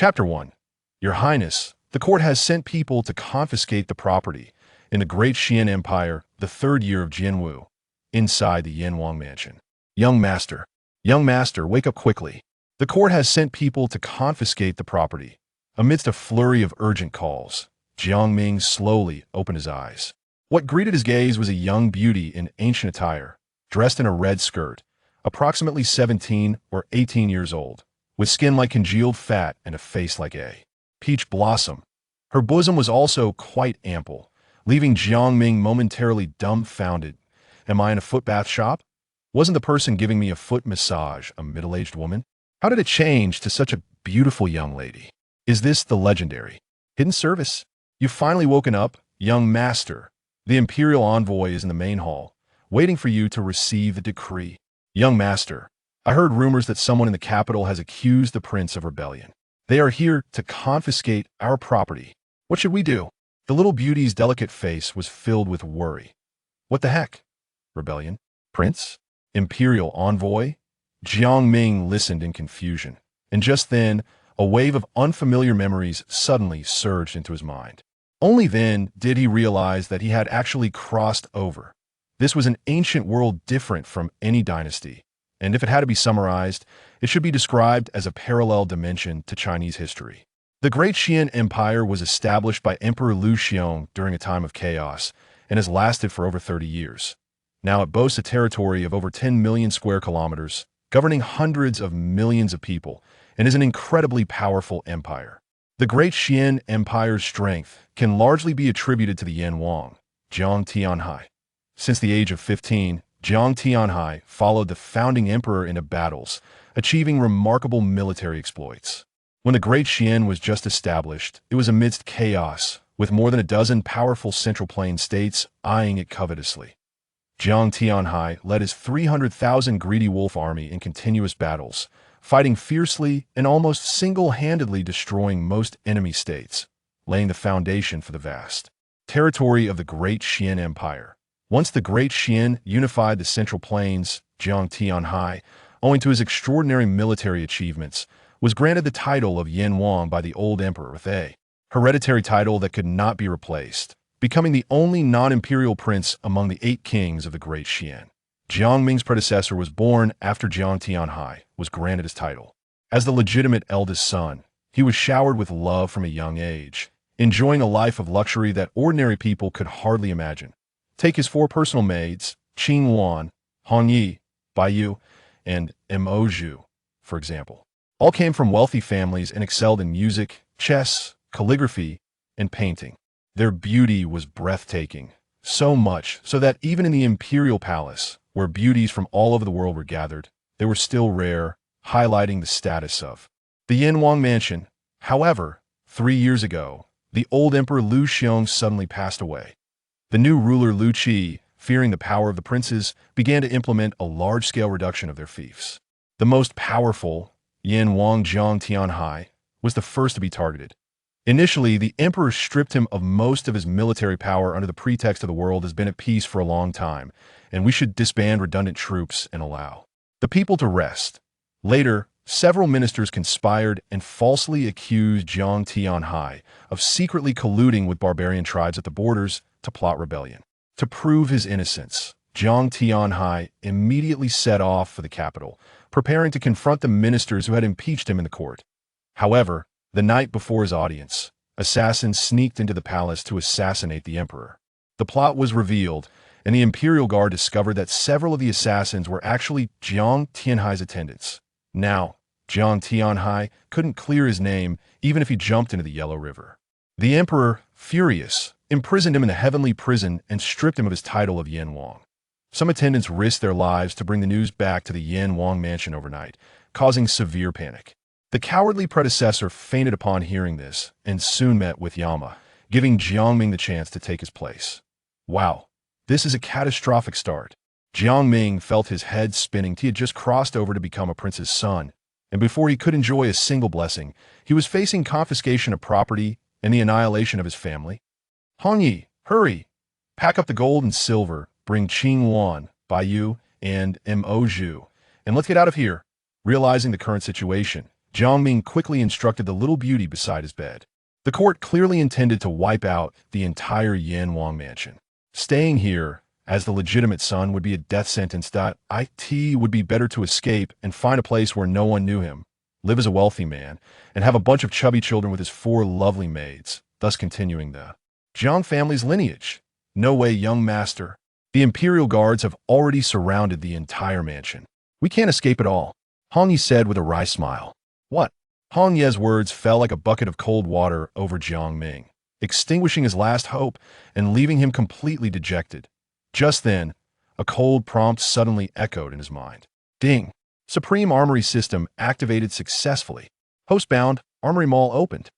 Chapter 1. Your Highness, the court has sent people to confiscate the property in the Great Qian Empire, the third year of Jianwu, inside the Yanwang mansion. Young Master, wake up quickly. The court has sent people to confiscate the property. Amidst a flurry of urgent calls, Jiang Ming slowly opened his eyes. What greeted his gaze was a young beauty in ancient attire, dressed in a red skirt, approximately 17 or 18 years old, with skin like congealed fat and a face like a peach blossom. Her bosom was also quite ample, leaving Jiang Ming momentarily dumbfounded. Am I in a foot bath shop? Wasn't the person giving me a foot massage a middle-aged woman? How did it change to such a beautiful young lady? Is this the legendary hidden service? You've finally woken up, young master. The imperial envoy is in the main hall, waiting for you to receive the decree. Young master, I heard rumors that someone in the capital has accused the prince of rebellion. They are here to confiscate our property. What should we do? The little beauty's delicate face was filled with worry. What the heck? Rebellion? Prince? Imperial envoy? Jiang Ming listened in confusion, and just then, a wave of unfamiliar memories suddenly surged into his mind. Only then did he realize that he had actually crossed over. This was an ancient world different from any dynasty, and if it had to be summarized, it should be described as a parallel dimension to Chinese history. The Great Qian Empire was established by Emperor Lu Xiong during a time of chaos and has lasted for over 30 years. Now it boasts a territory of over 10 million square kilometers, governing hundreds of millions of people, and is an incredibly powerful empire. The Great Qian Empire's strength can largely be attributed to the Yanwang, Jiang Tianhai. Since the age of 15, Jiang Tianhai followed the founding emperor into battles, achieving remarkable military exploits. When the Great Qian was just established, it was amidst chaos, with more than a dozen powerful Central Plain states eyeing it covetously. Jiang Tianhai led his 300,000 greedy wolf army in continuous battles, fighting fiercely and almost single-handedly destroying most enemy states, laying the foundation for the vast territory of the Great Qian Empire. Once the Great Qian unified the Central Plains, Jiang Tianhai, owing to his extraordinary military achievements, was granted the title of Yanwang by the old emperor with a hereditary title that could not be replaced, becoming the only non-imperial prince among the 8 kings of the Great Qian. Jiang Ming's predecessor was born after Jiang Tianhai was granted his title. As the legitimate eldest son, he was showered with love from a young age, enjoying a life of luxury that ordinary people could hardly imagine. Take his 4 personal maids, Qing Wan, Hong Yi, Baiyu, and Mo Zhu, for example. All came from wealthy families and excelled in music, chess, calligraphy, and painting. Their beauty was breathtaking, so much so that even in the imperial palace, where beauties from all over the world were gathered, they were still rare, highlighting the status of the Yanwang mansion. However, 3 years ago, the old emperor Lu Xiong suddenly passed away. The new ruler Lu Qi, fearing the power of the princes, began to implement a large-scale reduction of their fiefs. The most powerful, Yanwang Jiang Tianhai, was the first to be targeted. Initially, the emperor stripped him of most of his military power under the pretext of the world has been at peace for a long time, and we should disband redundant troops and allow the people to rest. Later, several ministers conspired and falsely accused Jiang Tianhai of secretly colluding with barbarian tribes at the borders to plot rebellion. To prove his innocence, Jiang Tianhai immediately set off for the capital, preparing to confront the ministers who had impeached him in the court. However, the night before his audience, assassins sneaked into the palace to assassinate the emperor. The plot was revealed, and the Imperial Guard discovered that several of the assassins were actually Jiang Tianhai's attendants. Now, Jiang Tianhai couldn't clear his name even if he jumped into the Yellow River. The emperor, furious, imprisoned him in a heavenly prison and stripped him of his title of Yanwang. Some attendants risked their lives to bring the news back to the Yanwang mansion overnight, causing severe panic. The cowardly predecessor fainted upon hearing this and soon met with Yama, giving Jiang Ming the chance to take his place. Wow, this is a catastrophic start. Jiang Ming felt his head spinning. He had just crossed over to become a prince's son, and before he could enjoy a single blessing, he was facing confiscation of property and the annihilation of his family. Hong Yi, hurry! Pack up the gold and silver, bring Qing Wan, Baiyu, and Mo Zhu, and let's get out of here. Realizing the current situation, Jiang Ming quickly instructed the little beauty beside his bed. The court clearly intended to wipe out the entire Yanwang mansion. Staying here, as the legitimate son, would be a death sentence. It would be better to escape and find a place where no one knew him, live as a wealthy man, and have a bunch of chubby children with his 4 lovely maids, thus continuing the Jiang family's lineage. No way, young master. The imperial guards have already surrounded the entire mansion. We can't escape at all, Hong Yi said with a wry smile. What? Hong Ye's words fell like a bucket of cold water over Jiang Ming, extinguishing his last hope and leaving him completely dejected. Just then, a cold prompt suddenly echoed in his mind. Ding! Supreme Armory System activated successfully. Host-bound, Armory Mall opened.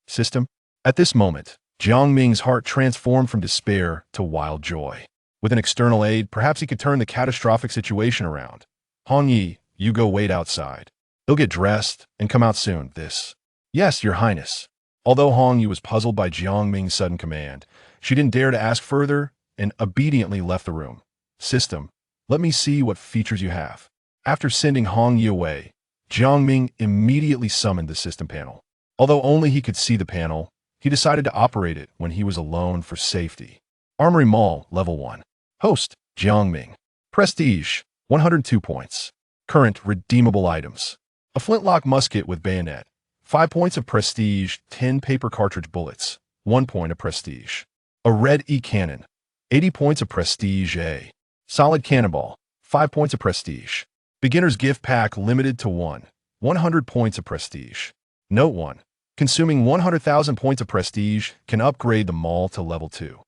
System? At this moment, Jiang Ming's heart transformed from despair to wild joy. With an external aid, perhaps he could turn the catastrophic situation around. Hong Yi, you go wait outside. He'll get dressed and come out soon. This. Yes, Your Highness. Although Hong Yi was puzzled by Jiang Ming's sudden command, she didn't dare to ask further and obediently left the room. System, let me see what features you have. After sending Hong Yi away, Jiang Ming immediately summoned the system panel. Although only he could see the panel, he decided to operate it when he was alone for safety. Armory Mall, Level 1. Host, Jiang Ming. Prestige, 102 points. Current redeemable items. A flintlock musket with bayonet, 5 points of prestige, 10 paper cartridge bullets, 1 point of prestige. A red E-cannon, 80 points of prestige. A solid cannonball, 5 points of prestige. Beginner's gift pack limited to 100 points of prestige. Note 1. Consuming 100,000 points of prestige can upgrade the mall to Level 2.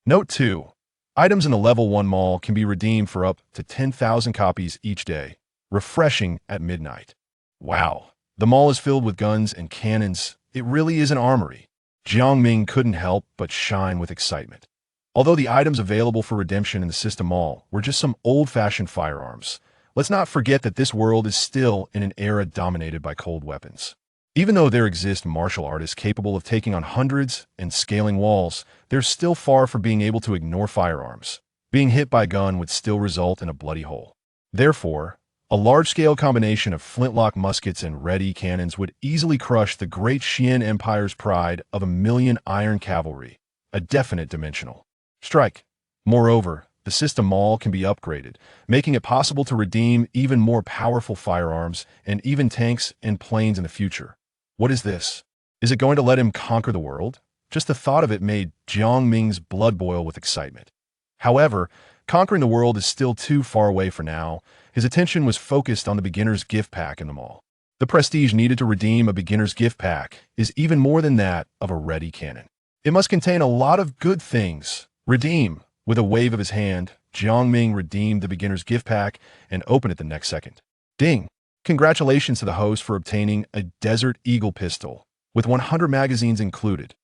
Note 2. Items in the Level 1 mall can be redeemed for up to 10,000 copies each day, refreshing at midnight. Wow, the mall is filled with guns and cannons. It really is an armory. Jiang Ming couldn't help but shine with excitement. Although the items available for redemption in the system mall were just some old-fashioned firearms, let's not forget that this world is still in an era dominated by cold weapons. Even though there exist martial artists capable of taking on hundreds and scaling walls, they're still far from being able to ignore firearms. Being hit by a gun would still result in a bloody hole. Therefore, a large-scale combination of flintlock muskets and red E-cannons would easily crush the great Qian Empire's pride of 1,000,000 iron cavalry, a definite dimensional strike. Moreover, the system mall can be upgraded, making it possible to redeem even more powerful firearms and even tanks and planes in the future. What is this? Is it going to let him conquer the world? Just the thought of it made Jiang Ming's blood boil with excitement. However, conquering the world is still too far away for now. His attention was focused on the beginner's gift pack in the mall. The prestige needed to redeem a beginner's gift pack is even more than that of a red E-cannon. It must contain a lot of good things. Redeem. With a wave of his hand, Jiang Ming redeemed the beginner's gift pack and opened it the next second. Ding! Congratulations to the host for obtaining a Desert Eagle pistol, with 100 magazines included.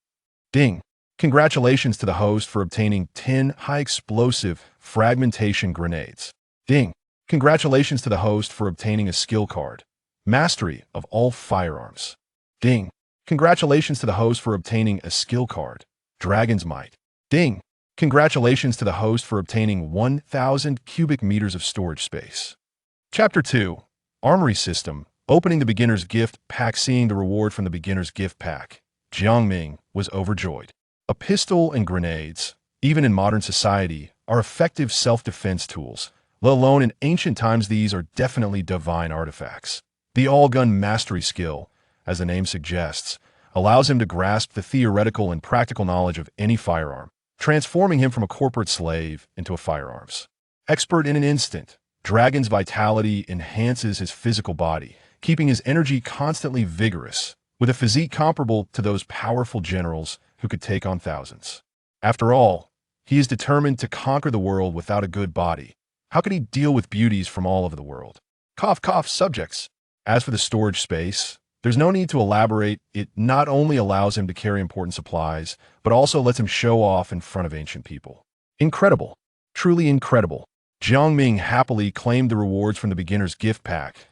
Ding! Congratulations to the host for obtaining 10 high-explosive fragmentation grenades. Ding! Congratulations to the host for obtaining a skill card, Mastery of all firearms. Ding! Congratulations to the host for obtaining a skill card, Dragon's Might. Ding! Congratulations to the host for obtaining 1,000 cubic meters of storage space. Chapter 2. Armory System. Opening the beginner's gift pack. Seeing the reward from the beginner's gift pack, Jiang Ming was overjoyed. A pistol and grenades, even in modern society, are effective self-defense tools. Let alone in ancient times, these are definitely divine artifacts. The all-gun mastery skill, as the name suggests, allows him to grasp the theoretical and practical knowledge of any firearm, transforming him from a corporate slave into a firearms expert in an instant. Dragon's vitality enhances his physical body, keeping his energy constantly vigorous, with a physique comparable to those powerful generals who could take on thousands. After all, he is determined to conquer the world without a good body. How could he deal with beauties from all over the world? Cough, cough, subjects. As for the storage space, there's no need to elaborate. It not only allows him to carry important supplies, but also lets him show off in front of ancient people. Incredible. Truly incredible. Jiang Ming happily claimed the rewards from the beginner's gift pack.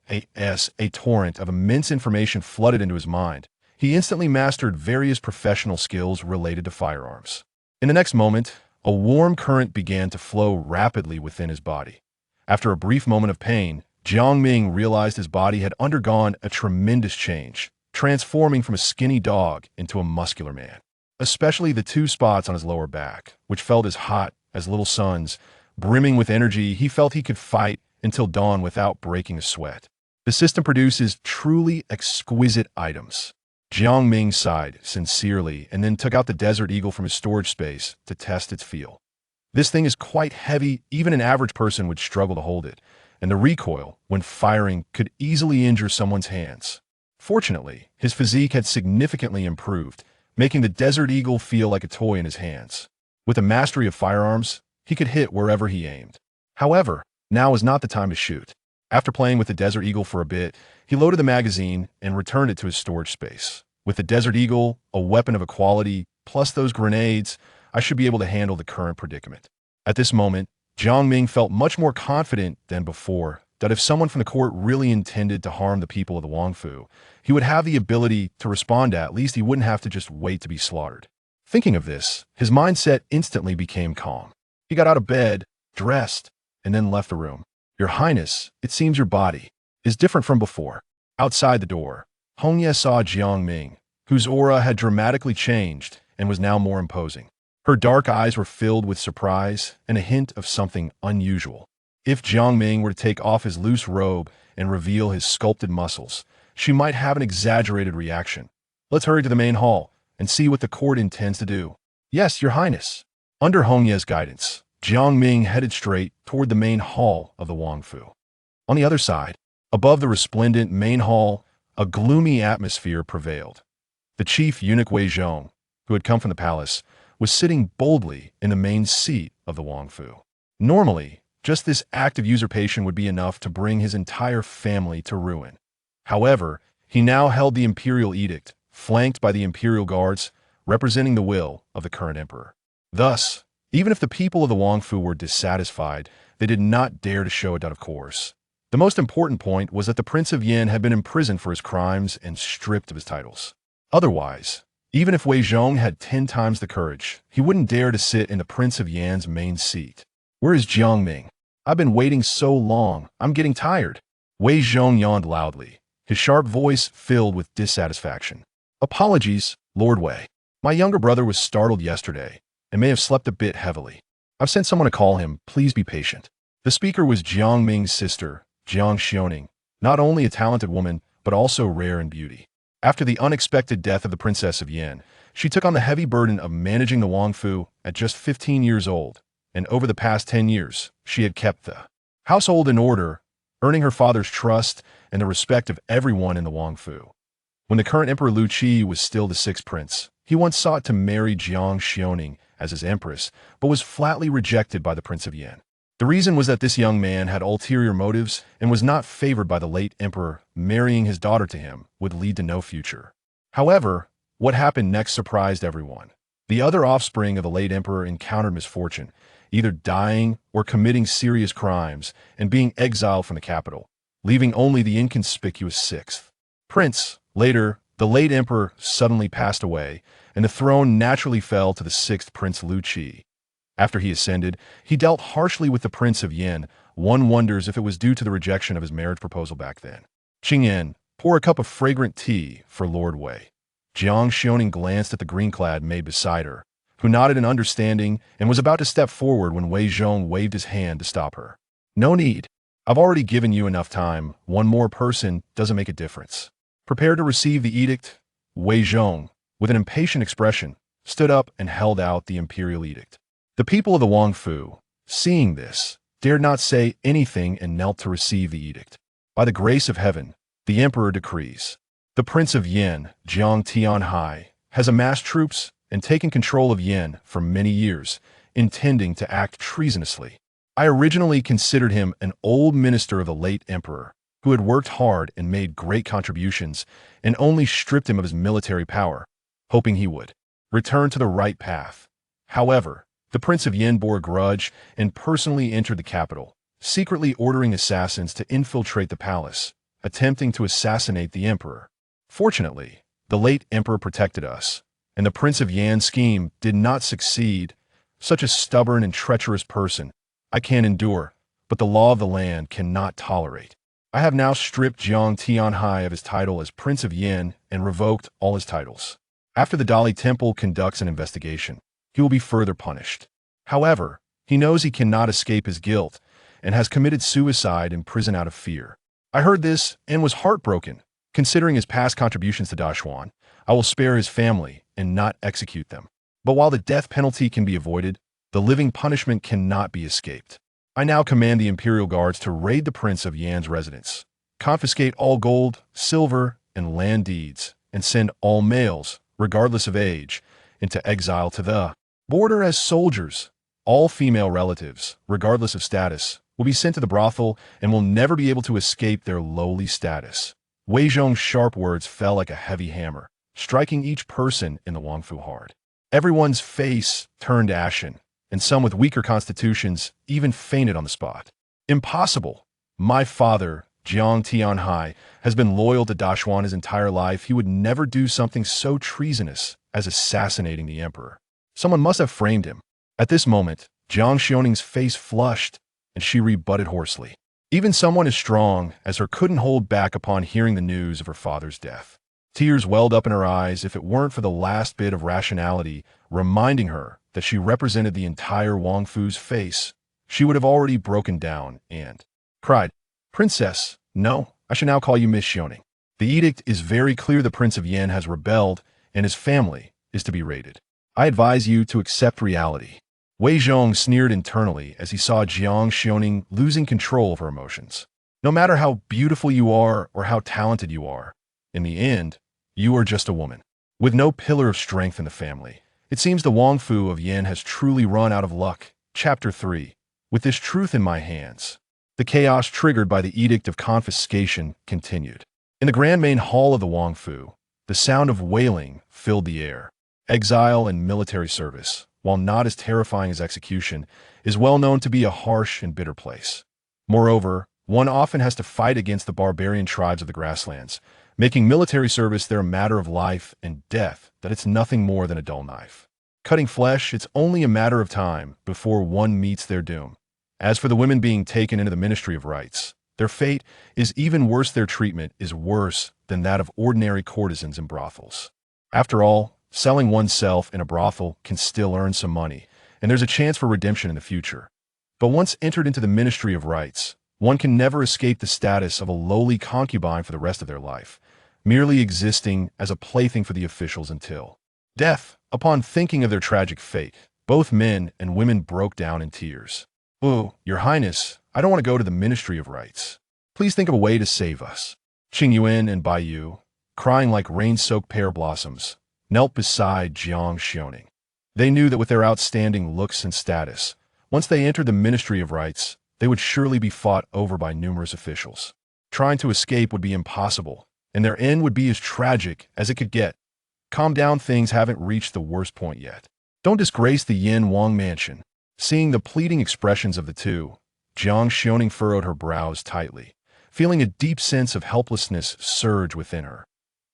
A torrent of immense information flooded into his mind. He instantly mastered various professional skills related to firearms. In the next moment, a warm current began to flow rapidly within his body. After a brief moment of pain, Jiang Ming realized his body had undergone a tremendous change, transforming from a skinny dog into a muscular man. Especially the two spots on his lower back, which felt as hot as little suns. Brimming with energy, he felt he could fight until dawn without breaking a sweat. The system produces truly exquisite items. Jiang Ming sighed sincerely and then took out the Desert Eagle from his storage space to test its feel. This thing is quite heavy, even an average person would struggle to hold it, and the recoil, when firing, could easily injure someone's hands. Fortunately, his physique had significantly improved, making the Desert Eagle feel like a toy in his hands. With a mastery of firearms, he could hit wherever he aimed. However, now was not the time to shoot. After playing with the Desert Eagle for a bit, he loaded the magazine and returned it to his storage space. With the Desert Eagle, a weapon of equality, plus those grenades, I should be able to handle the current predicament. At this moment, Jiang Ming felt much more confident than before that if someone from the court really intended to harm the people of the Wangfu, he would have the ability to respond. At least he wouldn't have to just wait to be slaughtered. Thinking of this, his mindset instantly became calm. He got out of bed, dressed, and then left the room. "Your Highness, it seems your body is different from before." Outside the door, Hongye saw Jiang Ming, whose aura had dramatically changed and was now more imposing. Her dark eyes were filled with surprise and a hint of something unusual. If Jiang Ming were to take off his loose robe and reveal his sculpted muscles, she might have an exaggerated reaction. "Let's hurry to the main hall and see what the court intends to do." "Yes, Your Highness." Under Hongye's guidance, Jiang Ming headed straight toward the main hall of the Wangfu. On the other side, above the resplendent main hall, a gloomy atmosphere prevailed. The chief eunuch Wei Zhong, who had come from the palace, was sitting boldly in the main seat of the Wangfu. Normally, just this act of usurpation would be enough to bring his entire family to ruin. However, he now held the imperial edict, flanked by the imperial guards, representing the will of the current emperor. Thus, even if the people of the Wangfu were dissatisfied, they did not dare to show it out of course. The most important point was that the Prince of Yin had been imprisoned for his crimes and stripped of his titles. Otherwise, even if Wei Zhong had 10 times the courage, he wouldn't dare to sit in the Prince of Yan's main seat. "Where is Jiang Ming? I've been waiting so long, I'm getting tired." Wei Zhong yawned loudly, his sharp voice filled with dissatisfaction. "Apologies, Lord Wei. My younger brother was startled yesterday and may have slept a bit heavily. I've sent someone to call him, please be patient." The speaker was Jiang Ming's sister, Jiang Xiaoning, not only a talented woman, but also rare in beauty. After the unexpected death of the Princess of Yin, she took on the heavy burden of managing the Wangfu at just 15 years old, and over the past 10 years, she had kept the household in order, earning her father's trust and the respect of everyone in the Wangfu. When the current Emperor Lu Qi was still the sixth prince, he once sought to marry Jiang Xiaoning as his empress, but was flatly rejected by the Prince of Yin. The reason was that this young man had ulterior motives and was not favored by the late emperor. Marrying his daughter to him would lead to no future. However, what happened next surprised everyone. The other offspring of the late emperor encountered misfortune, either dying or committing serious crimes and being exiled from the capital, leaving only the inconspicuous sixth prince. Later, the late emperor suddenly passed away, and the throne naturally fell to the sixth prince Lu Qi. After he ascended, he dealt harshly with the Prince of Yin. One wonders if it was due to the rejection of his marriage proposal back then. "Qingyan, pour a cup of fragrant tea for Lord Wei." Jiang Xiaoning glanced at the green-clad maid beside her, who nodded in understanding and was about to step forward when Wei Zhong waved his hand to stop her. "No need. I've already given you enough time. One more person doesn't make a difference." Prepared to receive the edict, Wei Zhong, with an impatient expression, stood up and held out the imperial edict. The people of the Wangfu, seeing this, dared not say anything and knelt to receive the edict. "By the grace of heaven, the emperor decrees. The Prince of Yin, Jiang Tianhai, has amassed troops and taken control of Yin for many years, intending to act treasonously. I originally considered him an old minister of the late emperor, who had worked hard and made great contributions, and only stripped him of his military power, hoping he would return to the right path. However, the Prince of Yin bore a grudge and personally entered the capital, secretly ordering assassins to infiltrate the palace, attempting to assassinate the emperor. Fortunately, the late emperor protected us, and the Prince of Yan's scheme did not succeed. Such a stubborn and treacherous person I can't endure, but the law of the land cannot tolerate." I have now stripped Jiang Tianhai of his title as Prince of Yin and revoked all his titles. After the Dali Temple conducts an investigation, he will be further punished. However, he knows he cannot escape his guilt and has committed suicide in prison out of fear. I heard this and was heartbroken. Considering his past contributions to Dashuan, I will spare his family and not execute them. But while the death penalty can be avoided, the living punishment cannot be escaped. I now command the Imperial Guards to raid the Prince of Yan's residence, confiscate all gold, silver, and land deeds, and send all males, regardless of age, into exile to the border as soldiers. All female relatives, regardless of status, will be sent to the brothel and will never be able to escape their lowly status. Wei Zhong's sharp words fell like a heavy hammer, striking each person in the Wangfu hard. Everyone's face turned ashen, and some with weaker constitutions even fainted on the spot. Impossible! My father, Jiang Tianhai, has been loyal to Dashuan his entire life. He would never do something so treasonous as assassinating the emperor. Someone must have framed him. At this moment, Jiang Xioning's face flushed, and she rebutted hoarsely. Even someone as strong as her couldn't hold back upon hearing the news of her father's death. Tears welled up in her eyes if it weren't for the last bit of rationality reminding her that she represented the entire Wangfu's face. She would have already broken down and cried, "Princess, no, I shall now call you Miss Xioning. The edict is very clear. The Prince of Yin has rebelled, and his family is to be raided. I advise you to accept reality." Wei Zhong sneered internally as he saw Jiang Xioning losing control of her emotions. No matter how beautiful you are or how talented you are, in the end, you are just a woman, with no pillar of strength in the family. It seems the Wangfu of Yin has truly run out of luck. Chapter 3. With this truth in my hands, the chaos triggered by the edict of confiscation continued. In the grand main hall of the Wangfu, the sound of wailing filled the air. Exile and military service, while not as terrifying as execution, is well known to be a harsh and bitter place. Moreover, one often has to fight against the barbarian tribes of the grasslands, making military service their matter of life and death that it's nothing more than a dull knife. Cutting flesh, it's only a matter of time before one meets their doom. As for the women being taken into the Ministry of Rights, their fate is even worse. Their treatment is worse than that of ordinary courtesans in brothels. After all, selling oneself in a brothel can still earn some money, and there's a chance for redemption in the future. But once entered into the Ministry of Rights, one can never escape the status of a lowly concubine for the rest of their life, merely existing as a plaything for the officials until death. Upon thinking of their tragic fate, both men and women broke down in tears. "Oh, Your Highness, I don't want to go to the Ministry of Rights. Please think of a way to save us." Qing Yuan and Bai Yu, crying like rain-soaked pear blossoms, knelt beside Jiang Xioning. They knew that with their outstanding looks and status, once they entered the Ministry of Rights, they would surely be fought over by numerous officials. Trying to escape would be impossible, and their end would be as tragic as it could get. Calm down, things haven't reached the worst point yet. Don't disgrace the Yin Wang mansion. Seeing the pleading expressions of the two, Jiang Xioning furrowed her brows tightly, feeling a deep sense of helplessness surge within her.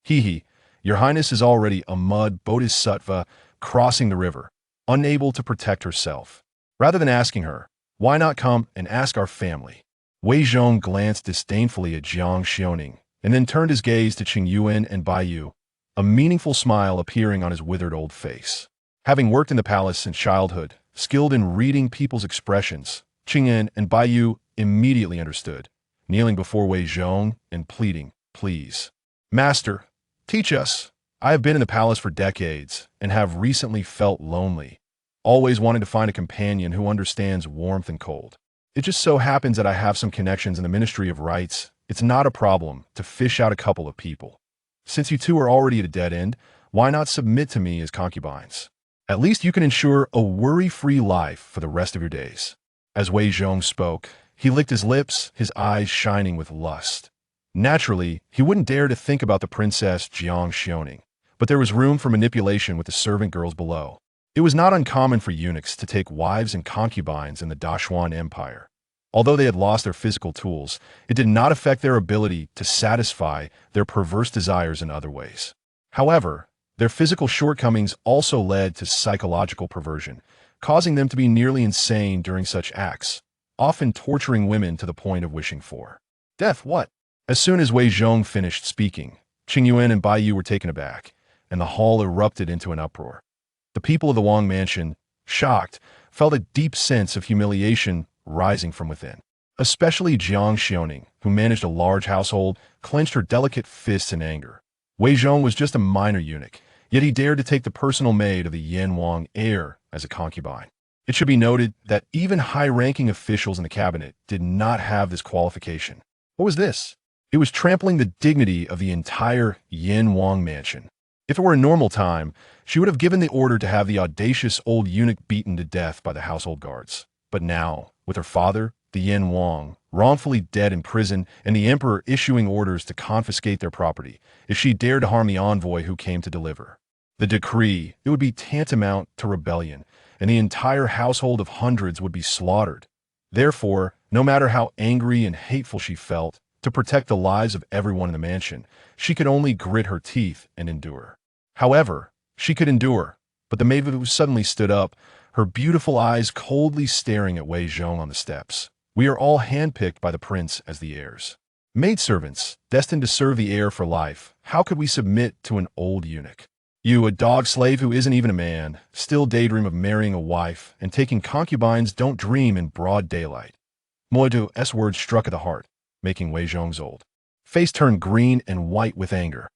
"Hee, Your Highness is already a mud bodhisattva crossing the river, unable to protect herself. Rather than asking her, why not come and ask our family?" Wei Zhong glanced disdainfully at Jiang Xioning, and then turned his gaze to Qing Yuan and Bai Yu, a meaningful smile appearing on his withered old face. Having worked in the palace since childhood, skilled in reading people's expressions, Qing Yuan and Bai Yu immediately understood, kneeling before Wei Zhong and pleading, "Please, Master, teach us. I have been in the palace for decades and have recently felt lonely, always wanting to find a companion who understands warmth and cold. It just so happens that I have some connections in the Ministry of Rights. It's not a problem to fish out a couple of people. Since you two are already at a dead end, why not submit to me as concubines? At least you can ensure a worry-free life for the rest of your days." As Wei Zhong spoke, he licked his lips, his eyes shining with lust. Naturally, he wouldn't dare to think about the Princess Jiang Xioning, but there was room for manipulation with the servant girls below. It was not uncommon for eunuchs to take wives and concubines in the Dashuan Empire. Although they had lost their physical tools, it did not affect their ability to satisfy their perverse desires in other ways. However, their physical shortcomings also led to psychological perversion, causing them to be nearly insane during such acts, often torturing women to the point of wishing for death. What? As soon as Wei Zhong finished speaking, Qing Yuan and Bai Yu were taken aback, and the hall erupted into an uproar. The people of the Wang mansion, shocked, felt a deep sense of humiliation rising from within. Especially Jiang Xiaoning, who managed a large household, clenched her delicate fists in anger. Wei Zhong was just a minor eunuch, yet he dared to take the personal maid of the Yan Wang heir as a concubine. It should be noted that even high-ranking officials in the cabinet did not have this qualification. What was this? It was trampling the dignity of the entire Yan Wang mansion. If it were a normal time, she would have given the order to have the audacious old eunuch beaten to death by the household guards. But now, with her father, the Yan Wang, wrongfully dead in prison, and the emperor issuing orders to confiscate their property, if she dared to harm the envoy who came to deliver the decree, it would be tantamount to rebellion, and the entire household of hundreds would be slaughtered. Therefore, no matter how angry and hateful she felt, to protect the lives of everyone in the mansion, she could only grit her teeth and endure. However, she could endure, but the maid who suddenly stood up, her beautiful eyes coldly staring at Wei Zhong on the steps. We are all handpicked by the prince as the heirs. Maidservants, destined to serve the heir for life, how could we submit to an old eunuch? You, a dog slave who isn't even a man, still daydream of marrying a wife, and taking concubines, don't dream in broad daylight. Moidu's words struck at the heart, making Wei Zhong's old face turn green and white with anger.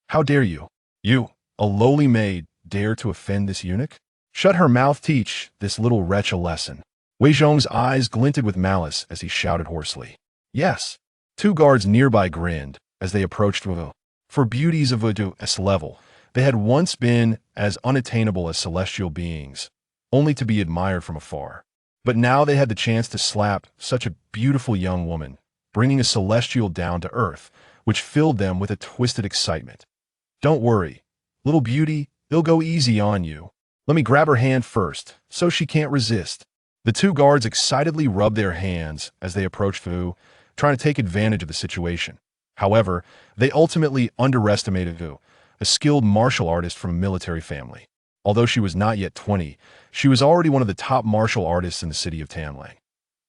How dare you? You, a lowly maid, dare to offend this eunuch? Shut her mouth, teach this little wretch a lesson. Wei Zhong's eyes glinted with malice as he shouted hoarsely. Yes. Two guards nearby grinned as they approached Wu. For beauties of Wu's level, they had once been as unattainable as celestial beings, only to be admired from afar. But now they had the chance to slap such a beautiful young woman, bringing a celestial down to earth, which filled them with a twisted excitement. Don't worry, little beauty, it'll go easy on you. Let me grab her hand first, so she can't resist. The two guards excitedly rubbed their hands as they approached Wu, trying to take advantage of the situation. However, they ultimately underestimated Wu, a skilled martial artist from a military family. Although she was not yet 20, she was already one of the top martial artists in the city of Tanlang.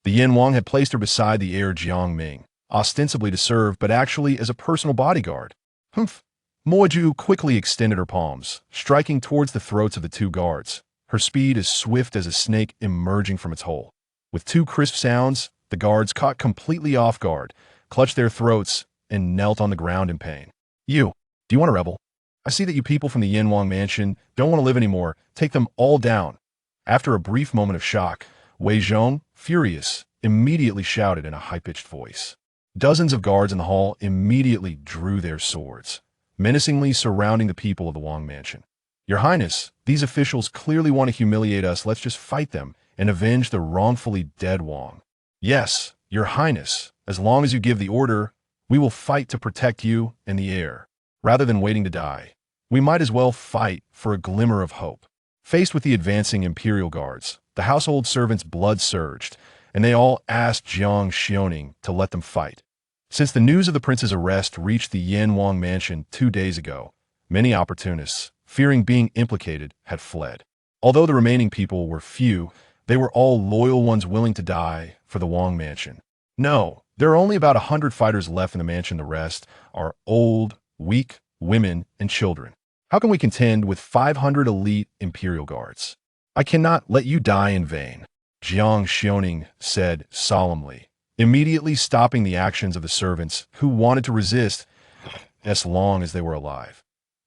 The Yan Wang had placed her beside the heir Jiang Ming, ostensibly to serve, but actually as a personal bodyguard. Humph! Moju quickly extended her palms, striking towards the throats of the two guards, her speed as swift as a snake emerging from its hole. With two crisp sounds, the guards, caught completely off guard, clutched their throats and knelt on the ground in pain. You, do you want to rebel? I see that you people from the Yan Wang mansion don't want to live anymore. Take them all down. After a brief moment of shock, Wei Zhong, furious, immediately shouted in a high-pitched voice. Dozens of guards in the hall immediately drew their swords, menacingly surrounding the people of the Wang mansion. Your Highness, these officials clearly want to humiliate us. Let's just fight them and avenge the wrongfully dead Wang. Yes, Your Highness, as long as you give the order, we will fight to protect you and the heir. Rather than waiting to die, we might as well fight for a glimmer of hope. Faced with the advancing imperial guards, the household servants' blood surged, and they all asked Jiang Xiaoning to let them fight. Since the news of the prince's arrest reached the Yan Wang mansion 2 days ago, many opportunists, fearing being implicated, had fled. Although the remaining people were few, they were all loyal ones willing to die for the Wang mansion. No, there are only about 100 fighters left in the mansion. The rest are old, weak women and children. How can we contend with 500 elite imperial guards? I cannot let you die in vain, Jiang Xiaoning said solemnly, immediately stopping the actions of the servants who wanted to resist as long as they were alive.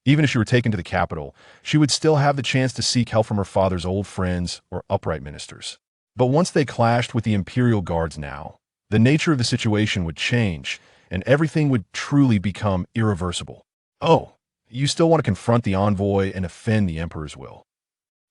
Even if she were taken to the capital, she would still have the chance to seek help from her father's old friends or upright ministers. But once they clashed with the imperial guards now, the nature of the situation would change, and everything would truly become irreversible. Oh, you still want to confront the envoy and offend the emperor's will?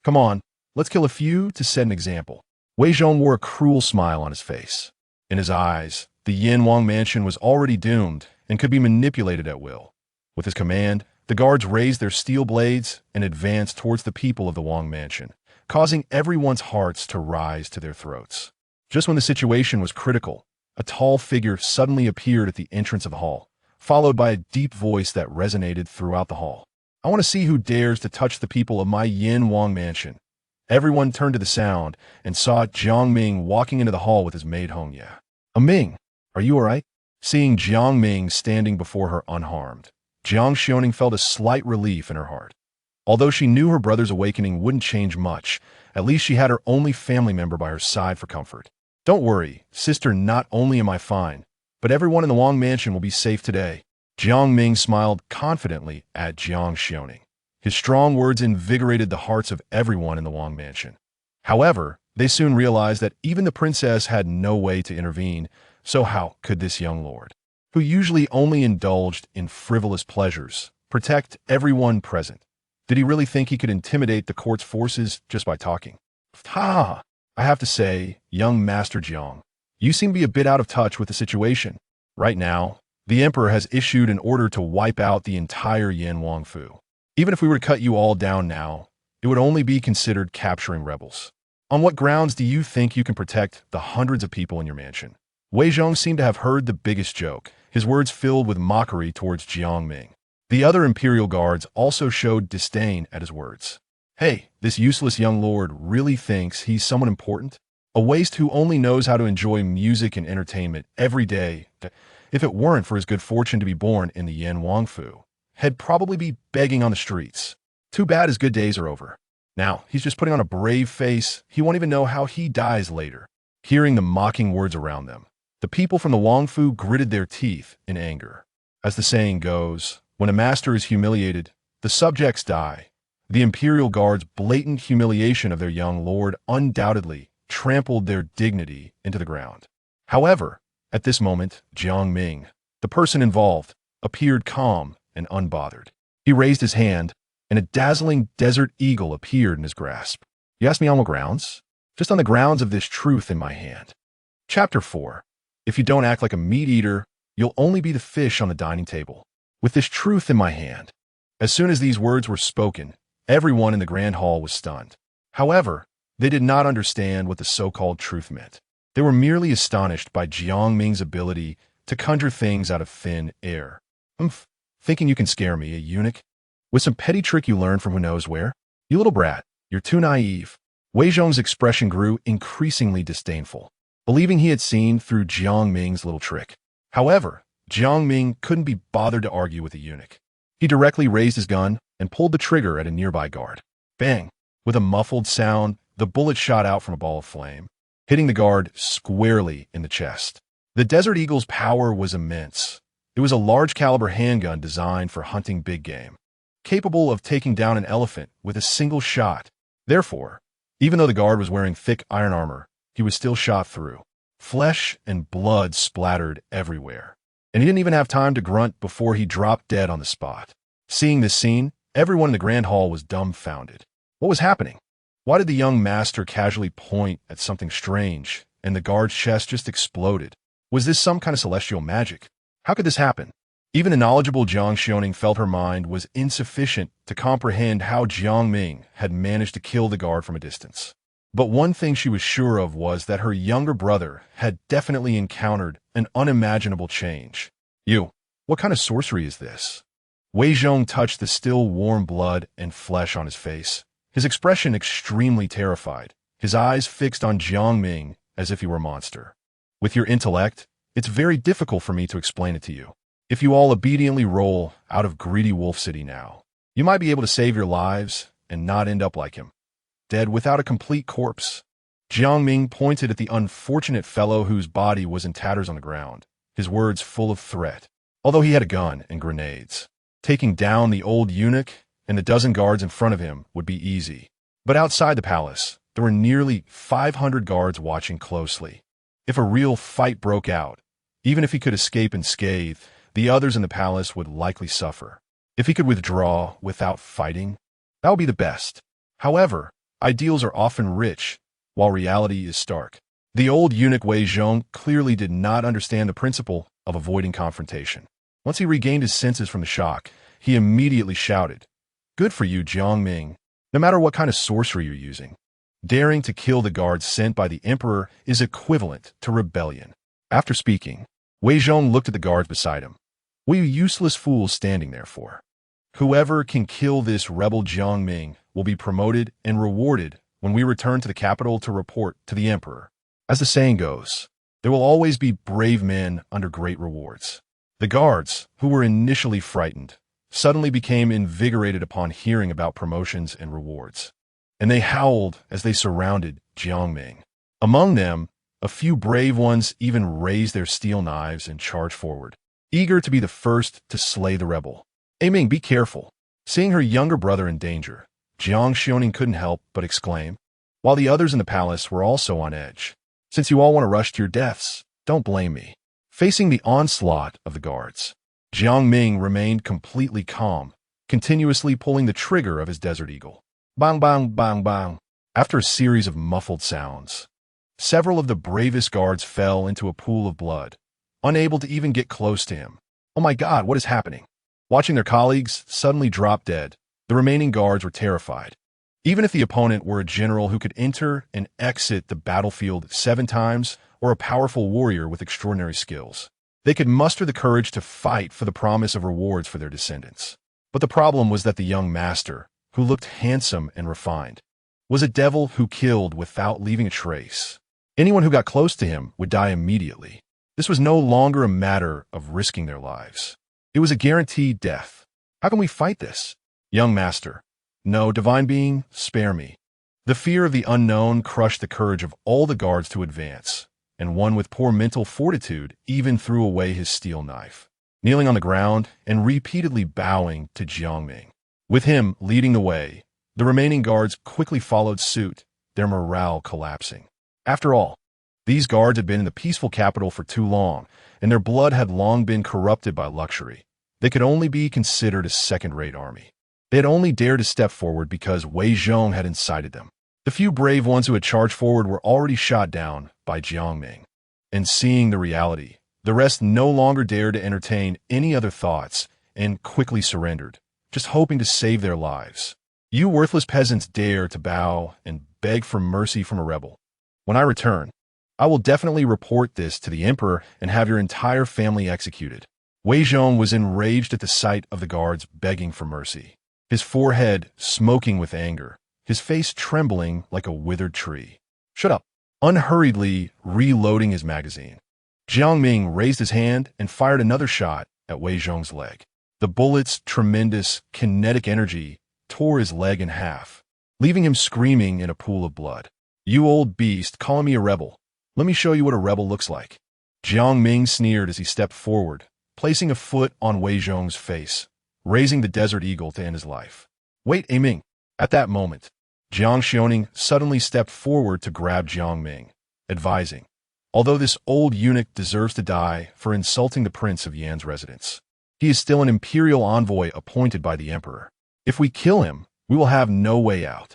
Come on, let's kill a few to set an example. Wei Zhong wore a cruel smile on his face. In his eyes, the Yan Wang mansion was already doomed and could be manipulated at will. With his command, the guards raised their steel blades and advanced towards the people of the Wang mansion, causing everyone's hearts to rise to their throats. Just when the situation was critical, a tall figure suddenly appeared at the entrance of the hall, followed by a deep voice that resonated throughout the hall. I want to see who dares to touch the people of my Yan Wang mansion. Everyone turned to the sound and saw Jiang Ming walking into the hall with his maid Hongya. Ming, are you all right? Seeing Jiang Ming standing before her unharmed, Jiang Xiaoning felt a slight relief in her heart. Although she knew her brother's awakening wouldn't change much, at least she had her only family member by her side for comfort. Don't worry, sister, not only am I fine, but everyone in the Wang mansion will be safe today. Jiang Ming smiled confidently at Jiang Xiaoning. His strong words invigorated the hearts of everyone in the Wang mansion. However, they soon realized that even the princess had no way to intervene, so how could this young lord, who usually only indulged in frivolous pleasures, protect everyone present? Did he really think he could intimidate the court's forces just by talking? Ha! I have to say, young Master Jiang, you seem to be a bit out of touch with the situation. Right now, the emperor has issued an order to wipe out the entire Yan Wangfu. Even if we were to cut you all down now, it would only be considered capturing rebels. On what grounds do you think you can protect the hundreds of people in your mansion? Wei Zhong seemed to have heard the biggest joke, his words filled with mockery towards Jiang Ming. The other imperial guards also showed disdain at his words. Hey, this useless young lord really thinks he's someone important? A waste who only knows how to enjoy music and entertainment every day. If it weren't for his good fortune to be born in the Yan Wangfu, he'd probably be begging on the streets. Too bad his good days are over. Now, he's just putting on a brave face. He won't even know how he dies later. Hearing the mocking words around them, the people from the Wangfu gritted their teeth in anger. As the saying goes, when a master is humiliated, the subjects die. The imperial guards' blatant humiliation of their young lord undoubtedly trampled their dignity into the ground. However, at this moment, Jiang Ming, the person involved, appeared calm and unbothered. He raised his hand, and a dazzling desert eagle appeared in his grasp. You ask me on what grounds? Just on the grounds of this truth in my hand. Chapter 4. If you don't act like a meat-eater, you'll only be the fish on the dining table. With this truth in my hand. As soon as these words were spoken, everyone in the grand hall was stunned. However, they did not understand what the so-called truth meant. They were merely astonished by Jiang Ming's ability to conjure things out of thin air. Thinking you can scare me, a eunuch? With some petty trick you learned from who knows where? You little brat, you're too naive. Wei Zhong's expression grew increasingly disdainful, believing he had seen through Jiang Ming's little trick. However, Jiang Ming couldn't be bothered to argue with the eunuch. He directly raised his gun and pulled the trigger at a nearby guard. Bang! With a muffled sound, the bullet shot out from a ball of flame, hitting the guard squarely in the chest. The Desert Eagle's power was immense. It was a large-caliber handgun designed for hunting big game, capable of taking down an elephant with a single shot. Therefore, even though the guard was wearing thick iron armor, he was still shot through. Flesh and blood splattered everywhere, and he didn't even have time to grunt before he dropped dead on the spot. Seeing this scene, everyone in the grand hall was dumbfounded. What was happening? Why did the young master casually point at something strange, and the guard's chest just exploded? Was this some kind of celestial magic? How could this happen? Even the knowledgeable Jiang Xiaoning felt her mind was insufficient to comprehend how Jiang Ming had managed to kill the guard from a distance. But one thing she was sure of was that her younger brother had definitely encountered an unimaginable change. What kind of sorcery is this? Wei Zhong touched the still warm blood and flesh on his face, his expression extremely terrified, his eyes fixed on Jiang Ming as if he were a monster. With your intellect, it's very difficult for me to explain it to you. If you all obediently roll out of Greedy Wolf City now, you might be able to save your lives and not end up like him, dead without a complete corpse. Jiang Ming pointed at the unfortunate fellow whose body was in tatters on the ground, his words full of threat. Although he had a gun and grenades, taking down the old eunuch and the dozen guards in front of him would be easy. But outside the palace, there were nearly 500 guards watching closely. If a real fight broke out, even if he could escape unscathed, the others in the palace would likely suffer. If he could withdraw without fighting, that would be the best. However, ideals are often rich, while reality is stark. The old eunuch Wei Zhong clearly did not understand the principle of avoiding confrontation. Once he regained his senses from the shock, he immediately shouted, "Good for you, Jiang Ming. No matter what kind of sorcery you're using, daring to kill the guards sent by the emperor is equivalent to rebellion." After speaking, Wei Zhong looked at the guards beside him. "What are you useless fools standing there for? Whoever can kill this rebel Jiang Ming will be promoted and rewarded when we return to the capital to report to the emperor. As the saying goes, There will always be brave men under great rewards. The guards, who were initially frightened, suddenly became invigorated upon hearing about promotions and rewards. And they howled as they surrounded Jiang Ming. Among them, a few brave ones even raised their steel knives and charged forward, eager to be the first to slay the rebel. Ming, be careful. Seeing her younger brother in danger, Jiang Xiaoning couldn't help but exclaim, while the others in the palace were also on edge. Since you all want to rush to your deaths, don't blame me. Facing the onslaught of the guards, Jiang Ming remained completely calm, continuously pulling the trigger of his Desert Eagle. Bang, bang, bang, bang. After a series of muffled sounds, several of the bravest guards fell into a pool of blood, unable to even get close to him. Oh my God, what is happening? Watching their colleagues suddenly drop dead, the remaining guards were terrified. Even if the opponent were a general who could enter and exit the battlefield 7 times, or a powerful warrior with extraordinary skills, they could muster the courage to fight for the promise of rewards for their descendants. But the problem was that the young master, who looked handsome and refined, was a devil who killed without leaving a trace. Anyone who got close to him would die immediately. This was no longer a matter of risking their lives. It was a guaranteed death. How can we fight this? Young master, no, divine being, spare me. The fear of the unknown crushed the courage of all the guards to advance, and one with poor mental fortitude even threw away his steel knife, kneeling on the ground and repeatedly bowing to Jiang Ming. With him leading the way, the remaining guards quickly followed suit, their morale collapsing. After all, these guards had been in the peaceful capital for too long, and their blood had long been corrupted by luxury. They could only be considered a second-rate army. They had only dared to step forward because Wei Zhong had incited them. The few brave ones who had charged forward were already shot down by Jiang Ming. And seeing the reality, the rest no longer dared to entertain any other thoughts and quickly surrendered, just hoping to save their lives. You worthless peasants dare to bow and beg for mercy from a rebel. When I return, I will definitely report this to the emperor and have your entire family executed. Wei Zhong was enraged at the sight of the guards begging for mercy, his forehead smoking with anger, his face trembling like a withered tree. Shut up. Unhurriedly reloading his magazine, Jiang Ming raised his hand and fired another shot at Wei Zhong's leg. The bullet's tremendous kinetic energy tore his leg in half, leaving him screaming in a pool of blood. You old beast, calling me a rebel. Let me show you what a rebel looks like. Jiang Ming sneered as he stepped forward, placing a foot on Wei Zhong's face, raising the Desert Eagle to end his life. Wait, Ming. At that moment, Jiang Xiaoning suddenly stepped forward to grab Jiang Ming, advising, although this old eunuch deserves to die for insulting the prince of Yan's residence, he is still an imperial envoy appointed by the emperor. If we kill him, we will have no way out.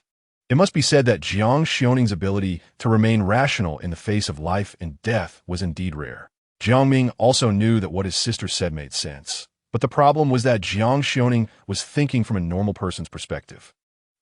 It must be said that Jiang Xiaoning's ability to remain rational in the face of life and death was indeed rare. Jiang Ming also knew that what his sister said made sense, but the problem was that Jiang Xiaoning was thinking from a normal person's perspective.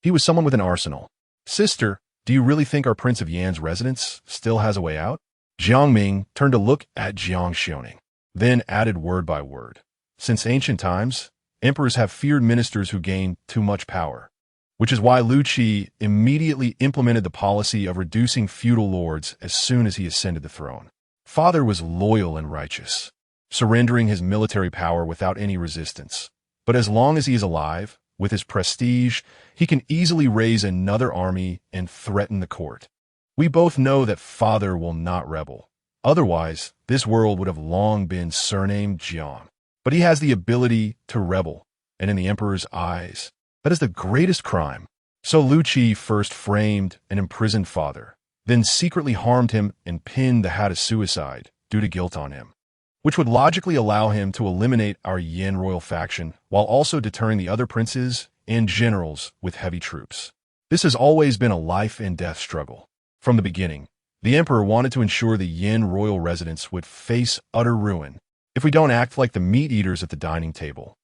He was someone with an arsenal. Sister, do you really think our Prince of Yan's residence still has a way out? Jiang Ming turned to look at Jiang Xiaoning, then added word by word. Since ancient times, emperors have feared ministers who gain too much power, which is why Lu Qi immediately implemented the policy of reducing feudal lords as soon as he ascended the throne. Father was loyal and righteous, surrendering his military power without any resistance. But as long as he is alive, with his prestige, he can easily raise another army and threaten the court. We both know that Father will not rebel. Otherwise, this world would have long been surnamed Jiang. But he has the ability to rebel, and in the emperor's eyes, that is the greatest crime. So Lu Qi first framed and imprisoned Father, then secretly harmed him and pinned the hat of suicide due to guilt on him, which would logically allow him to eliminate our Yan royal faction while also deterring the other princes and generals with heavy troops. This has always been a life and death struggle. From the beginning, the emperor wanted to ensure the Yan royal residence would face utter ruin if we don't act like the meat eaters at the dining table.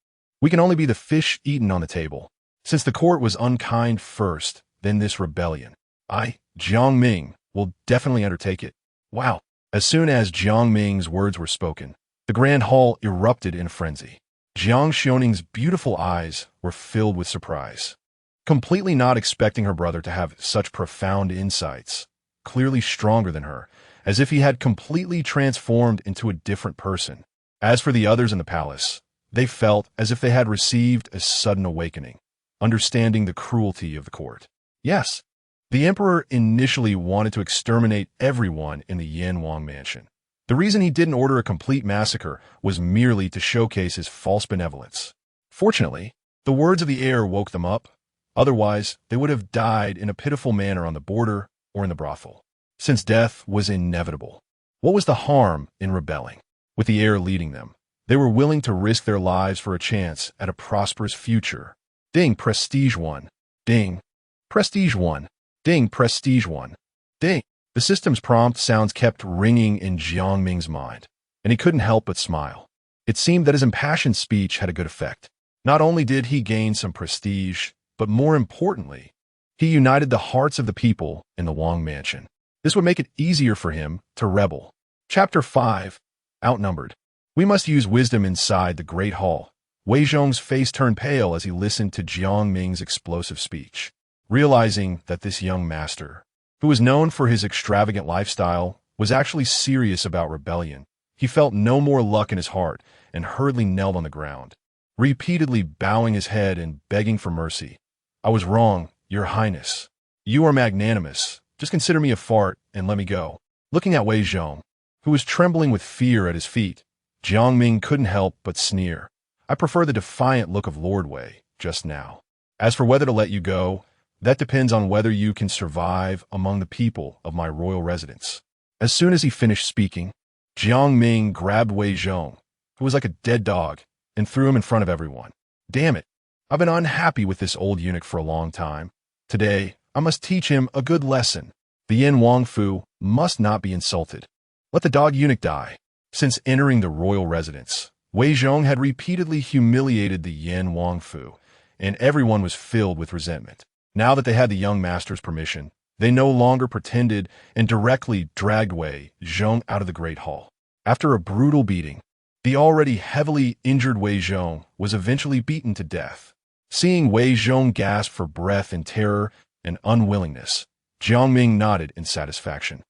We can only be the fish eaten on the table. Since the court was unkind first, then this rebellion, I, Jiang Ming, will definitely undertake it. Wow. As soon as Jiang Ming's words were spoken, the grand hall erupted in a frenzy. Jiang Xiaoning's beautiful eyes were filled with surprise. Completely not expecting her brother to have such profound insights, clearly stronger than her, as if he had completely transformed into a different person. As for the others in the palace, they felt as if they had received a sudden awakening, understanding the cruelty of the court. Yes, the emperor initially wanted to exterminate everyone in the Yanwang mansion. The reason he didn't order a complete massacre was merely to showcase his false benevolence. Fortunately, the words of the heir woke them up. Otherwise, they would have died in a pitiful manner on the border or in the brothel. Since death was inevitable, what was the harm in rebelling? With the heir leading them, they were willing to risk their lives for a chance at a prosperous future. Ding, prestige 1. Ding, prestige 1. Ding, prestige 1. Ding. The system's prompt sounds kept ringing in Jiang Ming's mind, and he couldn't help but smile. It seemed that his impassioned speech had a good effect. Not only did he gain some prestige, but more importantly, he united the hearts of the people in the Wang mansion. This would make it easier for him to rebel. Chapter 5. Outnumbered. We must use wisdom inside the Great Hall. Wei Zhong's face turned pale as he listened to Jiang Ming's explosive speech. Realizing that this young master, who was known for his extravagant lifestyle, was actually serious about rebellion, he felt no more luck in his heart and hurriedly knelt on the ground, repeatedly bowing his head and begging for mercy. I was wrong, Your Highness. You are magnanimous. Just consider me a fart and let me go. Looking at Wei Zhong, who was trembling with fear at his feet, Jiang Ming couldn't help but sneer. I prefer the defiant look of Lord Wei just now. As for whether to let you go, that depends on whether you can survive among the people of my royal residence. As soon as he finished speaking, Jiang Ming grabbed Wei Zhong, who was like a dead dog, and threw him in front of everyone. Damn it, I've been unhappy with this old eunuch for a long time. Today, I must teach him a good lesson. The Yin Wang Fu must not be insulted. Let the dog eunuch die. Since entering the royal residence, Wei Zhong had repeatedly humiliated the Yin Wang Fu, and everyone was filled with resentment. Now that they had the young master's permission, they no longer pretended and directly dragged Wei Zhong out of the Great Hall. After a brutal beating, the already heavily injured Wei Zhong was eventually beaten to death. Seeing Wei Zhong gasp for breath in terror and unwillingness, Jiang Ming nodded in satisfaction.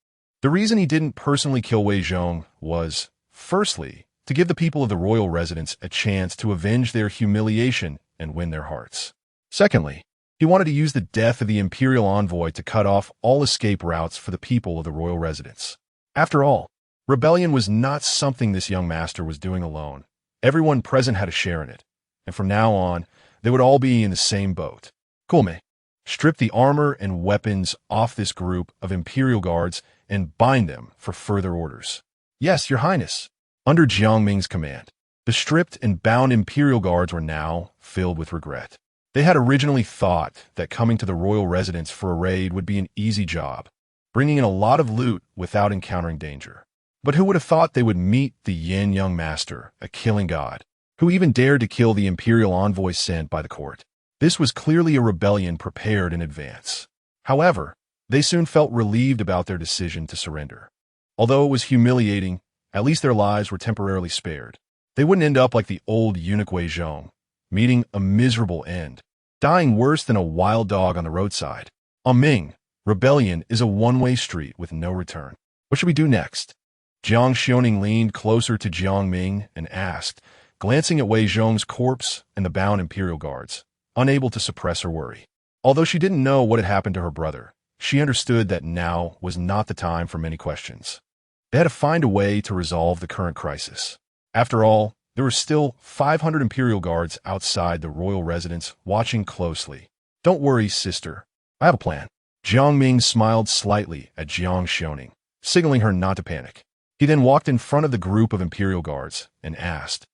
The reason he didn't personally kill Wei Zhong was, firstly, to give the people of the royal residence a chance to avenge their humiliation and win their hearts. Secondly, he wanted to use the death of the imperial envoy to cut off all escape routes for the people of the royal residence. After all, rebellion was not something this young master was doing alone. Everyone present had a share in it, and from now on, they would all be in the same boat. Kulme, strip the armor and weapons off this group of imperial guards and bind them for further orders. Yes, Your Highness. Under Jiang Ming's command, the stripped and bound imperial guards were now filled with regret. They had originally thought that coming to the royal residence for a raid would be an easy job, bringing in a lot of loot without encountering danger. But who would have thought they would meet the Yin young master, a killing god, who even dared to kill the imperial envoy sent by the court? This was clearly a rebellion prepared in advance. However, they soon felt relieved about their decision to surrender. Although it was humiliating, at least their lives were temporarily spared. They wouldn't end up like the old eunuch Wei Zhong, meeting a miserable end, dying worse than a wild dog on the roadside. Ming, rebellion is a one-way street with no return. What should we do next? Jiang Xiaoning leaned closer to Jiang Ming and asked, glancing at Wei Zhong's corpse and the bound imperial guards, unable to suppress her worry. Although she didn't know what had happened to her brother, she understood that now was not the time for many questions. They had to find a way to resolve the current crisis. After all, there were still 500 imperial guards outside the royal residence watching closely. Don't worry, sister. I have a plan. Jiang Ming smiled slightly at Jiang Xiaoning, signaling her not to panic. He then walked in front of the group of imperial guards and asked,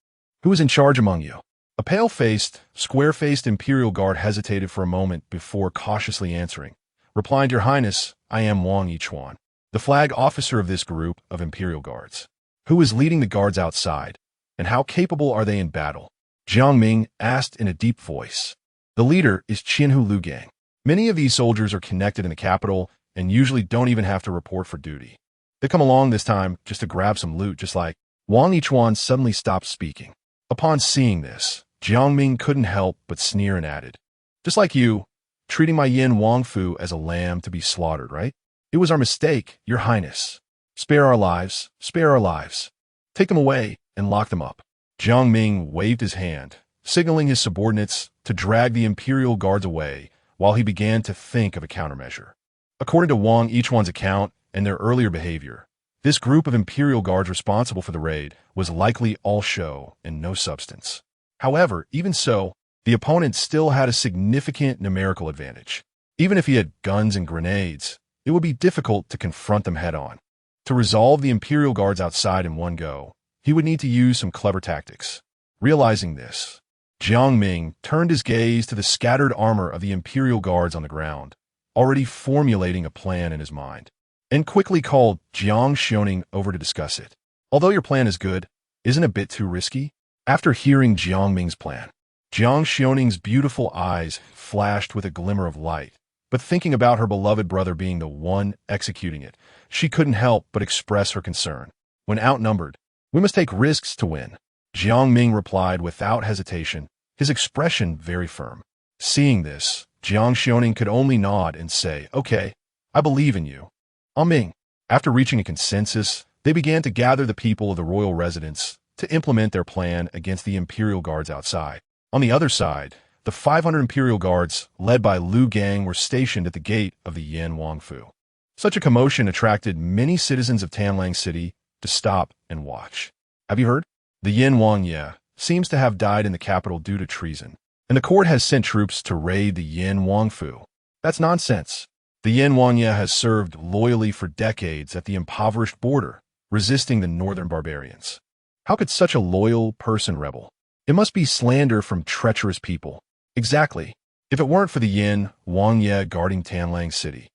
"Who is in charge among you?" A pale-faced, square-faced imperial guard hesitated for a moment before cautiously answering, replying, "Your Highness, I am Wang Yichuan, the flag officer of this group of imperial guards." "Who is leading the guards outside, and how capable are they in battle?" Jiang Ming asked in a deep voice. "The leader is Qianhu Lugang. Many of these soldiers are connected in the capital and usually don't even have to report for duty. They come along this time just to grab some loot, just like..." Wang Yichuan suddenly stopped speaking. Upon seeing this, Jiang Ming couldn't help but sneer and added, "Just like you, treating my Yin Wang Fu as a lamb to be slaughtered, right? It was our mistake, Your Highness." Spare our lives, spare our lives. Take them away and lock them up. Jiang Ming waved his hand, signaling his subordinates to drag the imperial guards away while he began to think of a countermeasure. According to Wang Yichuan's account and their earlier behavior, this group of imperial guards responsible for the raid was likely all show and no substance. However, even so, the opponent still had a significant numerical advantage. Even if he had guns and grenades, it would be difficult to confront them head-on. To resolve the imperial guards outside in one go, he would need to use some clever tactics. Realizing this, Jiang Ming turned his gaze to the scattered armor of the imperial guards on the ground, already formulating a plan in his mind, and quickly called Jiang Xiaoning over to discuss it. Although your plan is good, isn't it a bit too risky? After hearing Jiang Ming's plan, Jiang Xiaoning's beautiful eyes flashed with a glimmer of light, but thinking about her beloved brother being the one executing it, she couldn't help but express her concern. When outnumbered, we must take risks to win. Jiang Ming replied without hesitation, his expression very firm. Seeing this, Jiang Xiaoning could only nod and say, "Okay, I believe in you." Ming. After reaching a consensus, they began to gather the people of the royal residence to implement their plan against the imperial guards outside. On the other side, the 500 imperial guards, led by Lu Gang, were stationed at the gate of the Yan Wangfu. Such a commotion attracted many citizens of Tanlang City to stop and watch. Have you heard? The Yan Wangye seems to have died in the capital due to treason, and the court has sent troops to raid the Yan Wangfu. That's nonsense. The Yan Wangye has served loyally for decades at the impoverished border, resisting the northern barbarians. How could such a loyal person rebel? It must be slander from treacherous people. Exactly. If it weren't for the Yan Wangye guarding Tanlang City,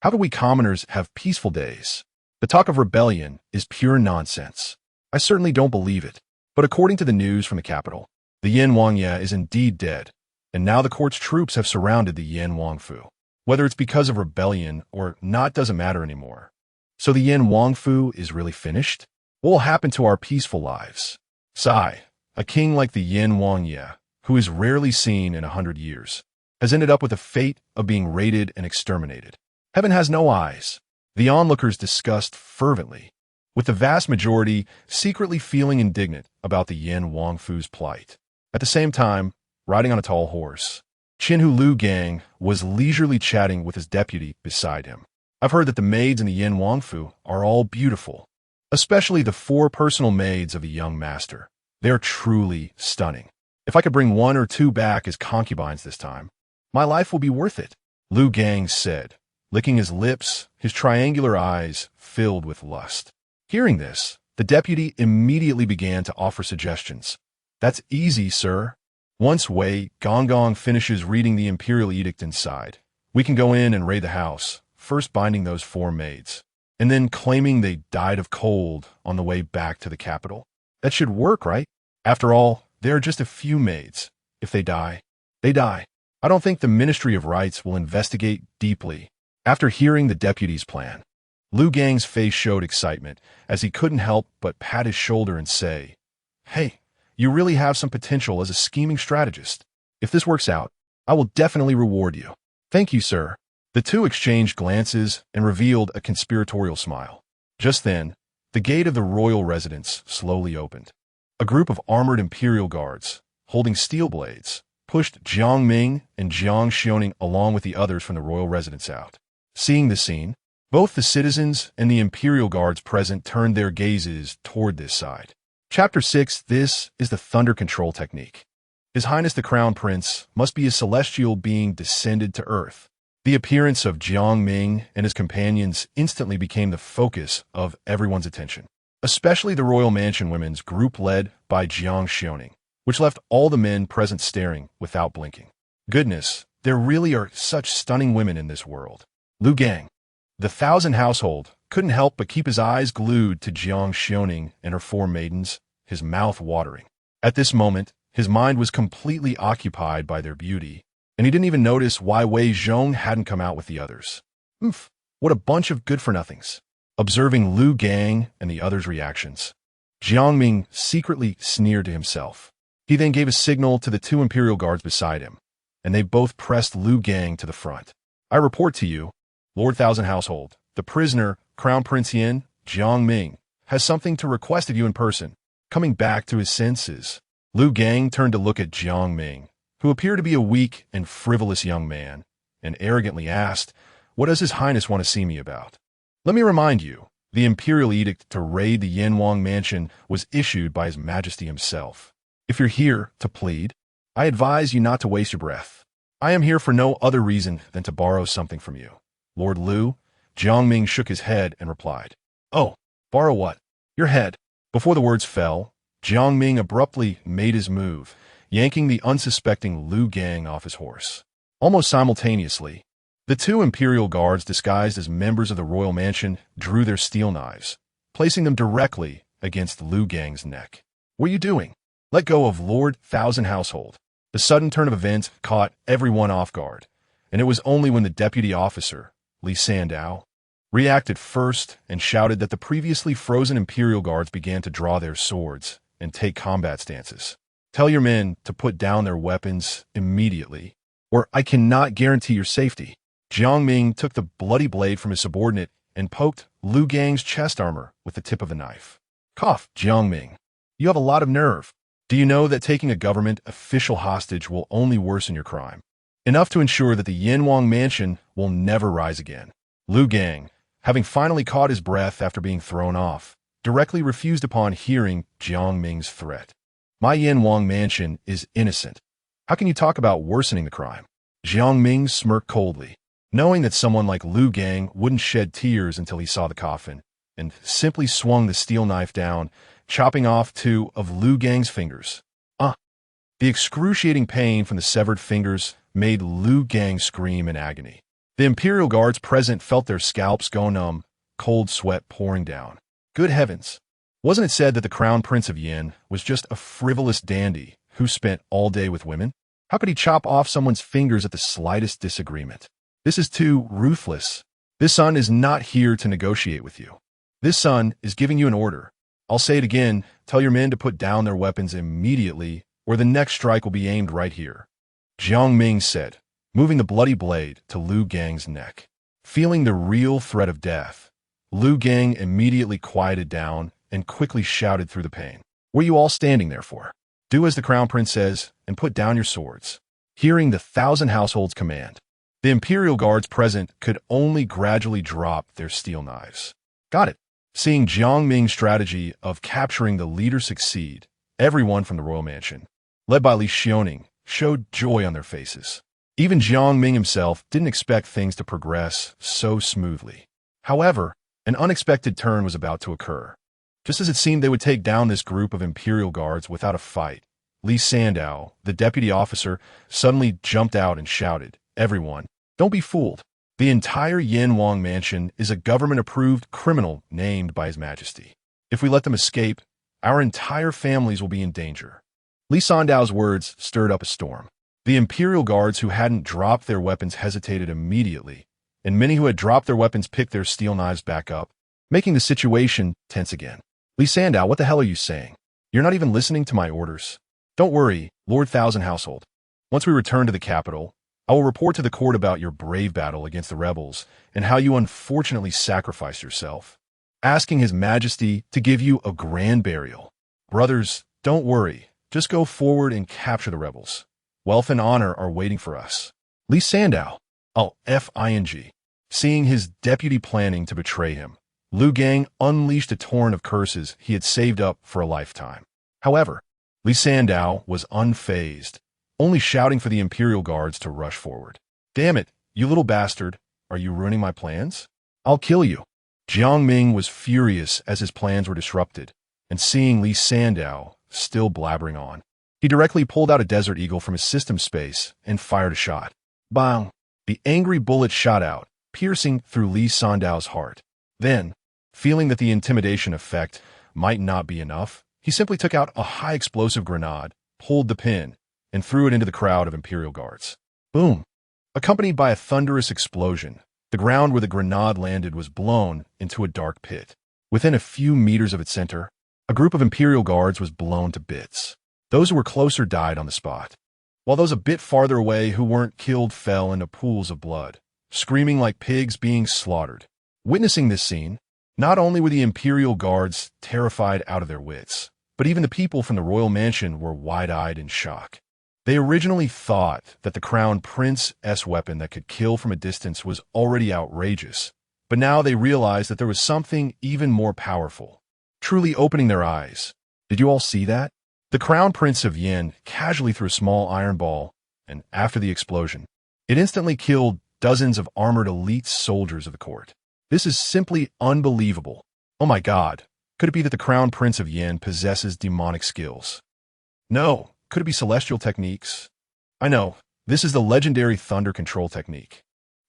how could we commoners have peaceful days? The talk of rebellion is pure nonsense. I certainly don't believe it. But according to the news from the capital, the Yan Wangye is indeed dead, and now the court's troops have surrounded the Yan Wangfu. Whether it's because of rebellion or not doesn't matter anymore. So the Yan Wangfu is really finished? What will happen to our peaceful lives? Sigh, a king like the Yan Wangye, who is rarely seen in 100 years, has ended up with the fate of being raided and exterminated. Heaven has no eyes. The onlookers discussed fervently, with the vast majority secretly feeling indignant about the Yan Wangfu's plight. At the same time, riding on a tall horse, Qinhu Lu Gang was leisurely chatting with his deputy beside him. I've heard that the maids in the Yan Wangfu are all beautiful, especially the 4 personal maids of a young master. They're truly stunning. If I could bring 1 or 2 back as concubines this time, my life will be worth it, Lu Gang said, licking his lips, his triangular eyes filled with lust. Hearing this, the deputy immediately began to offer suggestions. That's easy, sir. Once Wei Gonggong finishes reading the imperial edict inside, we can go in and raid the house, first binding those 4 maids, and then claiming they died of cold on the way back to the capital. That should work, right? After all, there are just a few maids. If they die, they die. I don't think the Ministry of Rights will investigate deeply. After hearing the deputy's plan, Lu Gang's face showed excitement as he couldn't help but pat his shoulder and say, "Hey, you really have some potential as a scheming strategist. If this works out, I will definitely reward you." "Thank you, sir." The two exchanged glances and revealed a conspiratorial smile. Just then, the gate of the royal residence slowly opened. A group of armored imperial guards, holding steel blades, pushed Jiang Ming and Jiang Xiaoning along with the others from the royal residence out. Seeing the scene, both the citizens and the imperial guards present turned their gazes toward this side. Chapter 6. This is the thunder control technique. His Highness the Crown Prince must be a celestial being descended to earth. The appearance of Jiang Ming and his companions instantly became the focus of everyone's attention, especially the royal mansion women's group led by Jiang Xiaoning, which left all the men present staring without blinking. Goodness, there really are such stunning women in this world. Lu Gang, the 1,000 household, couldn't help but keep his eyes glued to Jiang Xiaoning and her 4 maidens, his mouth watering. At this moment, his mind was completely occupied by their beauty, and he didn't even notice why Wei Zhong hadn't come out with the others. Oof, what a bunch of good-for-nothings. Observing Lu Gang and the others' reactions, Jiang Ming secretly sneered to himself. He then gave a signal to the 2 imperial guards beside him, and they both pressed Lu Gang to the front. "I report to you, Lord 1,000 Household, the prisoner, Crown Prince Yin, Jiang Ming, has something to request of you in person. Coming back to his senses, Lu Gang turned to look at Jiang Ming, who appeared to be a weak and frivolous young man, and arrogantly asked, "What does His Highness want to see me about?" "Let me remind you, the imperial edict to raid the Yanwang mansion was issued by His Majesty himself. If you're here to plead, I advise you not to waste your breath. I am here for no other reason than to borrow something from you." "Lord Lu?" Jiang Ming shook his head and replied, "Oh, borrow what?" "Your head." Before the words fell, Jiang Ming abruptly made his move, yanking the unsuspecting Lu Gang off his horse. Almost simultaneously, the two imperial guards disguised as members of the royal mansion drew their steel knives, placing them directly against Lu Gang's neck. "What are you doing?" "Let go of Lord Thousand Household." The sudden turn of events caught everyone off guard, and it was only when the deputy officer, Li Sandao, reacted first and shouted that the previously frozen imperial guards began to draw their swords and take combat stances. "Tell your men to put down their weapons immediately, or I cannot guarantee your safety." Jiang Ming took the bloody blade from his subordinate and poked Lu Gang's chest armor with the tip of the knife. "Cough, Jiang Ming. You have a lot of nerve. Do you know that taking a government official hostage will only worsen your crime? Enough to ensure that the Yanwang mansion will never rise again." Lu Gang, having finally caught his breath after being thrown off, directly refused upon hearing Jiang Ming's threat. "My Yanwang mansion is innocent. How can you talk about worsening the crime?" Jiang Ming smirked coldly, knowing that someone like Lu Gang wouldn't shed tears until he saw the coffin, and simply swung the steel knife down, chopping off two of Lu Gang's fingers. The excruciating pain from the severed fingers made Lu Gang scream in agony. The imperial guards present felt their scalps go numb, cold sweat pouring down. Good heavens! Wasn't it said that the crown prince of Yin was just a frivolous dandy who spent all day with women? How could he chop off someone's fingers at the slightest disagreement? This is too ruthless. This son is not here to negotiate with you. This son is giving you an order. I'll say it again, tell your men to put down their weapons immediately, or the next strike will be aimed right here," Jiang Ming said, moving the bloody blade to Lu Gang's neck. Feeling the real threat of death, Lu Gang immediately quieted down and quickly shouted through the pain, "What are you all standing there for? Do as the crown prince says and put down your swords." Hearing the Thousand Household's command, the imperial guards present could only gradually drop their steel knives. "Got it." Seeing Jiang Ming's strategy of capturing the leader succeed, everyone from the royal mansion, led by Li Xiaoning, showed joy on their faces. Even Jiang Ming himself didn't expect things to progress so smoothly. However, an unexpected turn was about to occur. Just as it seemed they would take down this group of imperial guards without a fight, Li Sandao, the deputy officer, suddenly jumped out and shouted, "Everyone, don't be fooled. The entire Yanwang mansion is a government-approved criminal named by His Majesty. If we let them escape, our entire families will be in danger." Li Sandao's words stirred up a storm. The imperial guards who hadn't dropped their weapons hesitated immediately, and many who had dropped their weapons picked their steel knives back up, making the situation tense again. "Li Sandao, what the hell are you saying? You're not even listening to my orders." "Don't worry, Lord Thousand Household. Once we return to the capital, I will report to the court about your brave battle against the rebels and how you unfortunately sacrificed yourself, asking His Majesty to give you a grand burial. Brothers, don't worry. Just go forward and capture the rebels. Wealth and honor are waiting for us." Li Sandao, FING. Seeing his deputy planning to betray him, Lu Gang unleashed a torrent of curses he had saved up for a lifetime. However, Li Sandao was unfazed, only shouting for the imperial guards to rush forward. "Damn it, you little bastard. Are you ruining my plans? I'll kill you." Jiang Ming was furious as his plans were disrupted, and seeing Li Sandao still blabbering on, he directly pulled out a Desert Eagle from his system space and fired a shot. Bang! The angry bullet shot out, piercing through Li Sandao's heart. Then, feeling that the intimidation effect might not be enough, he simply took out a high-explosive grenade, pulled the pin, and threw it into the crowd of imperial guards. Boom! Accompanied by a thunderous explosion, the ground where the grenade landed was blown into a dark pit. Within a few meters of its center, a group of imperial guards was blown to bits. Those who were closer died on the spot, while those a bit farther away who weren't killed fell into pools of blood, screaming like pigs being slaughtered. Witnessing this scene, Not only were the imperial guards terrified out of their wits, but even the people from the royal mansion were wide-eyed in shock. They originally thought that the crown prince's weapon that could kill from a distance was already outrageous, but now they realized that there was something even more powerful, truly opening their eyes. Did you all see that? The crown prince of Yin casually threw a small iron ball, and after the explosion, it instantly killed dozens of armored elite soldiers of the court. This is simply unbelievable. Oh my God, could it be that the crown prince of Yin possesses demonic skills? No. Could it be celestial techniques? I know, this is the legendary thunder control technique.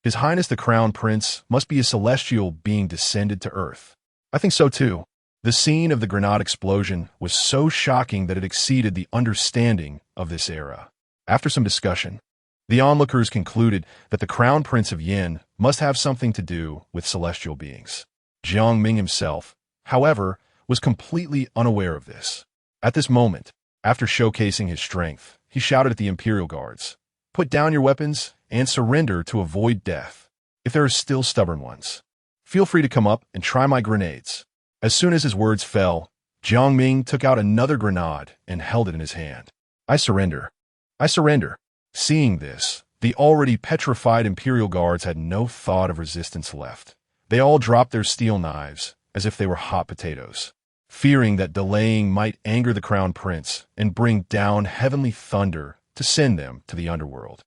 His Highness the Crown Prince must be a celestial being descended to Earth. I think so too. The scene of the grenade explosion was so shocking that it exceeded the understanding of this era. After some discussion, the onlookers concluded that the Crown Prince of Yin must have something to do with celestial beings. Jiang Ming himself, however, was completely unaware of this. At this moment, after showcasing his strength, he shouted at the Imperial Guards, "Put down your weapons and surrender to avoid death. If there are still stubborn ones, feel free to come up and try my grenades." As soon as his words fell, Jiang Ming took out another grenade and held it in his hand. "I surrender. I surrender." Seeing this, the already petrified Imperial Guards had no thought of resistance left. They all dropped their steel knives as if they were hot potatoes, fearing that delaying might anger the crown prince and bring down heavenly thunder to send them to the underworld.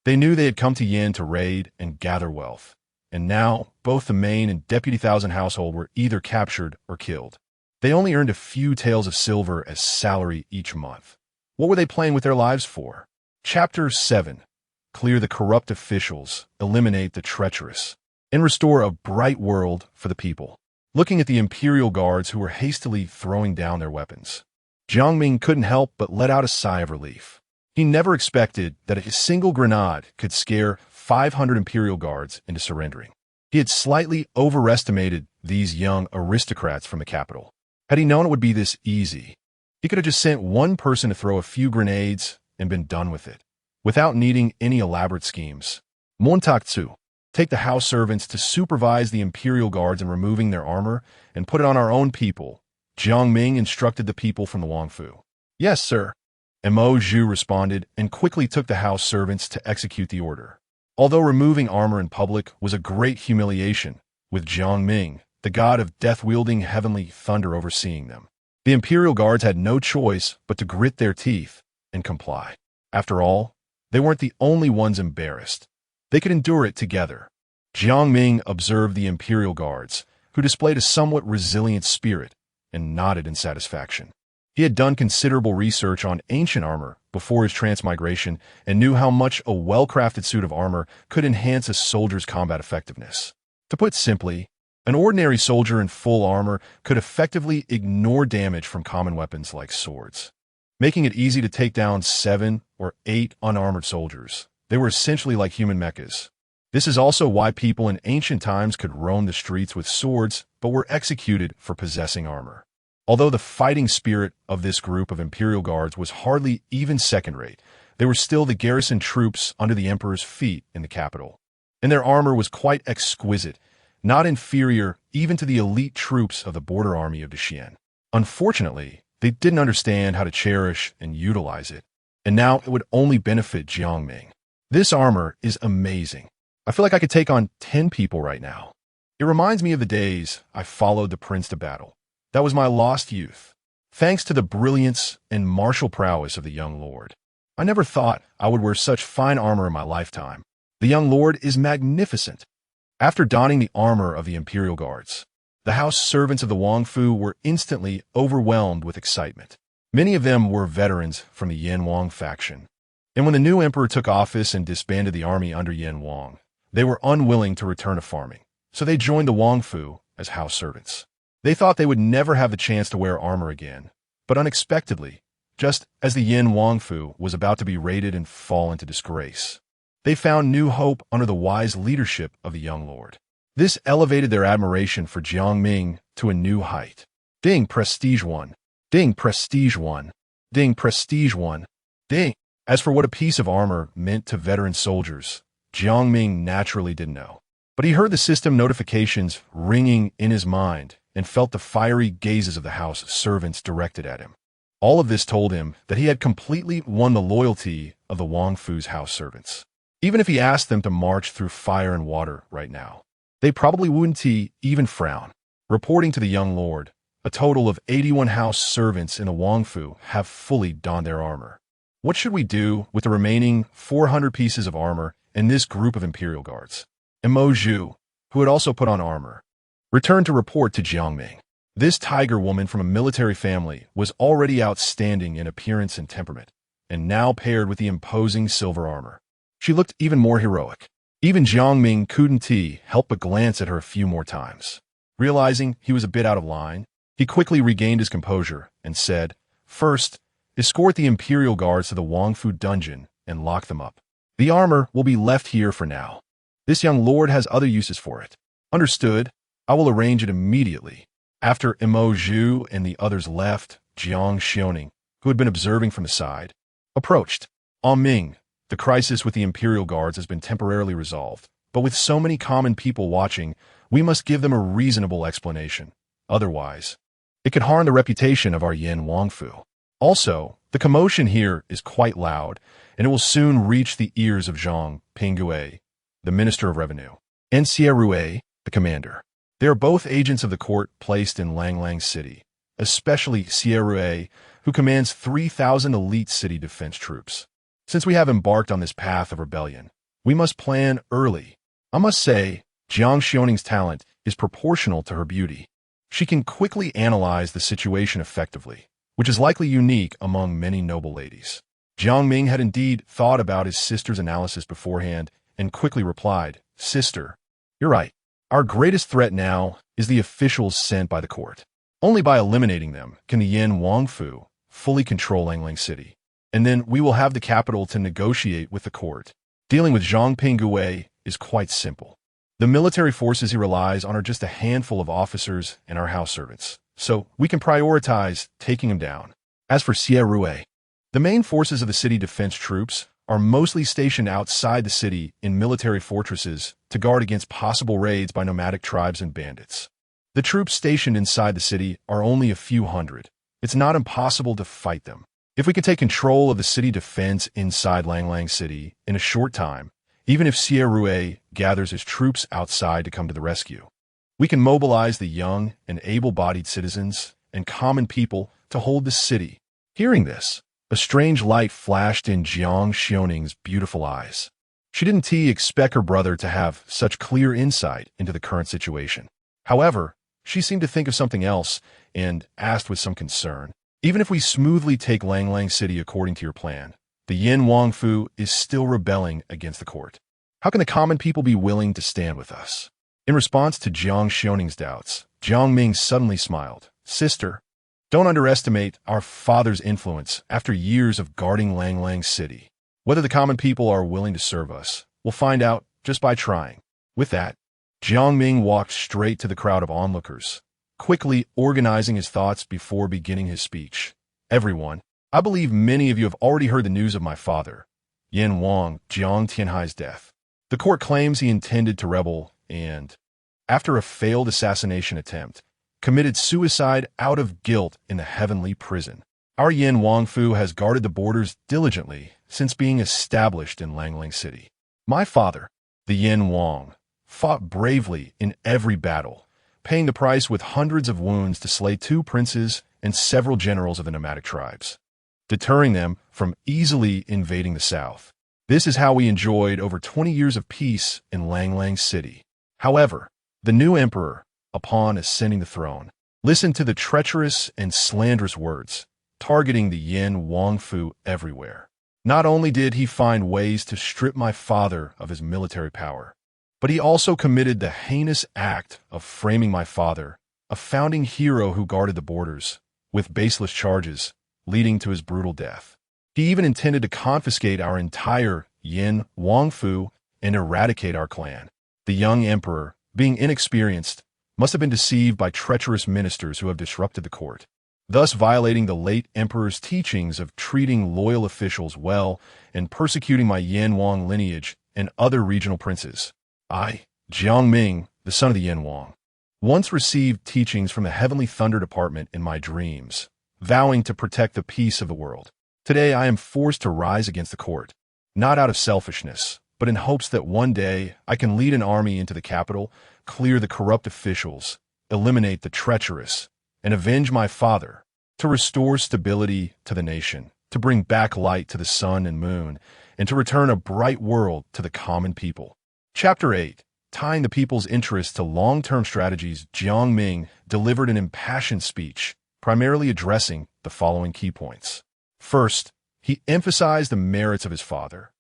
They knew they had come to Yin to raid and gather wealth, and now both the main and Deputy Thousand household were either captured or killed. They only earned a few taels of silver as salary each month. What were they playing with their lives for? Chapter 7. Clear the corrupt officials, eliminate the treacherous, and restore a bright world for the people. Looking at the Imperial Guards who were hastily throwing down their weapons, Jiang Ming couldn't help but let out a sigh of relief. He never expected that a single grenade could scare 500 Imperial Guards into surrendering. He had slightly overestimated these young aristocrats from the capital. Had he known it would be this easy, he could have just sent one person to throw a few grenades and been done with it, without needing any elaborate schemes. Montaktsu. Take the house servants to supervise the Imperial Guards in removing their armor and put it on our own people, Jiang Ming instructed the people from the Wangfu. Yes, sir. Mo Zhu responded and quickly took the house servants to execute the order. Although removing armor in public was a great humiliation, with Jiang Ming, the god of death-wielding heavenly thunder overseeing them, the Imperial Guards had no choice but to grit their teeth and comply. After all, they weren't the only ones embarrassed. They could endure it together. Jiang Ming observed the Imperial Guards, who displayed a somewhat resilient spirit, and nodded in satisfaction. He had done considerable research on ancient armor before his transmigration and knew how much a well-crafted suit of armor could enhance a soldier's combat effectiveness. To put simply, an ordinary soldier in full armor could effectively ignore damage from common weapons like swords, making it easy to take down 7 or 8 unarmored soldiers. They were essentially like human mechas. This is also why people in ancient times could roam the streets with swords but were executed for possessing armor. Although the fighting spirit of this group of Imperial Guards was hardly even second-rate, they were still the garrison troops under the Emperor's feet in the capital. And their armor was quite exquisite, not inferior even to the elite troops of the border army of Xian. Unfortunately, they didn't understand how to cherish and utilize it, and now it would only benefit Jiang Ming. This armor is amazing. I feel like I could take on 10 people right now. It reminds me of the days I followed the prince to battle. That was my lost youth. Thanks to the brilliance and martial prowess of the young lord, I never thought I would wear such fine armor in my lifetime. The young lord is magnificent. After donning the armor of the Imperial Guards, the house servants of the Wangfu were instantly overwhelmed with excitement. Many of them were veterans from the Yin Wang faction. And when the new emperor took office and disbanded the army under Yin Wang, they were unwilling to return to farming, so they joined the Wangfu as house servants. They thought they would never have the chance to wear armor again, but unexpectedly, just as the Yin Wangfu was about to be raided and fall into disgrace, they found new hope under the wise leadership of the young lord. This elevated their admiration for Jiang Ming to a new height. Ding, prestige 1. Ding, prestige 1. Ding, prestige 1. Ding. As for what a piece of armor meant to veteran soldiers, Jiang Ming naturally didn't know. But he heard the system notifications ringing in his mind and felt the fiery gazes of the house servants directed at him. All of this told him that he had completely won the loyalty of the Wang Fu's house servants. Even if he asked them to march through fire and water right now, they probably wouldn't even frown. Reporting to the young lord, a total of 81 house servants in the Wang Fu have fully donned their armor. What should we do with the remaining 400 pieces of armor and this group of imperial guards? Mo Zhu, who had also put on armor, returned to report to Jiang Ming. This tiger woman from a military family was already outstanding in appearance and temperament, and now paired with the imposing silver armor, she looked even more heroic. Even Jiang Ming couldn't help but glance at her a few more times. Realizing he was a bit out of line, he quickly regained his composure and said, "First, escort the imperial guards to the Wang Fu dungeon and lock them up. The armor will be left here for now. This young lord has other uses for it." "Understood. I will arrange it immediately." After Mo Zhu and the others left, Jiang Xiaoning, who had been observing from the side, approached. Ming, the crisis with the imperial guards has been temporarily resolved, but with so many common people watching, we must give them a reasonable explanation. Otherwise, it could harm the reputation of our Yin Wang Fu. Also, the commotion here is quite loud, and it will soon reach the ears of Zhang Pingue, the Minister of Revenue, and Xie Rui, the commander. They are both agents of the court placed in Langlang City, especially Xie Rui, who commands 3,000 elite city defense troops. Since we have embarked on this path of rebellion, we must plan early. I must say, Jiang Xiaoning's talent is proportional to her beauty. She can quickly analyze the situation effectively, which is likely unique among many noble ladies. Jiang Ming had indeed thought about his sister's analysis beforehand and quickly replied, "Sister, you're right. Our greatest threat now is the officials sent by the court. Only by eliminating them can the Yin Wang Fu fully control Langlang City. And then we will have the capital to negotiate with the court. Dealing with Zhang Pingue is quite simple. The military forces he relies on are just a handful of officers and our house servants, so we can prioritize taking him down. As for Xie Rui, the main forces of the city defense troops are mostly stationed outside the city in military fortresses to guard against possible raids by nomadic tribes and bandits. The troops stationed inside the city are only a few hundred. It's not impossible to fight them. If we can take control of the city defense inside Langlang City in a short time, even if Xie Rui gathers his troops outside to come to the rescue, we can mobilize the young and able-bodied citizens and common people to hold the city." Hearing this, a strange light flashed in Jiang Xiaoning's beautiful eyes. She didn't expect her brother to have such clear insight into the current situation. However, she seemed to think of something else and asked with some concern, "Even if we smoothly take Langlang City according to your plan, the Yin Wang Fu is still rebelling against the court. How can the common people be willing to stand with us?" In response to Jiang Xiaoning's doubts, Jiang Ming suddenly smiled. "Sister, don't underestimate our father's influence after years of guarding Langlang City. Whether the common people are willing to serve us, we'll find out just by trying." With that, Jiang Ming walked straight to the crowd of onlookers, quickly organizing his thoughts before beginning his speech. "Everyone, I believe many of you have already heard the news of my father, Yin Wang Jiang Tianhai's death. The court claims he intended to rebel and, after a failed assassination attempt, committed suicide out of guilt in the heavenly prison. Our Yin Wang Fu has guarded the borders diligently since being established in Langlang City. My father, the Yin Wang, fought bravely in every battle, paying the price with hundreds of wounds to slay 2 princes and several generals of the nomadic tribes, deterring them from easily invading the south. This is how we enjoyed over 20 years of peace in Langlang City. However, the new emperor, upon ascending the throne, listened to the treacherous and slanderous words, targeting the Yin Wang Fu everywhere. Not only did he find ways to strip my father of his military power, but he also committed the heinous act of framing my father, a founding hero who guarded the borders, with baseless charges, leading to his brutal death. He even intended to confiscate our entire Yin Wang Fu and eradicate our clan. The young emperor, being inexperienced, must have been deceived by treacherous ministers who have disrupted the court, thus violating the late emperor's teachings of treating loyal officials well and persecuting my Yin Wang lineage and other regional princes. I, Jiang Ming, the son of the Yanwang, once received teachings from the heavenly thunder department in my dreams, vowing to protect the peace of the world. Today I am forced to rise against the court, not out of selfishness, but in hopes that one day I can lead an army into the capital, clear the corrupt officials, eliminate the treacherous, and avenge my father, to restore stability to the nation, to bring back light to the sun and moon, and to return a bright world to the common people. Chapter 8. Tying the people's interests to long-term strategies, Jiang Ming delivered an impassioned speech, primarily addressing the following key points. First, he emphasized the merits of his father,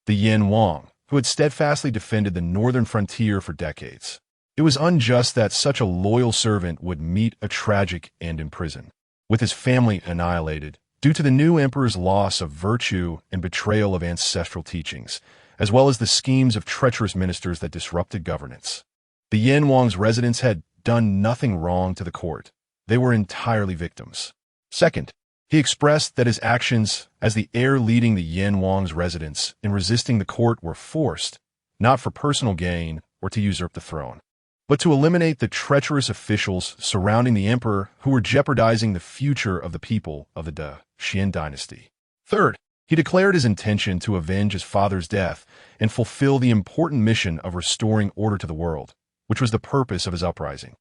the Yanwang, who had steadfastly defended the northern frontier for decades. It was unjust that such a loyal servant would meet a tragic end in prison, with his family annihilated, due to the new emperor's loss of virtue and betrayal of ancestral teachings, as well as the schemes of treacherous ministers that disrupted governance. The Yanwang's residents had done nothing wrong to the court. They were entirely victims. Second, he expressed that his actions as the heir leading the Yanwang's residents in resisting the court were forced, not for personal gain or to usurp the throne, but to eliminate the treacherous officials surrounding the emperor who were jeopardizing the future of the people of the Xian dynasty. Third, he declared his intention to avenge his father's death and fulfill the important mission of restoring order to the world, which was the purpose of his uprising,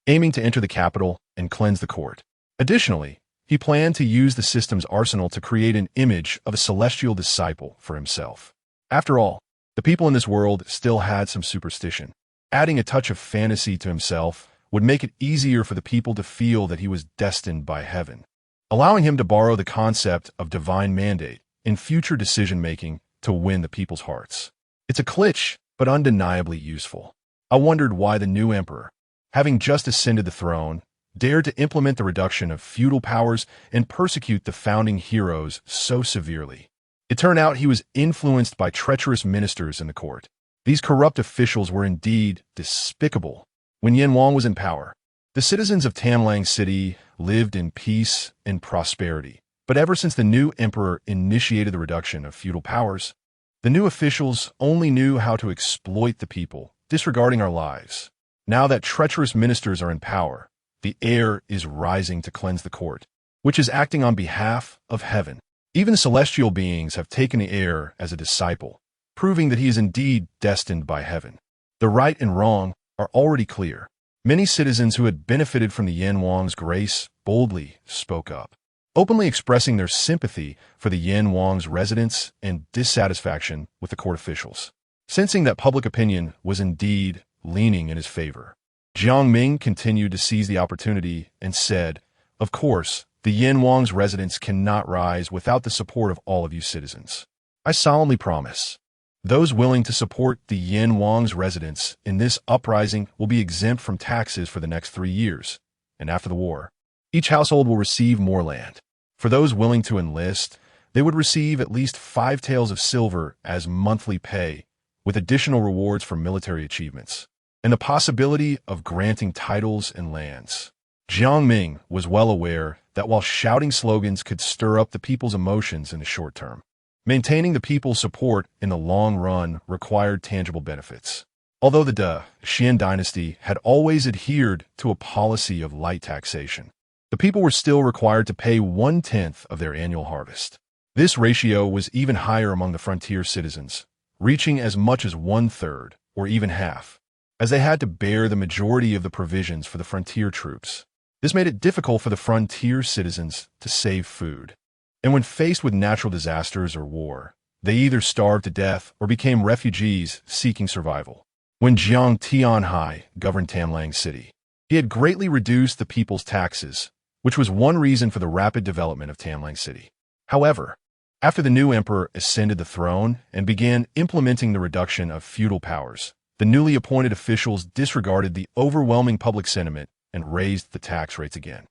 aiming to enter the capital and cleanse the court. Additionally, he planned to use the system's arsenal to create an image of a celestial disciple for himself. After all, the people in this world still had some superstition. Adding a touch of fantasy to himself would make it easier for the people to feel that he was destined by heaven, allowing him to borrow the concept of divine mandate in future decision-making to win the people's hearts. It's a glitch, but undeniably useful. I wondered why the new emperor, having just ascended the throne, dared to implement the reduction of feudal powers and persecute the founding heroes so severely. It turned out he was influenced by treacherous ministers in the court. These corrupt officials were indeed despicable. When Yanwang was in power, the citizens of Tamlang City lived in peace and prosperity. But ever since the new emperor initiated the reduction of feudal powers, the new officials only knew how to exploit the people, disregarding our lives. Now that treacherous ministers are in power, the heir is rising to cleanse the court, which is acting on behalf of heaven. Even celestial beings have taken the heir as a disciple, proving that he is indeed destined by heaven. The right and wrong are already clear. Many citizens who had benefited from the Yanwang's grace boldly spoke up, openly expressing their sympathy for the Yanwang's residents and dissatisfaction with the court officials. Sensing that public opinion was indeed leaning in his favor, Jiang Ming continued to seize the opportunity and said, "Of course, the Yanwang's residents cannot rise without the support of all of you citizens. I solemnly promise, those willing to support the Yanwang's residents in this uprising will be exempt from taxes for the next 3 years, and after the war, each household will receive more land. For those willing to enlist, they would receive at least 5 taels of silver as monthly pay, with additional rewards for military achievements, and the possibility of granting titles and lands." Jiang Ming was well aware that while shouting slogans could stir up the people's emotions in the short term, maintaining the people's support in the long run required tangible benefits. Although the Xian dynasty had always adhered to a policy of light taxation, the people were still required to pay 1/10 of their annual harvest. This ratio was even higher among the frontier citizens, reaching as much as 1/3 or even half, as they had to bear the majority of the provisions for the frontier troops. This made it difficult for the frontier citizens to save food. And when faced with natural disasters or war, they either starved to death or became refugees seeking survival. When Jiang Tianhai governed Tamlang City, he had greatly reduced the people's taxes, which was one reason for the rapid development of Tamlang City. However, after the new emperor ascended the throne and began implementing the reduction of feudal powers, the newly appointed officials disregarded the overwhelming public sentiment and raised the tax rates again.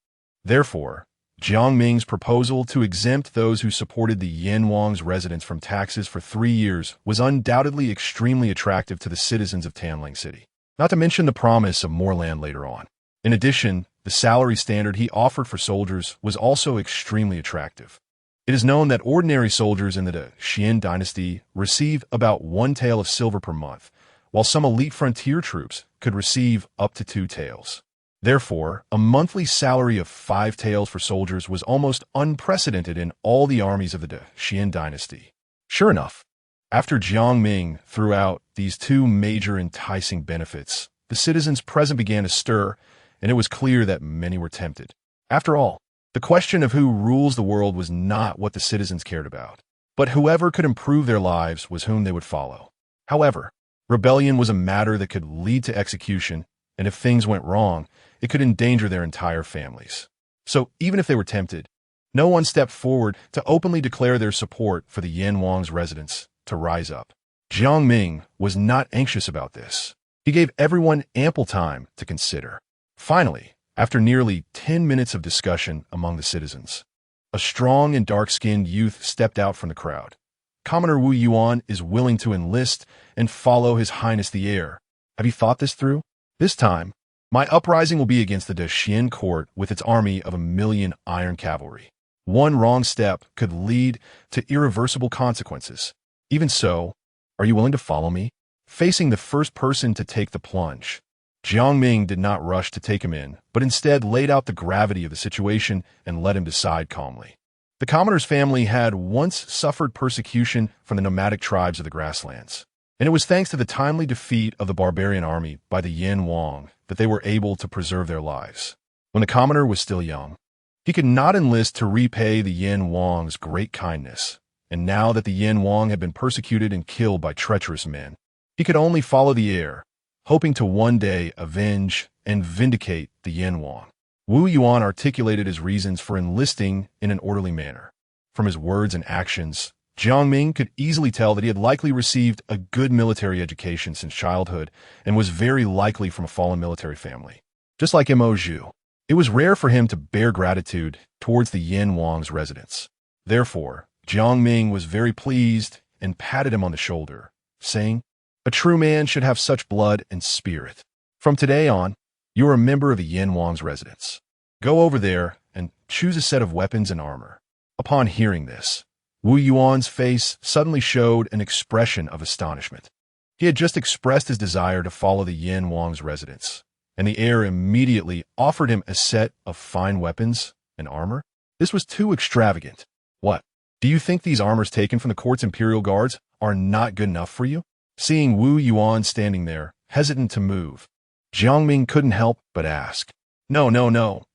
Therefore, Jiang Ming's proposal to exempt those who supported the Yanwang's residents from taxes for 3 years was undoubtedly extremely attractive to the citizens of Tamlang City, not to mention the promise of more land later on. In addition, the salary standard he offered for soldiers was also extremely attractive. It is known that ordinary soldiers in the Xian dynasty received about 1 tael of silver per month, while some elite frontier troops could receive up to 2 taels. Therefore, a monthly salary of 5 taels for soldiers was almost unprecedented in all the armies of the Xian dynasty. Sure enough, after Jiang Ming threw out these 2 major enticing benefits, the citizens present began to stir, and it was clear that many were tempted. After all, the question of who rules the world was not what the citizens cared about, but whoever could improve their lives was whom they would follow. However, rebellion was a matter that could lead to execution, and if things went wrong, it could endanger their entire families. So even if they were tempted, no one stepped forward to openly declare their support for the Yan Wang's residents to rise up. Jiang Ming was not anxious about this. He gave everyone ample time to consider. Finally, after nearly 10 minutes of discussion among the citizens, a strong and dark-skinned youth stepped out from the crowd. Commoner Wu Yuan is willing to enlist and follow His Highness the heir. Have you thought this through? This time, my uprising will be against the Xian court with its army of 1,000,000 iron cavalry. One wrong step could lead to irreversible consequences. Even so, are you willing to follow me? Facing the first person to take the plunge, Jiang Ming did not rush to take him in, but instead laid out the gravity of the situation and let him decide calmly. The commoner's family had once suffered persecution from the nomadic tribes of the grasslands, and it was thanks to the timely defeat of the barbarian army by the Yan Wang that they were able to preserve their lives. When the commoner was still young, he could not enlist to repay the Yan Wang's great kindness, and now that the Yan Wang had been persecuted and killed by treacherous men, he could only follow the heir, hoping to one day avenge and vindicate the Yan Wang. Wu Yuan articulated his reasons for enlisting in an orderly manner. From his words and actions, Jiang Ming could easily tell that he had likely received a good military education since childhood and was very likely from a fallen military family. Just like Mo Zhu, it was rare for him to bear gratitude towards the Yan Wang's residents. Therefore, Jiang Ming was very pleased and patted him on the shoulder, saying, "A true man should have such blood and spirit. From today on, you are a member of the Yan Wang's residence. Go over there and choose a set of weapons and armor." Upon hearing this, Wu Yuan's face suddenly showed an expression of astonishment. He had just expressed his desire to follow the Yan Wang's residence, and the heir immediately offered him a set of fine weapons and armor. This was too extravagant. What? Do you think these armors taken from the court's imperial guards are not good enough for you? Seeing Wu Yuan standing there, hesitant to move, Jiang Ming couldn't help but ask. No,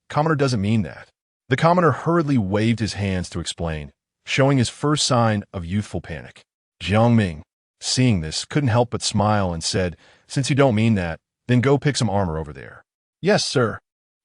commoner doesn't mean that. The commoner hurriedly waved his hands to explain, showing his first sign of youthful panic. Jiang Ming, seeing this, couldn't help but smile and said, "Since you don't mean that, then go pick some armor over there." "Yes, sir."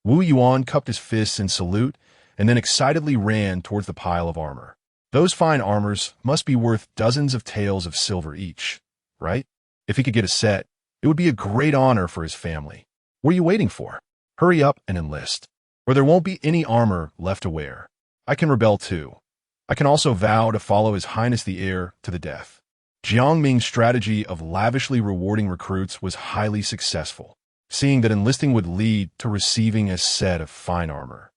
Wu Yuan cupped his fists in salute and then excitedly ran towards the pile of armor. Those fine armors must be worth dozens of taels of silver each, right? If he could get a set, it would be a great honor for his family. What are you waiting for? Hurry up and enlist, or there won't be any armor left to wear. I can rebel too. I can also vow to follow His Highness the heir to the death. Jiang Ming's strategy of lavishly rewarding recruits was highly successful, seeing that enlisting would lead to receiving a set of fine armor.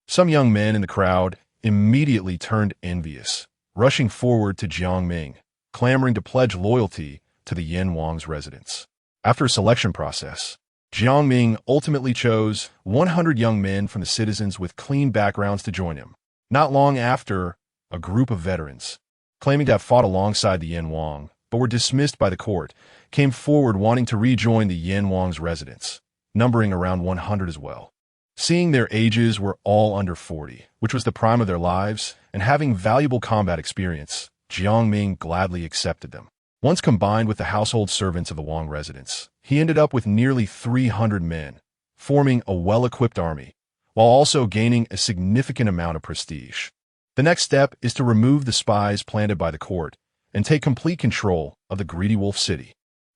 Some young men in the crowd immediately turned envious, rushing forward to Jiang Ming, clamoring to pledge loyalty to the Yan Wang's residence. After a selection process, Jiang Ming ultimately chose 100 young men from the citizens with clean backgrounds to join him. Not long after, a group of veterans, claiming to have fought alongside the Yan Wang, but were dismissed by the court, came forward wanting to rejoin the Yan Wang's residence, numbering around 100 as well. Seeing their ages were all under 40, which was the prime of their lives, and having valuable combat experience, Jiang Ming gladly accepted them. Once combined with the household servants of the Wang residence, he ended up with nearly 300 men, forming a well-equipped army, while also gaining a significant amount of prestige. The next step is to remove the spies planted by the court and take complete control of the Greedy Wolf City.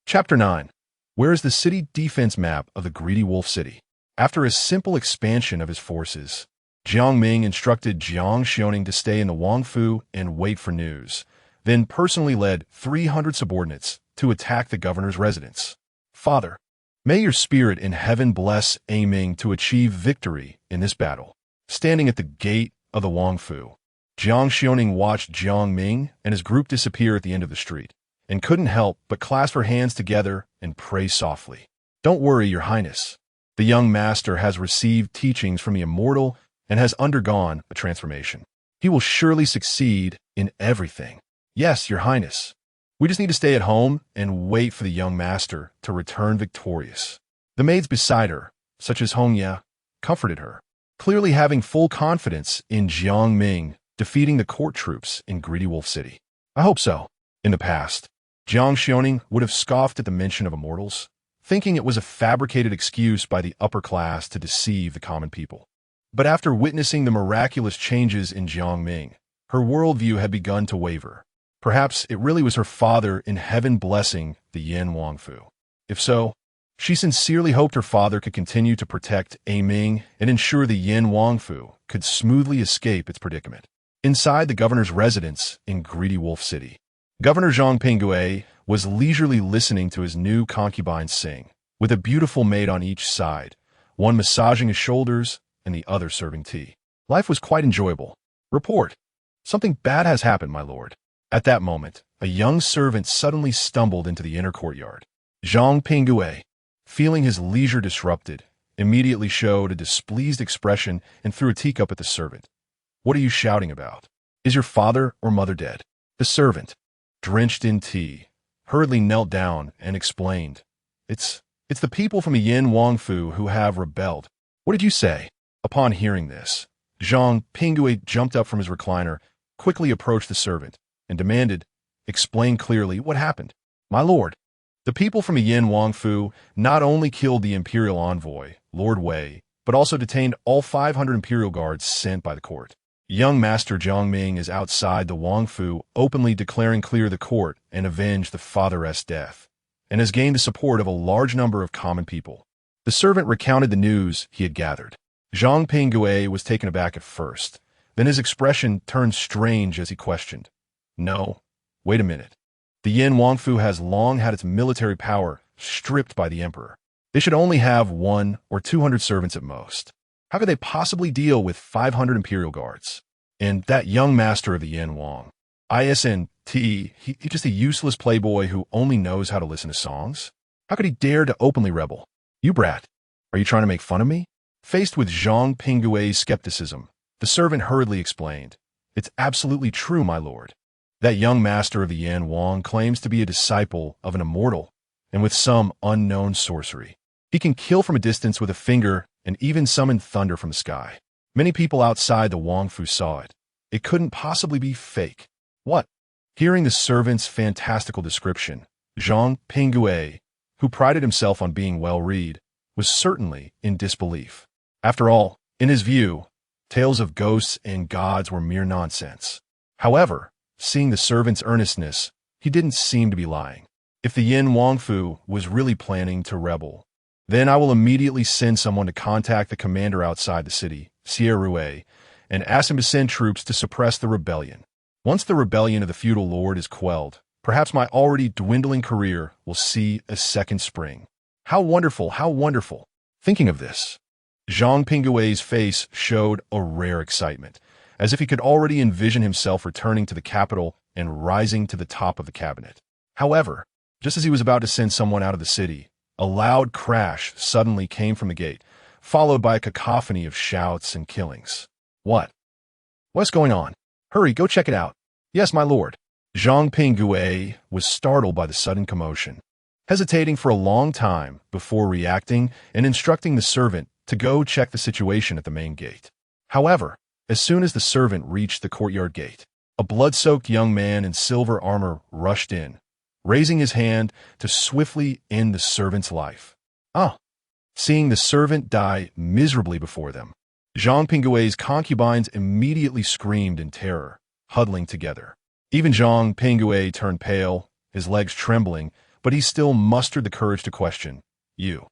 Chapter 9. Where is the city defense map of the Greedy Wolf City? After a simple expansion of his forces, Jiang Ming instructed Jiang Xiaoning to stay in the Wangfu and wait for news, then personally led 300 subordinates to attack the governor's residence. Father, may your spirit in heaven bless Ming to achieve victory in this battle. Standing at the gate of the Wangfu, Jiang Xiaoning watched Jiang Ming and his group disappear at the end of the street. and couldn't help but clasp her hands together and pray softly. "Don't worry, Your Highness. The young master has received teachings from the immortal and has undergone a transformation. He will surely succeed in everything." "Yes, Your Highness. We just need to stay at home and wait for the young master to return victorious." The maids beside her, such as Hongya, comforted her, clearly having full confidence in Jiang Ming defeating the court troops in Greedy Wolf City. "I hope so." In the past, Jiang Xiaoning would have scoffed at the mention of immortals, thinking it was a fabricated excuse by the upper class to deceive the common people. But after witnessing the miraculous changes in Jiang Ming, her worldview had begun to waver. Perhaps it really was her father in heaven blessing the Yin Wangfu. If so, she sincerely hoped her father could continue to protect A Ming and ensure the Yin Wangfu could smoothly escape its predicament. Inside the governor's residence in Greedy Wolf City, Governor Zhang Pinggui was leisurely listening to his new concubine sing, with a beautiful maid on each side, one massaging his shoulders and the other serving tea. Life was quite enjoyable. "Report. Something bad has happened, my lord." At that moment, a young servant suddenly stumbled into the inner courtyard. Zhang Pinggui, feeling his leisure disrupted, immediately showed a displeased expression and threw a teacup at the servant. "What are you shouting about? Is your father or mother dead?" The servant, drenched in tea, hurriedly knelt down and explained, It's the people from the Yin Wangfu who have rebelled." "What did you say?" Upon hearing this, Zhang Pinggui jumped up from his recliner, quickly approached the servant, and demanded, "Explain clearly what happened." "My lord, the people from the Yin Wangfu not only killed the imperial envoy, Lord Wei, but also detained all 500 imperial guards sent by the court. Young Master Jiang Ming is outside the Wangfu, openly declaring clear the court and avenge the father's death, and has gained the support of a large number of common people." The servant recounted the news he had gathered. Zhang Pinggui was taken aback at first, then his expression turned strange as he questioned, "No, wait a minute. The Yin Wangfu has long had its military power stripped by the emperor. They should only have 100 or 200 servants at most. How could they possibly deal with 500 imperial guards? And that young master of the Yin Wang, ISNT, he just a useless playboy who only knows how to listen to songs? How could he dare to openly rebel? You brat, are you trying to make fun of me?" Faced with Zhang Pinggui's skepticism, the servant hurriedly explained, "It's absolutely true, my lord. That young master of the Yin Wang claims to be a disciple of an immortal, and with some unknown sorcery. He can kill from a distance with a finger and even summon thunder from the sky. Many people outside the Wangfu saw it. It couldn't possibly be fake." "What?" Hearing the servant's fantastical description, Zhang Pinggui, who prided himself on being well-read, was certainly in disbelief. After all, in his view, tales of ghosts and gods were mere nonsense. However, seeing the servant's earnestness, he didn't seem to be lying. "If the Yin Wangfu was really planning to rebel, then I will immediately send someone to contact the commander outside the city, Sierra, and ask him to send troops to suppress the rebellion. Once the rebellion of the feudal lord is quelled, perhaps my already dwindling career will see a second spring." How wonderful, how wonderful. Thinking of this, Zhang Pinggui's face showed a rare excitement, as if he could already envision himself returning to the capital and rising to the top of the cabinet. However, just as he was about to send someone out of the city, a loud crash suddenly came from the gate, followed by a cacophony of shouts and killings. What's going on? Hurry, go check it out." "Yes, my lord." Zhang Pinggui was startled by the sudden commotion, hesitating for a long time before reacting and instructing the servant to go check the situation at the main gate. However, as soon as the servant reached the courtyard gate, a blood-soaked young man in silver armor rushed in, raising his hand to swiftly end the servant's life. Seeing the servant die miserably before them, Zhang Pinggui's concubines immediately screamed in terror, huddling together. Even Zhang Pinggui turned pale, his legs trembling, but he still mustered the courage to question, "You?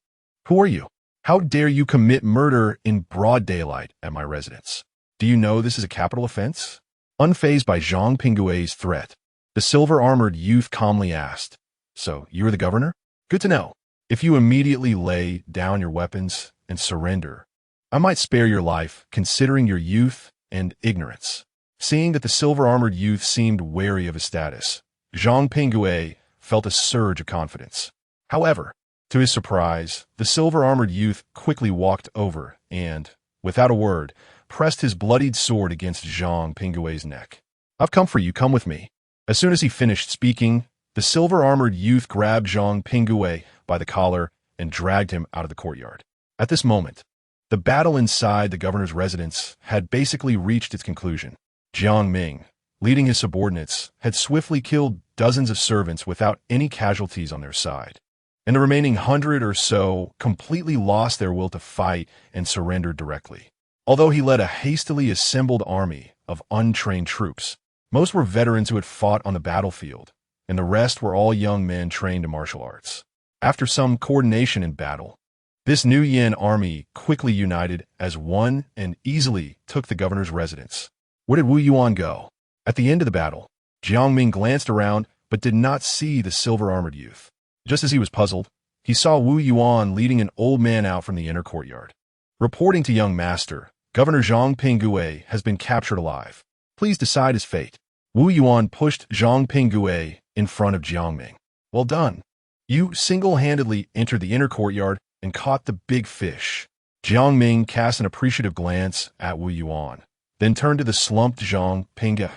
Who are you? How dare you commit murder in broad daylight at my residence? Do you know this is a capital offense?" Unfazed by Zhang Pinggui's threat, the silver-armored youth calmly asked, "So, you are the governor? Good to know. If you immediately lay down your weapons and surrender, I might spare your life, considering your youth and ignorance." Seeing that the silver-armored youth seemed wary of his status, Zhang Pinggui felt a surge of confidence. However, to his surprise, the silver-armored youth quickly walked over and, without a word, pressed his bloodied sword against Jiang Ming's neck. "I've come for you, come with me." As soon as he finished speaking, the silver-armored youth grabbed Jiang Ming by the collar and dragged him out of the courtyard. At this moment, the battle inside the governor's residence had basically reached its conclusion. Jiang Ming, leading his subordinates, had swiftly killed dozens of servants without any casualties on their side, and the remaining 100 or so completely lost their will to fight and surrendered directly. Although he led a hastily assembled army of untrained troops, most were veterans who had fought on the battlefield, and the rest were all young men trained in martial arts. After some coordination in battle, this new Yin army quickly united as one and easily took the governor's residence. Where did Wu Yuan go? At the end of the battle, Jiang Ming glanced around but did not see the silver-armored youth. Just as he was puzzled, he saw Wu Yuan leading an old man out from the inner courtyard. Reporting to young master, Governor Jiang Ming has been captured alive. Please decide his fate. Wu Yuan pushed Jiang Ming in front of Jiang Ming. Well done. You single-handedly entered the inner courtyard and caught the big fish. Jiang Ming cast an appreciative glance at Wu Yuan, then turned to the slumped Jiang Ming.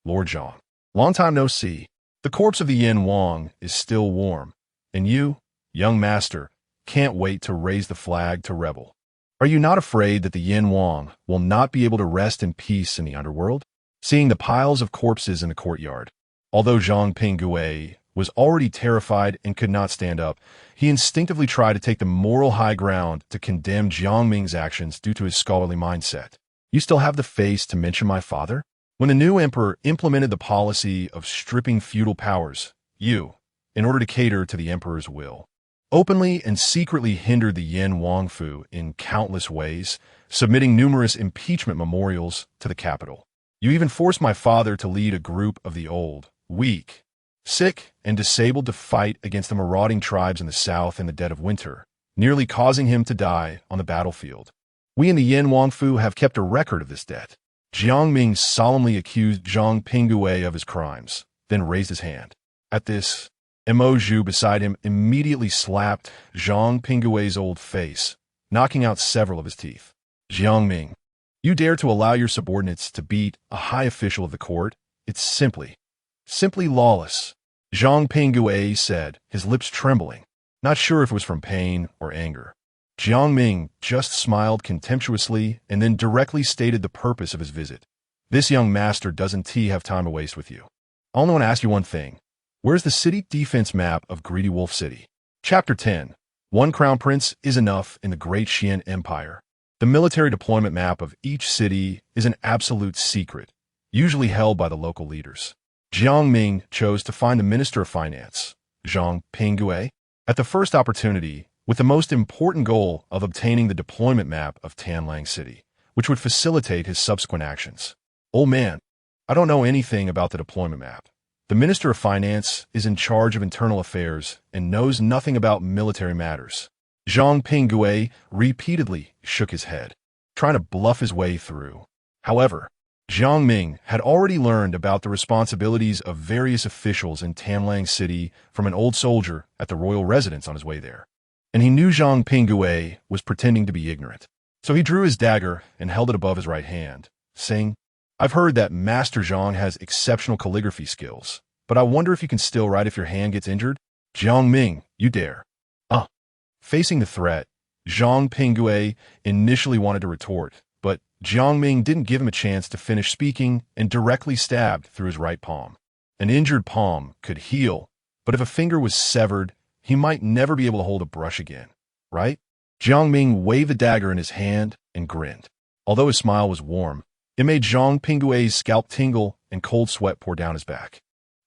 Lord Jiang, long time no see. The corpse of the Yin Wang is still warm, and you, young master, can't wait to raise the flag to rebel. Are you not afraid that the Yin Wang will not be able to rest in peace in the underworld? Seeing the piles of corpses in the courtyard, although Jiang Ming was already terrified and could not stand up, he instinctively tried to take the moral high ground to condemn Jiang Ming's actions due to his scholarly mindset. You still have the face to mention my father? When the new emperor implemented the policy of stripping feudal powers, you, in order to cater to the emperor's will, openly and secretly hindered the Yin Wangfu in countless ways, submitting numerous impeachment memorials to the capital. You even forced my father to lead a group of the old, weak, sick, and disabled to fight against the marauding tribes in the south in the dead of winter, nearly causing him to die on the battlefield. We in the Yin Wangfu have kept a record of this debt. Jiang Ming solemnly accused Jiang Ming of his crimes, then raised his hand. At this, Mo Zhu beside him immediately slapped Jiang Ming's old face, knocking out several of his teeth. Jiang Ming, you dare to allow your subordinates to beat a high official of the court? It's simply lawless. Jiang Ming said, his lips trembling, not sure if it was from pain or anger. Jiang Ming just smiled contemptuously and then directly stated the purpose of his visit. This young master doesn't have time to waste with you. I only want to ask you one thing. Where's the city defense map of Greedy Wolf City? Chapter 10. One crown prince is enough in the Great Xian Empire. The military deployment map of each city is an absolute secret, usually held by the local leaders. Jiang Ming chose to find the Minister of Finance, Jiang Ming, at the first opportunity, with the most important goal of obtaining the deployment map of Tanlang City, which would facilitate his subsequent actions. Old man, I don't know anything about the deployment map. The Minister of Finance is in charge of internal affairs and knows nothing about military matters. Jiang Ming repeatedly shook his head, trying to bluff his way through. However, Jiang Ming had already learned about the responsibilities of various officials in Tanlang City from an old soldier at the royal residence on his way there, and he knew Jiang Ming was pretending to be ignorant. So he drew his dagger and held it above his right hand, saying, I've heard that Master Jiang has exceptional calligraphy skills, but I wonder if you can still write if your hand gets injured? Jiang Ming, you dare. Facing the threat, Jiang Ming initially wanted to retort, but Jiang Ming didn't give him a chance to finish speaking and directly stabbed through his right palm. An injured palm could heal, but if a finger was severed, he might never be able to hold a brush again, right? Jiang Ming waved the dagger in his hand and grinned. Although his smile was warm, it made Jiang Ming's scalp tingle and cold sweat pour down his back.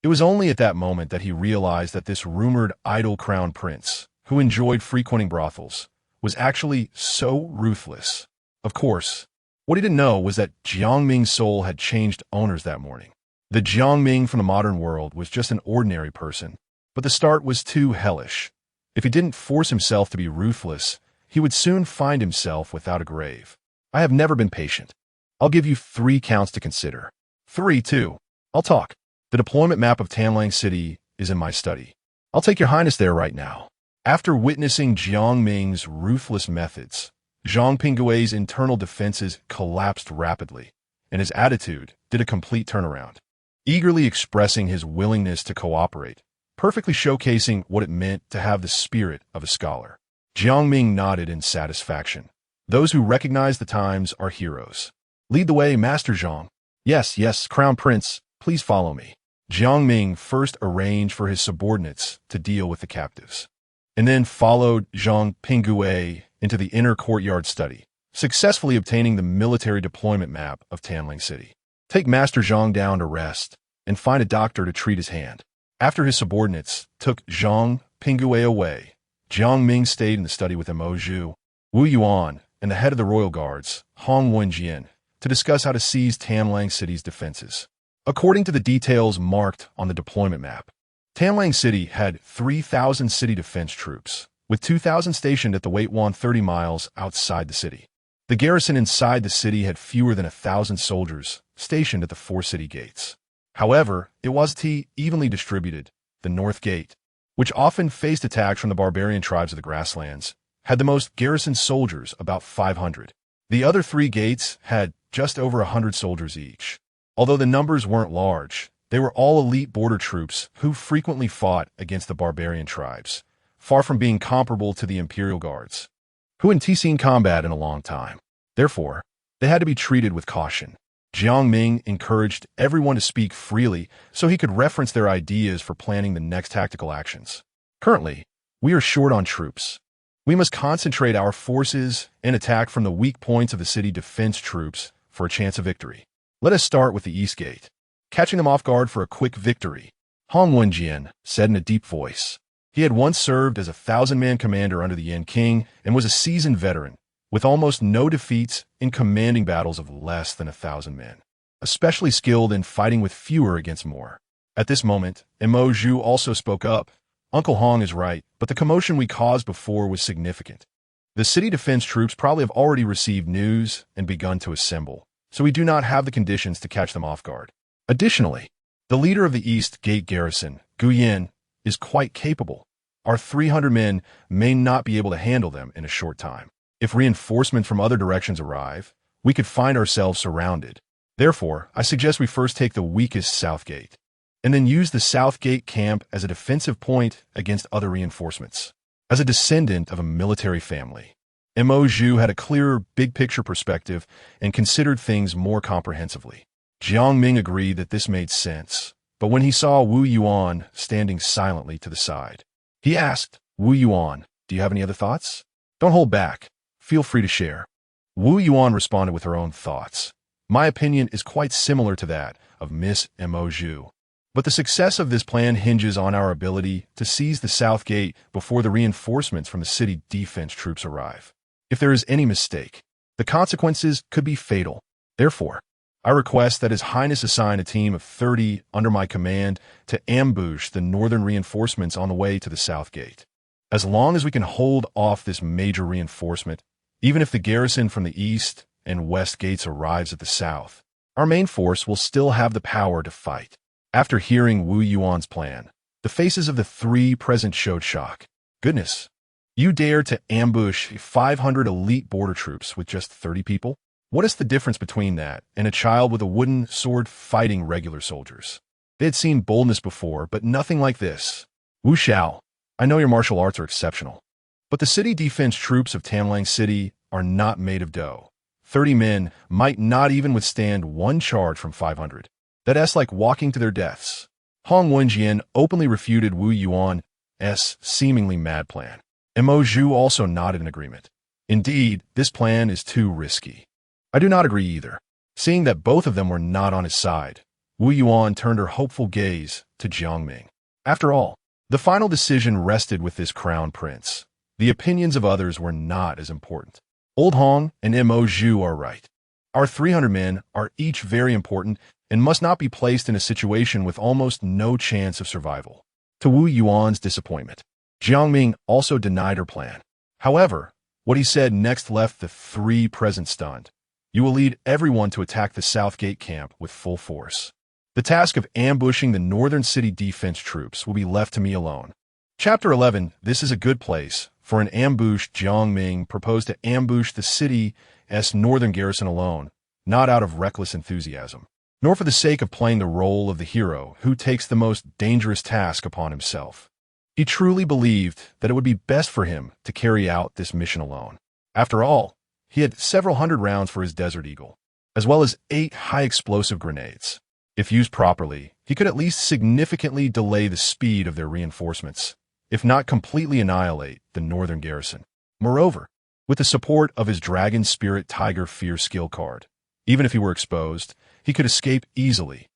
It was only at that moment that he realized that this rumored idle crown prince, who enjoyed frequenting brothels, was actually so ruthless. Of course, what he didn't know was that Jiang Ming's soul had changed owners that morning. The Jiang Ming from the modern world was just an ordinary person, but the start was too hellish. If he didn't force himself to be ruthless, he would soon find himself without a grave. I have never been patient. I'll give you 3 counts to consider. 3, too. I'll talk. The deployment map of Tanlang City is in my study. I'll take your highness there right now." After witnessing Jiang Ming's ruthless methods, Zhang Pingui's internal defenses collapsed rapidly, and his attitude did a complete turnaround, eagerly expressing his willingness to cooperate, perfectly showcasing what it meant to have the spirit of a scholar. Jiang Ming nodded in satisfaction. Those who recognize the times are heroes. "Lead the way, Master Zhang." "Yes, yes, Crown Prince, please follow me." Jiang Ming first arranged for his subordinates to deal with the captives, and then followed Zhang Pingui into the inner courtyard study, successfully obtaining the military deployment map of Tanling City. "Take Master Zhang down to rest, and find a doctor to treat his hand." After his subordinates took Zhang Pingui away, Jiang Ming stayed in the study with Mo Zhu, Wu Yuan, and the head of the royal guards, Hong Wenjian, to discuss how to seize Tanling City's defenses. According to the details marked on the deployment map, Tanling City had 3,000 city defense troops, with 2,000 stationed at the Waitwan 30 miles outside the city. The garrison inside the city had fewer than 1,000 soldiers stationed at the 4 city gates. However, it was evenly distributed. The North Gate, which often faced attacks from the barbarian tribes of the grasslands, had the most garrisoned soldiers, about 500. The other 3 gates had just over 100 soldiers each. Although the numbers weren't large, they were all elite border troops who frequently fought against the barbarian tribes, far from being comparable to the Imperial Guards, who hadn't seen combat in a long time. Therefore, they had to be treated with caution. Jiang Ming encouraged everyone to speak freely so he could reference their ideas for planning the next tactical actions. "Currently, we are short on troops. We must concentrate our forces and attack from the weak points of the city defense troops for a chance of victory. Let us start with the East Gate, catching them off guard for a quick victory," Hong Wenjian said in a deep voice. He had once served as a 1,000-man commander under the Yan King and was a seasoned veteran, with almost no defeats in commanding battles of less than 1,000 men, especially skilled in fighting with fewer against more. At this moment, Mo Zhu also spoke up. "Uncle Hong is right, but the commotion we caused before was significant. The city defense troops probably have already received news and begun to assemble, so we do not have the conditions to catch them off guard. Additionally, the leader of the East Gate garrison, Gu Yin, is quite capable. Our 300 men may not be able to handle them in a short time. If reinforcements from other directions arrive, we could find ourselves surrounded. Therefore, I suggest we first take the weakest South Gate, and then use the South Gate camp as a defensive point against other reinforcements." As a descendant of a military family, Mo Zhu had a clearer big-picture perspective and considered things more comprehensively. Jiang Ming agreed that this made sense, but when he saw Wu Yuan standing silently to the side, he asked, "Wu Yuan, do you have any other thoughts? Don't hold back. Feel free to share." Wu Yuan responded with her own thoughts. "My opinion is quite similar to that of Miss Mo Zhu. But the success of this plan hinges on our ability to seize the South Gate before the reinforcements from the city defense troops arrive. If there is any mistake, the consequences could be fatal. Therefore, I request that His Highness assign a team of 30 under my command to ambush the northern reinforcements on the way to the South Gate. As long as we can hold off this major reinforcement, even if the garrison from the East and West Gates arrives at the South, our main force will still have the power to fight." After hearing Wu Yuan's plan, the faces of the 3 present showed shock. "Goodness, you dare to ambush 500 elite border troops with just 30 people? What is the difference between that and a child with a wooden sword fighting regular soldiers?" They had seen boldness before, but nothing like this. "Wu Xiao, I know your martial arts are exceptional, but the city defense troops of Tanling City are not made of dough. 30 men might not even withstand one charge from 500. That's like walking to their deaths." Hong Wenjian openly refuted Wu Yuan's seemingly mad plan. Mo Zhu also nodded in agreement. "Indeed, this plan is too risky." "I do not agree either." Seeing that both of them were not on his side, Wu Yuan turned her hopeful gaze to Jiang Ming. After all, the final decision rested with this crown prince. The opinions of others were not as important. Old Hong and Mo Zhu are right. Our 300 men are each very important and must not be placed in a situation with almost no chance of survival. To Wu Yuan's disappointment, Jiang Ming also denied her plan. However, what he said next left the 3 present stunned. "You will lead everyone to attack the South Gate camp with full force. The task of ambushing the northern city defense troops will be left to me alone. Chapter 11. This is a good place. For an ambush, Jiang Ming proposed to ambush the city's northern garrison alone, not out of reckless enthusiasm, nor for the sake of playing the role of the hero who takes the most dangerous task upon himself. He truly believed that it would be best for him to carry out this mission alone. After all, he had several hundred rounds for his Desert Eagle, as well as 8 high-explosive grenades. If used properly, he could at least significantly delay the speed of their reinforcements, if not completely annihilate the northern garrison. Moreover, with the support of his Dragon Spirit Tiger Fear skill card, even if he were exposed, he could escape easily,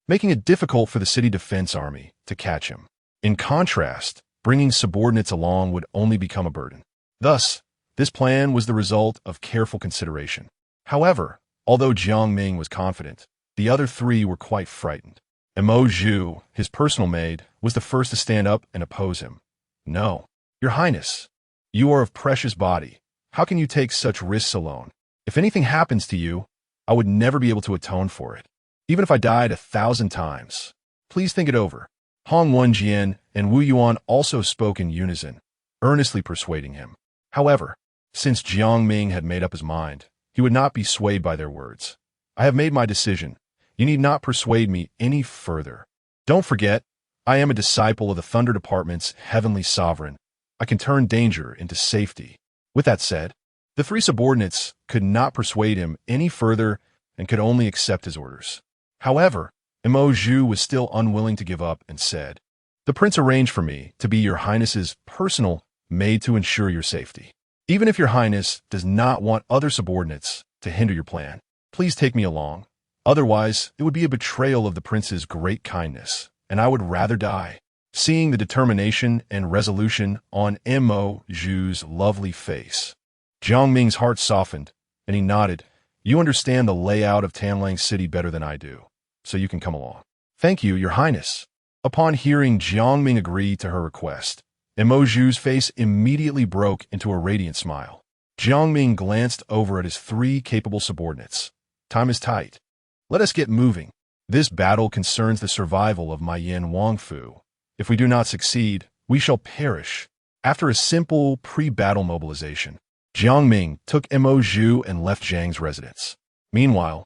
making it difficult for the city defense army to catch him. In contrast, bringing subordinates along would only become a burden. Thus, this plan was the result of careful consideration. However, although Jiang Ming was confident, the other 3 were quite frightened. Mo Zhu, his personal maid, was the first to stand up and oppose him. "No, Your Highness, you are of precious body. How can you take such risks alone? If anything happens to you, I would never be able to atone for it, even if I died 1,000 times. Please think it over." Hong Wenjian and Wu Yuan also spoke in unison, earnestly persuading him. However, since Jiang Ming had made up his mind, he would not be swayed by their words. "I have made my decision. You need not persuade me any further. Don't forget, I am a disciple of the Thunder Department's heavenly sovereign. I can turn danger into safety." With that said, the 3 subordinates could not persuade him any further and could only accept his orders. However, Mo Zhu was still unwilling to give up and said, "The prince arranged for me to be Your Highness's personal maid to ensure your safety. Even if Your Highness does not want other subordinates to hinder your plan, please take me along. Otherwise, it would be a betrayal of the prince's great kindness, and I would rather die." Seeing the determination and resolution on Mo Zhu's lovely face, Jiang Ming's heart softened, and he nodded. "You understand the layout of Tanlang City better than I do, so you can come along." "Thank you, Your Highness." Upon hearing Jiang Ming agree to her request, Mo Zhu's face immediately broke into a radiant smile. Jiang Ming glanced over at his 3 capable subordinates. "Time is tight. Let us get moving. This battle concerns the survival of my Yin Wangfu. If we do not succeed, we shall perish." After a simple pre-battle mobilization, Jiang Ming took Mo Zhu and left Zhang's residence. Meanwhile,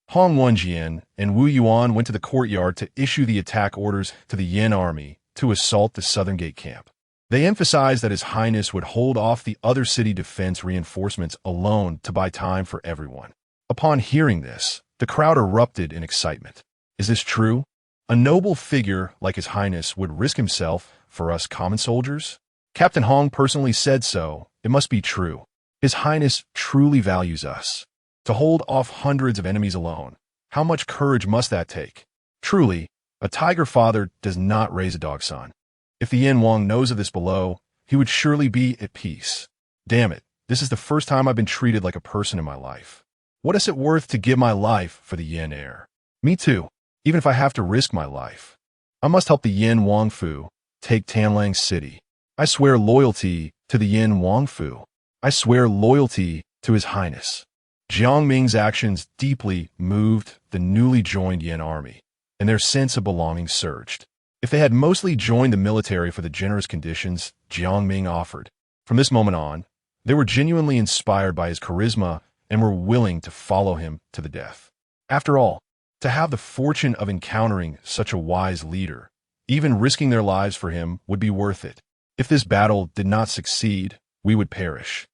Hong Wenjian and Wu Yuan went to the courtyard to issue the attack orders to the Yin army to assault the Southern Gate camp. They emphasized that His Highness would hold off the other city defense reinforcements alone to buy time for everyone. Upon hearing this, the crowd erupted in excitement. Is this true? A noble figure like His Highness would risk himself for us common soldiers? Captain Hong personally said so. It must be true. His Highness truly values us. To hold off hundreds of enemies alone, how much courage must that take? Truly, a tiger father does not raise a dog son. If the Yin Wang knows of this below, he would surely be at peace. Damn it, this is the first time I've been treated like a person in my life. What is it worth to give my life for the Yin heir? Me too, even if I have to risk my life. I must help the Yin Wangfu take Tanlang City. I swear loyalty to the Yin Wangfu. I swear loyalty to His Highness. Jiang Ming's actions deeply moved the newly joined Yin army, and their sense of belonging surged. If they had mostly joined the military for the generous conditions Jiang Ming offered, from this moment on, they were genuinely inspired by his charisma and were willing to follow him to the death. After all, to have the fortune of encountering such a wise leader, even risking their lives for him, would be worth it. If this battle did not succeed, we would perish.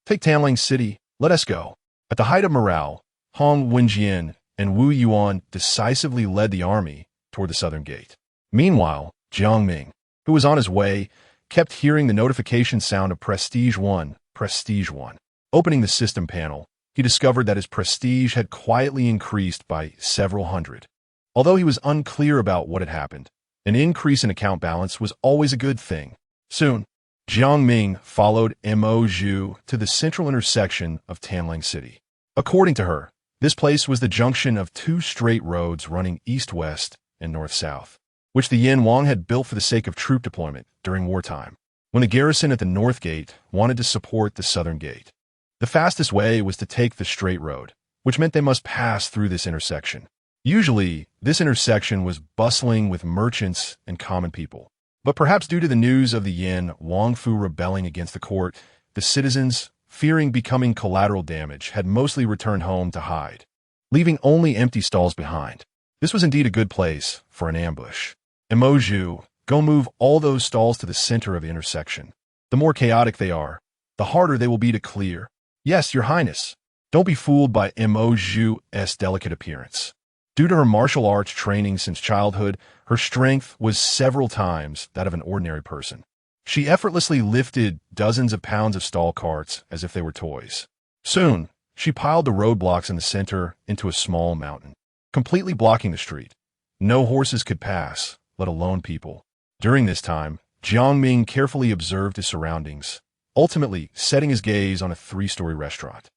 Take Tanlang City, let us go. At the height of morale, Hong Wenjian and Wu Yuan decisively led the army toward the southern gate. Meanwhile, Jiang Ming, who was on his way, kept hearing the notification sound of Prestige 1, Prestige 1. Opening the system panel, he discovered that his prestige had quietly increased by several hundred. Although he was unclear about what had happened, an increase in account balance was always a good thing. Soon, Jiang Ming followed Mo Zhu to the central intersection of Tanlang City. According to her, this place was the junction of 2 straight roads running east-west and north-south, which the Yin Wang had built for the sake of troop deployment during wartime, when the garrison at the north gate wanted to support the southern gate. The fastest way was to take the straight road, which meant they must pass through this intersection. Usually, this intersection was bustling with merchants and common people. But perhaps due to the news of the Yin Wangfu rebelling against the court, the citizens, fearing becoming collateral damage, had mostly returned home to hide, leaving only empty stalls behind. This was indeed a good place for an ambush. Emoju, go move all those stalls to the center of the intersection. The more chaotic they are, the harder they will be to clear. Yes, Your Highness. Don't be fooled by Emoju's delicate appearance. Due to her martial arts training since childhood, her strength was several times that of an ordinary person. She effortlessly lifted dozens of pounds of stall carts as if they were toys. Soon, she piled the roadblocks in the center into a small mountain, completely blocking the street. No horses could pass, let alone people. During this time, Jiang Ming carefully observed his surroundings, ultimately setting his gaze on a 3-story restaurant.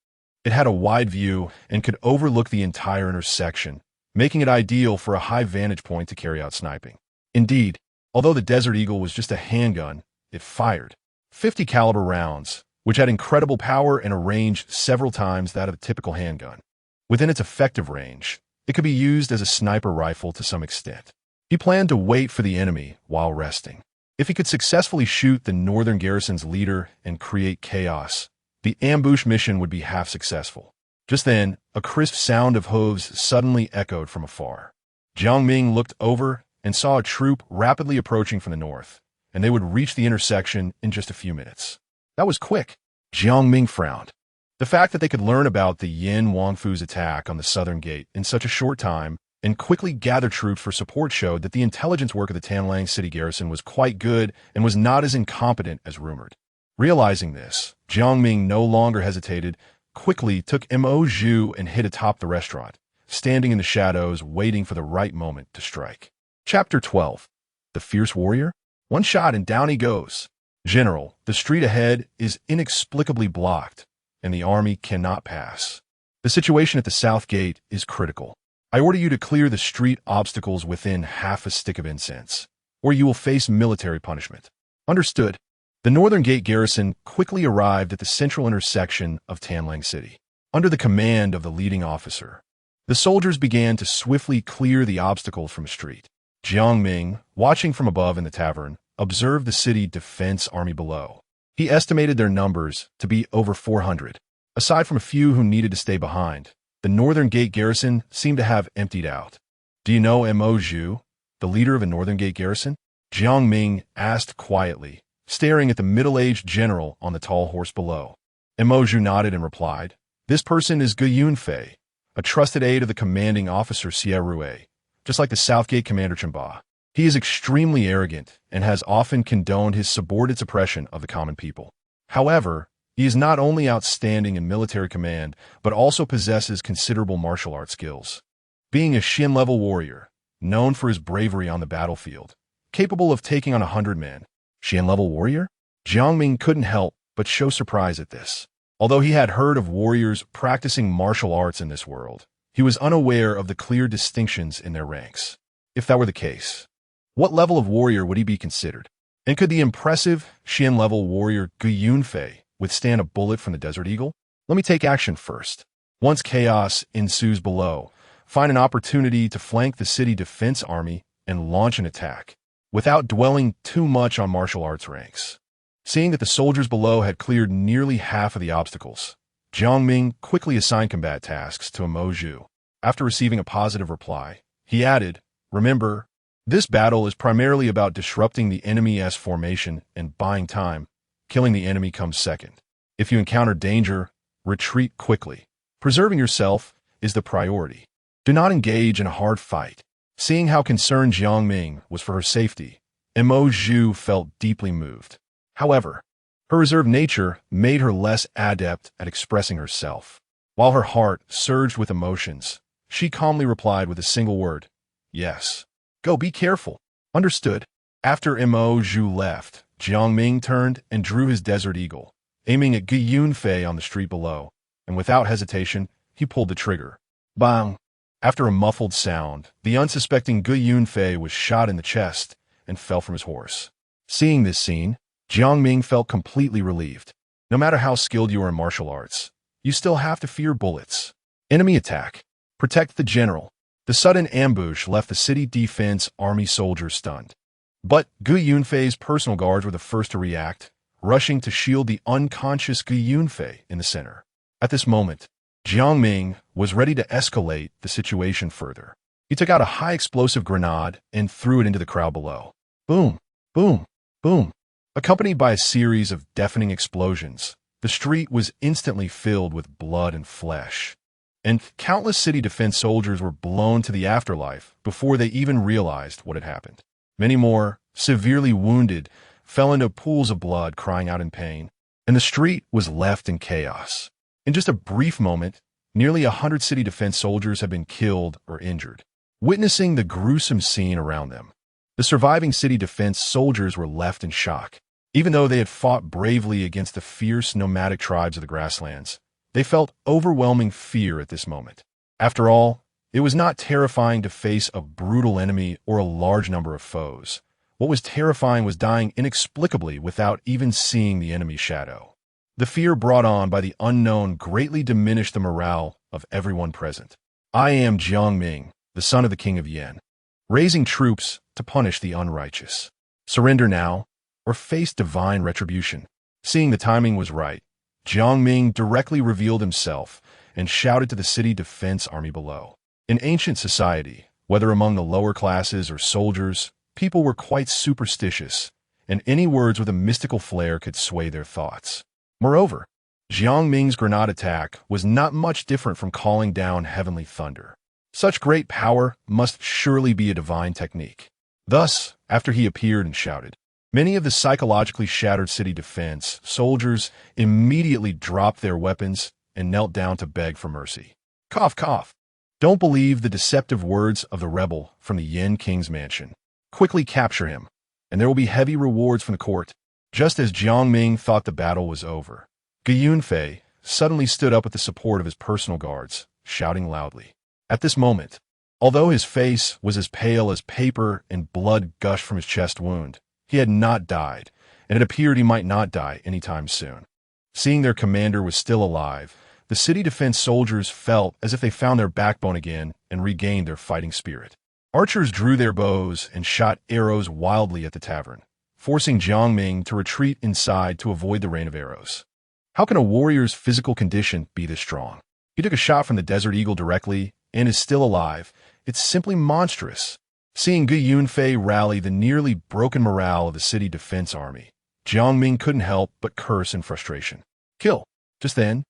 It had a wide view and could overlook the entire intersection, making it ideal for a high vantage point to carry out sniping. Indeed, although the Desert Eagle was just a handgun, it fired 50 caliber rounds, which had incredible power and a range several times that of a typical handgun. Within its effective range, it could be used as a sniper rifle to some extent. He planned to wait for the enemy while resting. If he could successfully shoot the northern garrison's leader and create chaos, the ambush mission would be half successful. Just then, a crisp sound of hooves suddenly echoed from afar. Jiang Ming looked over and saw a troop rapidly approaching from the north, and they would reach the intersection in just a few minutes. That was quick. Jiang Ming frowned. The fact that they could learn about the Yin Wangfu's attack on the southern gate in such a short time and quickly gather troops for support showed that the intelligence work of the Tanlang city garrison was quite good and was not as incompetent as rumored. Realizing this, Jiang Ming no longer hesitated, quickly took Mo and hid atop the restaurant, standing in the shadows waiting for the right moment to strike. Chapter 12. The Fierce Warrior? One shot and down he goes. General, the street ahead is inexplicably blocked, and the army cannot pass. The situation at the south gate is critical. I order you to clear the street obstacles within half a stick of incense, or you will face military punishment. Understood. The northern gate garrison quickly arrived at the central intersection of Tanlang City. Under the command of the leading officer, the soldiers began to swiftly clear the obstacles from the street. Jiang Ming, watching from above in the tavern, observed the city defense army below. He estimated their numbers to be over 400. Aside from a few who needed to stay behind, the northern gate garrison seemed to have emptied out. Do you know Mo Zhu, the leader of the northern gate garrison? Jiang Ming asked quietly, staring at the middle-aged general on the tall horse below. Mo Zhu nodded and replied, "This person is Gu Yunfei, a trusted aide of the commanding officer Xie Rue, just like the Southgate commander Chimba. He is extremely arrogant and has often condoned his subordinates' oppression of the common people. However, he is not only outstanding in military command, but also possesses considerable martial arts skills. Being a Xin-level warrior, known for his bravery on the battlefield, capable of taking on 100 men. Xin-level warrior? Jiang Ming couldn't help but show surprise at this. Although he had heard of warriors practicing martial arts in this world, he was unaware of the clear distinctions in their ranks. If that were the case, what level of warrior would he be considered? And could the impressive Xian-level warrior Gu Yunfei withstand a bullet from the Desert Eagle? Let me take action first. Once chaos ensues below, find an opportunity to flank the city defense army and launch an attack, without dwelling too much on martial arts ranks. Seeing that the soldiers below had cleared nearly half of the obstacles, Jiang Ming quickly assigned combat tasks to Mo Zhu. After receiving a positive reply, he added, "Remember, this battle is primarily about disrupting the enemy's formation and buying time. Killing the enemy comes second. If you encounter danger, retreat quickly. Preserving yourself is the priority. Do not engage in a hard fight." Seeing how concerned Jiang Ming was for her safety, Mo Zhu felt deeply moved. However, her reserved nature made her less adept at expressing herself. While her heart surged with emotions, she calmly replied with a single word, "Yes." "Go, be careful." "Understood." After Mo Zhu left, Jiang Ming turned and drew his Desert Eagle, aiming at Gu Yunfei on the street below, and without hesitation, he pulled the trigger. Bang! After a muffled sound, the unsuspecting Gu Yunfei was shot in the chest and fell from his horse. Seeing this scene, Jiang Ming felt completely relieved. No matter how skilled you are in martial arts, you still have to fear bullets. Enemy attack. Protect the general. The sudden ambush left the city defense army soldiers stunned. But Gu Yunfei's personal guards were the first to react, rushing to shield the unconscious Gu Yunfei in the center. At this moment, Jiang Ming was ready to escalate the situation further. He took out a high-explosive grenade and threw it into the crowd below. Boom, boom, boom. Accompanied by a series of deafening explosions, the street was instantly filled with blood and flesh. And countless city defense soldiers were blown to the afterlife before they even realized what had happened. Many more, severely wounded, fell into pools of blood, crying out in pain, and the street was left in chaos. In just a brief moment, nearly 100 city defense soldiers had been killed or injured. Witnessing the gruesome scene around them, the surviving city defense soldiers were left in shock. Even though they had fought bravely against the fierce nomadic tribes of the grasslands, they felt overwhelming fear at this moment. After all, it was not terrifying to face a brutal enemy or a large number of foes. What was terrifying was dying inexplicably without even seeing the enemy's shadow. The fear brought on by the unknown greatly diminished the morale of everyone present. I am Jiang Ming, the son of the king of Yan, raising troops to punish the unrighteous. Surrender now, or face divine retribution. Seeing the timing was right, Jiang Ming directly revealed himself and shouted to the city defense army below. In ancient society, whether among the lower classes or soldiers, people were quite superstitious, and any words with a mystical flair could sway their thoughts. Moreover, Jiang Ming's grenade attack was not much different from calling down heavenly thunder. Such great power must surely be a divine technique. Thus, after he appeared and shouted, many of the psychologically shattered city defense soldiers immediately dropped their weapons and knelt down to beg for mercy. Cough, cough. Don't believe the deceptive words of the rebel from the Yan King's mansion. Quickly capture him, and there will be heavy rewards from the court. Just as Jiang Ming thought the battle was over, Gu Yunfei suddenly stood up with the support of his personal guards, shouting loudly. At this moment, although his face was as pale as paper and blood gushed from his chest wound, he had not died, and it appeared he might not die anytime soon. Seeing their commander was still alive, the city defense soldiers felt as if they found their backbone again and regained their fighting spirit. Archers drew their bows and shot arrows wildly at the tavern, forcing Jiang Ming to retreat inside to avoid the rain of arrows. How can a warrior's physical condition be this strong? He took a shot from the Desert Eagle directly and is still alive. It's simply monstrous. Seeing Gu Yunfei rally the nearly broken morale of the city defense army, Jiang Ming couldn't help but curse in frustration. Kill. Just then,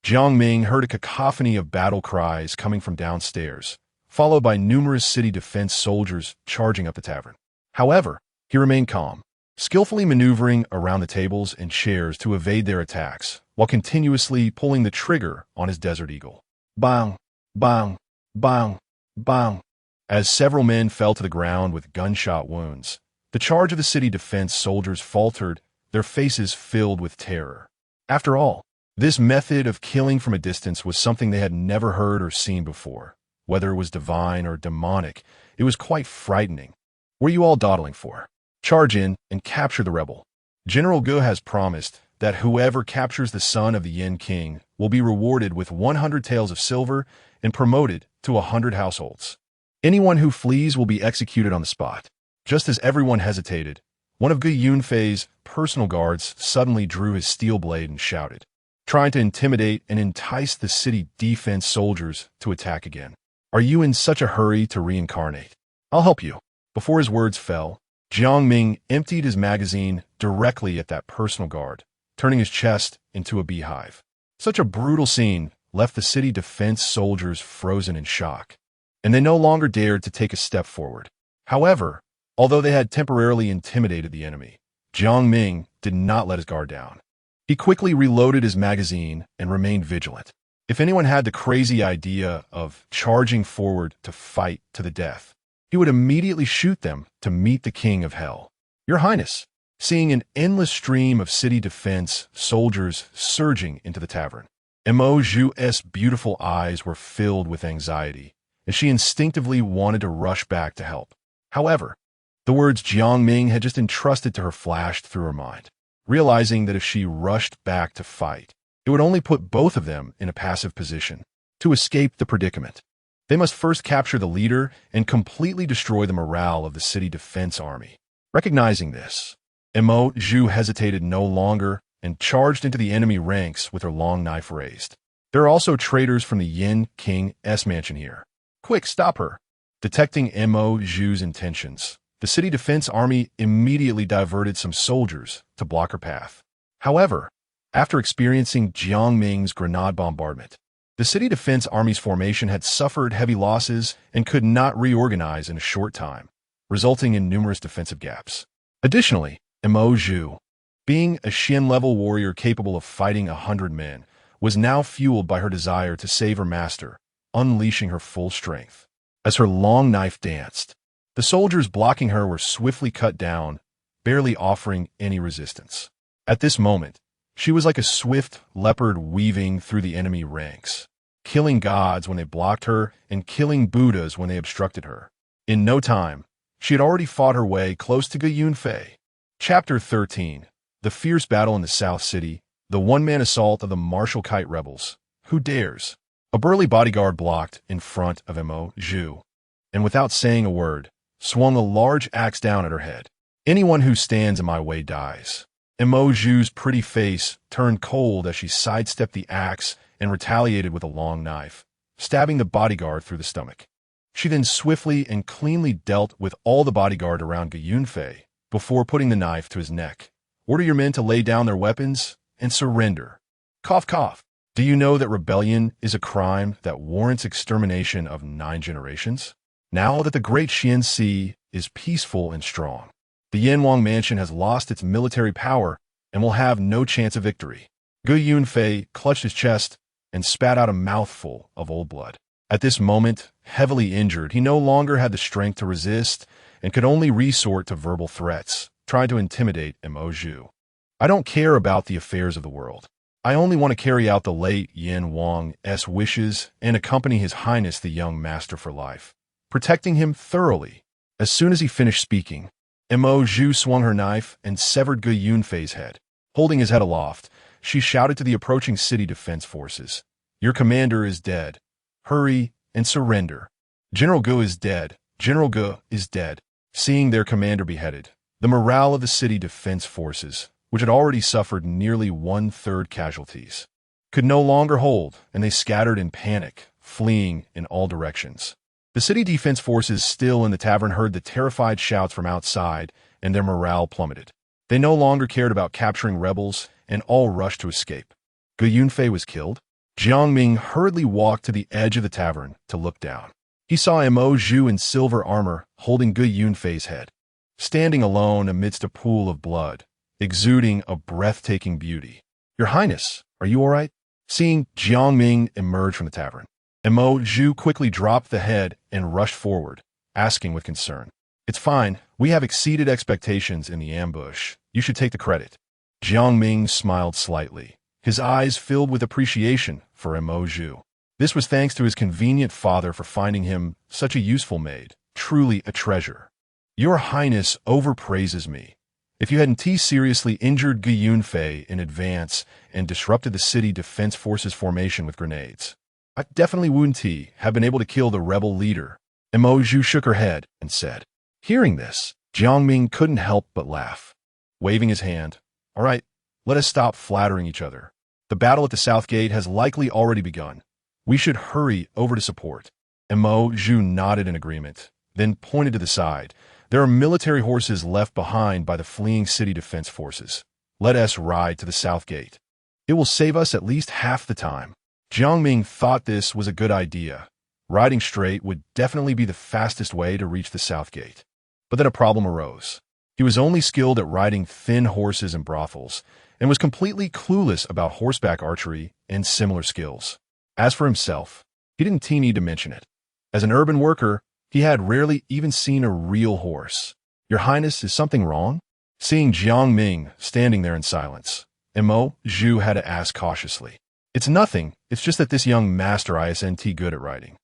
Jiang Ming heard a cacophony of battle cries coming from downstairs, followed by numerous city defense soldiers charging up the tavern. However, he remained calm, skillfully maneuvering around the tables and chairs to evade their attacks, while continuously pulling the trigger on his Desert Eagle. Bang, bang, bang, bang. As several men fell to the ground with gunshot wounds, the charge of the city defense soldiers faltered, their faces filled with terror. After all, this method of killing from a distance was something they had never heard or seen before. Whether it was divine or demonic, it was quite frightening. What are you all dawdling for? Charge in and capture the rebel. General Gu has promised that whoever captures the son of the Yan King will be rewarded with 100 taels of silver and promoted to 100 households. Anyone who flees will be executed on the spot. Just as everyone hesitated, one of Gu Yunfei's personal guards suddenly drew his steel blade and shouted, trying to intimidate and entice the city defense soldiers to attack again. Are you in such a hurry to reincarnate? I'll help you. Before his words fell, Jiang Ming emptied his magazine directly at that personal guard, turning his chest into a beehive. Such a brutal scene left the city defense soldiers frozen in shock, and they no longer dared to take a step forward. However, although they had temporarily intimidated the enemy, Jiang Ming did not let his guard down. He quickly reloaded his magazine and remained vigilant. If anyone had the crazy idea of charging forward to fight to the death, he would immediately shoot them to meet the king of hell. Your Highness, seeing an endless stream of city defense soldiers surging into the tavern, Mo Zhu's beautiful eyes were filled with anxiety, and she instinctively wanted to rush back to help. However, the words Jiang Ming had just entrusted to her flashed through her mind, realizing that if she rushed back to fight, it would only put both of them in a passive position. To escape the predicament, They must first capture the leader and completely destroy the morale of the city defense army. Recognizing this, Zhu hesitated no longer and charged into the enemy ranks with her long knife raised. There are also traitors from the Yin King's mansion here. Quick, stop her! Detecting Zhu's intentions, the city defense army immediately diverted some soldiers to block her path. However, after experiencing Jiang Ming's grenade bombardment, the city defense army's formation had suffered heavy losses and could not reorganize in a short time, resulting in numerous defensive gaps. Additionally, Zhu, being a Xian-level warrior capable of fighting 100 men, was now fueled by her desire to save her master, unleashing her full strength. As her long knife danced, the soldiers blocking her were swiftly cut down, barely offering any resistance. At this moment, she was like a swift leopard weaving through the enemy ranks, killing gods when they blocked her and killing Buddhas when they obstructed her. In no time, she had already fought her way close to Yunfei. Chapter 13. The fierce battle in the South City, the one-man assault of the martial kite rebels. Who dares? A burly bodyguard blocked in front of Zhu, and without saying a word, swung a large axe down at her head. Anyone who stands in my way dies. Zhu's pretty face turned cold as she sidestepped the axe and retaliated with a long knife, stabbing the bodyguard through the stomach. She then swiftly and cleanly dealt with all the bodyguard around Yunfei before putting the knife to his neck. Order your men to lay down their weapons and surrender. Cough, cough. Do you know that rebellion is a crime that warrants extermination of 9 generations? Now that the great Xian Sea is peaceful and strong, the Yanwang mansion has lost its military power and will have no chance of victory. Yunfei clutched his chest and spat out a mouthful of old blood. At this moment, heavily injured, he no longer had the strength to resist and could only resort to verbal threats, trying to intimidate Zhu. I don't care about the affairs of the world. I only want to carry out the late Yanwang's wishes and accompany His Highness the young master for life, protecting him thoroughly. As soon as he finished speaking, Zhu swung her knife and severed Yunfei's head. Holding his head aloft, she shouted to the approaching city defense forces, "Your commander is dead. Hurry and surrender. General Gu is dead. General Gu is dead." Seeing their commander beheaded, the morale of the city defense forces, which had already suffered nearly 1/3 casualties, could no longer hold, and they scattered in panic, fleeing in all directions. The city defense forces still in the tavern heard the terrified shouts from outside, and their morale plummeted. They no longer cared about capturing rebels, and all rushed to escape. Yunfei was killed. Jiang Ming hurriedly walked to the edge of the tavern to look down. He saw Zhu in silver armor holding Yunfei's head, standing alone amidst a pool of blood, exuding a breathtaking beauty. "Your Highness, are you all right?" Seeing Jiang Ming emerge from the tavern, Zhu quickly dropped the head and rushed forward, asking with concern, "It's fine. We have exceeded expectations in the ambush. You should take the credit." Jiang Ming smiled slightly, his eyes filled with appreciation for Zhu. This was thanks to his convenient father for finding him such a useful maid, truly a treasure. "Your Highness overpraises me. If you hadn't seriously injured Yunfei in advance and disrupted the city defense forces formation with grenades, I definitely wouldn't have been able to kill the rebel leader." Zhu shook her head and said. Hearing this, Jiang Ming couldn't help but laugh. Waving his hand, "All right, let us stop flattering each other. The battle at the South Gate has likely already begun. We should hurry over to support." Zhu nodded in agreement, then pointed to the side. "There are military horses left behind by the fleeing city defense forces. Let us ride to the South Gate. It will save us at least half the time." Jiang Ming thought this was a good idea. Riding straight would definitely be the fastest way to reach the South Gate. But then a problem arose. He was only skilled at riding thin horses in brothels, and was completely clueless about horseback archery and similar skills. As for himself, he didn't need to mention it. As an urban worker, he had rarely even seen a real horse. "Your Highness, is something wrong?" Seeing Jiang Ming standing there in silence, Zhu had to ask cautiously. "It's nothing, it's just that this young master isn't good at riding.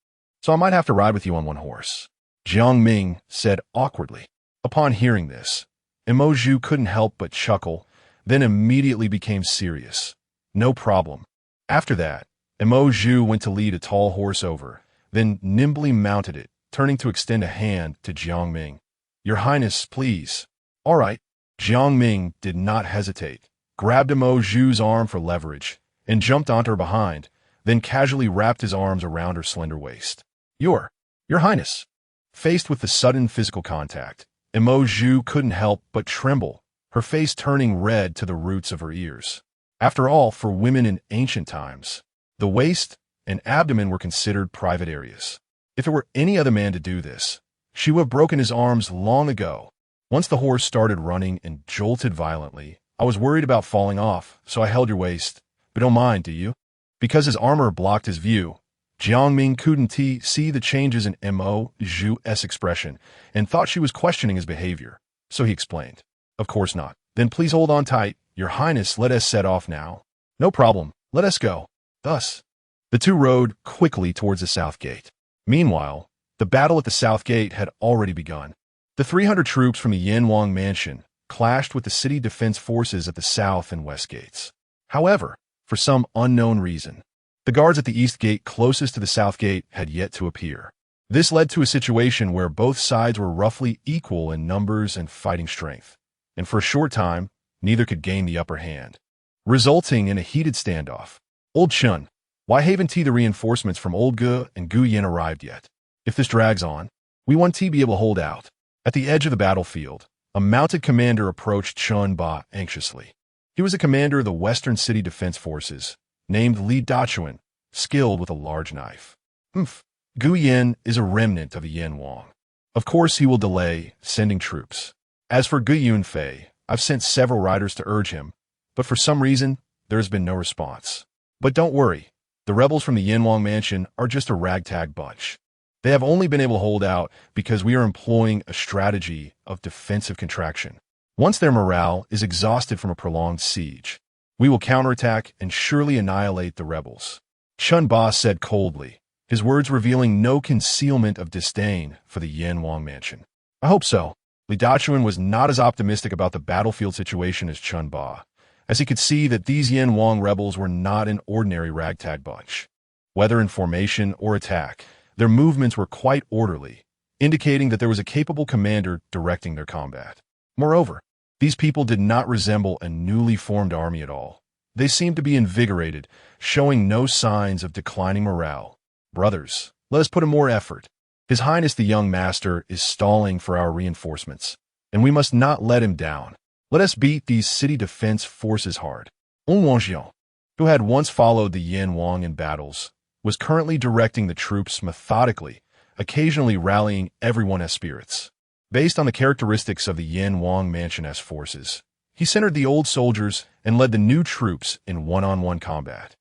So I might have to ride with you on one horse," Jiang Ming said awkwardly. Upon hearing this, Zhu couldn't help but chuckle, then immediately became serious. "No problem." After that, Zhu went to lead a tall horse over, then nimbly mounted it, turning to extend a hand to Jiang Ming. "Your Highness, please." "All right." Jiang Ming did not hesitate, grabbed Mo Zhu's arm for leverage, and jumped onto her behind, then casually wrapped his arms around her slender waist. Your Highness." Faced with the sudden physical contact, Mo Zhu couldn't help but tremble, her face turning red to the roots of her ears. After all, for women in ancient times, the waist and abdomen were considered private areas. If it were any other man to do this, she would have broken his arms long ago. Once the horse started running and jolted violently, I was worried about falling off, so I held your waist. But don't mind, do you? Because his armor blocked his view, Jiang Ming couldn't see the changes in Mo Zhu's expression and thought she was questioning his behavior. So he explained, "Of course not." "Then please hold on tight. Your Highness, let us set off now." "No problem. Let us go." Thus, the two rode quickly towards the south gate. Meanwhile, the battle at the south gate had already begun. The 300 troops from the Yanwang mansion clashed with the city defense forces at the south and west gates. However, for some unknown reason, the guards at the east gate closest to the south gate had yet to appear. This led to a situation where both sides were roughly equal in numbers and fighting strength, and for a short time, neither could gain the upper hand, resulting in a heated standoff. "Old Chun, why haven't the reinforcements from Old Gu and Gu Yin arrived yet? If this drags on, we won't be able to hold out." At the edge of the battlefield, a mounted commander approached Chun Ba anxiously. He was a commander of the Western City Defense Forces, named Li Dachuan, skilled with a large knife. Gu Yin is a remnant of the Yanwang. Of course he will delay sending troops. As for Gu Yunfei, I've sent several riders to urge him, but for some reason, there has been no response. But don't worry, the rebels from the Yanwang mansion are just a ragtag bunch. They have only been able to hold out because we are employing a strategy of defensive contraction. Once their morale is exhausted from a prolonged siege, we will counterattack and surely annihilate the rebels." Chun Ba said coldly, his words revealing no concealment of disdain for the Yanwang mansion. "I hope so." Li Dachuan was not as optimistic about the battlefield situation as Chun Ba, as he could see that these Yanwang rebels were not an ordinary ragtag bunch. Whether in formation or attack, their movements were quite orderly, indicating that there was a capable commander directing their combat. Moreover, these people did not resemble a newly formed army at all. They seemed to be invigorated, showing no signs of declining morale. "Brothers, let us put in more effort. His Highness the young master is stalling for our reinforcements, and we must not let him down. Let us beat these city defense forces hard." Un Wangjian, who had once followed the Yanwang in battles, was currently directing the troops methodically, occasionally rallying everyone as spirits. Based on the characteristics of the Yanwang mansion-esque forces, he centered the old soldiers and led the new troops in one-on-one combat,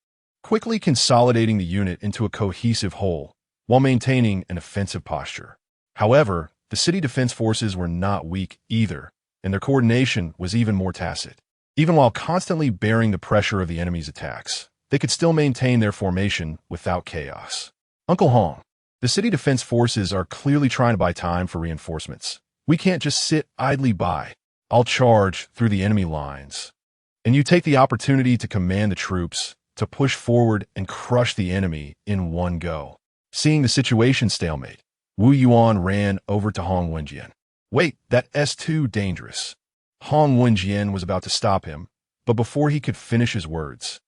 quickly consolidating the unit into a cohesive whole while maintaining an offensive posture. However, the city defense forces were not weak either, and their coordination was even more tacit. Even while constantly bearing the pressure of the enemy's attacks, they could still maintain their formation without chaos. "Uncle Hong, the city defense forces are clearly trying to buy time for reinforcements. We can't just sit idly by. I'll charge through the enemy lines, and you take the opportunity to command the troops to push forward and crush the enemy in one go." Seeing the situation stalemate, Wu Yuan ran over to Hong Wenjian. "Wait, that's too dangerous." Hong Wenjian was about to stop him, but before he could finish his words,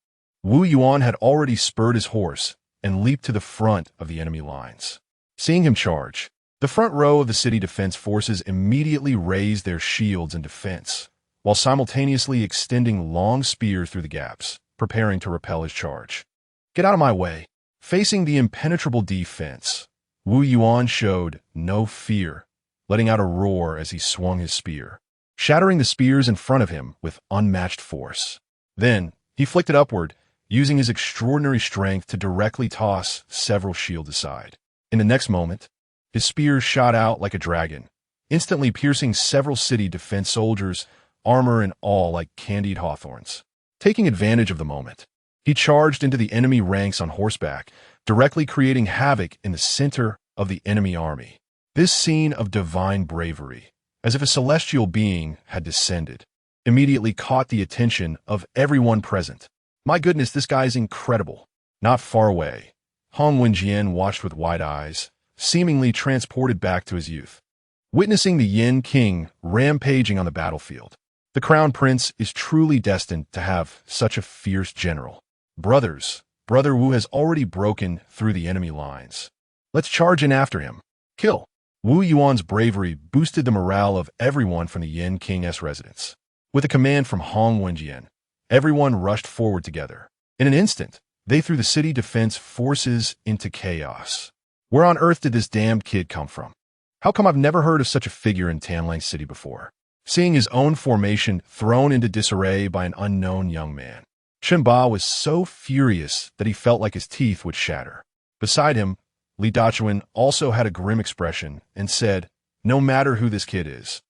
Wu Yuan had already spurred his horse and leaped to the front of the enemy lines. Seeing him charge, the front row of the city defense forces immediately raised their shields in defense, while simultaneously extending long spears through the gaps, preparing to repel his charge. "Get out of my way." Facing the impenetrable defense, Wu Yuan showed no fear, letting out a roar as he swung his spear, shattering the spears in front of him with unmatched force. Then, he flicked it upward, using his extraordinary strength to directly toss several shields aside. In the next moment, his spear shot out like a dragon, instantly piercing several city defense soldiers, armor and all like candied hawthorns. Taking advantage of the moment, he charged into the enemy ranks on horseback, directly creating havoc in the center of the enemy army. This scene of divine bravery, as if a celestial being had descended, immediately caught the attention of everyone present. "My goodness, this guy's incredible." Not far away, Hong Wenjian watched with wide eyes, seemingly transported back to his youth. Witnessing the Yin King rampaging on the battlefield, the Crown Prince is truly destined to have such a fierce general. Brothers, Brother Wu has already broken through the enemy lines. Let's charge in after him. Kill. Wu Yuan's bravery boosted the morale of everyone from the Yin King's residence. With a command from Hong Wenjian, everyone rushed forward together. In an instant, they threw the city defense forces into chaos. Where on earth did this damned kid come from? How come I've never heard of such a figure in Tanlang City before? Seeing his own formation thrown into disarray by an unknown young man, Chen Ba was so furious that he felt like his teeth would shatter. Beside him, Li Dachuan also had a grim expression and said, "No matter who this kid is,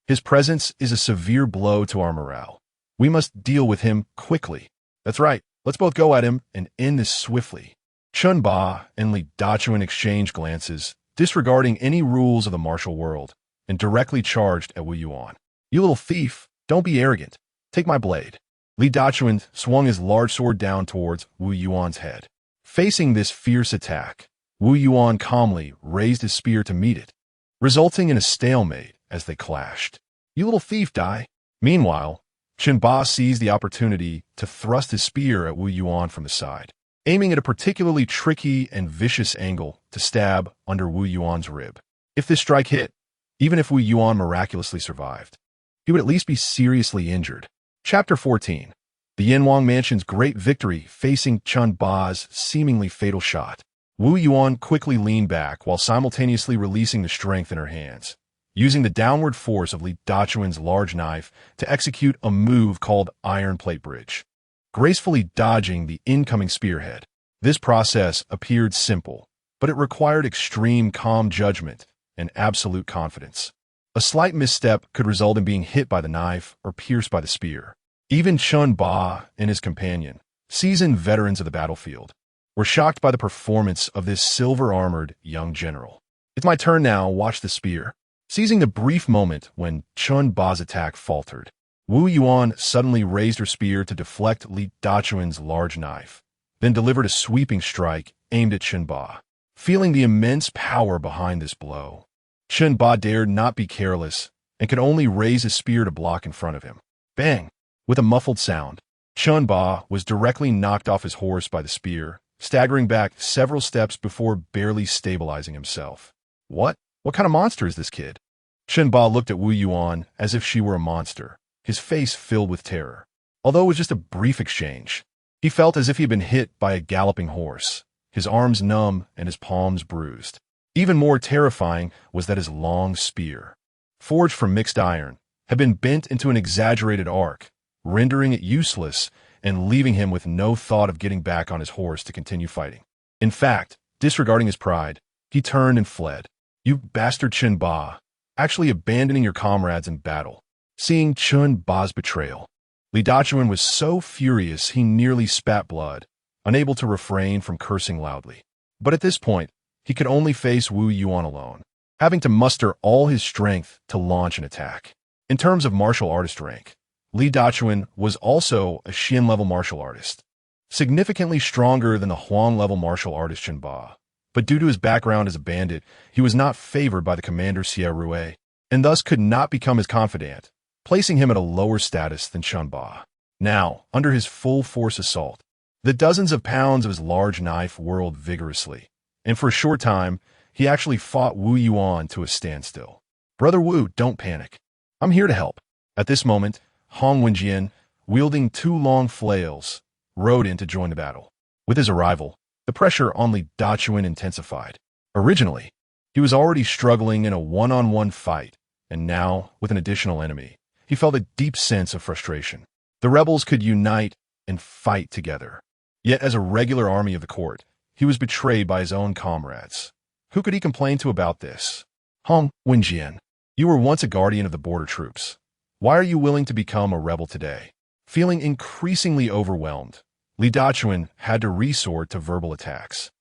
his presence is a severe blow to our morale. We must deal with him quickly. That's right, let's both go at him and end this swiftly." Chen Ba and Li Dachuan exchanged glances, disregarding any rules of the martial world, and directly charged at Wu Yuan. "You little thief, don't be arrogant. Take my blade." Li Dachuan swung his large sword down towards Wu Yuan's head. Facing this fierce attack, Wu Yuan calmly raised his spear to meet it, resulting in a stalemate as they clashed. "You little thief, die." Meanwhile, Chen Ba seized the opportunity to thrust his spear at Wu Yuan from the side, aiming at a particularly tricky and vicious angle to stab under Wu Yuan's rib. If this strike hit, even if Wu Yuan miraculously survived, he would at least be seriously injured. Chapter 14. The Yanwang Mansion's great victory facing Chen Ba's seemingly fatal shot. Wu Yuan quickly leaned back while simultaneously releasing the strength in her hands, using the downward force of Li Dachuan's large knife to execute a move called Iron Plate Bridge, gracefully dodging the incoming spearhead. This process appeared simple, but it required extreme calm judgment and absolute confidence. A slight misstep could result in being hit by the knife or pierced by the spear. Even Chen Ba and his companion, seasoned veterans of the battlefield, were shocked by the performance of this silver-armored young general. "It's my turn now, watch the spear." Seizing the brief moment when Chen Ba's attack faltered, Wu Yuan suddenly raised her spear to deflect Li Dachuan's large knife, then delivered a sweeping strike aimed at Chen Ba. Feeling the immense power behind this blow, Chen Ba dared not be careless and could only raise his spear to block in front of him. Bang! With a muffled sound, Chen Ba was directly knocked off his horse by the spear, staggering back several steps before barely stabilizing himself. What kind of monster is this kid? Chen Ba looked at Wu Yuan as if she were a monster, his face filled with terror. Although it was just a brief exchange, he felt as if he had been hit by a galloping horse, his arms numb and his palms bruised. Even more terrifying was that his long spear, forged from mixed iron, had been bent into an exaggerated arc, rendering it useless and leaving him with no thought of getting back on his horse to continue fighting. In fact, disregarding his pride, he turned and fled. "You bastard Chen Ba, actually abandoning your comrades in battle." Seeing Chen Ba's betrayal, Li Dachuan was so furious he nearly spat blood, unable to refrain from cursing loudly. But at this point, he could only face Wu Yuan alone, having to muster all his strength to launch an attack. In terms of martial artist rank, Li Dachuan was also a Xian-level martial artist, significantly stronger than the Huang-level martial artist Chen Ba. But due to his background as a bandit, he was not favored by the commander Xie Rue, and thus could not become his confidant, placing him at a lower status than Chen Ba. Now, under his full-force assault, the dozens of pounds of his large knife whirled vigorously, and for a short time, he actually fought Wu Yuan to a standstill. "Brother Wu, don't panic. I'm here to help." At this moment, Hong Wenjian, wielding two long flails, rode in to join the battle. With his arrival, the pressure on Li Dachuan intensified. Originally, he was already struggling in a one-on-one fight, and now, with an additional enemy, he felt a deep sense of frustration. The rebels could unite and fight together. Yet as a regular army of the court, he was betrayed by his own comrades. Who could he complain to about this? "Hong Wenjian, you were once a guardian of the border troops. Why are you willing to become a rebel today?" Feeling increasingly overwhelmed, Li Dachuan had to resort to verbal attacks,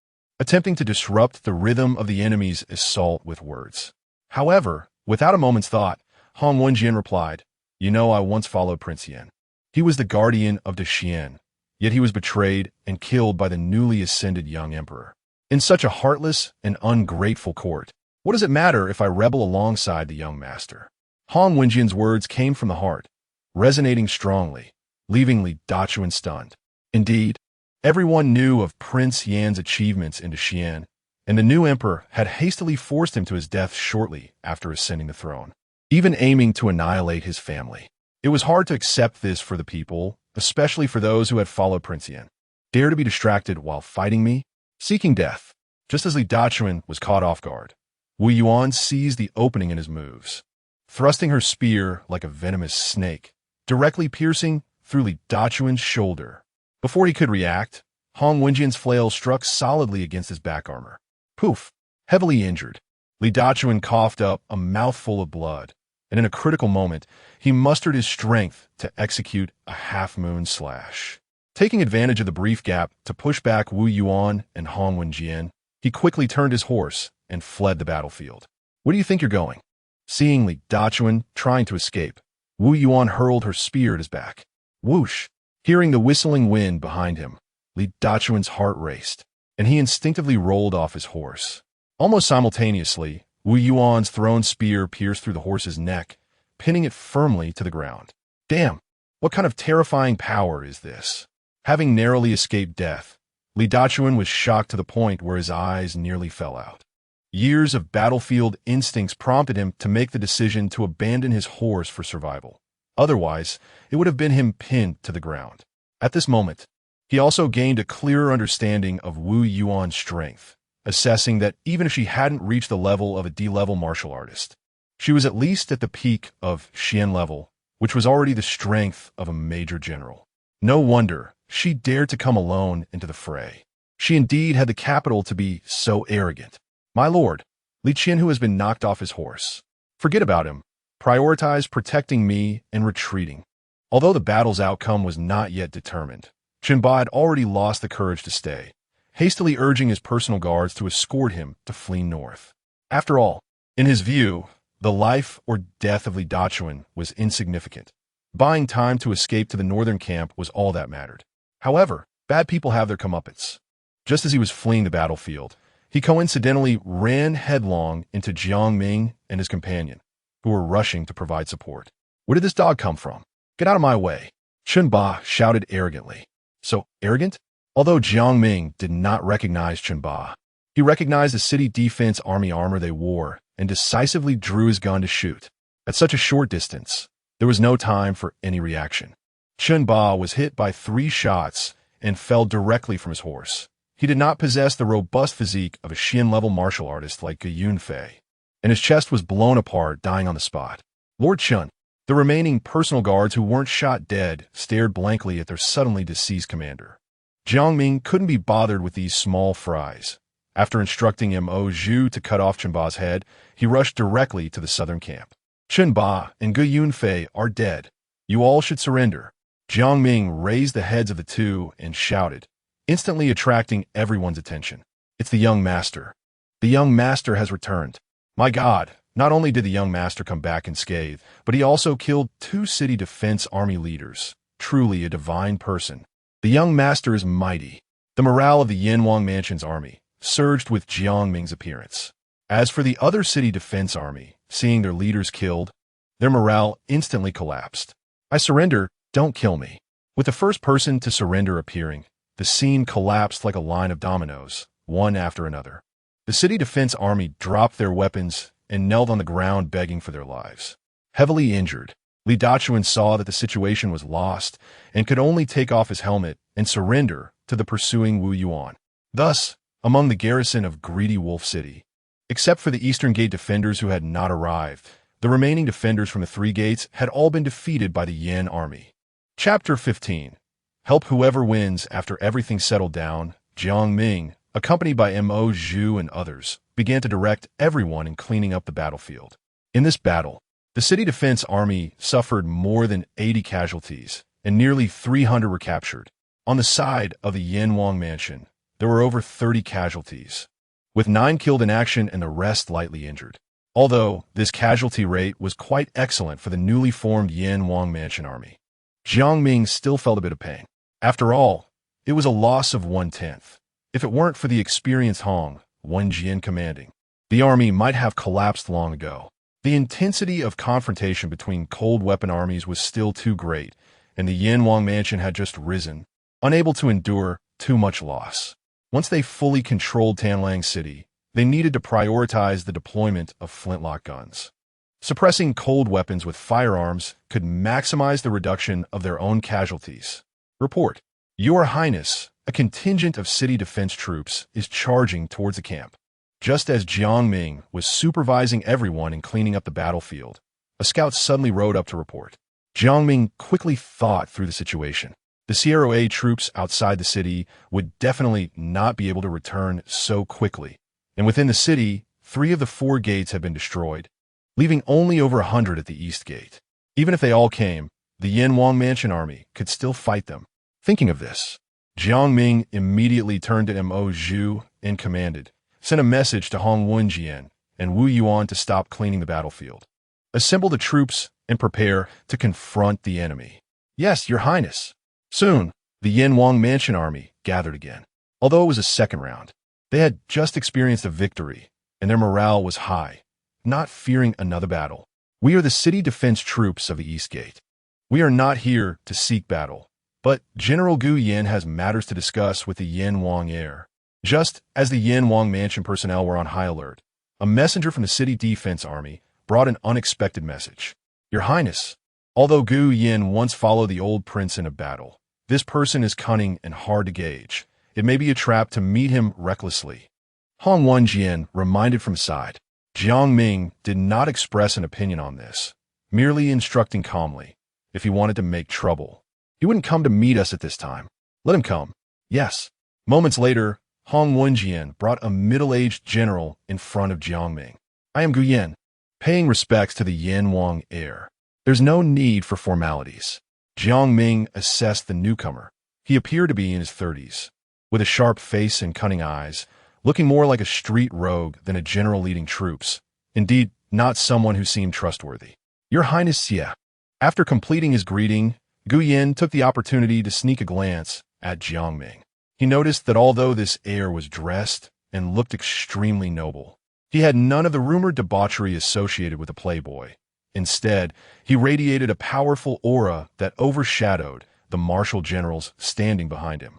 attempting to disrupt the rhythm of the enemy's assault with words. However, without a moment's thought, Hong Wenjian replied, "You know, I once followed Prince Yan. He was the guardian of the Xian, yet he was betrayed and killed by the newly ascended young emperor. In such a heartless and ungrateful court, what does it matter if I rebel alongside the young master? Hong Wenjian's words came from the heart, resonating strongly, leaving Li Dachuan stunned. Indeed, everyone knew of Prince Yan's achievements into Xian, and the new emperor had hastily forced him to his death shortly after ascending the throne, even aiming to annihilate his family. It was hard to accept this for the people, especially for those who had followed Prince Yan. Dare to be distracted while fighting me? Seeking death. Just as Li Dachuan was caught off guard, Wu Yuan seized the opening in his moves, thrusting her spear like a venomous snake, directly piercing through Li Dachuan's shoulder. Before he could react, Hong Wenjian's flail struck solidly against his back armor. Poof! Heavily injured, Li Dachuan coughed up a mouthful of blood, and in a critical moment, he mustered his strength to execute a half-moon slash. Taking advantage of the brief gap to push back Wu Yuan and Hong Wenjian, he quickly turned his horse and fled the battlefield. Where do you think you're going? Seeing Li Dachuan trying to escape, Wu Yuan hurled her spear at his back. Whoosh! Hearing the whistling wind behind him, Li Dachuan's heart raced, and he instinctively rolled off his horse. Almost simultaneously, Wu Yuan's thrown spear pierced through the horse's neck, pinning it firmly to the ground. Damn! What kind of terrifying power is this? Having narrowly escaped death, Li Dachuan was shocked to the point where his eyes nearly fell out. Years of battlefield instincts prompted him to make the decision to abandon his horse for survival. Otherwise, it would have been him pinned to the ground. At this moment, he also gained a clearer understanding of Wu Yuan's strength, assessing that even if she hadn't reached the level of a D-level martial artist, she was at least at the peak of Xian level, which was already the strength of a major general. No wonder she dared to come alone into the fray. She indeed had the capital to be so arrogant. My lord, Li Qianhu has been knocked off his horse. Forget about him. Prioritize protecting me and retreating. Although the battle's outcome was not yet determined, Qinba had already lost the courage to stay, hastily urging his personal guards to escort him to flee north. After all, in his view, the life or death of Li Dachuan was insignificant. Buying time to escape to the northern camp was all that mattered. However, bad people have their comeuppance. Just as he was fleeing the battlefield, he coincidentally ran headlong into Jiang Ming and his companion, who were rushing to provide support. Where did this dog come from? Get out of my way! Qinba shouted arrogantly. So arrogant? Although Jiang Ming did not recognize Qinba, he recognized the city defense army armor they wore and decisively drew his gun to shoot. At such a short distance, there was no time for any reaction. Qinba was hit by 3 shots and fell directly from his horse. He did not possess the robust physique of a Xian-level martial artist like Ge Yunfei, and his chest was blown apart, dying on the spot. Lord Chun, the remaining personal guards who weren't shot dead, stared blankly at their suddenly deceased commander. Jiang Ming couldn't be bothered with these small fries. After instructing Mo Zhu to cut off Qinba's head, he rushed directly to the southern camp. Qinba and Ge Yunfei are dead. You all should surrender. Jiang Ming raised the heads of the two and shouted, instantly attracting everyone's attention. It's the young master. The young master has returned. My God, not only did the young master come back unscathed, but he also killed 2 city defense army leaders. Truly a divine person. The young master is mighty. The morale of the Yanwang Mansion's army surged with Jiang Ming's appearance. As for the other city defense army, seeing their leaders killed, their morale instantly collapsed. I surrender, don't kill me. With the first person to surrender appearing, the scene collapsed like a line of dominoes, one after another. The city defense army dropped their weapons and knelt on the ground begging for their lives. Heavily injured, Li Dachuan saw that the situation was lost and could only take off his helmet and surrender to the pursuing Wu Yuan. Thus, among the garrison of Greedy Wolf City, except for the Eastern Gate defenders who had not arrived, the remaining defenders from the 3 gates had all been defeated by the Yan army. Chapter 15. Help whoever wins. After everything settled down, Jiang Ming, accompanied by Mo Zhu and others, began to direct everyone in cleaning up the battlefield. In this battle, the city defense army suffered more than 80 casualties, and nearly 300 were captured. On the side of the Yanwang Mansion, there were over 30 casualties, with 9 killed in action and the rest lightly injured. Although this casualty rate was quite excellent for the newly formed Yanwang Mansion army, Jiang Ming still felt a bit of pain. After all, it was a loss of 1/10. If it weren't for the experienced Hong Wenjian commanding, the army might have collapsed long ago. The intensity of confrontation between cold weapon armies was still too great, and the Yanwang mansion had just risen, unable to endure too much loss. Once they fully controlled Tanlang City, they needed to prioritize the deployment of flintlock guns. Suppressing cold weapons with firearms could maximize the reduction of their own casualties. Report: Your Highness, a contingent of city defense troops is charging towards the camp. Just as Jiang Ming was supervising everyone in cleaning up the battlefield, a scout suddenly rode up to report. Jiang Ming quickly thought through the situation. The CROA troops outside the city would definitely not be able to return so quickly, and within the city, 3 of the 4 gates had been destroyed, leaving only over 100 at the east gate. Even if they all came, the Yanwang Mansion army could still fight them. Thinking of this, Jiang Ming immediately turned to Mo Zhu and commanded, sent a message to Hong Wenjian and Wu Yuan to stop cleaning the battlefield. Assemble the troops and prepare to confront the enemy. Yes, Your Highness. Soon, the Yanwang Mansion army gathered again. Although it was a second round, they had just experienced a victory, and their morale was high, not fearing another battle. We are the city defense troops of the East Gate. We are not here to seek battle, but General Gu Yan has matters to discuss with the Yanwang heir. Just as the Yanwang Mansion personnel were on high alert, a messenger from the city defense army brought an unexpected message. Your Highness, although Gu Yan once followed the old prince in a battle, this person is cunning and hard to gauge. It may be a trap to meet him recklessly. Hong Wenjian reminded from side. Jiang Ming did not express an opinion on this, merely instructing calmly. If he wanted to make trouble, he wouldn't come to meet us at this time. Let him come. Yes. Moments later, Hong Wenjian brought a middle-aged general in front of Jiang Ming. I am Gu Yan, paying respects to the Yanwang heir. There's no need for formalities. Jiang Ming assessed the newcomer. He appeared to be in his 30s, with a sharp face and cunning eyes, looking more like a street rogue than a general leading troops. Indeed, not someone who seemed trustworthy. Your Highness, yeah. After completing his greeting, Gu Yan took the opportunity to sneak a glance at Jiang Ming. He noticed that although this heir was dressed and looked extremely noble, he had none of the rumored debauchery associated with a playboy. Instead, he radiated a powerful aura that overshadowed the martial generals standing behind him.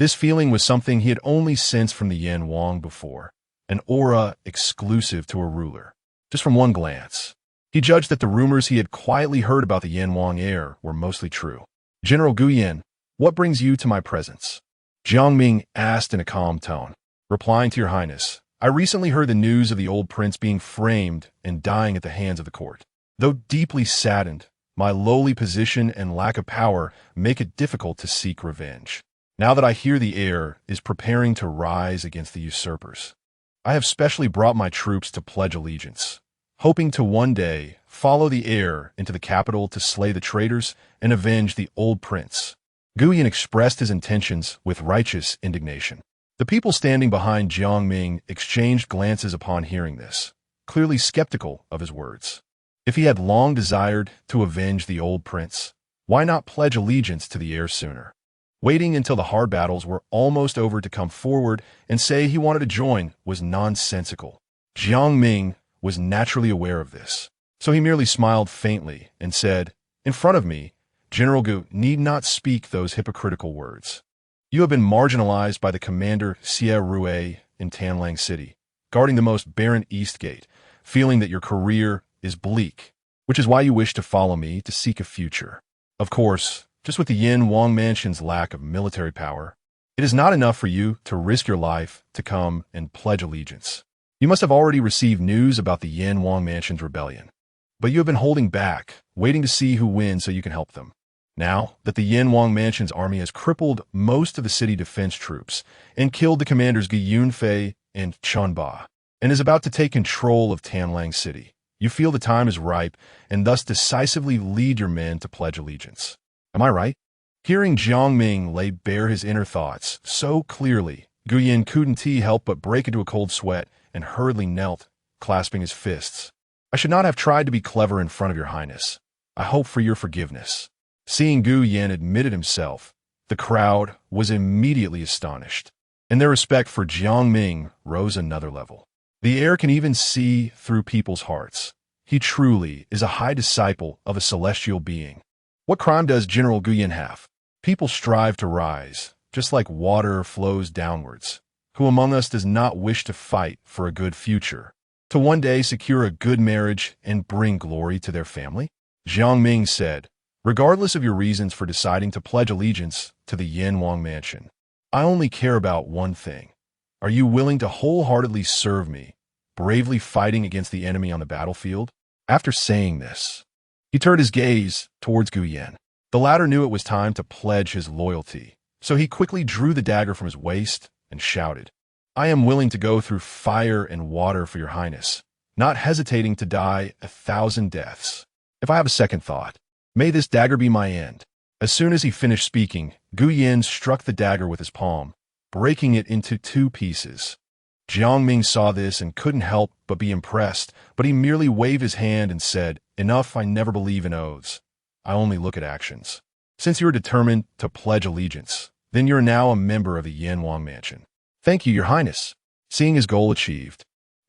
This feeling was something he had only sensed from the Yanwang before, an aura exclusive to a ruler. Just from one glance, he judged that the rumors he had quietly heard about the Yanwang heir were mostly true. General Gu Yan, what brings you to my presence? Jiang Ming asked in a calm tone. Replying to Your Highness, I recently heard the news of the old prince being framed and dying at the hands of the court. Though deeply saddened, my lowly position and lack of power make it difficult to seek revenge. Now that I hear the heir is preparing to rise against the usurpers, I have specially brought my troops to pledge allegiance, hoping to one day follow the heir into the capital to slay the traitors and avenge the old prince. Gu Yan expressed his intentions with righteous indignation. The people standing behind Jiang Ming exchanged glances upon hearing this, clearly skeptical of his words. If he had long desired to avenge the old prince, why not pledge allegiance to the heir sooner? Waiting until the hard battles were almost over to come forward and say he wanted to join was nonsensical. Jiang Ming was naturally aware of this, so he merely smiled faintly and said, In front of me, General Gu need not speak those hypocritical words. You have been marginalized by the commander Xie Rue in Tanlang City, guarding the most barren East Gate, feeling that your career is bleak, which is why you wish to follow me to seek a future. Of course, just with the Yanwang Mansion's lack of military power, it is not enough for you to risk your life to come and pledge allegiance. You must have already received news about the Yanwang Mansion's rebellion, but you have been holding back, waiting to see who wins so you can help them. Now that the Yanwang Mansion's army has crippled most of the city defense troops and killed the commanders Gu Yunfei and Chunba, and is about to take control of Tanlang City, you feel the time is ripe and thus decisively lead your men to pledge allegiance. Am I right? Hearing Jiang Ming lay bare his inner thoughts so clearly, Gu Yan couldn't help but break into a cold sweat and hurriedly knelt, clasping his fists. I should not have tried to be clever in front of Your Highness. I hope for your forgiveness. Seeing Gu Yan admitted himself, the crowd was immediately astonished, and their respect for Jiang Ming rose another level. The heir can even see through people's hearts. He truly is a high disciple of a celestial being. What crime does General Guyan have? People strive to rise, just like water flows downwards. Who among us does not wish to fight for a good future, to one day secure a good marriage and bring glory to their family? Jiang Ming said, regardless of your reasons for deciding to pledge allegiance to the Yanwang mansion, I only care about one thing. Are you willing to wholeheartedly serve me, bravely fighting against the enemy on the battlefield? After saying this, he turned his gaze towards Guyan. The latter knew it was time to pledge his loyalty, so he quickly drew the dagger from his waist and shouted, I am willing to go through fire and water for your highness, not hesitating to die 1,000 deaths. If I have a second thought, may this dagger be my end. As soon as he finished speaking, Guyan struck the dagger with his palm, breaking it into 2 pieces. Jiang Ming saw this and couldn't help but be impressed, but he merely waved his hand and said, Enough, I never believe in oaths. I only look at actions. Since you are determined to pledge allegiance, then you're now a member of the Yanwang mansion. Thank you, your highness. Seeing his goal achieved,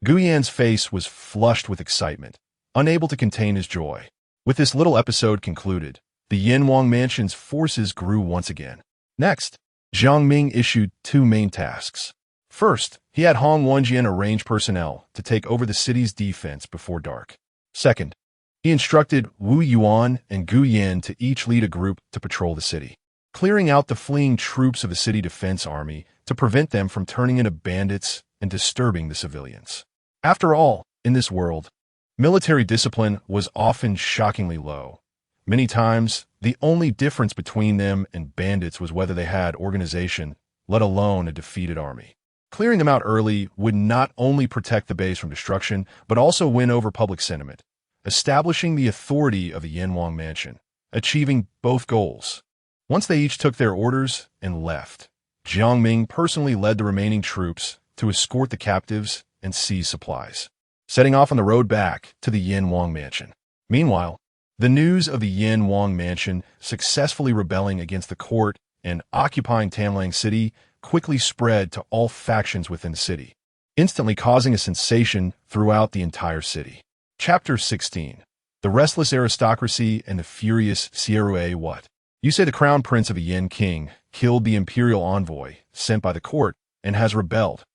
Guyan's face was flushed with excitement, unable to contain his joy. With this little episode concluded, the Yanwang mansion's forces grew once again. Next, Jiang Ming issued 2 main tasks. First, he had Hong Wenjian arrange personnel to take over the city's defense before dark. Second, he instructed Wu Yuan and Gu Yan to each lead a group to patrol the city, clearing out the fleeing troops of the city defense army to prevent them from turning into bandits and disturbing the civilians. After all, in this world, military discipline was often shockingly low. Many times, the only difference between them and bandits was whether they had organization, let alone a defeated army. Clearing them out early would not only protect the base from destruction, but also win over public sentiment, establishing the authority of the Yanwang mansion, achieving both goals. Once they each took their orders and left, Jiang Ming personally led the remaining troops to escort the captives and seize supplies, setting off on the road back to the Yanwang mansion. Meanwhile, the news of the Yanwang mansion successfully rebelling against the court and occupying Tanlang City quickly spread to all factions within the city, instantly causing a sensation throughout the entire city. Chapter 16. The Restless Aristocracy and the Furious Sierue. What? You say the crown prince of a Yin king killed the imperial envoy sent by the court and has rebelled.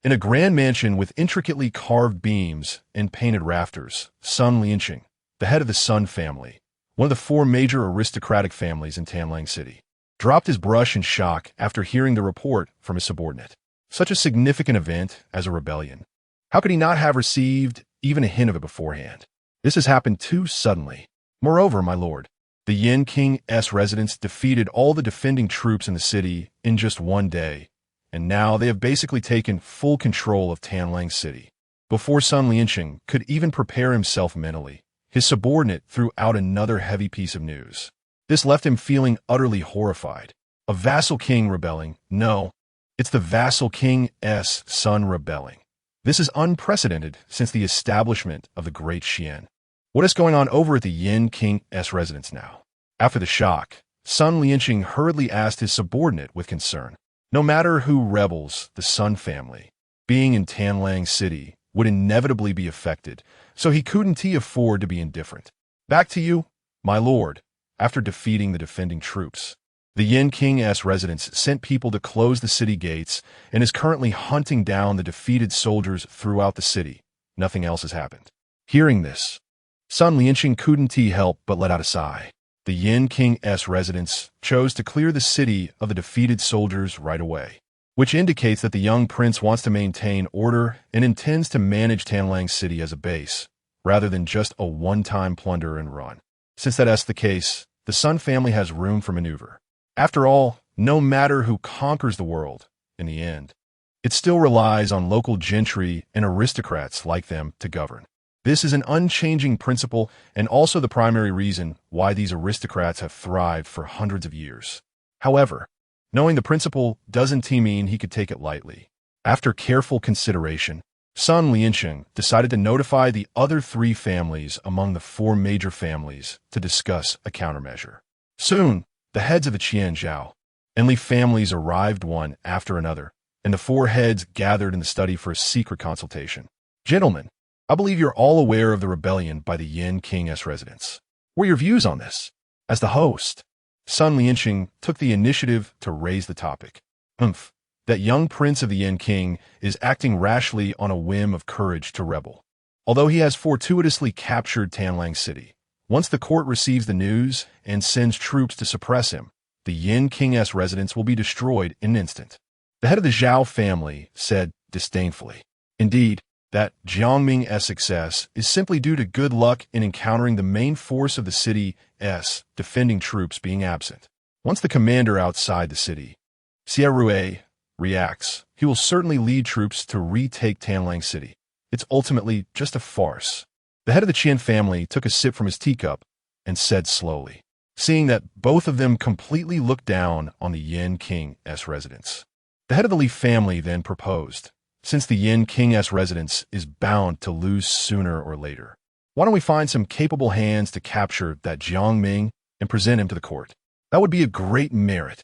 In a grand mansion with intricately carved beams and painted rafters, Sun Lianqing, the head of the Sun family, one of the 4 major aristocratic families in Tanlang City, dropped his brush in shock after hearing the report from his subordinate. Such a significant event as a rebellion. How could he not have received even a hint of it beforehand? This has happened too suddenly. Moreover, my lord, the Yin King's residents defeated all the defending troops in the city in just one day, and now they have basically taken full control of Tanlang City. Before Sun Lianqing could even prepare himself mentally, his subordinate threw out another heavy piece of news. This left him feeling utterly horrified. A vassal king rebelling? No, it's the vassal king's son rebelling. This is unprecedented since the establishment of the Great Xian. What is going on over at the Yin King's residence now? After the shock, Sun Lianqing hurriedly asked his subordinate with concern. No matter who rebels, the Sun family, being in Tanlang City, would inevitably be affected, so he couldn't afford to be indifferent. Back to you, my lord. After defeating the defending troops, the Yin King's residence sent people to close the city gates and is currently hunting down the defeated soldiers throughout the city. Nothing else has happened. Hearing this, Sun Lianqing couldn't help but let out a sigh. The Yin King's residence chose to clear the city of the defeated soldiers right away, which indicates that the young prince wants to maintain order and intends to manage Tanlang City as a base, rather than just a one-time plunder and run. Since that's the case, the Sun family has room for maneuver. After all, no matter who conquers the world, in the end, it still relies on local gentry and aristocrats like them to govern. This is an unchanging principle and also the primary reason why these aristocrats have thrived for hundreds of years. However, knowing the principle doesn't mean he could take it lightly. After careful consideration, Sun Lianqing decided to notify the other 3 families among the 4 major families to discuss a countermeasure. Soon, the heads of the Qianzhou and Li families arrived one after another, and the four heads gathered in the study for a secret consultation. Gentlemen, I believe you're all aware of the rebellion by the Yin King's residents. What are your views on this? As the host, Sun Lianxing took the initiative to raise the topic. That young prince of the Yin King is acting rashly on a whim of courage to rebel. Although he has fortuitously captured Tanlang City, once the court receives the news and sends troops to suppress him, the Yin King's residence will be destroyed in an instant. The head of the Zhao family said disdainfully. Indeed, that Jiang Ming's success is simply due to good luck in encountering the main force of the city's defending troops being absent. Once the commander outside the city, Xie reacts, he will certainly lead troops to retake Tanlang City. It's ultimately just a farce. The head of the Qian family took a sip from his teacup and said slowly, seeing that both of them completely looked down on the Yin King's residence. The head of the Li family then proposed, since the Yin King's residence is bound to lose sooner or later, why don't we find some capable hands to capture that Jiang Ming and present him to the court? That would be a great merit.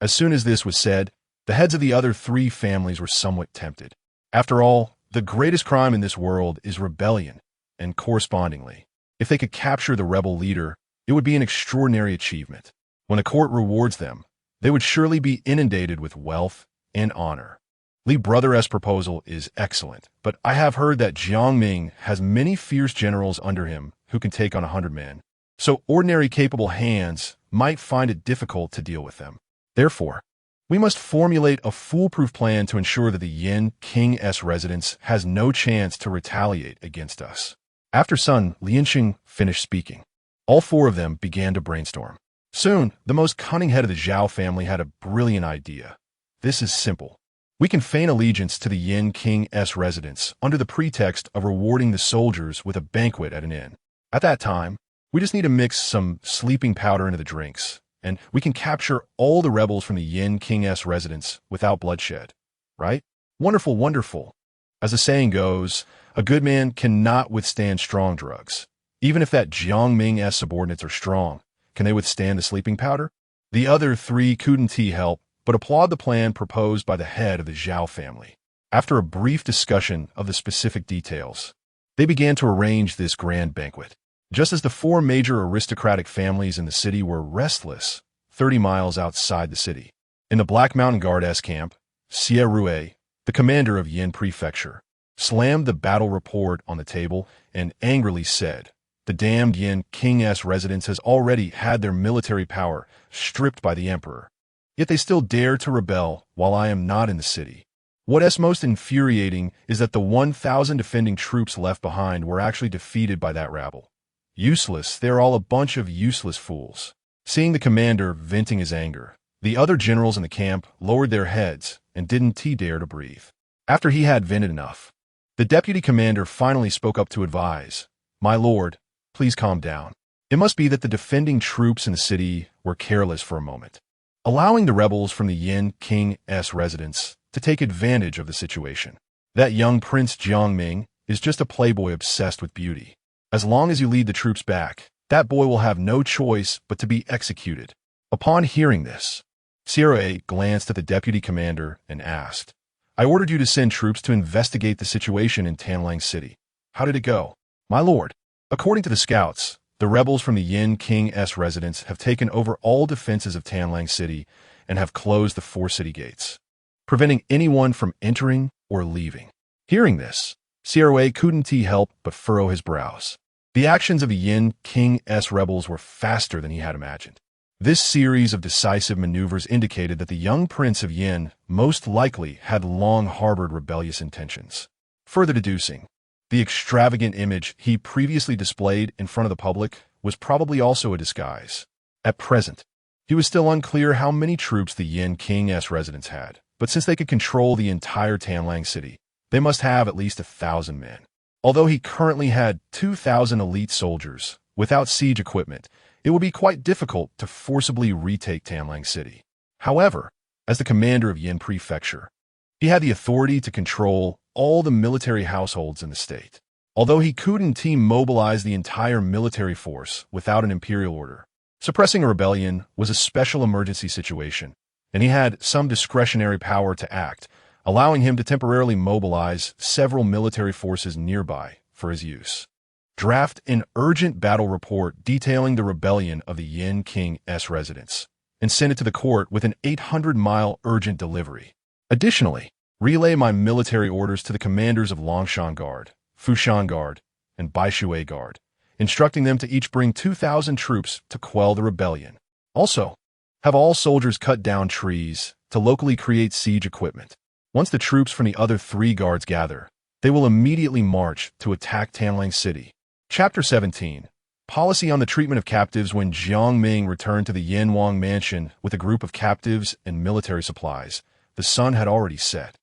As soon as this was said, the heads of the other three families were somewhat tempted. After all, the greatest crime in this world is rebellion, and correspondingly, if they could capture the rebel leader, it would be an extraordinary achievement. When a court rewards them, they would surely be inundated with wealth and honor. Li brother's proposal is excellent, but I have heard that Jiang Ming has many fierce generals under him who can take on 100 men, so ordinary capable hands might find it difficult to deal with them. Therefore, we must formulate a foolproof plan to ensure that the Yin King's residence has no chance to retaliate against us. After Sun Lianxing finished speaking, all four of them began to brainstorm. Soon, the most cunning head of the Zhao family had a brilliant idea. This is simple. We can feign allegiance to the Yin King's residence under the pretext of rewarding the soldiers with a banquet at an inn. At that time, we just need to mix some sleeping powder into the drinks, and we can capture all the rebels from the Yin King's residence without bloodshed. Right? Wonderful, wonderful. As the saying goes, a good man cannot withstand strong drugs. Even if that Jiang Ming's subordinates are strong, can they withstand the sleeping powder? The other three couldn't help but applaud the plan proposed by the head of the Zhao family. After a brief discussion of the specific details, they began to arrange this grand banquet. Just as the four major aristocratic families in the city were restless, 30 miles outside the city, in the Black Mountain Guard's camp, Xie, the commander of Yin Prefecture, slammed the battle report on the table and angrily said, "The damned Yin King's residence has already had their military power stripped by the emperor. Yet they still dare to rebel while I am not in the city. What's most infuriating is that the 1,000 defending troops left behind were actually defeated by that rabble. Useless, they're all a bunch of useless fools." Seeing the commander venting his anger, the other generals in the camp lowered their heads and didn't dare to breathe. After he had vented enough, the deputy commander finally spoke up to advise, "My lord, please calm down. It must be that the defending troops in the city were careless for a moment, allowing the rebels from the Yin King's residence to take advantage of the situation. That young Prince Jiang Ming is just a playboy obsessed with beauty. As long as you lead the troops back, that boy will have no choice but to be executed." Upon hearing this, Xie glanced at the deputy commander and asked, "I ordered you to send troops to investigate the situation in Tanlang City. How did it go?" "My lord, according to the scouts, the rebels from the Yin King's residence have taken over all defenses of Tanlang City and have closed the 4 city gates, preventing anyone from entering or leaving." Hearing this, Xie couldn't help but furrow his brows. The actions of the Yin King's rebels were faster than he had imagined. This series of decisive maneuvers indicated that the young prince of Yin most likely had long harbored rebellious intentions. Further deducing, the extravagant image he previously displayed in front of the public was probably also a disguise. At present, he was still unclear how many troops the Yin King's residence had, but since they could control the entire Tanlang City, they must have at least 1,000 men. Although he currently had 2,000 elite soldiers, without siege equipment, it would be quite difficult to forcibly retake Tanlang City. However, as the commander of Yin Prefecture, he had the authority to control all the military households in the state. Although he couldn't mobilize the entire military force without an imperial order, suppressing a rebellion was a special emergency situation, and he had some discretionary power to act allowing him to temporarily mobilize several military forces nearby for his use. Draft an urgent battle report detailing the rebellion of the Yin King's residents, and send it to the court with an 800-mile urgent delivery. Additionally, relay my military orders to the commanders of Longshan Guard, Fushan Guard, and Baishui Guard, instructing them to each bring 2,000 troops to quell the rebellion. Also, have all soldiers cut down trees to locally create siege equipment. Once the troops from the other 3 guards gather, they will immediately march to attack Tanlang City. Chapter 17. Policy on the treatment of captives. When Jiang Ming returned to the Yanwang mansion with a group of captives and military supplies, the sun had already set.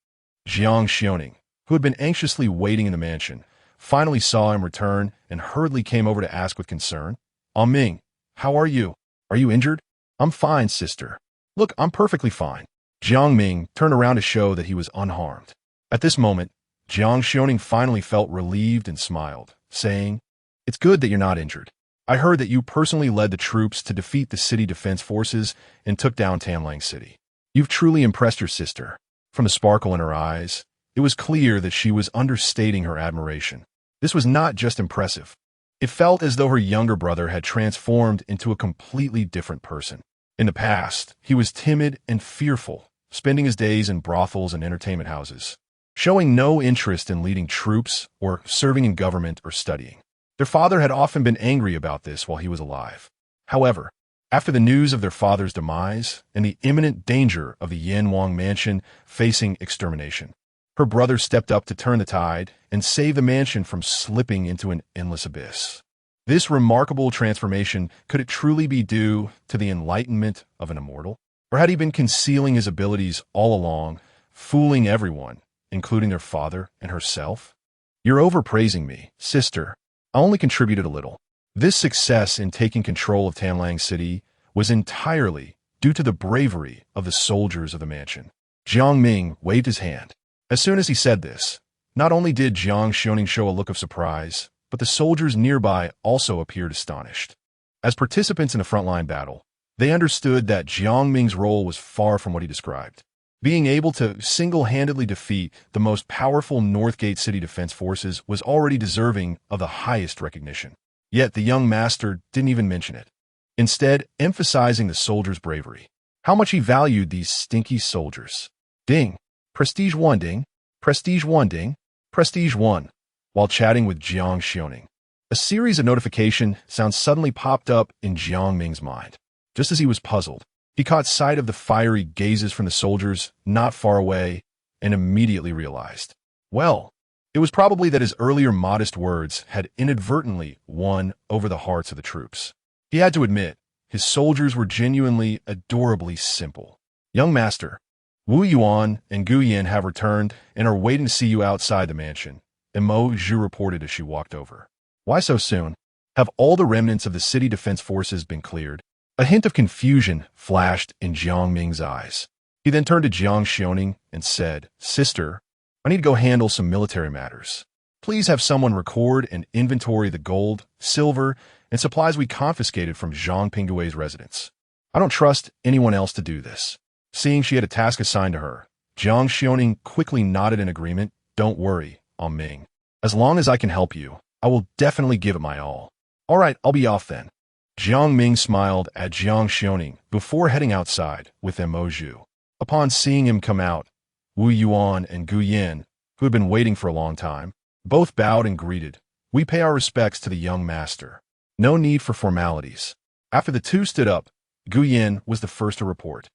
Jiang Xiaoning, who had been anxiously waiting in the mansion, finally saw him return and hurriedly came over to ask with concern, Ming, how are you? Are you injured? I'm fine, sister. Look, I'm perfectly fine. Jiang Ming turned around to show that he was unharmed. At this moment, Jiang Xiaoning finally felt relieved and smiled, saying, It's good that you're not injured. I heard that you personally led the troops to defeat the city defense forces and took down Tanlang City. You've truly impressed your sister. From the sparkle in her eyes, it was clear that she was understating her admiration. This was not just impressive. It felt as though her younger brother had transformed into a completely different person. In the past, he was timid and fearful, spending his days in brothels and entertainment houses, showing no interest in leading troops or serving in government or studying. Their father had often been angry about this while he was alive. However, after the news of their father's demise and the imminent danger of the Yanwang mansion facing extermination, her brother stepped up to turn the tide and save the mansion from slipping into an endless abyss. This remarkable transformation, could it truly be due to the enlightenment of an immortal? Or had he been concealing his abilities all along, fooling everyone, including their father and herself? You're overpraising me, sister. I only contributed a little. This success in taking control of Tanlang City was entirely due to the bravery of the soldiers of the mansion. Jiang Ming waved his hand. As soon as he said this, not only did Jiang Xiaoning show a look of surprise, but the soldiers nearby also appeared astonished. As participants in a frontline battle, they understood that Jiang Ming's role was far from what he described. Being able to single-handedly defeat the most powerful Northgate City defense forces was already deserving of the highest recognition. Yet the young master didn't even mention it, instead emphasizing the soldiers' bravery. How much he valued these stinky soldiers. Ding. Prestige 1 ding. Prestige 1 ding. Prestige 1. While chatting with Jiang Xiaoning, a series of notification sounds suddenly popped up in Jiang Ming's mind. Just as he was puzzled, he caught sight of the fiery gazes from the soldiers not far away and immediately realized, well, it was probably that his earlier modest words had inadvertently won over the hearts of the troops. He had to admit, his soldiers were genuinely adorably simple. Young master, Wu Yuan and Gu Yin have returned and are waiting to see you outside the mansion, Mo Zhu reported as she walked over. Why so soon? Have all the remnants of the city defense forces been cleared? A hint of confusion flashed in Jiang Ming's eyes. He then turned to Jiang Xiaoning and said, Sister, I need to go handle some military matters. Please have someone record and inventory the gold, silver, and supplies we confiscated from Zhang Pingdui's residence. I don't trust anyone else to do this. Seeing she had a task assigned to her, Jiang Xiaoning quickly nodded in agreement. Don't worry, Ming. As long as I can help you, I will definitely give it my all. All right, I'll be off then. Jiang Ming smiled at Jiang Xiaoning before heading outside with Mo Zhu. Upon seeing him come out, Wu Yuan and Gu Yin, who had been waiting for a long time, both bowed and greeted. We pay our respects to the young master. No need for formalities. After the two stood up, Gu Yin was the first to report.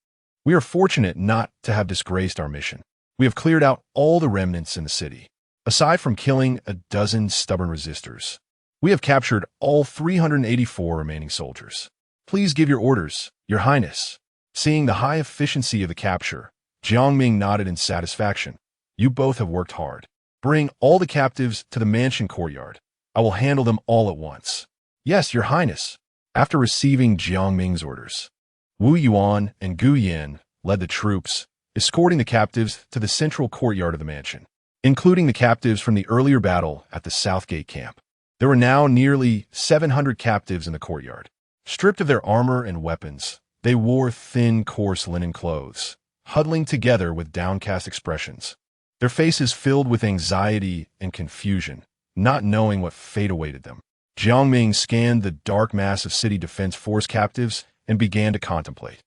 We are fortunate not to have disgraced our mission. We have cleared out all the remnants in the city. Aside from killing a dozen stubborn resistors, we have captured all 384 remaining soldiers. Please give your orders, Your Highness. Seeing the high efficiency of the capture, Jiang Ming nodded in satisfaction. You both have worked hard. Bring all the captives to the mansion courtyard. I will handle them all at once. Yes, Your Highness. After receiving Jiang Ming's orders, Wu Yuan and Gu Yin led the troops, escorting the captives to the central courtyard of the mansion, including the captives from the earlier battle at the Southgate camp. There were now nearly 700 captives in the courtyard. Stripped of their armor and weapons, they wore thin, coarse linen clothes, huddling together with downcast expressions. Their faces filled with anxiety and confusion, not knowing what fate awaited them. Jiang Ming scanned the dark mass of city defense force captives and began to contemplate.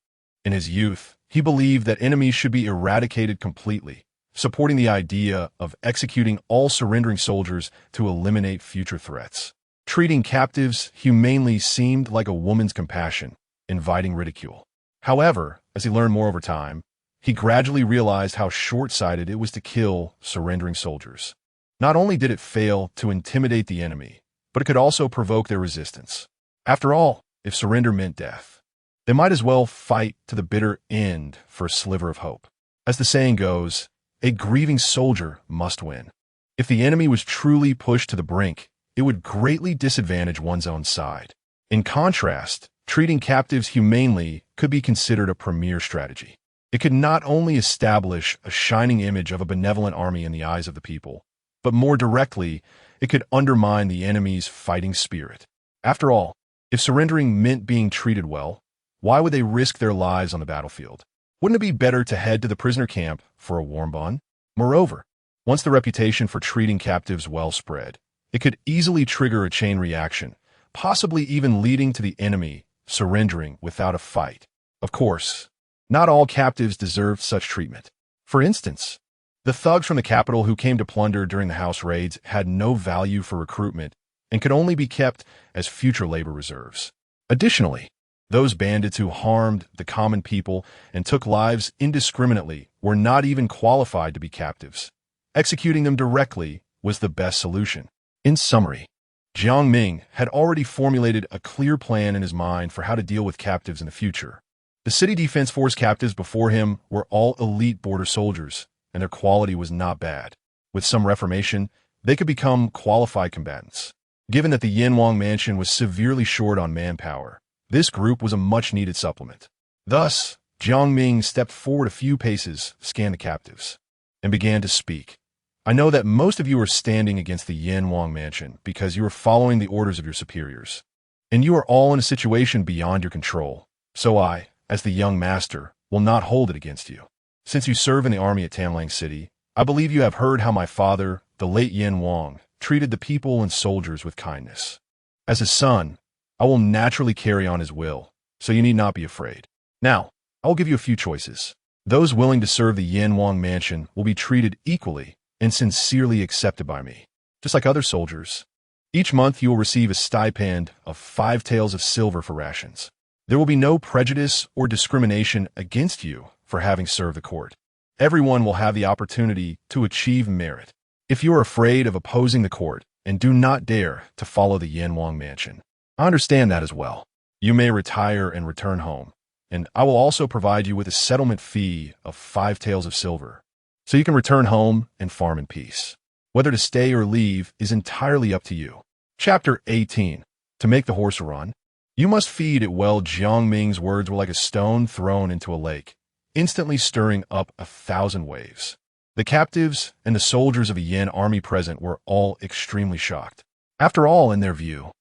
In his youth, he believed that enemies should be eradicated completely, supporting the idea of executing all surrendering soldiers to eliminate future threats. Treating captives humanely seemed like a woman's compassion, inviting ridicule. However, as he learned more over time, he gradually realized how short-sighted it was to kill surrendering soldiers. Not only did it fail to intimidate the enemy, but it could also provoke their resistance. After all, if surrender meant death, they might as well fight to the bitter end for a sliver of hope. As the saying goes, a grieving soldier must win. If the enemy was truly pushed to the brink, it would greatly disadvantage one's own side. In contrast, treating captives humanely could be considered a premier strategy. It could not only establish a shining image of a benevolent army in the eyes of the people, but more directly, it could undermine the enemy's fighting spirit. After all, if surrendering meant being treated well, why would they risk their lives on the battlefield? Wouldn't it be better to head to the prisoner camp for a warm bun? Moreover, once the reputation for treating captives well spread, it could easily trigger a chain reaction, possibly even leading to the enemy surrendering without a fight. Of course, not all captives deserved such treatment. For instance, the thugs from the capital who came to plunder during the house raids had no value for recruitment and could only be kept as future labor reserves. Additionally, those bandits who harmed the common people and took lives indiscriminately were not even qualified to be captives. Executing them directly was the best solution. In summary, Jiang Ming had already formulated a clear plan in his mind for how to deal with captives in the future. The city defense force captives before him were all elite border soldiers, and their quality was not bad. With some reformation, they could become qualified combatants. Given that the Yanwang mansion was severely short on manpower, this group was a much-needed supplement. Thus, Jiang Ming stepped forward a few paces, scanned the captives, and began to speak. I know that most of you are standing against the Yanwang mansion because you are following the orders of your superiors, and you are all in a situation beyond your control. So I, as the young master, will not hold it against you. Since you serve in the army at Tamlang City, I believe you have heard how my father, the late Yanwang, treated the people and soldiers with kindness. As his son, I will naturally carry on his will, so you need not be afraid. Now, I will give you a few choices. Those willing to serve the Yanwang mansion will be treated equally and sincerely accepted by me, just like other soldiers. Each month you will receive a stipend of 5 taels of silver for rations. There will be no prejudice or discrimination against you for having served the court. Everyone will have the opportunity to achieve merit. If you are afraid of opposing the court and do not dare to follow the Yanwang mansion, I understand that as well. You may retire and return home, and I will also provide you with a settlement fee of 5 taels of silver, so you can return home and farm in peace. Whether to stay or leave is entirely up to you. Chapter 18. To make the horse run. You must feed it well. Jiang Ming's words were like a stone thrown into a lake, instantly stirring up 1,000 waves. The captives and the soldiers of the Yan army present were all extremely shocked. After all, in their view,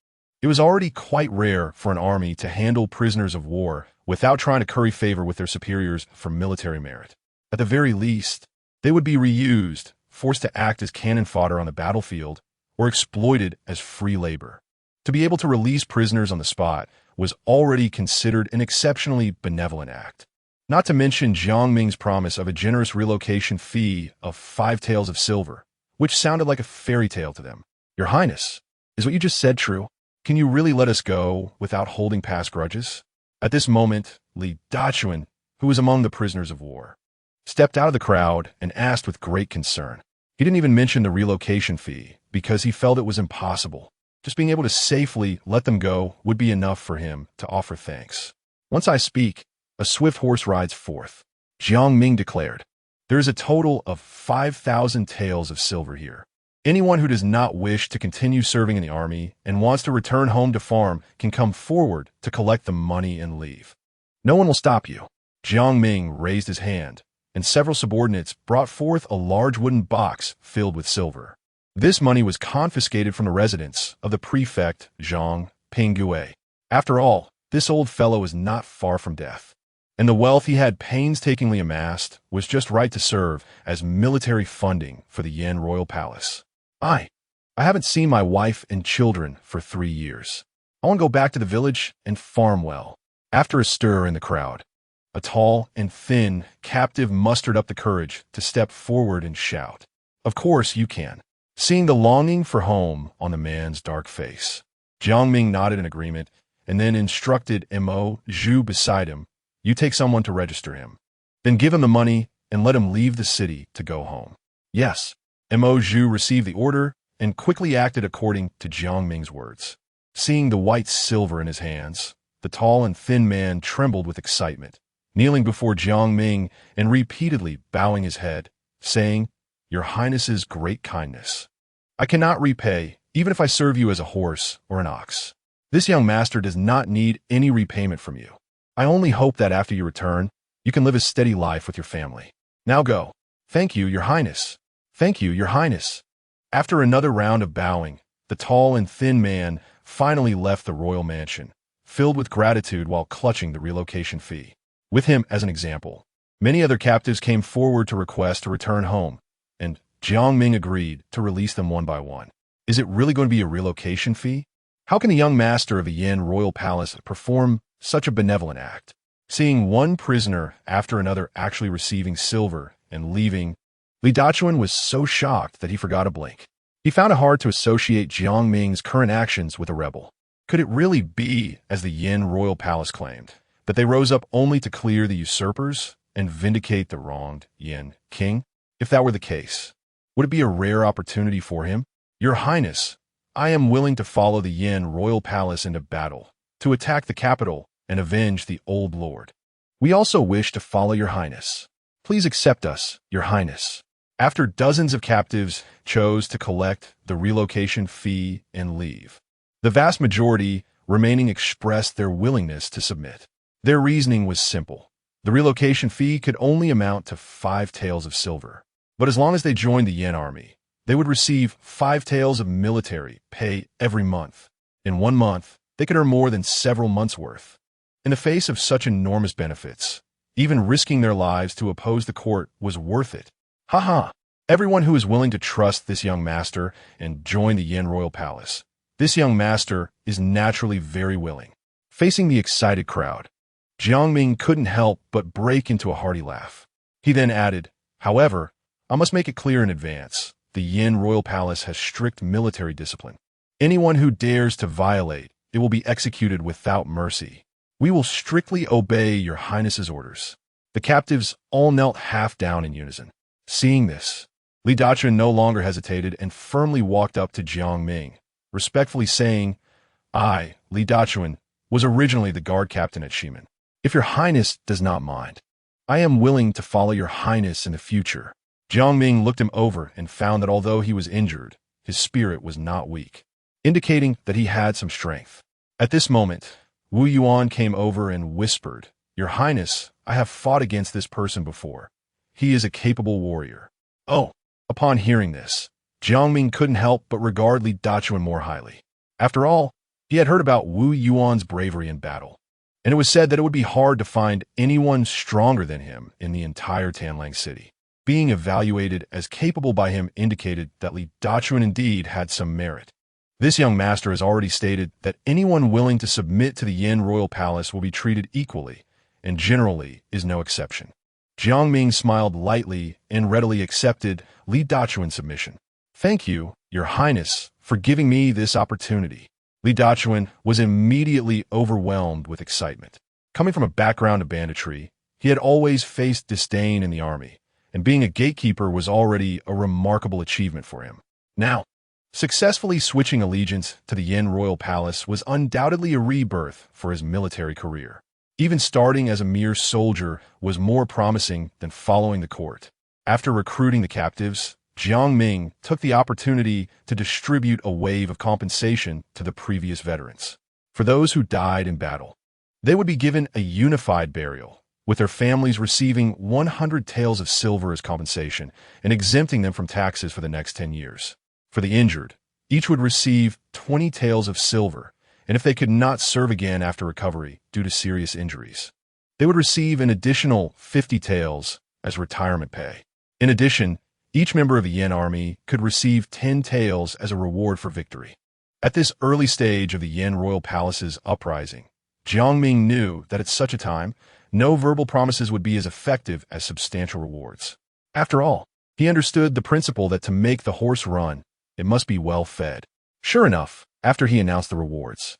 it was already quite rare for an army to handle prisoners of war without trying to curry favor with their superiors for military merit. At the very least, they would be reused, forced to act as cannon fodder on the battlefield, or exploited as free labor. To be able to release prisoners on the spot was already considered an exceptionally benevolent act. Not to mention Jiang Ming's promise of a generous relocation fee of 5 taels of silver, which sounded like a fairy tale to them. Your Highness, is what you just said true? Can you really let us go without holding past grudges? At this moment, Li Dachuan, who was among the prisoners of war, stepped out of the crowd and asked with great concern. He didn't even mention the relocation fee because he felt it was impossible. Just being able to safely let them go would be enough for him to offer thanks. Once I speak, a swift horse rides forth. Jiang Ming declared, there is a total of 5,000 taels of silver here. Anyone who does not wish to continue serving in the army and wants to return home to farm can come forward to collect the money and leave. No one will stop you. Jiang Ming raised his hand, and several subordinates brought forth a large wooden box filled with silver. This money was confiscated from the residence of the prefect Zhang Pinggui. After all, this old fellow is not far from death. and the wealth he had painstakingly amassed was just right to serve as military funding for the Yin royal palace. I haven't seen my wife and children for 3 years. I want to go back to the village and farm well. After a stir in the crowd, a tall and thin captive mustered up the courage to step forward and shout, "Of course you can." Seeing the longing for home on the man's dark face, Jiang Ming nodded in agreement and then instructed Mo Zhu beside him, "You take someone to register him. Then give him the money and let him leave the city to go home." Yes, Mo Zhu received the order and quickly acted according to Jiang Ming's words. Seeing the white silver in his hands, the tall and thin man trembled with excitement, kneeling before Jiang Ming and repeatedly bowing his head, saying, "Your Highness's great kindness. I cannot repay, even if I serve you as a horse or an ox. This young master does not need any repayment from you. I only hope that after you return, you can live a steady life with your family. Now go." "Thank you, Your Highness. Thank you, Your Highness." After another round of bowing, the tall and thin man finally left the royal mansion, filled with gratitude while clutching the relocation fee. With him as an example, many other captives came forward to request to return home, and Jiang Ming agreed to release them one by one. Is it really going to be a relocation fee? How can a young master of a Yin royal palace perform such a benevolent act? Seeing one prisoner after another actually receiving silver and leaving, Li Dachuan was so shocked that he forgot to blink. He found it hard to associate Jiang Ming's current actions with a rebel. Could it really be, as the Yin royal palace claimed, that they rose up only to clear the usurpers and vindicate the wronged Yin king? If that were the case, would it be a rare opportunity for him? "Your Highness, I am willing to follow the Yin royal palace into battle, to attack the capital and avenge the old lord. We also wish to follow Your Highness. Please accept us, Your Highness." After dozens of captives chose to collect the relocation fee and leave, the vast majority remaining expressed their willingness to submit. Their reasoning was simple. The relocation fee could only amount to 5 taels of silver. But as long as they joined the Yin army, they would receive 5 taels of military pay every month. In 1 month, they could earn more than several months' worth. In the face of such enormous benefits, even risking their lives to oppose the court was worth it. Haha! Everyone who is willing to trust this young master and join the Yin royal palace. This young master is naturally very willing. Facing the excited crowd, Jiang Ming couldn't help but break into a hearty laugh. He then added, "However, I must make it clear in advance, the Yin royal palace has strict military discipline. Anyone who dares to violate it will be executed without mercy. We will strictly obey Your Highness's orders." The captives all knelt half down in unison. Seeing this, Li Dachuan no longer hesitated and firmly walked up to Jiang Ming, respectfully saying, "I, Li Dachuan, was originally the guard captain at Shimen. If Your Highness does not mind, I am willing to follow Your Highness in the future." Jiang Ming looked him over and found that although he was injured, his spirit was not weak, indicating that he had some strength. At this moment, Wu Yuan came over and whispered, "Your Highness, I have fought against this person before. He is a capable warrior." Oh! Upon hearing this, Jiang Ming couldn't help but regard Li Dachuan more highly. After all, he had heard about Wu Yuan's bravery in battle, and it was said that it would be hard to find anyone stronger than him in the entire Tanlang city. Being evaluated as capable by him indicated that Li Dachuan indeed had some merit. This young master has already stated that anyone willing to submit to the Yin royal palace will be treated equally, and generally is no exception. Jiang Ming smiled lightly and readily accepted Li Dachuan's submission. "Thank you, Your Highness, for giving me this opportunity." Li Dachuan was immediately overwhelmed with excitement. Coming from a background of banditry, he had always faced disdain in the army, and being a gatekeeper was already a remarkable achievement for him. Now, successfully switching allegiance to the Yin royal palace was undoubtedly a rebirth for his military career. Even starting as a mere soldier was more promising than following the court. After recruiting the captives, Jiang Ming took the opportunity to distribute a wave of compensation to the previous veterans. For those who died in battle, they would be given a unified burial, with their families receiving 100 taels of silver as compensation and exempting them from taxes for the next 10 years. For the injured, each would receive 20 taels of silver, and if they could not serve again after recovery due to serious injuries, They would receive an additional 50 taels as retirement pay. In addition, each member of the Yen army could receive 10 taels as a reward for victory. At this early stage of the Yen royal palace's uprising, Jiang Ming knew that at such a time, no verbal promises would be as effective as substantial rewards. After all, he understood the principle that to make the horse run, it must be well fed. Sure enough, after he announced the rewards,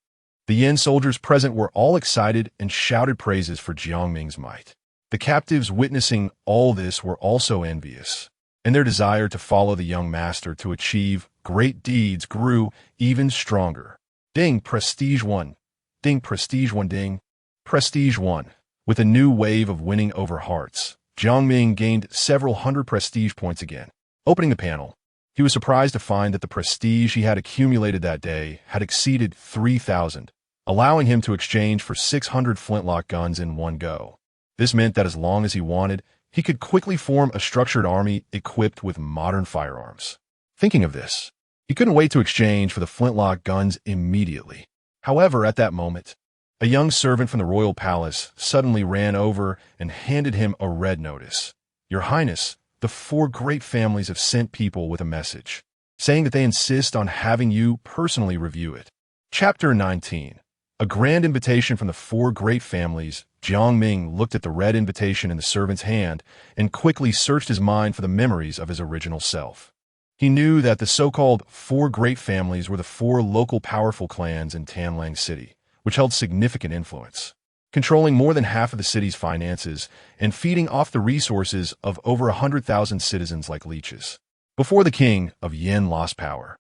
the Yen soldiers present were all excited and shouted praises for Jiang Ming's might. The captives witnessing all this were also envious, and their desire to follow the young master to achieve great deeds grew even stronger. Ding, prestige 1. Ding, prestige 1, ding. Prestige 1. With a new wave of winning over hearts, Jiang Ming gained several hundred prestige points again. Opening the panel, he was surprised to find that the prestige he had accumulated that day had exceeded 3,000, allowing him to exchange for 600 flintlock guns in one go. This meant that as long as he wanted, he could quickly form a structured army equipped with modern firearms. Thinking of this, he couldn't wait to exchange for the flintlock guns immediately. However, at that moment, a young servant from the royal palace suddenly ran over and handed him a red notice. Your Highness, the 4 great families have sent people with a message, saying that they insist on having you personally review it. Chapter 19. A grand invitation from the 4 great families. Jiang Ming looked at the red invitation in the servant's hand and quickly searched his mind for the memories of his original self. He knew that the so-called 4 great families were the 4 local powerful clans in Tanlang City, which held significant influence, controlling more than half of the city's finances and feeding off the resources of over 100,000 citizens like leeches. Before the king of Yen lost power,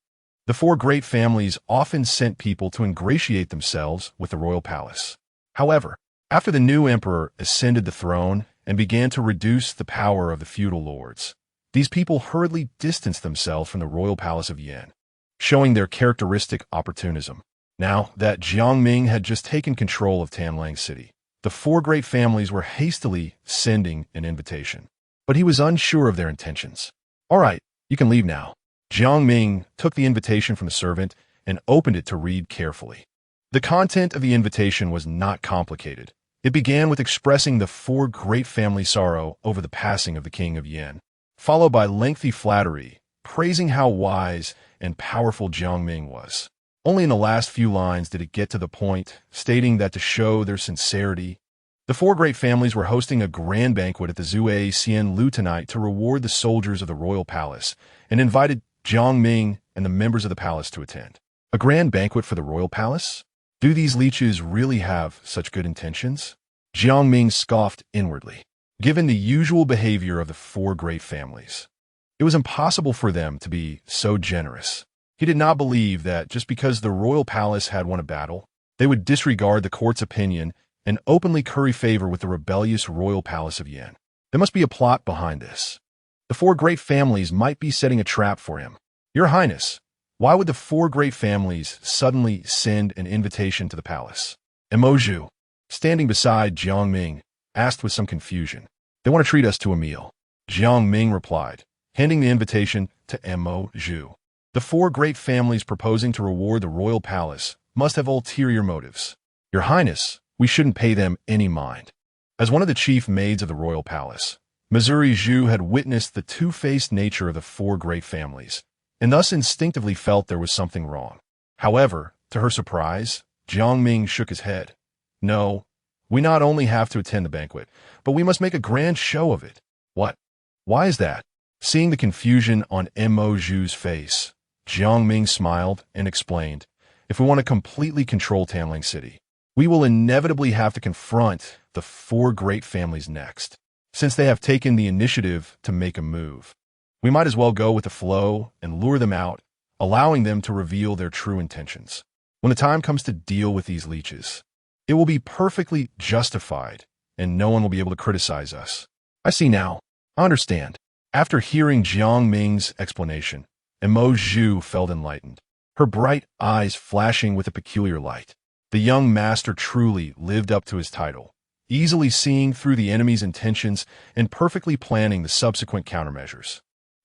the 4 great families often sent people to ingratiate themselves with the royal palace. However, after the new emperor ascended the throne and began to reduce the power of the feudal lords, these people hurriedly distanced themselves from the royal palace of Yen, showing their characteristic opportunism. Now that Jiang Ming had just taken control of Tanlang City, the 4 great families were hastily sending an invitation, but he was unsure of their intentions. All right, you can leave now. Jiang Ming took the invitation from the servant and opened it to read carefully. The content of the invitation was not complicated. It began with expressing the 4 great families' sorrow over the passing of the king of Yen, followed by lengthy flattery, praising how wise and powerful Jiang Ming was. Only in the last few lines did it get to the point, stating that to show their sincerity, the 4 great families were hosting a grand banquet at the Zue Xian Lu tonight to reward the soldiers of the royal palace and invited Jiang Ming and the members of the palace to attend. A grand banquet for the royal palace? Do these leeches really have such good intentions? Jiang Ming scoffed inwardly. Given the usual behavior of the 4 great families, it was impossible for them to be so generous. He did not believe that just because the royal palace had won a battle, they would disregard the court's opinion and openly curry favor with the rebellious royal palace of Yen. There must be a plot behind this. The 4 great families might be setting a trap for him. Your Highness, why would the 4 great families suddenly send an invitation to the palace? Mo Zhu, standing beside Jiang Ming, asked with some confusion. They want to treat us to a meal. Jiang Ming replied, handing the invitation to Mo Zhu. The 4 great families proposing to reward the royal palace must have ulterior motives. Your Highness, we shouldn't pay them any mind. As one of the chief maids of the royal palace, Missouri Zhu had witnessed the two-faced nature of the 4 great families, and thus instinctively felt there was something wrong. However, to her surprise, Jiang Ming shook his head. No, we not only have to attend the banquet, but we must make a grand show of it. What? Why is that? Seeing the confusion on Mo Zhu's face, Jiang Ming smiled and explained, if we want to completely control Tanlang City, we will inevitably have to confront the 4 great families next. Since they have taken the initiative to make a move, we might as well go with the flow and lure them out, allowing them to reveal their true intentions. When the time comes to deal with these leeches, it will be perfectly justified, and no one will be able to criticize us. I see now. I understand. After hearing Jiang Ming's explanation, Mo Zhu felt enlightened, her bright eyes flashing with a peculiar light. The young master truly lived up to his title, easily seeing through the enemy's intentions and perfectly planning the subsequent countermeasures.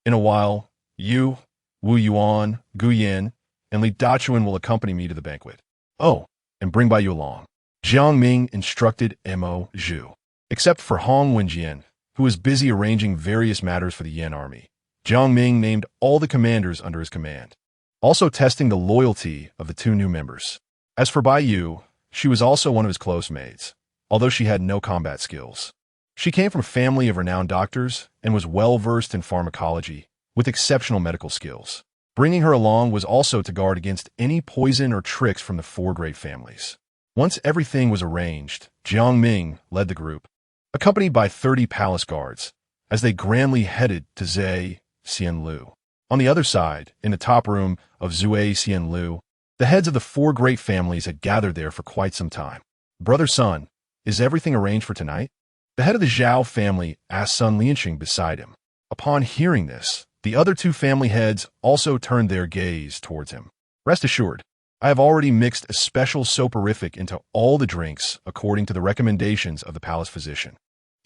In a while, you, Wu Yuan, Gu Yin, and Li Dachuan will accompany me to the banquet. Oh, and bring Bai Yu along. Jiang Ming instructed Mo Zhu. Except for Hong Wenjian, who was busy arranging various matters for the Yan army. Jiang Ming named all the commanders under his command, also testing the loyalty of the two new members. As for Bai Yu, she was also one of his close maids, although she had no combat skills. She came from a family of renowned doctors and was well-versed in pharmacology, with exceptional medical skills. Bringing her along was also to guard against any poison or tricks from the four great families. Once everything was arranged, Jiang Ming led the group, accompanied by 30 palace guards, as they grandly headed to Zui Xianlu. On the other side, in the top room of Zui Xianlu, the heads of the four great families had gathered there for quite some time. Brother Sun, is everything arranged for tonight? The head of the Zhao family asked Sun Lianqing beside him. Upon hearing this, the other two family heads also turned their gaze towards him. Rest assured, I have already mixed a special soporific into all the drinks according to the recommendations of the palace physician.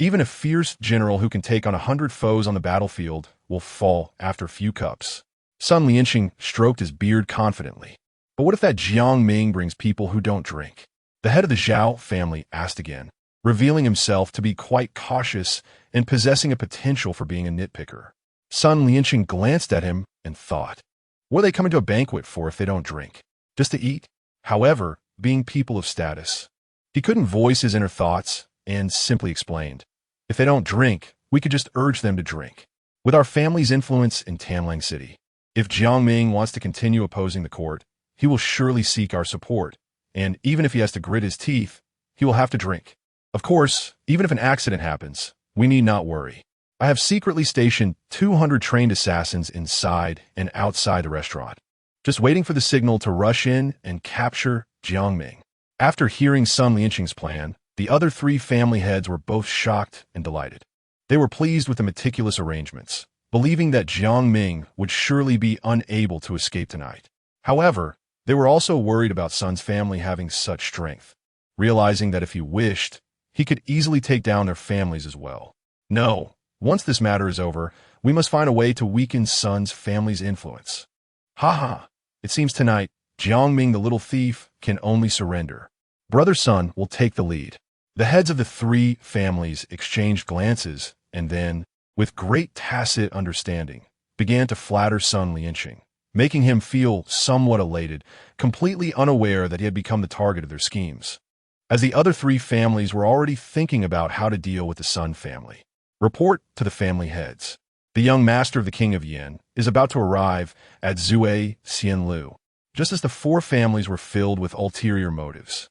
Even a fierce general who can take on 100 foes on the battlefield will fall after a few cups. Sun Lianqing stroked his beard confidently. But what if that Jiang Ming brings people who don't drink? The head of the Zhao family asked again, revealing himself to be quite cautious and possessing a potential for being a nitpicker. Sun Lianqing glanced at him and thought, what are they coming to a banquet for if they don't drink? Just to eat? However, being people of status, he couldn't voice his inner thoughts and simply explained, if they don't drink, we could just urge them to drink. With our family's influence in Tanlang City, if Jiang Ming wants to continue opposing the court, he will surely seek our support, and even if he has to grit his teeth, he will have to drink. Of course, even if an accident happens, we need not worry. I have secretly stationed 200 trained assassins inside and outside the restaurant, just waiting for the signal to rush in and capture Jiang Ming. After hearing Sun Lianqing's plan, the other three family heads were both shocked and delighted. They were pleased with the meticulous arrangements, believing that Jiang Ming would surely be unable to escape tonight. However, they were also worried about Sun's family having such strength, realizing that if he wished, he could easily take down their families as well. No, once this matter is over, we must find a way to weaken Sun's family's influence. Ha! It seems tonight, Jiang Ming the little thief can only surrender. Brother Sun will take the lead. The heads of the three families exchanged glances and then, with great tacit understanding, began to flatter Sun Lianqing, making him feel somewhat elated, completely unaware that he had become the target of their schemes. As the other three families were already thinking about how to deal with the Sun family. Report to the family heads. The young master of the King of Yin is about to arrive at Zui Xianlu, just as the four families were filled with ulterior motives.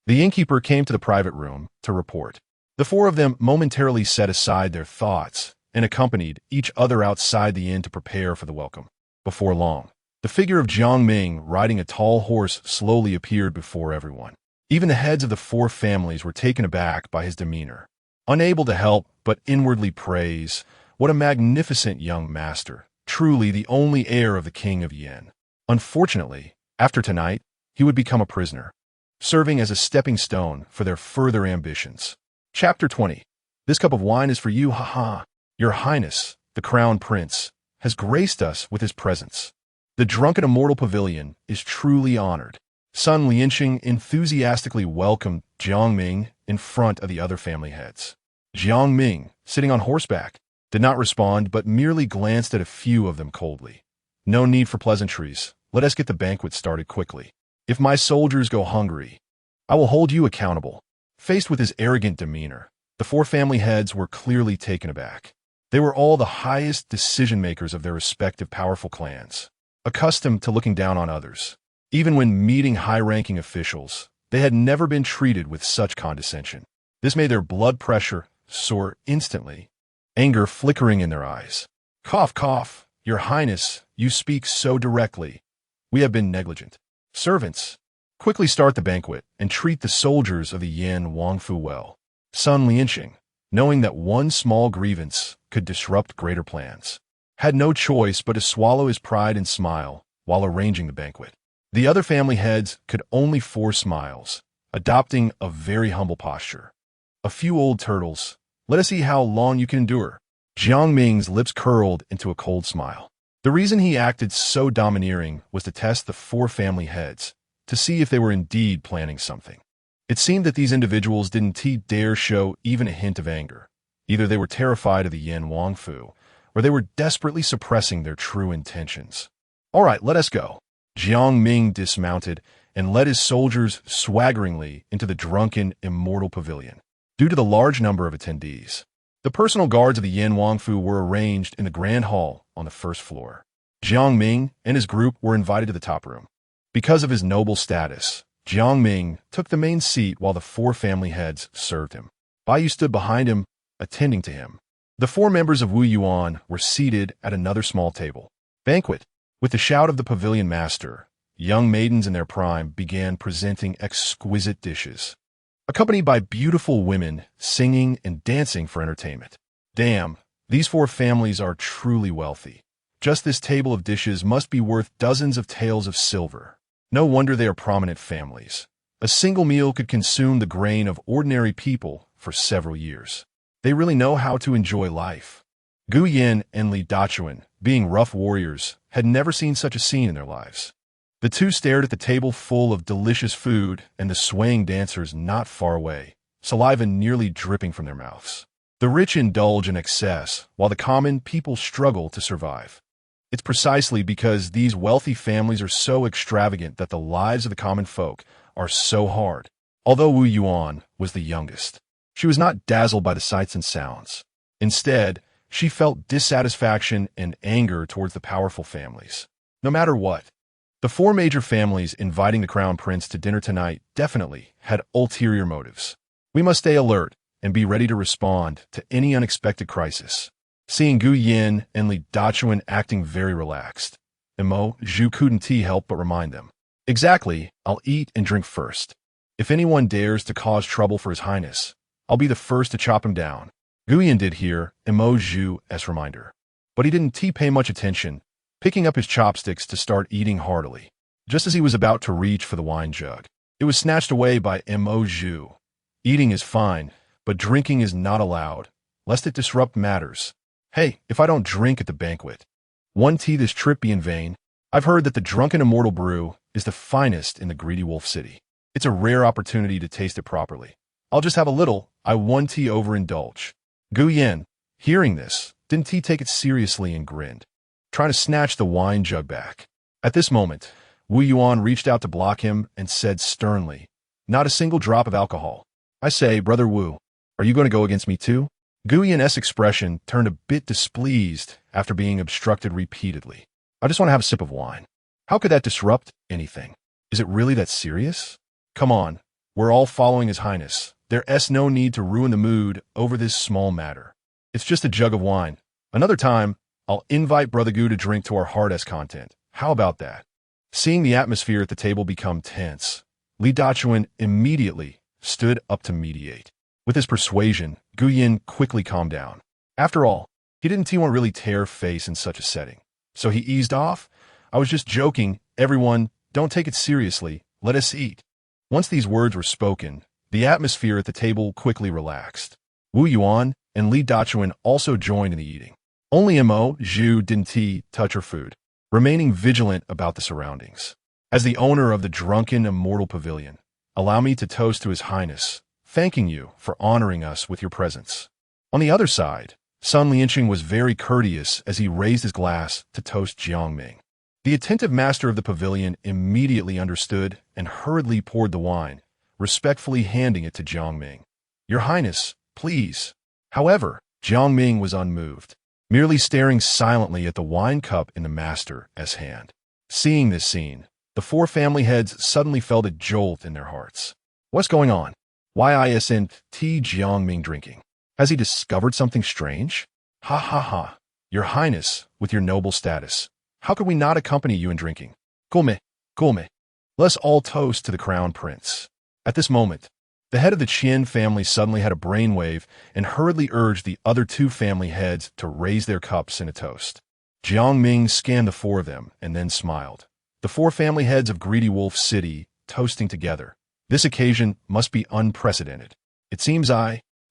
The innkeeper came to the private room to report. The four of them momentarily set aside their thoughts and accompanied each other outside the inn to prepare for the welcome. Before long, the figure of Jiang Ming riding a tall horse slowly appeared before everyone. Even the heads of the four families were taken aback by his demeanor, unable to help but inwardly praise, what a magnificent young master, truly the only heir of the King of Yin. Unfortunately, after tonight, he would become a prisoner, serving as a stepping stone for their further ambitions. Chapter 20. This cup of wine is for you, haha. Your Highness, the Crown Prince, has graced us with his presence. The drunken immortal pavilion is truly honored. Sun Lianqing enthusiastically welcomed Jiang Ming in front of the other family heads. Jiang Ming, sitting on horseback, did not respond but merely glanced at a few of them coldly. No need for pleasantries. Let us get the banquet started quickly. If my soldiers go hungry, I will hold you accountable. Faced with his arrogant demeanor, the four family heads were clearly taken aback. They were all the highest decision-makers of their respective powerful clans, accustomed to looking down on others. Even when meeting high-ranking officials, they had never been treated with such condescension. This made their blood pressure soar instantly, anger flickering in their eyes. Cough, cough, Your Highness, you speak so directly. We have been negligent. Servants, quickly start the banquet and treat the soldiers of the Yan Wangfu well. Sun Lianqing, knowing that one small grievance could disrupt greater plans, had no choice but to swallow his pride and smile while arranging the banquet. The other family heads could only force smiles, adopting a very humble posture. A few old turtles, let us see how long you can endure. Jiang Ming's lips curled into a cold smile. The reason he acted so domineering was to test the four family heads, to see if they were indeed planning something. It seemed that these individuals didn't dare show even a hint of anger. Either they were terrified of the Yin Wangfu, or they were desperately suppressing their true intentions. "All right, let us go." Jiang Ming dismounted and led his soldiers swaggeringly into the drunken, immortal pavilion. Due to the large number of attendees, the personal guards of the Yin Wangfu were arranged in the grand hall on the first floor. Jiang Ming and his group were invited to the top room. Because of his noble status, Jiang Ming took the main seat while the four family heads served him. Bai Yu stood behind him, attending to him. The four members of Wu Yuan were seated at another small table. Banquet. With the shout of the pavilion master, young maidens in their prime began presenting exquisite dishes, accompanied by beautiful women singing and dancing for entertainment. Damn, these four families are truly wealthy. Just this table of dishes must be worth dozens of taels of silver. No wonder they are prominent families. A single meal could consume the grain of ordinary people for several years. They really know how to enjoy life. Gu Yin and Li Dachuan, being rough warriors, had never seen such a scene in their lives. The two stared at the table full of delicious food and the swaying dancers not far away, saliva nearly dripping from their mouths. The rich indulge in excess, while the common people struggle to survive. It's precisely because these wealthy families are so extravagant that the lives of the common folk are so hard. Although Wu Yuan was the youngest, she was not dazzled by the sights and sounds. Instead, she felt dissatisfaction and anger towards the powerful families. No matter what, the four major families inviting the crown prince to dinner tonight definitely had ulterior motives. We must stay alert and be ready to respond to any unexpected crisis. Seeing Gu Yin and Li Dachuan acting very relaxed, Mo Zhu couldn't help but remind them. "Exactly, I'll eat and drink first. If anyone dares to cause trouble for His Highness, I'll be the first to chop him down." Gu Yin did hear Mo Zhu as reminder, but he didn't pay much attention, picking up his chopsticks to start eating heartily. Just as he was about to reach for the wine jug, it was snatched away by Mo Zhu. "Eating is fine, but drinking is not allowed, lest it disrupt matters. Hey, if I don't drink at the banquet, won't this trip be in vain? I've heard that the drunken immortal brew is the finest in the greedy wolf city. It's a rare opportunity to taste it properly. I'll just have a little, I won't overindulge." Gu Yin, hearing this, didn't take it seriously and grinned, trying to snatch the wine jug back. At this moment, Wu Yuan reached out to block him and said sternly, "Not a single drop of alcohol. I say, Brother Wu, are you going to go against me too?" Gu Yin's expression turned a bit displeased after being obstructed repeatedly. "I just want to have a sip of wine. How could that disrupt anything? Is it really that serious? Come on, we're all following His Highness. There's no need to ruin the mood over this small matter. It's just a jug of wine. Another time, I'll invite Brother Gu to drink to our hardest content. How about that?" Seeing the atmosphere at the table become tense, Li Dachuan immediately stood up to mediate. With his persuasion, Gu Yin quickly calmed down. After all, he didn't want to really tear face in such a setting. So he eased off. "I was just joking. Everyone, don't take it seriously. Let us eat." Once these words were spoken, the atmosphere at the table quickly relaxed. Wu Yuan and Li Dachuan also joined in the eating. Only Mo Zhu didn't touch her food, remaining vigilant about the surroundings. "As the owner of the drunken immortal pavilion, allow me to toast to His Highness, thanking you for honoring us with your presence." On the other side, Sun Lianqing was very courteous as he raised his glass to toast Jiang Ming. The attentive master of the pavilion immediately understood and hurriedly poured the wine, respectfully handing it to Jiang Ming. "Your Highness, please." However, Jiang Ming was unmoved, merely staring silently at the wine cup in the master's hand. Seeing this scene, the four family heads suddenly felt a jolt in their hearts. What's going on? Why isn't Jiang Ming drinking? Has he discovered something strange? Ha ha ha. Your Highness, with your noble status, how could we not accompany you in drinking? Gulme, gulme. Let's all toast to the crown prince. At this moment, the head of the Qian family suddenly had a brainwave and hurriedly urged the other two family heads to raise their cups in a toast. Jiang Ming scanned the four of them and then smiled. The four family heads of Greedy Wolf City toasting together. This occasion must be unprecedented. It seems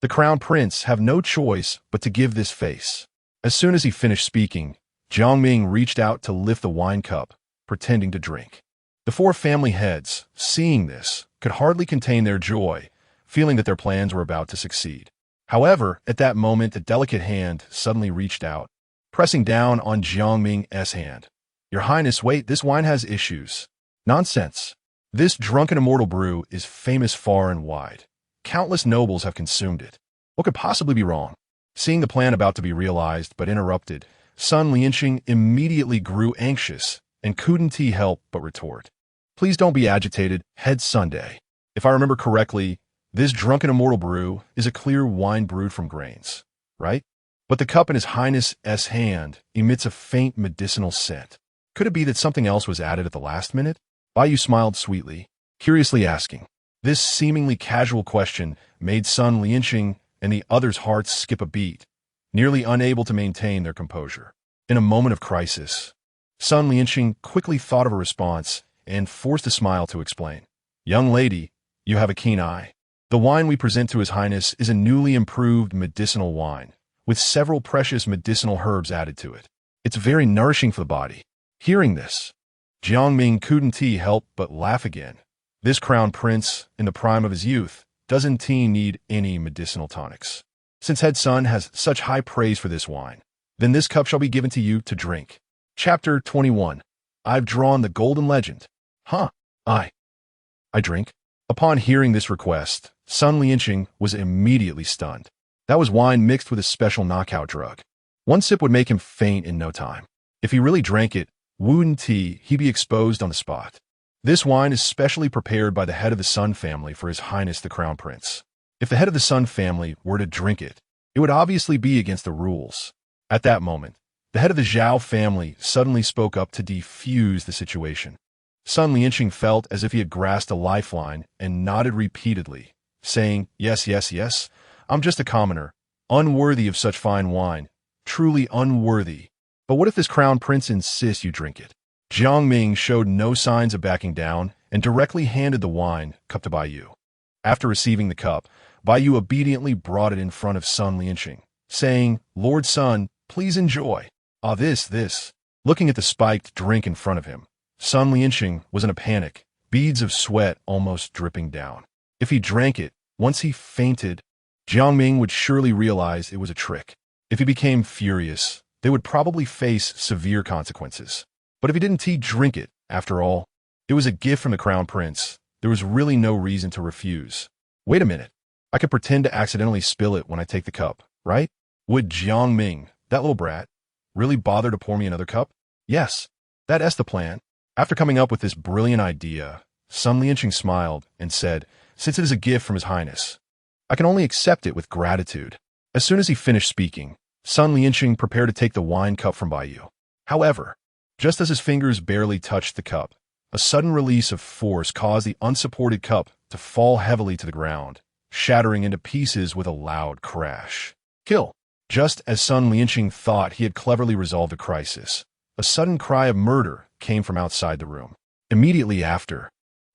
the crown prince, have no choice but to give this face. As soon as he finished speaking, Jiang Ming reached out to lift the wine cup, pretending to drink. The four family heads, seeing this, could hardly contain their joy, feeling that their plans were about to succeed. However, at that moment, a delicate hand suddenly reached out, pressing down on Jiang Ming's hand. "Your Highness, wait, this wine has issues." "Nonsense. This drunken immortal brew is famous far and wide. Countless nobles have consumed it. What could possibly be wrong?" Seeing the plan about to be realized but interrupted, Sun Lianqing immediately grew anxious and couldn't help but retort. "Please don't be agitated, Head Sunday. If I remember correctly, this drunken immortal brew is a clear wine brewed from grains, right? But the cup in His Highness's hand emits a faint medicinal scent. Could it be that something else was added at the last minute?" Bai Yu smiled sweetly, curiously asking. This seemingly casual question made Sun Lianqing and the others' hearts skip a beat, nearly unable to maintain their composure. In a moment of crisis, Sun Lianqing quickly thought of a response and forced a smile to explain. "Young lady, you have a keen eye. The wine we present to His Highness is a newly improved medicinal wine, with several precious medicinal herbs added to it. It's very nourishing for the body." Hearing this, Jiang Ming couldn't help but laugh again. This crown prince, in the prime of his youth, doesn't need any medicinal tonics. Since Head Sun has such high praise for this wine, then this cup shall be given to you to drink. Chapter 21. I've drawn the golden legend. Huh? I drink? Upon hearing this request, Sun Lianqing was immediately stunned. That was wine mixed with a special knockout drug. One sip would make him faint in no time. If he really drank it, wouldn't he be exposed on the spot? This wine is specially prepared by the head of the Sun family for His Highness the Crown Prince. If the head of the Sun family were to drink it, it would obviously be against the rules. At that moment, the head of the Zhao family suddenly spoke up to defuse the situation. Sun Lianqing felt as if he had grasped a lifeline and nodded repeatedly, saying, "Yes, yes, yes, I'm just a commoner, unworthy of such fine wine, truly unworthy. But what if this crown prince insists you drink it?" Jiang Ming showed no signs of backing down and directly handed the wine cup to Bai Yu. After receiving the cup, Bai Yu obediently brought it in front of Sun Lianqing, saying, "Lord Sun, please enjoy." This. Looking at the spiked drink in front of him, Sun Lianqing was in a panic, beads of sweat almost dripping down. If he drank it, once he fainted, Jiang Ming would surely realize it was a trick. If he became furious, they would probably face severe consequences. But if he didn't drink it, after all, it was a gift from the crown prince. There was really no reason to refuse. Wait a minute. I could pretend to accidentally spill it when I take the cup, right? Would Jiang Ming, that little brat, really bother to pour me another cup? Yes, that's the plan. After coming up with this brilliant idea, Sun Lianqing smiled and said, "Since it is a gift from His Highness, I can only accept it with gratitude." As soon as he finished speaking, Sun Lianqing prepared to take the wine cup from Bai Yu. However, just as his fingers barely touched the cup, a sudden release of force caused the unsupported cup to fall heavily to the ground, shattering into pieces with a loud crash. Kill! Just as Sun Lianqing thought he had cleverly resolved the crisis, a sudden cry of murder came from outside the room. Immediately after,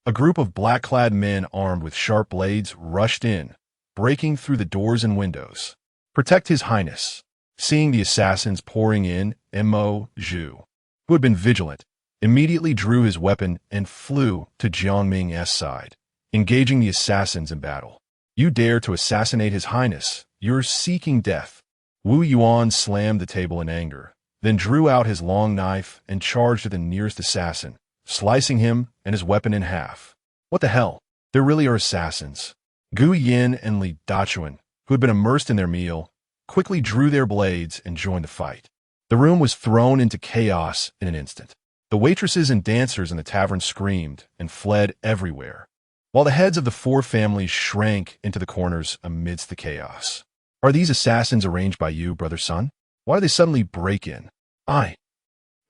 a group of black-clad men armed with sharp blades rushed in, breaking through the doors and windows. "Protect His Highness." Seeing the assassins pouring in, Mo Zhu, who had been vigilant, immediately drew his weapon and flew to Jiang Ming's side, engaging the assassins in battle. "You dare to assassinate His Highness, you're seeking death." Wu Yuan slammed the table in anger, then drew out his long knife and charged at the nearest assassin, slicing him and his weapon in half. What the hell? There really are assassins. Gu Yin and Li Dachuan, who had been immersed in their meal, quickly drew their blades and joined the fight. The room was thrown into chaos in an instant. The waitresses and dancers in the tavern screamed and fled everywhere, while the heads of the four families shrank into the corners amidst the chaos. "Are these assassins arranged by you, brother Sun? Why do they suddenly break in?" I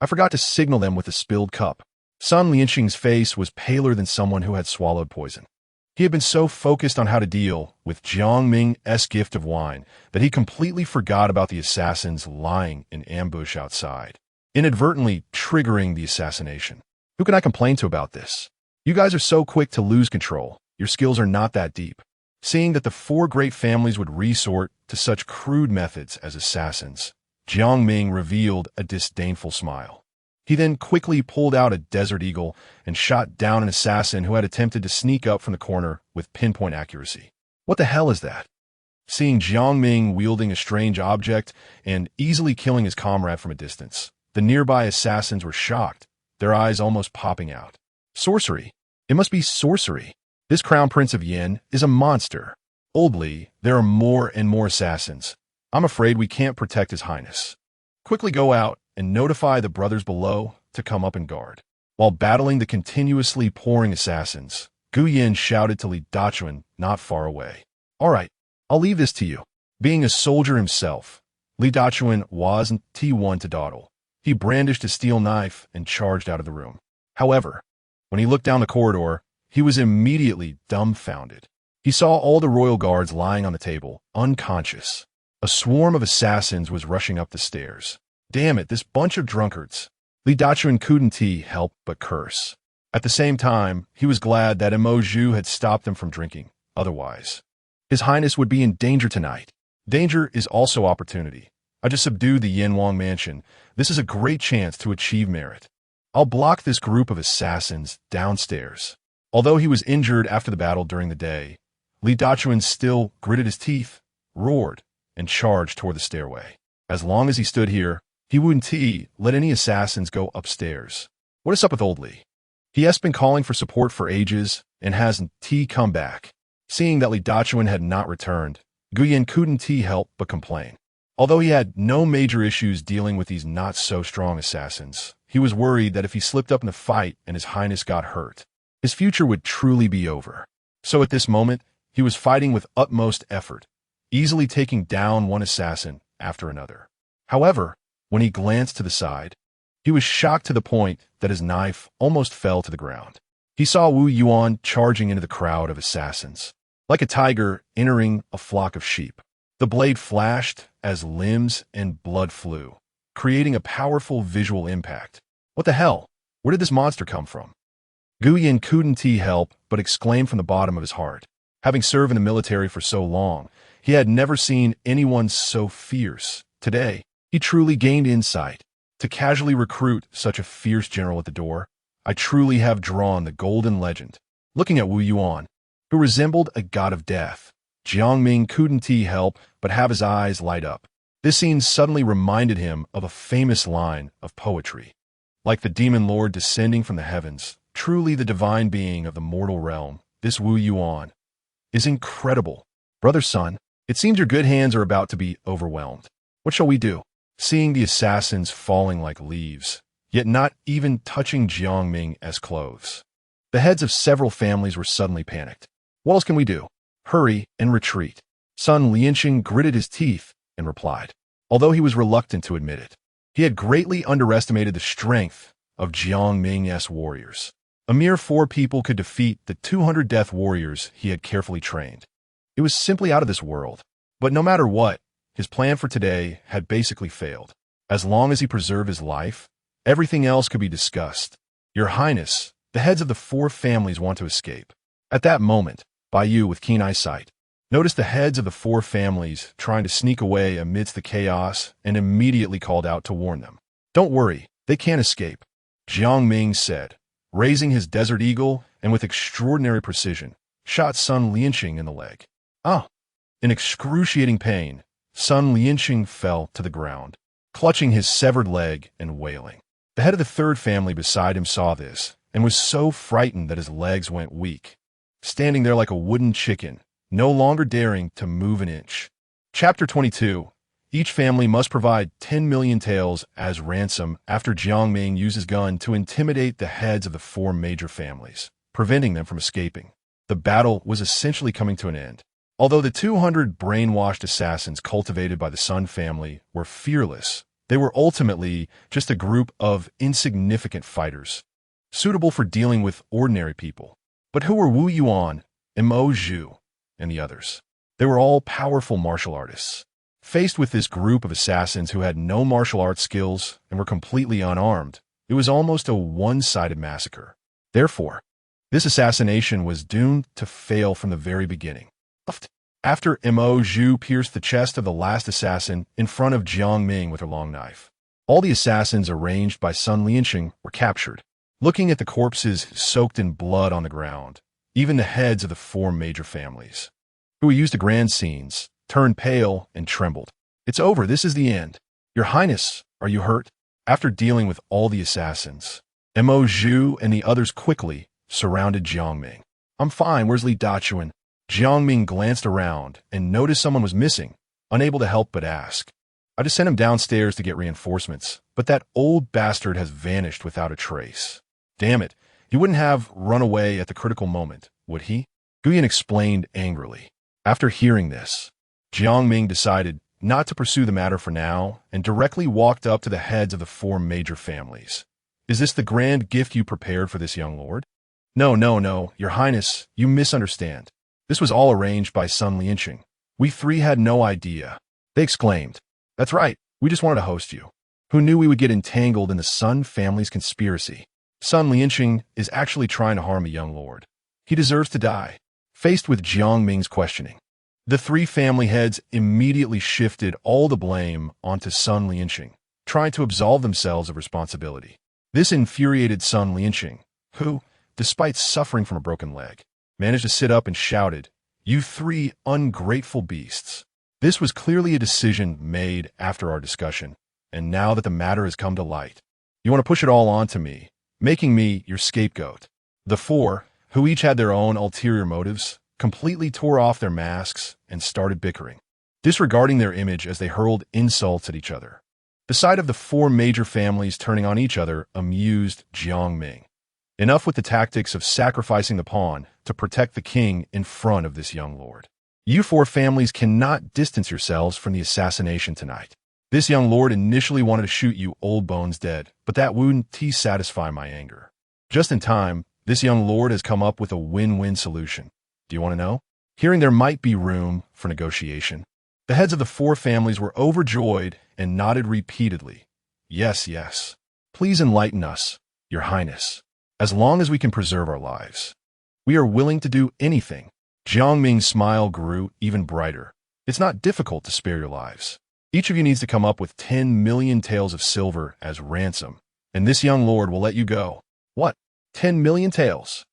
forgot to signal them with the spilled cup." Sun Lianqing's face was paler than someone who had swallowed poison. He had been so focused on how to deal with Jiang Ming's gift of wine that he completely forgot about the assassins lying in ambush outside, inadvertently triggering the assassination. Who can I complain to about this? You guys are so quick to lose control. Your skills are not that deep. Seeing that the four great families would resort to such crude methods as assassins, Jiang Ming revealed a disdainful smile. He then quickly pulled out a Desert Eagle and shot down an assassin who had attempted to sneak up from the corner with pinpoint accuracy. What the hell is that? Seeing Jiang Ming wielding a strange object and easily killing his comrade from a distance, the nearby assassins were shocked, their eyes almost popping out. Sorcery. It must be sorcery. This Crown Prince of Yin is a monster. Oldly, there are more and more assassins. I'm afraid we can't protect His Highness. Quickly go out and notify the brothers below to come up and guard. While battling the continuously pouring assassins, Gu Yin shouted to Li Dachuan not far away. All right, I'll leave this to you. Being a soldier himself, Li Dachuan wasn't T1 to dawdle. He brandished a steel knife and charged out of the room. However, when he looked down the corridor, he was immediately dumbfounded. He saw all the royal guards lying on the table, unconscious. A swarm of assassins was rushing up the stairs. Damn it, this bunch of drunkards. Li Dachuan couldn't help but curse. At the same time, he was glad that Mo Zhu had stopped them from drinking. Otherwise, His Highness would be in danger tonight. Danger is also opportunity. I just subdued the Yanwang mansion. This is a great chance to achieve merit. I'll block this group of assassins downstairs. Although he was injured after the battle during the day, Li Dachuan still gritted his teeth, roared, and charged toward the stairway. As long as he stood here, he wouldn't let any assassins go upstairs. What is up with Old Li? He has been calling for support for ages and hasn't come back. Seeing that Li Dachuan had not returned, Gu Yin couldn't help but complain. Although he had no major issues dealing with these not-so-strong assassins, he was worried that if he slipped up in the fight and His Highness got hurt, his future would truly be over. So at this moment, he was fighting with utmost effort, easily taking down one assassin after another. However, when he glanced to the side, he was shocked to the point that his knife almost fell to the ground. He saw Wu Yuan charging into the crowd of assassins, like a tiger entering a flock of sheep. The blade flashed as limbs and blood flew, creating a powerful visual impact. What the hell? Where did this monster come from? Gu Yin couldn't help but exclaim from the bottom of his heart. Having served in the military for so long, he had never seen anyone so fierce. Today, he truly gained insight. To casually recruit such a fierce general at the door, I truly have drawn the golden legend. Looking at Wu Yuan, who resembled a god of death, Jiang Ming couldn't help but have his eyes light up. This scene suddenly reminded him of a famous line of poetry. Like the demon lord descending from the heavens, truly the divine being of the mortal realm, this Wu Yuan is incredible. Brother Sun, it seems your good hands are about to be overwhelmed. What shall we do? Seeing the assassins falling like leaves, yet not even touching Jiang Ming as clothes, the heads of several families were suddenly panicked. What else can we do? Hurry and retreat. Sun Lianxing gritted his teeth and replied, although he was reluctant to admit it. He had greatly underestimated the strength of Jiang Ming's warriors. A mere 4 people could defeat the 200 death warriors he had carefully trained. It was simply out of this world. But no matter what, his plan for today had basically failed. As long as he preserved his life, everything else could be discussed. Your Highness, the heads of the 4 families want to escape. At that moment, Bai Yu with keen eyesight noticed the heads of the 4 families trying to sneak away amidst the chaos and immediately called out to warn them. Don't worry, they can't escape, Jiang Ming said, raising his Desert Eagle and with extraordinary precision, shot Sun Lianxing in the leg. In excruciating pain, Sun Lianxing fell to the ground, clutching his severed leg and wailing. The head of the 3rd family beside him saw this and was so frightened that his legs went weak, standing there like a wooden chicken, no longer daring to move an inch. Chapter 22. Each family must provide 10 million taels as ransom after Jiang Ming uses gun to intimidate the heads of the 4 major families, preventing them from escaping. The battle was essentially coming to an end. Although the 200 brainwashed assassins cultivated by the Sun family were fearless, they were ultimately just a group of insignificant fighters, suitable for dealing with ordinary people. But who were Wu Yuan, Mo Zhu, and the others? They were all powerful martial artists. Faced with this group of assassins who had no martial arts skills and were completely unarmed, it was almost a one-sided massacre. Therefore, this assassination was doomed to fail from the very beginning. After Mo Zhu pierced the chest of the last assassin in front of Jiang Ming with her long knife. All the assassins arranged by Sun Lianqing were captured. Looking at the corpses soaked in blood on the ground, even the heads of the four major families, who were used to grand scenes, turned pale and trembled. "It's over. This is the end. Your Highness, are you hurt?" After dealing with all the assassins, Mo Zhu and the others quickly surrounded Jiang Ming. "I'm fine. Where's Li Dachuan?" Jiang Ming glanced around and noticed someone was missing, unable to help but ask. "I just sent him downstairs to get reinforcements, but that old bastard has vanished without a trace." "Damn it. He wouldn't have run away at the critical moment, would he?" Guyan explained angrily. After hearing this, Jiang Ming decided not to pursue the matter for now and directly walked up to the heads of the four major families. "Is this the grand gift you prepared for this young lord?" No, Your Highness, you misunderstand. This was all arranged by Sun Lianqing. We three had no idea." They exclaimed. "That's right. We just wanted to host you. Who knew we would get entangled in the Sun family's conspiracy? Sun Lianqing is actually trying to harm a young lord. He deserves to die." Faced with Jiang Ming's questioning, the three family heads immediately shifted all the blame onto Sun Lianqing, trying to absolve themselves of responsibility. This infuriated Sun Lianqing, who, despite suffering from a broken leg, managed to sit up and shouted, "You three ungrateful beasts." This was clearly a decision made after our discussion, and now that the matter has come to light, you want to push it all onto me, making me your scapegoat. The four, who each had their own ulterior motives, completely tore off their masks and started bickering, disregarding their image as they hurled insults at each other. The sight of the four major families turning on each other amused Jiang Ming. Enough with the tactics of sacrificing the pawn to protect the king in front of this young lord. You four families cannot distance yourselves from the assassination tonight. This young lord initially wanted to shoot you old bones dead, but that wouldn't satisfy my anger. Just in time, this young lord has come up with a win-win solution. Do you want to know? Hearing there might be room for negotiation, the heads of the four families were overjoyed and nodded repeatedly. Yes. Please enlighten us, Your Highness. As long as we can preserve our lives, we are willing to do anything. Jiang Ming's smile grew even brighter. It's not difficult to spare your lives. Each of you needs to come up with 10 million taels of silver as ransom, and this young lord will let you go. What? 10 million taels?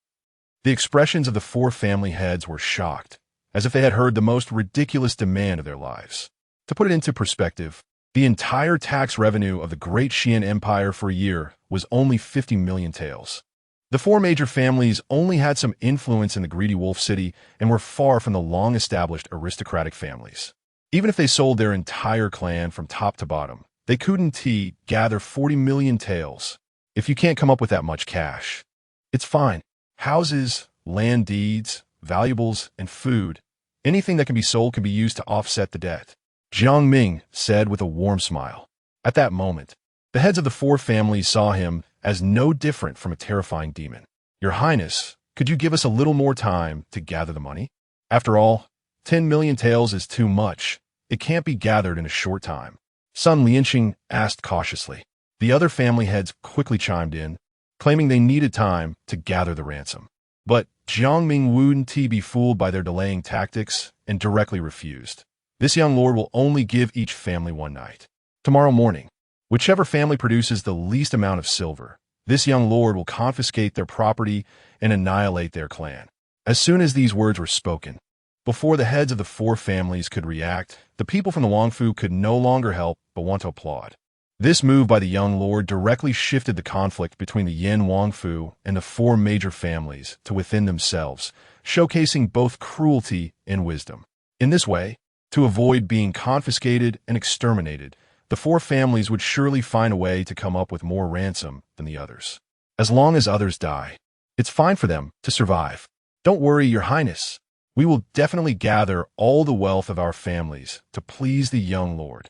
The expressions of the four family heads were shocked, as if they had heard the most ridiculous demand of their lives. To put it into perspective, the entire tax revenue of the Great Xian Empire for a year was only 50 million taels. The four major families only had some influence in the greedy wolf city and were far from the long-established aristocratic families. Even if they sold their entire clan from top to bottom, they couldn't gather 40 million taels. If you can't come up with that much cash, it's fine. Houses, land deeds, valuables, and food, anything that can be sold can be used to offset the debt, Jiang Ming said with a warm smile. At that moment, the heads of the four families saw him as no different from a terrifying demon. Your Highness, could you give us a little more time to gather the money? After all, 10 million taels is too much. It can't be gathered in a short time. Sun Lianqing asked cautiously. The other family heads quickly chimed in, claiming they needed time to gather the ransom. But Jiang Ming wouldn't be fooled by their delaying tactics and directly refused. This young lord will only give each family one night. Tomorrow morning, whichever family produces the least amount of silver, this young lord will confiscate their property and annihilate their clan. As soon as these words were spoken, before the heads of the four families could react, the people from the Wangfu could no longer help but want to applaud. This move by the young lord directly shifted the conflict between the Yin Wangfu and the four major families to within themselves, showcasing both cruelty and wisdom. In this way, to avoid being confiscated and exterminated, the four families would surely find a way to come up with more ransom than the others. As long as others die, it's fine for them to survive. Don't worry, Your Highness. We will definitely gather all the wealth of our families to please the young lord.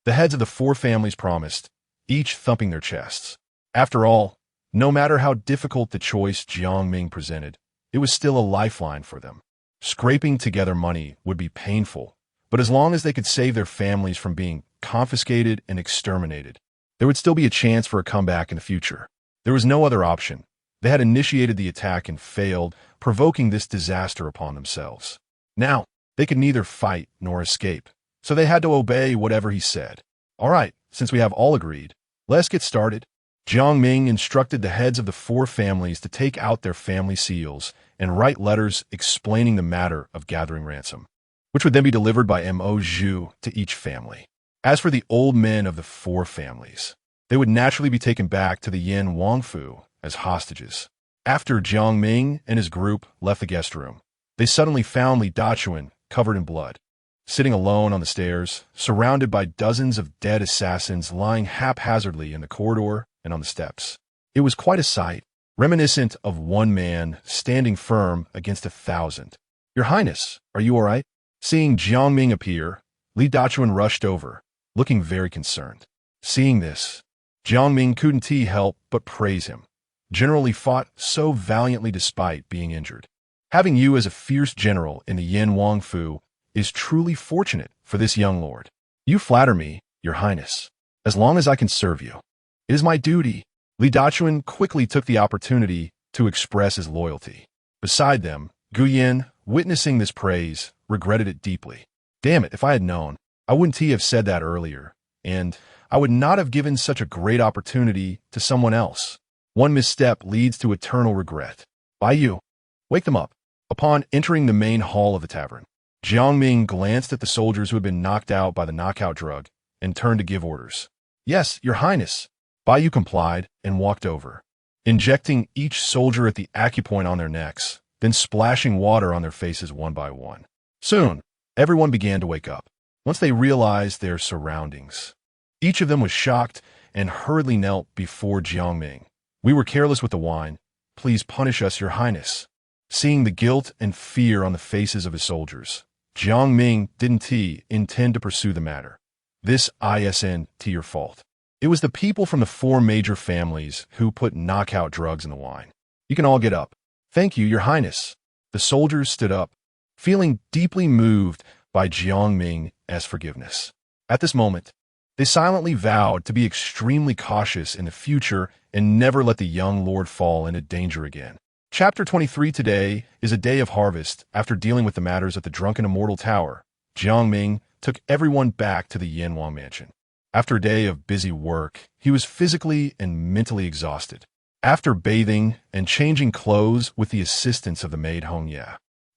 The heads of the four families promised, each thumping their chests. After all, no matter how difficult the choice Jiang Ming presented, it was still a lifeline for them. Scraping together money would be painful, but as long as they could save their families from being confiscated and exterminated, there would still be a chance for a comeback in the future. There was no other option. They had initiated the attack and failed, provoking this disaster upon themselves. Now, they could neither fight nor escape, so they had to obey whatever he said. All right, since we have all agreed, Let's get started. Jiang Ming instructed the heads of the 4 families to take out their family seals and write letters explaining the matter of gathering ransom, which would then be delivered by Mo Zhu to each family. As for the old men of the 4 families, they would naturally be taken back to the Yin Wangfu as hostages. After Jiang Ming and his group left the guest room, they suddenly found Li Dachuan covered in blood, sitting alone on the stairs, surrounded by dozens of dead assassins lying haphazardly in the corridor and on the steps. It was quite a sight, reminiscent of one man standing firm against 1,000. "Your Highness, are you all right?" Seeing Jiang Ming appear, Li Dachuan rushed over, looking very concerned. Seeing this, Jiang Ming couldn't help but praise him. General Li fought so valiantly despite being injured. "Having you as a fierce general in the Yin Wangfu is truly fortunate for this young lord. You flatter me, Your Highness, as long as I can serve you. It is my duty." Li Dachuan quickly took the opportunity to express his loyalty. Beside them, Gu Yin, witnessing this praise, regretted it deeply. "Damn it, if I had known, I wouldn't have said that earlier, and I would not have given such a great opportunity to someone else. One misstep leads to eternal regret. By you, wake them up." Upon entering the main hall of the tavern, Jiang Ming glanced at the soldiers who had been knocked out by the knockout drug and turned to give orders. "Yes, Your Highness." Bai Yu complied and walked over, injecting each soldier at the acupoint on their necks, then splashing water on their faces one by one. Soon, everyone began to wake up, once they realized their surroundings. Each of them was shocked and hurriedly knelt before Jiang Ming. "We were careless with the wine. Please punish us, Your Highness." Seeing the guilt and fear on the faces of his soldiers, Jiang Ming didn't intend to pursue the matter. "This isn't your fault. It was the people from the 4 major families who put knockout drugs in the wine. You can all get up." "Thank you, Your Highness." The soldiers stood up, feeling deeply moved by Jiang Ming's forgiveness. At this moment, they silently vowed to be extremely cautious in the future and never let the young lord fall into danger again. Chapter 23 today is a day of harvest. After dealing with the matters at the Drunken Immortal Tower, Jiang Ming took everyone back to the Yanwang mansion. After a day of busy work, he was physically and mentally exhausted. After bathing and changing clothes with the assistance of the maid Hong Ye,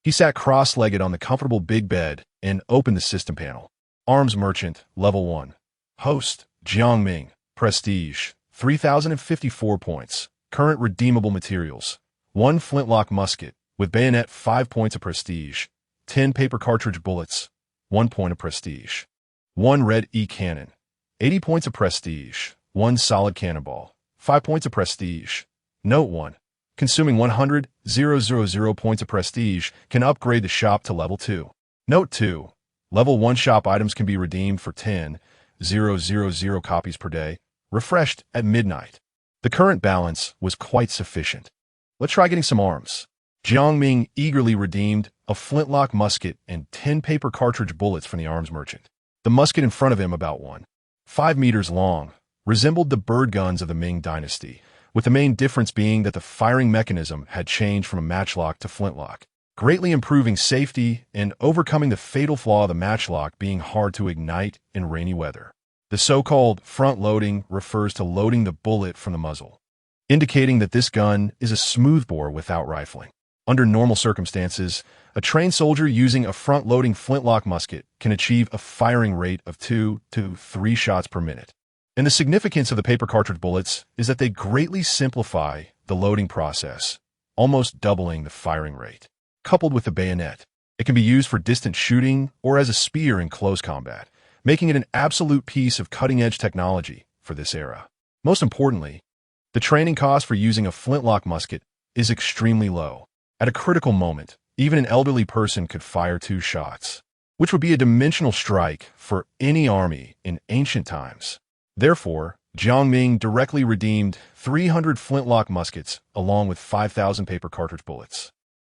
he sat cross-legged on the comfortable big bed and opened the system panel. Arms Merchant, Level 1. Host, Jiang Ming. Prestige, 3,054 points. Current redeemable materials: 1 flintlock musket with bayonet, 5 points of prestige. 10 paper cartridge bullets, 1 point of prestige. 1 red E-cannon, 80 points of prestige. 1 solid cannonball, 5 points of prestige. Note 1. Consuming 100,000 points of prestige can upgrade the shop to Level 2. Note 2. Level 1 shop items can be redeemed for 10,000 copies per day, refreshed at midnight. The current balance was quite sufficient. Let's try getting some arms. Jiang Ming eagerly redeemed a flintlock musket and 10 paper cartridge bullets from the arms merchant. The musket in front of him, about 1.5 meters long, resembled the bird guns of the Ming dynasty, with the main difference being that the firing mechanism had changed from a matchlock to flintlock, greatly improving safety and overcoming the fatal flaw of the matchlock being hard to ignite in rainy weather. The so-called front loading refers to loading the bullet from the muzzle, indicating that this gun is a smoothbore without rifling. Under normal circumstances, a trained soldier using a front-loading flintlock musket can achieve a firing rate of 2 to 3 shots per minute. And the significance of the paper cartridge bullets is that they greatly simplify the loading process, almost doubling the firing rate. Coupled with the bayonet, it can be used for distant shooting or as a spear in close combat, making it an absolute piece of cutting-edge technology for this era. Most importantly, the training cost for using a flintlock musket is extremely low. At a critical moment, even an elderly person could fire 2 shots, which would be a dimensional strike for any army in ancient times. Therefore, Jiang Ming directly redeemed 300 flintlock muskets along with 5,000 paper cartridge bullets.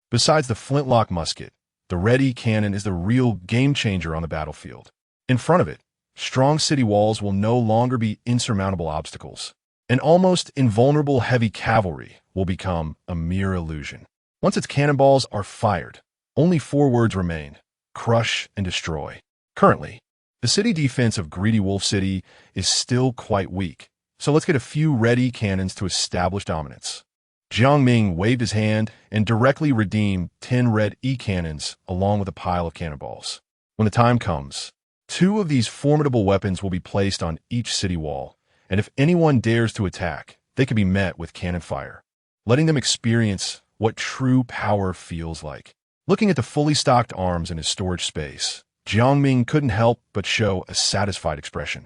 Besides the flintlock musket, the red E-cannon is the real game-changer on the battlefield. In front of it, strong city walls will no longer be insurmountable obstacles. An almost invulnerable heavy cavalry will become a mere illusion. Once its cannonballs are fired, only 4 words remain: crush and destroy. Currently, the city defense of Greedy Wolf City is still quite weak, so let's get a few ready cannons to establish dominance. Jiang Ming waved his hand and directly redeemed 10 red E-cannons along with a pile of cannonballs. When the time comes, 2 of these formidable weapons will be placed on each city wall, and if anyone dares to attack, they can be met with cannon fire, letting them experience what true power feels like. Looking at the fully stocked arms in his storage space, Jiang Ming couldn't help but show a satisfied expression.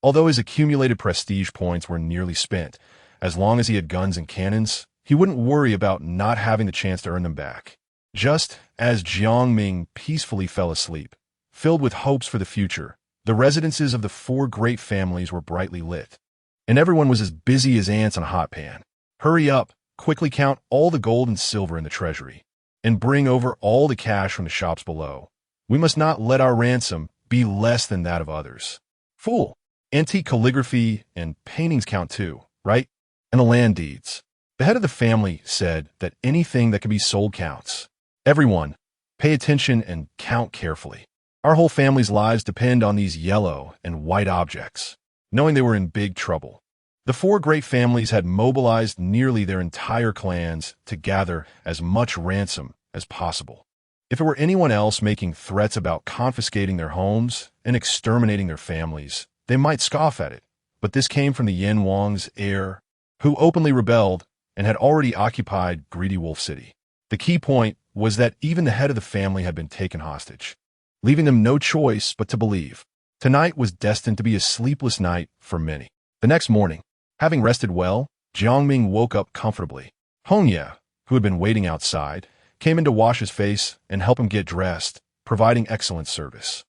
Although his accumulated prestige points were nearly spent, as long as he had guns and cannons, he wouldn't worry about not having the chance to earn them back. Just as Jiang Ming peacefully fell asleep, filled with hopes for the future, the residences of the 4 great families were brightly lit, and everyone was as busy as ants on a hot pan. Hurry up, quickly count all the gold and silver in the treasury, and bring over all the cash from the shops below. We must not let our ransom be less than that of others. Fool! Antique calligraphy and paintings count too, right? And the land deeds. The head of the family said that anything that can be sold counts. Everyone, pay attention and count carefully. Our whole family's lives depend on these yellow and white objects. Knowing they were in big trouble, the 4 great families had mobilized nearly their entire clans to gather as much ransom as possible. If it were anyone else making threats about confiscating their homes and exterminating their families, they might scoff at it, but this came from the Yin Wang's heir, who openly rebelled and had already occupied Greedy Wolf City. The key point was that even the head of the family had been taken hostage, leaving them no choice but to believe. Tonight was destined to be a sleepless night for many. The next morning, having rested well, Jiang Ming woke up comfortably. Hongye, who had been waiting outside, came in to wash his face and help him get dressed, providing excellent service.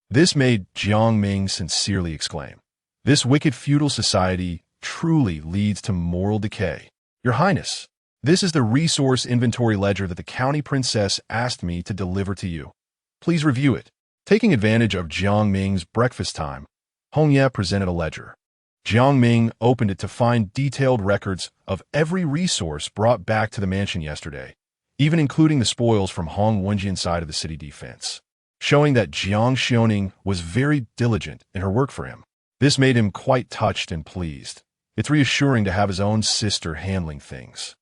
This made Jiang Ming sincerely exclaim, "This wicked feudal society truly leads to moral decay. Your Highness, this is the resource inventory ledger that the county princess asked me to deliver to you. Please review it." Taking advantage of Jiang Ming's breakfast time, Hongye presented a ledger. Jiang Ming opened it to find detailed records of every resource brought back to the mansion yesterday, even including the spoils from Hong Wenjian's side of the city defense, showing that Jiang Xiaoning was very diligent in her work for him. This made him quite touched and pleased. It's reassuring to have his own sister handling things.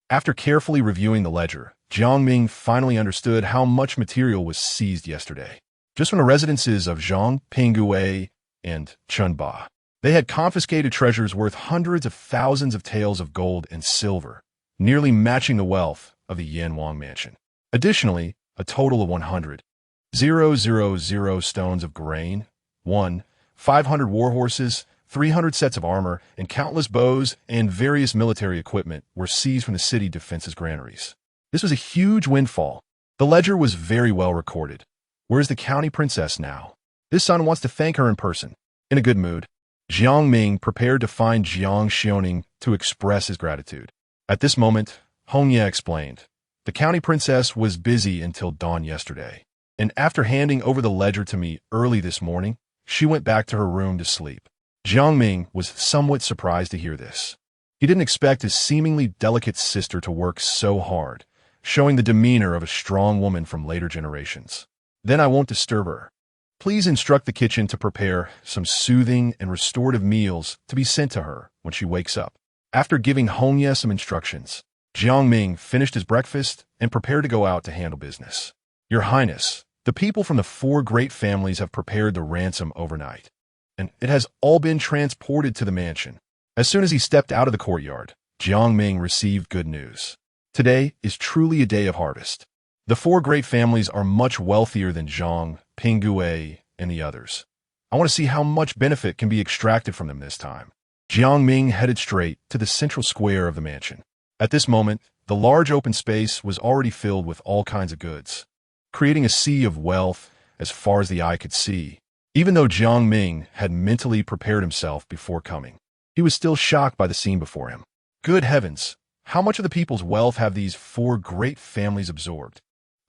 After carefully reviewing the ledger, Jiang Ming finally understood how much material was seized yesterday. Just from the residences of Zhang, Pinggui, and Chunba, they had confiscated treasures worth hundreds of thousands of taels of gold and silver, nearly matching the wealth of the Yanwang mansion. Additionally, a total of 100,000 stones of grain, 500 war horses, 300 sets of armor, and countless bows and various military equipment were seized from the city defense's granaries. This was a huge windfall. The ledger was very well recorded. Where's the county princess now? This son wants to thank her in person. In a good mood, Jiang Ming prepared to find Jiang Xiaoning to express his gratitude. At this moment, Hongye explained, the county princess was busy until dawn yesterday, and after handing over the ledger to me early this morning, she went back to her room to sleep. Jiang Ming was somewhat surprised to hear this. He didn't expect his seemingly delicate sister to work so hard, showing the demeanor of a strong woman from later generations. Then I won't disturb her. Please instruct the kitchen to prepare some soothing and restorative meals to be sent to her when she wakes up. After giving Hongye some instructions, Jiang Ming finished his breakfast and prepared to go out to handle business. Your Highness, the people from the 4 great families have prepared the ransom overnight, and it has all been transported to the mansion. As soon as he stepped out of the courtyard, Jiang Ming received good news. Today is truly a day of harvest. The 4 great families are much wealthier than Zhang, Pinggui, and the others. I want to see how much benefit can be extracted from them this time. Jiang Ming headed straight to the central square of the mansion. At this moment, the large open space was already filled with all kinds of goods, creating a sea of wealth as far as the eye could see. Even though Jiang Ming had mentally prepared himself before coming, he was still shocked by the scene before him. Good heavens, how much of the people's wealth have these 4 great families absorbed?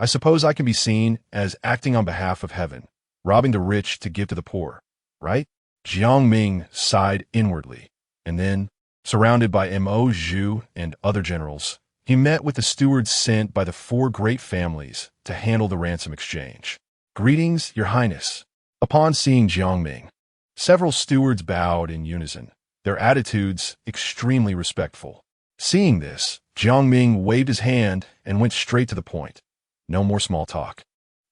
I suppose I can be seen as acting on behalf of heaven, robbing the rich to give to the poor, right? Jiang Ming sighed inwardly, and then, surrounded by Mo Zhu and other generals, he met with the stewards sent by the 4 great families to handle the ransom exchange. Greetings, Your Highness. Upon seeing Jiang Ming, several stewards bowed in unison, their attitudes extremely respectful. Seeing this, Jiang Ming waved his hand and went straight to the point. No more small talk.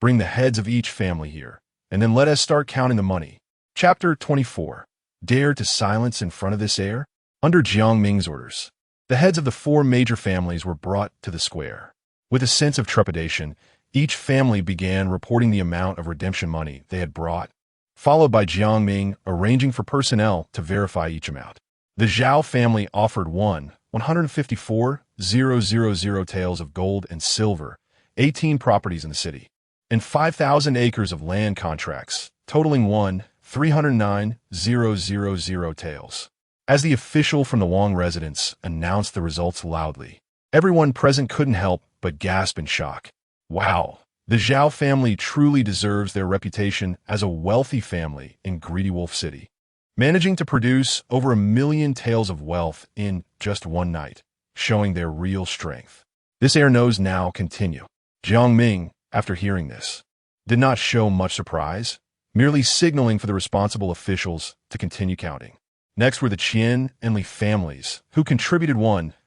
Bring the heads of each family here, and then let us start counting the money. Chapter 24. Dare to silence in front of this heir? Under Jiang Ming's orders, the heads of the 4 major families were brought to the square. With a sense of trepidation, each family began reporting the amount of redemption money they had brought, followed by Jiang Ming arranging for personnel to verify each amount. The Zhao family offered 154,000 taels of gold and silver, 18 properties in the city, and 5,000 acres of land contracts, totaling 309,000 taels. As the official from the Wang residence announced the results loudly, everyone present couldn't help but gasp in shock. Wow, the Zhao family truly deserves their reputation as a wealthy family in Greedy Wolf City, managing to produce over 1 million taels of wealth in just one night, showing their real strength. This heir knows now continue. Jiang Ming, after hearing this, did not show much surprise, merely signaling for the responsible officials to continue counting. Next were the Qian and Li families, who contributed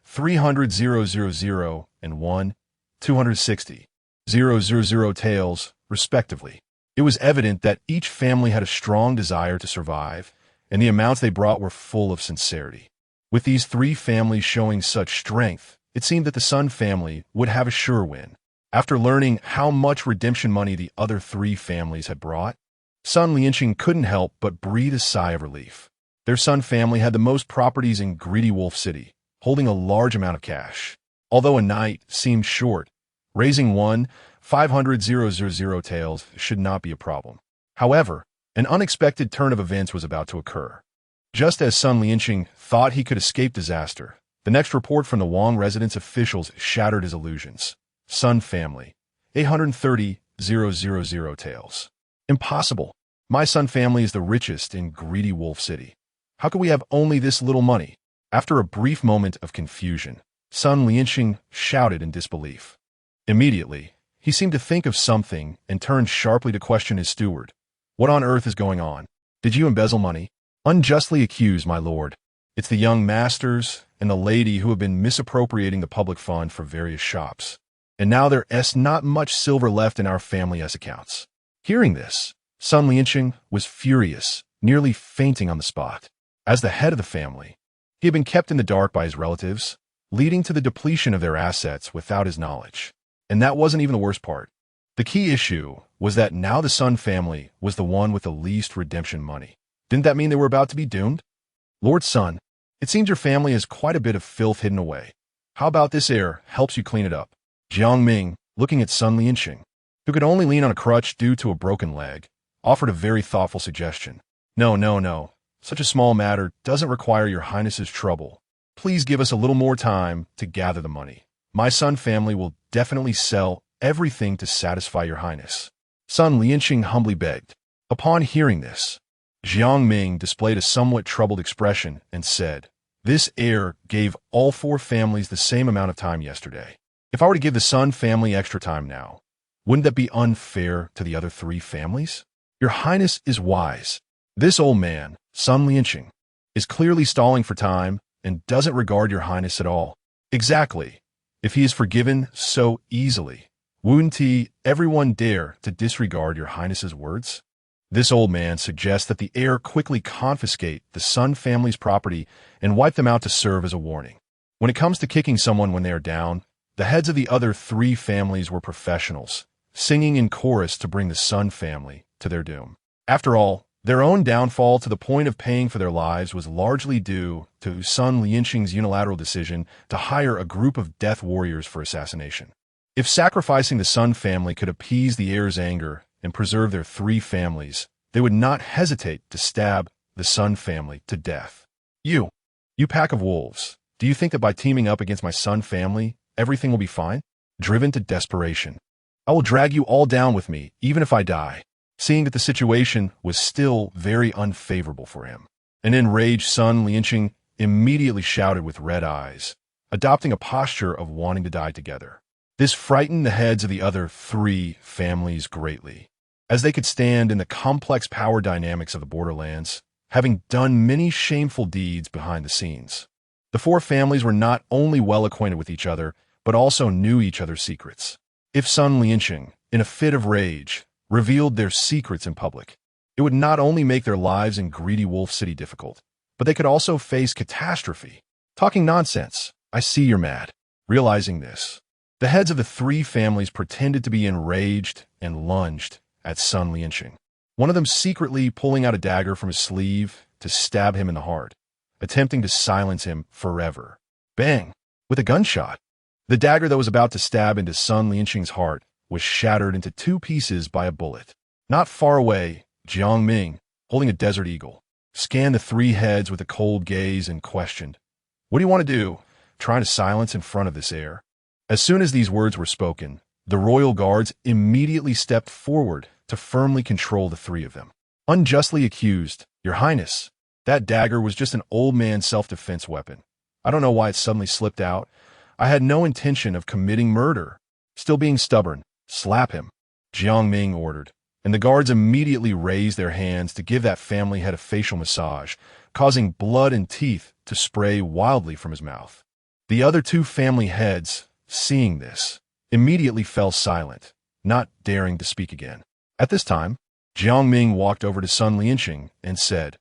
300,000 and 260,000 taels, respectively. It was evident that each family had a strong desire to survive, and the amounts they brought were full of sincerity. With these 3 families showing such strength, it seemed that the Sun family would have a sure win. After learning how much redemption money the other 3 families had brought, Sun Lianqing couldn't help but breathe a sigh of relief. Their Sun family had the most properties in Greedy Wolf City, holding a large amount of cash. Although a night seemed short, raising 500,000 taels should not be a problem. However, an unexpected turn of events was about to occur. Just as Sun Lianqing thought he could escape disaster, the next report from the Wang residence officials shattered his illusions. Sun family, 830,000 taels. Impossible. My Sun family is the richest in Greedy Wolf City. How could we have only this little money? After a brief moment of confusion, Sun Lianqing shouted in disbelief. Immediately, he seemed to think of something and turned sharply to question his steward. What on earth is going on? Did you embezzle money? Unjustly accused, my lord. It's the young masters and the lady who have been misappropriating the public fund for various shops. And now there's not much silver left in our family's accounts. Hearing this, Sun Lianqing was furious, nearly fainting on the spot. As the head of the family, he had been kept in the dark by his relatives, leading to the depletion of their assets without his knowledge. And that wasn't even the worst part. The key issue was that now the Sun family was the one with the least redemption money. Didn't that mean they were about to be doomed? Lord Sun, it seems your family has quite a bit of filth hidden away. How about this heir helps you clean it up? Jiang Ming, looking at Sun Lianqing, who could only lean on a crutch due to a broken leg, offered a very thoughtful suggestion. No. Such a small matter doesn't require your highness's trouble. Please give us a little more time to gather the money. My Sun family will definitely sell everything to satisfy your highness. Sun Lianqing humbly begged. Upon hearing this, Jiang Ming displayed a somewhat troubled expression and said, This heir gave all 4 families the same amount of time yesterday. If I were to give the Sun family extra time now, wouldn't that be unfair to the other 3 families? Your highness is wise. This old man, Sun Lianqing, is clearly stalling for time and doesn't regard your highness at all. Exactly. If he is forgiven so easily, wouldn't everyone dare to disregard your highness's words? This old man suggests that the heir quickly confiscate the Sun family's property and wipe them out to serve as a warning. When it comes to kicking someone when they are down, the heads of the other 3 families were professionals, singing in chorus to bring the Sun family to their doom. After all, their own downfall to the point of paying for their lives was largely due to Sun Lianqing's unilateral decision to hire a group of death warriors for assassination. If sacrificing the Sun family could appease the heir's anger and preserve their 3 families, they would not hesitate to stab the Sun family to death. You pack of wolves, do you think that by teaming up against my Sun family, everything will be fine? Driven to desperation, I will drag you all down with me, even if I die. Seeing that the situation was still very unfavorable for him, an enraged Sun Lianqing immediately shouted with red eyes, adopting a posture of wanting to die together. This frightened the heads of the other 3 families greatly, as they could stand in the complex power dynamics of the borderlands. having done many shameful deeds behind the scenes. The four families were not only well acquainted with each other, but also knew each other's secrets. If Sun Lianqing, in a fit of rage, revealed their secrets in public, it would not only make their lives in Greedy Wolf City difficult, but they could also face catastrophe. Talking nonsense. I see you're mad. Realizing this, the heads of the three families pretended to be enraged and lunged at Sun Lianqing, one of them secretly pulling out a dagger from his sleeve to stab him in the heart, attempting to silence him forever. Bang! With a gunshot. The dagger that was about to stab into Sun Lianqing's heart was shattered into two pieces by a bullet. Not far away, Jiang Ming, holding a desert eagle, scanned the three heads with a cold gaze and questioned, "What do you want to do? Trying to silence in front of this heir?" As soon as these words were spoken, the royal guards immediately stepped forward to firmly control the three of them. Unjustly accused, Your Highness, that dagger was just an old man's self-defense weapon. I don't know why it suddenly slipped out. I had no intention of committing murder. Still being stubborn, slap him, Jiang Ming ordered, and the guards immediately raised their hands to give that family head a facial massage, causing blood and teeth to spray wildly from his mouth. The other two family heads, seeing this, immediately fell silent, not daring to speak again. At this time, Jiang Ming walked over to Sun Lianqing and said,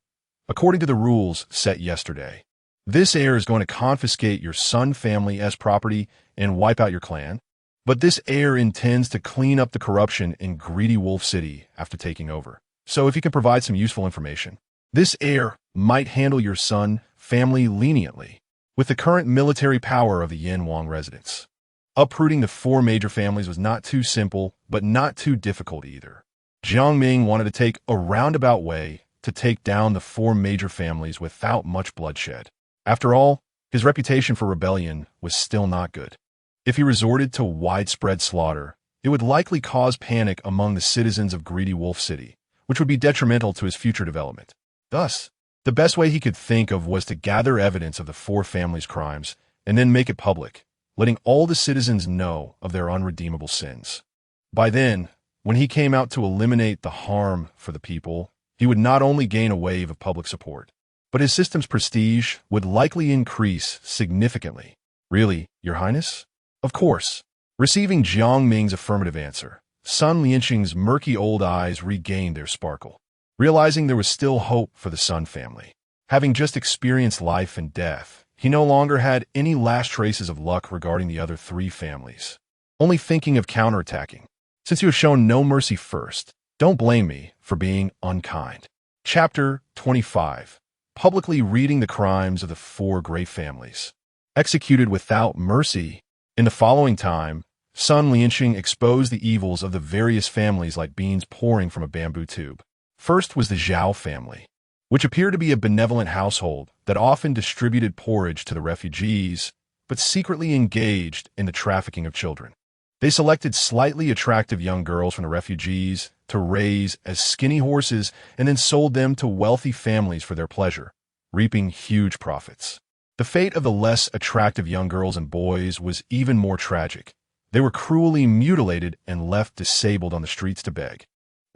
"According to the rules set yesterday, this heir is going to confiscate your Sun family as property and wipe out your clan. But this heir intends to clean up the corruption in Greedy Wolf City after taking over. So if you can provide some useful information, this heir might handle your Sun family leniently with the current military power of the Yanwang residents." Uprooting the four major families was not too simple, but not too difficult either. Jiang Ming wanted to take a roundabout way to take down the four major families without much bloodshed. After all, his reputation for rebellion was still not good. If he resorted to widespread slaughter, it would likely cause panic among the citizens of Greedy Wolf City, which would be detrimental to his future development. Thus, the best way he could think of was to gather evidence of the four families' crimes and then make it public, letting all the citizens know of their unredeemable sins. By then, when he came out to eliminate the harm for the people, he would not only gain a wave of public support, but his system's prestige would likely increase significantly. Really, Your Highness? Of course. Receiving Jiang Ming's affirmative answer, Sun Lianqing's murky old eyes regained their sparkle, realizing there was still hope for the Sun family. Having just experienced life and death, he no longer had any last traces of luck regarding the other three families. Only thinking of counterattacking. Since you have shown no mercy first, don't blame me for being unkind. Chapter 25. Publicly reading the crimes of the four great families. Executed without mercy. In the following time, Sun Lianqing exposed the evils of the various families like beans pouring from a bamboo tube. First was the Zhao family, which appeared to be a benevolent household that often distributed porridge to the refugees, but secretly engaged in the trafficking of children. They selected slightly attractive young girls from the refugees to raise as skinny horses and then sold them to wealthy families for their pleasure, reaping huge profits. The fate of the less attractive young girls and boys was even more tragic. They were cruelly mutilated and left disabled on the streets to beg,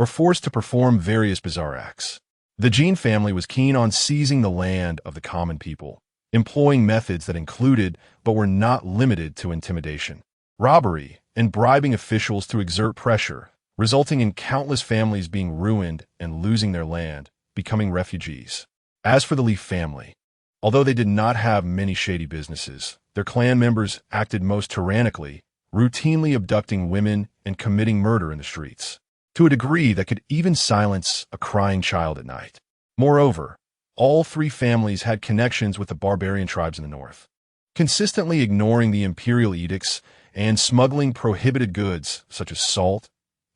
or forced to perform various bizarre acts. The Jin family was keen on seizing the land of the common people, employing methods that included, but were not limited to, intimidation, robbery, and bribing officials to exert pressure, resulting in countless families being ruined and losing their land, becoming refugees. As for the Li family, although they did not have many shady businesses, their clan members acted most tyrannically, routinely abducting women and committing murder in the streets, to a degree that could even silence a crying child at night. Moreover, all three families had connections with the barbarian tribes in the north, consistently ignoring the imperial edicts and smuggling prohibited goods such as salt,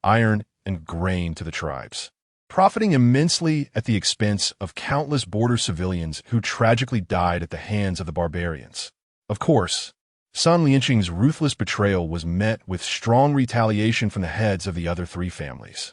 iron, and grain to the tribes, profiting immensely at the expense of countless border civilians who tragically died at the hands of the barbarians. Of course, Sun Lianqing's ruthless betrayal was met with strong retaliation from the heads of the other three families.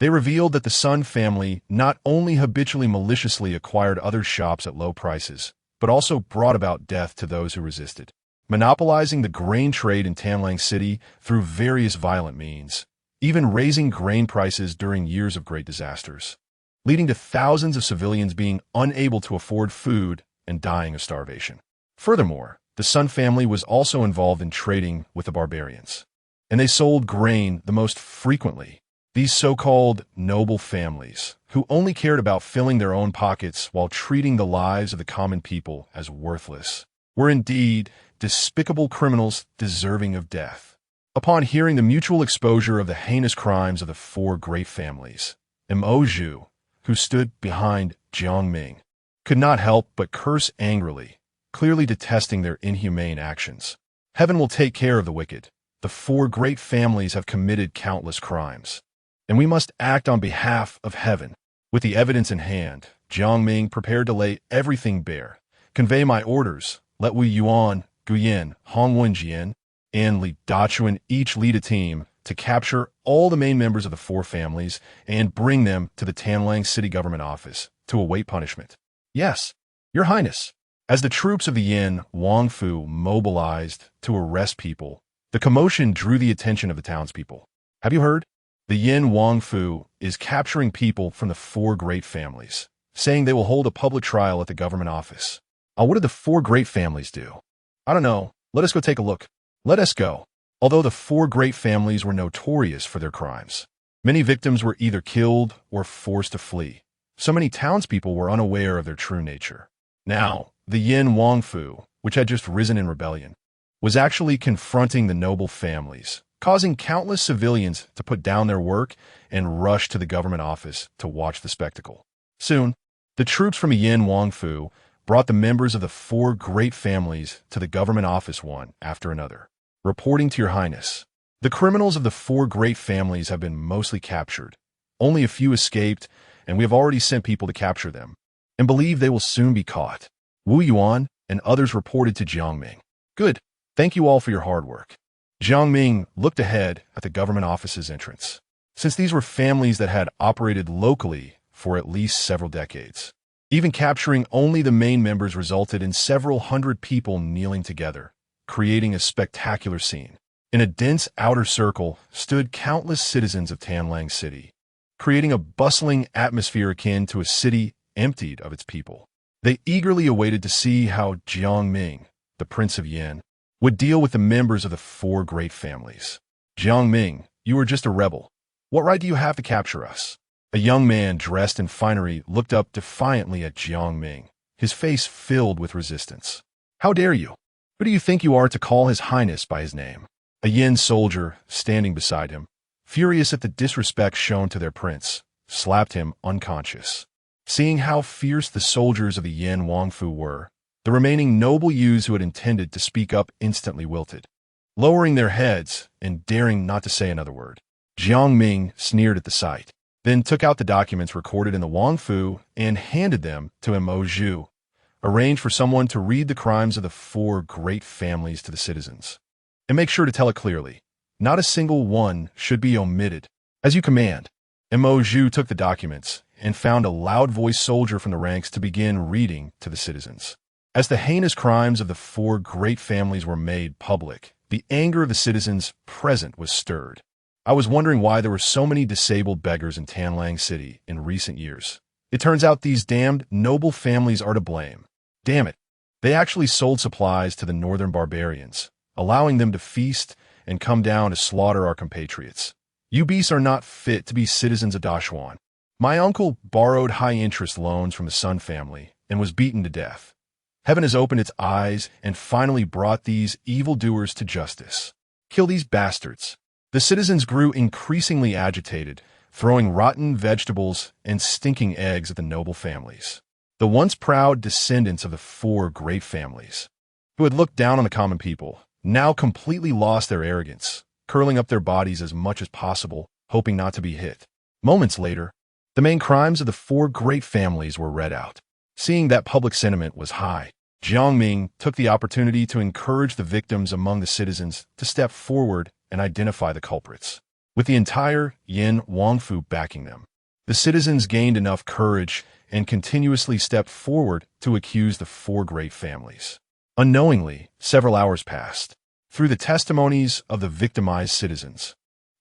They revealed that the Sun family not only habitually maliciously acquired other shops at low prices, but also brought about death to those who resisted, monopolizing the grain trade in Tanlang City through various violent means, even raising grain prices during years of great disasters. leading to thousands of civilians being unable to afford food and dying of starvation. Furthermore, the Sun family was also involved in trading with the barbarians, and they sold grain the most frequently. These so-called noble families, who only cared about filling their own pockets while treating the lives of the common people as worthless, were indeed despicable criminals deserving of death. Upon hearing the mutual exposure of the heinous crimes of the four great families, Mo, who stood behind Jiang Ming, could not help but curse angrily, clearly detesting their inhumane actions. Heaven will take care of the wicked. The four great families have committed countless crimes, and we must act on behalf of heaven. With the evidence in hand, Jiang Ming prepared to lay everything bare. Convey my orders. Let Wu Yuan, Guyan, Hongwen Jian, and Li Dachuan each lead a team to capture all the main members of the four families and bring them to the Tanlang City Government Office to await punishment. Yes, Your Highness. As the troops of the Yin Wangfu mobilized to arrest people, the commotion drew the attention of the townspeople. Have you heard? The Yin Wangfu is capturing people from the four great families, saying they will hold a public trial at the government office. What did the four great families do? I don't know. Let us go take a look. Let us go. Although the four great families were notorious for their crimes, many victims were either killed or forced to flee. So many townspeople were unaware of their true nature. Now, the Yin Wangfu, which had just risen in rebellion, was actually confronting the noble families, causing countless civilians to put down their work and rush to the government office to watch the spectacle. Soon, the troops from Yin Wangfu brought the members of the four great families to the government office one after another. Reporting to Your Highness, the criminals of the four great families have been mostly captured. Only a few escaped, and we have already sent people to capture them, and believe they will soon be caught. Wu Yuan and others reported to Jiang Ming. Good. Thank you all for your hard work. Jiang Ming looked ahead at the government office's entrance. Since these were families that had operated locally for at least several decades, even capturing only the main members resulted in several hundred people kneeling together, creating a spectacular scene. In a dense outer circle stood countless citizens of Tanlang City, creating a bustling atmosphere akin to a city emptied of its people. They eagerly awaited to see how Jiang Ming, the Prince of Yin, would deal with the members of the four great families. Jiang Ming, you are just a rebel. What right do you have to capture us? A young man dressed in finery looked up defiantly at Jiang Ming, his face filled with resistance. How dare you? Who do you think you are to call His Highness by his name? A Yin soldier, standing beside him, furious at the disrespect shown to their prince, slapped him unconscious. Seeing how fierce the soldiers of the Yin Wangfu were, the remaining noble youths who had intended to speak up instantly wilted, lowering their heads and daring not to say another word. Jiang Ming sneered at the sight, then took out the documents recorded in the Wangfu and handed them to Mo, arranged for someone to read the crimes of the four great families to the citizens. And make sure to tell it clearly. Not a single one should be omitted. As you command. Mo took the documents and found a loud-voiced soldier from the ranks to begin reading to the citizens. As the heinous crimes of the four great families were made public, the anger of the citizens present was stirred. I was wondering why there were so many disabled beggars in Tanlang City in recent years. It turns out these damned noble families are to blame. Damn it. They actually sold supplies to the northern barbarians, allowing them to feast and come down to slaughter our compatriots. You beasts are not fit to be citizens of Dashuan. My uncle borrowed high-interest loans from the Sun family and was beaten to death. Heaven has opened its eyes and finally brought these evildoers to justice. Kill these bastards. The citizens grew increasingly agitated, throwing rotten vegetables and stinking eggs at the noble families. The once proud descendants of the four great families, who had looked down on the common people, now completely lost their arrogance, curling up their bodies as much as possible, hoping not to be hit. Moments later, the main crimes of the four great families were read out. Seeing that public sentiment was high, Jiang Ming took the opportunity to encourage the victims among the citizens to step forward and identify the culprits. With the entire Yin Wangfu backing them, the citizens gained enough courage and continuously stepped forward to accuse the four great families. Unknowingly, several hours passed. Through the testimonies of the victimized citizens,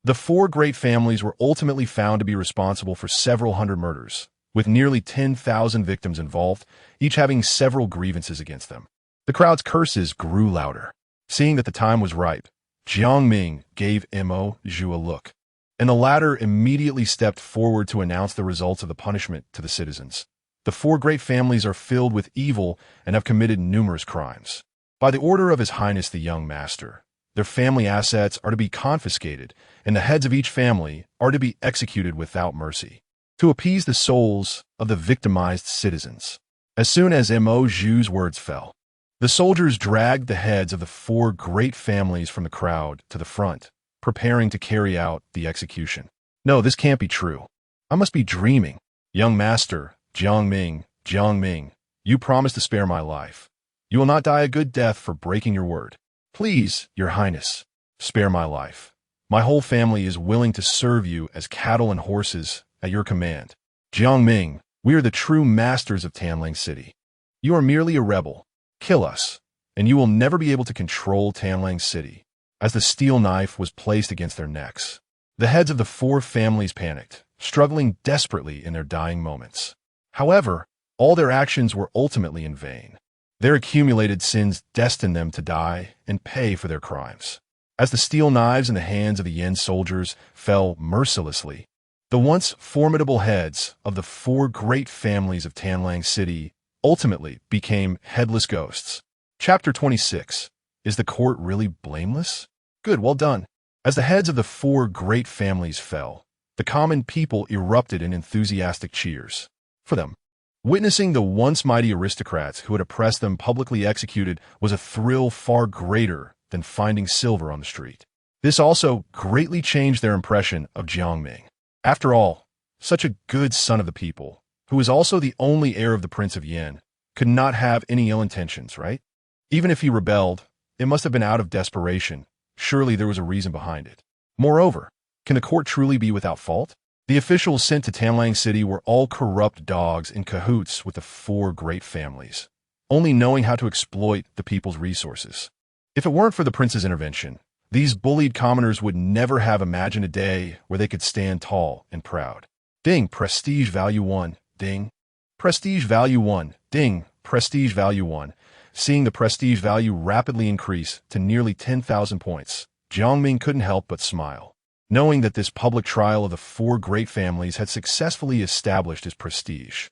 the four great families were ultimately found to be responsible for several hundred murders, with nearly 10,000 victims involved, each having several grievances against them. The crowd's curses grew louder. Seeing that the time was ripe, Jiang Ming gave Mo Zhu a look, and the latter immediately stepped forward to announce the results of the punishment to the citizens. The four great families are filled with evil and have committed numerous crimes. By the order of His Highness the Young Master, their family assets are to be confiscated, and the heads of each family are to be executed without mercy, to appease the souls of the victimized citizens. As soon as Mo Zhu's words fell, the soldiers dragged the heads of the four great families from the crowd to the front, preparing to carry out the execution. No, this can't be true. I must be dreaming. Young Master, Jiang Ming, you promised to spare my life. You will not die a good death for breaking your word. Please, Your Highness, spare my life. My whole family is willing to serve you as cattle and horses at your command. Jiang Ming, we are the true masters of Tanlang City. You are merely a rebel. Kill us, and you will never be able to control Tanlang City. As the steel knife was placed against their necks, the heads of the four families panicked, struggling desperately in their dying moments. However, all their actions were ultimately in vain. Their accumulated sins destined them to die and pay for their crimes. As the steel knives in the hands of the Yen soldiers fell mercilessly, the once formidable heads of the four great families of Tanlang City ultimately became headless ghosts. Chapter 26. Is the court really blameless? Good, well done. As the heads of the four great families fell, the common people erupted in enthusiastic cheers for them. Witnessing the once mighty aristocrats who had oppressed them publicly executed was a thrill far greater than finding silver on the street. This also greatly changed their impression of Jiang Ming. After all, such a good son of the people, who was also the only heir of the Prince of Yen, could not have any ill intentions, right? Even if he rebelled, it must have been out of desperation. Surely there was a reason behind it. Moreover, can the court truly be without fault? The officials sent to Tanlang City were all corrupt dogs in cahoots with the four great families, only knowing how to exploit the people's resources. If it weren't for the prince's intervention, these bullied commoners would never have imagined a day where they could stand tall and proud. Ding, prestige value 1, ding. Prestige value 1, ding, prestige value 1. Seeing the prestige value rapidly increase to nearly 10,000 points, Jiang Ming couldn't help but smile, knowing that this public trial of the four great families had successfully established his prestige.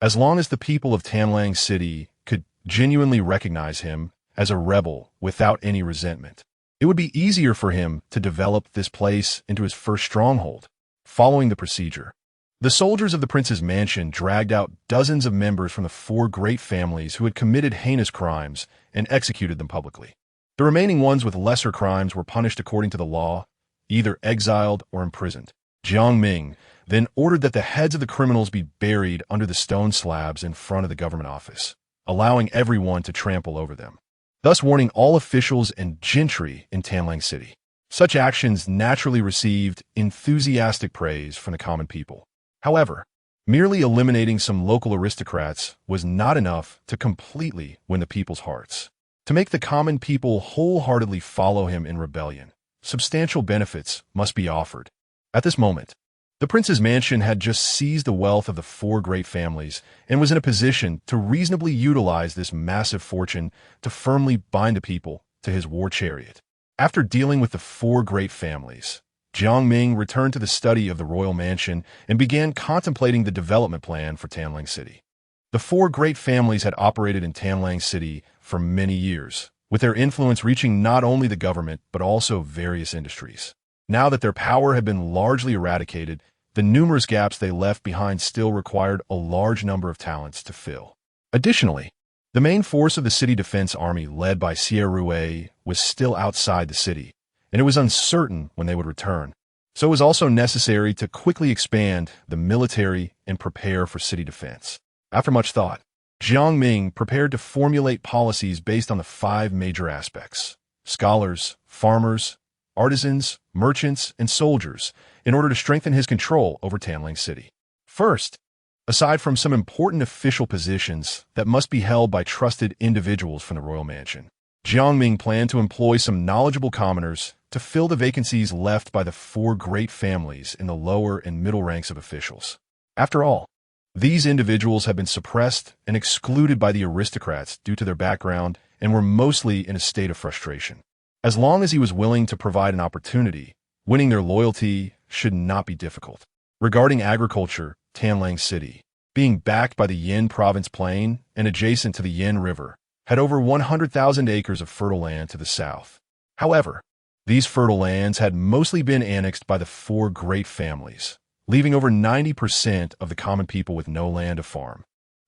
As long as the people of Tanlang City could genuinely recognize him as a rebel without any resentment, it would be easier for him to develop this place into his first stronghold. Following the procedure, the soldiers of the prince's mansion dragged out dozens of members from the four great families who had committed heinous crimes and executed them publicly. The remaining ones with lesser crimes were punished according to the law, either exiled or imprisoned. Jiang Ming then ordered that the heads of the criminals be buried under the stone slabs in front of the government office, allowing everyone to trample over them, thus warning all officials and gentry in Tanlang City. Such actions naturally received enthusiastic praise from the common people. However, merely eliminating some local aristocrats was not enough to completely win the people's hearts. To make the common people wholeheartedly follow him in rebellion, substantial benefits must be offered. At this moment, the prince's mansion had just seized the wealth of the four great families and was in a position to reasonably utilize this massive fortune to firmly bind the people to his war chariot. After dealing with the four great families, Jiang Ming returned to the study of the royal mansion and began contemplating the development plan for Tanlang City. The four great families had operated in Tanlang City for many years, with their influence reaching not only the government but also various industries. Now that their power had been largely eradicated, the numerous gaps they left behind still required a large number of talents to fill. Additionally, the main force of the city defense army led by Xie Rui was still outside the city, and it was uncertain when they would return. So it was also necessary to quickly expand the military and prepare for city defense. After much thought, Jiang Ming prepared to formulate policies based on the 5 major aspects: scholars, farmers, artisans, merchants, and soldiers, in order to strengthen his control over Tanlang City. First, aside from some important official positions that must be held by trusted individuals from the royal mansion, Jiang Ming planned to employ some knowledgeable commoners to fill the vacancies left by the four great families in the lower and middle ranks of officials. After all, These individuals had been suppressed and excluded by the aristocrats due to their background and were mostly in a state of frustration. As long as he was willing to provide an opportunity, winning their loyalty should not be difficult. Regarding agriculture, Tanlang City, being backed by the Yin Province Plain and adjacent to the Yin River, had over 100,000 acres of fertile land to the south. However, these fertile lands had mostly been annexed by the four great families, leaving over 90% of the common people with no land to farm,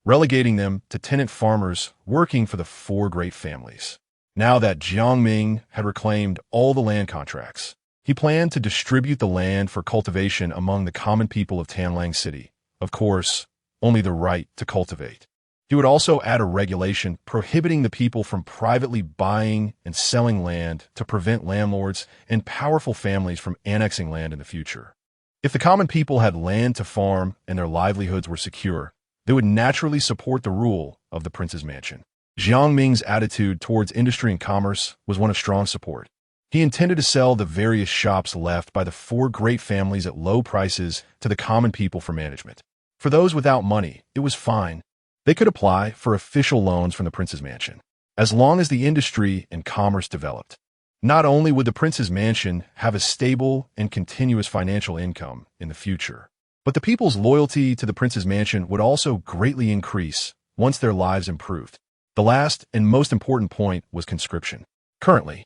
relegating them to tenant farmers working for the four great families. Now that Jiang Ming had reclaimed all the land contracts, he planned to distribute the land for cultivation among the common people of Tanlang City. Of course, only the right to cultivate. He would also add a regulation prohibiting the people from privately buying and selling land to prevent landlords and powerful families from annexing land in the future. If the common people had land to farm and their livelihoods were secure, they would naturally support the rule of the prince's mansion. Jiang Ming's attitude towards industry and commerce was one of strong support. He intended to sell the various shops left by the four great families at low prices to the common people for management. For those without money, it was fine. They could apply for official loans from the prince's mansion, as long as the industry and commerce developed. Not only would the prince's mansion have a stable and continuous financial income in the future, but the people's loyalty to the prince's mansion would also greatly increase once their lives improved. The last and most important point was conscription. Currently,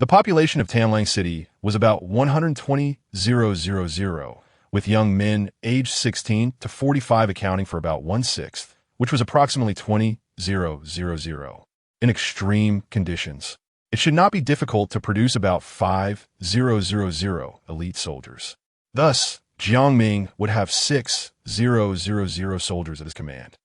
the population of Tanlang City was about 120,000, with young men aged 16 to 45 accounting for about 1/6, which was approximately 20,000. In extreme conditions, it should not be difficult to produce about 5,000 elite soldiers. Thus, Jiang Ming would have 6,000 soldiers at his command.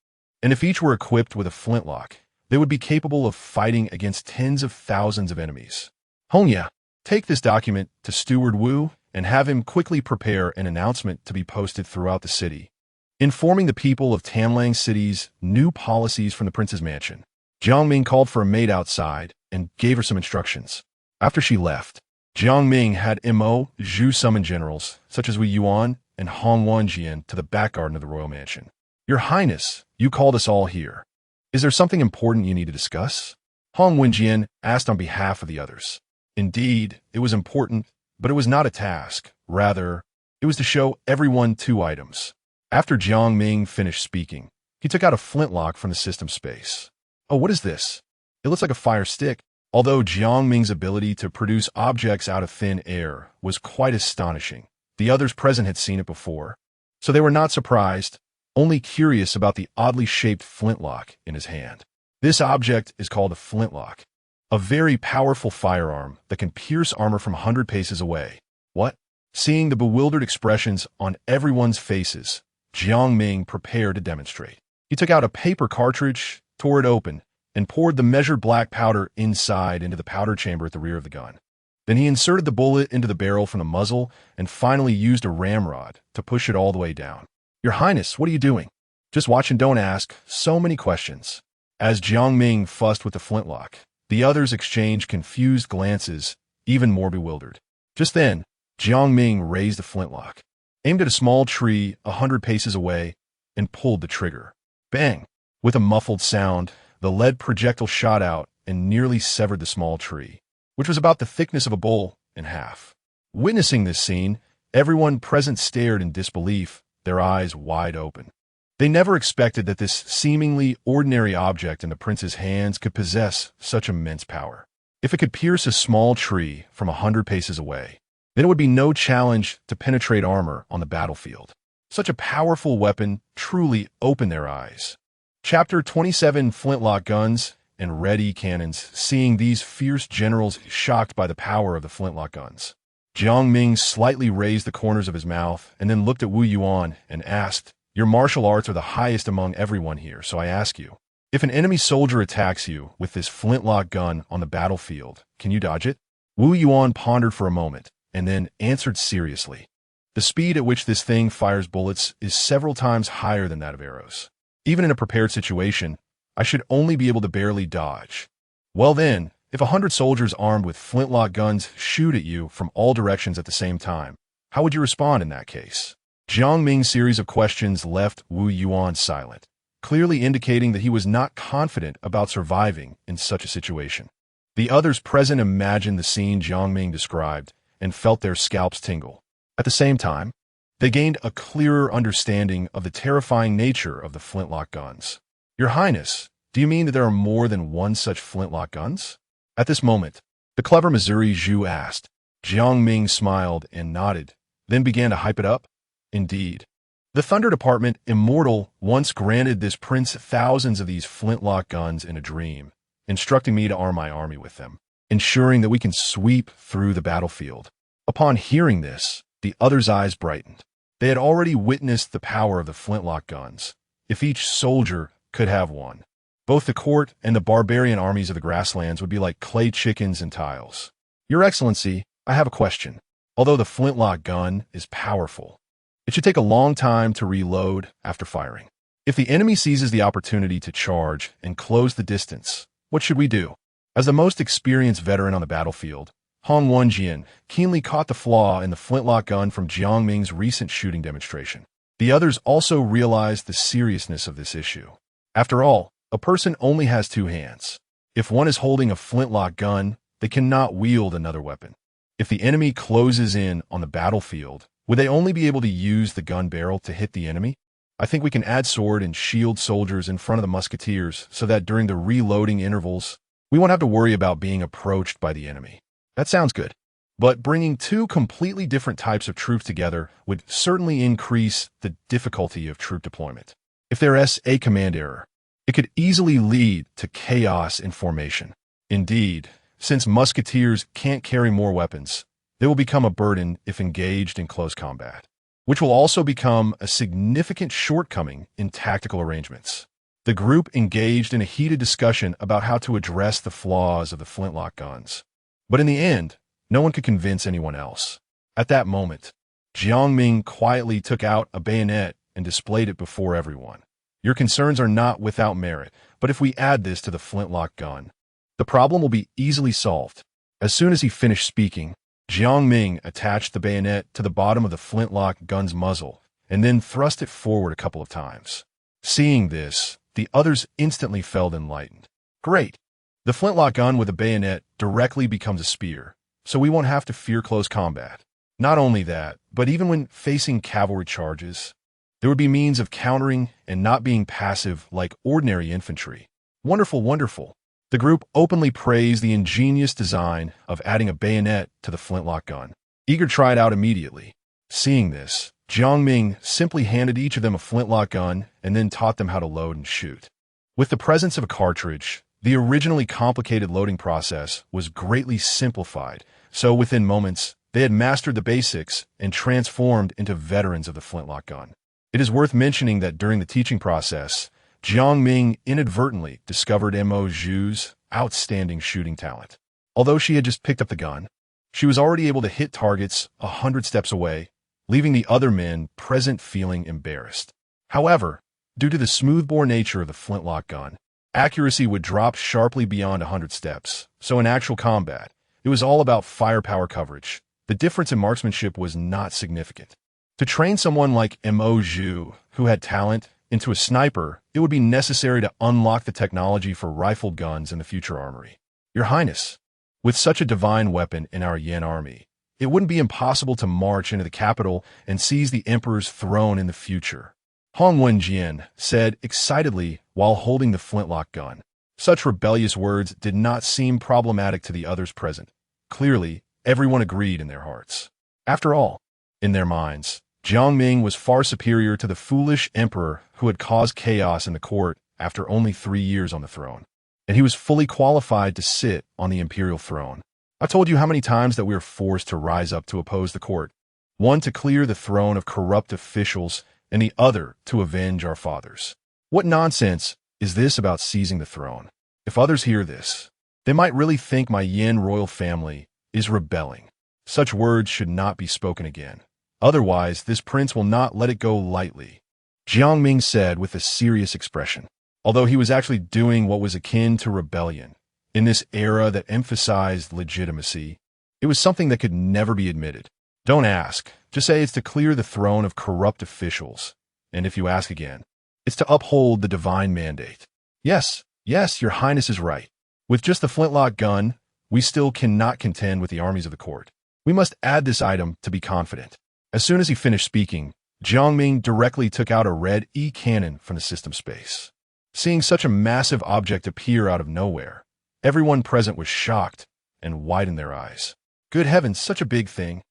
And if each were equipped with a flintlock, they would be capable of fighting against tens of thousands of enemies. Hongya, take this document to Steward Wu and have him quickly prepare an announcement to be posted throughout the city, informing the people of Tanlang City's new policies from the prince's mansion. Jiang Ming called for a maid outside and gave her some instructions. After she left, Jiang Ming had Mo Zhu summon generals such as Wu Yuan and Hong Wanjian to the back garden of the royal mansion. Your Highness, you called us all here. Is there something important you need to discuss? Hong Wanjian asked on behalf of the others. Indeed, it was important, but it was not a task. Rather, it was to show everyone 2 items. After Jiang Ming finished speaking, he took out a flintlock from the system space. Oh, what is this? It looks like a fire stick. Although Jiang Ming's ability to produce objects out of thin air was quite astonishing, the others present had seen it before, so they were not surprised, only curious about the oddly shaped flintlock in his hand. This object is called a flintlock, a very powerful firearm that can pierce armor from 100 paces away. What? Seeing the bewildered expressions on everyone's faces, Jiang Ming prepared to demonstrate. He took out a paper cartridge, tore it open, and poured the measured black powder inside into the powder chamber at the rear of the gun. Then he inserted the bullet into the barrel from the muzzle and finally used a ramrod to push it all the way down. Your Highness, what are you doing? Just watch and don't ask so many questions. As Jiang Ming fussed with the flintlock, the others exchanged confused glances, even more bewildered. Just then, Jiang Ming raised the flintlock, aimed at a small tree 100 paces away, and pulled the trigger. Bang! With a muffled sound, the lead projectile shot out and nearly severed the small tree, which was about the thickness of a bowl, in half. Witnessing this scene, everyone present stared in disbelief, their eyes wide open. They never expected that this seemingly ordinary object in the prince's hands could possess such immense power. If it could pierce a small tree from 100 paces away, then it would be no challenge to penetrate armor on the battlefield. Such a powerful weapon truly opened their eyes. Chapter 27: Flintlock Guns and Ready Cannons. Seeing these fierce generals shocked by the power of the flintlock guns, Jiang Ming slightly raised the corners of his mouth and then looked at Wu Yuan and asked, Your martial arts are the highest among everyone here, so I ask you, if an enemy soldier attacks you with this flintlock gun on the battlefield, can you dodge it? Wu Yuan pondered for a moment and then answered seriously. The speed at which this thing fires bullets is several times higher than that of arrows. Even in a prepared situation, I should only be able to barely dodge. Well then, if 100 soldiers armed with flintlock guns shoot at you from all directions at the same time, how would you respond in that case? Jiang Ming's series of questions left Wu Yuan silent, clearly indicating that he was not confident about surviving in such a situation. The others present imagined the scene Jiang Ming described and felt their scalps tingle. At the same time, they gained a clearer understanding of the terrifying nature of the flintlock guns. Your Highness, do you mean that there are more than one such flintlock guns? At this moment, the clever Missouri Zhu asked. Jiang Ming smiled and nodded, then began to hype it up. Indeed. The Thunder Department, Immortal, once granted this prince thousands of these flintlock guns in a dream, instructing me to arm my army with them, ensuring that we can sweep through the battlefield. Upon hearing this, the others' eyes brightened. They had already witnessed the power of the flintlock guns. If each soldier could have one, both the court and the barbarian armies of the grasslands would be like clay chickens and tiles. Your Excellency, I have a question. Although the flintlock gun is powerful, it should take a long time to reload after firing. If the enemy seizes the opportunity to charge and close the distance, what should we do? As the most experienced veteran on the battlefield, Hong Wenjian keenly caught the flaw in the flintlock gun from Jiang Ming's recent shooting demonstration. The others also realized the seriousness of this issue. After all, a person only has two hands. If one is holding a flintlock gun, they cannot wield another weapon. If the enemy closes in on the battlefield, would they only be able to use the gun barrel to hit the enemy? I think we can add sword and shield soldiers in front of the musketeers so that during the reloading intervals, we won't have to worry about being approached by the enemy. That sounds good. But bringing two completely different types of troops together would certainly increase the difficulty of troop deployment. If there is a command error, it could easily lead to chaos in formation. Indeed, since musketeers can't carry more weapons, they will become a burden if engaged in close combat, which will also become a significant shortcoming in tactical arrangements. The group engaged in a heated discussion about how to address the flaws of the flintlock guns. But in the end, no one could convince anyone else. At that moment, Jiang Ming quietly took out a bayonet and displayed it before everyone. Your concerns are not without merit, but if we add this to the flintlock gun, the problem will be easily solved. As soon as he finished speaking, Jiang Ming attached the bayonet to the bottom of the flintlock gun's muzzle and then thrust it forward a couple of times. Seeing this, the others instantly felt enlightened. Great! The flintlock gun with a bayonet directly becomes a spear, so we won't have to fear close combat. Not only that, but even when facing cavalry charges, there would be means of countering and not being passive like ordinary infantry. Wonderful, wonderful. The group openly praised the ingenious design of adding a bayonet to the flintlock gun, eager to try it out immediately. Seeing this, Jiang Ming simply handed each of them a flintlock gun and then taught them how to load and shoot. With the presence of a cartridge, the originally complicated loading process was greatly simplified, so within moments, they had mastered the basics and transformed into veterans of the flintlock gun. It is worth mentioning that during the teaching process, Jiang Ming inadvertently discovered Mo Zhu's outstanding shooting talent. Although she had just picked up the gun, she was already able to hit targets 100 steps away, leaving the other men present feeling embarrassed. However, due to the smoothbore nature of the flintlock gun, accuracy would drop sharply beyond 100 steps, so in actual combat, it was all about firepower coverage. The difference in marksmanship was not significant. To train someone like Mo Zhu, who had talent, into a sniper, it would be necessary to unlock the technology for rifled guns in the future armory. Your Highness, with such a divine weapon in our Yan army, it wouldn't be impossible to march into the capital and seize the emperor's throne in the future. Hong Wenjian said excitedly while holding the flintlock gun. Such rebellious words did not seem problematic to the others present. Clearly, everyone agreed in their hearts. After all, in their minds, Jiang Ming was far superior to the foolish emperor who had caused chaos in the court after only 3 years on the throne, and he was fully qualified to sit on the imperial throne. I told you how many times that we were forced to rise up to oppose the court, one to clear the throne of corrupt officials and the other to avenge our fathers. What nonsense is this about seizing the throne? If others hear this, they might really think my Yin royal family is rebelling. Such words should not be spoken again. Otherwise, this prince will not let it go lightly, Jiang Ming said with a serious expression, although he was actually doing what was akin to rebellion. In this era that emphasized legitimacy, it was something that could never be admitted. Don't ask, Just say it's to clear the throne of corrupt officials. And if you ask again, it's to uphold the divine mandate. Yes, your highness is right. With just the flintlock gun, we still cannot contend with the armies of the court. We must add this item to be confident. As soon as he finished speaking, Jiang Ming directly took out a red cannon from the system space. Seeing such a massive object appear out of nowhere, everyone present was shocked and widened their eyes. Good heavens, such a big thing.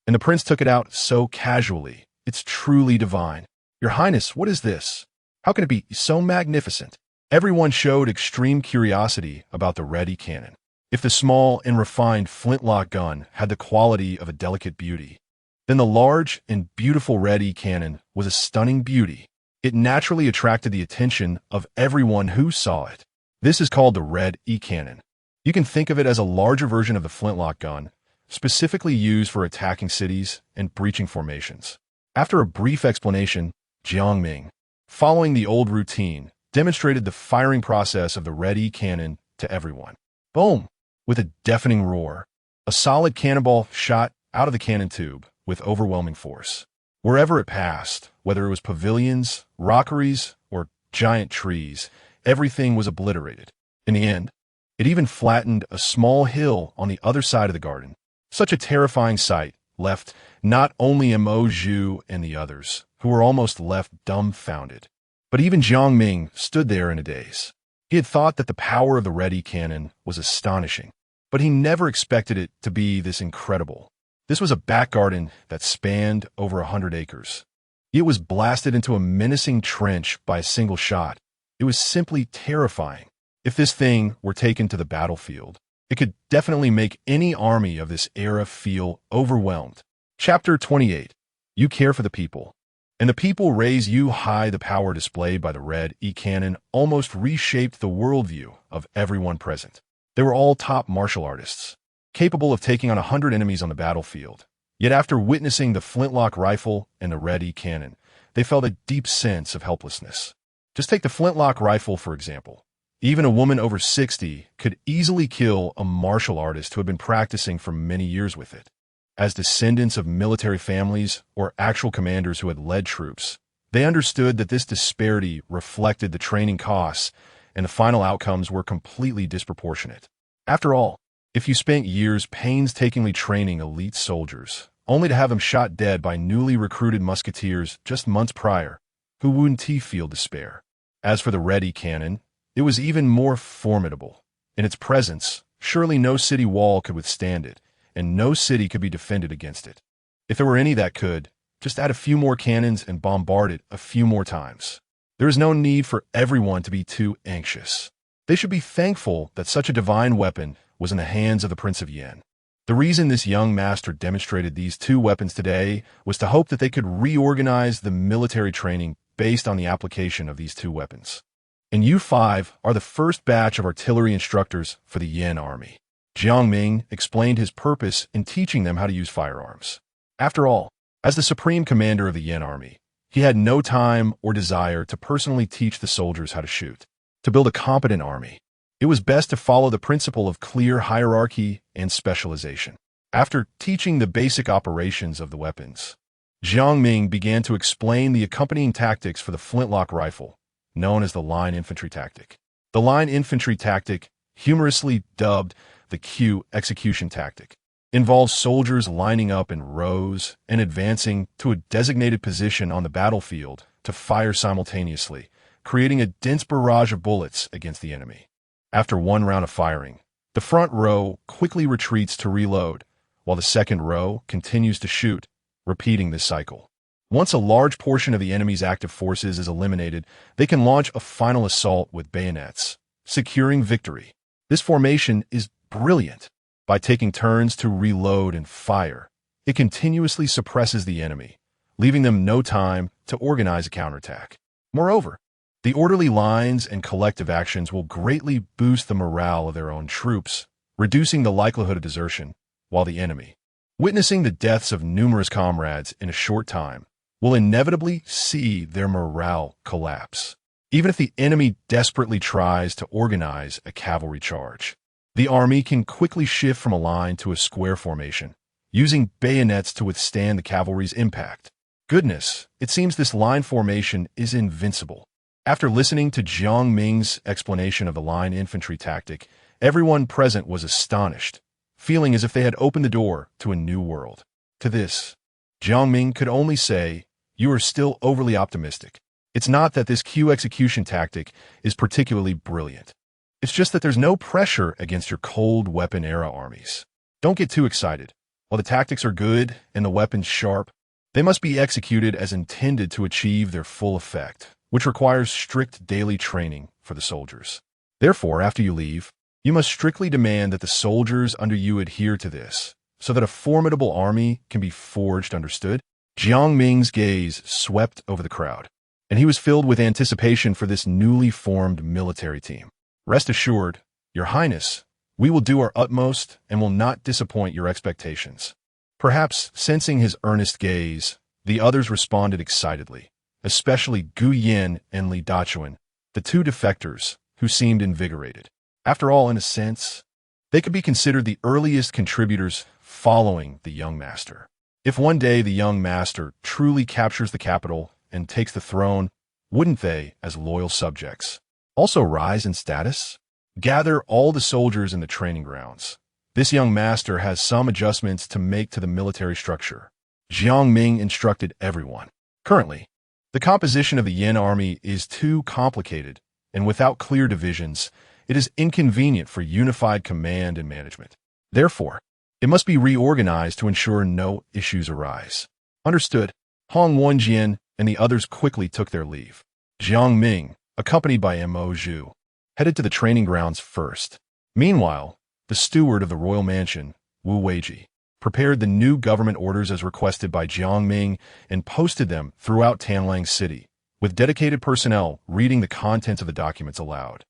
And the prince took it out so casually. It's truly divine. Your highness, what is this? How can it be so magnificent? Everyone showed extreme curiosity about the red cannon. If the small and refined flintlock gun had the quality of a delicate beauty, then the large and beautiful red cannon was a stunning beauty. It naturally attracted the attention of everyone who saw it. This is called the red cannon. You can think of it as a larger version of the flintlock gun, specifically used for attacking cities and breaching formations. After a brief explanation, Jiang Ming, following the old routine, demonstrated the firing process of the red cannon to everyone. Boom! With a deafening roar, a solid cannonball shot out of the cannon tube with overwhelming force. Wherever it passed, whether it was pavilions, rockeries, or giant trees, everything was obliterated. In the end, it even flattened a small hill on the other side of the garden. Such a terrifying sight left not only Mo Zhu and the others, who were almost left dumbfounded, but even Jiang Ming stood there in a daze. He had thought that the power of the red cannon was astonishing, but he never expected it to be this incredible. This was a back garden that spanned over 100 acres. It was blasted into a menacing trench by a single shot. It was simply terrifying. If this thing were taken to the battlefield, it could definitely make any army of this era feel overwhelmed. Chapter 28. You care for the people. And the people raise you high. The power displayed by the red cannon almost reshaped the worldview of everyone present. They were all top martial artists, capable of taking on 100 enemies on the battlefield. Yet after witnessing the flintlock rifle and the red cannon, they felt a deep sense of helplessness. Just take the flintlock rifle, for example. Even a woman over 60 could easily kill a martial artist who had been practicing for many years with it. As descendants of military families or actual commanders who had led troops, they understood that this disparity reflected the training costs, and the final outcomes were completely disproportionate. After all, if you spent years painstakingly training elite soldiers, only to have them shot dead by newly recruited musketeers just months prior, who wouldn't feel despair? As for the red cannon, it was even more formidable. In its presence, surely no city wall could withstand it, and no city could be defended against it. If there were any that could, just add a few more cannons and bombard it a few more times. There is no need for everyone to be too anxious. They should be thankful that such a divine weapon was in the hands of the Prince of Yen. The reason this young master demonstrated these two weapons today was to hope that they could reorganize the military training based on the application of these two weapons. And you 5 are the first batch of artillery instructors for the Yen army. Jiang Ming explained his purpose in teaching them how to use firearms. After all, as the supreme commander of the Yen army, he had no time or desire to personally teach the soldiers how to shoot. To build a competent army, it was best to follow the principle of clear hierarchy and specialization. After teaching the basic operations of the weapons, Jiang Ming began to explain the accompanying tactics for the flintlock rifle, known as the line infantry tactic. The line infantry tactic, humorously dubbed the Q execution tactic, involves soldiers lining up in rows and advancing to a designated position on the battlefield to fire simultaneously, creating a dense barrage of bullets against the enemy. After one round of firing, the front row quickly retreats to reload, while the second row continues to shoot, repeating this cycle. Once a large portion of the enemy's active forces is eliminated, they can launch a final assault with bayonets, securing victory. This formation is brilliant. By taking turns to reload and fire, it continuously suppresses the enemy, leaving them no time to organize a counterattack. Moreover, the orderly lines and collective actions will greatly boost the morale of their own troops, reducing the likelihood of desertion, while the enemy, witnessing the deaths of numerous comrades in a short time, will inevitably see their morale collapse. Even if the enemy desperately tries to organize a cavalry charge, the army can quickly shift from a line to a square formation, using bayonets to withstand the cavalry's impact. Goodness, it seems this line formation is invincible. After listening to Jiang Ming's explanation of the line infantry tactic, everyone present was astonished, feeling as if they had opened the door to a new world. To this, Jiang Ming could only say, "You are still overly optimistic. It's not that this Q execution tactic is particularly brilliant. It's just that there's no pressure against your cold weapon era armies. Don't get too excited. While the tactics are good and the weapons sharp, they must be executed as intended to achieve their full effect, which requires strict daily training for the soldiers. Therefore, after you leave, you must strictly demand that the soldiers under you adhere to this, so that a formidable army can be forged, understood?" Jiang Ming's gaze swept over the crowd, and he was filled with anticipation for this newly formed military team. "Rest assured, Your Highness, we will do our utmost and will not disappoint your expectations." Perhaps sensing his earnest gaze, the others responded excitedly, especially Gu Yin and Li Dachuan, the two defectors, who seemed invigorated. After all, in a sense, they could be considered the earliest contributors following the young master. If one day the young master truly captures the capital and takes the throne, wouldn't they, as loyal subjects, also rise in status? Gather all the soldiers in the training grounds. This young master has some adjustments to make to the military structure. Jiang Ming instructed everyone. Currently, the composition of the Yin army is too complicated, and without clear divisions, it is inconvenient for unified command and management. Therefore, it must be reorganized to ensure no issues arise. Understood. Hong Wenjian and the others quickly took their leave. Jiang Ming, accompanied by Mo Zhu, headed to the training grounds first. Meanwhile, the steward of the royal mansion, Wu Weiji, prepared the new government orders as requested by Jiang Ming and posted them throughout Tanlang City, with dedicated personnel reading the contents of the documents aloud,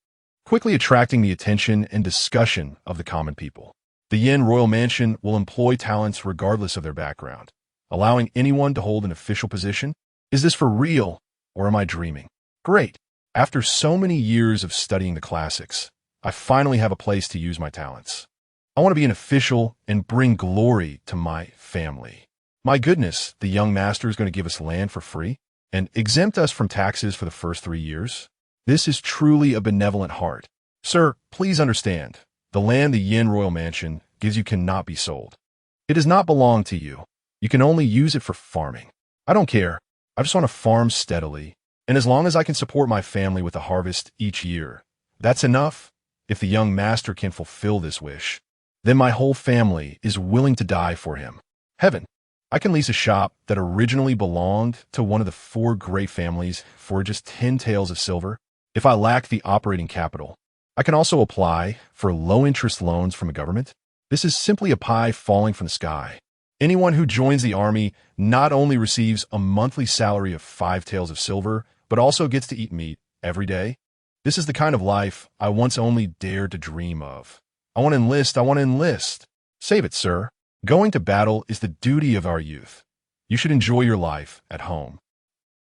quickly attracting the attention and discussion of the common people. The Yin royal mansion will employ talents regardless of their background, allowing anyone to hold an official position. Is this for real, or am I dreaming? Great! After so many years of studying the classics, I finally have a place to use my talents. I want to be an official and bring glory to my family. My goodness, the young master is going to give us land for free and exempt us from taxes for the first 3 years. This is truly a benevolent heart. Sir, please understand, the land the Yin royal mansion gives you cannot be sold. It does not belong to you. You can only use it for farming. I don't care. I just want to farm steadily, and as long as I can support my family with a harvest each year, that's enough. If the young master can fulfill this wish, then my whole family is willing to die for him. Heaven, I can lease a shop that originally belonged to one of the 4 great families for just 10 taels of silver. If I lack the operating capital, I can also apply for low-interest loans from the government. This is simply a pie falling from the sky. Anyone who joins the army not only receives a monthly salary of 5 taels of silver, but also gets to eat meat every day. This is the kind of life I once only dared to dream of. I want to enlist. Save it, sir. Going to battle is the duty of our youth. You should enjoy your life at home.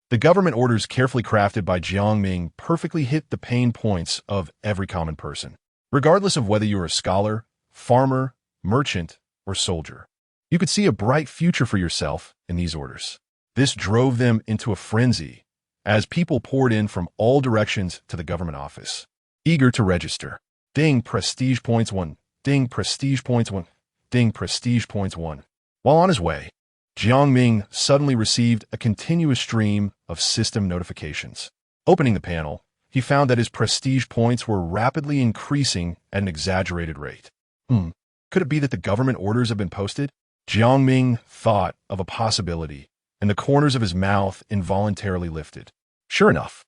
The government orders carefully crafted by Jiang Ming perfectly hit the pain points of every common person, regardless of whether you're a scholar, farmer, merchant, or soldier. You could see a bright future for yourself in these orders. This drove them into a frenzy, as people poured in from all directions to the government office, eager to register. Ding, prestige points 1. Ding, prestige points 1. Ding, prestige points 1. While on his way, Jiang Ming suddenly received a continuous stream of system notifications. Opening the panel, he found that his prestige points were rapidly increasing at an exaggerated rate. Could it be that the government orders have been posted? Jiang Ming thought of a possibility, and the corners of his mouth involuntarily lifted. Sure enough,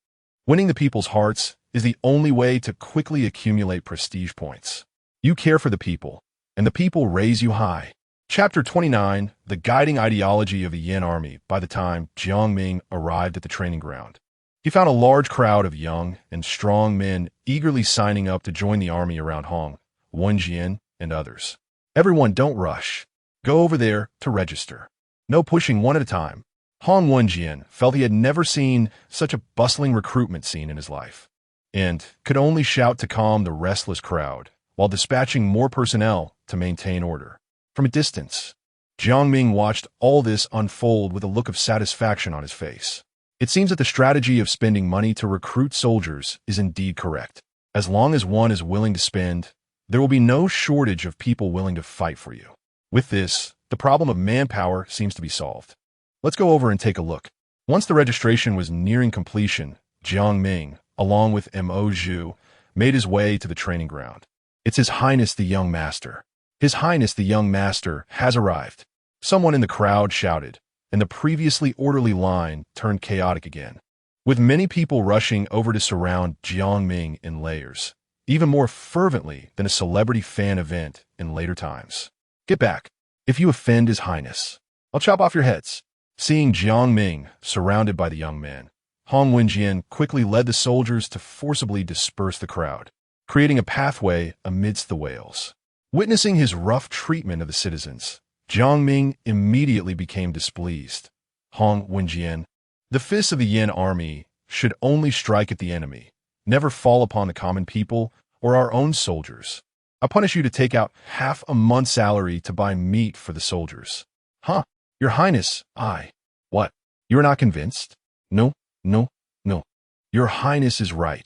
winning the people's hearts is the only way to quickly accumulate prestige points. You care for the people, and the people raise you high. Chapter 29, the guiding ideology of the Yin army. By the time Jiang Ming arrived at the training ground, he found a large crowd of young and strong men eagerly signing up to join the army around Hong Wenjian and others. Everyone, don't rush. Go over there to register. No pushing one at a time. Hong Wenjian felt he had never seen such a bustling recruitment scene in his life, and could only shout to calm the restless crowd while dispatching more personnel to maintain order. From a distance, Jiang Ming watched all this unfold with a look of satisfaction on his face. It seems that the strategy of spending money to recruit soldiers is indeed correct. As long as one is willing to spend, there will be no shortage of people willing to fight for you. With this, the problem of manpower seems to be solved. Let's go over and take a look. Once the registration was nearing completion, Jiang Ming, along with Mo Zhu, made his way to the training ground. It's His Highness the Young Master. His Highness the Young Master has arrived. Someone in the crowd shouted, and the previously orderly line turned chaotic again, with many people rushing over to surround Jiang Ming in layers, even more fervently than a celebrity fan event in later times. Get back. If you offend His Highness, I'll chop off your heads. Seeing Jiang Ming surrounded by the young men, Hong Wenjian quickly led the soldiers to forcibly disperse the crowd, creating a pathway amidst the wails. Witnessing his rough treatment of the citizens, Jiang Ming immediately became displeased. Hong Wenjian, the fists of the Yin army should only strike at the enemy, never fall upon the common people or our own soldiers. I punish you to take out half a month's salary to buy meat for the soldiers. Huh? Your Highness, What? You are not convinced? No. Your Highness is right.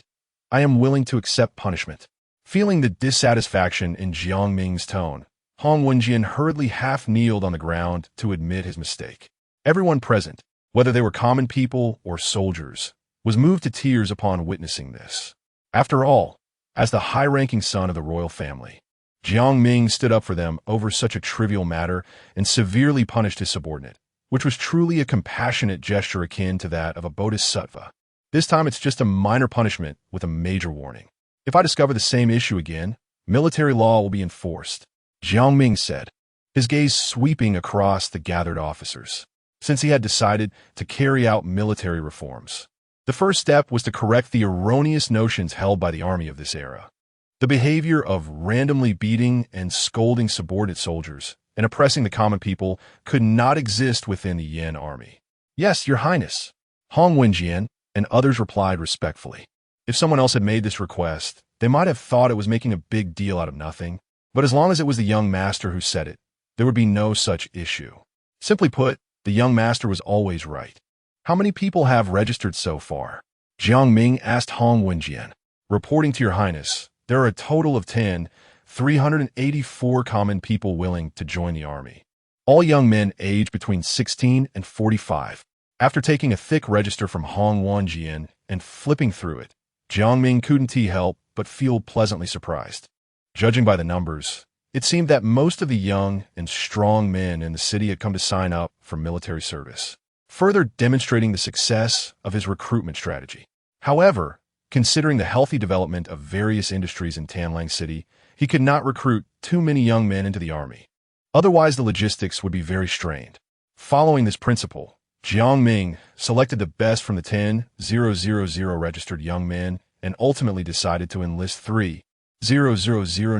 I am willing to accept punishment. Feeling the dissatisfaction in Jiang Ming's tone, Hong Wenjian hurriedly half-kneeled on the ground to admit his mistake. Everyone present, whether they were common people or soldiers, was moved to tears upon witnessing this. After all, as the high-ranking son of the royal family, Jiang Ming stood up for them over such a trivial matter and severely punished his subordinate, which was truly a compassionate gesture akin to that of a bodhisattva. This time it's just a minor punishment with a major warning. If I discover the same issue again, military law will be enforced, Jiang Ming said, his gaze sweeping across the gathered officers. Since he had decided to carry out military reforms, the first step was to correct the erroneous notions held by the army of this era. The behavior of randomly beating and scolding subordinate soldiers and oppressing the common people could not exist within the Yin army. Yes, Your Highness, Hong Wenjian and others replied respectfully. If someone else had made this request, they might have thought it was making a big deal out of nothing. But as long as it was the young master who said it, there would be no such issue. Simply put, the young master was always right. How many people have registered so far? Jiang Ming asked Hong Wenjian. Reporting to Your Highness, there are a total of 384 common people willing to join the army. All young men aged between 16 and 45. After taking a thick register from Hong Wenjian and flipping through it, Jiang Ming couldn't help but feel pleasantly surprised. Judging by the numbers, it seemed that most of the young and strong men in the city had come to sign up for military service, further demonstrating the success of his recruitment strategy. However, considering the healthy development of various industries in Tanlang City, he could not recruit too many young men into the army. Otherwise, the logistics would be very strained. Following this principle, Jiang Ming selected the best from the 10,000 registered young men and ultimately decided to enlist 3,000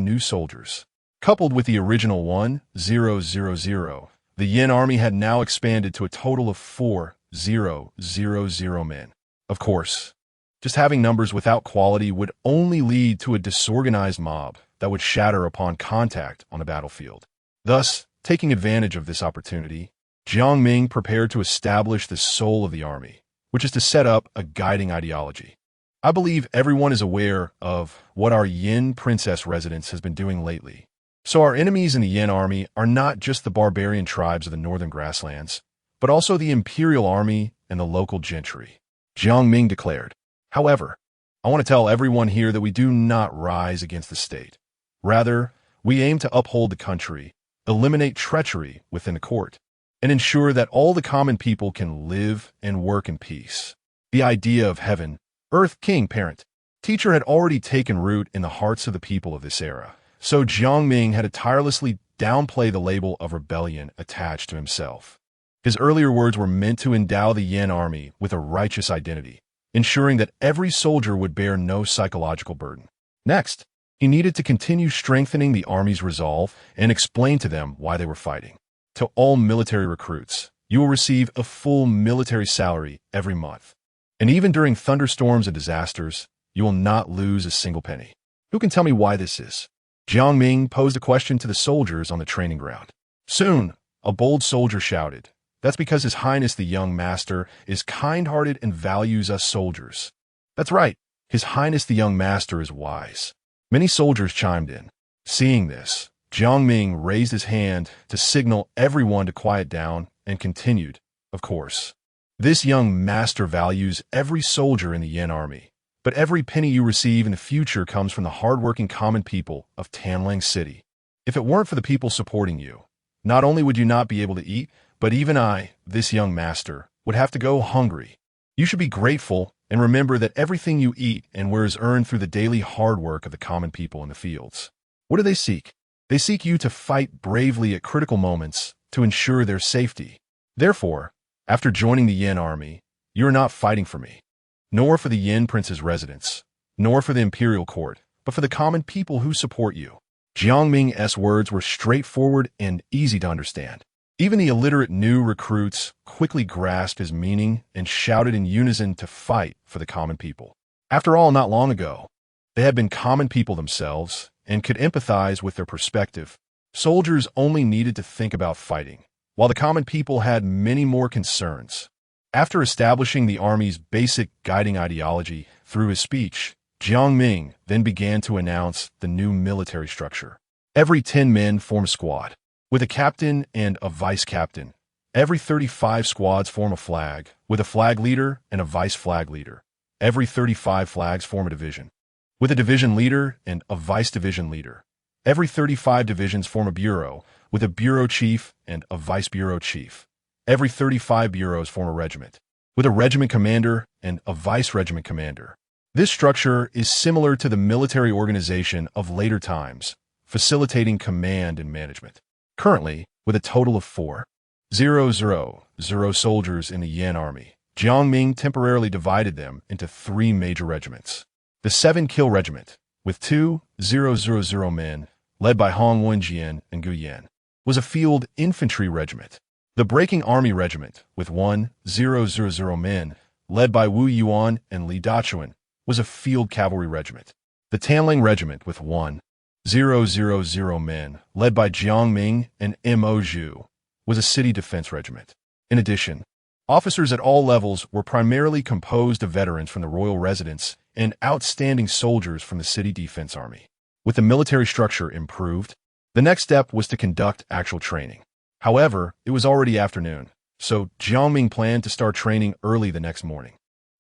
new soldiers. Coupled with the original 1,000, the Yin army had now expanded to a total of 4,000 men. Of course, just having numbers without quality would only lead to a disorganized mob that would shatter upon contact on the battlefield. Thus, taking advantage of this opportunity, Jiang Ming prepared to establish the soul of the army, which is to set up a guiding ideology. I believe everyone is aware of what our Yin princess residence has been doing lately. So our enemies in the Yin army are not just the barbarian tribes of the northern grasslands, but also the imperial army and the local gentry, Jiang Ming declared. However, I want to tell everyone here that we do not rise against the state. Rather, we aim to uphold the country, eliminate treachery within the court, and ensure that all the common people can live and work in peace. The idea of heaven, earth, king, parent, teacher had already taken root in the hearts of the people of this era. So Jiang Ming had to tirelessly downplay the label of rebellion attached to himself. His earlier words were meant to endow the Yin army with a righteous identity, ensuring that every soldier would bear no psychological burden. Next, he needed to continue strengthening the army's resolve and explain to them why they were fighting. To all military recruits, you will receive a full military salary every month. And even during thunderstorms and disasters, you will not lose a single penny. Who can tell me why this is? Jiang Ming posed a question to the soldiers on the training ground. Soon, A bold soldier shouted. That's because His Highness the young master is kind-hearted and values us soldiers. That's right. His Highness the young master is wise. Many soldiers chimed in. Seeing this, Jiang Ming raised his hand to signal everyone to quiet down and continued, of course. This young master values every soldier in the Yin army, but every penny you receive in the future comes from the hard-working common people of Tanlang City. If it weren't for the people supporting you, not only would you not be able to eat, but even I, this young master, would have to go hungry. You should be grateful and remember that everything you eat and wear is earned through the daily hard work of the common people in the fields. What do they seek? They seek you to fight bravely at critical moments to ensure their safety. Therefore, after joining the Yin army, you are not fighting for me, nor for the Yin prince's residence, nor for the imperial court, but for the common people who support you. Jiang Ming's words were straightforward and easy to understand. Even the illiterate new recruits quickly grasped his meaning and shouted in unison to fight for the common people. After all, not long ago, they had been common people themselves and could empathize with their perspective. Soldiers only needed to think about fighting, while the common people had many more concerns. After establishing the army's basic guiding ideology through his speech, Jiang Ming then began to announce the new military structure. Every 10 men form a squad, with a captain and a vice-captain. Every 35 squads form a flag, with a flag leader and a vice-flag leader. Every 35 flags form a division, with a division leader and a vice-division leader. Every 35 divisions form a bureau, with a bureau chief and a vice-bureau chief. Every 35 bureaus form a regiment, with a regiment commander and a vice-regiment commander. This structure is similar to the military organization of later times, facilitating command and management. Currently, with a total of 4,000 soldiers in the Yin army, Jiang Ming temporarily divided them into 3 major regiments. The 7-Kill Regiment, with 2,000 men, led by Hong Wenjian and Gu Yan, was a field infantry regiment. The Breaking Army Regiment, with 1,000 men, led by Wu Yuan and Li Dachuan, was a field cavalry regiment. The Tanlang Regiment, with 1,000 men, led by Jiang Ming and Mo Zhu, was a city defense regiment. In addition, officers at all levels were primarily composed of veterans from the royal residence and outstanding soldiers from the city defense army. With the military structure improved, the next step was to conduct actual training. However, it was already afternoon, so Jiang Ming planned to start training early the next morning.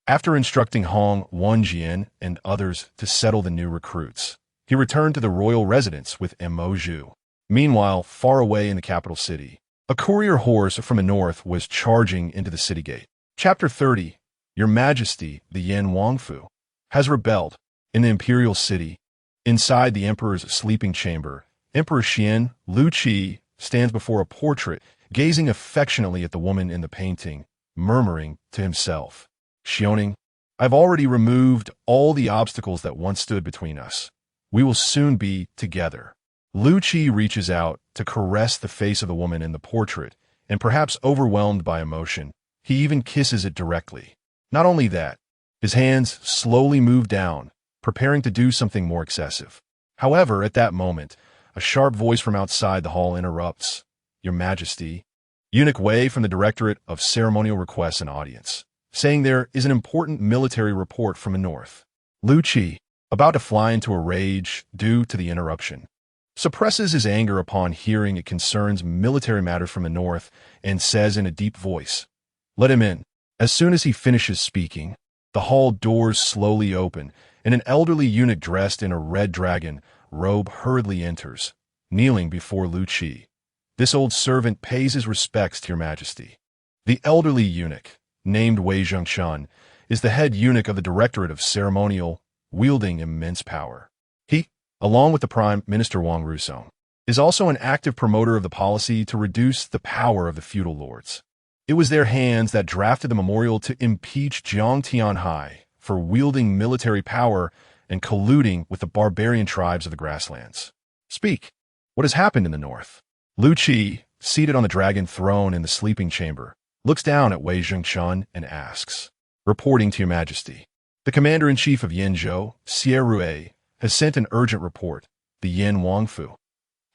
After instructing Hong Wenjian and others to settle the new recruits, he returned to the royal residence with Mo Zhu. Meanwhile, far away in the capital city, a courier horse from the north was charging into the city gate. Chapter 30. Your Majesty, the Yin Wangfu, has rebelled. In the imperial city, inside the emperor's sleeping chamber, Emperor Xian Lu Qi stands before a portrait, gazing affectionately at the woman in the painting, murmuring to himself, Xioning, I've already removed all the obstacles that once stood between us. We will soon be together. Lu Qi reaches out to caress the face of the woman in the portrait, and perhaps overwhelmed by emotion, he even kisses it directly. Not only that, his hands slowly move down, preparing to do something more excessive. However, at that moment, a sharp voice from outside the hall interrupts. Your Majesty, Eunuch Wei from the Directorate of Ceremonial Requests and Audience, saying there is an important military report from the north. Lu Qi, about to fly into a rage due to the interruption, suppresses his anger upon hearing it concerns military matters from the north and says in a deep voice, Let him in. As soon as he finishes speaking, the hall doors slowly open, and an elderly eunuch dressed in a red dragon robe hurriedly enters, kneeling before Lu Qi. This old servant pays his respects to your Majesty. The elderly eunuch, named Wei Zhengshun, is the head eunuch of the Directorate of Ceremonial, wielding immense power. He, along with the Prime Minister Wang Rusong, is also an active promoter of the policy to reduce the power of the feudal lords. It was their hands that drafted the memorial to impeach Jiang Tianhai for wielding military power and colluding with the barbarian tribes of the grasslands. Speak. What has happened in the north? Lu Qi, seated on the dragon throne in the sleeping chamber, looks down at Wei Zhengshun and asks, Reporting to your Majesty, the commander-in-chief of Yinzhou, Xie Rui, has sent an urgent report. The Yin Wangfu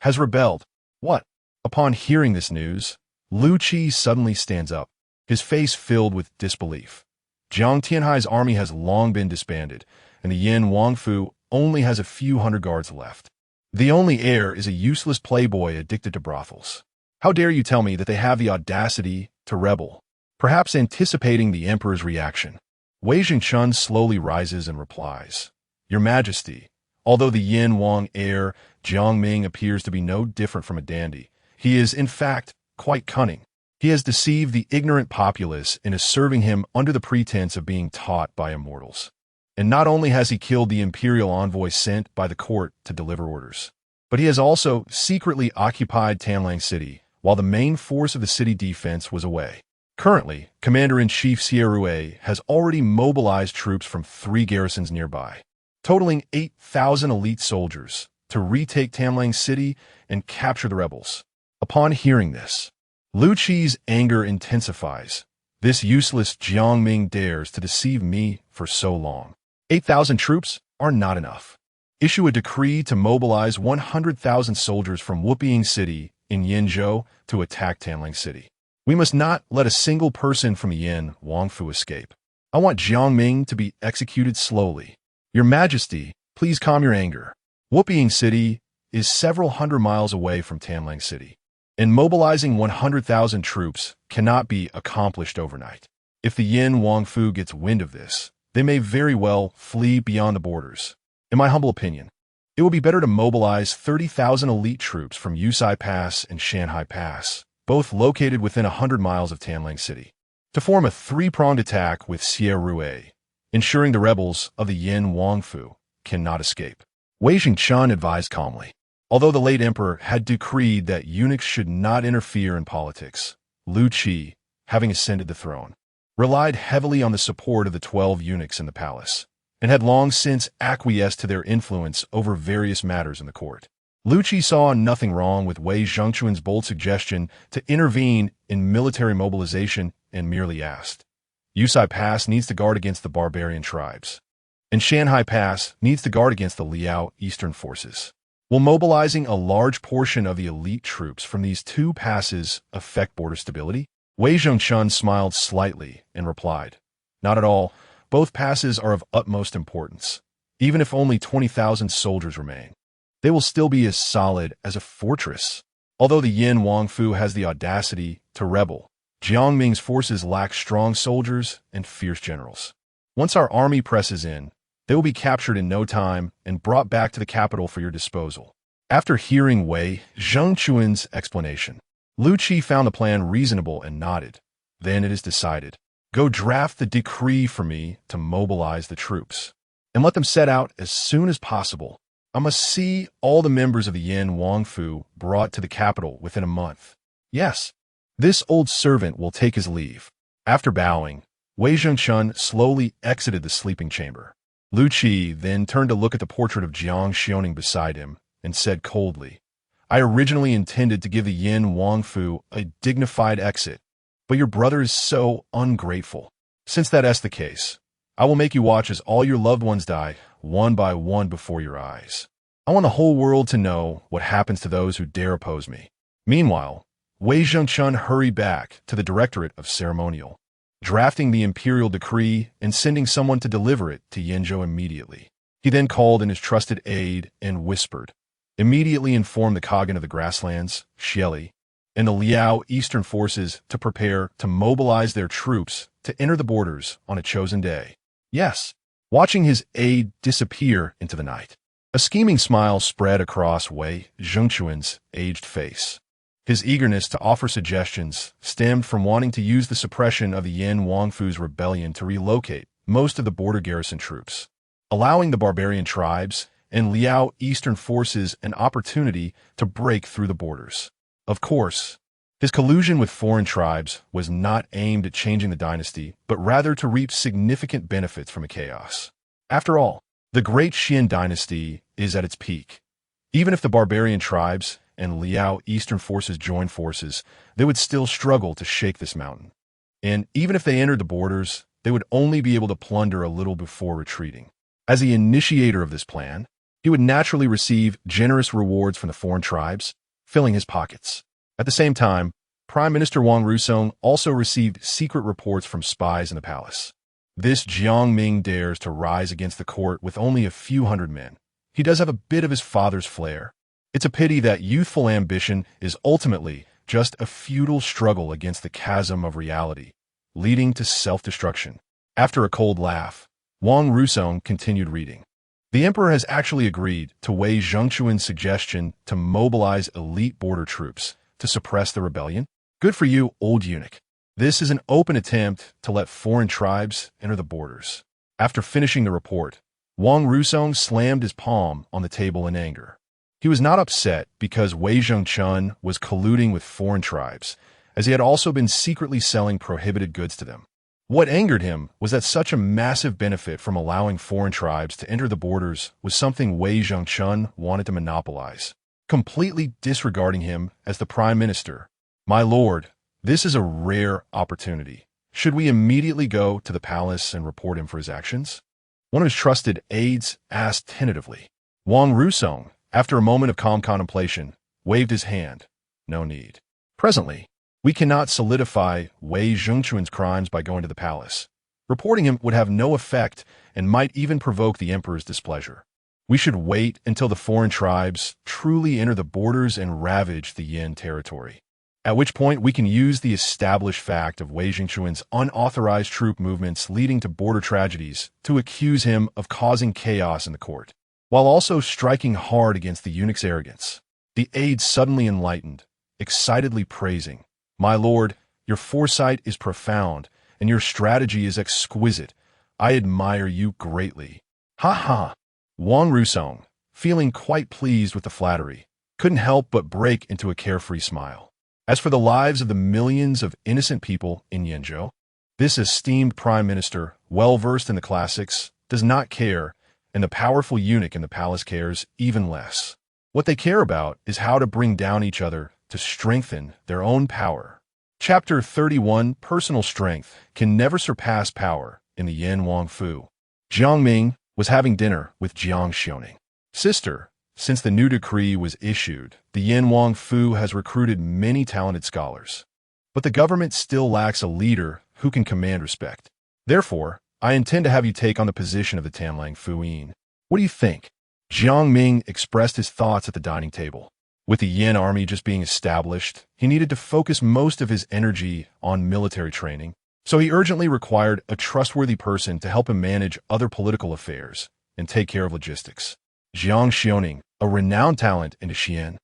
has rebelled. What? Upon hearing this news, Lu Qi suddenly stands up, his face filled with disbelief. Jiang Tianhai's army has long been disbanded, and the Yin Wangfu only has a few hundred guards left. The only heir is a useless playboy addicted to brothels. How dare you tell me that they have the audacity to rebel? Perhaps anticipating the emperor's reaction, Wei Jingchun slowly rises and replies, Your Majesty, although the Yin Wang heir, Jiang Ming, appears to be no different from a dandy, he is, in fact, quite cunning. He has deceived the ignorant populace into serving him under the pretense of being taught by immortals. And not only has he killed the imperial envoy sent by the court to deliver orders, but he has also secretly occupied Tanlang City while the main force of the city defense was away. Currently, Commander-in-Chief Xie Rui has already mobilized troops from 3 garrisons nearby, totaling 8,000 elite soldiers, to retake Tanlang City and capture the rebels. Upon hearing this, Lu Qi's anger intensifies. This useless Jiang Ming dares to deceive me for so long. 8,000 troops are not enough. Issue a decree to mobilize 100,000 soldiers from Wuping City in Yinzhou to attack Tanlang City. We must not let a single person from Yin Wangfu escape. I want Jiang Ming to be executed slowly. Your Majesty, please calm your anger. Wuping City is several hundred miles away from Tanlang City, and mobilizing 100,000 troops cannot be accomplished overnight. If the Yin Wangfu gets wind of this, they may very well flee beyond the borders. In my humble opinion, it will be better to mobilize 30,000 elite troops from Yusai Pass and Shanhai Pass, both located within 100 miles of Tanlang City, to form a 3-pronged attack with Xie Rui, ensuring the rebels of the Yin Wangfu cannot escape. Wei Jingchun advised calmly. Although the late emperor had decreed that eunuchs should not interfere in politics, Lu Qi, having ascended the throne, relied heavily on the support of the 12 eunuchs in the palace, and had long since acquiesced to their influence over various matters in the court. Lu Qi saw nothing wrong with Wei Zhengchun's bold suggestion to intervene in military mobilization and merely asked, Yusai Pass needs to guard against the barbarian tribes, and Shanhai Pass needs to guard against the Liao Eastern forces. Will mobilizing a large portion of the elite troops from these 2 passes affect border stability? Wei Zhengchun smiled slightly and replied, Not at all. Both passes are of utmost importance. Even if only 20,000 soldiers remain, they will still be as solid as a fortress. Although the Yin Wangfu has the audacity to rebel, Jiang Ming's forces lack strong soldiers and fierce generals. Once our army presses in, they will be captured in no time and brought back to the capital for your disposal. After hearing Wei Zhengchun's explanation, Lu Qi found the plan reasonable and nodded. Then it is decided. Go draft the decree for me to mobilize the troops, and let them set out as soon as possible. I must see all the members of the Yin Wangfu brought to the capital within a month. Yes, this old servant will take his leave. After bowing, Wei Zhengchun slowly exited the sleeping chamber. Lu Qi then turned to look at the portrait of Jiang Xiaoning beside him and said coldly, I originally intended to give the Yin Wangfu a dignified exit, but your brother is so ungrateful. Since that is the case, I will make you watch as all your loved ones die, one by one before your eyes. I want the whole world to know what happens to those who dare oppose me. Meanwhile, Wei Zhengchun hurried back to the Directorate of Ceremonial, drafting the imperial decree and sending someone to deliver it to Yinzhou immediately. He then called in his trusted aide and whispered, Immediately inform the Khagan of the Grasslands, Xieli, and the Liao Eastern forces to prepare to mobilize their troops to enter the borders on a chosen day. Yes. Watching his aide disappear into the night, a scheming smile spread across Wei Zhengchun's aged face. His eagerness to offer suggestions stemmed from wanting to use the suppression of the Yin Wangfu's rebellion to relocate most of the border garrison troops, allowing the barbarian tribes and Liao Eastern forces an opportunity to break through the borders. Of course, his collusion with foreign tribes was not aimed at changing the dynasty, but rather to reap significant benefits from a chaos. After all, the Great Xian dynasty is at its peak. Even if the barbarian tribes and Liao Eastern forces join forces, they would still struggle to shake this mountain. And even if they entered the borders, they would only be able to plunder a little before retreating. As the initiator of this plan, he would naturally receive generous rewards from the foreign tribes, filling his pockets. At the same time, Prime Minister Wang Rusong also received secret reports from spies in the palace. This Jiang Ming dares to rise against the court with only a few hundred men. He does have a bit of his father's flair. It's a pity that youthful ambition is ultimately just a futile struggle against the chasm of reality, leading to self-destruction. After a cold laugh, Wang Rusong continued reading. The emperor has actually agreed to Wei Zhengquan's suggestion to mobilize elite border troops to suppress the rebellion. Good for you, old eunuch. This is an open attempt to let foreign tribes enter the borders. After finishing the report, Wang Rusong slammed his palm on the table in anger. He was not upset because Wei Zhengquan was colluding with foreign tribes, as he had also been secretly selling prohibited goods to them. What angered him was that such a massive benefit from allowing foreign tribes to enter the borders was something Wei Zhengquan wanted to monopolize, completely disregarding him as the prime minister. My lord, this is a rare opportunity. Should we immediately go to the palace and report him for his actions? One of his trusted aides asked tentatively. Wang Rusong, after a moment of calm contemplation, waved his hand. No need. Presently, we cannot solidify Wei Zhengquan's crimes by going to the palace. Reporting him would have no effect and might even provoke the emperor's displeasure. We should wait until the foreign tribes truly enter the borders and ravage the Yin territory, at which point we can use the established fact of Wei Zhengquan's unauthorized troop movements leading to border tragedies to accuse him of causing chaos in the court, while also striking hard against the eunuch's arrogance. The aide suddenly enlightened, excitedly praising, My lord, your foresight is profound, and your strategy is exquisite. I admire you greatly. Ha ha! Wang Rusong, feeling quite pleased with the flattery, couldn't help but break into a carefree smile. As for the lives of the millions of innocent people in Yenzhou, this esteemed prime minister, well-versed in the classics, does not care, and the powerful eunuch in the palace cares even less. What they care about is how to bring down each other to strengthen their own power. Chapter 31 Personal Strength Can Never Surpass Power in the Yin Wang Fu. Jiang Ming was having dinner with Jiang Xiaoning. Sister, since the new decree was issued, the Yin Wang Fu has recruited many talented scholars. But the government still lacks a leader who can command respect. Therefore, I intend to have you take on the position of the Tanlang Fuyin. What do you think? Jiang Ming expressed his thoughts at the dining table. With the Yin army just being established, he needed to focus most of his energy on military training, so he urgently required a trustworthy person to help him manage other political affairs and take care of logistics. Jiang Xiaoning, a renowned talent in Xi'an,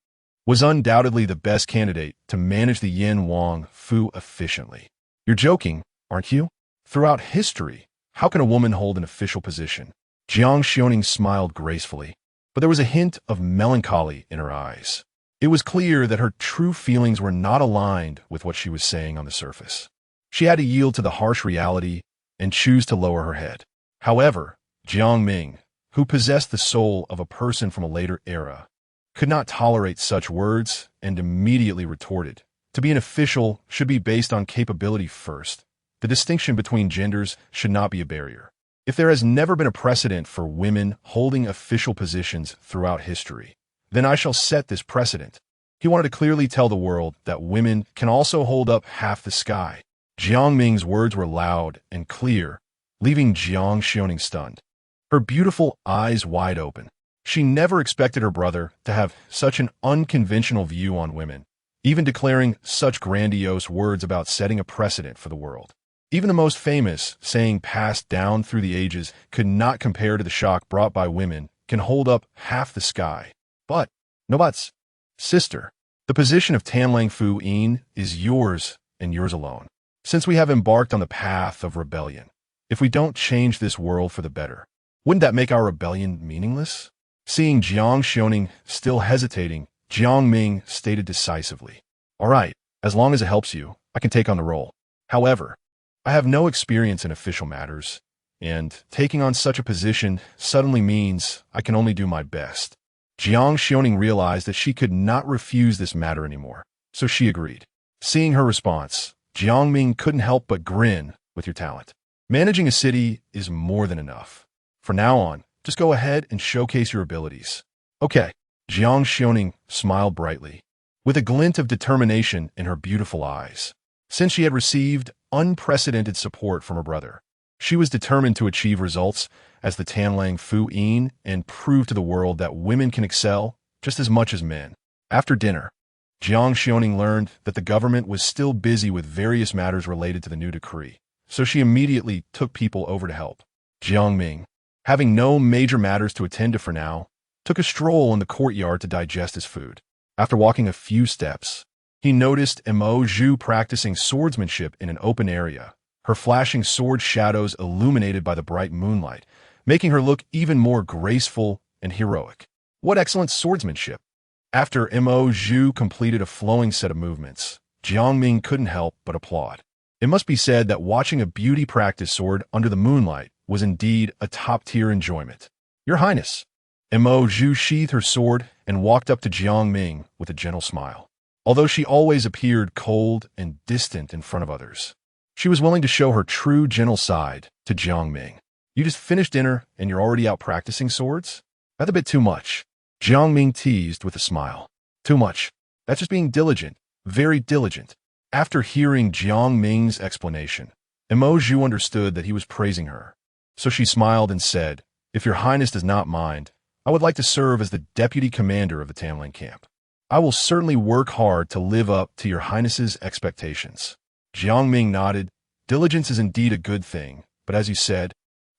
was undoubtedly the best candidate to manage the Yin Wang Fu efficiently. You're joking, aren't you? Throughout history, how can a woman hold an official position? Jiang Xiaoning smiled gracefully, but there was a hint of melancholy in her eyes. It was clear that her true feelings were not aligned with what she was saying on the surface. She had to yield to the harsh reality and choose to lower her head. However, Jiang Ming, who possessed the soul of a person from a later era, could not tolerate such words and immediately retorted, to be an official should be based on capability first. The distinction between genders should not be a barrier. If there has never been a precedent for women holding official positions throughout history, then I shall set this precedent. He wanted to clearly tell the world that women can also hold up half the sky. Jiang Ming's words were loud and clear, leaving Jiang Xiaoning stunned, her beautiful eyes wide open. She never expected her brother to have such an unconventional view on women, even declaring such grandiose words about setting a precedent for the world. Even the most famous saying passed down through the ages could not compare to the shock brought by women can hold up half the sky. But, no buts. Sister, the position of Tanlang Fuyin is yours and yours alone. Since we have embarked on the path of rebellion, if we don't change this world for the better, wouldn't that make our rebellion meaningless? Seeing Jiang Xiaoning still hesitating, Jiang Ming stated decisively, All right, as long as it helps you, I can take on the role. However, I have no experience in official matters, and taking on such a position suddenly means I can only do my best. Jiang Xiaoning realized that she could not refuse this matter anymore, so she agreed. Seeing her response, Jiang Ming couldn't help but grin with your talent. Managing a city is more than enough. From now on, just go ahead and showcase your abilities. Okay, Jiang Xiaoning smiled brightly. with a glint of determination in her beautiful eyes. Since she had received unprecedented support from her brother, she was determined to achieve results as the Tanlang Fu Yin and prove to the world that women can excel just as much as men. After dinner, Jiang Xiaoning learned that the government was still busy with various matters related to the new decree, so she immediately took people over to help. Jiang Ming, having no major matters to attend to for now, took a stroll in the courtyard to digest his food. After walking a few steps, he noticed Mo Zhu practicing swordsmanship in an open area, her flashing sword shadows illuminated by the bright moonlight, making her look even more graceful and heroic. What excellent swordsmanship! After Mo Zhu completed a flowing set of movements, Jiang Ming couldn't help but applaud. It must be said that watching a beauty practice sword under the moonlight was indeed a top-tier enjoyment. Your Highness! Mo Zhu sheathed her sword and walked up to Jiang Ming with a gentle smile. Although she always appeared cold and distant in front of others, she was willing to show her true gentle side to Jiang Ming. You just finished dinner and you're already out practicing swords? That's a bit too much. Jiang Ming teased with a smile. Too much. That's just being diligent, very diligent. After hearing Jiang Ming's explanation, Mo Zhu understood that he was praising her. So she smiled and said, "If your Highness does not mind, I would like to serve as the deputy commander of the Tanlang camp. I will certainly work hard to live up to your Highness's expectations." Jiang Ming nodded. Diligence is indeed a good thing, but as you said,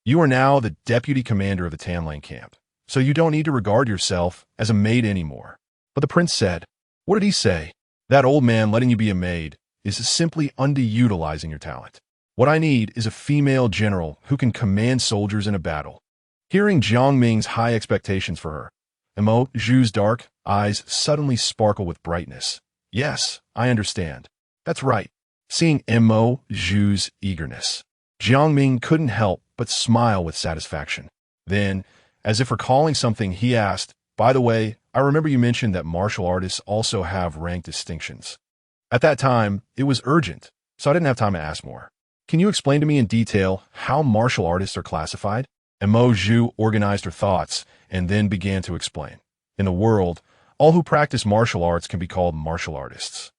you are now the deputy commander of the Tanlang camp, so you don't need to regard yourself as a maid anymore. But the prince said, "What did he say? That old man letting you be a maid is simply underutilizing your talent. What I need is a female general who can command soldiers in a battle." Hearing Jiang Ming's high expectations for her, Mo Zhu's dark eyes suddenly sparkle with brightness. "Yes, I understand. That's right." Seeing Mo Zhu's eagerness, Jiang Ming couldn't help but smile with satisfaction. Then, as if recalling something, he asked, "By the way, I remember you mentioned that martial artists also have rank distinctions. At that time, it was urgent, so I didn't have time to ask more. Can you explain to me in detail how martial artists are classified?" And Mo Zhu organized her thoughts and then began to explain. In the world, all who practice martial arts can be called martial artists.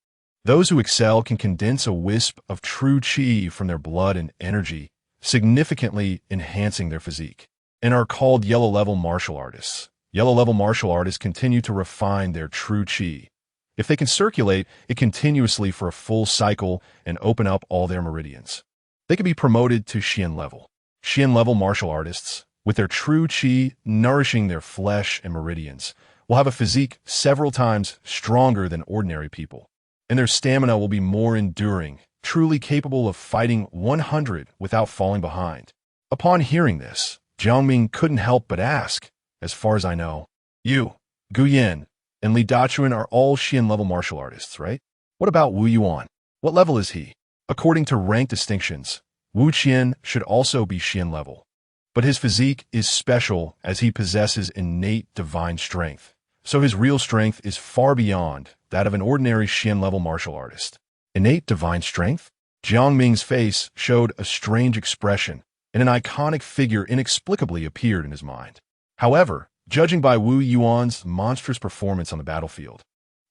Those who excel can condense a wisp of true qi from their blood and energy, significantly enhancing their physique, and are called yellow-level martial artists. Yellow-level martial artists continue to refine their true qi. If they can circulate it continuously for a full cycle and open up all their meridians, they can be promoted to Xian level. Xian level martial artists, with their true qi nourishing their flesh and meridians, will have a physique several times stronger than ordinary people, and their stamina will be more enduring, truly capable of fighting 100 without falling behind. Upon hearing this, Jiang Ming couldn't help but ask, "As far as I know, you, Gu Yan, and Li Dachuan are all Xian level martial artists, right? What about Wu Yuan? What level is he?" According to rank distinctions, Wu Qian should also be Xian level, but his physique is special as he possesses innate divine strength, so his real strength is far beyond that of an ordinary Xian level martial artist. Innate divine strength? Jiang Ming's face showed a strange expression, and an iconic figure inexplicably appeared in his mind. However, judging by Wu Yuan's monstrous performance on the battlefield,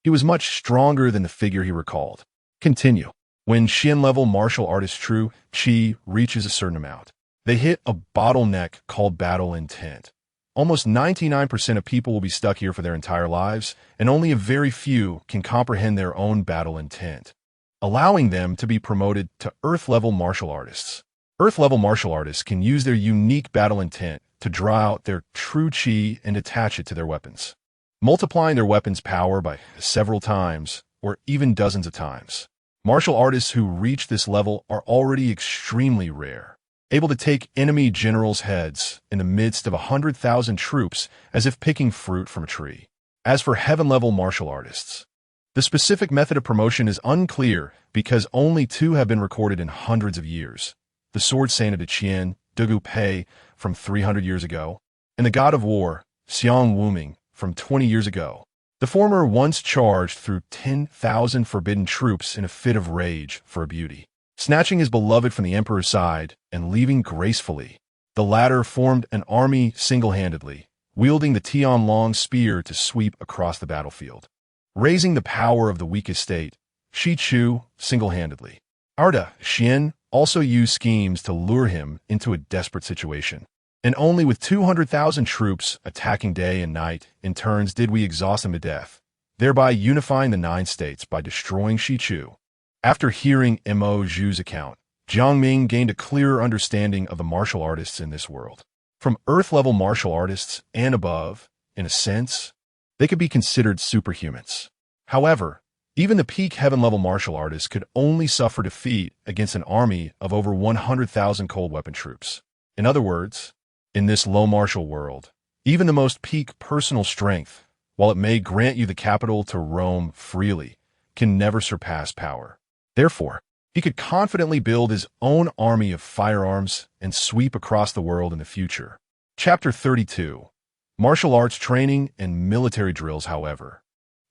he was much stronger than the figure he recalled. Continue. When Xian-level martial artists' true qi reaches a certain amount, they hit a bottleneck called battle intent. Almost 99% of people will be stuck here for their entire lives, and only a very few can comprehend their own battle intent, allowing them to be promoted to Earth-level martial artists. Earth-level martial artists can use their unique battle intent to draw out their true qi and attach it to their weapons, multiplying their weapon's power by several times or even dozens of times. Martial artists who reach this level are already extremely rare, able to take enemy generals' heads in the midst of 100,000 troops as if picking fruit from a tree. As for heaven-level martial artists, the specific method of promotion is unclear because only two have been recorded in hundreds of years: the sword saint of the Qian, Dugu Pei, from 300 years ago, and the god of war, Xiang Wuming, from 20 years ago. The former once charged through 10,000 forbidden troops in a fit of rage for a beauty, snatching his beloved from the emperor's side and leaving gracefully. The latter formed an army single-handedly, wielding the Tianlong spear to sweep across the battlefield. raising the power of the weakest state, Shi Chu, single-handedly. Arda, Xian, also used schemes to lure him into a desperate situation. And only with 200,000 troops attacking day and night in turns did we exhaust him to death, thereby unifying the 9 states by destroying Shi Chu. After hearing Mo Zhu's account, Jiang Ming gained a clearer understanding of the martial artists in this world. From Earth-level martial artists and above, in a sense, they could be considered superhumans. However, even the peak heaven-level martial artists could only suffer defeat against an army of over 100,000 cold weapon troops. In other words, in this low martial world, even the most peak personal strength, while it may grant you the capital to roam freely, can never surpass power. Therefore, he could confidently build his own army of firearms and sweep across the world in the future. Chapter 32. Martial arts training and military drills, however.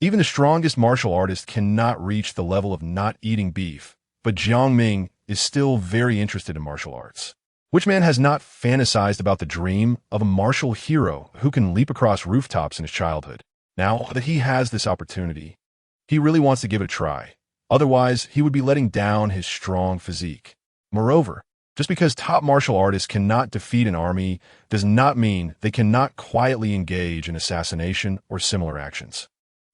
Even the strongest martial artist cannot reach the level of not eating beef, but Jiang Ming is still very interested in martial arts. Which man has not fantasized about the dream of a martial hero who can leap across rooftops in his childhood? Now that he has this opportunity, he really wants to give it a try. Otherwise, he would be letting down his strong physique. Moreover, just because top martial artists cannot defeat an army does not mean they cannot quietly engage in assassination or similar actions.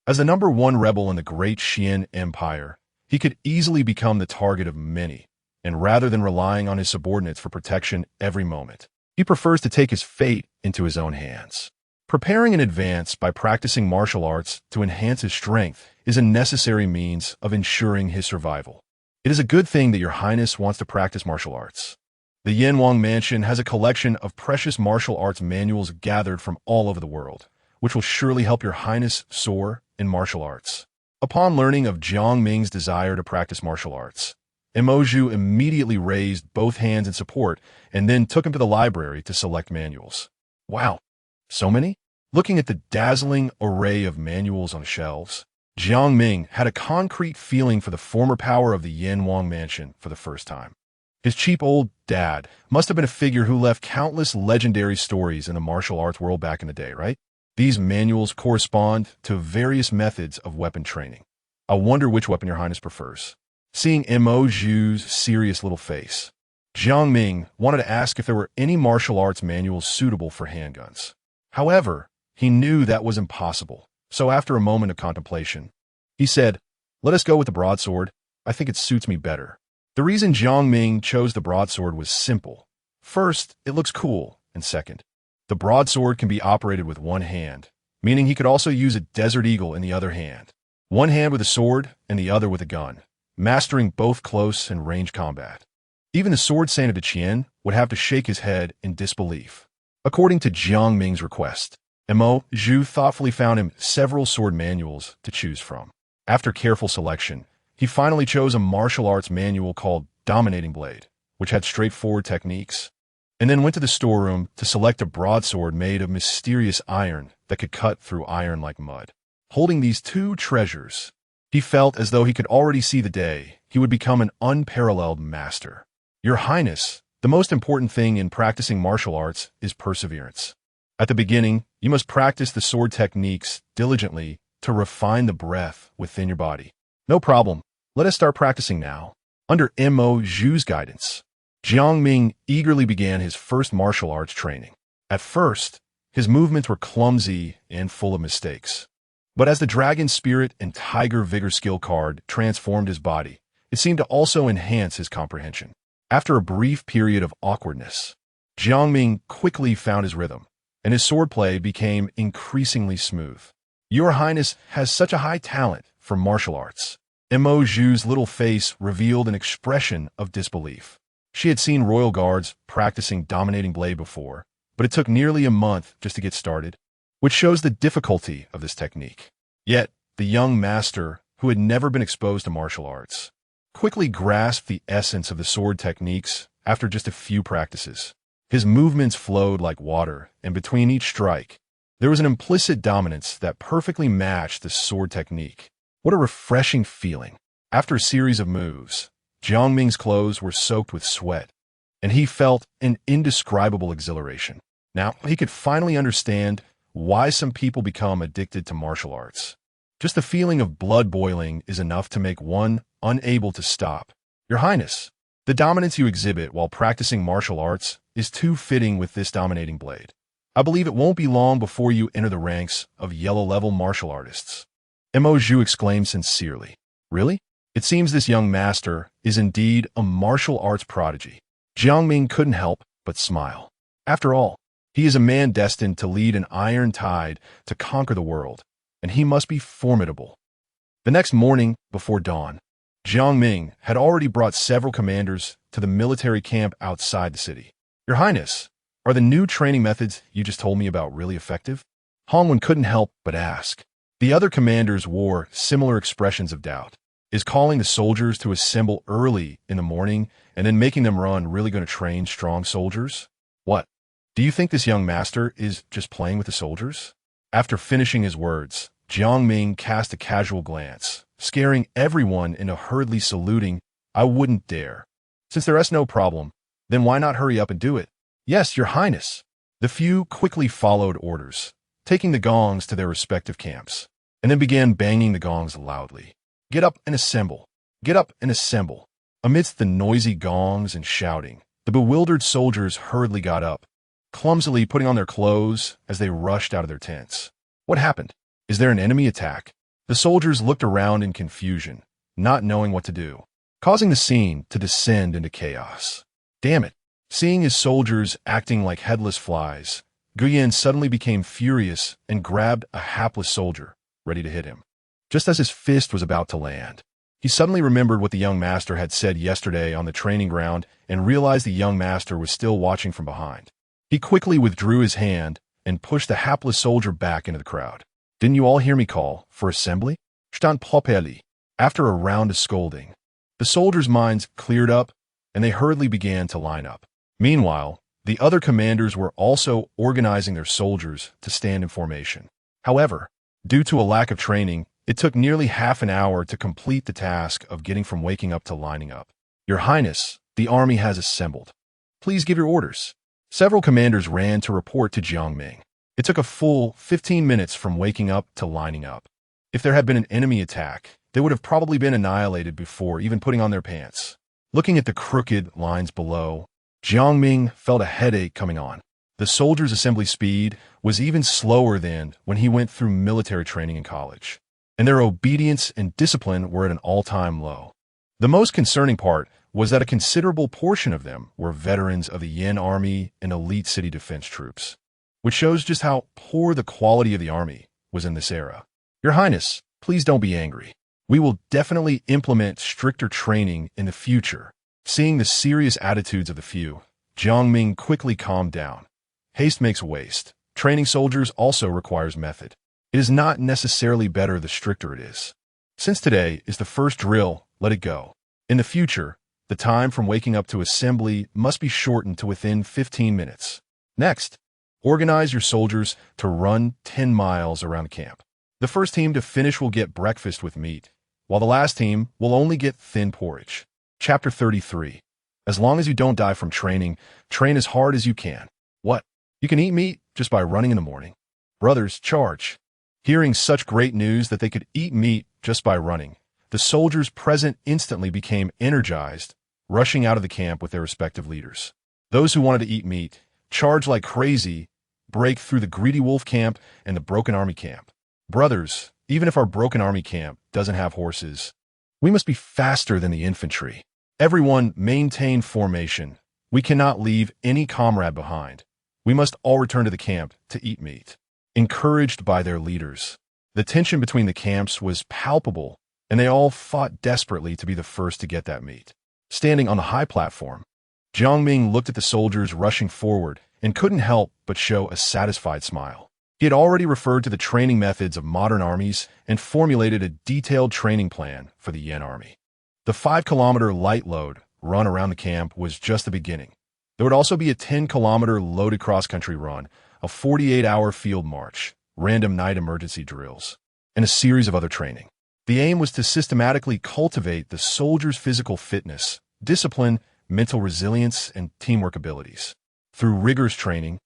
As the #1 rebel in the great Xian Empire, he could easily become the target of many, and rather than relying on his subordinates for protection every moment, he prefers to take his fate into his own hands. Preparing in advance by practicing martial arts to enhance his strength is a necessary means of ensuring his survival. It is a good thing that Your Highness wants to practice martial arts. The Yanwang Mansion has a collection of precious martial arts manuals gathered from all over the world, which will surely help Your Highness soar in martial arts. Upon learning of Jiang Ming's desire to practice martial arts, Mo Zhu immediately raised both hands in support and then took him to the library to select manuals. Wow, so many? Looking at the dazzling array of manuals on the shelves, Jiang Ming had a concrete feeling for the former power of the Yanwang Mansion for the first time. His cheap old dad must have been a figure who left countless legendary stories in the martial arts world back in the day, right? These manuals correspond to various methods of weapon training. I wonder which weapon Your Highness prefers. Seeing Mo Zhu's serious little face, Jiang Ming wanted to ask if there were any martial arts manuals suitable for handguns. However, he knew that was impossible, so after a moment of contemplation, he said, "Let us go with the broadsword. I think it suits me better." The reason Jiang Ming chose the broadsword was simple. First, it looks cool, and second, the broadsword can be operated with one hand, meaning he could also use a Desert Eagle in the other hand. One hand with a sword and the other with a gun, mastering both close and range combat. Even the sword saint of the Qian would have to shake his head in disbelief. According to Jiang Ming's request, Mo Zhu thoughtfully found him several sword manuals to choose from. After careful selection, he finally chose a martial arts manual called Dominating Blade, which had straightforward techniques, and then went to the storeroom to select a broadsword made of mysterious iron that could cut through iron like mud. Holding these two treasures, he felt as though he could already see the day he would become an unparalleled master. Your Highness, the most important thing in practicing martial arts is perseverance. At the beginning, you must practice the sword techniques diligently to refine the breath within your body. No problem. Let us start practicing now. Under Mo Zhu's guidance, Jiang Ming eagerly began his first martial arts training. At first, his movements were clumsy and full of mistakes. But as the dragon spirit and tiger vigor skill card transformed his body, it seemed to also enhance his comprehension. After a brief period of awkwardness, Jiang Ming quickly found his rhythm, and his swordplay became increasingly smooth. Your Highness has such a high talent for martial arts. Mo Zhu's little face revealed an expression of disbelief. She had seen royal guards practicing Dominating Blade before, but it took nearly a month just to get started, which shows the difficulty of this technique. Yet, the young master, who had never been exposed to martial arts, quickly grasped the essence of the sword techniques after just a few practices. His movements flowed like water, and between each strike, there was an implicit dominance that perfectly matched the sword technique. What a refreshing feeling. After a series of moves, Jiang Ming's clothes were soaked with sweat, and he felt an indescribable exhilaration. Now, he could finally understand why some people become addicted to martial arts. Just the feeling of blood boiling is enough to make one unable to stop. Your Highness, the dominance you exhibit while practicing martial arts is too fitting with this dominating blade. I believe it won't be long before you enter the ranks of yellow-level martial artists. Mo Zhu exclaimed sincerely. Really? It seems this young master is indeed a martial arts prodigy. Jiang Ming couldn't help but smile. After all, he is a man destined to lead an iron tide to conquer the world, and he must be formidable. The next morning, before dawn, Jiang Ming had already brought several commanders to the military camp outside the city. Your Highness, are the new training methods you just told me about really effective? Hongwen couldn't help but ask. The other commanders wore similar expressions of doubt. Is calling the soldiers to assemble early in the morning and then making them run really going to train strong soldiers? What? Do you think this young master is just playing with the soldiers? After finishing his words, Jiang Ming cast a casual glance, scaring everyone into hurriedly saluting. I wouldn't dare. Since there is no problem, then why not hurry up and do it? Yes, Your Highness. The few quickly followed orders, taking the gongs to their respective camps, and then began banging the gongs loudly. Get up and assemble. Get up and assemble. Amidst the noisy gongs and shouting, the bewildered soldiers hurriedly got up, clumsily putting on their clothes as they rushed out of their tents. What happened? Is there an enemy attack? The soldiers looked around in confusion, not knowing what to do, causing the scene to descend into chaos. Damn it. Seeing his soldiers acting like headless flies, Guyan suddenly became furious and grabbed a hapless soldier, ready to hit him. Just as his fist was about to land, he suddenly remembered what the young master had said yesterday on the training ground and realized the young master was still watching from behind. He quickly withdrew his hand and pushed the hapless soldier back into the crowd. Didn't you all hear me call for assembly? Stand properly. After a round of scolding, the soldiers' minds cleared up and they hurriedly began to line up. Meanwhile, the other commanders were also organizing their soldiers to stand in formation. However, due to a lack of training, it took nearly half an hour to complete the task of getting from waking up to lining up. Your Highness, the army has assembled. Please give your orders. Several commanders ran to report to Jiang Ming. It took a full 15 minutes from waking up to lining up. If there had been an enemy attack, they would have probably been annihilated before even putting on their pants. Looking at the crooked lines below, Jiang Ming felt a headache coming on. The soldiers' assembly speed was even slower than when he went through military training in college, and their obedience and discipline were at an all-time low. The most concerning part was that a considerable portion of them were veterans of the Yin Army and elite city defense troops, which shows just how poor the quality of the army was in this era. Your Highness, please don't be angry. We will definitely implement stricter training in the future. Seeing the serious attitudes of the few, Jiang Ming quickly calmed down. Haste makes waste. Training soldiers also requires method. It is not necessarily better the stricter it is. Since today is the first drill, let it go. In the future, the time from waking up to assembly must be shortened to within 15 minutes. Next, organize your soldiers to run 10 miles around the camp. The first team to finish will get breakfast with meat, while the last team will only get thin porridge. Chapter 33. As long as you don't die from training, train as hard as you can. What? You can eat meat just by running in the morning. Brothers, charge. Hearing such great news that they could eat meat just by running, the soldiers present instantly became energized, rushing out of the camp with their respective leaders. Those who wanted to eat meat charged like crazy, break through the greedy wolf camp and the broken army camp. Brothers, even if our broken army camp doesn't have horses, we must be faster than the infantry. Everyone maintain formation. We cannot leave any comrade behind. We must all return to the camp to eat meat. Encouraged by their leaders, the tension between the camps was palpable, and they all fought desperately to be the first to get that meat. Standing on the high platform, Jiang Ming looked at the soldiers rushing forward and couldn't help but show a satisfied smile. He had already referred to the training methods of modern armies and formulated a detailed training plan for the Yin Army. The 5-kilometer light load run around the camp was just the beginning. There would also be a 10-kilometer loaded cross-country run, a 48-hour field march, random night emergency drills, and a series of other training. The aim was to systematically cultivate the soldier's physical fitness, discipline, mental resilience, and teamwork abilities. Through rigorous training,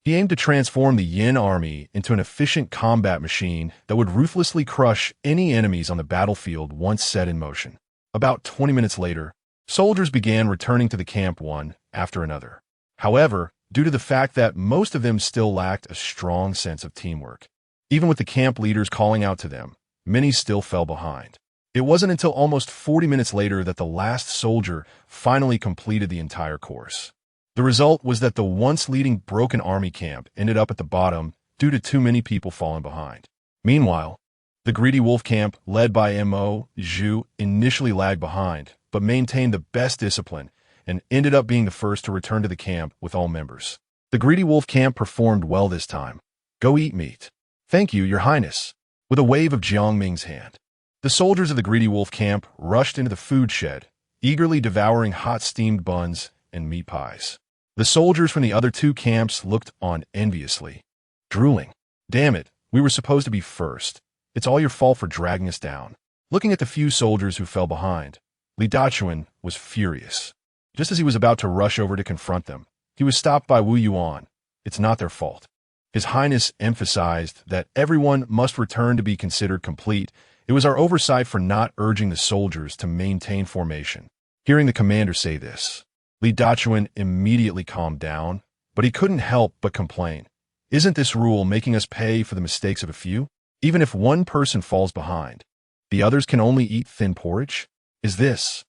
He aimed to transform the Yin army into an efficient combat machine that would ruthlessly crush any enemies on the battlefield once set in motion. About 20 minutes later, soldiers began returning to the camp one after another. However, due to the fact that most of them still lacked a strong sense of teamwork, even with the camp leaders calling out to them, many still fell behind. It wasn't until almost 40 minutes later that the last soldier finally completed the entire course. The result was that the once leading broken army camp ended up at the bottom due to too many people falling behind. Meanwhile, the greedy wolf camp, led by Mo. Zhu, initially lagged behind, but maintained the best discipline and ended up being the first to return to the camp with all members. The greedy wolf camp performed well this time. Go eat meat. Thank you, Your Highness. With a wave of Jiang Ming's hand, the soldiers of the greedy wolf camp rushed into the food shed, eagerly devouring hot steamed buns and meat pies. The soldiers from the other two camps looked on enviously, drooling. Damn it, we were supposed to be first. It's all your fault for dragging us down. Looking at the few soldiers who fell behind, Li Dachuan was furious. Just as he was about to rush over to confront them, he was stopped by Wu Yuan. It's not their fault. His Highness emphasized that everyone must return to be considered complete. It was our oversight for not urging the soldiers to maintain formation. Hearing the commander say this, Li Dachuan immediately calmed down, but he couldn't help but complain. Isn't this rule making us pay for the mistakes of a few? Even if one person falls behind, the others can only eat thin porridge? Is this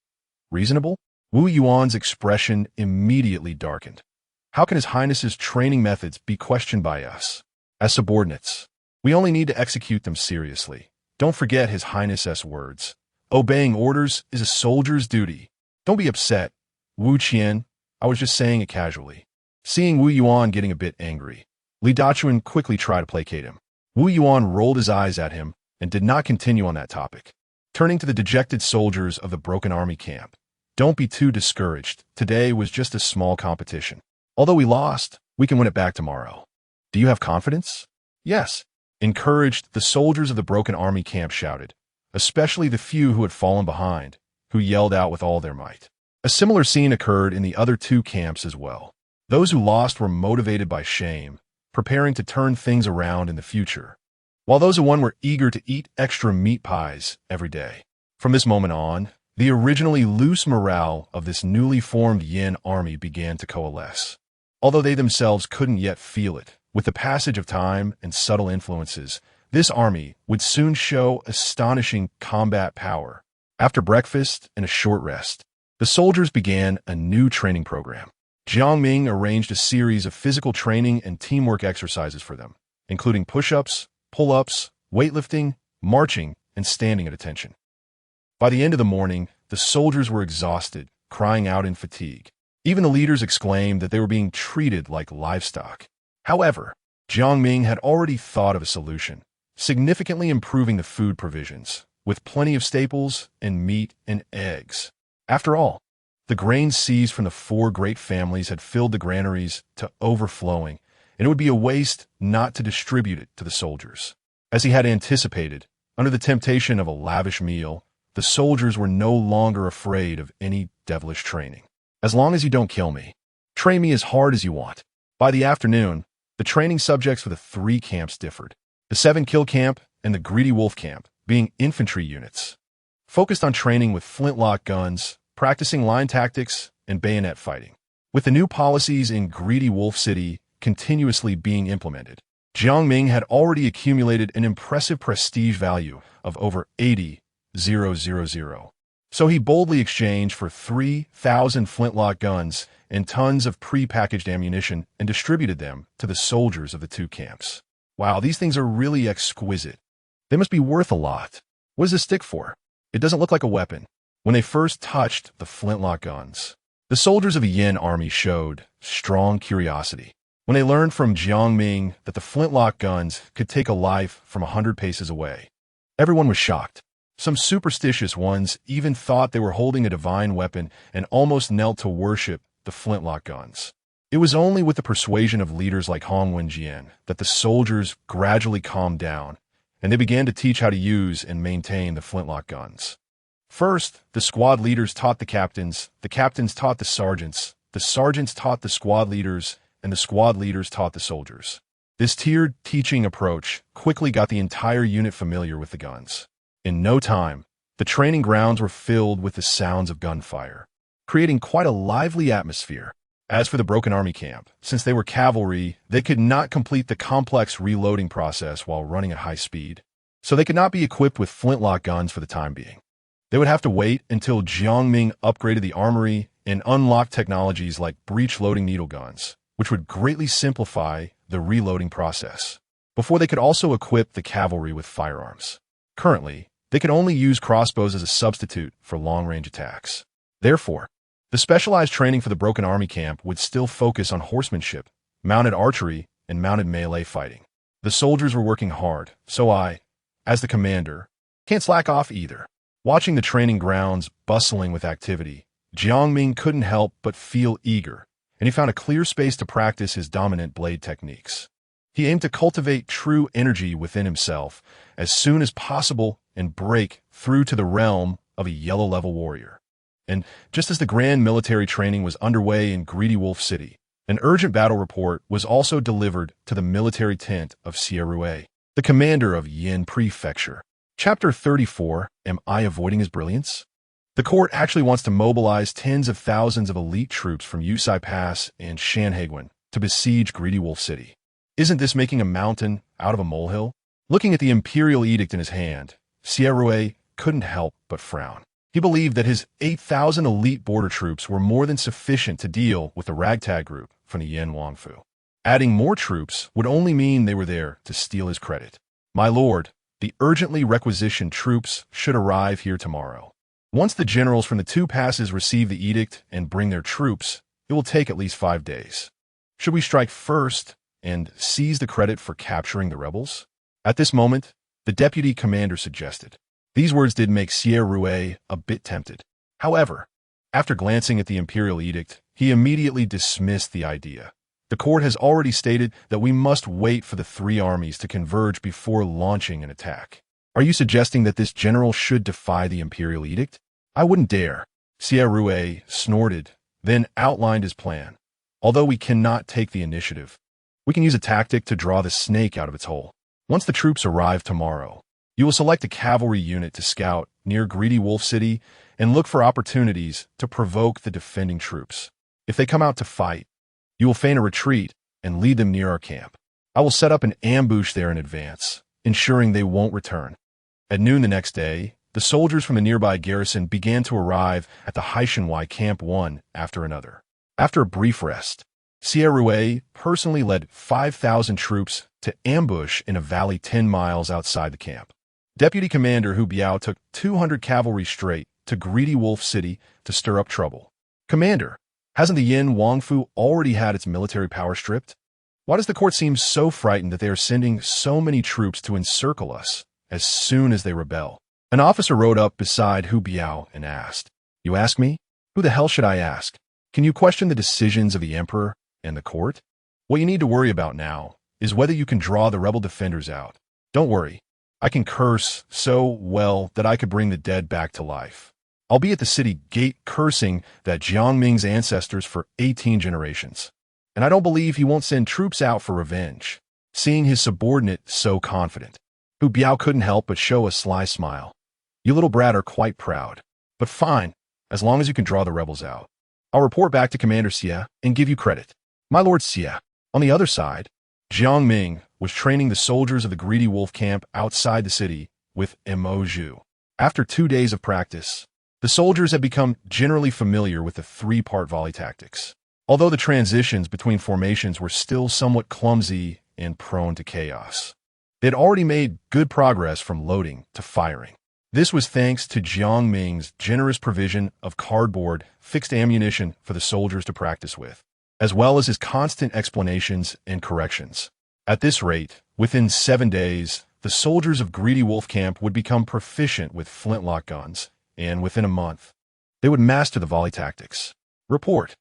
reasonable? Wu Yuan's expression immediately darkened. How can His Highness's training methods be questioned by us? As subordinates, we only need to execute them seriously. Don't forget His Highness's words. Obeying orders is a soldier's duty. Don't be upset, Wu Qian. I was just saying it casually. Seeing Wu Yuan getting a bit angry, Li Dachuan quickly tried to placate him. Wu Yuan rolled his eyes at him and did not continue on that topic. Turning to the dejected soldiers of the broken army camp, don't be too discouraged. Today was just a small competition. Although we lost, we can win it back tomorrow. Do you have confidence? Yes. Encouraged, the soldiers of the broken army camp shouted, especially the few who had fallen behind, who yelled out with all their might. A similar scene occurred in the other two camps as well. Those who lost were motivated by shame, preparing to turn things around in the future, while those who won were eager to eat extra meat pies every day. From this moment on, the originally loose morale of this newly formed Yin army began to coalesce. Although they themselves couldn't yet feel it, with the passage of time and subtle influences, this army would soon show astonishing combat power. After breakfast and a short rest, the soldiers began a new training program. Jiang Ming arranged a series of physical training and teamwork exercises for them, including push-ups, pull-ups, weightlifting, marching, and standing at attention. By the end of the morning, the soldiers were exhausted, crying out in fatigue. Even the leaders exclaimed that they were being treated like livestock. However, Jiang Ming had already thought of a solution, significantly improving the food provisions, with plenty of staples and meat and eggs. After all, the grain seized from the four great families had filled the granaries to overflowing, and it would be a waste not to distribute it to the soldiers. As he had anticipated, under the temptation of a lavish meal, the soldiers were no longer afraid of any devilish training. As long as you don't kill me, train me as hard as you want. By the afternoon, the training subjects for the three camps differed. The 7-kill camp and the greedy wolf camp, being infantry units, focused on training with flintlock guns, practicing line tactics, and bayonet fighting. With the new policies in Greedy Wolf City continuously being implemented, Jiang Ming had already accumulated an impressive prestige value of over 80,000. So he boldly exchanged for 3,000 flintlock guns and tons of pre-packaged ammunition and distributed them to the soldiers of the two camps. Wow, these things are really exquisite. They must be worth a lot. What does this stick for? It doesn't look like a weapon. When they first touched the flintlock guns, the soldiers of the Yin army showed strong curiosity. When they learned from Jiang Ming that the flintlock guns could take a life from 100 paces away, everyone was shocked. Some superstitious ones even thought they were holding a divine weapon and almost knelt to worship the flintlock guns. It was only with the persuasion of leaders like Hong Wenjian that the soldiers gradually calmed down, and they began to teach how to use and maintain the flintlock guns. First, the squad leaders taught the captains taught the sergeants taught the squad leaders, and the squad leaders taught the soldiers. This tiered teaching approach quickly got the entire unit familiar with the guns. In no time, the training grounds were filled with the sounds of gunfire, creating quite a lively atmosphere. As for the broken army camp, since they were cavalry, they could not complete the complex reloading process while running at high speed, so they could not be equipped with flintlock guns for the time being. They would have to wait until Jiang Ming upgraded the armory and unlocked technologies like breech-loading needle guns, which would greatly simplify the reloading process, before they could also equip the cavalry with firearms. Currently, they could only use crossbows as a substitute for long-range attacks. Therefore, the specialized training for the broken army camp would still focus on horsemanship, mounted archery, and mounted melee fighting. The soldiers were working hard, so I, as the commander, can't slack off either. Watching the training grounds bustling with activity, Jiang Ming couldn't help but feel eager, and he found a clear space to practice his dominant blade techniques. He aimed to cultivate true energy within himself as soon as possible and break through to the realm of a yellow-level warrior. And just as the grand military training was underway in Greedy Wolf City, an urgent battle report was also delivered to the military tent of Sierra, the commander of Yin Prefecture. Chapter 34, Am I Avoiding His Brilliance? The court actually wants to mobilize tens of thousands of elite troops from Yusai Pass and Shanhaiguan to besiege Greedy Wolf City. Isn't this making a mountain out of a molehill? Looking at the imperial edict in his hand, Sierra couldn't help but frown. He believed that his 8,000 elite border troops were more than sufficient to deal with the ragtag group from the Yen Wangfu. Adding more troops would only mean they were there to steal his credit. My lord, the urgently requisitioned troops should arrive here tomorrow. Once the generals from the two passes receive the edict and bring their troops, it will take at least 5 days. Should we strike first and seize the credit for capturing the rebels? At this moment, the deputy commander suggested. These words did make Sierra a bit tempted. However, after glancing at the imperial edict, he immediately dismissed the idea. The court has already stated that we must wait for the three armies to converge before launching an attack. Are you suggesting that this general should defy the imperial edict? I wouldn't dare. Sierra snorted, then outlined his plan. Although we cannot take the initiative, we can use a tactic to draw the snake out of its hole. Once the troops arrive tomorrow, you will select a cavalry unit to scout near Greedy Wolf City and look for opportunities to provoke the defending troops. If they come out to fight, you will feign a retreat and lead them near our camp. I will set up an ambush there in advance, ensuring they won't return. At noon the next day, the soldiers from the nearby garrison began to arrive at the Haishanwai Camp 1 after another. After a brief rest, Sierra personally led 5,000 troops to ambush in a valley 10 miles outside the camp. Deputy Commander Hu Biao took 200 cavalry straight to Greedy Wolf City to stir up trouble. Commander, hasn't the Yin Wangfu already had its military power stripped? Why does the court seem so frightened that they are sending so many troops to encircle us as soon as they rebel? An officer rode up beside Hu Biao and asked, You ask me? Who the hell should I ask? Can you question the decisions of the emperor and the court? What you need to worry about now is whether you can draw the rebel defenders out. Don't worry. I can curse so well that I could bring the dead back to life. I'll be at the city gate cursing that Jiang Ming's ancestors for 18 generations. And I don't believe he won't send troops out for revenge. Seeing his subordinate so confident, Hu Biao couldn't help but show a sly smile. You little brat are quite proud. But fine, as long as you can draw the rebels out. I'll report back to Commander Xie and give you credit. My lord Xie. On the other side, Jiang Ming was training the soldiers of the Greedy Wolf camp outside the city with Mo Zhu. After 2 days of practice, the soldiers had become generally familiar with the three-part volley tactics. Although the transitions between formations were still somewhat clumsy and prone to chaos, they had already made good progress from loading to firing. This was thanks to Jiang Ming's generous provision of cardboard fixed ammunition for the soldiers to practice with, as well as his constant explanations and corrections. At this rate, within 7 days, the soldiers of Greedy Wolf Camp would become proficient with flintlock guns, and within a month, they would master the volley tactics. Report.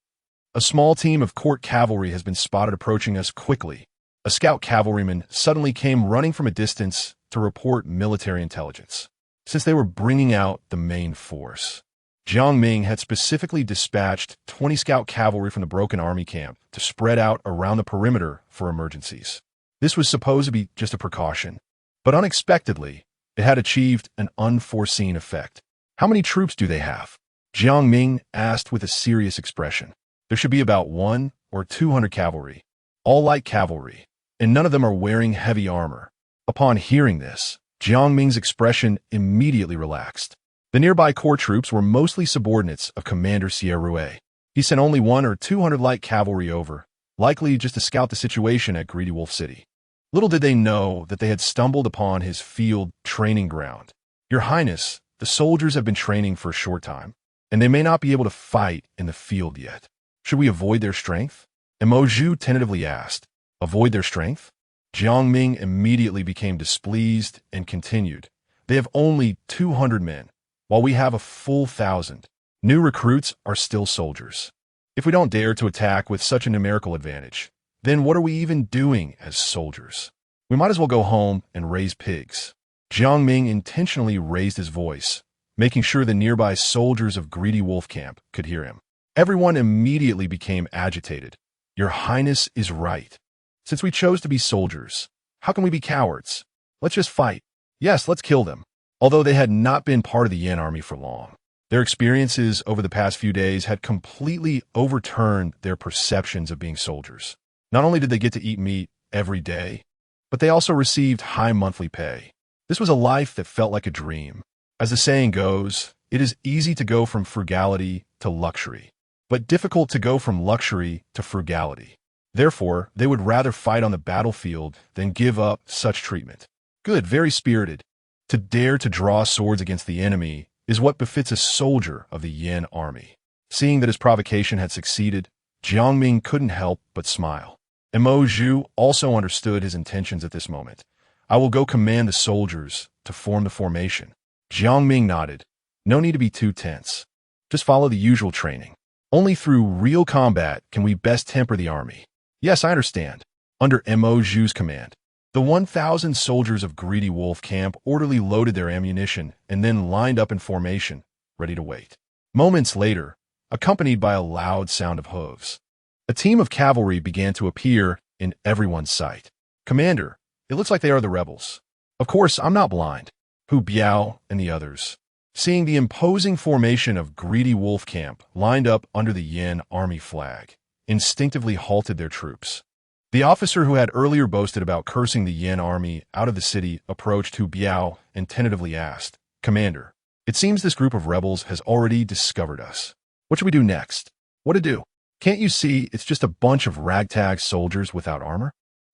A small team of court cavalry has been spotted approaching us quickly. A scout cavalryman suddenly came running from a distance to report military intelligence, since they were bringing out the main force. Jiang Ming had specifically dispatched 20 scout cavalry from the broken army camp to spread out around the perimeter for emergencies. This was supposed to be just a precaution, but unexpectedly, it had achieved an unforeseen effect. How many troops do they have? Jiang Ming asked with a serious expression. There should be about 100 or 200 cavalry, all light cavalry, and none of them are wearing heavy armor. Upon hearing this, Jiang Ming's expression immediately relaxed. The nearby corps troops were mostly subordinates of Commander Sierra. He sent only 100 or 200 light cavalry over, likely just to scout the situation at Greedy Wolf City. Little did they know that they had stumbled upon his field training ground. Your Highness, the soldiers have been training for a short time, and they may not be able to fight in the field yet. Should we avoid their strength? Emoju tentatively asked. Avoid their strength? Jiang Ming immediately became displeased and continued. They have only 200 men, while we have a full 1,000. New recruits are still soldiers. If we don't dare to attack with such a numerical advantage, then what are we even doing as soldiers? We might as well go home and raise pigs. Jiang Ming intentionally raised his voice, making sure the nearby soldiers of Greedy Wolf Camp could hear him. Everyone immediately became agitated. Your Highness is right. Since we chose to be soldiers, how can we be cowards? Let's just fight. Yes, let's kill them. Although they had not been part of the Yin army for long, their experiences over the past few days had completely overturned their perceptions of being soldiers. Not only did they get to eat meat every day, but they also received high monthly pay. This was a life that felt like a dream. As the saying goes, it is easy to go from frugality to luxury, but difficult to go from luxury to frugality. Therefore, they would rather fight on the battlefield than give up such treatment. Good, very spirited. To dare to draw swords against the enemy is what befits a soldier of the Yin army. Seeing that his provocation had succeeded, Jiang Ming couldn't help but smile. Emoju also understood his intentions at this moment. I will go command the soldiers to form the formation. Jiang Ming nodded. No need to be too tense. Just follow the usual training. Only through real combat can we best temper the army. Yes, I understand. Under Emoju's command, the 1,000 soldiers of Greedy Wolf Camp orderly loaded their ammunition and then lined up in formation, ready to wait. Moments later, accompanied by a loud sound of hooves, a team of cavalry began to appear in everyone's sight. Commander, it looks like they are the rebels. Of course, I'm not blind. Hu Biao and the others, seeing the imposing formation of Greedy Wolf Camp lined up under the Yin army flag, instinctively halted their troops. The officer who had earlier boasted about cursing the Yin army out of the city approached Hu Biao and tentatively asked, Commander, it seems this group of rebels has already discovered us. What should we do next? What to do? Can't you see it's just a bunch of ragtag soldiers without armor?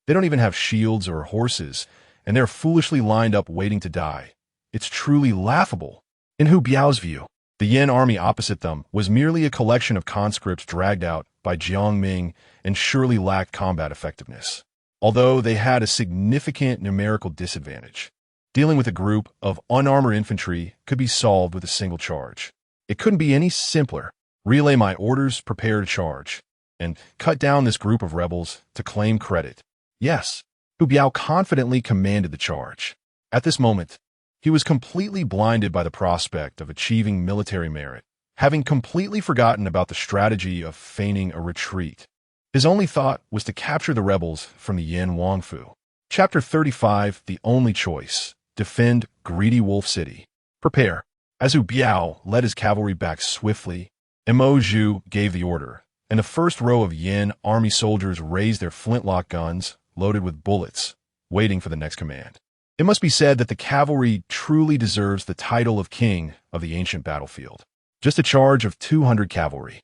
They don't even have shields or horses, and they're foolishly lined up waiting to die. It's truly laughable. In Hu Biao's view, the Yin army opposite them was merely a collection of conscripts dragged out by Jiang Ming and surely lacked combat effectiveness. Although they had a significant numerical disadvantage, dealing with a group of unarmored infantry could be solved with a single charge. It couldn't be any simpler. Relay my orders, prepare to charge, and cut down this group of rebels to claim credit. Yes, Hu Biao confidently commanded the charge. At this moment, he was completely blinded by the prospect of achieving military merit, having completely forgotten about the strategy of feigning a retreat. His only thought was to capture the rebels from the Yin Wangfu. Chapter 35, The Only Choice. Defend Greedy Wolf City. Prepare. As Hu Biao led his cavalry back swiftly, Emoju gave the order, and the first row of Yin army soldiers raised their flintlock guns, loaded with bullets, waiting for the next command. It must be said that the cavalry truly deserves the title of king of the ancient battlefield. Just a charge of 200 cavalry,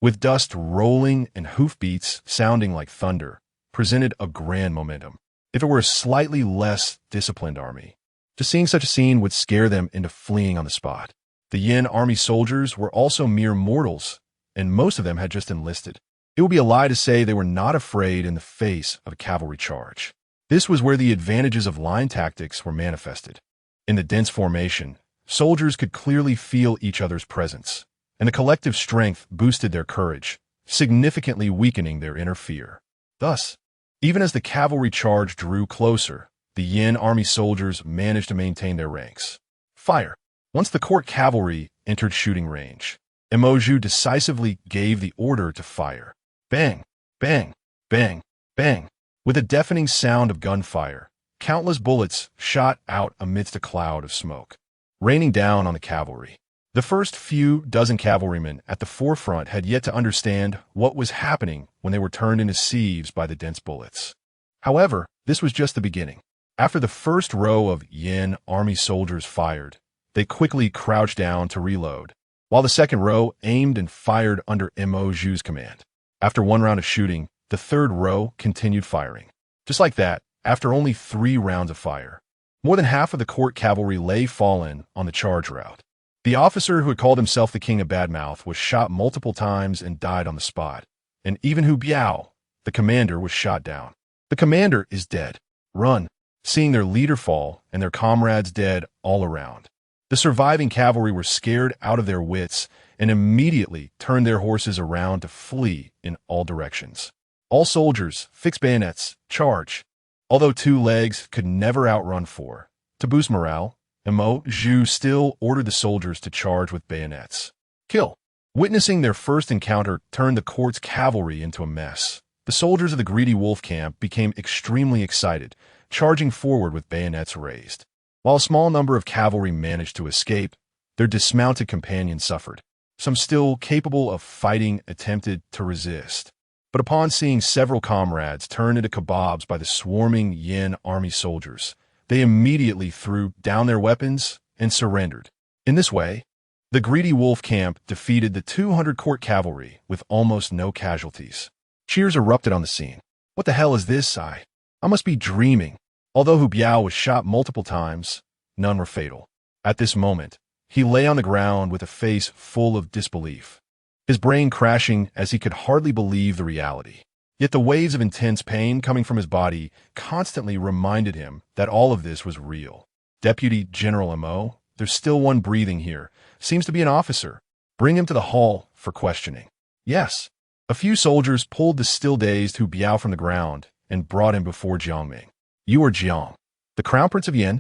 with dust rolling and hoofbeats sounding like thunder, presented a grand momentum. If it were a slightly less disciplined army, just seeing such a scene would scare them into fleeing on the spot. The Yin army soldiers were also mere mortals, and most of them had just enlisted. It would be a lie to say they were not afraid in the face of a cavalry charge. This was where the advantages of line tactics were manifested. In the dense formation, soldiers could clearly feel each other's presence, and the collective strength boosted their courage, significantly weakening their inner fear. Thus, even as the cavalry charge drew closer, the Yin army soldiers managed to maintain their ranks. Fire! Once the court cavalry entered shooting range, Emoju decisively gave the order to fire. Bang, bang, bang, bang. With a deafening sound of gunfire, countless bullets shot out amidst a cloud of smoke, raining down on the cavalry. The first few dozen cavalrymen at the forefront had yet to understand what was happening when they were turned into sieves by the dense bullets. However, this was just the beginning. After the first row of Yin army soldiers fired, they quickly crouched down to reload, while the second row aimed and fired under Emoju's command. After one round of shooting, the third row continued firing. Just like that, after only 3 rounds of fire, more than half of the court cavalry lay fallen on the charge route. The officer who had called himself the King of Badmouth was shot multiple times and died on the spot, and even Hu Biao, the commander, was shot down. The commander is dead. Run, seeing their leader fall and their comrades dead all around. The surviving cavalry were scared out of their wits and immediately turned their horses around to flee in all directions. All soldiers, fix bayonets, charge. Although 2 legs could never outrun 4. To boost morale, Emoju still ordered the soldiers to charge with bayonets. Kill. Witnessing their first encounter turned the court's cavalry into a mess. The soldiers of the greedy wolf camp became extremely excited, charging forward with bayonets raised. While a small number of cavalry managed to escape, their dismounted companions suffered. Some still capable of fighting attempted to resist. But upon seeing several comrades turned into kebabs by the swarming Yin army soldiers, they immediately threw down their weapons and surrendered. In this way, the greedy wolf camp defeated the 200 court cavalry with almost no casualties. Cheers erupted on the scene. What the hell is this? I must be dreaming. Although Hu Biao was shot multiple times, none were fatal. At this moment, he lay on the ground with a face full of disbelief, his brain crashing as he could hardly believe the reality. Yet the waves of intense pain coming from his body constantly reminded him that all of this was real. Deputy General Mo, there's still one breathing here. Seems to be an officer. Bring him to the hall for questioning. Yes. A few soldiers pulled the still dazed Hu Biao from the ground and brought him before Jiang Ming. You are Jiang, the Crown Prince of Yin?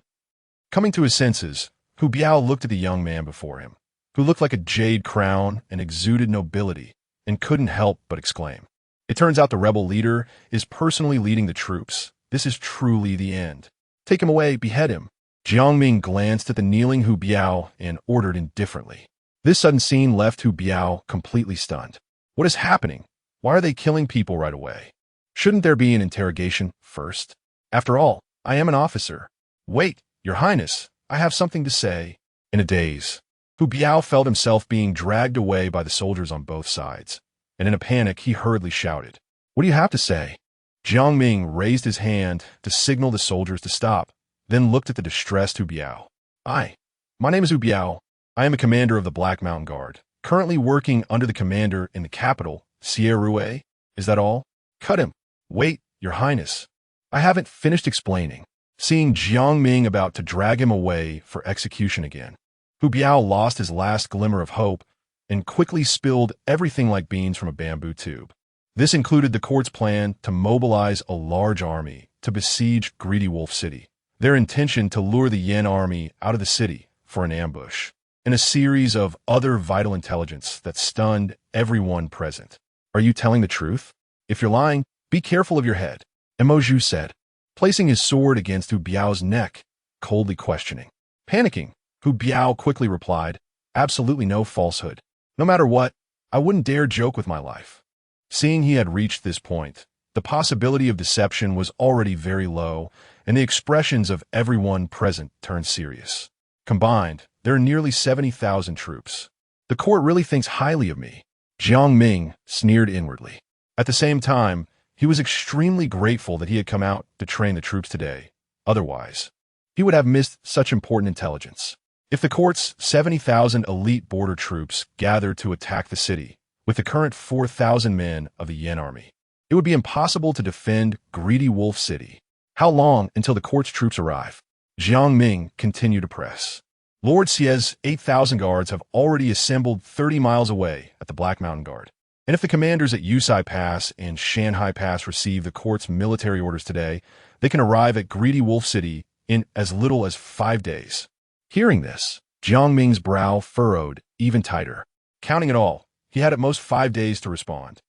Coming to his senses, Hu Biao looked at the young man before him, who looked like a jade crown and exuded nobility, and couldn't help but exclaim. It turns out the rebel leader is personally leading the troops. This is truly the end. Take him away, behead him. Jiang Ming glanced at the kneeling Hu Biao and ordered indifferently. This sudden scene left Hu Biao completely stunned. What is happening? Why are they killing people right away? Shouldn't there be an interrogation first? After all, I am an officer. Wait, Your Highness, I have something to say. In a daze, Hu Biao felt himself being dragged away by the soldiers on both sides, and in a panic he hurriedly shouted, What do you have to say? Jiang Ming raised his hand to signal the soldiers to stop, then looked at the distressed Hu Biao. My name is Hu Biao. I am a commander of the Black Mountain Guard, currently working under the commander in the capital, Sierra. Is that all? Cut him. Wait, Your Highness. I haven't finished explaining. Seeing Jiang Ming about to drag him away for execution again, Hu Biao lost his last glimmer of hope and quickly spilled everything like beans from a bamboo tube. This included the court's plan to mobilize a large army to besiege Greedy Wolf City, their intention to lure the Yin army out of the city for an ambush, and a series of other vital intelligence that stunned everyone present. Are you telling the truth? If you're lying, be careful of your head, Emoju said, placing his sword against Hu Biao's neck, coldly questioning. Panicking, Hu Biao quickly replied, Absolutely no falsehood. No matter what, I wouldn't dare joke with my life. Seeing he had reached this point, the possibility of deception was already very low, and the expressions of everyone present turned serious. Combined, there are nearly 70,000 troops. The court really thinks highly of me. Jiang Ming sneered inwardly. At the same time, he was extremely grateful that he had come out to train the troops today. Otherwise, he would have missed such important intelligence. If the court's 70,000 elite border troops gathered to attack the city, with the current 4,000 men of the Yin army, it would be impossible to defend Greedy Wolf City. How long until the court's troops arrive? Jiang Ming continued to press. Lord Xie's 8,000 guards have already assembled 30 miles away at the Black Mountain Guard. And if the commanders at Yusai Pass and Shanhai Pass receive the court's military orders today, they can arrive at Greedy Wolf City in as little as 5 days. Hearing this, Jiang Ming's brow furrowed even tighter. Counting it all, he had at most 5 days to respond,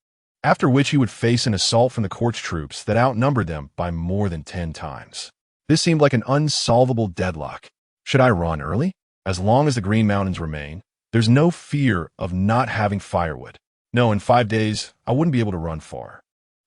after which he would face an assault from the court's troops that outnumbered them by more than 10 times. This seemed like an unsolvable deadlock. Should I run early? As long as the Green Mountains remain, there's no fear of not having firewood. No, in 5 days, I wouldn't be able to run far.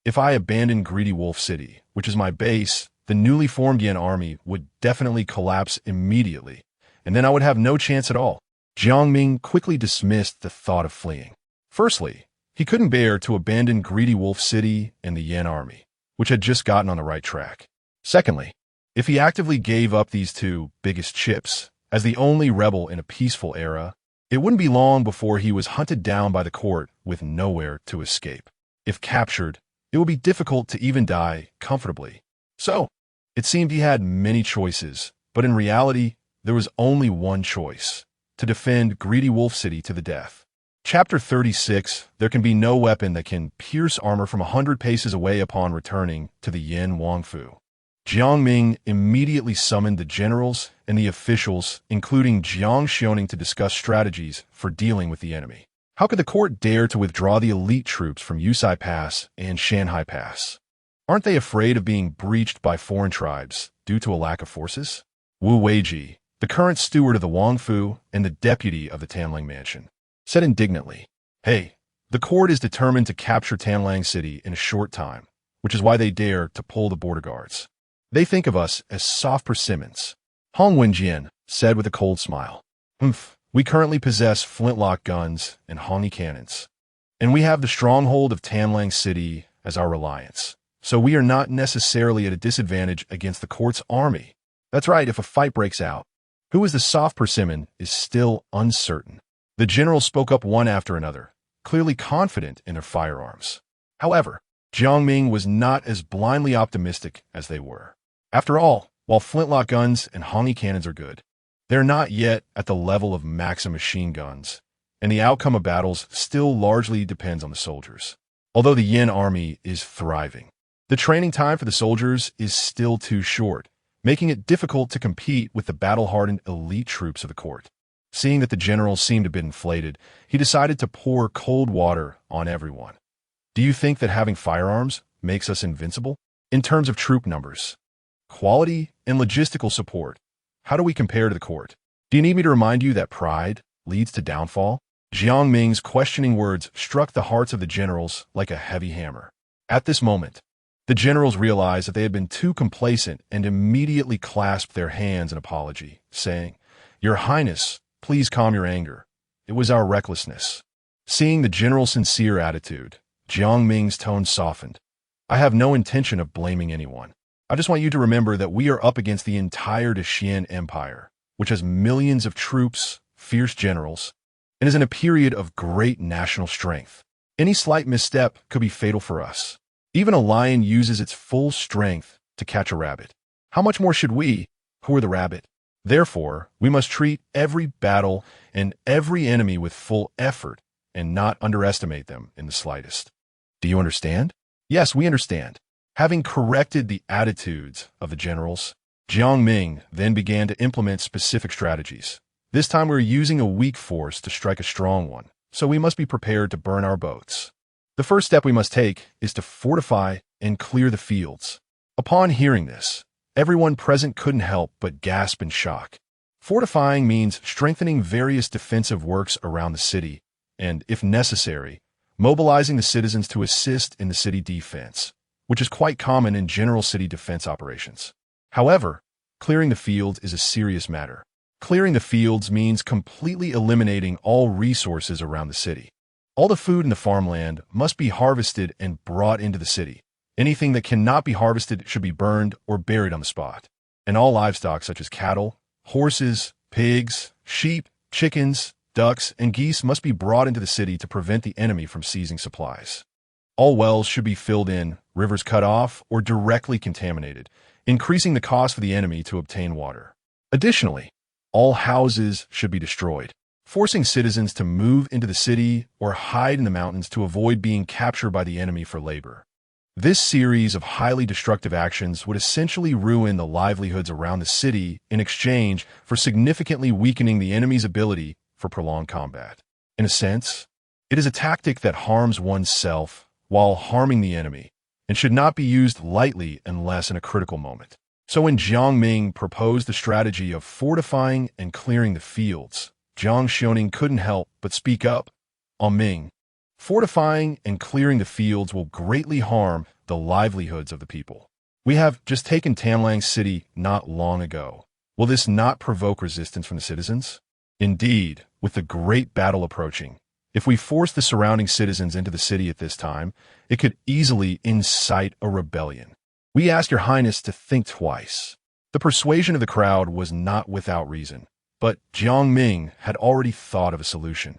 If I abandoned Greedy Wolf City, which is my base, the newly formed Yin army would definitely collapse immediately, and then I would have no chance at all. Jiang Ming quickly dismissed the thought of fleeing. Firstly, he couldn't bear to abandon Greedy Wolf City and the Yin army, which had just gotten on the right track. Secondly, if he actively gave up these two biggest chips as the only rebel in a peaceful era, it wouldn't be long before he was hunted down by the court with nowhere to escape. If captured, it would be difficult to even die comfortably. So, it seemed he had many choices, but in reality, there was only one choice: to defend Greedy Wolf City to the death. Chapter 36, there can be no weapon that can pierce armor from 100 paces away upon returning to the Yin Wangfu. Jiang Ming immediately summoned the generals and the officials, including Jiang Xiaoning, to discuss strategies for dealing with the enemy. How could the court dare to withdraw the elite troops from Yusai Pass and Shanhai Pass? Aren't they afraid of being breached by foreign tribes due to a lack of forces? Wu Weiji, the current steward of the Wangfu and the deputy of the Tanlang Mansion, said indignantly, "Hey, the court is determined to capture Tanlang City in a short time, which is why they dare to pull the border guards. They think of us as soft persimmons." Hong Wenjian said with a cold smile, "We currently possess flintlock guns and Hongi cannons, and we have the stronghold of Tanlang City as our reliance, so we are not necessarily at a disadvantage against the court's army. That's right, if a fight breaks out, who is the soft persimmon is still uncertain." The generals spoke up one after another, clearly confident in their firearms. However, Jiang Ming was not as blindly optimistic as they were. After all, while flintlock guns and Hongi cannons are good, they're not yet at the level of Maxim machine guns, and the outcome of battles still largely depends on the soldiers. Although the Yin army is thriving, the training time for the soldiers is still too short, making it difficult to compete with the battle-hardened elite troops of the court. Seeing that the generals seemed a bit inflated, he decided to pour cold water on everyone. "Do you think that having firearms makes us invincible? In terms of troop numbers, quality, and logistical support, how do we compare to the court? Do you need me to remind you that pride leads to downfall?" Jiang Ming's questioning words struck the hearts of the generals like a heavy hammer. At this moment, the generals realized that they had been too complacent and immediately clasped their hands in apology, saying, "Your Highness, please calm your anger. It was our recklessness." Seeing the general's sincere attitude, Jiang Ming's tone softened. "I have no intention of blaming anyone. I just want you to remember that we are up against the entire Dacian Empire, which has millions of troops, fierce generals, and is in a period of great national strength. Any slight misstep could be fatal for us. Even a lion uses its full strength to catch a rabbit. How much more should we, who are the rabbit? Therefore, we must treat every battle and every enemy with full effort and not underestimate them in the slightest. Do you understand?" "Yes, we understand." Having corrected the attitudes of the generals, Jiang Ming then began to implement specific strategies. "This time we're using a weak force to strike a strong one, so we must be prepared to burn our boats. The first step we must take is to fortify and clear the fields." Upon hearing this, everyone present couldn't help but gasp in shock. Fortifying means strengthening various defensive works around the city and, if necessary, mobilizing the citizens to assist in the city defense, which is quite common in general city defense operations. However, clearing the fields is a serious matter. Clearing the fields means completely eliminating all resources around the city. All the food in the farmland must be harvested and brought into the city. Anything that cannot be harvested should be burned or buried on the spot. And all livestock such as cattle, horses, pigs, sheep, chickens, ducks, and geese must be brought into the city to prevent the enemy from seizing supplies. All wells should be filled in, rivers cut off, or directly contaminated, increasing the cost for the enemy to obtain water. Additionally, all houses should be destroyed, forcing citizens to move into the city or hide in the mountains to avoid being captured by the enemy for labor. This series of highly destructive actions would essentially ruin the livelihoods around the city in exchange for significantly weakening the enemy's ability for prolonged combat. In a sense, it is a tactic that harms oneself while harming the enemy and should not be used lightly unless in a critical moment. So when Jiang Ming proposed the strategy of fortifying and clearing the fields, Jiang Xiaoning couldn't help but speak up. Ming, fortifying and clearing the fields will greatly harm the livelihoods of the people. We have just taken Tanlang City not long ago. Will this not provoke resistance from the citizens? Indeed, with the great battle approaching, if we force the surrounding citizens into the city at this time, it could easily incite a rebellion. We ask Your Highness to think twice. The persuasion of the crowd was not without reason, but Jiang Ming had already thought of a solution.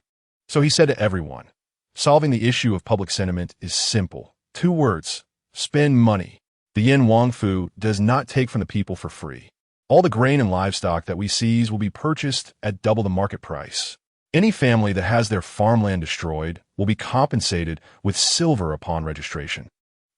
So he said to everyone, solving the issue of public sentiment is simple. 2 words, spend money. The Yin Wangfu does not take from the people for free. All the grain and livestock that we seize will be purchased at double the market price. Any family that has their farmland destroyed will be compensated with silver upon registration.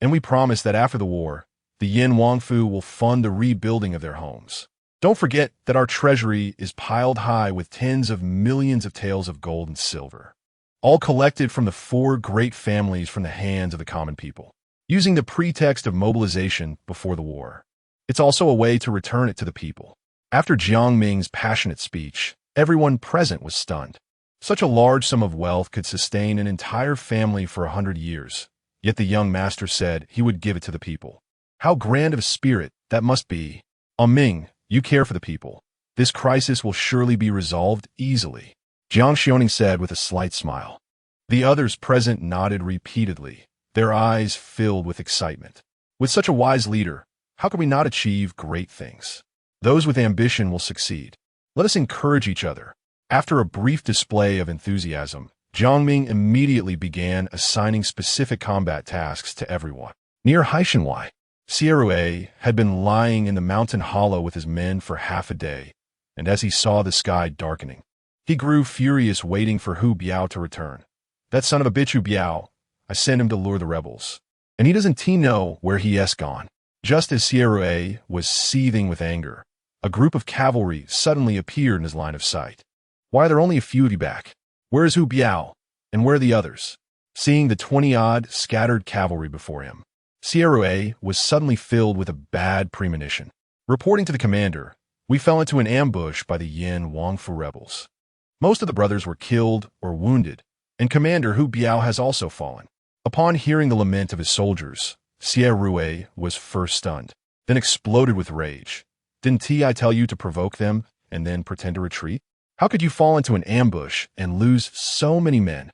And we promise that after the war, the Yin Wangfu will fund the rebuilding of their homes. Don't forget that our treasury is piled high with tens of millions of taels of gold and silver, all collected from the 4 great families from the hands of the common people, using the pretext of mobilization before the war. It's also a way to return it to the people. After Jiang Ming's passionate speech, everyone present was stunned. Such a large sum of wealth could sustain an entire family for 100 years, yet the young master said he would give it to the people. How grand of a spirit that must be. Ming, you care for the people. This crisis will surely be resolved easily, Jiang Xiaoning said with a slight smile. The others present nodded repeatedly, their eyes filled with excitement. With such a wise leader, how can we not achieve great things? Those with ambition will succeed. Let us encourage each other. After a brief display of enthusiasm, Jiang Ming immediately began assigning specific combat tasks to everyone. Near Haishanwai, Sierra had been lying in the mountain hollow with his men for half a day, and as he saw the sky darkening, he grew furious waiting for Hu Biao to return. That son of a bitch Hu Biao, I sent him to lure the rebels, and he doesn't know where he has gone. Just as Sierra was seething with anger, a group of cavalry suddenly appeared in his line of sight. Why are there only a few of you back? Where is Hu Biao? And where are the others? Seeing the 20-odd scattered cavalry before him, Sierra was suddenly filled with a bad premonition. Reporting to the commander, we fell into an ambush by the Yin Wangfu rebels. Most of the brothers were killed or wounded, and Commander Hu Biao has also fallen. Upon hearing the lament of his soldiers, Sierra was first stunned, then exploded with rage. Didn't I tell you to provoke them and then pretend to retreat? How could you fall into an ambush and lose so many men?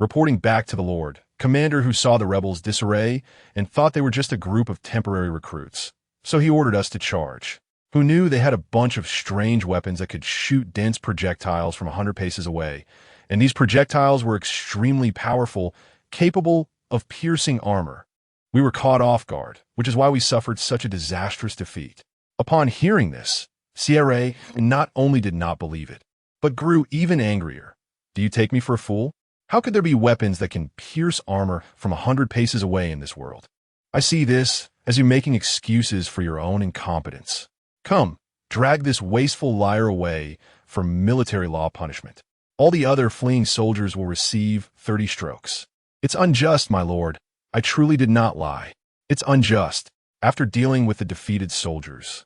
Reporting back to the Lord, Commander Hu saw the rebels' disarray and thought they were just a group of temporary recruits, so he ordered us to charge. Who knew they had a bunch of strange weapons that could shoot dense projectiles from 100 paces away, and these projectiles were extremely powerful, capable of piercing armor. We were caught off guard, which is why we suffered such a disastrous defeat. Upon hearing this, Sierra not only did not believe it, but grew even angrier. Do you take me for a fool? How could there be weapons that can pierce armor from 100 paces away in this world? I see this as you making excuses for your own incompetence. Come, drag this wasteful liar away for military law punishment. All the other fleeing soldiers will receive 30 strokes. It's unjust, my lord. I truly did not lie. It's unjust. After dealing with the defeated soldiers,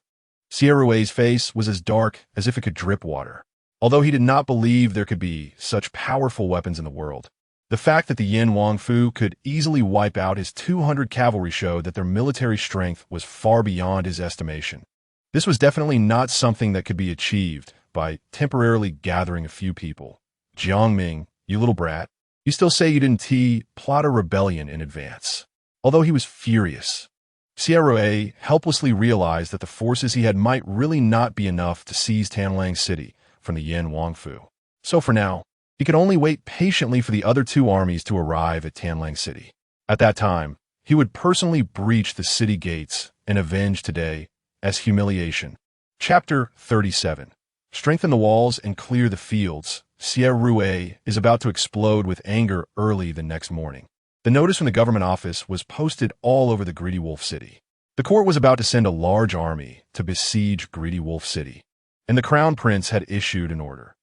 Sierra's face was as dark as if it could drip water. Although he did not believe there could be such powerful weapons in the world, the fact that the Yin Wangfu could easily wipe out his 200 cavalry showed that their military strength was far beyond his estimation. This was definitely not something that could be achieved by temporarily gathering a few people. Jiang Ming, you little brat, you still say you didn't plot a rebellion in advance. Although he was furious, Sierra helplessly realized that the forces he had might really not be enough to seize Tanlang City from the Yin Wangfu. So for now, he could only wait patiently for the other 2 armies to arrive at Tanlang City. At that time, he would personally breach the city gates and avenge today as humiliation. Chapter 37. Strengthen the walls and clear the fields. Sierra is about to explode with anger early the next morning. The notice from the government office was posted all over the Greedy Wolf City. The court was about to send a large army to besiege Greedy Wolf City, and the Crown Prince had issued an order.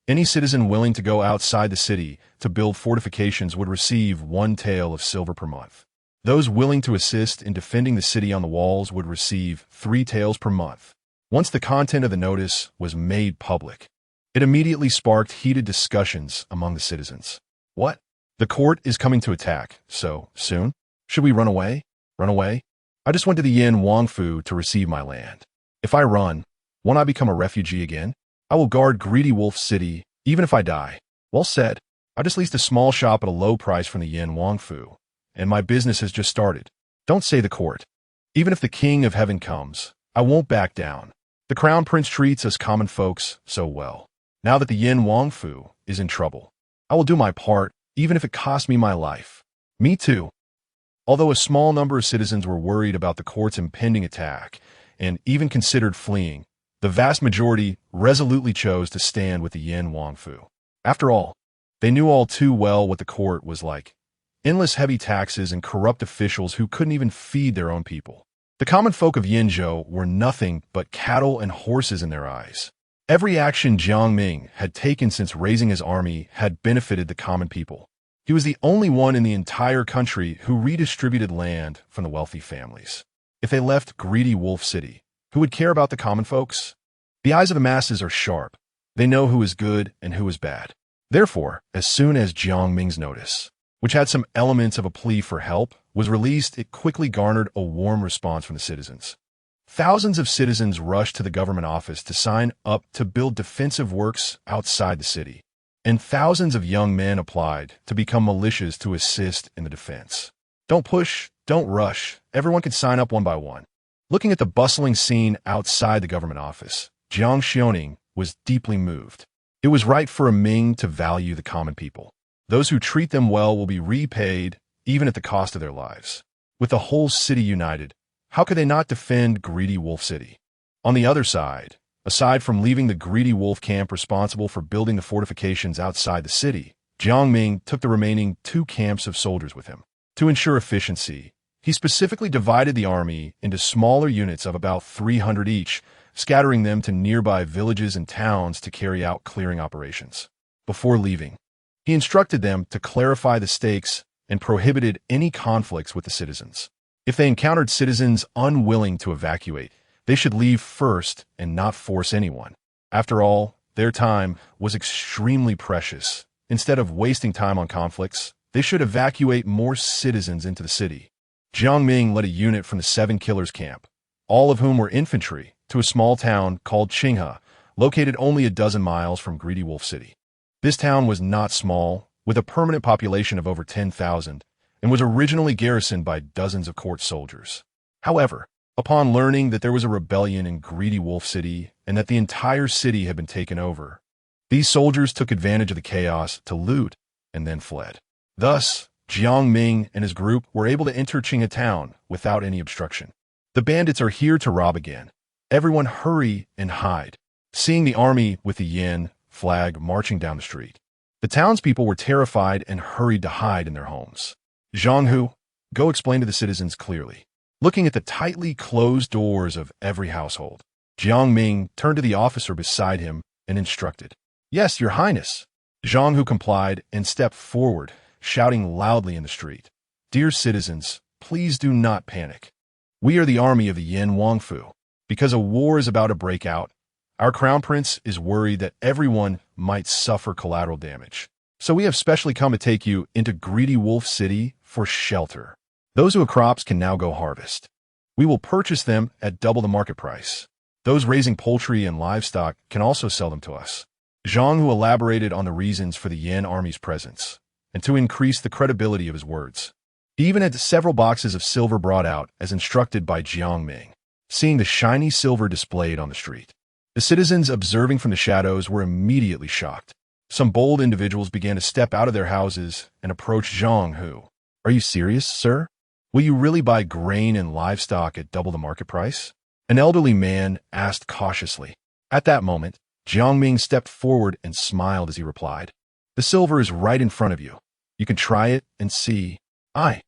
Any citizen willing to go outside the city to build fortifications would receive 1 tael of silver per month. Those willing to assist in defending the city on the walls would receive 3 taels per month. Once the content of the notice was made public, it immediately sparked heated discussions among the citizens. What? The court is coming to attack, so soon? Should we run away? Run away? I just went to the Yin Wangfu to receive my land. If I run, won't I become a refugee again? I will guard Greedy Wolf City, even if I die. Well said. I just leased a small shop at a low price from the Yin Wangfu, and my business has just started. Don't say the court. Even if the King of Heaven comes, I won't back down. The Crown Prince treats us common folks so well. Now that the Yin Wangfu is in trouble, I will do my part, even if it costs me my life. Me too. Although a small number of citizens were worried about the court's impending attack and even considered fleeing, the vast majority resolutely chose to stand with the Yin Wangfu. After all, they knew all too well what the court was like. Endless heavy taxes and corrupt officials who couldn't even feed their own people. The common folk of Yinzhou were nothing but cattle and horses in their eyes. Every action Jiang Ming had taken since raising his army had benefited the common people. He was the only one in the entire country who redistributed land from the wealthy families. If they left Greedy Wolf City, who would care about the common folks? The eyes of the masses are sharp. They know who is good and who is bad. Therefore, as soon as Jiang Ming's notice, which had some elements of a plea for help, was released, it quickly garnered a warm response from the citizens. Thousands of citizens rushed to the government office to sign up to build defensive works outside the city, and thousands of young men applied to become militias to assist in the defense. Don't push, don't rush. Everyone can sign up one by one. Looking at the bustling scene outside the government office, Jiang Xiaoning was deeply moved. It was right for a Ming to value the common people. Those who treat them well will be repaid, even at the cost of their lives. With the whole city united, how could they not defend Greedy Wolf City? On the other side, aside from leaving the Greedy Wolf camp responsible for building the fortifications outside the city, Jiang Ming took the remaining 2 camps of soldiers with him. To ensure efficiency, he specifically divided the army into smaller units of about 300 each, scattering them to nearby villages and towns to carry out clearing operations. Before leaving, he instructed them to clarify the stakes and prohibited any conflicts with the citizens. If they encountered citizens unwilling to evacuate, they should leave first and not force anyone. After all, their time was extremely precious. Instead of wasting time on conflicts, they should evacuate more citizens into the city. Jiang Ming led a unit from the 7 Killers camp, all of whom were infantry, to a small town called Qinghe, located only a dozen miles from Greedy Wolf City. This town was not small, with a permanent population of over 10,000, and was originally garrisoned by dozens of court soldiers. However, upon learning that there was a rebellion in Greedy Wolf City and that the entire city had been taken over, these soldiers took advantage of the chaos to loot and then fled. Thus, Jiang Ming and his group were able to enter Qinghe town without any obstruction. The bandits are here to rob again. Everyone hurry and hide. Seeing the army with the yin flag marching down the street, the townspeople were terrified and hurried to hide in their homes. Zhang Hu, go explain to the citizens clearly. Looking at the tightly closed doors of every household, Jiang Ming turned to the officer beside him and instructed. Yes, Your Highness. Zhang Hu complied and stepped forward, shouting loudly in the street. Dear citizens, please do not panic. We are the army of the Yin Wangfu. Because a war is about to break out, our Crown Prince is worried that everyone might suffer collateral damage. So we have specially come to take you into Greedy Wolf City for shelter. Those who have crops can now go harvest. We will purchase them at double the market price. Those raising poultry and livestock can also sell them to us. Zhang Hu elaborated on the reasons for the Yin army's presence, and to increase the credibility of his words. He even had several boxes of silver brought out as instructed by Jiang Ming. Seeing the shiny silver displayed on the street, the citizens observing from the shadows were immediately shocked. Some bold individuals began to step out of their houses and approach Zhang Hu. Are you serious, sir? Will you really buy grain and livestock at double the market price? An elderly man asked cautiously. At that moment, Jiang Ming stepped forward and smiled as he replied. The silver is right in front of you. You can try it and see. I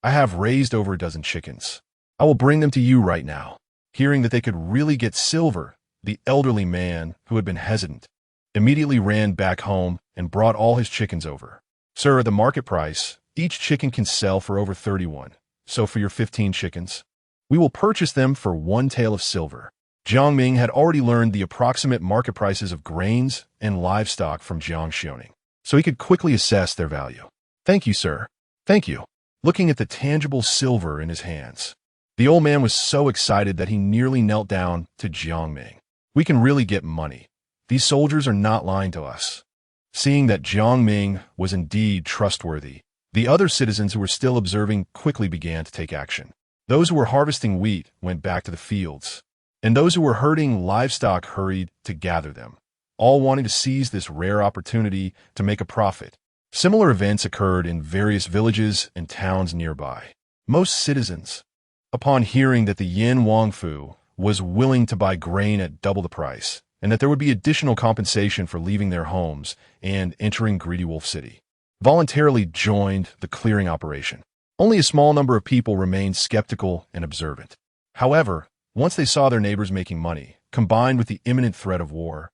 have raised over a dozen chickens. I will bring them to you right now." Hearing that they could really get silver, the elderly man, who had been hesitant, immediately ran back home and brought all his chickens over. "Sir, at the market price, each chicken can sell for over 31. So for your 15 chickens, we will purchase them for 1 tael of silver." Jiang Ming had already learned the approximate market prices of grains and livestock from Jiang Xiaoning, so he could quickly assess their value. "Thank you, sir. Thank you." Looking at the tangible silver in his hands, the old man was so excited that he nearly knelt down to Jiang Ming. "We can really get money. These soldiers are not lying to us." Seeing that Jiang Ming was indeed trustworthy, the other citizens who were still observing quickly began to take action. Those who were harvesting wheat went back to the fields, and those who were herding livestock hurried to gather them, all wanting to seize this rare opportunity to make a profit. Similar events occurred in various villages and towns nearby. Most citizens, upon hearing that the Yin Wangfu was willing to buy grain at double the price, and that there would be additional compensation for leaving their homes and entering Greedy Wolf City, voluntarily joined the clearing operation. Only a small number of people remained skeptical and observant. However, once they saw their neighbors making money, combined with the imminent threat of war,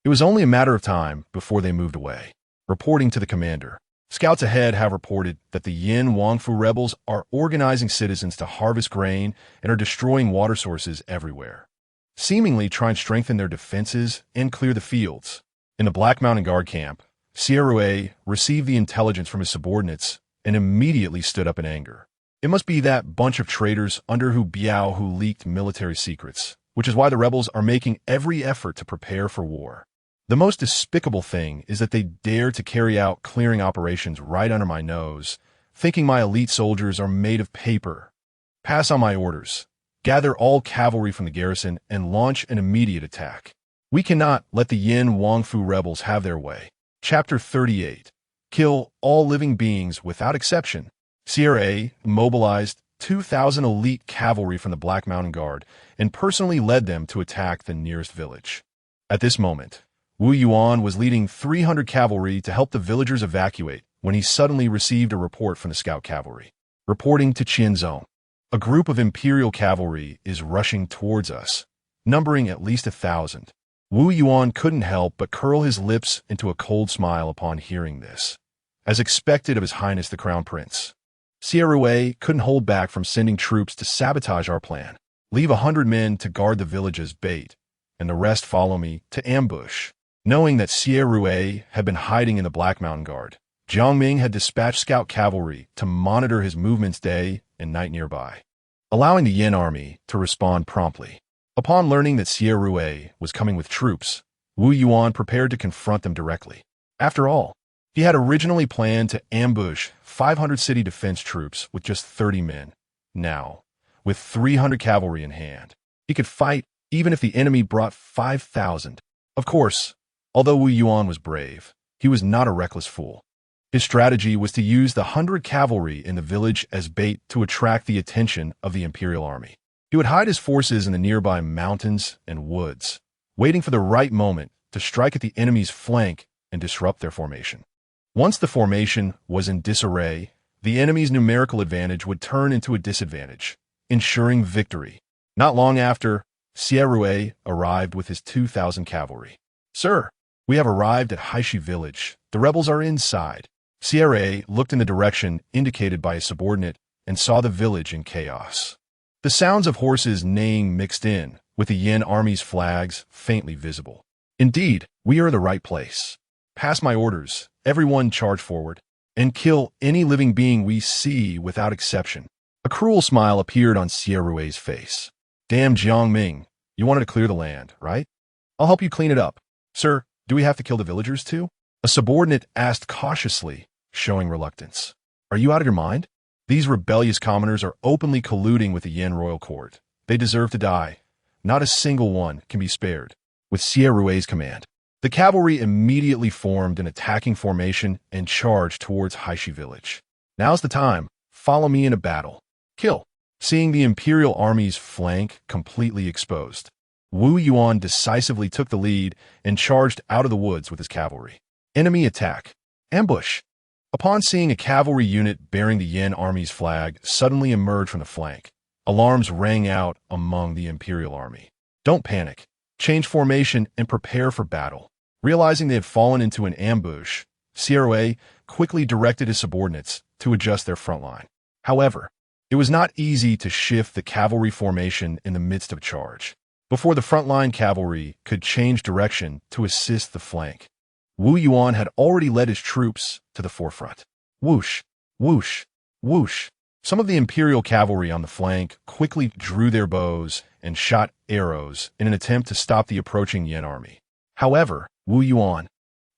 it was only a matter of time before they moved away. Reporting to the commander, scouts ahead have reported that the Yin Wangfu rebels are organizing citizens to harvest grain and are destroying water sources everywhere, seemingly trying to strengthen their defenses and clear the fields. In the Black Mountain Guard camp, Sierra received the intelligence from his subordinates and immediately stood up in anger. It must be that bunch of traitors under Hu Biao who leaked military secrets, which is why the rebels are making every effort to prepare for war. The most despicable thing is that they dare to carry out clearing operations right under my nose, thinking my elite soldiers are made of paper. Pass on my orders. Gather all cavalry from the garrison and launch an immediate attack. We cannot let the Yin Wangfu rebels have their way. Chapter 38. Kill all living beings without exception. Sierra mobilized 2,000 elite cavalry from the Black Mountain Guard and personally led them to attack the nearest village. At this moment, Wu Yuan was leading 300 cavalry to help the villagers evacuate when he suddenly received a report from the scout cavalry. Reporting to Qianzhong, "A group of imperial cavalry is rushing towards us, numbering at least 1,000. Wu Yuan couldn't help but curl his lips into a cold smile upon hearing this, as expected of His Highness the Crown Prince. Sierra couldn't hold back from sending troops to sabotage our plan. Leave 100 men to guard the village as bait, and the rest follow me to ambush." Knowing that Sierra had been hiding in the Black Mountain Guard, Jiang Ming had dispatched scout cavalry to monitor his movements day and night nearby, allowing the Yin army to respond promptly. Upon learning that Sierra was coming with troops, Wu Yuan prepared to confront them directly. After all, he had originally planned to ambush 500 city defense troops with just 30 men. Now, with 300 cavalry in hand, he could fight even if the enemy brought 5,000. Of course, although Wu Yuan was brave, he was not a reckless fool. His strategy was to use the 100 cavalry in the village as bait to attract the attention of the imperial army. He would hide his forces in the nearby mountains and woods, waiting for the right moment to strike at the enemy's flank and disrupt their formation. Once the formation was in disarray, the enemy's numerical advantage would turn into a disadvantage, ensuring victory. Not long after, Sierra arrived with his 2,000 cavalry. "Sir, we have arrived at Haishi village. The rebels are inside." Sierra looked in the direction indicated by his subordinate and saw the village in chaos. The sounds of horses neighing mixed in, with the Yin army's flags faintly visible. "Indeed, we are the right place. Pass my orders. Everyone charge forward, and kill any living being we see without exception." A cruel smile appeared on Sierra's face. "Damn Jiang Ming, you wanted to clear the land, right? I'll help you clean it up." "Sir, do we have to kill the villagers too?" a subordinate asked cautiously, showing reluctance. "Are you out of your mind? These rebellious commoners are openly colluding with the Yin royal court. They deserve to die. Not a single one can be spared." With Sierra's command, the cavalry immediately formed an attacking formation and charged towards Haishi village. "Now's the time. Follow me in a battle. Kill." Seeing the imperial army's flank completely exposed, Wu Yuan decisively took the lead and charged out of the woods with his cavalry. Enemy attack. Ambush. Upon seeing a cavalry unit bearing the Yin army's flag suddenly emerge from the flank, alarms rang out among the imperial army. Don't panic. Change formation and prepare for battle. Realizing they had fallen into an ambush, CRA quickly directed his subordinates to adjust their front line. However, it was not easy to shift the cavalry formation in the midst of a charge. Before the frontline cavalry could change direction to assist the flank, Wu Yuan had already led his troops to the forefront. Whoosh, whoosh, whoosh. Some of the imperial cavalry on the flank quickly drew their bows and shot arrows in an attempt to stop the approaching Yin army. However, Wu Yuan,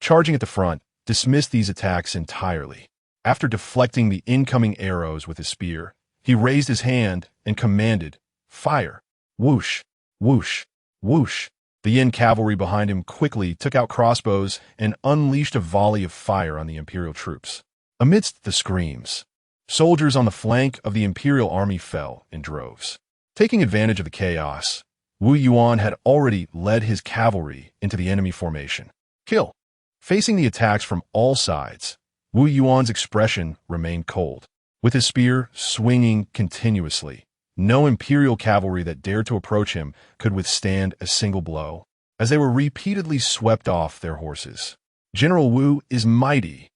charging at the front, dismissed these attacks entirely. After deflecting the incoming arrows with his spear, he raised his hand and commanded, "Fire!" Whoosh, whoosh, whoosh. The Yin cavalry behind him quickly took out crossbows and unleashed a volley of fire on the imperial troops. Amidst the screams, soldiers on the flank of the imperial army fell in droves. Taking advantage of the chaos, Wu Yuan had already led his cavalry into the enemy formation. Kill! Facing the attacks from all sides, Wu Yuan's expression remained cold. With his spear swinging continuously, no imperial cavalry that dared to approach him could withstand a single blow, as they were repeatedly swept off their horses. General Wu is mighty.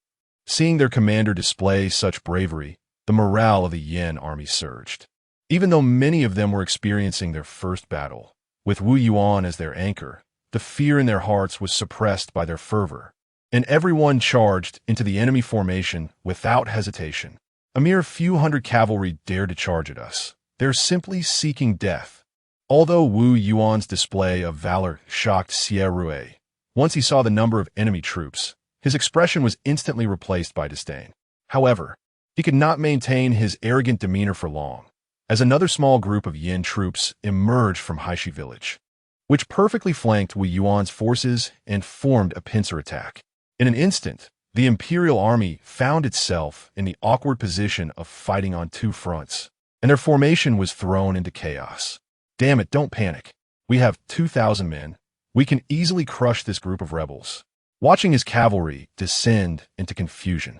Seeing their commander display such bravery, the morale of the Yin army surged. Even though many of them were experiencing their first battle, with Wu Yuan as their anchor, the fear in their hearts was suppressed by their fervor, and everyone charged into the enemy formation without hesitation. A mere few hundred cavalry dared to charge at us. They're simply seeking death. Although Wu Yuan's display of valor shocked Xie Rui, once he saw the number of enemy troops, his expression was instantly replaced by disdain. However, he could not maintain his arrogant demeanor for long, as another small group of Yin troops emerged from Haishi village, which perfectly flanked Wu Yuan's forces and formed a pincer attack. In an instant, the imperial army found itself in the awkward position of fighting on two fronts, and their formation was thrown into chaos. Damn it, don't panic. We have 2,000 men. We can easily crush this group of rebels. Watching his cavalry descend into confusion,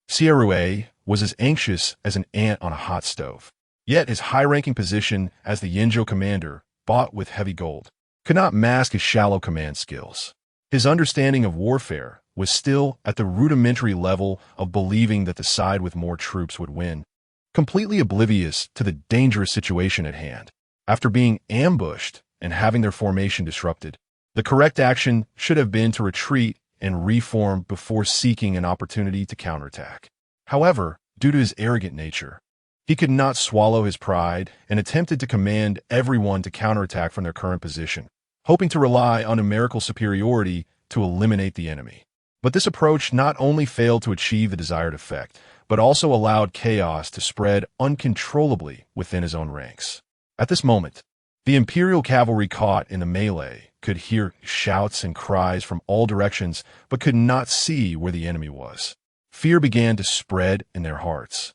Xie Rui was as anxious as an ant on a hot stove. Yet his high-ranking position as the Yinzhou commander, bought with heavy gold, could not mask his shallow command skills. His understanding of warfare was still at the rudimentary level of believing that the side with more troops would win, completely oblivious to the dangerous situation at hand. After being ambushed and having their formation disrupted, the correct action should have been to retreat and reform before seeking an opportunity to counterattack. However, due to his arrogant nature, he could not swallow his pride and attempted to command everyone to counterattack from their current position, hoping to rely on numerical superiority to eliminate the enemy. But this approach not only failed to achieve the desired effect, but also allowed chaos to spread uncontrollably within his own ranks. At this moment, the imperial cavalry caught in the melee could hear shouts and cries from all directions, but could not see where the enemy was. Fear began to spread in their hearts,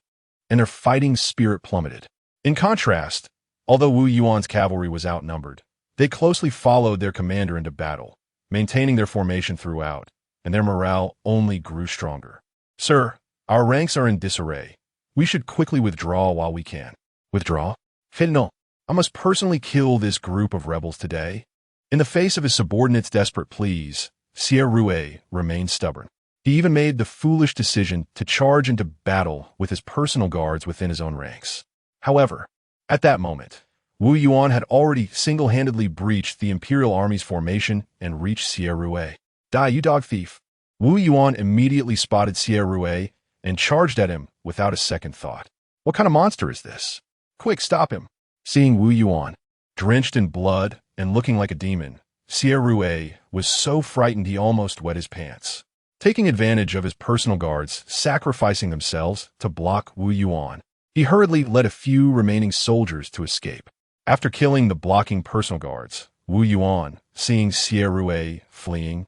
and their fighting spirit plummeted. In contrast, although Wu Yuan's cavalry was outnumbered, they closely followed their commander into battle, maintaining their formation throughout, and their morale only grew stronger. "Sir, our ranks are in disarray. We should quickly withdraw while we can." "Withdraw? No. I must personally kill this group of rebels today." In the face of his subordinates' desperate pleas, Xie Rui remained stubborn. He even made the foolish decision to charge into battle with his personal guards within his own ranks. However, at that moment, Wu Yuan had already single-handedly breached the imperial army's formation and reached Xie Rui. "Die, you dog thief!" Wu Yuan immediately spotted Xie Rui and charged at him without a second thought. "What kind of monster is this? Quick, stop him!" Seeing Wu Yuan, drenched in blood and looking like a demon, Xie Rui was so frightened he almost wet his pants. Taking advantage of his personal guards sacrificing themselves to block Wu Yuan, he hurriedly led a few remaining soldiers to escape. After killing the blocking personal guards, Wu Yuan, seeing Xie Rui fleeing,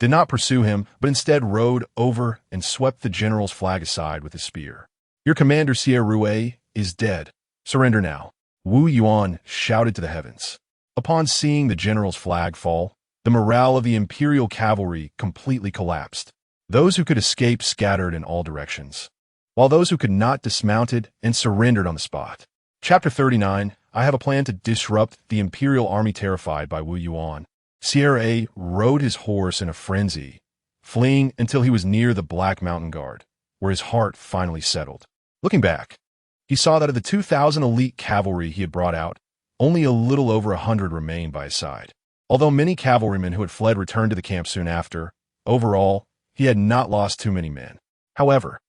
did not pursue him, but instead rode over and swept the general's flag aside with his spear. "Your commander Xie Rui is dead. Surrender now," Wu Yuan shouted to the heavens. Upon seeing the general's flag fall, the morale of the imperial cavalry completely collapsed. Those who could escape scattered in all directions, while those who could not dismounted and surrendered on the spot. Chapter 39. I have a plan to disrupt the imperial army. Terrified by Wu Yuan, Sierra rode his horse in a frenzy, fleeing until he was near the Black Mountain Guard, where his heart finally settled. Looking back, he saw that of the 2,000 elite cavalry he had brought out, only a little over 100 remained by his side. Although many cavalrymen who had fled returned to the camp soon after, overall, he had not lost too many men. However,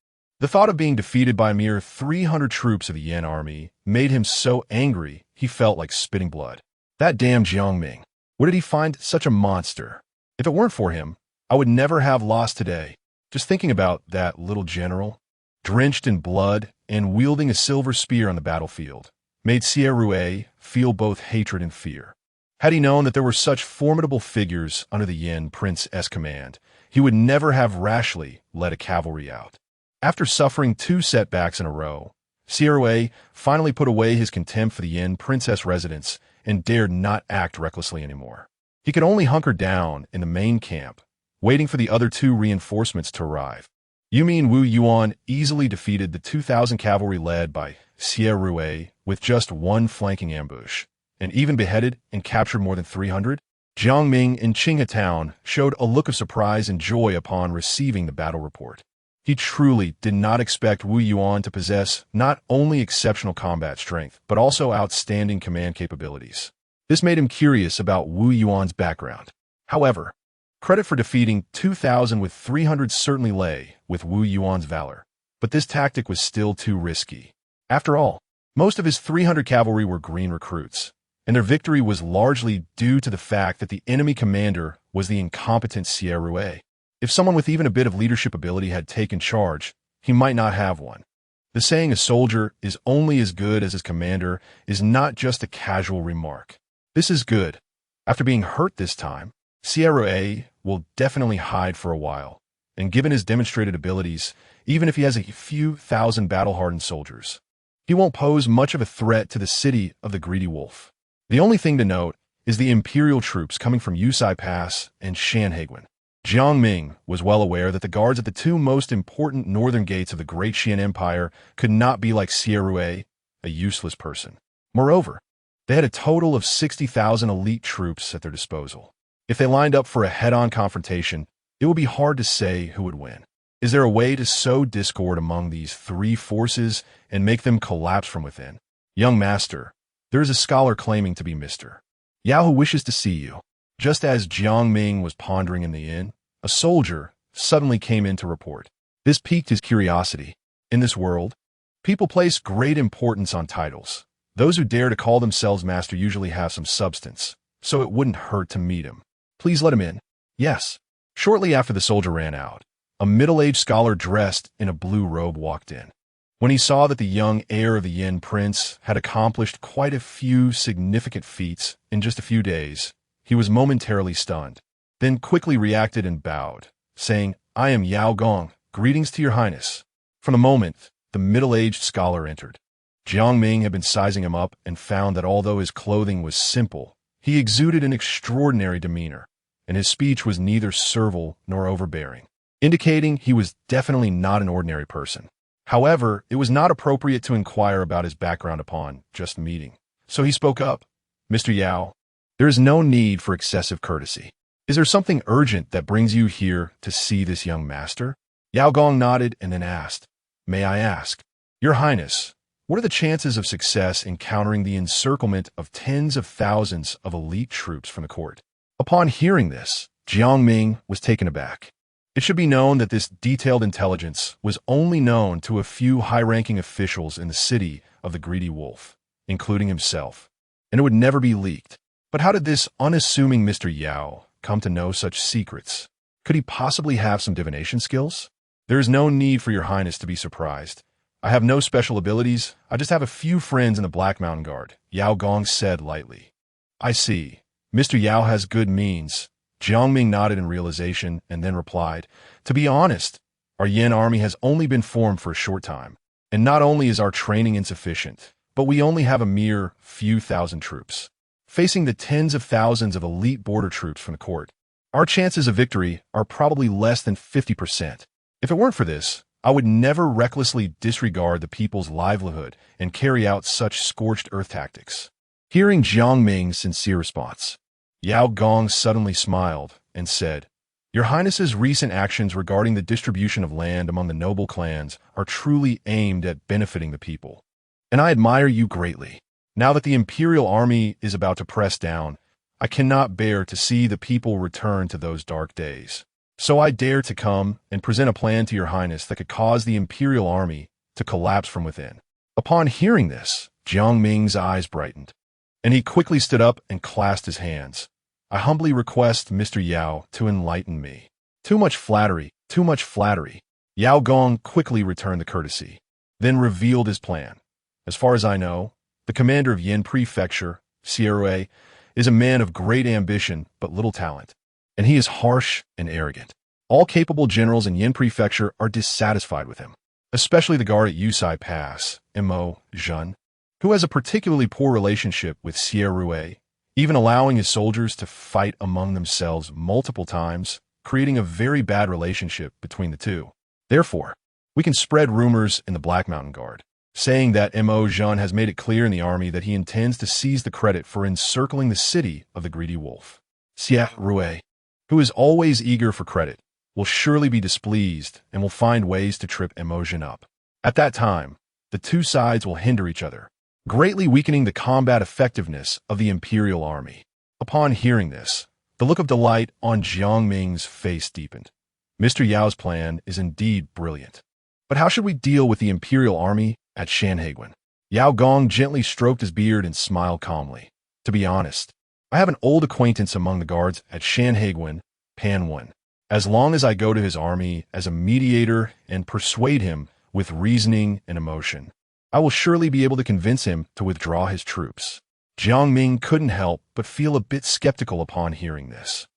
the thought of being defeated by a mere 300 troops of the Yan army made him so angry he felt like spitting blood. That damn Jiang Ming. Where did he find such a monster? If it weren't for him, I would never have lost today. Just thinking about that little general, drenched in blood and wielding a silver spear on the battlefield, made Sierra feel both hatred and fear. Had he known that there were such formidable figures under the Yin Prince's command, he would never have rashly led a cavalry out. After suffering 2 setbacks in a row, Sierra finally put away his contempt for the Yin Princess residence and dared not act recklessly anymore. He could only hunker down in the main camp, waiting for the other 2 reinforcements to arrive. You mean Wu Yuan easily defeated the 2,000 cavalry led by Sierra with just 1 flanking ambush, and even beheaded and captured more than 300? Jiang Ming in Qinghe town showed a look of surprise and joy upon receiving the battle report. He truly did not expect Wu Yuan to possess not only exceptional combat strength, but also outstanding command capabilities. This made him curious about Wu Yuan's background. However, credit for defeating 2,000 with 300 certainly lay with Wu Yuan's valor, but this tactic was still too risky. After all, most of his 300 cavalry were green recruits, and their victory was largely due to the fact that the enemy commander was the incompetent Sierra. If someone with even a bit of leadership ability had taken charge, he might not have one. The saying a soldier is only as good as his commander is not just a casual remark. This is good. After being hurt this time, Sierra will definitely hide for a while, and given his demonstrated abilities, even if he has a few thousand battle-hardened soldiers, he won't pose much of a threat to the city of the Greedy Wolf. The only thing to note is the imperial troops coming from Yusai Pass and Shanhaiguan. Jiang Ming was well aware that the guards at the 2 most important northern gates of the Great Qian Empire could not be like Sierra, a useless person. Moreover, they had a total of 60,000 elite troops at their disposal. If they lined up for a head-on confrontation, it would be hard to say who would win. Is there a way to sow discord among these 3 forces and make them collapse from within? Young master, there is a scholar claiming to be Mr. Yao who wishes to see you. Just as Jiang Ming was pondering in the inn, a soldier suddenly came in to report. This piqued his curiosity. In this world, people place great importance on titles. Those who dare to call themselves master usually have some substance, so it wouldn't hurt to meet him. Please let him in. Yes. Shortly after the soldier ran out, a middle-aged scholar dressed in a blue robe walked in. When he saw that the young heir of the Yin prince had accomplished quite a few significant feats in just a few days, he was momentarily stunned, then quickly reacted and bowed, saying, "I am Yao Gong, greetings to your highness." From the moment the middle-aged scholar entered, Jiang Ming had been sizing him up and found that although his clothing was simple, he exuded an extraordinary demeanor, and his speech was neither servile nor overbearing, indicating he was definitely not an ordinary person. However, it was not appropriate to inquire about his background upon just meeting, so he spoke up. "Mr. Yao, there is no need for excessive courtesy. Is there something urgent that brings you here to see this young master?" Yao Gong nodded and then asked, "May I ask, Your Highness, what are the chances of success in countering the encirclement of tens of thousands of elite troops from the court?" Upon hearing this, Jiang Ming was taken aback. It should be known that this detailed intelligence was only known to a few high-ranking officials in the city of the Greedy Wolf, including himself, and it would never be leaked. But how did this unassuming Mr. Yao come to know such secrets? Could he possibly have some divination skills? There is no need for your highness to be surprised. I have no special abilities. I just have a few friends in the Black Mountain Guard, Yao Gong said lightly. I see. Mr. Yao has good means. Jiang Ming nodded in realization and then replied, "To be honest, our Yin army has only been formed for a short time, and not only is our training insufficient, but we only have a mere few thousand troops. Facing the tens of thousands of elite border troops from the court, Our chances of victory are probably less than 50%. If it weren't for this, I would never recklessly disregard the people's livelihood and carry out such scorched earth tactics. Hearing Jiang Ming's sincere response, Yao Gong suddenly smiled and said, "Your Highness's recent actions regarding the distribution of land among the noble clans are truly aimed at benefiting the people, and I admire you greatly. Now that the imperial army is about to press down, I cannot bear to see the people return to those dark days. So I dare to come and present a plan to your Highness that could cause the imperial army to collapse from within." Upon hearing this, Jiang Ming's eyes brightened, and he quickly stood up and clasped his hands. "I humbly request Mr. Yao to enlighten me." Too much flattery, too much flattery. Yao Gong quickly returned the courtesy, then revealed his plan. "As far as I know, the commander of Yin Prefecture, Sierra, is a man of great ambition but little talent, and he is harsh and arrogant. All capable generals in Yin Prefecture are dissatisfied with him, especially the guard at Yusai Pass, Mo Zhen, who has a particularly poor relationship with Sierra, even allowing his soldiers to fight among themselves multiple times, creating a very bad relationship between the two. Therefore, we can spread rumors in the Black Mountain Guard, saying that Mo Zhen has made it clear in the army that he intends to seize the credit for encircling the city of the greedy wolf. Sierra, who is always eager for credit, will surely be displeased and will find ways to trip Mo Zhen up. At that time, the two sides will hinder each other, greatly weakening the combat effectiveness of the imperial army. Upon hearing this, the look of delight on Jiang Ming's face deepened. Mr. Yao's plan is indeed brilliant. But how should we deal with the imperial army at Shanhaiguan? Yao Gong gently stroked his beard and smiled calmly. "To be honest, I have an old acquaintance among the guards at Shanhaiguan, Pan Wen. As long as I go to his army as a mediator and persuade him with reasoning and emotion, I will surely be able to convince him to withdraw his troops." Jiang Ming couldn't help but feel a bit skeptical upon hearing this.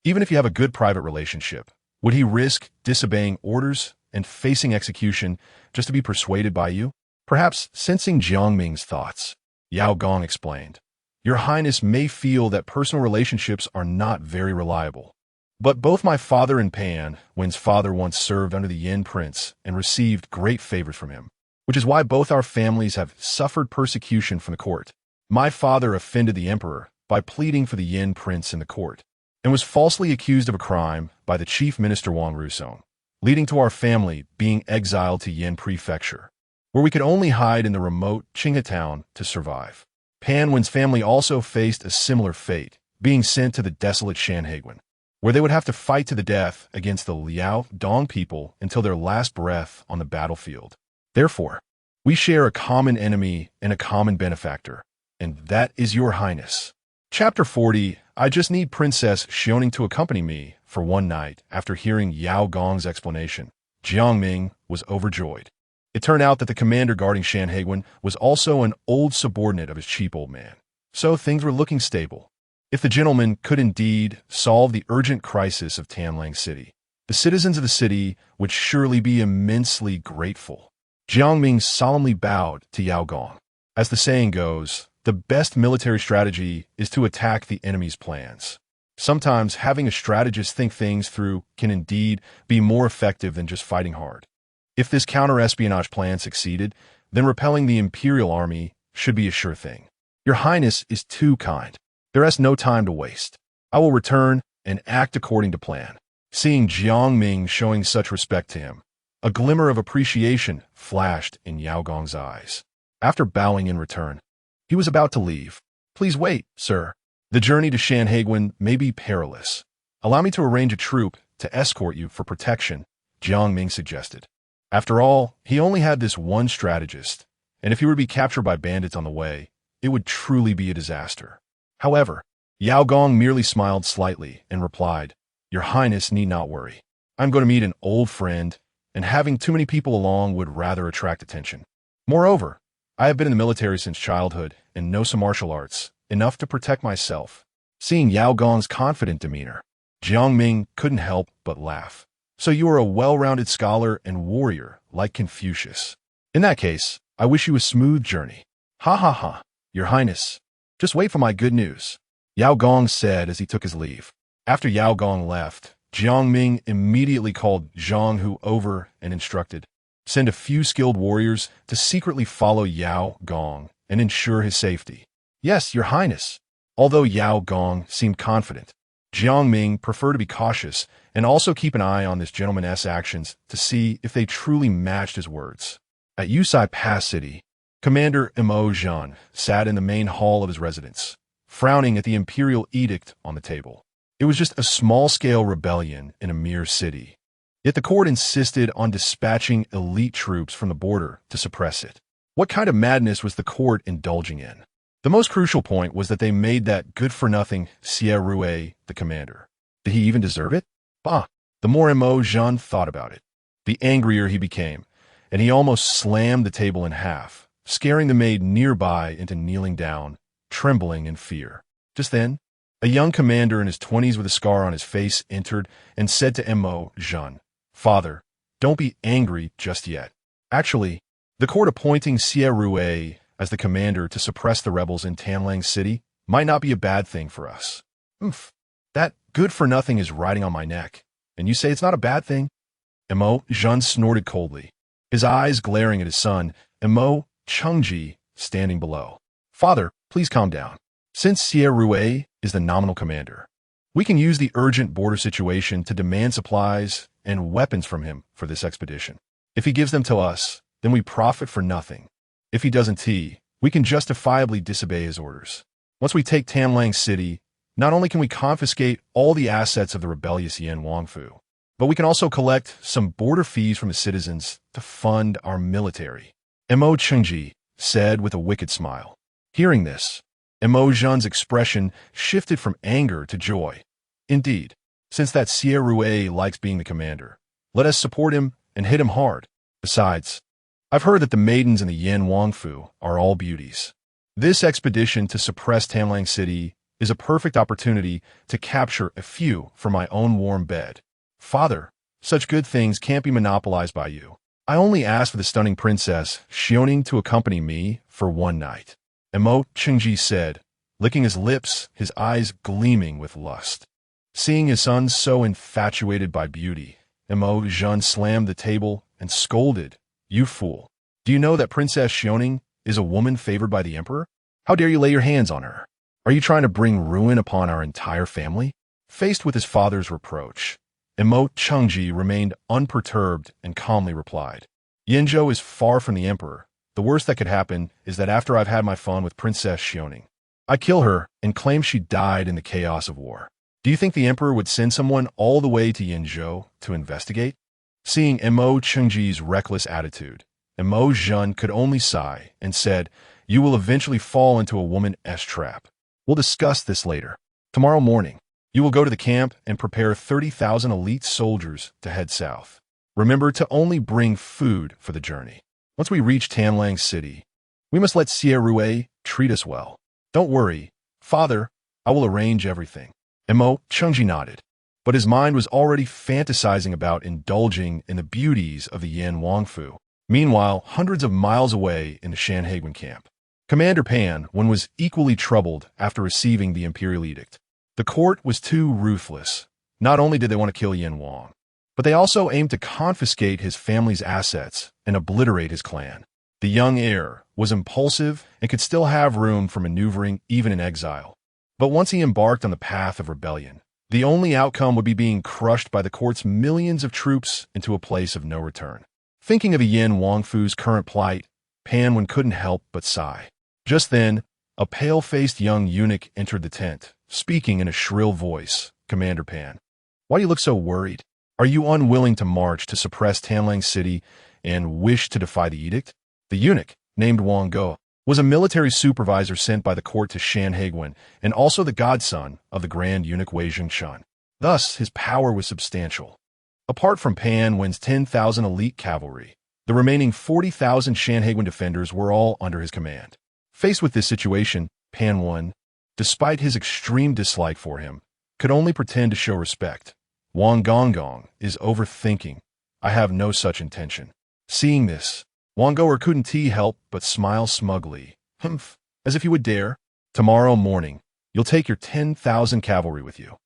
Even if you have a good private relationship, would he risk disobeying orders and facing execution just to be persuaded by you? Perhaps sensing Jiang Ming's thoughts, Yao Gong explained, "Your Highness may feel that personal relationships are not very reliable. But both my father and Pan Wen's father once served under the Yin Prince and received great favors from him, which is why both our families have suffered persecution from the court. My father offended the emperor by pleading for the Yin Prince in the court, and was falsely accused of a crime by the chief minister Wang Rusong, leading to our family being exiled to Yin Prefecture, where we could only hide in the remote Qinghe town to survive. Pan Wen's family also faced a similar fate, being sent to the desolate Shanhaiguan, where they would have to fight to the death against the Liao Dong people until their last breath on the battlefield. Therefore, we share a common enemy and a common benefactor, and that is your Highness." Chapter 40. I just need Princess Xiaoning to accompany me for one night. After hearing Yao Gong's explanation, Jiang Ming was overjoyed. It turned out that the commander guarding Shanhaiguan was also an old subordinate of his cheap old man, so things were looking stable. If the gentleman could indeed solve the urgent crisis of Tanlang City, the citizens of the city would surely be immensely grateful. Jiang Ming solemnly bowed to Yao Gong. As the saying goes, the best military strategy is to attack the enemy's plans. Sometimes having a strategist think things through can indeed be more effective than just fighting hard. If this counter-espionage plan succeeded, then repelling the imperial army should be a sure thing. Your Highness is too kind. There is no time to waste. I will return and act according to plan. Seeing Jiang Ming showing such respect to him, a glimmer of appreciation flashed in Yao Gong's eyes. After bowing in return, he was about to leave. "Please wait, sir. The journey to Shanhaiguan may be perilous. Allow me to arrange a troop to escort you for protection," Jiang Ming suggested. After all, he only had this one strategist, and if he were to be captured by bandits on the way, it would truly be a disaster. However, Yao Gong merely smiled slightly and replied, "Your Highness need not worry. I'm going to meet an old friend, and having too many people along would rather attract attention. Moreover, I have been in the military since childhood and know some martial arts, enough to protect myself." Seeing Yao Gong's confident demeanor, Jiang Ming couldn't help but laugh. "So you are a well-rounded scholar and warrior like Confucius. In that case, I wish you a smooth journey." "Ha ha ha, Your Highness. Just wait for my good news," Yao Gong said as he took his leave. After Yao Gong left, Jiang Ming immediately called Zhang Hu over and instructed, "Send a few skilled warriors to secretly follow Yao Gong and ensure his safety." "Yes, Your Highness." Although Yao Gong seemed confident, Jiang Ming preferred to be cautious and also keep an eye on this gentleman's actions to see if they truly matched his words. At Yusai Pass City, Commander Mo Zhan sat in the main hall of his residence, frowning at the imperial edict on the table. It was just a small-scale rebellion in a mere city. Yet the court insisted on dispatching elite troops from the border to suppress it. What kind of madness was the court indulging in? The most crucial point was that they made that good-for-nothing Xie Rui the commander. Did he even deserve it? Bah! The more Mo Zhan thought about it, the angrier he became, and he almost slammed the table in half, scaring the maid nearby into kneeling down, trembling in fear. Just then, a young commander in his 20s with a scar on his face entered and said to Mo Zhan, "Father, don't be angry just yet. Actually, the court appointing Xie Rui as the commander to suppress the rebels in Tanlang City might not be a bad thing for us." "Oomph, that good-for-nothing is riding on my neck, and you say it's not a bad thing?" Mo Zhan snorted coldly, his eyes glaring at his son, Mo Chengji, standing below. "Father, please calm down. Since Xie Rui is the nominal commander, we can use the urgent border situation to demand supplies and weapons from him for this expedition. If he gives them to us, then we profit for nothing. If he doesn't, we can justifiably disobey his orders. Once we take Tanlang City, not only can we confiscate all the assets of the rebellious Yan Wangfu, but we can also collect some border fees from the citizens to fund our military." Mo Chengji said with a wicked smile. Hearing this, Mo Zhan's expression shifted from anger to joy. "Indeed, since that Xie Rui likes being the commander, let us support him and hit him hard. Besides, I've heard that the maidens in the Yan Wangfu are all beauties. This expedition to suppress Tanlang City is a perfect opportunity to capture a few for my own warm bed. Father, such good things can't be monopolized by you. I only asked for the stunning princess Xioning to accompany me for one night." Mo Chengji said, licking his lips, his eyes gleaming with lust. Seeing his son so infatuated by beauty, Mo Zhan slammed the table and scolded, "You fool! Do you know that Princess Xioning is a woman favored by the emperor? How dare you lay your hands on her? Are you trying to bring ruin upon our entire family?" Faced with his father's reproach, Mo Chengji remained unperturbed and calmly replied, "Yinzhou is far from the emperor. The worst that could happen is that after I've had my fun with Princess Xioning, I kill her and claim she died in the chaos of war. Do you think the emperor would send someone all the way to Yinzhou to investigate?" Seeing Mo Chengji's reckless attitude, Mo Zhan could only sigh and said, "You will eventually fall into a woman's trap. We'll discuss this later. Tomorrow morning, you will go to the camp and prepare 30,000 elite soldiers to head south. Remember to only bring food for the journey. Once we reach Tanlang City, we must let Xie Rui treat us well. Don't worry, Father, I will arrange everything." Mo Chengji nodded, but his mind was already fantasizing about indulging in the beauties of the Yan Wangfu. Meanwhile, hundreds of miles away in the Shanhaiguan camp, Commander Pan was equally troubled after receiving the imperial edict. The court was too ruthless. Not only did they want to kill Yan Wang, but they also aimed to confiscate his family's assets and obliterate his clan. The young heir was impulsive and could still have room for maneuvering even in exile. But once he embarked on the path of rebellion, the only outcome would be being crushed by the court's millions of troops into a place of no return. Thinking of the Yan Wangfu's current plight, Pan couldn't help but sigh. Just then, a pale-faced young eunuch entered the tent, speaking in a shrill voice. "Commander Pan, why do you look so worried? Are you unwilling to march to suppress Tanlang City and wish to defy the edict?" The eunuch, named Wang Go, was a military supervisor sent by the court to Shanhaiguan and also the godson of the Grand Eunuch Wei Zhengshan. Thus, his power was substantial. Apart from Pan's 10,000 elite cavalry, the remaining 40,000 Shanhaiguan defenders were all under his command. Faced with this situation, Pan, despite his extreme dislike for him, could only pretend to show respect. "Wang Gong is overthinking. I have no such intention." Seeing this, Wang Goer couldn't help but smile smugly. "Humph, as if you would dare. Tomorrow morning, you'll take your 10,000 cavalry with you.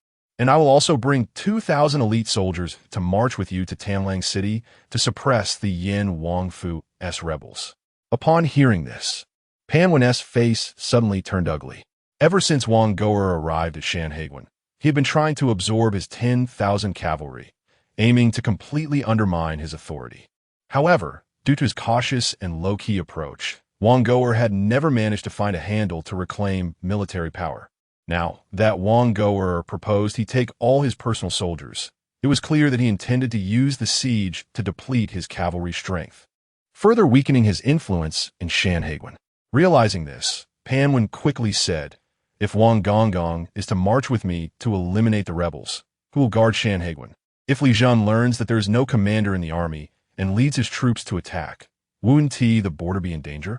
And I will also bring 2,000 elite soldiers to march with you to Tanlang City to suppress the Yin Wangfu S rebels. Upon hearing this, Pan Wen's face suddenly turned ugly. Ever since Wang Goer arrived at Shanhaiguan, he had been trying to absorb his 10,000 cavalry, aiming to completely undermine his authority. However, due to his cautious and low-key approach, Wang Goer had never managed to find a handle to reclaim military power. Now that Wang Goer proposed he take all his personal soldiers, it was clear that he intended to use the siege to deplete his cavalry strength, further weakening his influence in Shanhaiguan. Realizing this, Pan Wen quickly said, "If Wang Gonggong is to march with me to eliminate the rebels, who will guard Shanhaiguan? If Li Zhan learns that there is no commander in the army and leads his troops to attack, wouldn't the border be in danger?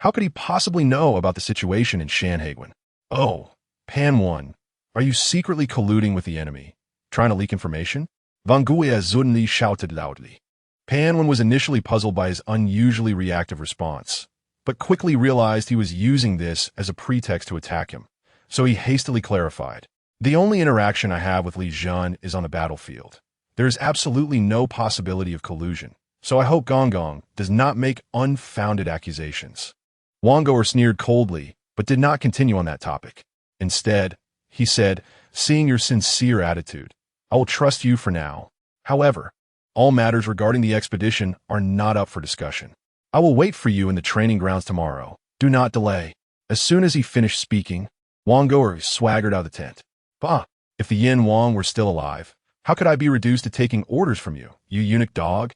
How could he possibly know about the situation in Shanhaiguan? Oh, Pan Wen, are you secretly colluding with the enemy, trying to leak information?" Wang Goer suddenly shouted loudly. Pan Wen was initially puzzled by his unusually reactive response, but quickly realized he was using this as a pretext to attack him, so he hastily clarified. "The only interaction I have with Li Zhan is on the battlefield. There is absolutely no possibility of collusion, so I hope Gonggong does not make unfounded accusations." Wang Goer sneered coldly, but did not continue on that topic. Instead, he said, "Seeing your sincere attitude, I will trust you for now. However, all matters regarding the expedition are not up for discussion. I will wait for you in the training grounds tomorrow. Do not delay." As soon as he finished speaking, Wang Goer swaggered out of the tent. "Bah, if the Yin Wang were still alive, how could I be reduced to taking orders from you, you eunuch dog?"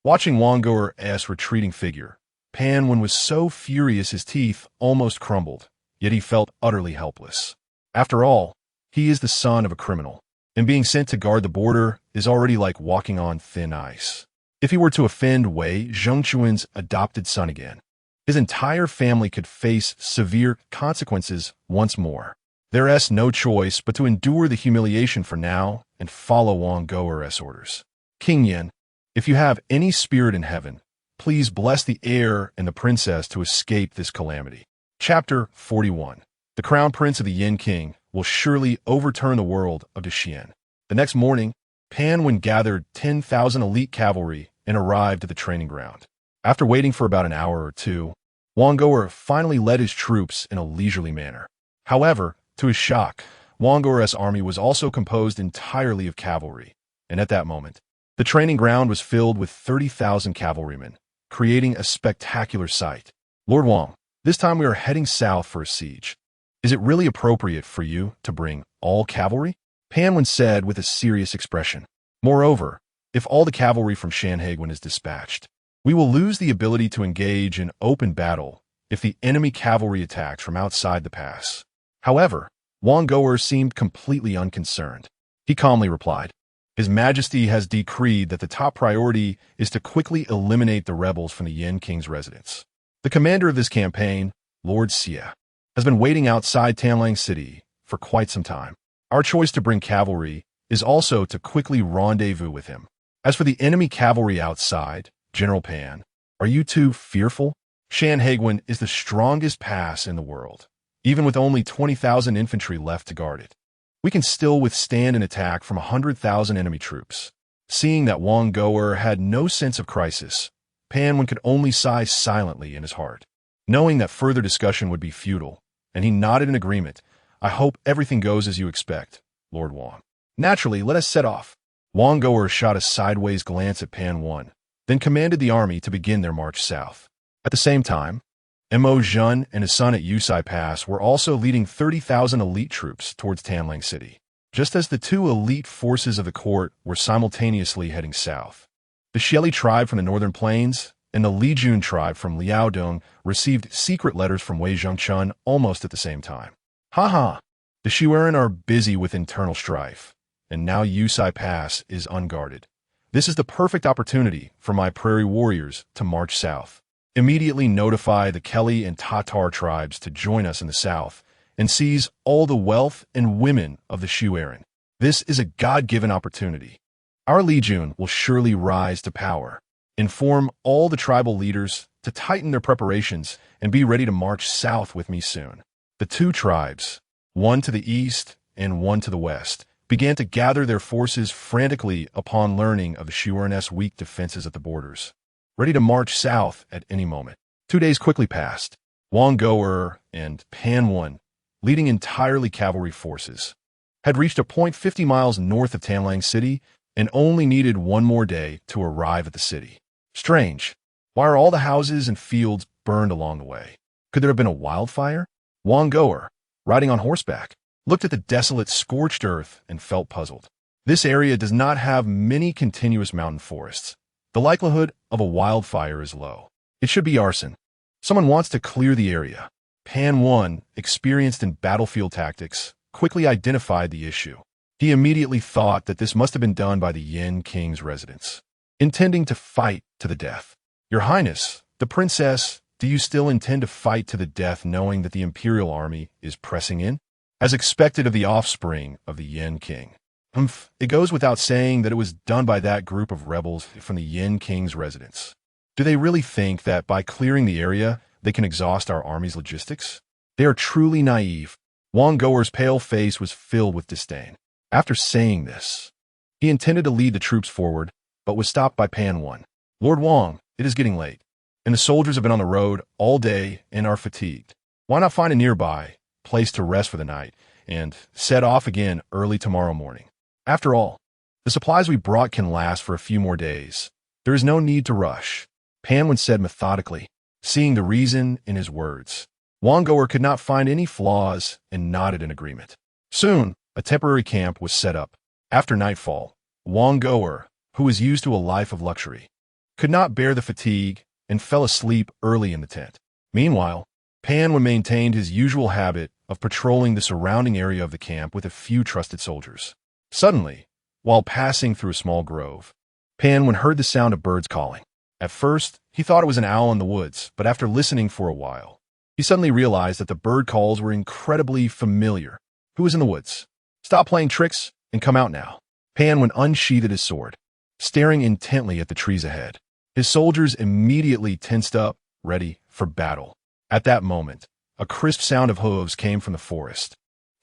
Watching Wang Goer's retreating figure, Pan Wen was so furious his teeth almost crumbled, yet he felt utterly helpless. After all, he is the son of a criminal, and being sent to guard the border is already like walking on thin ice. If he were to offend Wei Zhongquan's adopted son again, his entire family could face severe consequences once more. There's no choice but to endure the humiliation for now and follow Wang Goer's orders. "King Yin, if you have any spirit in heaven, please bless the heir and the princess to escape this calamity." Chapter 41. The crown prince of the Yin King will surely overturn the world of Xian. The next morning, Pan Wen gathered 10,000 elite cavalry and arrived at the training ground. After waiting for about an hour or two, Wang Goer finally led his troops in a leisurely manner. However, to his shock, Wang Goer's army was also composed entirely of cavalry, and at that moment, the training ground was filled with 30,000 cavalrymen, creating a spectacular sight. "Lord Wang, this time we are heading south for a siege. Is it really appropriate for you to bring all cavalry?" Pan Wen said with a serious expression. "Moreover, if all the cavalry from Shanhaiguan is dispatched, we will lose the ability to engage in open battle if the enemy cavalry attacks from outside the pass." However, Wang Goer seemed completely unconcerned. He calmly replied, "His Majesty has decreed that the top priority is to quickly eliminate the rebels from the Yin King's residence. The commander of this campaign, Lord Xie, has been waiting outside Tanlang City for quite some time. Our choice to bring cavalry is also to quickly rendezvous with him. As for the enemy cavalry outside, General Pan, are you too fearful? Shanhaiguan is the strongest pass in the world. Even with only 20,000 infantry left to guard it, we can still withstand an attack from 100,000 enemy troops." Seeing that Wang Goer had no sense of crisis, Pan Wen could only sigh silently in his heart. Knowing that further discussion would be futile, and he nodded in agreement. "I hope everything goes as you expect, Lord Wang. Naturally, let us set off." Wang Goer shot a sideways glance at Pan Wen, then commanded the army to begin their march south. At the same time, Mo Zhun and his son at Yusai Pass were also leading 30,000 elite troops towards Tanlang City, just as the two elite forces of the court were simultaneously heading south. The Xieli tribe from the northern plains and the Lijun tribe from Liaodong received secret letters from Wei Zhongquan almost at the same time. "Ha! The Shuaren are busy with internal strife, and now Yusai Pass is unguarded. This is the perfect opportunity for my prairie warriors to march south. Immediately notify the Kelly and Tatar tribes to join us in the south and seize all the wealth and women of the Shuaren. This is a God-given opportunity. Our Lijun will surely rise to power. Inform all the tribal leaders to tighten their preparations and be ready to march south with me soon." The two tribes, one to the east and one to the west, began to gather their forces frantically upon learning of the Shuren's weak defenses at the borders, ready to march south at any moment. 2 days quickly passed. Wang Go'er and Pan Wen, leading entirely cavalry forces, had reached a point 50 miles north of Tanlang City and only needed one more day to arrive at the city. Strange. Why are all the houses and fields burned along the way? Could there have been a wildfire? Wang Go'er, riding on horseback, looked at the desolate, scorched earth and felt puzzled. This area does not have many continuous mountain forests. The likelihood of a wildfire is low. It should be arson. Someone wants to clear the area. Pan Wen, experienced in battlefield tactics, quickly identified the issue. He immediately thought that this must have been done by the Yin King's residents, intending to fight to the death. Your Highness, the princess, do you still intend to fight to the death knowing that the imperial army is pressing in? As expected of the offspring of the Yin King. It goes without saying that it was done by that group of rebels from the Yin King's residence. Do they really think that by clearing the area, they can exhaust our army's logistics? They are truly naive. Wang Go'er's pale face was filled with disdain. After saying this, he intended to lead the troops forward, but was stopped by Pan Wen. Lord Wang, it is getting late, and the soldiers have been on the road all day and are fatigued. Why not find a nearby place to rest for the night and set off again early tomorrow morning? After all, the supplies we brought can last for a few more days. There is no need to rush, Pan Wen said methodically, seeing the reason in his words. Wang Go'er could not find any flaws and nodded in agreement. Soon, a temporary camp was set up. After nightfall, Wang Go'er, who was used to a life of luxury, could not bear the fatigue and fell asleep early in the tent. Meanwhile, Pan Wen maintained his usual habit of patrolling the surrounding area of the camp with a few trusted soldiers. Suddenly, while passing through a small grove, Pan Wen heard the sound of birds calling. At first, he thought it was an owl in the woods, but after listening for a while, he suddenly realized that the bird calls were incredibly familiar. Who was in the woods? Stop playing tricks and come out now. Pan Wen unsheathed his sword, staring intently at the trees ahead. His soldiers immediately tensed up, ready for battle. At that moment, a crisp sound of hooves came from the forest,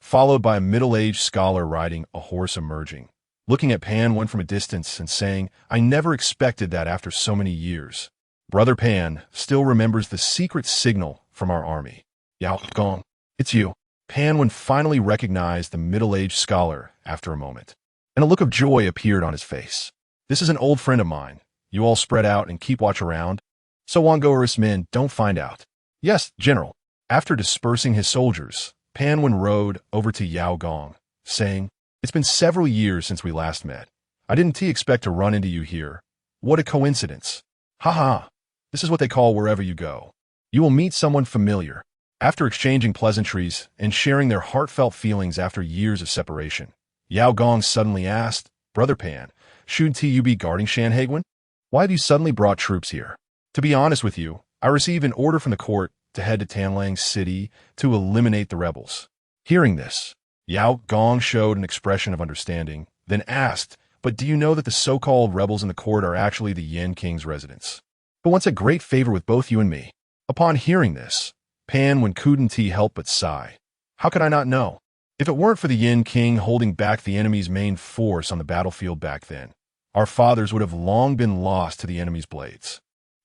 followed by a middle-aged scholar riding a horse emerging, looking at Pan Wen from a distance and saying, "I never expected that after so many years. Brother Pan still remembers the secret signal from our army. Yao Gong, it's you." Pan Wen finally recognized the middle-aged scholar after a moment, and a look of joy appeared on his face. "This is an old friend of mine. You all spread out and keep watch around, so Wang Go'er's men don't find out." "Yes, General." After dispersing his soldiers, Pan Wen rode over to Yao Gong, saying, "It's been several years since we last met. I didn't expect to run into you here. What a coincidence. Ha. This is what they call wherever you go. You will meet someone familiar." After exchanging pleasantries and sharing their heartfelt feelings after years of separation, Yao Gong suddenly asked, "Brother Pan, shouldn't you be guarding Shanhaiguan? Why have you suddenly brought troops here?" "To be honest with you, I received an order from the court to head to Tanlang City to eliminate the rebels." Hearing this, Yao Gong showed an expression of understanding, then asked, "But do you know that the so-called rebels in the court are actually the Yin King's residents, who wants a great favor with both you and me?" Upon hearing this, Pan Wen couldn't help but sigh. "How could I not know? If it weren't for the Yin King holding back the enemy's main force on the battlefield back then, our fathers would have long been lost to the enemy's blades.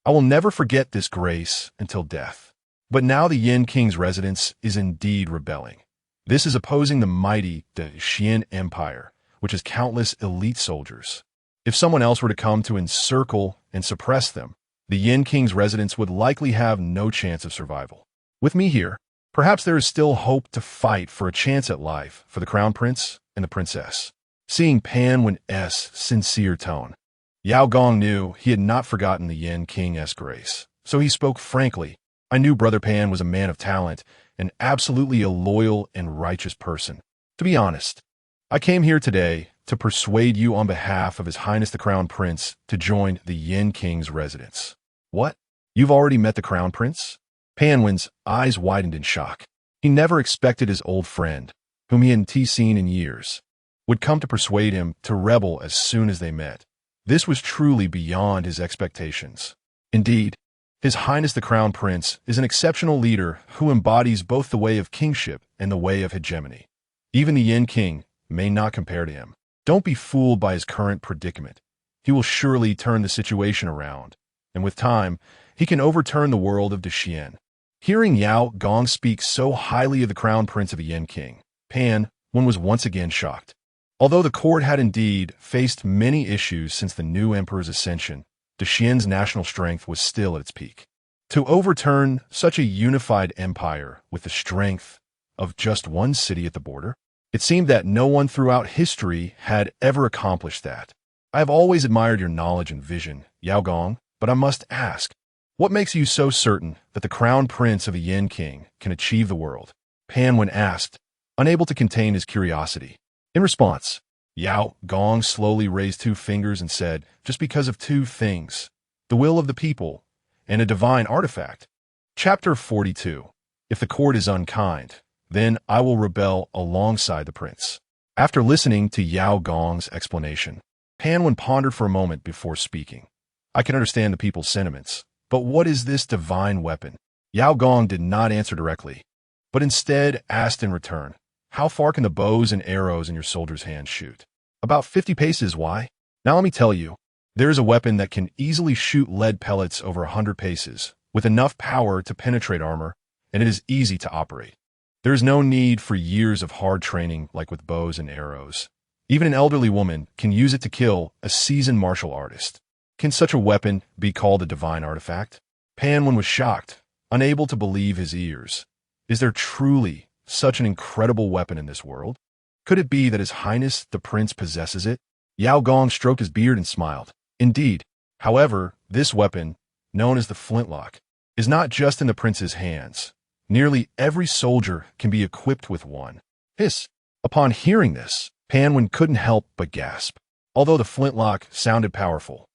I will never forget this grace until death. But now the Yin King's residence is indeed rebelling. This is opposing the mighty Xian Empire, which has countless elite soldiers. If someone else were to come to encircle and suppress them, the Yin King's residence would likely have no chance of survival. With me here, perhaps there is still hope to fight for a chance at life for the crown prince and the princess." Seeing Pan Wen's sincere tone, Yao Gong knew he had not forgotten the Yin King's grace, so he spoke frankly. "I knew Brother Pan was a man of talent and absolutely a loyal and righteous person. To be honest, I came here today to persuade you on behalf of His Highness the Crown Prince to join the Yin King's residence." "What? You've already met the Crown Prince?" Pan Wen's eyes widened in shock. He never expected his old friend, whom he hadn't seen in years, would come to persuade him to rebel as soon as they met. This was truly beyond his expectations. Indeed, His Highness the Crown Prince is an exceptional leader who embodies both the way of kingship and the way of hegemony. Even the Yin King may not compare to him. Don't be fooled by his current predicament. He will surely turn the situation around, and with time, he can overturn the world of Dexian. Hearing Yao Gong speak so highly of the crown prince of the Yin King, Pan Wen was once again shocked. Although the court had indeed faced many issues since the new emperor's ascension, Dexian's national strength was still at its peak. To overturn such a unified empire with the strength of just one city at the border, it seemed that no one throughout history had ever accomplished that. I have always admired your knowledge and vision, Yao Gong, but I must ask, what makes you so certain that the crown prince of the Yin King can achieve the world? Pan Wen asked, unable to contain his curiosity. In response, Yao Gong slowly raised two fingers and said, just because of two things, the will of the people and a divine artifact. Chapter 42. If the court is unkind, then I will rebel alongside the prince. After listening to Yao Gong's explanation, Pan Wen pondered for a moment before speaking. I can understand the people's sentiments, but what is this divine weapon? Yao Gong did not answer directly, but instead asked in return, how far can the bows and arrows in your soldiers' hands shoot? About 50 paces, why? Now let me tell you, there is a weapon that can easily shoot lead pellets over 100 paces, with enough power to penetrate armor, and it is easy to operate. There is no need for years of hard training like with bows and arrows. Even an elderly woman can use it to kill a seasoned martial artist. Can such a weapon be called a divine artifact? Pan Wen was shocked, unable to believe his ears. Is there truly such an incredible weapon in this world? Could it be that His Highness the Prince possesses it? Yao Gong stroked his beard and smiled. Indeed. However, this weapon, known as the flintlock, is not just in the prince's hands. Nearly every soldier can be equipped with one. Hiss! Upon hearing this, Pan Wen couldn't help but gasp. Although the flintlock sounded powerful,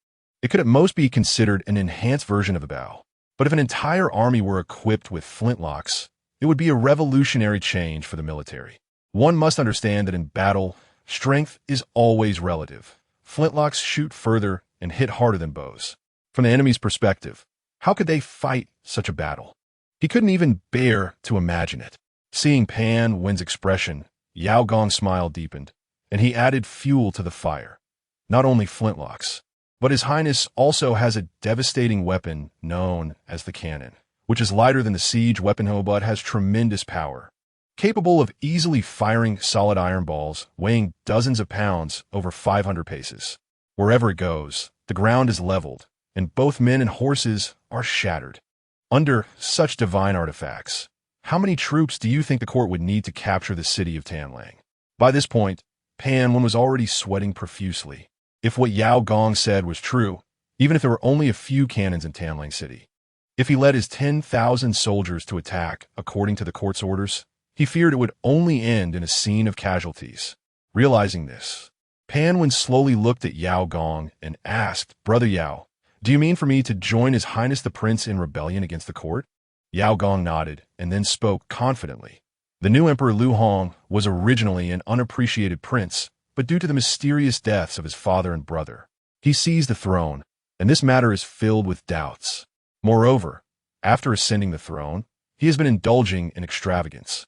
it could at most be considered an enhanced version of a bow. But if an entire army were equipped with flintlocks, it would be a revolutionary change for the military. One must understand that in battle, strength is always relative. Flintlocks shoot further and hit harder than bows. From the enemy's perspective, how could they fight such a battle? He couldn't even bear to imagine it. Seeing Pan Wen's expression, Yao Gong's smile deepened, and he added fuel to the fire. Not only flintlocks, but His Highness also has a devastating weapon known as the cannon, which is lighter than the siege weapon but has tremendous power. Capable of easily firing solid iron balls weighing dozens of pounds over 500 paces. Wherever it goes, the ground is leveled, and both men and horses are shattered. Under such divine artifacts, how many troops do you think the court would need to capture the city of Tanlang? By this point, Pan Wen was already sweating profusely. If what Yao Gong said was true, even if there were only a few cannons in Tanlang City, if he led his 10,000 soldiers to attack according to the court's orders, he feared it would only end in a scene of casualties. Realizing this, Pan Wen slowly looked at Yao Gong and asked, Brother Yao, do you mean for me to join His Highness the Prince in rebellion against the court? Yao Gong nodded and then spoke confidently. The new Emperor Lu Hong was originally an unappreciated prince, but due to the mysterious deaths of his father and brother, he seized the throne, and this matter is filled with doubts. Moreover, after ascending the throne, he has been indulging in extravagance,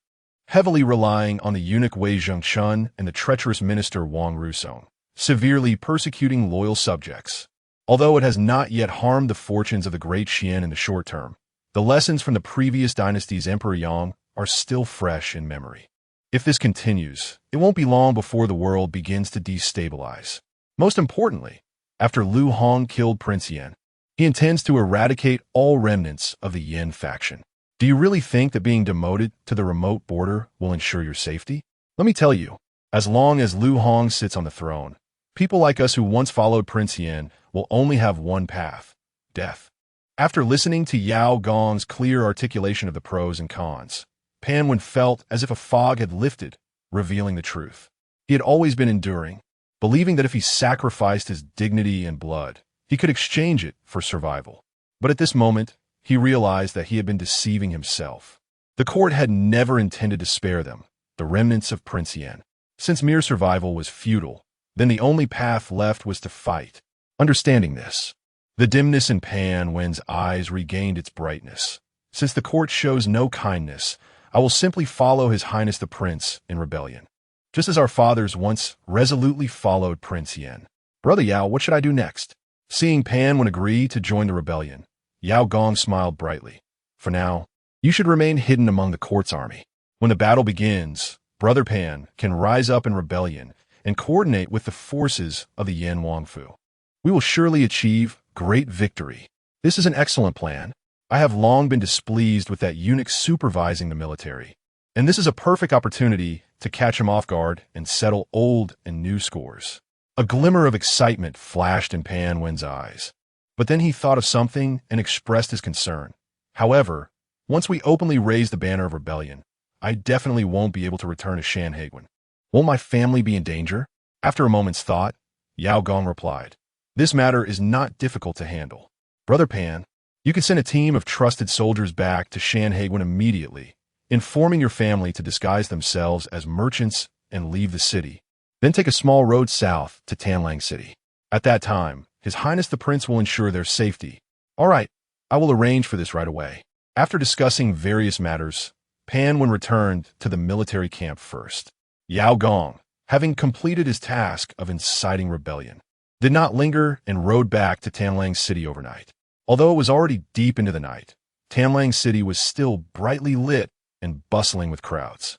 heavily relying on the eunuch Wei Zhengchun and the treacherous minister Wang Rusong, severely persecuting loyal subjects. Although it has not yet harmed the fortunes of the great Xian in the short term, the lessons from the previous dynasty's Emperor Yang are still fresh in memory. If this continues, it won't be long before the world begins to destabilize. Most importantly, after Lu Hong killed Prince Yan, he intends to eradicate all remnants of the Yin faction. Do you really think that being demoted to the remote border will ensure your safety? Let me tell you, as long as Lu Hong sits on the throne, people like us who once followed Prince Yan will only have one path: death. After listening to Yao Gong's clear articulation of the pros and cons, Pan Wen felt as if a fog had lifted, revealing the truth. He had always been enduring, believing that if he sacrificed his dignity and blood, he could exchange it for survival. But at this moment, he realized that he had been deceiving himself. The court had never intended to spare them, the remnants of Prince Yan. Since mere survival was futile, then the only path left was to fight. Understanding this, the dimness in Pan Wen's eyes regained its brightness. Since the court shows no kindness, I will simply follow His Highness the Prince in rebellion. just as our fathers once resolutely followed Prince Yen. Brother Yao, what should I do next? Seeing Pan Wen agree to join the rebellion, Yao Gong smiled brightly. For now, you should remain hidden among the court's army. When the battle begins, Brother Pan can rise up in rebellion and coordinate with the forces of the Yan Wangfu. We will surely achieve great victory. This is an excellent plan. I have long been displeased with that eunuch supervising the military, and this is a perfect opportunity to catch him off guard and settle old and new scores. A glimmer of excitement flashed in Pan Wen's eyes, but then he thought of something and expressed his concern. However, once we openly raise the banner of rebellion, I definitely won't be able to return to Shanhaiguan. Won't my family be in danger? After a moment's thought, Yao Gong replied, this matter is not difficult to handle. Brother Pan, you can send a team of trusted soldiers back to Shanhaiguan immediately, informing your family to disguise themselves as merchants and leave the city. Then take a small road south to Tanlang City. At that time, His Highness the Prince will ensure their safety. All right, I will arrange for this right away. After discussing various matters, Pan Wen returned to the military camp first. Yao Gong, having completed his task of inciting rebellion, did not linger and rode back to Tanlang City overnight. Although it was already deep into the night, Tanlang City was still brightly lit and bustling with crowds.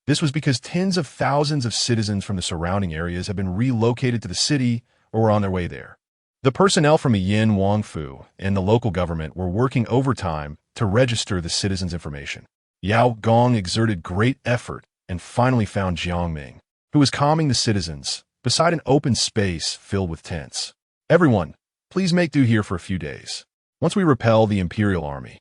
This was because tens of thousands of citizens from the surrounding areas had been relocated to the city or were on their way there. The personnel from Yin Wangfu and the local government were working overtime to register the citizens' information. Yao Gong exerted great effort and finally found Jiang Ming, who was calming the citizens beside an open space filled with tents. Everyone, please make do here for a few days. Once we repel the Imperial Army,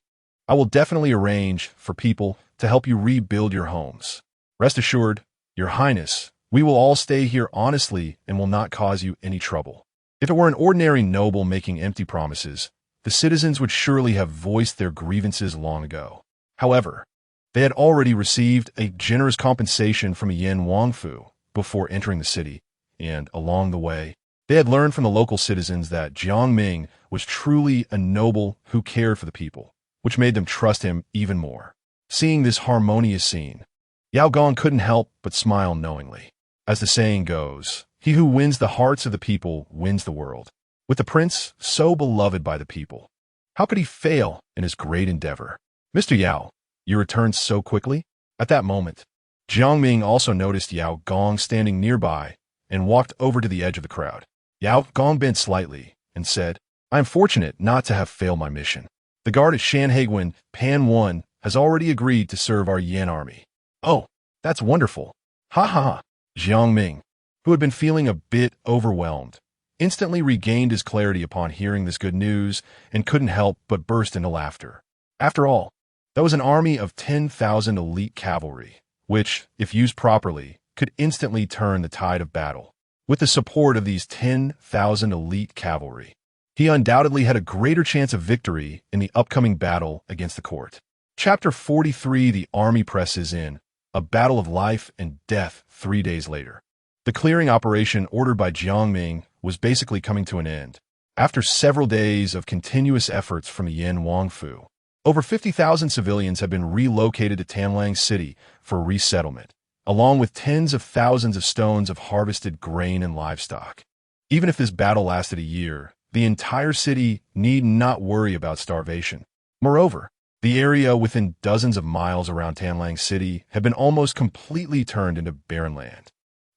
I will definitely arrange for people to help you rebuild your homes. Rest assured, Your Highness, we will all stay here honestly and will not cause you any trouble. If it were an ordinary noble making empty promises, the citizens would surely have voiced their grievances long ago. However, they had already received a generous compensation from Yin Wangfu before entering the city, and along the way, they had learned from the local citizens that Jiang Ming was truly a noble who cared for the people, which made them trust him even more. Seeing this harmonious scene, Yao Gong couldn't help but smile knowingly. As the saying goes, he who wins the hearts of the people wins the world. With the prince so beloved by the people, how could he fail in his great endeavor? Mr. Yao, you returned so quickly? At that moment, Jiang Ming also noticed Yao Gong standing nearby and walked over to the edge of the crowd. Yao Gong bent slightly and said, I am fortunate not to have failed my mission. The guard at Shanhaiguan, Pan Wen, has already agreed to serve our Yan army. Oh, that's wonderful. Ha ha ha. Jiang Ming, who had been feeling a bit overwhelmed, instantly regained his clarity upon hearing this good news and couldn't help but burst into laughter. After all, that was an army of 10,000 elite cavalry, which, if used properly, could instantly turn the tide of battle. With the support of these 10,000 elite cavalry, he undoubtedly had a greater chance of victory in the upcoming battle against the court. Chapter 43, The Army Presses In, a battle of life and death 3 days later. The clearing operation ordered by Jiang Ming was basically coming to an end. After several days of continuous efforts from the Yin Wangfu, over 50,000 civilians have been relocated to Tanlang City for resettlement, along with tens of thousands of stones of harvested grain and livestock. Even if this battle lasted a year, the entire city need not worry about starvation. Moreover, the area within dozens of miles around Tanlang City had been almost completely turned into barren land.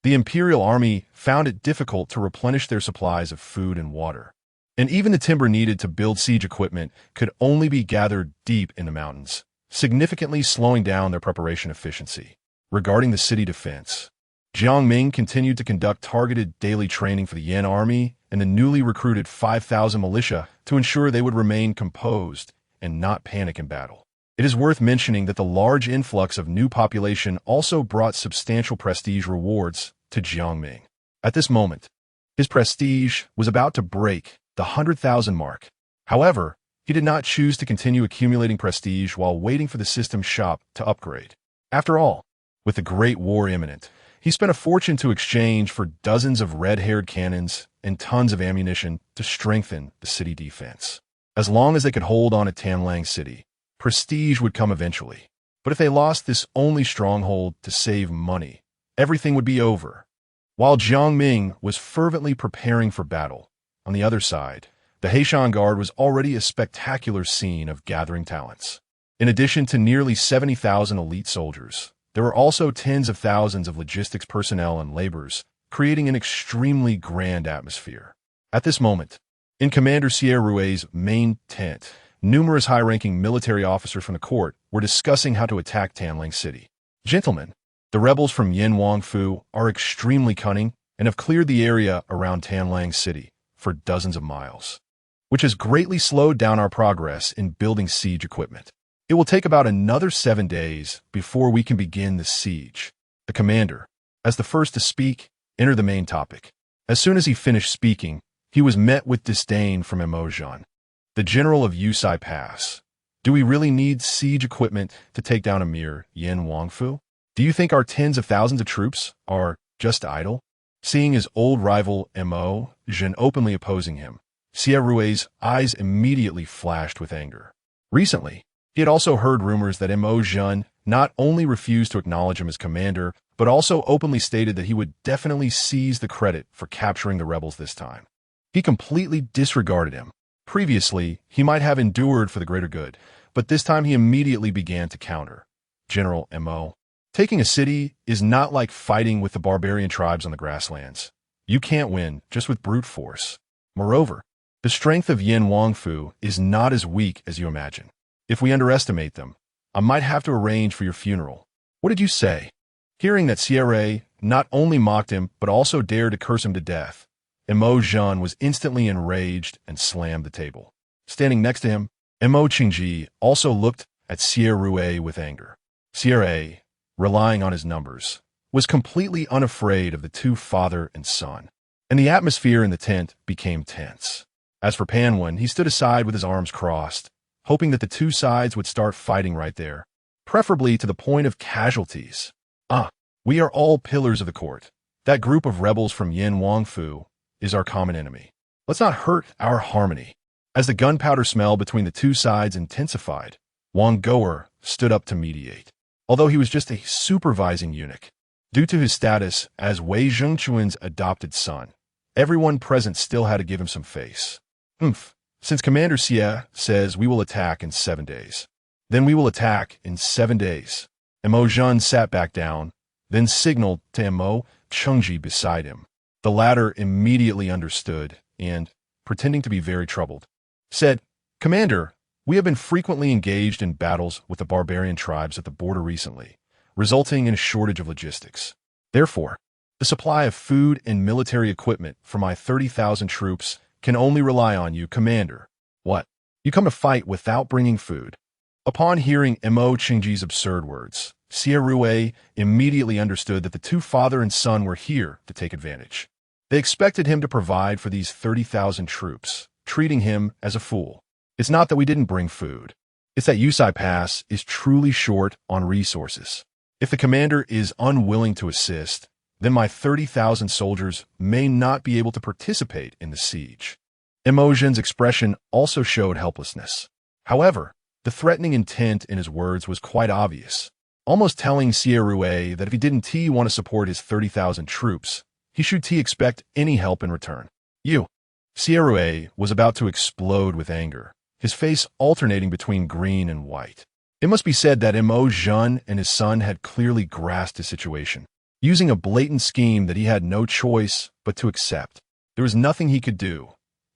The Imperial Army found it difficult to replenish their supplies of food and water, and even the timber needed to build siege equipment could only be gathered deep in the mountains, significantly slowing down their preparation efficiency. Regarding the city defense, Jiang Ming continued to conduct targeted daily training for the Yan army and the newly recruited 5,000 militia to ensure they would remain composed and not panic in battle. It is worth mentioning that the large influx of new population also brought substantial prestige rewards to Jiang Ming. At this moment, his prestige was about to break the 100,000 mark. However, he did not choose to continue accumulating prestige while waiting for the system shop to upgrade. After all, with the Great War imminent, he spent a fortune to exchange for dozens of red-haired cannons and tons of ammunition to strengthen the city defense. As long as they could hold on at Tanlang City, prestige would come eventually. But if they lost this only stronghold to save money, everything would be over. While Jiang Ming was fervently preparing for battle, on the other side, the Heishan Guard was already a spectacular scene of gathering talents. In addition to nearly 70,000 elite soldiers, there were also tens of thousands of logistics personnel and laborers, creating an extremely grand atmosphere. At this moment, in Commander Sierra Rui's main tent, numerous high-ranking military officers from the court were discussing how to attack Tanlang City. Gentlemen, the rebels from Yin Wangfu are extremely cunning and have cleared the area around Tanlang City for dozens of miles, which has greatly slowed down our progress in building siege equipment. It will take about another 7 days before we can begin the siege. The commander, as the first to speak, entered the main topic. As soon as he finished speaking, he was met with disdain from Emotion, the general of Yusai Pass. Do we really need siege equipment to take down a mere Yin Wangfu? Do you think our tens of thousands of troops are just idle? Seeing his old rival Emotion openly opposing him, Sierra Rui's eyes immediately flashed with anger. Recently, he had also heard rumors that Emotion not only refused to acknowledge him as commander, but also openly stated that he would definitely seize the credit for capturing the rebels this time. He completely disregarded him. Previously, he might have endured for the greater good, but this time he immediately began to counter. General Mo. Taking a city is not like fighting with the barbarian tribes on the grasslands. You can't win just with brute force. Moreover, the strength of Yin Wangfu is not as weak as you imagine. If we underestimate them, I might have to arrange for your funeral. What did you say? Hearing that Sierra not only mocked him, but also dared to curse him to death, Emotion was instantly enraged and slammed the table. Standing next to him, Mo Qingji also looked at Sierra Rui with anger. Sierra, relying on his numbers, was completely unafraid of the two father and son, and the atmosphere in the tent became tense. As for Panwen, he stood aside with his arms crossed, hoping that the two sides would start fighting right there, preferably to the point of casualties. We are all pillars of the court. That group of rebels from Yin Wangfu is our common enemy. Let's not hurt our harmony. As the gunpowder smell between the two sides intensified, Wang Goer stood up to mediate. Although he was just a supervising eunuch, due to his status as Wei Zhengquan's adopted son, everyone present still had to give him some face. Since Commander Xie says we will attack in 7 days, then we will attack in 7 days. Mo Zhen sat back down, then signaled to Mo Chengji beside him. The latter immediately understood and, pretending to be very troubled, said, Commander, we have been frequently engaged in battles with the barbarian tribes at the border recently, resulting in a shortage of logistics. Therefore, the supply of food and military equipment for my 30,000 troops can only rely on you, Commander. What? You come to fight without bringing food? Upon hearing Mo Qingji's absurd words, Sierra Rui immediately understood that the two father and son were here to take advantage. They expected him to provide for these 30,000 troops, treating him as a fool. It's not that we didn't bring food. It's that Yusai Pass is truly short on resources. If the commander is unwilling to assist, then my 30,000 soldiers may not be able to participate in the siege. Emotion's expression also showed helplessness. However, the threatening intent in his words was quite obvious, almost telling Sierra Rui that if he didn't want to support his 30,000 troops, he should expect any help in return. Sierra Rui was about to explode with anger, his face alternating between green and white. It must be said that Mo Zhen and his son had clearly grasped the situation, using a blatant scheme that he had no choice but to accept. There was nothing he could do.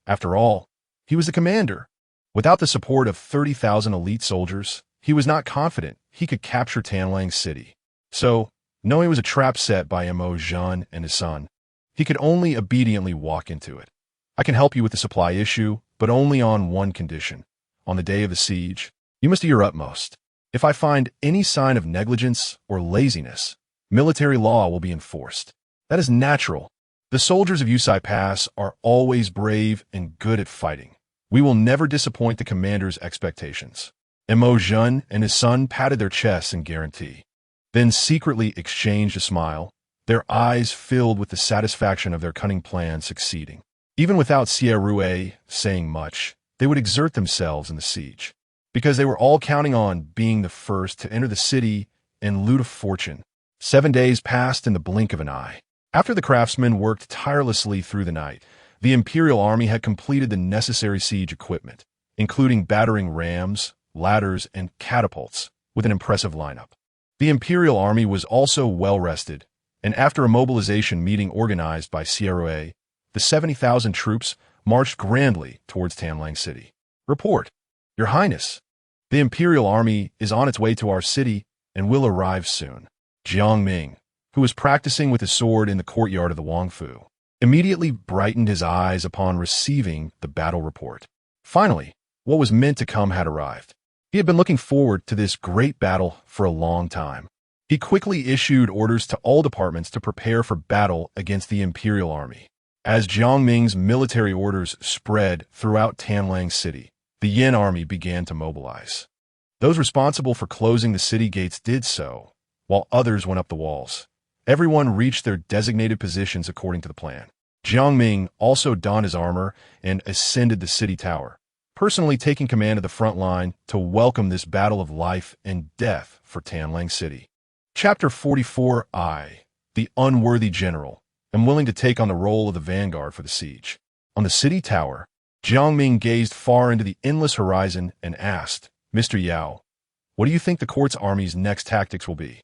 After all, he was the commander. Without the support of 30,000 elite soldiers, he was not confident he could capture Tanlang City. So, knowing it was a trap set by Mo Zhen and his son, he could only obediently walk into it. I can help you with the supply issue, but only on one condition. On the day of the siege, you must do your utmost. If I find any sign of negligence or laziness, military law will be enforced. That is natural. The soldiers of Yusai Pass are always brave and good at fighting. We will never disappoint the commander's expectations. Mo Zhen and his son patted their chests in guarantee, then secretly exchanged a smile, their eyes filled with the satisfaction of their cunning plan succeeding. Even without Sierra Rui saying much, they would exert themselves in the siege, because they were all counting on being the first to enter the city and loot a fortune. 7 days passed in the blink of an eye. After the craftsmen worked tirelessly through the night, the imperial army had completed the necessary siege equipment, including battering rams, ladders, and catapults, with an impressive lineup. The imperial army was also well-rested, and after a mobilization meeting organized by CRA, the 70,000 troops marched grandly towards Tanlang City. Report, Your Highness. The imperial army is on its way to our city and will arrive soon. Jiang Ming, who was practicing with his sword in the courtyard of the Wangfu, immediately brightened his eyes upon receiving the battle report. Finally, what was meant to come had arrived. He had been looking forward to this great battle for a long time. He quickly issued orders to all departments to prepare for battle against the imperial army. As Jiang Ming's military orders spread throughout Tanlang City, the Yin army began to mobilize. Those responsible for closing the city gates did so, while others went up the walls. Everyone reached their designated positions according to the plan. Jiang Ming also donned his armor and ascended the city tower, personally taking command of the front line to welcome this battle of life and death for Tanlang City. Chapter 44. I, the unworthy general, am willing to take on the role of the vanguard for the siege. On the city tower, Jiang Ming gazed far into the endless horizon and asked, Mr. Yao, what do you think the court's army's next tactics will be?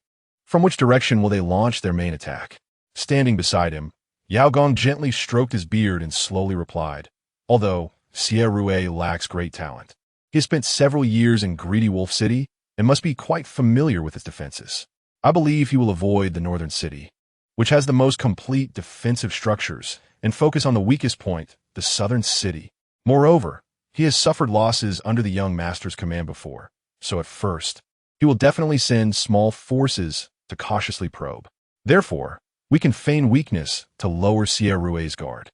From which direction will they launch their main attack? Standing beside him, Yao Gong gently stroked his beard and slowly replied, although Xie Rue lacks great talent. He has spent several years in Greedy Wolf City and must be quite familiar with its defenses. I believe he will avoid the northern city, which has the most complete defensive structures, and focus on the weakest point, the southern city. Moreover, he has suffered losses under the young master's command before, so at first, he will definitely send small forces to cautiously probe. Therefore, we can feign weakness to lower Xie Rue's guard.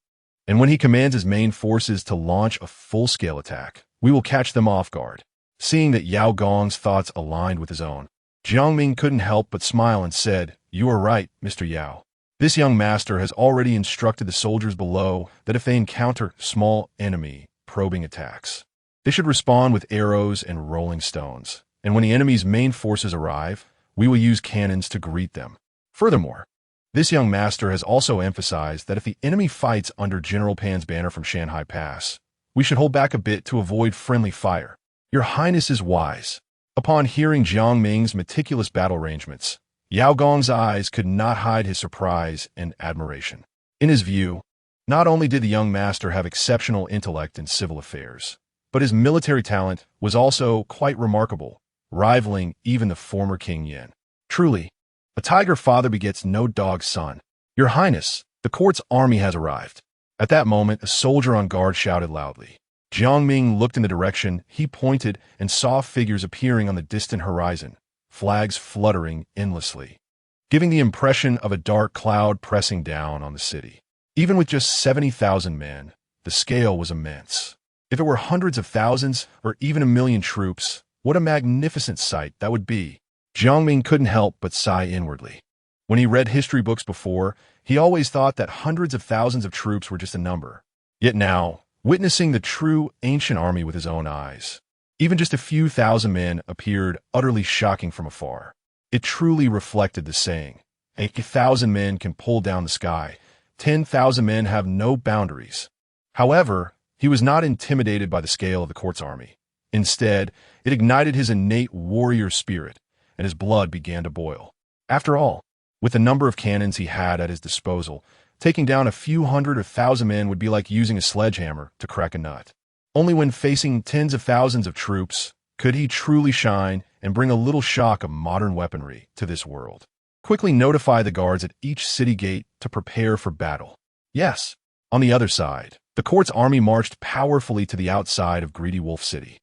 And when he commands his main forces to launch a full-scale attack, we will catch them off guard. Seeing that Yao Gong's thoughts aligned with his own, Jiang Ming couldn't help but smile and said, You are right, Mr. Yao. This young master has already instructed the soldiers below that if they encounter small enemy probing attacks, they should respond with arrows and rolling stones. And when the enemy's main forces arrive, we will use cannons to greet them. Furthermore, this young master has also emphasized that if the enemy fights under General Pan's banner from Shanghai Pass, we should hold back a bit to avoid friendly fire. Your Highness is wise. Upon hearing Jiang Ming's meticulous battle arrangements, Yao Gong's eyes could not hide his surprise and admiration. In his view, not only did the young master have exceptional intellect in civil affairs, but his military talent was also quite remarkable, rivaling even the former King Yin. Truly, a tiger father begets no dog son. Your Highness, the court's army has arrived. At that moment, a soldier on guard shouted loudly. Jiang Ming looked in the direction he pointed and saw figures appearing on the distant horizon, flags fluttering endlessly, giving the impression of a dark cloud pressing down on the city. Even with just 70,000 men, the scale was immense. If it were hundreds of thousands or even 1,000,000 troops, what a magnificent sight that would be. Jiang Ming couldn't help but sigh inwardly. When he read history books before, he always thought that hundreds of thousands of troops were just a number. Yet now, witnessing the true ancient army with his own eyes, even just a few thousand men appeared utterly shocking from afar. It truly reflected the saying, 1,000 men can pull down the sky, 10,000 men have no boundaries. However, he was not intimidated by the scale of the court's army. Instead, it ignited his innate warrior spirit, and his blood began to boil. After all, with the number of cannons he had at his disposal, taking down a few hundred or thousand men would be like using a sledgehammer to crack a nut. Only when facing tens of thousands of troops could he truly shine and bring a little shock of modern weaponry to this world. Quickly notify the guards at each city gate to prepare for battle. Yes, on the other side, the court's army marched powerfully to the outside of Greedy Wolf City.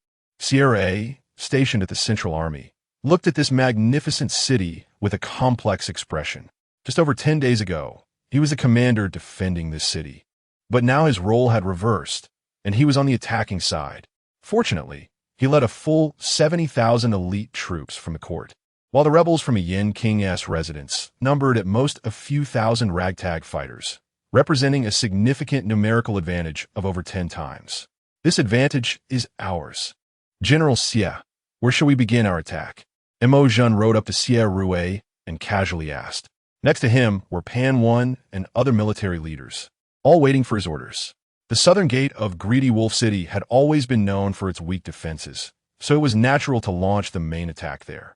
CRA, stationed at the Central Army, looked at this magnificent city with a complex expression. Just over 10 days ago, he was the commander defending this city. But now his role had reversed, and he was on the attacking side. Fortunately, he led a full 70,000 elite troops from the court, while the rebels from a Yin King's residence numbered at most a few thousand ragtag fighters, representing a significant numerical advantage of over 10 times. This advantage is ours. General Xie, where shall we begin our attack? Mo Jun rode up to Xie Rue and casually asked. Next to him were Pan One and other military leaders, all waiting for his orders. The southern gate of Greedy Wolf City had always been known for its weak defenses, so it was natural to launch the main attack there.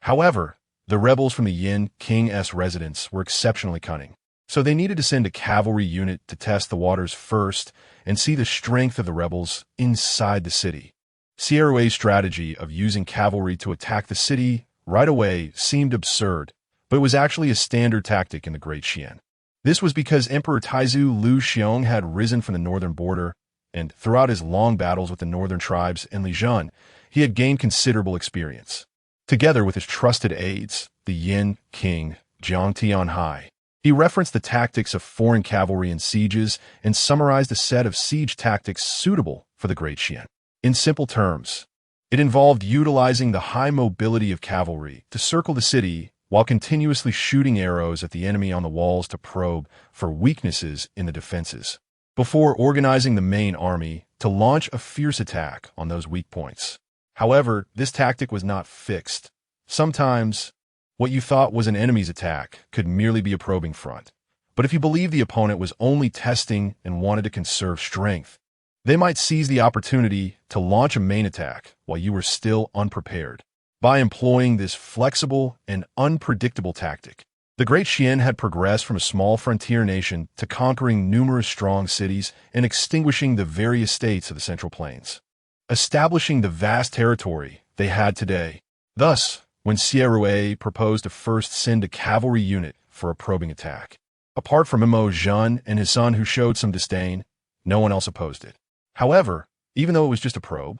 However, the rebels from the Yin King's residence were exceptionally cunning, so they needed to send a cavalry unit to test the waters first and see the strength of the rebels inside the city. Sierue's strategy of using cavalry to attack the city right away seemed absurd, but it was actually a standard tactic in the Great Xian. This was because Emperor Taizu Lu Xiong had risen from the northern border, and throughout his long battles with the northern tribes in Lijian, he had gained considerable experience. Together with his trusted aides, the Yin King Jiang Ming, he referenced the tactics of foreign cavalry in sieges and summarized a set of siege tactics suitable for the Great Xian. In simple terms, it involved utilizing the high mobility of cavalry to circle the city while continuously shooting arrows at the enemy on the walls to probe for weaknesses in the defenses, before organizing the main army to launch a fierce attack on those weak points. However, this tactic was not fixed. Sometimes, what you thought was an enemy's attack could merely be a probing front. But if you believed the opponent was only testing and wanted to conserve strength, they might seize the opportunity to launch a main attack while you were still unprepared. By employing this flexible and unpredictable tactic, the Great Xian had progressed from a small frontier nation to conquering numerous strong cities and extinguishing the various states of the Central Plains, establishing the vast territory they had today. Thus, when Sierue proposed to first send a cavalry unit for a probing attack, apart from Mo Zhen and his son who showed some disdain, no one else opposed it. However, even though it was just a probe,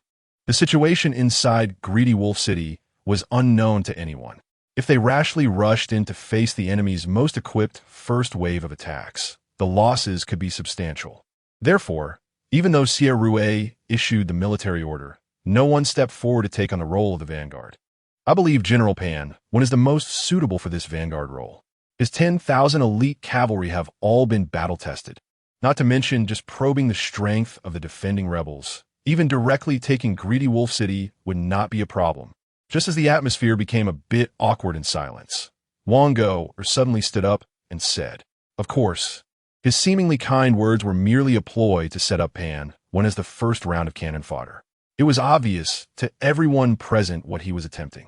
the situation inside Greedy Wolf City was unknown to anyone. If they rashly rushed in to face the enemy's most equipped first wave of attacks, the losses could be substantial. Therefore, even though Sierue issued the military order, no one stepped forward to take on the role of the vanguard. I believe General Pan One is the most suitable for this vanguard role. His 10,000 elite cavalry have all been battle-tested, not to mention just probing the strength of the defending rebels. Even directly taking Greedy Wolf City would not be a problem. Just as the atmosphere became a bit awkward in silence, Wang Go suddenly stood up and said, "Of course." His seemingly kind words were merely a ploy to set up Pan One as the first round of cannon fodder. It was obvious to everyone present what he was attempting.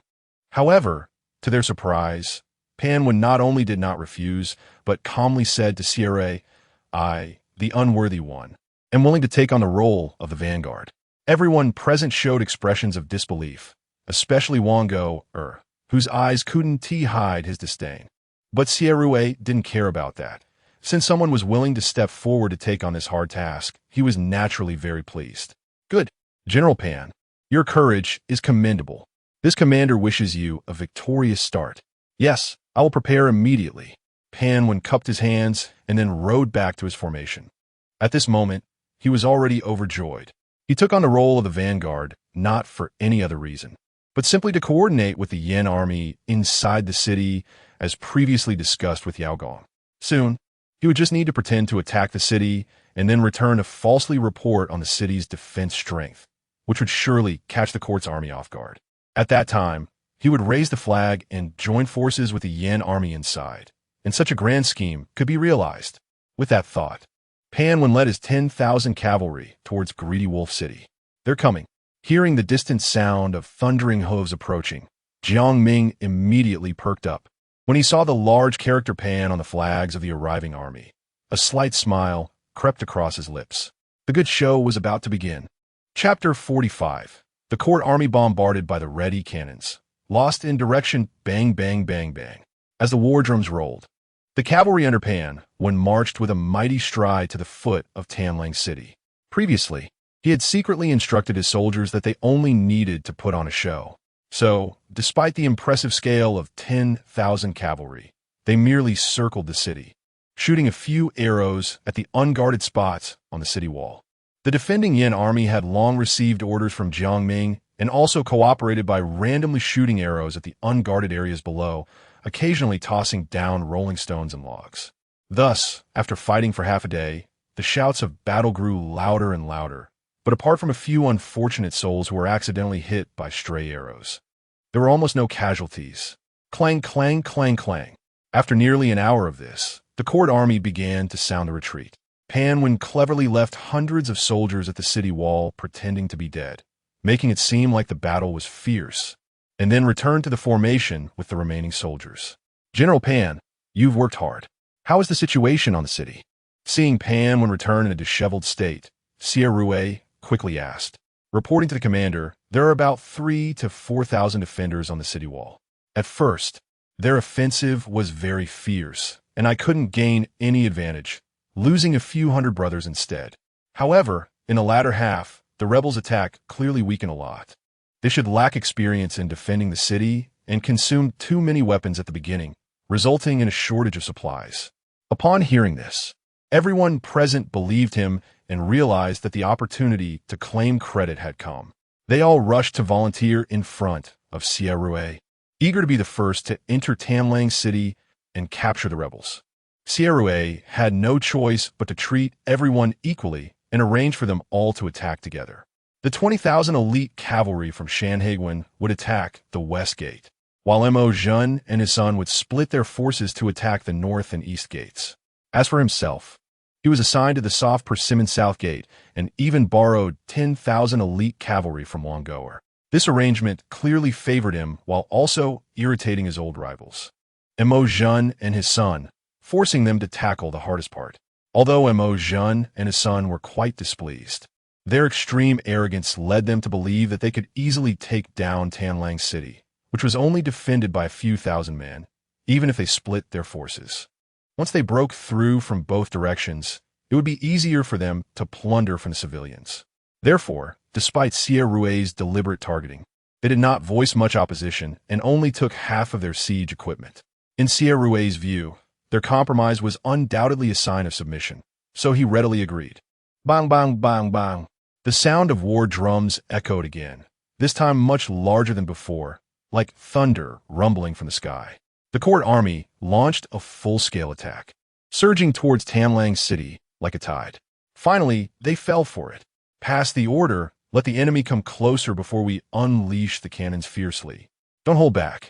However, to their surprise, Pan One not only did not refuse, but calmly said to Sierre, "I, the unworthy one, am willing to take on the role of the vanguard." Everyone present showed expressions of disbelief, especially Wang Go, whose eyes couldn't hide his disdain. But Sierue didn't care about that. Since someone was willing to step forward to take on this hard task, he was naturally very pleased. "Good, General Pan. Your courage is commendable. This commander wishes you a victorious start." "Yes, I will prepare immediately." Pan One cupped his hands and then rode back to his formation. At this moment, he was already overjoyed. He took on the role of the vanguard not for any other reason, but simply to coordinate with the Yin army inside the city as previously discussed with Yao Gong. Soon, he would just need to pretend to attack the city and then return to falsely report on the city's defense strength, which would surely catch the court's army off guard. At that time, he would raise the flag and join forces with the Yin army inside, and such a grand scheme could be realized. With that thought, Pan One led his 10,000 cavalry towards Greedy Wolf City. "They're coming." Hearing the distant sound of thundering hooves approaching, Jiang Ming immediately perked up. When he saw the large character Pan on the flags of the arriving army, a slight smile crept across his lips. The good show was about to begin. Chapter 45. The court army bombarded by the ready cannons, lost in direction bang bang bang bang. As the war drums rolled, the cavalry under Pan One marched with a mighty stride to the foot of Tanlang City. Previously, he had secretly instructed his soldiers that they only needed to put on a show. So, despite the impressive scale of 10,000 cavalry, they merely circled the city, shooting a few arrows at the unguarded spots on the city wall. The defending Yin army had long received orders from Jiang Ming and also cooperated by randomly shooting arrows at the unguarded areas below, occasionally tossing down rolling stones and logs. Thus, after fighting for half a day, the shouts of battle grew louder and louder. But apart from a few unfortunate souls who were accidentally hit by stray arrows, there were almost no casualties. Clang, clang, clang, clang. After nearly an hour of this, the court army began to sound a retreat. Pan Wen cleverly left hundreds of soldiers at the city wall pretending to be dead, making it seem like the battle was fierce, and then returned to the formation with the remaining soldiers. General Pan, you've worked hard. How is the situation on the city? Seeing Pan Wen return in a disheveled state, Xie Rui quickly asked. Reporting to the commander, there are about 3,000 to 4,000 defenders on the city wall. At first, their offensive was very fierce, and I couldn't gain any advantage, losing a few hundred brothers instead. However, in the latter half, the rebels' attack clearly weakened a lot. They should lack experience in defending the city and consumed too many weapons at the beginning, resulting in a shortage of supplies. Upon hearing this, everyone present believed him and realized that the opportunity to claim credit had come. They all rushed to volunteer in front of Xie Rui, eager to be the first to enter Tamlang City and capture the rebels. Xie Rui had no choice but to treat everyone equally and arrange for them all to attack together. The 20,000 elite cavalry from Shanhaiguan would attack the west gate, while Mo Jun and his son would split their forces to attack the north and east gates. As for himself, he was assigned to the soft Persimmon South Gate and even borrowed 10,000 elite cavalry from Wongoer. This arrangement clearly favored him while also irritating his old rivals, Mo Jun and his son, forcing them to tackle the hardest part. Although Mo Jun and his son were quite displeased, their extreme arrogance led them to believe that they could easily take down Tanlang City, which was only defended by a few thousand men, even if they split their forces. Once they broke through from both directions, it would be easier for them to plunder from the civilians. Therefore, despite Xie Rui's deliberate targeting, they did not voice much opposition and only took half of their siege equipment. In Xie Rui's view, their compromise was undoubtedly a sign of submission, so he readily agreed. Bang, bang, bang, bang. The sound of war drums echoed again, this time much larger than before, like thunder rumbling from the sky. The court army launched a full-scale attack, surging towards Tamlang City like a tide. Finally, they fell for it. Pass the order, let the enemy come closer before we unleash the cannons fiercely. Don't hold back.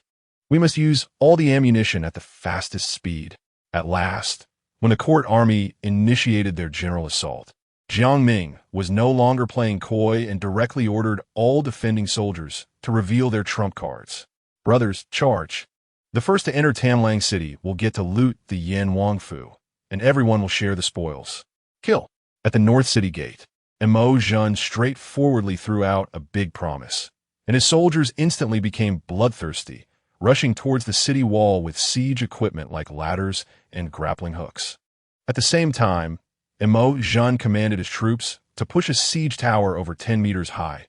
We must use all the ammunition at the fastest speed. At last, when the court army initiated their general assault, Jiang Ming was no longer playing coy and directly ordered all defending soldiers to reveal their trump cards. Brothers, charge. The first to enter Tamlang City will get to loot the Yan Wangfu, and everyone will share the spoils. Kill. At the North City Gate, Mo Jun straightforwardly threw out a big promise, and his soldiers instantly became bloodthirsty, rushing towards the city wall with siege equipment like ladders and grappling hooks. At the same time, Mo Jun commanded his troops to push a siege tower over 10 meters high,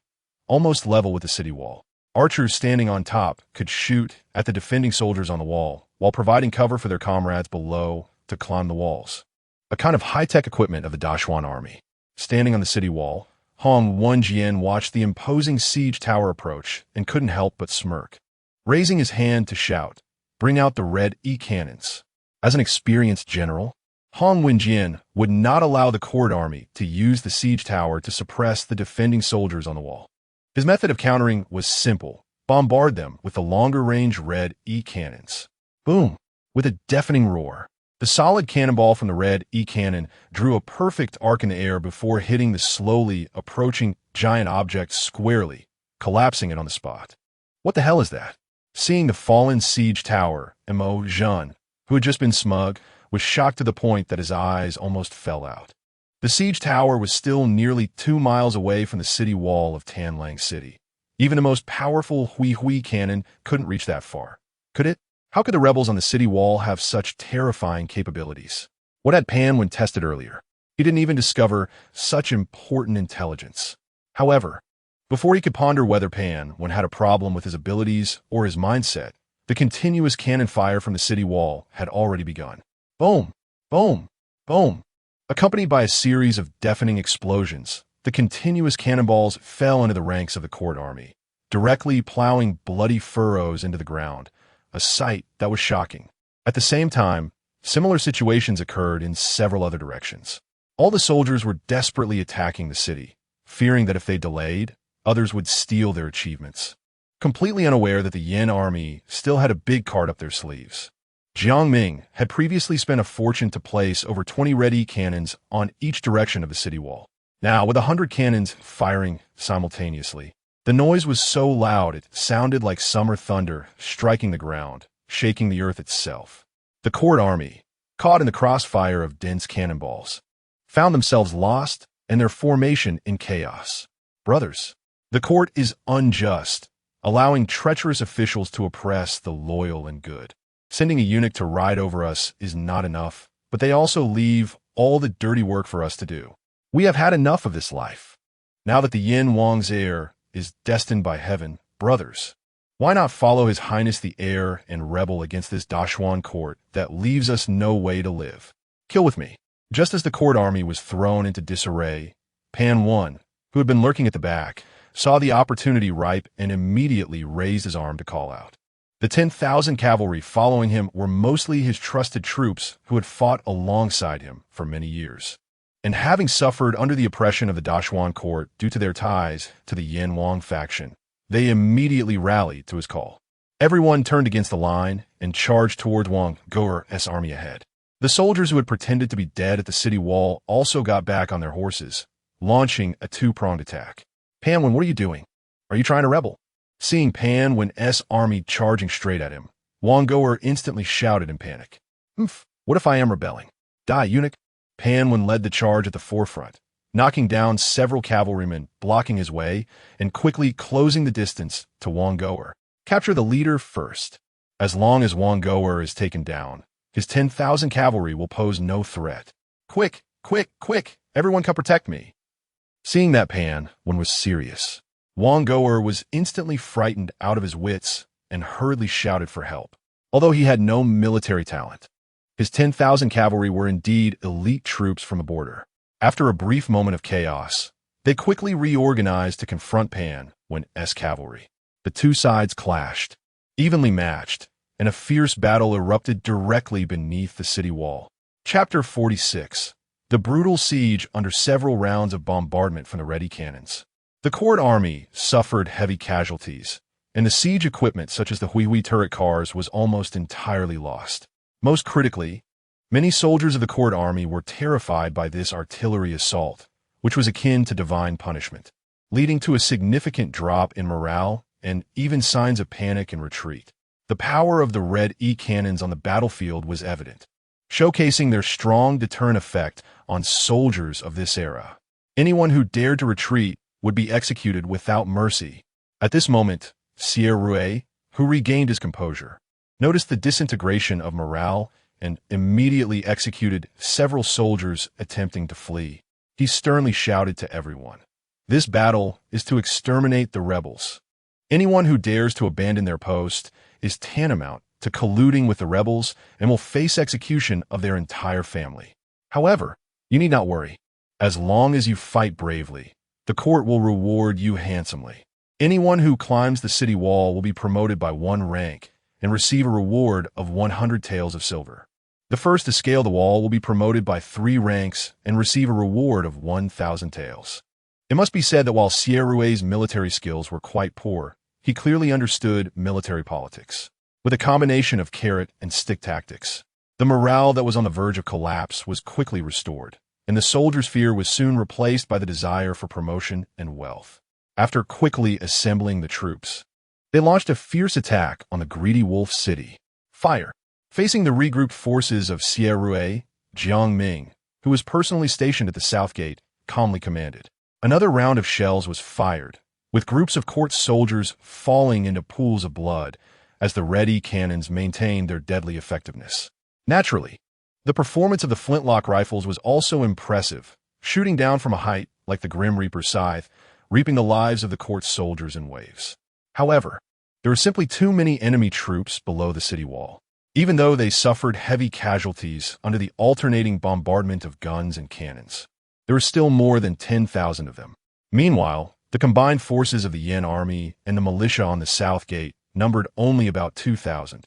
almost level with the city wall. Archers standing on top could shoot at the defending soldiers on the wall, while providing cover for their comrades below to climb the walls. A kind of high-tech equipment of the Dashuan army. Standing on the city wall, Hong Wenjian watched the imposing siege tower approach and couldn't help but smirk. Raising his hand to shout, "Bring out the red E-cannons." As an experienced general, Hong Wenjian would not allow the court army to use the siege tower to suppress the defending soldiers on the wall. His method of countering was simple: bombard them with the longer-range red E-cannons. Boom! With a deafening roar, the solid cannonball from the red E-cannon drew a perfect arc in the air before hitting the slowly approaching giant object squarely, collapsing it on the spot. What the hell is that? Seeing the fallen siege tower, Mo Jun, who had just been smug, was shocked to the point that his eyes almost fell out. The siege tower was still nearly 2 miles away from the city wall of Tanlang City. Even the most powerful Hui cannon couldn't reach that far. Could it? How could the rebels on the city wall have such terrifying capabilities? What had Pan Wen tested earlier? He didn't even discover such important intelligence. However, before he could ponder whether Pan Wen had a problem with his abilities or his mindset, the continuous cannon fire from the city wall had already begun. Boom! Boom! Boom! Accompanied by a series of deafening explosions, the continuous cannonballs fell into the ranks of the court army, directly plowing bloody furrows into the ground, a sight that was shocking. At the same time, similar situations occurred in several other directions. All the soldiers were desperately attacking the city, fearing that if they delayed, others would steal their achievements. completely unaware that the Yin army still had a big card up their sleeves. Jiang Ming had previously spent a fortune to place over 20 ready cannons on each direction of the city wall. Now, with 100 cannons firing simultaneously, the noise was so loud it sounded like summer thunder striking the ground, shaking the earth itself. The court army, caught in the crossfire of dense cannonballs, found themselves lost and their formation in chaos. Brothers, the court is unjust, allowing treacherous officials to oppress the loyal and good. Sending a eunuch to ride over us is not enough, but they also leave all the dirty work for us to do. We have had enough of this life. Now that the Yin Wang's heir is destined by heaven, brothers, why not follow His Highness the heir and rebel against this Dashuan court that leaves us no way to live? Kill with me. Just as the court army was thrown into disarray, Pan I, who had been lurking at the back, saw the opportunity ripe and immediately raised his arm to call out. The 10,000 cavalry following him were mostly his trusted troops who had fought alongside him for many years. And having suffered under the oppression of the Dashuan court due to their ties to the Yin Wang faction, they immediately rallied to his call. Everyone turned against the line and charged toward Wang Goer's army ahead. The soldiers who had pretended to be dead at the city wall also got back on their horses, launching a two-pronged attack. Pan Wen, what are you doing? Are you trying to rebel? Seeing Pan Wen's army charging straight at him, Wang Goer instantly shouted in panic. What if I am rebelling? Die, eunuch! Pan Wen led the charge at the forefront, knocking down several cavalrymen blocking his way and quickly closing the distance to Wang Goer. Capture the leader first. As long as Wang Goer is taken down, his 10,000 cavalry will pose no threat. Quick, quick, quick! Everyone come protect me! Seeing that Pan Wen was serious, Wang Goer was instantly frightened out of his wits and hurriedly shouted for help. Although he had no military talent, his 10,000 cavalry were indeed elite troops from the border. After a brief moment of chaos, they quickly reorganized to confront Pan Wen's cavalry. The two sides clashed, evenly matched, and a fierce battle erupted directly beneath the city wall. Chapter 46. The brutal siege under several rounds of bombardment from the ready cannons. The court army suffered heavy casualties, and the siege equipment such as the Hui turret cars was almost entirely lost. Most critically, many soldiers of the court army were terrified by this artillery assault, which was akin to divine punishment, leading to a significant drop in morale and even signs of panic and retreat. The power of the red cannons on the battlefield was evident, showcasing their strong deterrent effect on soldiers of this era. Anyone who dared to retreat would be executed without mercy. At this moment, Sier, who regained his composure, noticed the disintegration of morale and immediately executed several soldiers attempting to flee. He sternly shouted to everyone, "This battle is to exterminate the rebels. Anyone who dares to abandon their post is tantamount to colluding with the rebels and will face execution of their entire family. However, you need not worry. As long as you fight bravely, the court will reward you handsomely. Anyone who climbs the city wall will be promoted by 1 rank and receive a reward of 100 taels of silver. The first to scale the wall will be promoted by 3 ranks and receive a reward of 1,000 taels." It must be said that while Sierue's military skills were quite poor, he clearly understood military politics. With a combination of carrot and stick tactics, the morale that was on the verge of collapse was quickly restored, and the soldiers' fear was soon replaced by the desire for promotion and wealth. After quickly assembling the troops, they launched a fierce attack on the greedy wolf city. Fire! Facing the regrouped forces of Sierue, Jiang Ming, who was personally stationed at the south gate, calmly commanded. Another round of shells was fired, with groups of court soldiers falling into pools of blood as the ready cannons maintained their deadly effectiveness. Naturally, the performance of the flintlock rifles was also impressive, shooting down from a height like the Grim Reaper's scythe, reaping the lives of the court soldiers in waves. However, there were simply too many enemy troops below the city wall. Even though they suffered heavy casualties under the alternating bombardment of guns and cannons, there were still more than 10,000 of them. Meanwhile, the combined forces of the Yin army and the militia on the south gate numbered only about 2,000,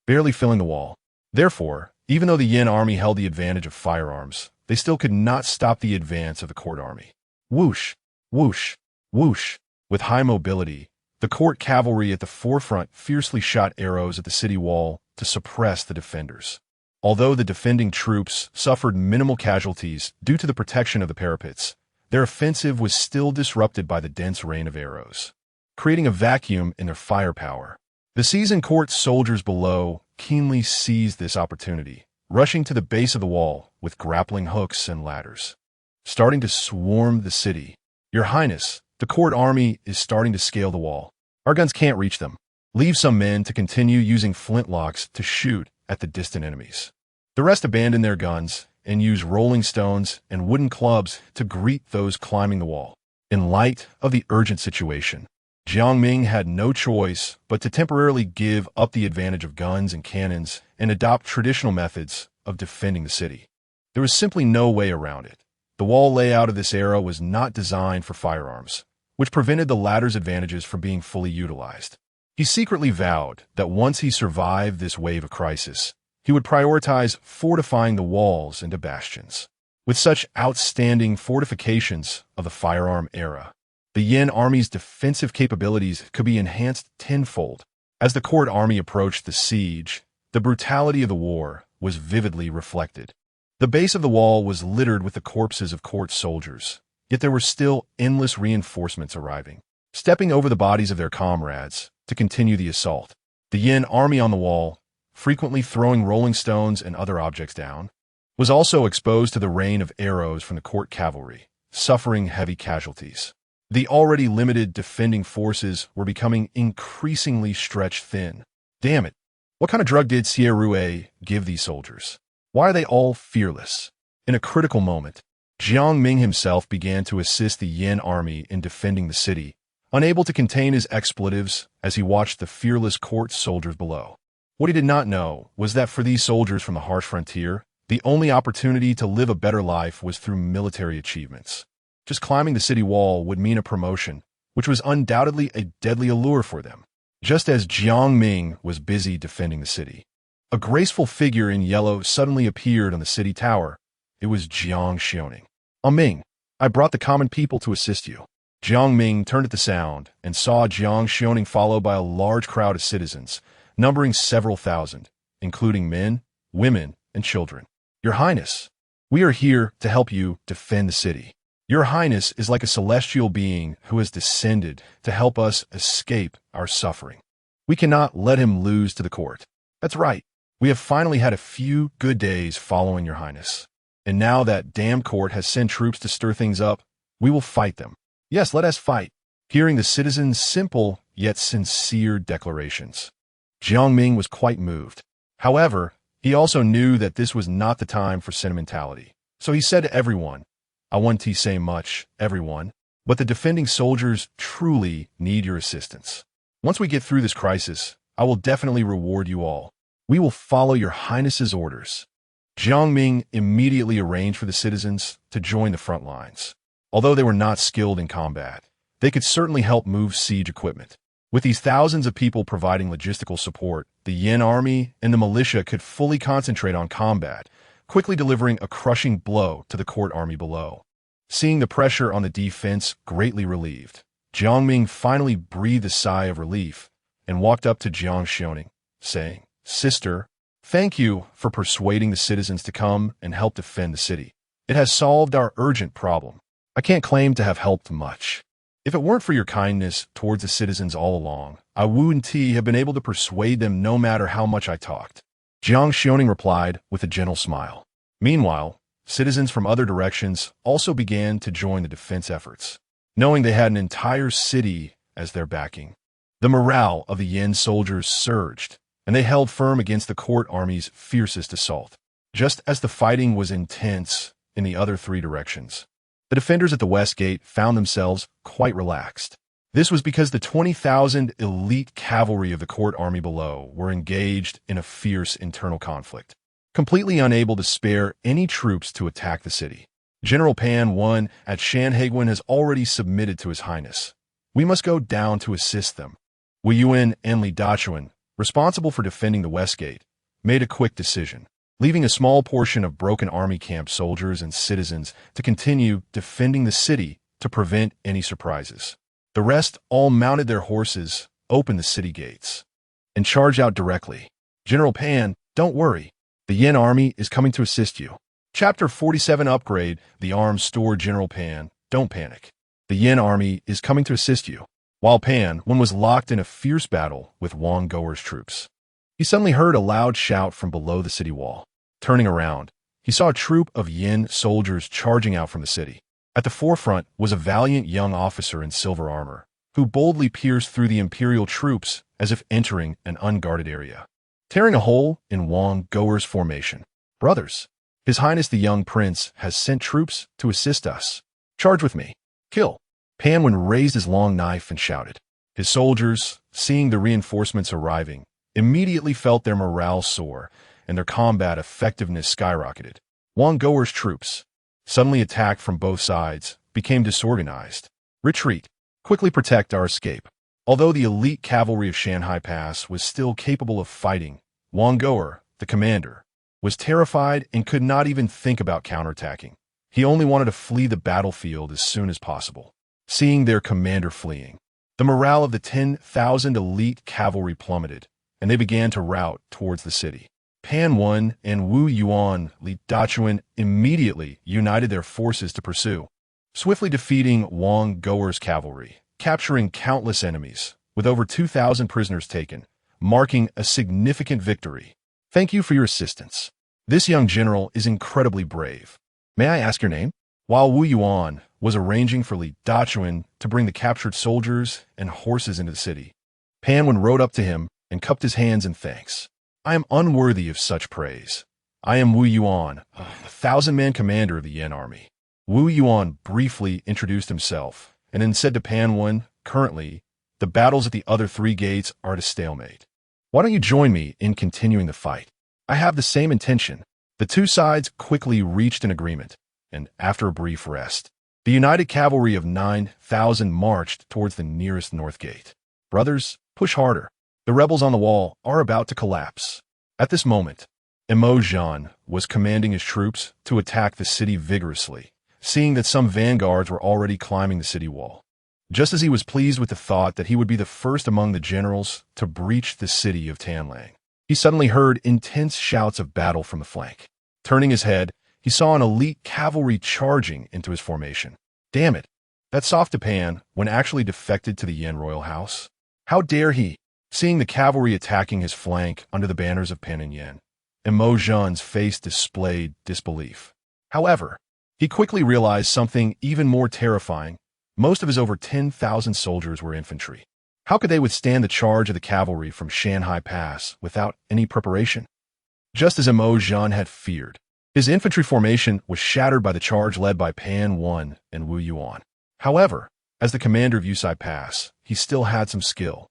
barely filling the wall. Therefore, even though the Yin army held the advantage of firearms, they still could not stop the advance of the court army. Whoosh, whoosh, whoosh. With high mobility, The court cavalry at the forefront fiercely shot arrows at the city wall to suppress the defenders. Although the defending troops suffered minimal casualties due to the protection of the parapets, their offensive was still disrupted by the dense rain of arrows, creating a vacuum in their firepower. The seasoned court soldiers below keenly seized this opportunity, rushing to the base of the wall with grappling hooks and ladders, starting to swarm the city. "Your Highness, the court army is starting to scale the wall. Our guns can't reach them. Leave some men to continue using flintlocks to shoot at the distant enemies. The rest abandon their guns and use rolling stones and wooden clubs to greet those climbing the wall." In light of the urgent situation, Jiang Ming had no choice but to temporarily give up the advantage of guns and cannons and adopt traditional methods of defending the city. There was simply no way around it. The wall layout of this era was not designed for firearms, which prevented the latter's advantages from being fully utilized. He secretly vowed that once he survived this wave of crisis, he would prioritize fortifying the walls into bastions. With such outstanding fortifications of the firearm era, the Yin army's defensive capabilities could be enhanced tenfold. As the court army approached the siege, the brutality of the war was vividly reflected. The base of the wall was littered with the corpses of court soldiers, yet there were still endless reinforcements arriving, stepping over the bodies of their comrades to continue the assault. The Yin army on the wall, frequently throwing rolling stones and other objects down, was also exposed to the rain of arrows from the court cavalry, suffering heavy casualties. The already limited defending forces were becoming increasingly stretched thin. Damn it! What kind of drug did Sierra give these soldiers? Why are they all fearless? In a critical moment, Jiang Ming himself began to assist the Yin army in defending the city, unable to contain his expletives as he watched the fearless court soldiers below. What he did not know was that for these soldiers from the harsh frontier, the only opportunity to live a better life was through military achievements. Just climbing the city wall would mean a promotion, which was undoubtedly a deadly allure for them. Just as Jiang Ming was busy defending the city, a graceful figure in yellow suddenly appeared on the city tower. It was Jiang Xiaoning. "Ming, I brought the common people to assist you." Jiang Ming turned at the sound and saw Jiang Xiaoning followed by a large crowd of citizens, numbering several thousand, including men, women, and children. "Your Highness, we are here to help you defend the city. Your Highness is like a celestial being who has descended to help us escape our suffering. We cannot let him lose to the court. That's right. We have finally had a few good days following your Highness. And now that damn court has sent troops to stir things up, we will fight them. Yes, let us fight." Hearing the citizens' simple yet sincere declarations, Jiang Ming was quite moved. However, he also knew that this was not the time for sentimentality. So he said to everyone, "I want to say much, everyone, but the defending soldiers truly need your assistance. Once we get through this crisis, I will definitely reward you all. We will follow your Highness's orders." Jiang Ming immediately arranged for the citizens to join the front lines. Although they were not skilled in combat, they could certainly help move siege equipment. With these thousands of people providing logistical support, the Yin army and the militia could fully concentrate on combat, quickly delivering a crushing blow to the court army below. Seeing the pressure on the defense greatly relieved, Jiang Ming finally breathed a sigh of relief and walked up to Jiang Xiaoning, saying, "Sister, thank you for persuading the citizens to come and help defend the city. It has solved our urgent problem. I can't claim to have helped much. If it weren't for your kindness towards the citizens all along, I wouldn't have been able to persuade them no matter how much I talked." Jiang Xiaoning replied with a gentle smile. Meanwhile, citizens from other directions also began to join the defense efforts, knowing they had an entire city as their backing. The morale of the Yin soldiers surged, and they held firm against the court army's fiercest assault. Just as the fighting was intense in the other three directions, the defenders at the west gate found themselves quite relaxed. This was because the 20,000 elite cavalry of the court army below were engaged in a fierce internal conflict, completely unable to spare any troops to attack the city. General Pan I at Shanhaiguan has already submitted to His Highness. We must go down to assist them. Wu Yuan and Li Dachuan, responsible for defending the west gate, made a quick decision, leaving a small portion of broken army camp soldiers and citizens to continue defending the city to prevent any surprises. The rest all mounted their horses, opened the city gates, and charged out directly. General Pan, don't worry. The Yin army is coming to assist you. Chapter 47 Upgrade, the arms store. General Pan, don't panic. The Yin army is coming to assist you. While Pan One was locked in a fierce battle with Wang Goer's troops, he suddenly heard a loud shout from below the city wall. Turning around, he saw a troop of Yin soldiers charging out from the city. At the forefront was a valiant young officer in silver armor, who boldly pierced through the imperial troops as if entering an unguarded area, tearing a hole in Wang Goer's formation. Brothers, His Highness the young prince has sent troops to assist us. Charge with me. Kill. Pan Wen raised his long knife and shouted. His soldiers, seeing the reinforcements arriving, immediately felt their morale soar and their combat effectiveness skyrocketed. Wang Goer's troops, suddenly attacked from both sides, became disorganized. Retreat. Quickly protect our escape. Although the elite cavalry of Shanghai Pass was still capable of fighting, Wang Goer, the commander, was terrified and could not even think about counterattacking. He only wanted to flee the battlefield as soon as possible. Seeing their commander fleeing, the morale of the 10,000 elite cavalry plummeted, and they began to rout towards the city. Pan Wen and Wu Yuan Li Dachuan immediately united their forces to pursue, swiftly defeating Wang Goer's cavalry, capturing countless enemies, with over 2,000 prisoners taken, marking a significant victory. Thank you for your assistance. This young general is incredibly brave. May I ask your name? While Wu Yuan was arranging for Li Dachuan to bring the captured soldiers and horses into the city, Pan Wen rode up to him and cupped his hands in thanks. I am unworthy of such praise. I am Wu Yuan, a 1,000-man commander of the Yin army. Wu Yuan briefly introduced himself and then said to Pan Wen, currently, the battles at the other 3 gates are at a stalemate. Why don't you join me in continuing the fight? I have the same intention. The two sides quickly reached an agreement, and after a brief rest, the united cavalry of 9,000 marched towards the nearest north gate. Brothers, push harder. The rebels on the wall are about to collapse. At this moment, Emo Zhan was commanding his troops to attack the city vigorously, seeing that some vanguards were already climbing the city wall. Just as he was pleased with the thought that he would be the first among the generals to breach the city of Tanlang, he suddenly heard intense shouts of battle from the flank. Turning his head, he saw an elite cavalry charging into his formation. Damn it, that soft Pan Wen actually defected to the Yin royal house. How dare he? Seeing the cavalry attacking his flank under the banners of Pan and Yin, Emo Zhan's face displayed disbelief. However, he quickly realized something even more terrifying. Most of his over 10,000 soldiers were infantry. How could they withstand the charge of the cavalry from Shanghai Pass without any preparation? Just as Emo Zhan had feared, his infantry formation was shattered by the charge led by Pan Wen and Wu Yuan. However, as the commander of Yusai Pass, he still had some skill.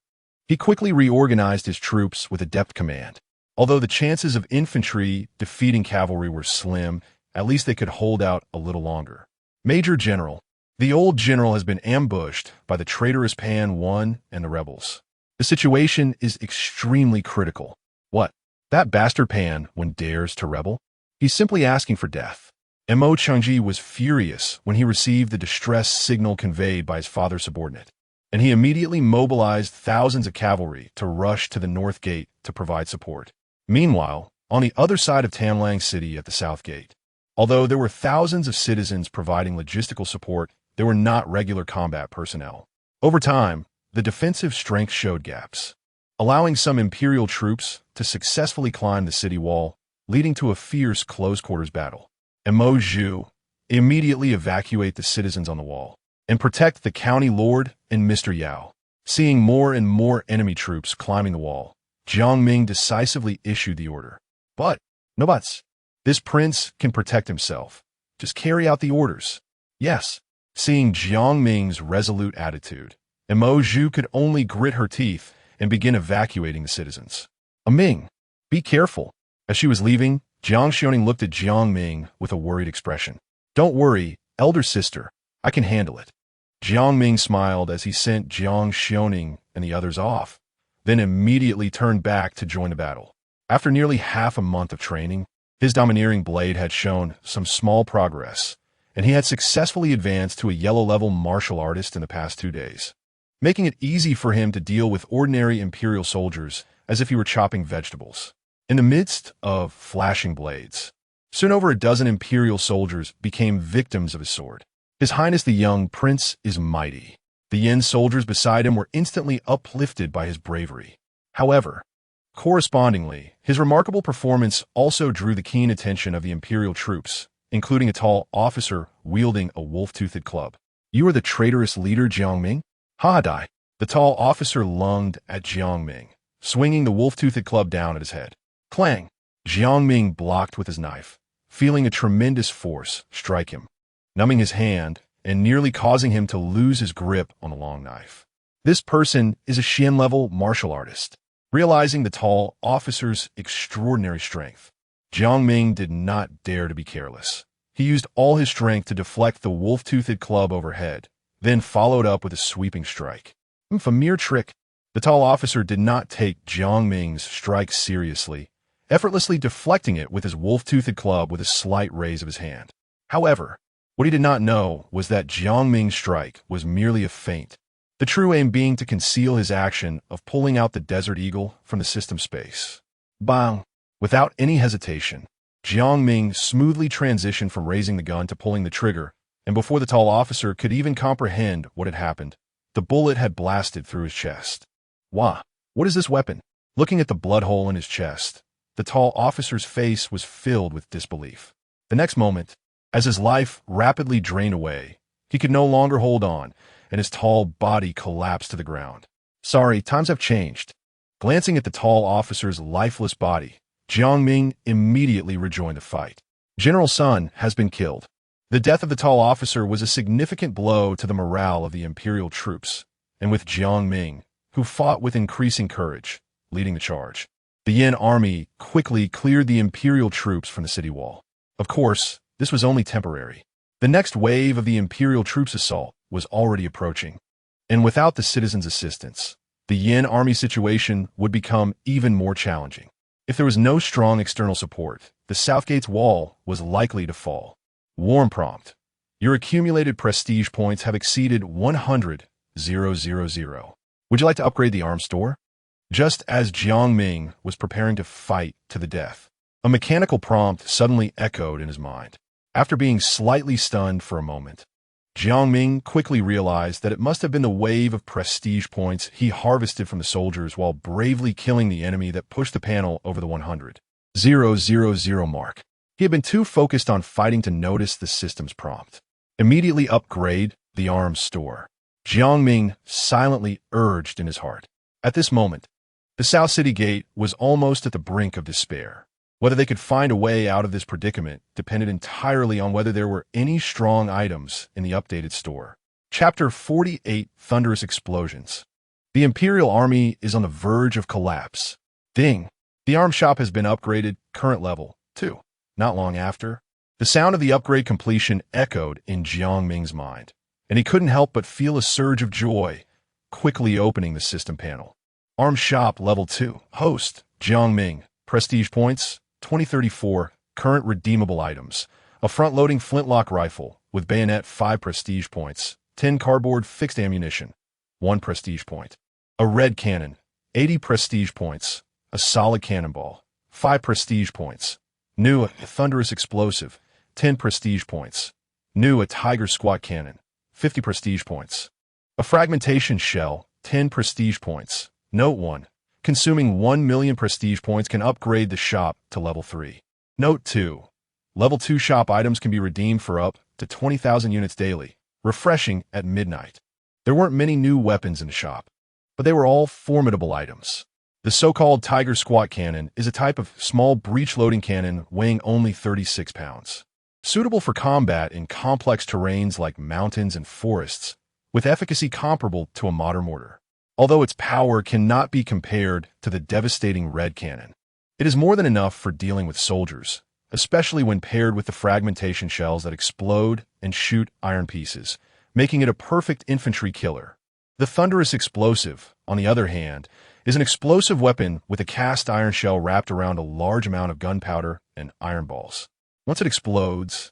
He quickly reorganized his troops with adept command. Although the chances of infantry defeating cavalry were slim, at least they could hold out a little longer. Major General, the old general has been ambushed by the traitorous Pan Wen and the rebels. The situation is extremely critical. What? That bastard Pan Wen dares to rebel? He's simply asking for death. Mo Changji was furious when he received the distress signal conveyed by his father's subordinate, and he immediately mobilized thousands of cavalry to rush to the north gate to provide support. Meanwhile, on the other side of Tanlang City at the south gate, although there were thousands of citizens providing logistical support, there were not regular combat personnel. Over time, the defensive strength showed gaps, allowing some imperial troops to successfully climb the city wall, leading to a fierce close-quarters battle. Mo Zhu immediately evacuate the citizens on the wall and protect the county lord and Mr. Yao. Seeing more and more enemy troops climbing the wall, Jiang Ming decisively issued the order. But, no buts. This prince can protect himself. Just carry out the orders. Yes. Seeing Jiang Ming's resolute attitude, Mo Zhu could only grit her teeth and begin evacuating the citizens. Ming, be careful. As she was leaving, Jiang Xiaoning looked at Jiang Ming with a worried expression. Don't worry, elder sister. I can handle it. Jiang Ming smiled as he sent Jiang Xiaoning and the others off, then immediately turned back to join the battle. After nearly half a month of training, his domineering blade had shown some small progress, and he had successfully advanced to a yellow-level martial artist in the past 2 days. making it easy for him to deal with ordinary imperial soldiers as if he were chopping vegetables. In the midst of flashing blades, soon over a dozen imperial soldiers became victims of his sword. His Highness the Young Prince is mighty. The Yin soldiers beside him were instantly uplifted by his bravery. However, correspondingly, his remarkable performance also drew the keen attention of the imperial troops, including a tall officer wielding a wolf-toothed club. "You are the traitorous leader, Jiang Ming?" "Ha, die." The tall officer lunged at Jiang Ming, swinging the wolf-toothed club down at his head. Clang! Jiang Ming blocked with his knife, feeling a tremendous force strike him, numbing his hand and nearly causing him to lose his grip on the long knife. This person is a Xian-level martial artist. Realizing the tall officer's extraordinary strength, Jiang Ming did not dare to be careless. He used all his strength to deflect the wolf-toothed club overhead, then followed up with a sweeping strike. A mere trick. The tall officer did not take Jiang Ming's strike seriously, effortlessly deflecting it with his wolf-toothed club with a slight raise of his hand. However, what he did not know was that Jiang Ming's strike was merely a feint, the true aim being to conceal his action of pulling out the Desert Eagle from the system space. Bang! Without any hesitation, Jiang Ming smoothly transitioned from raising the gun to pulling the trigger, and before the tall officer could even comprehend what had happened, the bullet had blasted through his chest. Wah! What is this weapon? Looking at the blood hole in his chest, the tall officer's face was filled with disbelief. The next moment, as his life rapidly drained away, he could no longer hold on, and his tall body collapsed to the ground. Sorry, times have changed. Glancing at the tall officer's lifeless body, Jiang Ming immediately rejoined the fight. General Sun has been killed. The death of the tall officer was a significant blow to the morale of the imperial troops, and with Jiang Ming, who fought with increasing courage, leading the charge, the Yin army quickly cleared the imperial troops from the city wall. Of course, this was only temporary. The next wave of the imperial troops' assault was already approaching, and without the citizens' assistance, the Yin army situation would become even more challenging. If there was no strong external support, the Southgate's wall was likely to fall. Warm prompt. Your accumulated prestige points have exceeded 100,000. Would you like to upgrade the arms store? Just as Jiang Ming was preparing to fight to the death, a mechanical prompt suddenly echoed in his mind. After being slightly stunned for a moment, Jiang Ming quickly realized that it must have been the wave of prestige points he harvested from the soldiers while bravely killing the enemy that pushed the panel over the 100,000 mark. He had been too focused on fighting to notice the system's prompt. Immediately upgrade the arms store, Jiang Ming silently urged in his heart. At this moment, the South City Gate was almost at the brink of despair. Whether they could find a way out of this predicament depended entirely on whether there were any strong items in the updated store. Chapter 48: Thunderous Explosions. The Imperial Army is on the verge of collapse. Ding! The arms shop has been upgraded, current level 2. Not long after, the sound of the upgrade completion echoed in Jiang Ming's mind, and he couldn't help but feel a surge of joy, quickly opening the system panel. Arms shop level 2. Host, Jiang Ming. Prestige points, 2034. Current redeemable items. A front-loading flintlock rifle with bayonet 5 prestige points. 10 cardboard fixed ammunition, 1 prestige point. A red cannon, 80 prestige points. A solid cannonball, 5 prestige points. New, a thunderous explosive, 10 prestige points. New, a tiger squat cannon, 50 prestige points. A fragmentation shell, 10 prestige points. Note 1. Consuming 1 million prestige points can upgrade the shop to level 3. Note 2. Level 2 shop items can be redeemed for up to 20,000 units daily, refreshing at midnight. There weren't many new weapons in the shop, but they were all formidable items. The so-called Tiger Squat Cannon is a type of small breech-loading cannon weighing only 36 pounds. Suitable for combat in complex terrains like mountains and forests, with efficacy comparable to a modern mortar. Although its power cannot be compared to the devastating red cannon, it is more than enough for dealing with soldiers, especially when paired with the fragmentation shells that explode and shoot iron pieces, making it a perfect infantry killer. The thunderous explosive, on the other hand, is an explosive weapon with a cast iron shell wrapped around a large amount of gunpowder and iron balls. Once it explodes,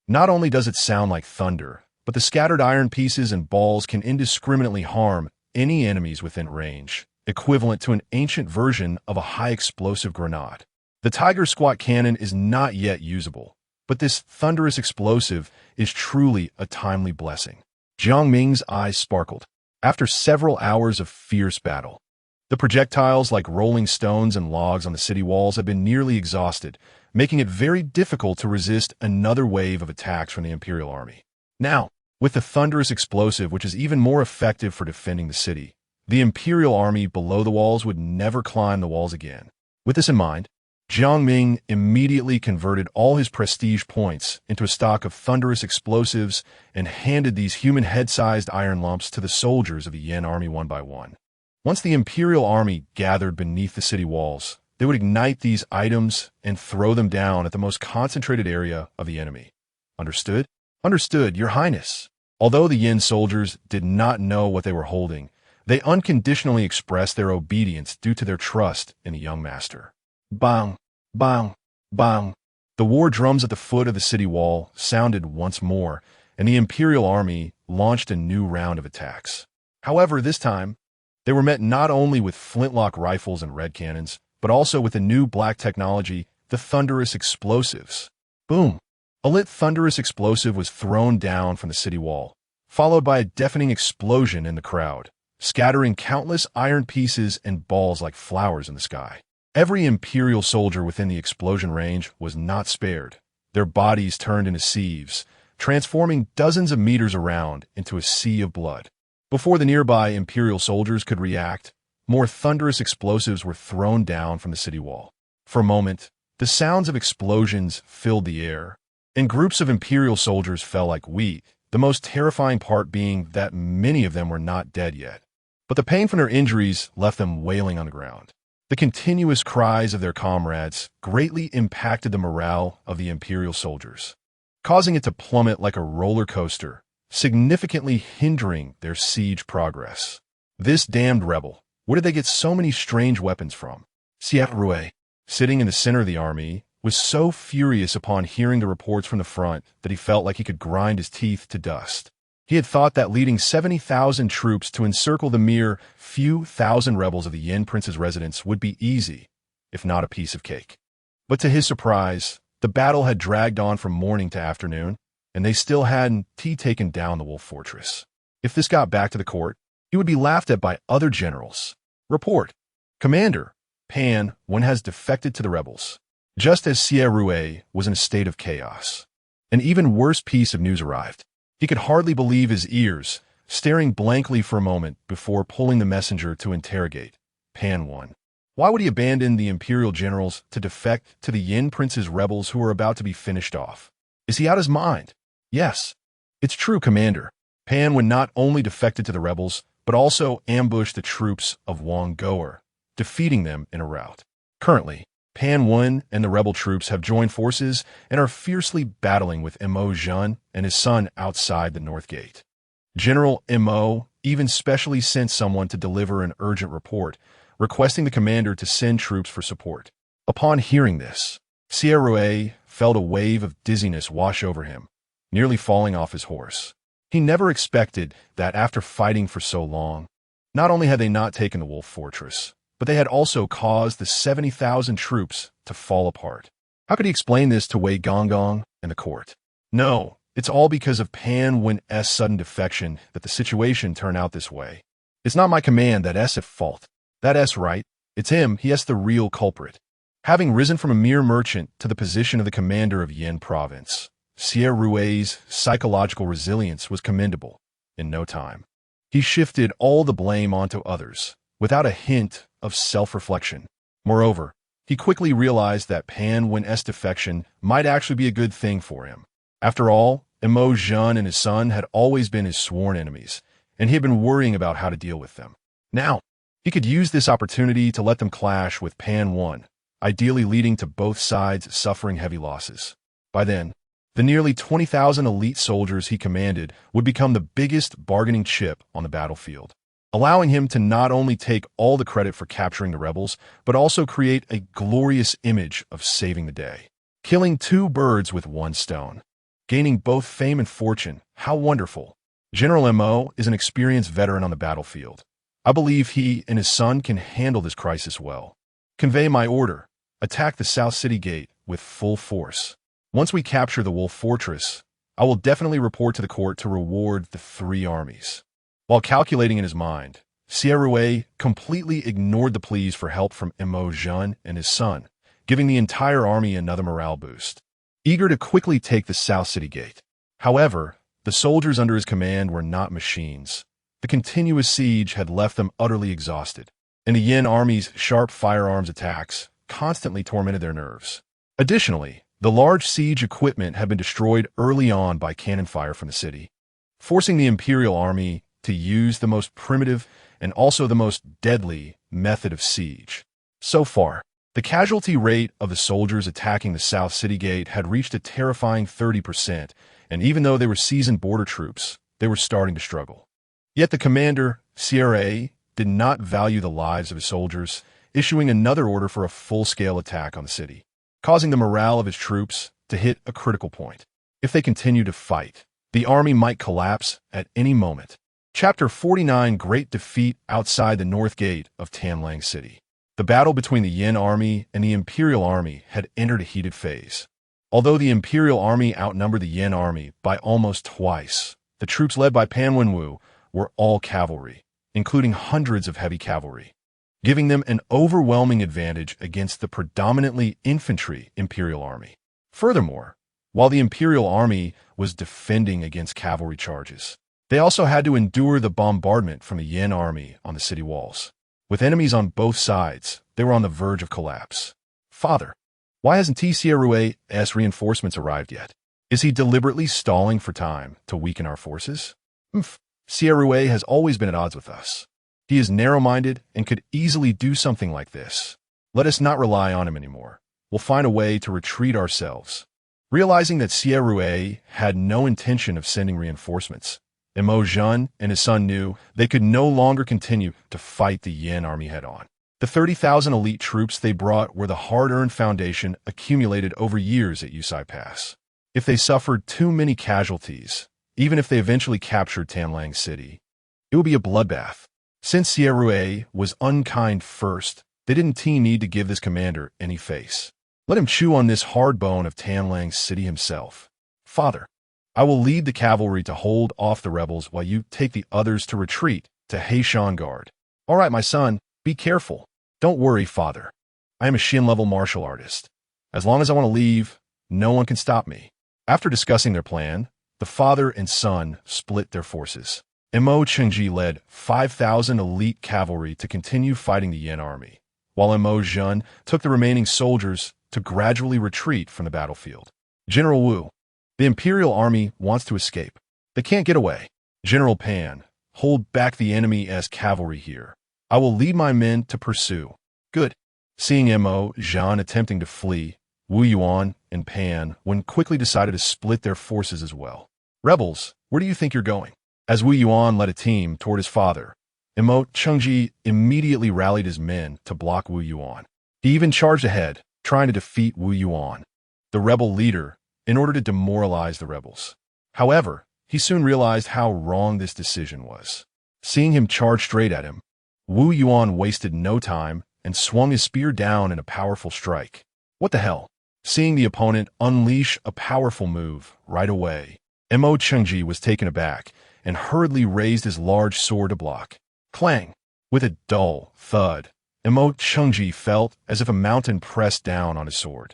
not only does it sound like thunder, but the scattered iron pieces and balls can indiscriminately harm any enemies within range, equivalent to an ancient version of a high-explosive grenade. The Tiger Squat cannon is not yet usable, but this thunderous explosive is truly a timely blessing. Jiang Ming's eyes sparkled. After several hours of fierce battle, the projectiles like rolling stones and logs on the city walls had been nearly exhausted, making it very difficult to resist another wave of attacks from the Imperial Army. Now, with the thunderous explosive, which is even more effective for defending the city, the Imperial Army below the walls would never climb the walls again. With this in mind, Jiang Ming immediately converted all his prestige points into a stock of thunderous explosives and handed these human head-sized iron lumps to the soldiers of the Yin army one by one. Once the Imperial Army gathered beneath the city walls, they would ignite these items and throw them down at the most concentrated area of the enemy. Understood? Understood, Your Highness. Although the Yin soldiers did not know what they were holding, they unconditionally expressed their obedience due to their trust in the young master. Bang, bang, bang. The war drums at the foot of the city wall sounded once more, and the Imperial Army launched a new round of attacks. However, this time, they were met not only with flintlock rifles and red cannons, but also with the new black technology, the thunderous explosives. Boom! A lit thunderous explosive was thrown down from the city wall, followed by a deafening explosion in the crowd, scattering countless iron pieces and balls like flowers in the sky. Every Imperial soldier within the explosion range was not spared. Their bodies turned into sieves, transforming dozens of meters around into a sea of blood. Before the nearby Imperial soldiers could react, more thunderous explosives were thrown down from the city wall. For a moment, the sounds of explosions filled the air, and groups of Imperial soldiers fell like wheat, the most terrifying part being that many of them were not dead yet. But the pain from their injuries left them wailing on the ground. The continuous cries of their comrades greatly impacted the morale of the Imperial soldiers, causing it to plummet like a roller coaster, significantly hindering their siege progress. This damned rebel, where did they get so many strange weapons from? Siet, sitting in the center of the army, was so furious upon hearing the reports from the front that he felt like he could grind his teeth to dust. He had thought that leading 70,000 troops to encircle the mere few thousand rebels of the Yin prince's residence would be easy, if not a piece of cake. But to his surprise, the battle had dragged on from morning to afternoon, and they still hadn't taken down the Wolf Fortress. If this got back to the court, he would be laughed at by other generals. Report: Commander, Pan Wen has defected to the rebels. Just as Xie was in a state of chaos, an even worse piece of news arrived. He could hardly believe his ears, staring blankly for a moment before pulling the messenger to interrogate Pan Wen. Why would he abandon the Imperial generals to defect to the Yin prince's rebels who were about to be finished off? Is he out of his mind? Yes, it's true, Commander. Pan Wen not only defected to the rebels, but also ambushed the troops of Wang Goer, defeating them in a rout. Currently, Pan Wen and the rebel troops have joined forces and are fiercely battling with Mo Zhen and his son outside the North Gate. General Mo even specially sent someone to deliver an urgent report, requesting the commander to send troops for support. Upon hearing this, Xie felt a wave of dizziness wash over him, nearly falling off his horse. He never expected that after fighting for so long, not only had they not taken the Wolf Fortress, but they had also caused the 70,000 troops to fall apart. How could he explain this to Wei Gonggong and the court? No, it's all because of Pan Wen's sudden defection that the situation turned out this way. It's not my command that's at fault. That's right. It's him. He's the real culprit. Having risen from a mere merchant to the position of the commander of Yin province, Xie psychological resilience was commendable. In no time, he shifted all the blame onto others, without a hint of self-reflection. Moreover, he quickly realized that Pan Wen's defection might actually be a good thing for him. After all, Mo Zhen and his son had always been his sworn enemies, and he had been worrying about how to deal with them. Now, he could use this opportunity to let them clash with Pan Wen, ideally leading to both sides suffering heavy losses. By then, the nearly 20,000 elite soldiers he commanded would become the biggest bargaining chip on the battlefield, allowing him to not only take all the credit for capturing the rebels, but also create a glorious image of saving the day. Killing two birds with one stone. Gaining both fame and fortune. How wonderful. General Mo is an experienced veteran on the battlefield, I believe he and his son can handle this crisis well. Convey my order. Attack the South City Gate with full force. Once we capture the Wolf Fortress, I will definitely report to the court to reward the three armies. While calculating in his mind, Sierra completely ignored the pleas for help from Mo Jean and his son, giving the entire army another morale boost. Eager to quickly take the South City Gate. However, the soldiers under his command were not machines. The continuous siege had left them utterly exhausted, and the Yin army's sharp firearms attacks constantly tormented their nerves. Additionally, the large siege equipment had been destroyed early on by cannon fire from the city, forcing the Imperial Army to use the most primitive and also the most deadly method of siege. So far, the casualty rate of the soldiers attacking the South City Gate had reached a terrifying 30%, and even though they were seasoned border troops, they were starting to struggle. Yet the commander, Sierra, did not value the lives of his soldiers, issuing another order for a full-scale attack on the city, causing the morale of his troops to hit a critical point. If they continue to fight, the army might collapse at any moment. Chapter 49: Great Defeat Outside the North Gate of Tanlang City. The battle between the Yin army and the Imperial army had entered a heated phase. Although the Imperial army outnumbered the Yin army by almost twice, the troops led by Pan Wenwu were all cavalry, including hundreds of heavy cavalry, giving them an overwhelming advantage against the predominantly infantry Imperial army. Furthermore, while the Imperial army was defending against cavalry charges, they also had to endure the bombardment from the Yin army on the city walls. With enemies on both sides, they were on the verge of collapse. Father, why hasn't Sierra's reinforcements arrived yet? Is he deliberately stalling for time to weaken our forces? Sierra has always been at odds with us. He is narrow-minded and could easily do something like this. Let us not rely on him anymore. We'll find a way to retreat ourselves. Realizing that Sierra had no intention of sending reinforcements, Mo Jean and his son knew they could no longer continue to fight the Yin army head-on. The 30,000 elite troops they brought were the hard-earned foundation accumulated over years at Yusai Pass. If they suffered too many casualties, even if they eventually captured Tanlang City, it would be a bloodbath. Since Sierra was unkind first, they didn't need to give this commander any face. Let him chew on this hard bone of Tanlang City himself. Father, I will lead the cavalry to hold off the rebels while you take the others to retreat to Heishan Guard. All right, my son, be careful. Don't worry, father. I am a Shin-level martial artist. As long as I want to leave, no one can stop me. After discussing their plan, the father and son split their forces. Mo Chengji led 5,000 elite cavalry to continue fighting the Yin army, while Mo Jean took the remaining soldiers to gradually retreat from the battlefield. General Wu, the Imperial army wants to escape. They can't get away. General Pan, hold back the enemy's cavalry here. I will lead my men to pursue. Good. Seeing Mo Jean attempting to flee, Wu Yuan and Pan quickly decided to split their forces as well. Rebels, where do you think you're going? As Wu Yuan led a team toward his father, Mo Chengji immediately rallied his men to block Wu Yuan. He even charged ahead, trying to defeat Wu Yuan, the rebel leader, in order to demoralize the rebels. However, he soon realized how wrong this decision was. Seeing him charge straight at him, Wu Yuan wasted no time and swung his spear down in a powerful strike. What the hell? Seeing the opponent unleash a powerful move right away, Mo Chengji was taken aback and hurriedly raised his large sword to block. Clang! With a dull thud, Mo Chengji felt as if a mountain pressed down on his sword.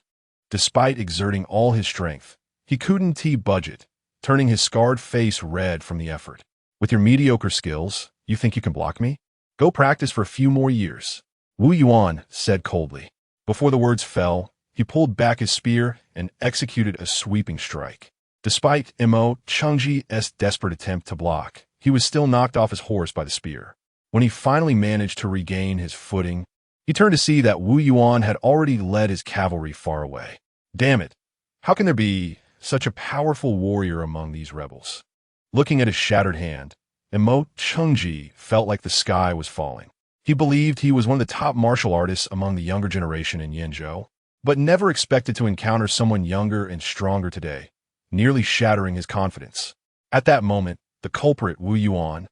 Despite exerting all his strength, he couldn't budge it, turning his scarred face red from the effort. With your mediocre skills, you think you can block me? Go practice for a few more years, Wu Yuan said coldly. Before the words fell, he pulled back his spear and executed a sweeping strike. Despite Mo Chengji's desperate attempt to block, he was still knocked off his horse by the spear. When he finally managed to regain his footing, he turned to see that Wu Yuan had already led his cavalry far away. Damn it! How can there be such a powerful warrior among these rebels? Looking at his shattered hand, Mo Chengji felt like the sky was falling. He believed he was one of the top martial artists among the younger generation in Yinzhou, but never expected to encounter someone younger and stronger today, nearly shattering his confidence. At that moment, the culprit, Wu Yuan,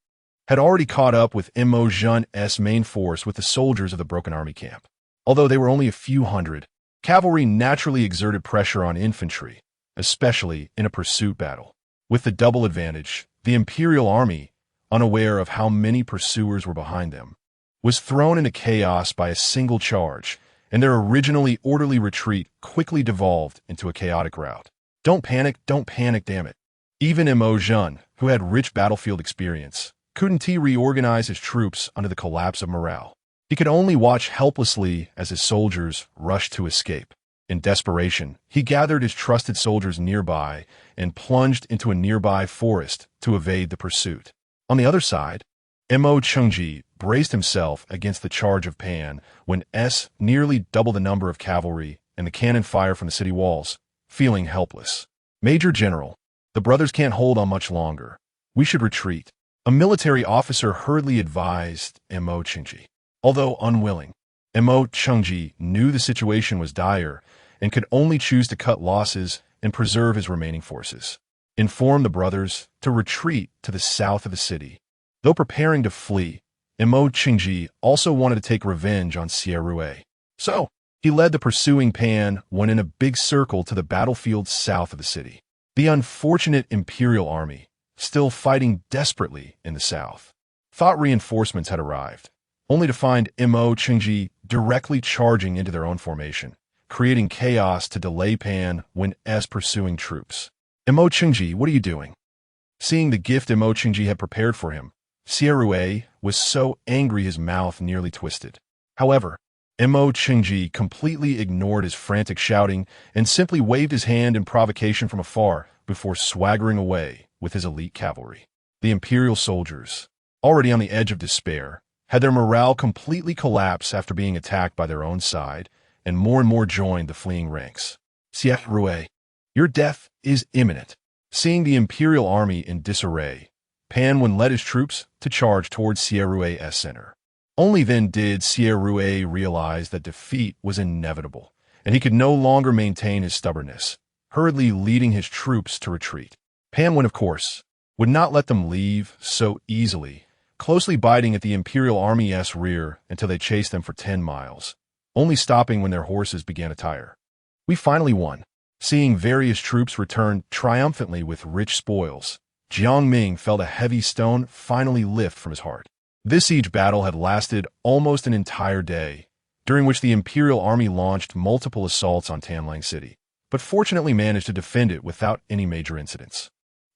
had already caught up with Mo Jun's main force with the soldiers of the broken army camp. Although they were only a few hundred, cavalry naturally exerted pressure on infantry, especially in a pursuit battle. With the double advantage, the imperial army, unaware of how many pursuers were behind them, was thrown into chaos by a single charge, and their originally orderly retreat quickly devolved into a chaotic rout. Don't panic, damn it. Even Mo Jun, who had rich battlefield experience, couldn't reorganize his troops under the collapse of morale. He could only watch helplessly as his soldiers rushed to escape. In desperation, he gathered his trusted soldiers nearby and plunged into a nearby forest to evade the pursuit. On the other side, Mo Chengji braced himself against the charge of Pan when nearly double the number of cavalry and the cannon fire from the city walls, feeling helpless. Major General, the brothers can't hold on much longer. We should retreat. A military officer hurriedly advised Mo Chengji. Although unwilling, Mo Chengji knew the situation was dire and could only choose to cut losses and preserve his remaining forces. Inform the brothers to retreat to the south of the city. Though preparing to flee, Mo Chengji also wanted to take revenge on Xie. So, he led the pursuing Pan when in a big circle to the battlefield south of the city. The unfortunate imperial army, still fighting desperately in the south, thought reinforcements had arrived, only to find Mo Chengji directly charging into their own formation, creating chaos to delay Pan when pursuing troops. Mo Chengji, what are you doing? Seeing the gift Mo Chengji had prepared for him, Xie was so angry his mouth nearly twisted. However, Mo Chengji completely ignored his frantic shouting and simply waved his hand in provocation from afar before swaggering away with his elite cavalry. The imperial soldiers, already on the edge of despair, had their morale completely collapse after being attacked by their own side, and more joined the fleeing ranks. Xie, your death is imminent. Seeing the imperial army in disarray, Pan Wen led his troops to charge towards Xie's center. Only then did Xie realize that defeat was inevitable, and he could no longer maintain his stubbornness, hurriedly leading his troops to retreat. Pan Wen, of course, would not let them leave so easily, closely biting at the imperial army's rear until they chased them for 10 miles, only stopping when their horses began to tire. We finally won. Seeing various troops return triumphantly with rich spoils, Jiang Ming felt a heavy stone finally lift from his heart. This siege battle had lasted almost an entire day, during which the imperial army launched multiple assaults on Tanlang City, but fortunately managed to defend it without any major incidents.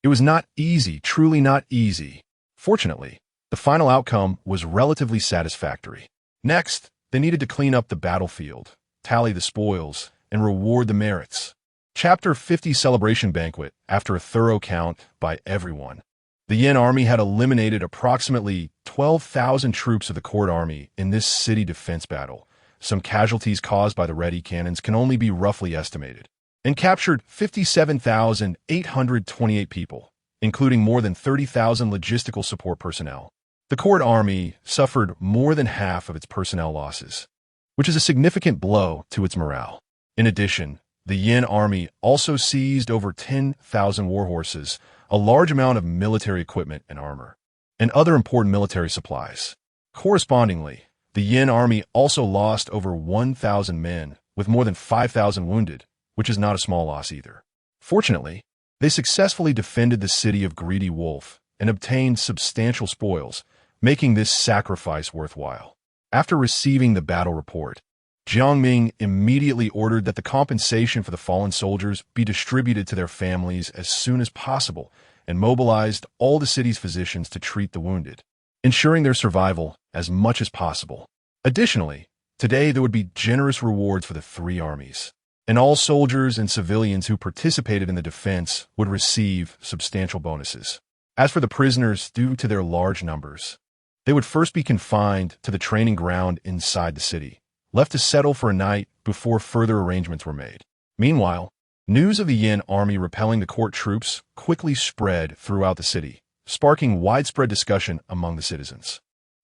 It was not easy, truly not easy. Fortunately, the final outcome was relatively satisfactory. Next, they needed to clean up the battlefield, tally the spoils, and reward the merits. Chapter 50 Celebration Banquet. After a thorough count by everyone, the Yin army had eliminated approximately 12,000 troops of the court army in this city defense battle. Some casualties caused by the ready cannons can only be roughly estimated, and captured 57,828 people, including more than 30,000 logistical support personnel. The court army suffered more than half of its personnel losses, which is a significant blow to its morale. In addition, the Yin army also seized over 10,000 war horses, a large amount of military equipment and armor, and other important military supplies. Correspondingly, the Yin army also lost over 1,000 men, with more than 5,000 wounded, which is not a small loss either. Fortunately, they successfully defended the city of Greedy Wolf and obtained substantial spoils, making this sacrifice worthwhile. After receiving the battle report, Jiang Ming immediately ordered that the compensation for the fallen soldiers be distributed to their families as soon as possible and mobilized all the city's physicians to treat the wounded, ensuring their survival as much as possible. Additionally, today there would be generous rewards for the 3 armies, and all soldiers and civilians who participated in the defense would receive substantial bonuses. As for the prisoners, due to their large numbers, they would first be confined to the training ground inside the city, left to settle for a night before further arrangements were made. Meanwhile, news of the Yin army repelling the court troops quickly spread throughout the city, sparking widespread discussion among the citizens.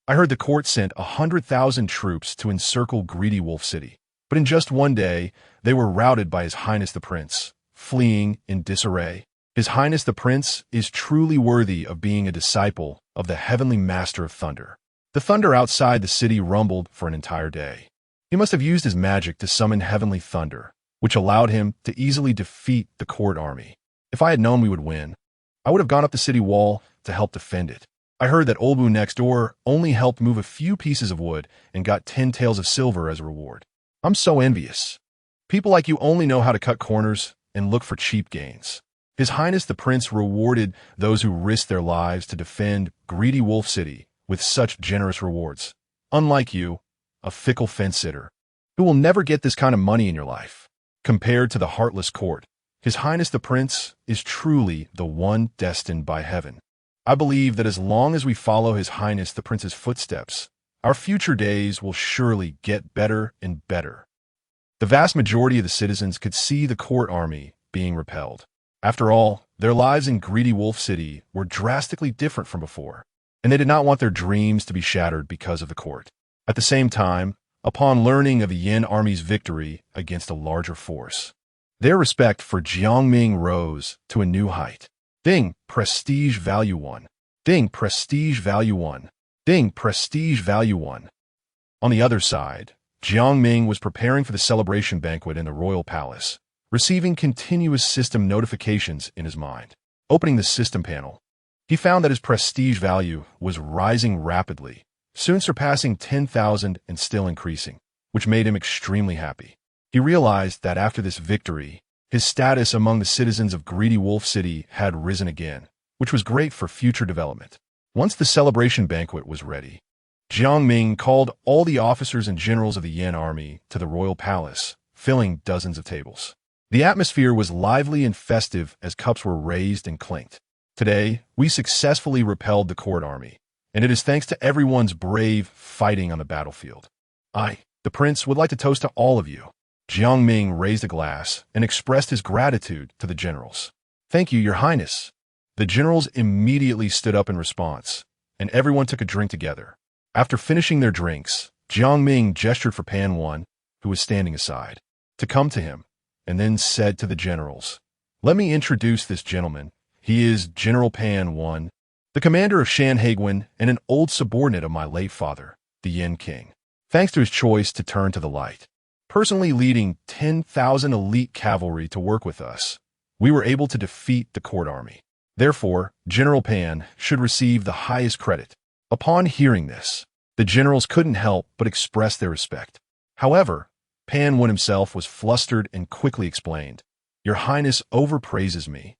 I heard the court sent 100,000 troops to encircle Greedy Wolf City, but in just one day, they were routed by His Highness the Prince, fleeing in disarray. His Highness the Prince is truly worthy of being a disciple of the heavenly master of thunder. The thunder outside the city rumbled for an entire day. He must have used his magic to summon heavenly thunder, which allowed him to easily defeat the court army. If I had known we would win, I would have gone up the city wall to help defend it. I heard that Old Wu next door only helped move a few pieces of wood and got 10 taels of silver as a reward. I'm so envious. People like you only know how to cut corners and look for cheap gains. His Highness the Prince rewarded those who risked their lives to defend greedy Wolf City with such generous rewards. Unlike you, a fickle fence-sitter, who will never get this kind of money in your life. Compared to the heartless court, His Highness the Prince is truly the one destined by heaven. I believe that as long as we follow His Highness the Prince's footsteps, our future days will surely get better and better. The vast majority of the citizens could see the court army being repelled. After all, their lives in greedy Wolf City were drastically different from before, and they did not want their dreams to be shattered because of the court. At the same time, upon learning of the Yin army's victory against a larger force, their respect for Jiang Ming rose to a new height. Ding, prestige value 1. Ding, prestige value 1. Ding, prestige value 1. On the other side, Jiang Ming was preparing for the celebration banquet in the royal palace, receiving continuous system notifications in his mind. Opening the system panel, he found that his prestige value was rising rapidly, soon surpassing 10,000 and still increasing, which made him extremely happy. He realized that after this victory, his status among the citizens of greedy Wolf City had risen again, which was great for future development. Once the celebration banquet was ready, Jiang Ming called all the officers and generals of the Yin army to the royal palace, filling dozens of tables. The atmosphere was lively and festive as cups were raised and clinked. Today, we successfully repelled the court army, and it is thanks to everyone's brave fighting on the battlefield. I, the prince, would like to toast to all of you. Jiang Ming raised a glass and expressed his gratitude to the generals. Thank you, your highness. The generals immediately stood up in response, and everyone took a drink together. After finishing their drinks, Jiang Ming gestured for Pan 1, who was standing aside, to come to him, and then said to the generals, "Let me introduce this gentleman. He is General Pan 1, the commander of Shanhaiguan and an old subordinate of my late father, the Yin King. Thanks to his choice to turn to the light, personally leading 10,000 elite cavalry to work with us, we were able to defeat the court army. Therefore, General Pan should receive the highest credit." Upon hearing this, the generals couldn't help but express their respect. However, Pan 1 himself was flustered and quickly explained, "Your Highness overpraises me.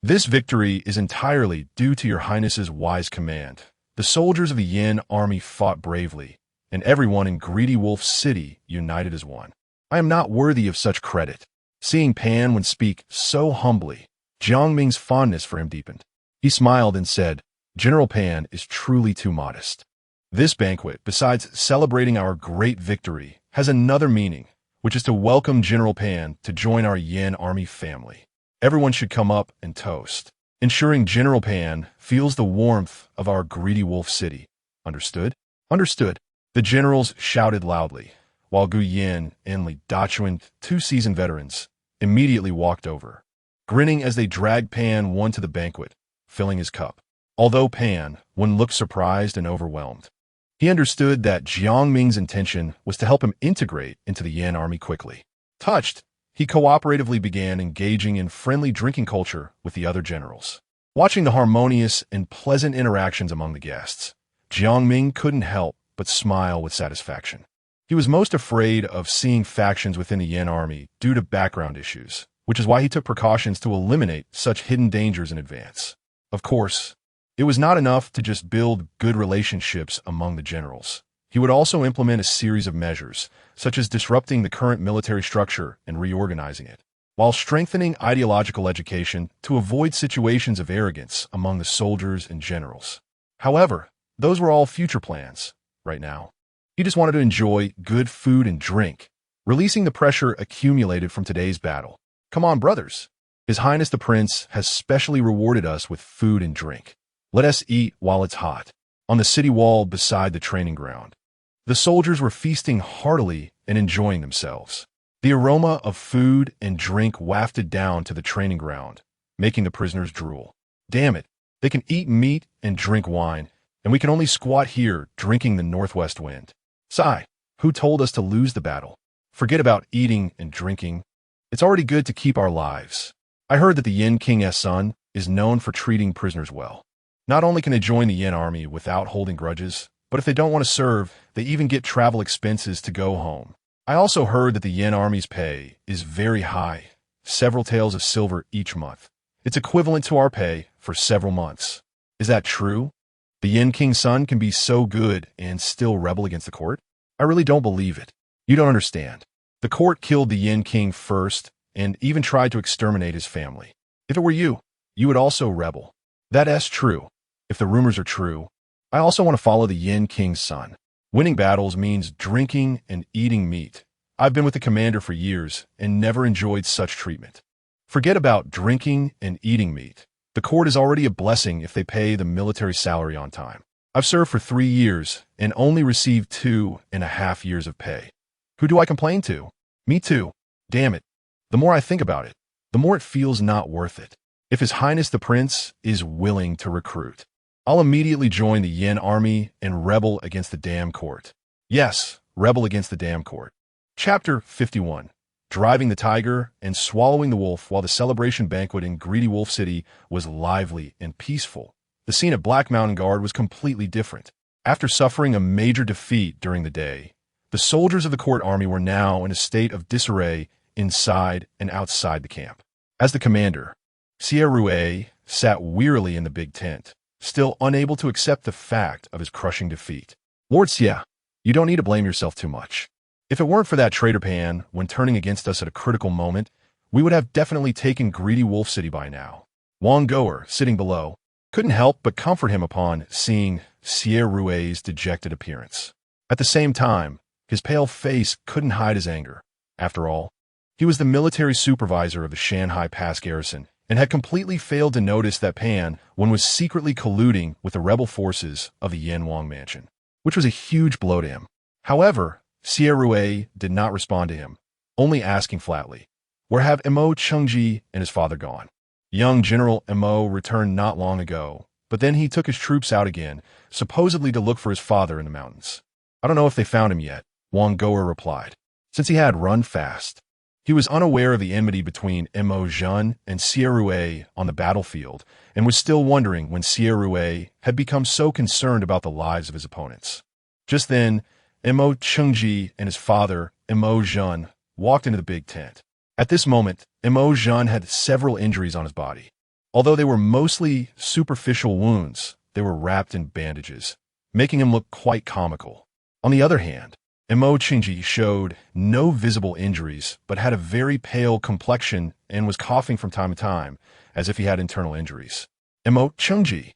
This victory is entirely due to your Highness's wise command. The soldiers of the Yin army fought bravely, and everyone in greedy Wolf City united as one. I am not worthy of such credit." Seeing Pan 1 speak so humbly, Jiang Ming's fondness for him deepened. He smiled and said, "General Pan is truly too modest. This banquet, besides celebrating our great victory, has another meaning, which is to welcome General Pan to join our Yin army family. Everyone should come up and toast, ensuring General Pan feels the warmth of our greedy Wolf City. Understood?" "Understood." The generals shouted loudly, while Gu Yin and Li Dachuan, 2 seasoned veterans, immediately walked over, grinning as they dragged Pan 1 to the banquet, filling his cup. Although Pan 1 looked surprised and overwhelmed, he understood that Jiang Ming's intention was to help him integrate into the Yin army quickly. Touched, he cooperatively began engaging in friendly drinking culture with the other generals. Watching the harmonious and pleasant interactions among the guests, Jiang Ming couldn't help but smile with satisfaction. He was most afraid of seeing factions within the Yin army due to background issues, which is why he took precautions to eliminate such hidden dangers in advance. Of course, it was not enough to just build good relationships among the generals. He would also implement a series of measures, such as disrupting the current military structure and reorganizing it, while strengthening ideological education to avoid situations of arrogance among the soldiers and generals. However, those were all future plans. Right now, he just wanted to enjoy good food and drink, releasing the pressure accumulated from today's battle. "Come on, brothers. His Highness the Prince has specially rewarded us with food and drink. Let us eat while it's hot." On the city wall beside the training ground, the soldiers were feasting heartily and enjoying themselves. The aroma of food and drink wafted down to the training ground, making the prisoners drool. Damn it, they can eat meat and drink wine, and we can only squat here drinking the northwest wind. Sigh, who told us to lose the battle? Forget about eating and drinking. It's already good to keep our lives. I heard that the Yin King's son is known for treating prisoners well. Not only can they join the Yin army without holding grudges, but if they don't want to serve, they even get travel expenses to go home. I also heard that the Yin army's pay is very high, several taels of silver each month. It's equivalent to our pay for several months. Is that true? The Yin King's son can be so good and still rebel against the court? I really don't believe it. You don't understand. The court killed the Yin King first and even tried to exterminate his family. If it were you, you would also rebel. That's true. If the rumors are true, I also want to follow the Yin King's son. Winning battles means drinking and eating meat. I've been with the commander for years and never enjoyed such treatment. Forget about drinking and eating meat. The court is already a blessing if they pay the military salary on time. I've served for 3 years and only received 2.5 years of pay. Who do I complain to? Me too. Damn it. The more I think about it, the more it feels not worth it. If His Highness the Prince is willing to recruit, I'll immediately join the Yin army and rebel against the damn court. Yes, rebel against the damn court. Chapter 51. Driving the tiger and swallowing the wolf. While the celebration banquet in Greedy Wolf City was lively and peaceful, the scene at Black Mountain Guard was completely different. After suffering a major defeat during the day, the soldiers of the court army were now in a state of disarray inside and outside the camp. As the commander, Xie sat wearily in the big tent, still unable to accept the fact of his crushing defeat. Lord Xie, you don't need to blame yourself too much. If it weren't for that traitor Pan when turning against us at a critical moment, we would have definitely taken Greedy Wolf City by now. Wang Goer, sitting below, couldn't help but comfort him upon seeing Xie dejected appearance. At the same time, his pale face couldn't hide his anger. After all, he was the military supervisor of the Shanghai Pass garrison and had completely failed to notice that Pan was secretly colluding with the rebel forces of the Yanwang mansion, which was a huge blow to him. However, Xie did not respond to him, only asking flatly, "Where have Mo Chengji and his father gone?" Young General Mo returned not long ago, but then he took his troops out again, supposedly to look for his father in the mountains. "I don't know if they found him yet," Wang Goer replied, since he had run fast. He was unaware of the enmity between Mo Zhen and Xie on the battlefield and was still wondering when Xie had become so concerned about the lives of his opponents. Just then, Mo Chengji and his father, Mo Zhen, walked into the big tent. At this moment, Mo Zhen had several injuries on his body. Although they were mostly superficial wounds, they were wrapped in bandages, making him look quite comical. On the other hand, Mo Chengji showed no visible injuries but had a very pale complexion and was coughing from time to time, as if he had internal injuries. Mo Chengji,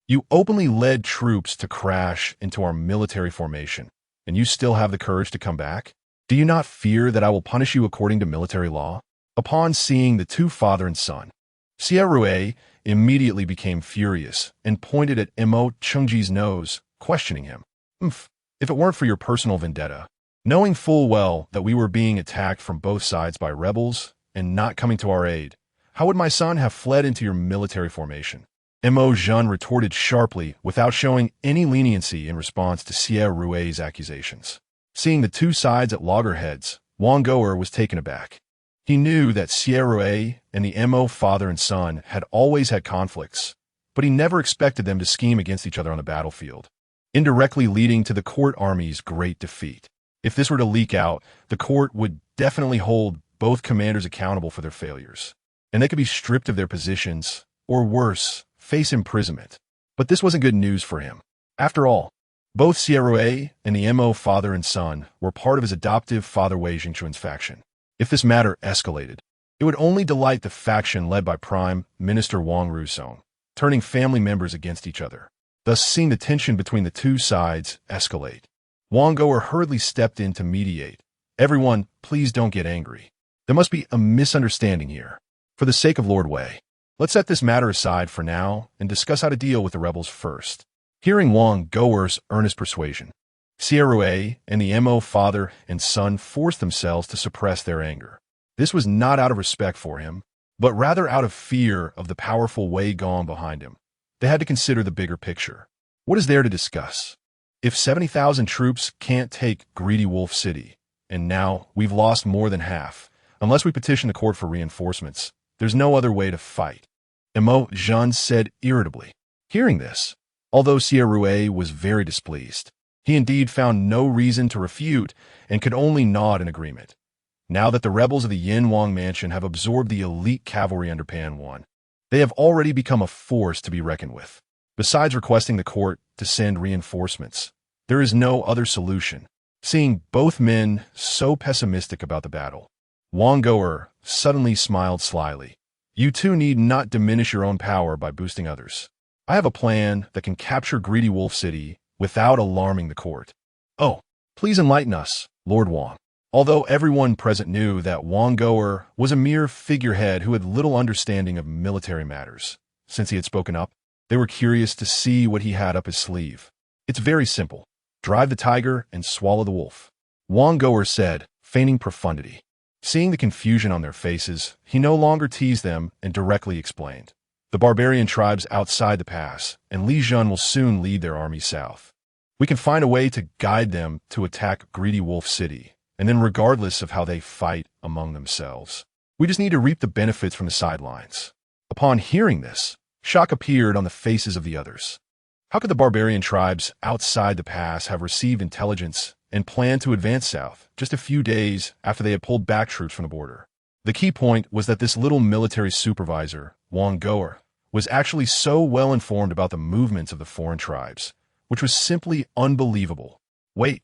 you openly led troops to crash into our military formation, and you still have the courage to come back? Do you not fear that I will punish you according to military law? Upon seeing the two father and son, Xie immediately became furious and pointed at Mo Chengji's nose, questioning him. If it weren't for your personal vendetta, knowing full well that we were being attacked from both sides by rebels and not coming to our aid, how would my son have fled into your military formation? Mo Zhen retorted sharply without showing any leniency in response to Xie accusations. Seeing the two sides at loggerheads, Wang Goer was taken aback. He knew that Xie and the Mo father and son had always had conflicts, but he never expected them to scheme against each other on the battlefield, indirectly leading to the court army's great defeat. If this were to leak out, the court would definitely hold both commanders accountable for their failures, and they could be stripped of their positions, or worse, face imprisonment. But this wasn't good news for him. After all, both Xie and the Mo father and son were part of his adoptive father Wei Jingquan's faction. If this matter escalated, it would only delight the faction led by Prime Minister Wang Rusong, turning family members against each other, thus seeing the tension between the two sides escalate. Wang Goer hurriedly stepped in to mediate. "Everyone, please don't get angry. There must be a misunderstanding here. For the sake of Lord Wei, let's set this matter aside for now and discuss how to deal with the rebels first." Hearing Wang Goer's earnest persuasion, Xie and the Mo father and son forced themselves to suppress their anger. This was not out of respect for him, but rather out of fear of the powerful Wei Gong behind him. They had to consider the bigger picture. What is there to discuss? If 70,000 troops can't take Greedy Wolf City, and now we've lost more than half, unless we petition the court for reinforcements, there's no other way to fight. Emo Jean said irritably. Hearing this, although Sierra was very displeased, he indeed found no reason to refute and could only nod in agreement. Now that the rebels of the Yin Wang Mansion have absorbed the elite cavalry under Pan 1, they have already become a force to be reckoned with. Besides requesting the court to send reinforcements, there is no other solution. Seeing both men so pessimistic about the battle, Wang Goer suddenly smiled slyly. You two need not diminish your own power by boosting others. I have a plan that can capture Greedy Wolf City without alarming the court. Oh, please enlighten us, Lord Wang. Although everyone present knew that Wang Goer was a mere figurehead who had little understanding of military matters, since he had spoken up, they were curious to see what he had up his sleeve. It's very simple. Drive the tiger and swallow the wolf, Wang Goer said, feigning profundity. Seeing the confusion on their faces, he no longer teased them and directly explained. The barbarian tribes outside the pass, and Li Jun will soon lead their army south. We can find a way to guide them to attack Greedy Wolf City, and then regardless of how they fight among themselves, we just need to reap the benefits from the sidelines. Upon hearing this, shock appeared on the faces of the others. How could the barbarian tribes outside the pass have received intelligence and planned to advance south just a few days after they had pulled back troops from the border? The key point was that this little military supervisor, Wang Goer, was actually so well informed about the movements of the foreign tribes, which was simply unbelievable. Wait,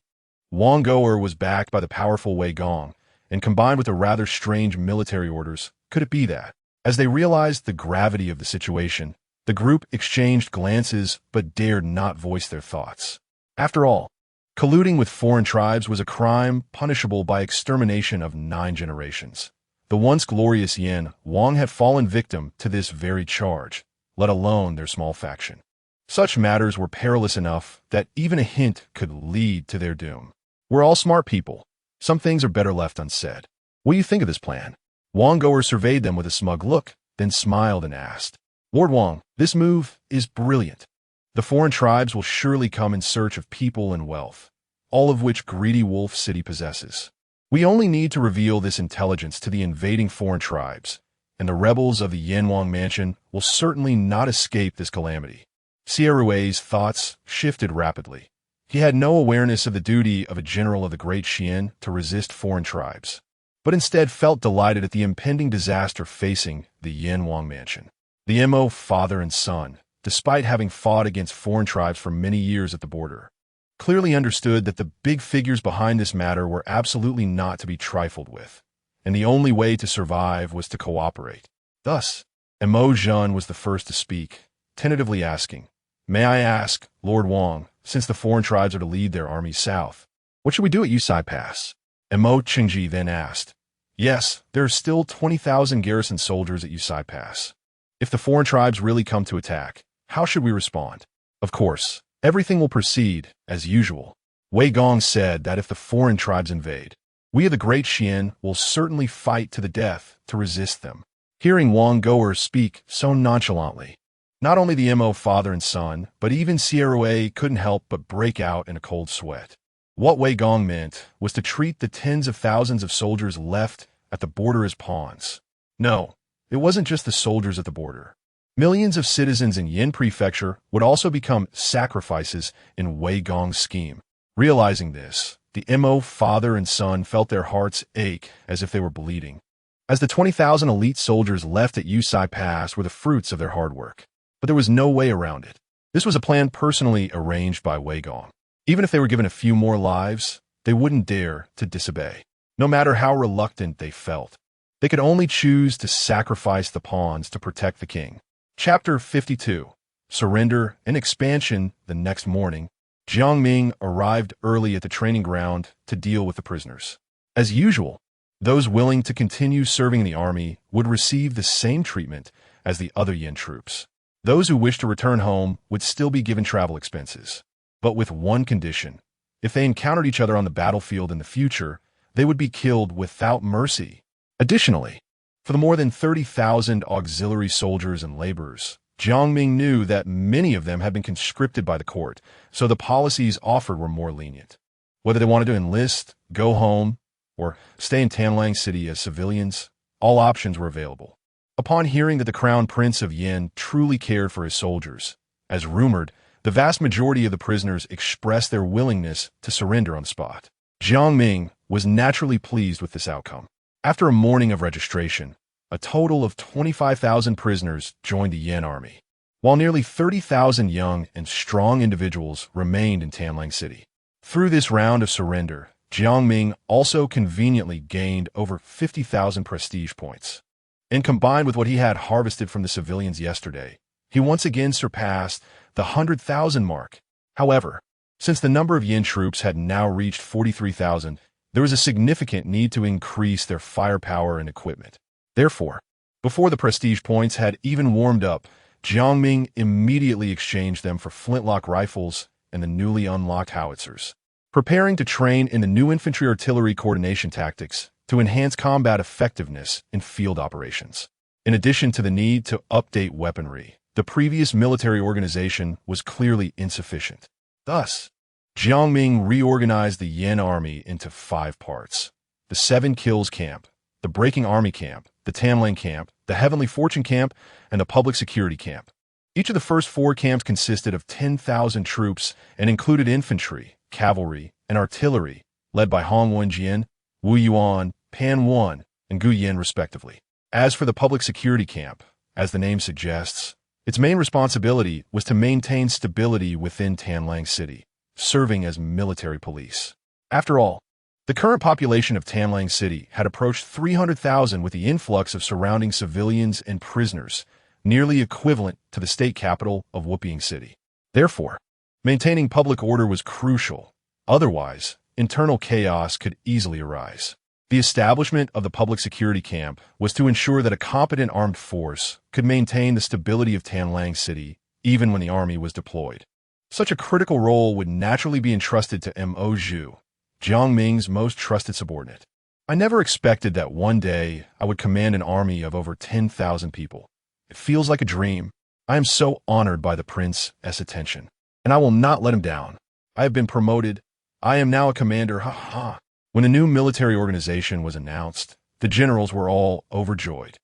Wang Goer was backed by the powerful Wei Gong, and combined with the rather strange military orders, could it be that? As they realized the gravity of the situation, the group exchanged glances but dared not voice their thoughts. After all, colluding with foreign tribes was a crime punishable by extermination of 9 generations. The once glorious Yin Wang had fallen victim to this very charge, let alone their small faction. Such matters were perilous enough that even a hint could lead to their doom. We're all smart people. Some things are better left unsaid. What do you think of this plan? Wang Goer surveyed them with a smug look, then smiled and asked, Lord Wang, this move is brilliant. The foreign tribes will surely come in search of people and wealth, all of which Greedy Wolf City possesses. We only need to reveal this intelligence to the invading foreign tribes, and the rebels of the Yin Wang Mansion will certainly not escape this calamity. Sierra's thoughts shifted rapidly. He had no awareness of the duty of a general of the Great Xian to resist foreign tribes, but instead felt delighted at the impending disaster facing the Yin Wang Mansion. The Mo father and son, despite having fought against foreign tribes for many years at the border, clearly understood that the big figures behind this matter were absolutely not to be trifled with, and the only way to survive was to cooperate. Thus, Mo Jean was the first to speak, tentatively asking, May I ask, Lord Wang, since the foreign tribes are to lead their armies south, what should we do at Yusai Pass? Mo Qingji then asked, Yes, there are still 20,000 garrison soldiers at Yusai Pass. If the foreign tribes really come to attack, how should we respond? Of course, everything will proceed as usual. Wei Gong said that if the foreign tribes invade, we of the Great Xian will certainly fight to the death to resist them. Hearing Wang Goer speak so nonchalantly, not only the Mo father and son, but even Sierra couldn't help but break out in a cold sweat. What Wei Gong meant was to treat the tens of thousands of soldiers left at the border as pawns. No, it wasn't just the soldiers at the border. Millions of citizens in Yin Prefecture would also become sacrifices in Wei Gong's scheme. Realizing this, the Mo father and son felt their hearts ache as if they were bleeding, as the 20,000 elite soldiers left at Yusai Pass were the fruits of their hard work. But there was no way around it. This was a plan personally arranged by Wei Gong. Even if they were given a few more lives, they wouldn't dare to disobey. No matter how reluctant they felt, they could only choose to sacrifice the pawns to protect the king. Chapter 52. Surrender and Expansion. The next morning, Jiang Ming arrived early at the training ground to deal with the prisoners. As usual, those willing to continue serving in the army would receive the same treatment as the other Yin troops. Those who wished to return home would still be given travel expenses, but with one condition. If they encountered each other on the battlefield in the future, they would be killed without mercy. Additionally, for the more than 30,000 auxiliary soldiers and laborers, Jiang Ming knew that many of them had been conscripted by the court, so the policies offered were more lenient. Whether they wanted to enlist, go home, or stay in Tanlang City as civilians, all options were available. Upon hearing that the Crown Prince of Yin truly cared for his soldiers, as rumored, the vast majority of the prisoners expressed their willingness to surrender on the spot. Jiang Ming was naturally pleased with this outcome. After a morning of registration, a total of 25,000 prisoners joined the Yin army, while nearly 30,000 young and strong individuals remained in Tanlang City. Through this round of surrender, Jiang Ming also conveniently gained over 50,000 prestige points. And combined with what he had harvested from the civilians yesterday, he once again surpassed the 100,000 mark. However, since the number of Yin troops had now reached 43,000, there was a significant need to increase their firepower and equipment. Therefore, before the prestige points had even warmed up, Jiang Ming immediately exchanged them for flintlock rifles and the newly unlocked howitzers, preparing to train in the new infantry-artillery coordination tactics to enhance combat effectiveness in field operations. In addition to the need to update weaponry, the previous military organization was clearly insufficient. Thus, Jiang Ming reorganized the Yin army into 5 parts: the 7 Kills Camp, the Breaking Army Camp, the Tanlang Camp, the Heavenly Fortune Camp, and the Public Security Camp. Each of the first 4 camps consisted of 10,000 troops and included infantry, cavalry, and artillery, led by Hong Wenjian, Wu Yuan, Pan Wan, and Gu Yin respectively. As for the Public Security Camp, as the name suggests, its main responsibility was to maintain stability within Tanlang City, serving as military police. After all, the current population of Tanlang City had approached 300,000 with the influx of surrounding civilians and prisoners, nearly equivalent to the state capital of Whooping City. Therefore, maintaining public order was crucial. Otherwise, internal chaos could easily arise. The establishment of the public security camp was to ensure that a competent armed force could maintain the stability of Tanlang City even when the army was deployed. Such a critical role would naturally be entrusted to Mo Zhu, Jiang Ming's most trusted subordinate. I never expected that one day I would command an army of over 10,000 people. It feels like a dream. I am so honored by the prince's attention, and I will not let him down. I have been promoted. I am now a commander, ha. When the new military organization was announced, the generals were all overjoyed.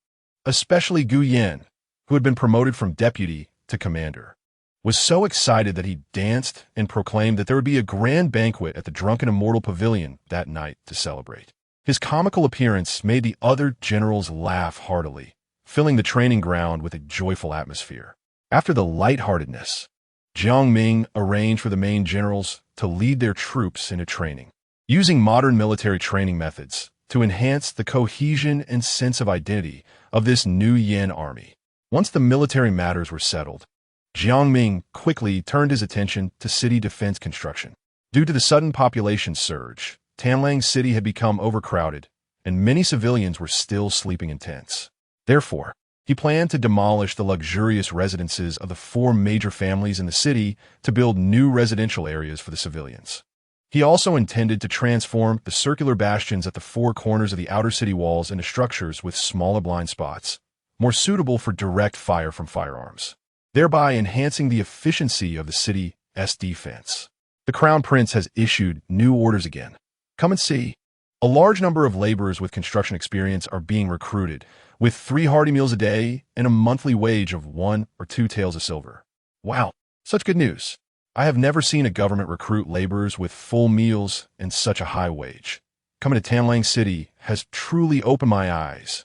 Especially Gu Yin, who had been promoted from deputy to commander, was so excited that he danced and proclaimed that there would be a grand banquet at the Drunken Immortal Pavilion that night to celebrate. His comical appearance made the other generals laugh heartily, filling the training ground with a joyful atmosphere. After the lightheartedness, Jiang Ming arranged for the main generals to lead their troops into training, using modern military training methods to enhance the cohesion and sense of identity of this new Yin army. Once the military matters were settled, Jiang Ming quickly turned his attention to city defense construction. Due to the sudden population surge, Tanlang City had become overcrowded, and many civilians were still sleeping in tents. Therefore, he planned to demolish the luxurious residences of the 4 major families in the city to build new residential areas for the civilians. He also intended to transform the circular bastions at the 4 corners of the outer city walls into structures with smaller blind spots, more suitable for direct fire from firearms, thereby enhancing the efficiency of the city's defense. The Crown Prince has issued new orders again. Come and see. A large number of laborers with construction experience are being recruited, with 3 hearty meals a day and a monthly wage of 1 or 2 taels of silver. Wow, such good news. I have never seen a government recruit laborers with full meals and such a high wage. Coming to Tanlang City has truly opened my eyes.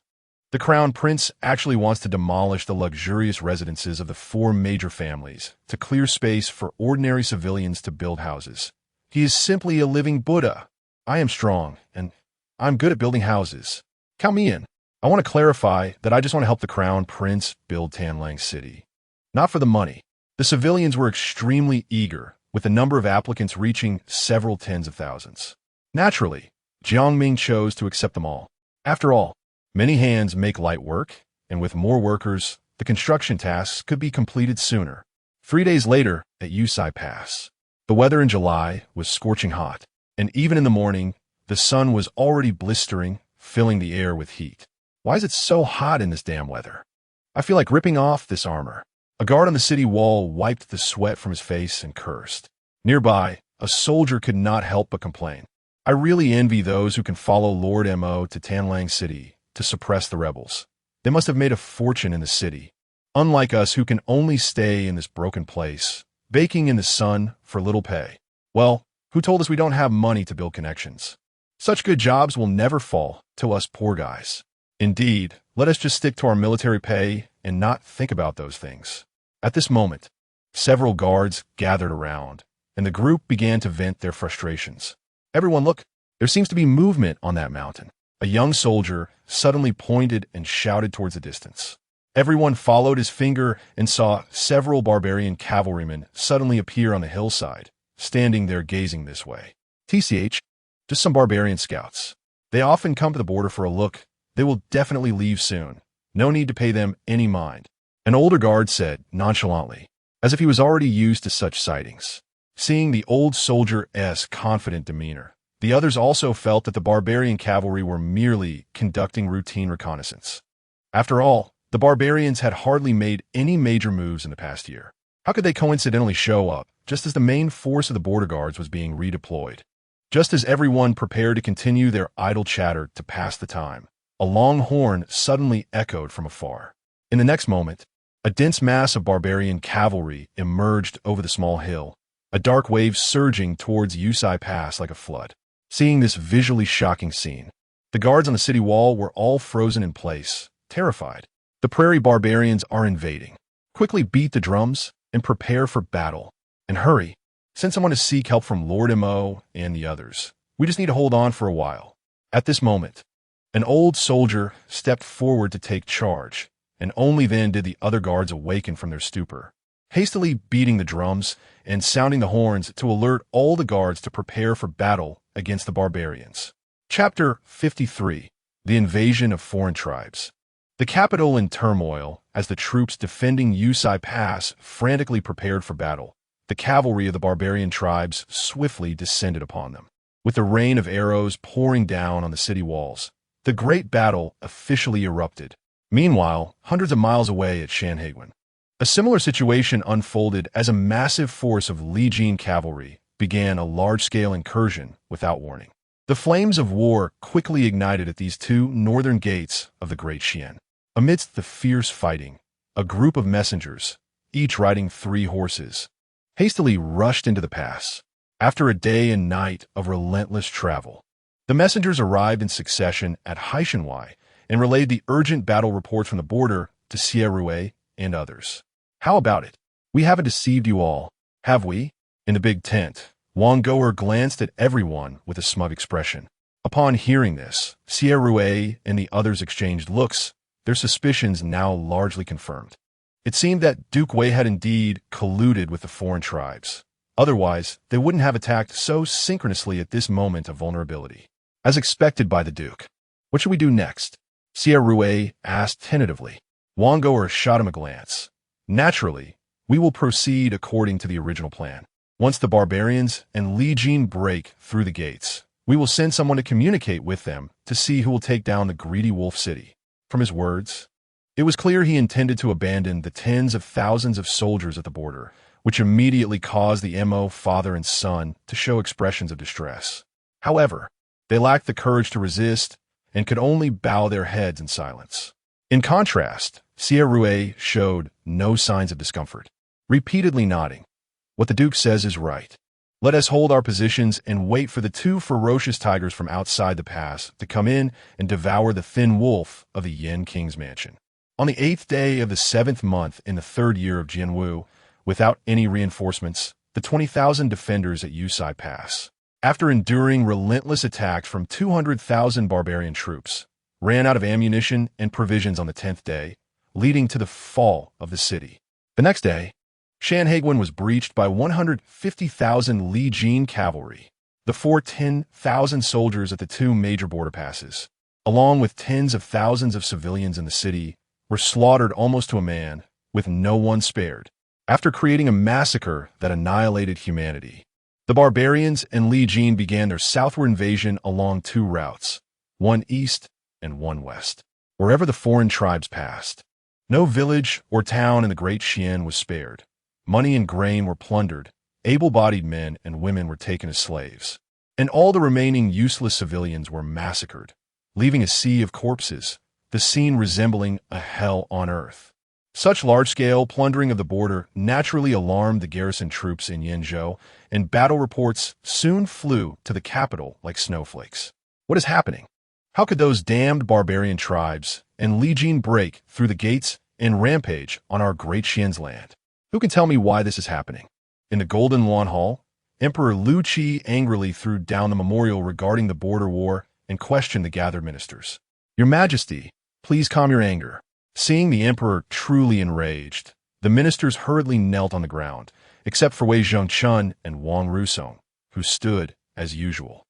The Crown Prince actually wants to demolish the luxurious residences of the 4 major families to clear space for ordinary civilians to build houses. He is simply a living Buddha. I am strong, and I'm good at building houses. Count me in. I want to clarify that I just want to help the Crown Prince build Tanlang City. Not for the money. The civilians were extremely eager, with the number of applicants reaching several tens of thousands. Naturally, Jiang Ming chose to accept them all. After all, many hands make light work, and with more workers, the construction tasks could be completed sooner. 3 days later, at Yusai Pass, the weather in July was scorching hot, and even in the morning, the sun was already blistering, filling the air with heat. Why is it so hot in this damn weather? I feel like ripping off this armor. A guard on the city wall wiped the sweat from his face and cursed. Nearby, a soldier could not help but complain. I really envy those who can follow Lord Mo to Tanlang City to suppress the rebels. They must have made a fortune in the city, unlike us who can only stay in this broken place, baking in the sun for little pay. Well, who told us we don't have money to build connections? Such good jobs will never fall to us poor guys. Indeed, let us just stick to our military pay and not think about those things. At this moment, several guards gathered around, and the group began to vent their frustrations. Everyone look, there seems to be movement on that mountain. A young soldier suddenly pointed and shouted towards the distance. Everyone followed his finger and saw several barbarian cavalrymen suddenly appear on the hillside, standing there gazing this way. TCH, just some barbarian scouts. They often come to the border for a look. They will definitely leave soon. No need to pay them any mind. An older guard said nonchalantly, as if he was already used to such sightings. Seeing the old soldier's confident demeanor, the others also felt that the barbarian cavalry were merely conducting routine reconnaissance. After all, the barbarians had hardly made any major moves in the past year. How could they coincidentally show up just as the main force of the border guards was being redeployed? Just as everyone prepared to continue their idle chatter to pass the time, a long horn suddenly echoed from afar. In the next moment, a dense mass of barbarian cavalry emerged over the small hill, a dark wave surging towards Yusai Pass like a flood. Seeing this visually shocking scene, the guards on the city wall were all frozen in place, terrified. The prairie barbarians are invading. Quickly beat the drums and prepare for battle. And hurry, send someone to seek help from Lord Mo and the others. We just need to hold on for a while. At this moment, an old soldier stepped forward to take charge, and only then did the other guards awaken from their stupor, hastily beating the drums and sounding the horns to alert all the guards to prepare for battle against the barbarians. Chapter 53. The Invasion of Foreign Tribes. The capital in turmoil as the troops defending Yusai Pass frantically prepared for battle. The cavalry of the barbarian tribes swiftly descended upon them. With the rain of arrows pouring down on the city walls, the great battle officially erupted. Meanwhile, hundreds of miles away at Shanhaiguan, a similar situation unfolded as a massive force of Li Jin cavalry began a large-scale incursion without warning. The flames of war quickly ignited at these two northern gates of the Great Xian. Amidst the fierce fighting, a group of messengers, each riding 3 horses, hastily rushed into the pass. After a day and night of relentless travel, the messengers arrived in succession at Haishanwai and relayed the urgent battle reports from the border to Xie and others. How about it? We haven't deceived you all, have we? In the big tent, Wang Goer glanced at everyone with a smug expression. Upon hearing this, Xie and the others exchanged looks, their suspicions now largely confirmed. It seemed that Duke Wei had indeed colluded with the foreign tribes. Otherwise, they wouldn't have attacked so synchronously at this moment of vulnerability. As expected by the Duke. What should we do next? Xie asked tentatively. Wang Goer shot him a glance. Naturally, we will proceed according to the original plan. Once the barbarians and Li Jin break through the gates, we will send someone to communicate with them to see who will take down the greedy wolf city. From his words, it was clear he intended to abandon the tens of thousands of soldiers at the border, which immediately caused the Mo father and son to show expressions of distress. However, they lacked the courage to resist and could only bow their heads in silence. In contrast, Xie showed no signs of discomfort, repeatedly nodding. What the Duke says is right. Let us hold our positions and wait for the 2 ferocious tigers from outside the pass to come in and devour the thin wolf of the Yin King's mansion. On the 8th day of the 7th month in the 3rd year of Jianwu, without any reinforcements, the 20,000 defenders at Yusai Pass, after enduring relentless attacks from 200,000 barbarian troops, ran out of ammunition and provisions on the 10th day, leading to the fall of the city. The next day, Shanhaiguan was breached by 150,000 Li Jin cavalry. The 10,000 soldiers at the 2 major border passes, along with tens of thousands of civilians in the city, were slaughtered almost to a man, with no one spared. After creating a massacre that annihilated humanity, the barbarians and Li Jin began their southward invasion along 2 routes, one east and one west. Wherever the foreign tribes passed, No village or town in the Great Xian was spared. Money and grain were plundered, able-bodied men and women were taken as slaves, and all the remaining useless civilians were massacred, leaving a sea of corpses, the scene resembling a hell on earth. Such large-scale plundering of the border naturally alarmed the garrison troops in Yinzhou, and battle reports soon flew to the capital like snowflakes. What is happening? How could those damned barbarian tribes and legion break through the gates and rampage on our Great Xian's land? Who can tell me why this is happening? In the Golden Lawn Hall, Emperor Lu Qi angrily threw down the memorial regarding the border war and questioned the gathered ministers. Your Majesty, please calm your anger. Seeing the emperor truly enraged, the ministers hurriedly knelt on the ground, except for Wei Zhengchun and Wang Rusong, who stood as usual.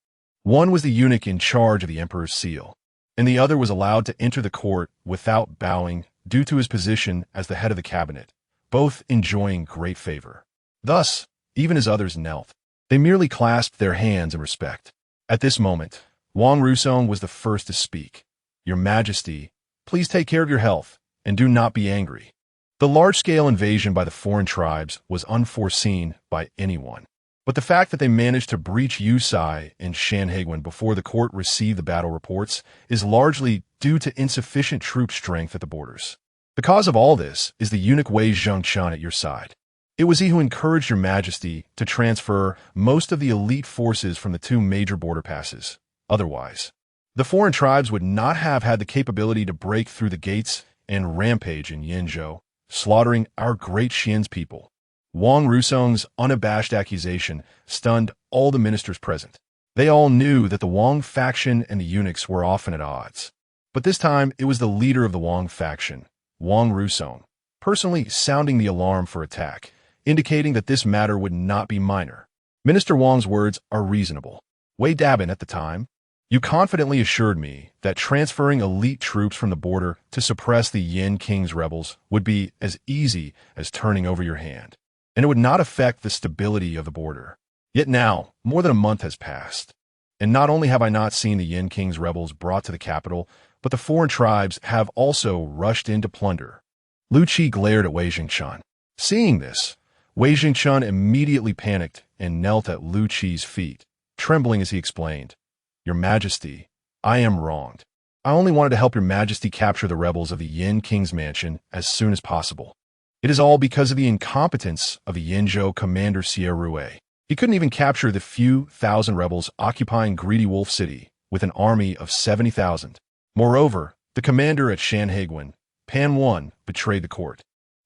One was the eunuch in charge of the emperor's seal, and the other was allowed to enter the court without bowing due to his position as the head of the cabinet, both enjoying great favor. Thus, even as others knelt, they merely clasped their hands in respect. At this moment, Wang Rusong was the first to speak. Your Majesty, please take care of your health, and do not be angry. The large-scale invasion by the foreign tribes was unforeseen by anyone, but the fact that they managed to breach Yusai and Shanhaiguan before the court received the battle reports is largely due to insufficient troop strength at the borders. The cause of all this is the eunuch Wei Zhengchun at your side. It was he who encouraged your Majesty to transfer most of the elite forces from the two major border passes. Otherwise, the foreign tribes would not have had the capability to break through the gates and rampage in Yinzhou, slaughtering our Great Xian's people. Wang Rusong's unabashed accusation stunned all the ministers present. They all knew that the Wang faction and the eunuchs were often at odds. But this time, it was the leader of the Wang faction, Wang Rusong, personally sounding the alarm for attack, indicating that this matter would not be minor. Minister Wang's words are reasonable. Wei Dabin at the time, you confidently assured me that transferring elite troops from the border to suppress the Yin King's rebels would be as easy as turning over your hand, and it would not affect the stability of the border. Yet now, more than a month has passed, and not only have I not seen the Yin King's rebels brought to the capital, but the foreign tribes have also rushed in to plunder. Lu Qi glared at Wei Zhengchun. Seeing this, Wei Zhengchun immediately panicked and knelt at Lu Qi's feet, trembling as he explained, Your Majesty, I am wronged. I only wanted to help Your Majesty capture the rebels of the Yin King's mansion as soon as possible. It is all because of the incompetence of the Yinzhou commander Xie Rui. He couldn't even capture the few thousand rebels occupying Greedy Wolf City with an army of 70,000. Moreover, the commander at Shanhaiguan, Pan One, betrayed the court.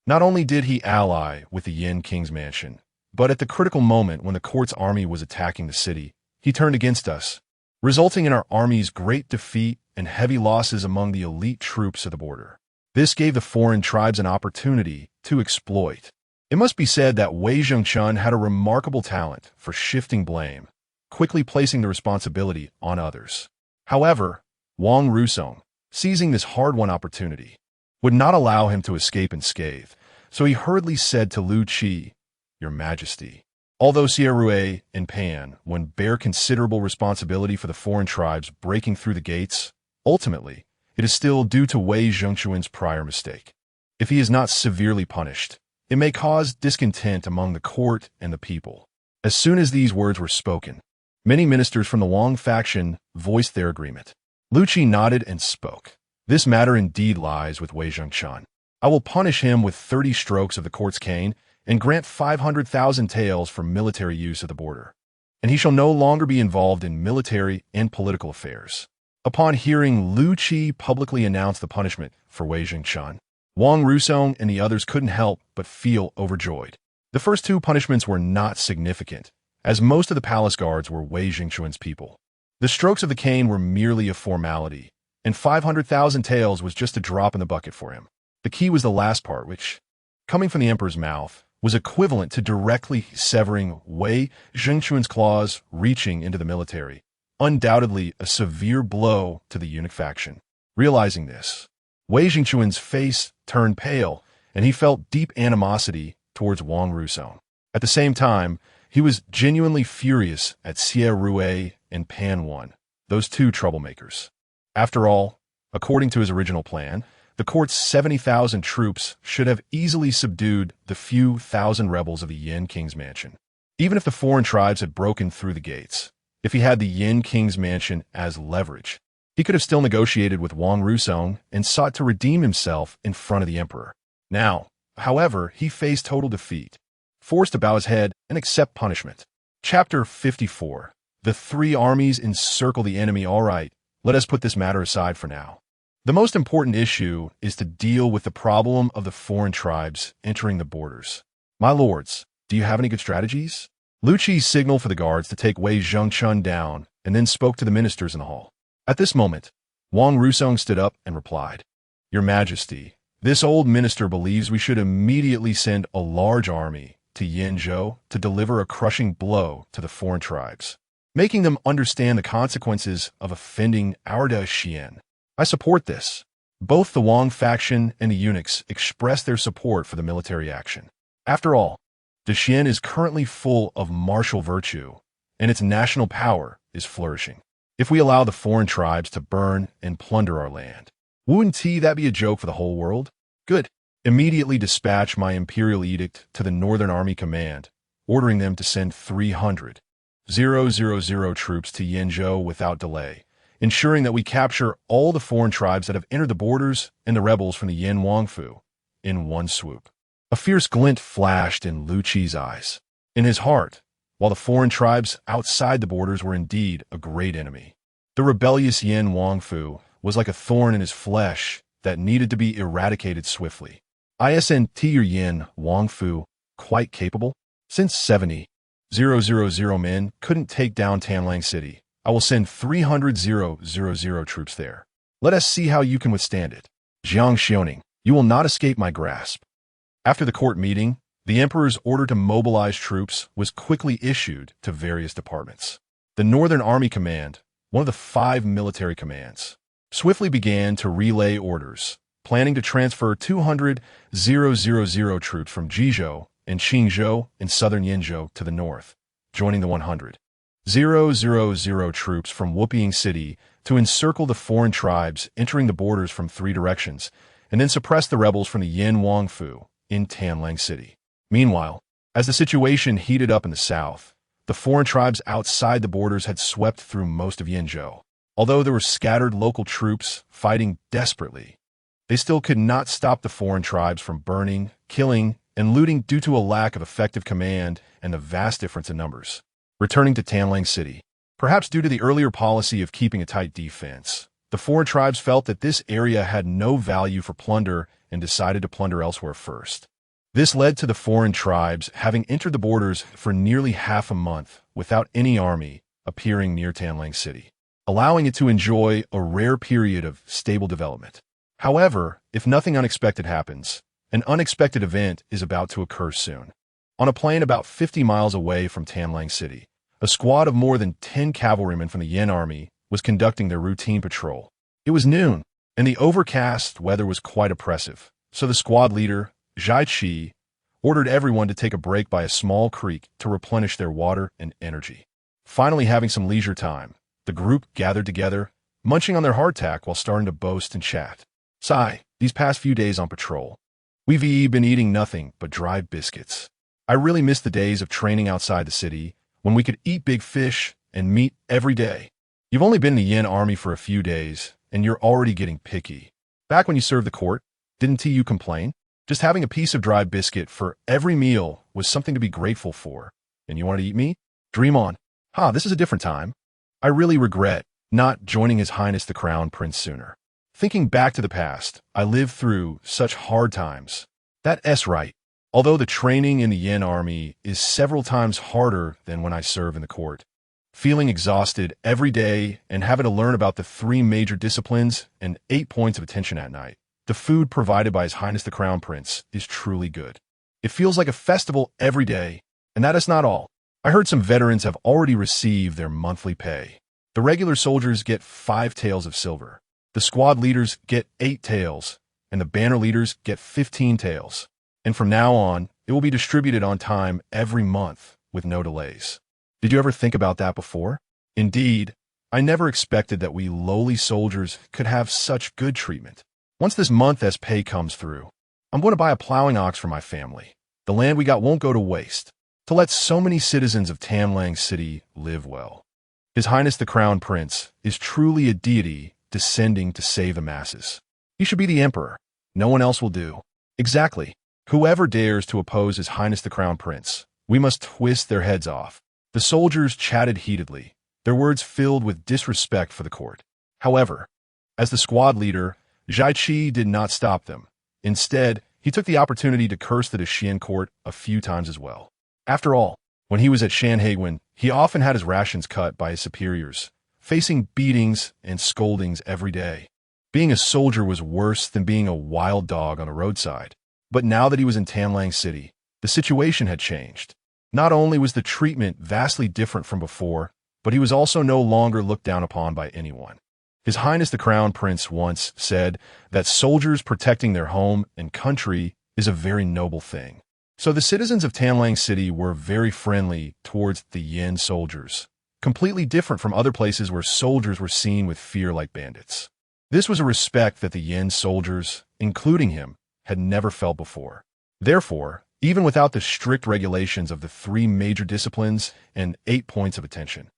Not only did he ally with the Yin King's mansion, but at the critical moment when the court's army was attacking the city, he turned against us, resulting in our army's great defeat and heavy losses among the elite troops of the border. This gave the foreign tribes an opportunity to exploit. It must be said that Wei Zhengchun had a remarkable talent for shifting blame, quickly placing the responsibility on others. However, Wang Rusong, seizing this hard-won opportunity, would not allow him to escape unscathed, so he hurriedly said to Lu Qi, Your Majesty, although Xie Rui and Pan One bear considerable responsibility for the foreign tribes breaking through the gates, ultimately, it is still due to Wei Zhengchun's prior mistake. If he is not severely punished, it may cause discontent among the court and the people. As soon as these words were spoken, many ministers from the Wang faction voiced their agreement. Lu Qi nodded and spoke. This matter indeed lies with Wei Zhengchun. I will punish him with 30 strokes of the court's cane and grant 500,000 taels for military use of the border, and he shall no longer be involved in military and political affairs. Upon hearing Lu Qi publicly announce the punishment for Wei Zhengchun, Wang Rusong and the others couldn't help but feel overjoyed. The first two punishments were not significant, as most of the palace guards were Wei Zhengchun's people. The strokes of the cane were merely a formality, and 500,000 taels was just a drop in the bucket for him. The key was the last part, which, coming from the emperor's mouth, was equivalent to directly severing Wei Zhengchun's claws reaching into the military, undoubtedly a severe blow to the eunuch faction. Realizing this, Wei Zhengchun's face turned pale, and he felt deep animosity towards Wang Rusong. At the same time, he was genuinely furious at Xie Rui and Pan One, those two troublemakers. After all, according to his original plan, The court's 70,000 troops should have easily subdued the few thousand rebels of the Yin King's mansion. Even if the foreign tribes had broken through the gates, if he had the Yin King's mansion as leverage, he could have still negotiated with Wang Rusong and sought to redeem himself in front of the emperor. Now, however, he faced total defeat, forced to bow his head and accept punishment. Chapter 54. The three armies encircle the enemy. All right, let us put this matter aside for now. The most important issue is to deal with the problem of the foreign tribes entering the borders. My lords, do you have any good strategies? Lu Qi signaled for the guards to take Wei Zhengchun down and then spoke to the ministers in the hall. At this moment, Wang Rusong stood up and replied, "Your Majesty, this old minister believes we should immediately send a large army to Yinzhou to deliver a crushing blow to the foreign tribes, making them understand the consequences of offending our Xian. I support this." Both the Wang faction and the eunuchs expressed their support for the military action. After all, the Xian is currently full of martial virtue, and its national power is flourishing. If we allow the foreign tribes to burn and plunder our land, wouldn't that be a joke for the whole world? Good. Immediately dispatch my imperial edict to the Northern Army Command, ordering them to send 300,000 troops to Yinzhou without delay, ensuring that we capture all the foreign tribes that have entered the borders and the rebels from the Yin Wangfu in one swoop. A fierce glint flashed in Lu Qi's eyes. In his heart, while the foreign tribes outside the borders were indeed a great enemy, the rebellious Yin Wangfu was like a thorn in his flesh that needed to be eradicated swiftly. Isn't your Yin Wangfu quite capable? Since 70,000 men couldn't take down Tanlang City, I will send 300,000 troops there. Let us see how you can withstand it. Jiang Xiaoning, you will not escape my grasp. After the court meeting, the emperor's order to mobilize troops was quickly issued to various departments. The Northern Army Command, one of the 5 military commands, swiftly began to relay orders, planning to transfer 200,000 troops from Jizhou and Qingzhou in southern Yinzhou to the north, joining the 100,000 troops from Wuping City to encircle the foreign tribes entering the borders from 3 directions, and then suppress the rebels from the Yin Wangfu in Tanlang City. Meanwhile, as the situation heated up in the south, the foreign tribes outside the borders had swept through most of Yinzhou. Although there were scattered local troops fighting desperately, they still could not stop the foreign tribes from burning, killing, and looting due to a lack of effective command and the vast difference in numbers. Returning to Tanlang City, perhaps due to the earlier policy of keeping a tight defense, the foreign tribes felt that this area had no value for plunder and decided to plunder elsewhere first. This led to the foreign tribes having entered the borders for nearly half a month without any army appearing near Tanlang City, allowing it to enjoy a rare period of stable development. However, if nothing unexpected happens, an unexpected event is about to occur soon. On a plain about 50 miles away from Tanlang City, a squad of more than 10 cavalrymen from the Yin Army was conducting their routine patrol. It was noon, and the overcast weather was quite oppressive, so the squad leader, Zhai Qi, ordered everyone to take a break by a small creek to replenish their water and energy. Finally having some leisure time, the group gathered together, munching on their hardtack while starting to boast and chat. "Sai, these past few days on patrol, we've been eating nothing but dry biscuits. I really miss the days of training outside the city when we could eat big fish and meat every day. You've only been in the Yin Army for a few days, and you're already getting picky. Back when you served the court, didn't you complain? Just having a piece of dry biscuit for every meal was something to be grateful for. And you wanted to eat me? Dream on. This is a different time. I really regret not joining His Highness the Crown Prince sooner. Thinking back to the past, I lived through such hard times. That's right. Although the training in the Yin Army is several times harder than when I serve in the court. Feeling exhausted every day and having to learn about the 3 major disciplines and 8 points of attention at night. The food provided by His Highness the Crown Prince is truly good. It feels like a festival every day, and that is not all. I heard some veterans have already received their monthly pay. The regular soldiers get 5 taels of silver. The squad leaders get 8 taels, and the banner leaders get 15 taels. And from now on, it will be distributed on time every month with no delays. Did you ever think about that before? Indeed, I never expected that we lowly soldiers could have such good treatment. Once this month's pay comes through, I'm going to buy a plowing ox for my family. The land we got won't go to waste. To let so many citizens of Tamlang City live well. His Highness the Crown Prince is truly a deity descending to save the masses. He should be the emperor. No one else will do. Exactly. Whoever dares to oppose His Highness the Crown Prince, we must twist their heads off. The soldiers chatted heatedly, their words filled with disrespect for the court. However, as the squad leader, Zhai Qi did not stop them. Instead, he took the opportunity to curse the Daxian court a few times as well. After all, when he was at Shanhaiguan, he often had his rations cut by his superiors, facing beatings and scoldings every day. Being a soldier was worse than being a wild dog on a roadside. But now that he was in Tamlang City, the situation had changed. Not only was the treatment vastly different from before, but he was also no longer looked down upon by anyone. His Highness the Crown Prince once said that soldiers protecting their home and country is a very noble thing. So the citizens of Tamlang City were very friendly towards the Yin soldiers, completely different from other places where soldiers were seen with fear like bandits. This was a respect that the Yin soldiers, including him, had never felt before. Therefore, even without the strict regulations of the 3 major disciplines and 8 points of attention,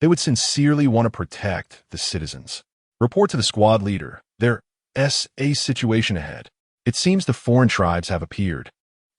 they would sincerely want to protect the citizens. Report to the squad leader. There's a situation ahead. It seems the foreign tribes have appeared.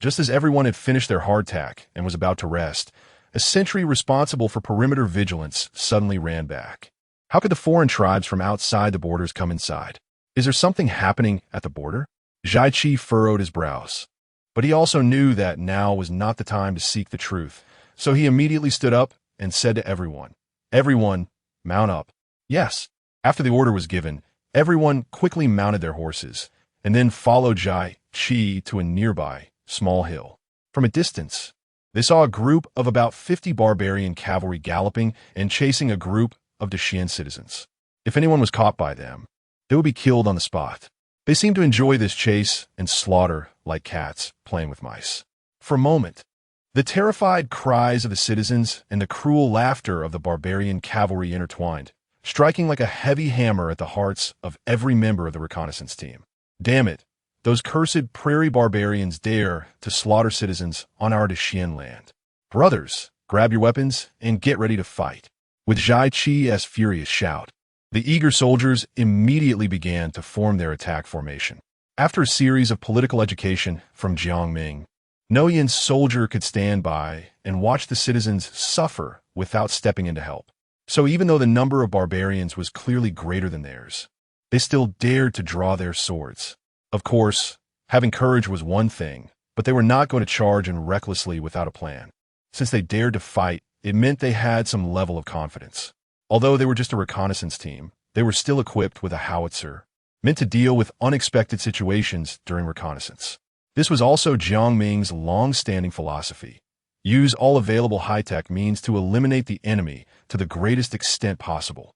Just as everyone had finished their hardtack and was about to rest, a sentry responsible for perimeter vigilance suddenly ran back. How could the foreign tribes from outside the borders come inside? Is there something happening at the border? Zhai Qi furrowed his brows. But he also knew that now was not the time to seek the truth, so he immediately stood up and said to everyone, "Everyone, mount up." Yes. After the order was given, everyone quickly mounted their horses, and then followed Zhai Qi to a nearby, small hill. From a distance, they saw a group of about 50 barbarian cavalry galloping and chasing a group of Daxian citizens. If anyone was caught by them, they would be killed on the spot. They seemed to enjoy this chase and slaughter like cats playing with mice. For a moment, the terrified cries of the citizens and the cruel laughter of the barbarian cavalry intertwined, striking like a heavy hammer at the hearts of every member of the reconnaissance team. Damn it! Those cursed prairie barbarians dare to slaughter citizens on our Daxian land. Brothers, grab your weapons and get ready to fight. With Zhai Qi's furious shout, the eager soldiers immediately began to form their attack formation. After a series of political education from Jiang Ming, no Yin soldier could stand by and watch the citizens suffer without stepping in to help. So even though the number of barbarians was clearly greater than theirs, they still dared to draw their swords. Of course, having courage was one thing, but they were not going to charge in recklessly without a plan. Since they dared to fight, it meant they had some level of confidence. Although they were just a reconnaissance team, they were still equipped with a howitzer, meant to deal with unexpected situations during reconnaissance. This was also Jiang Ming's long-standing philosophy. Use all available high-tech means to eliminate the enemy to the greatest extent possible,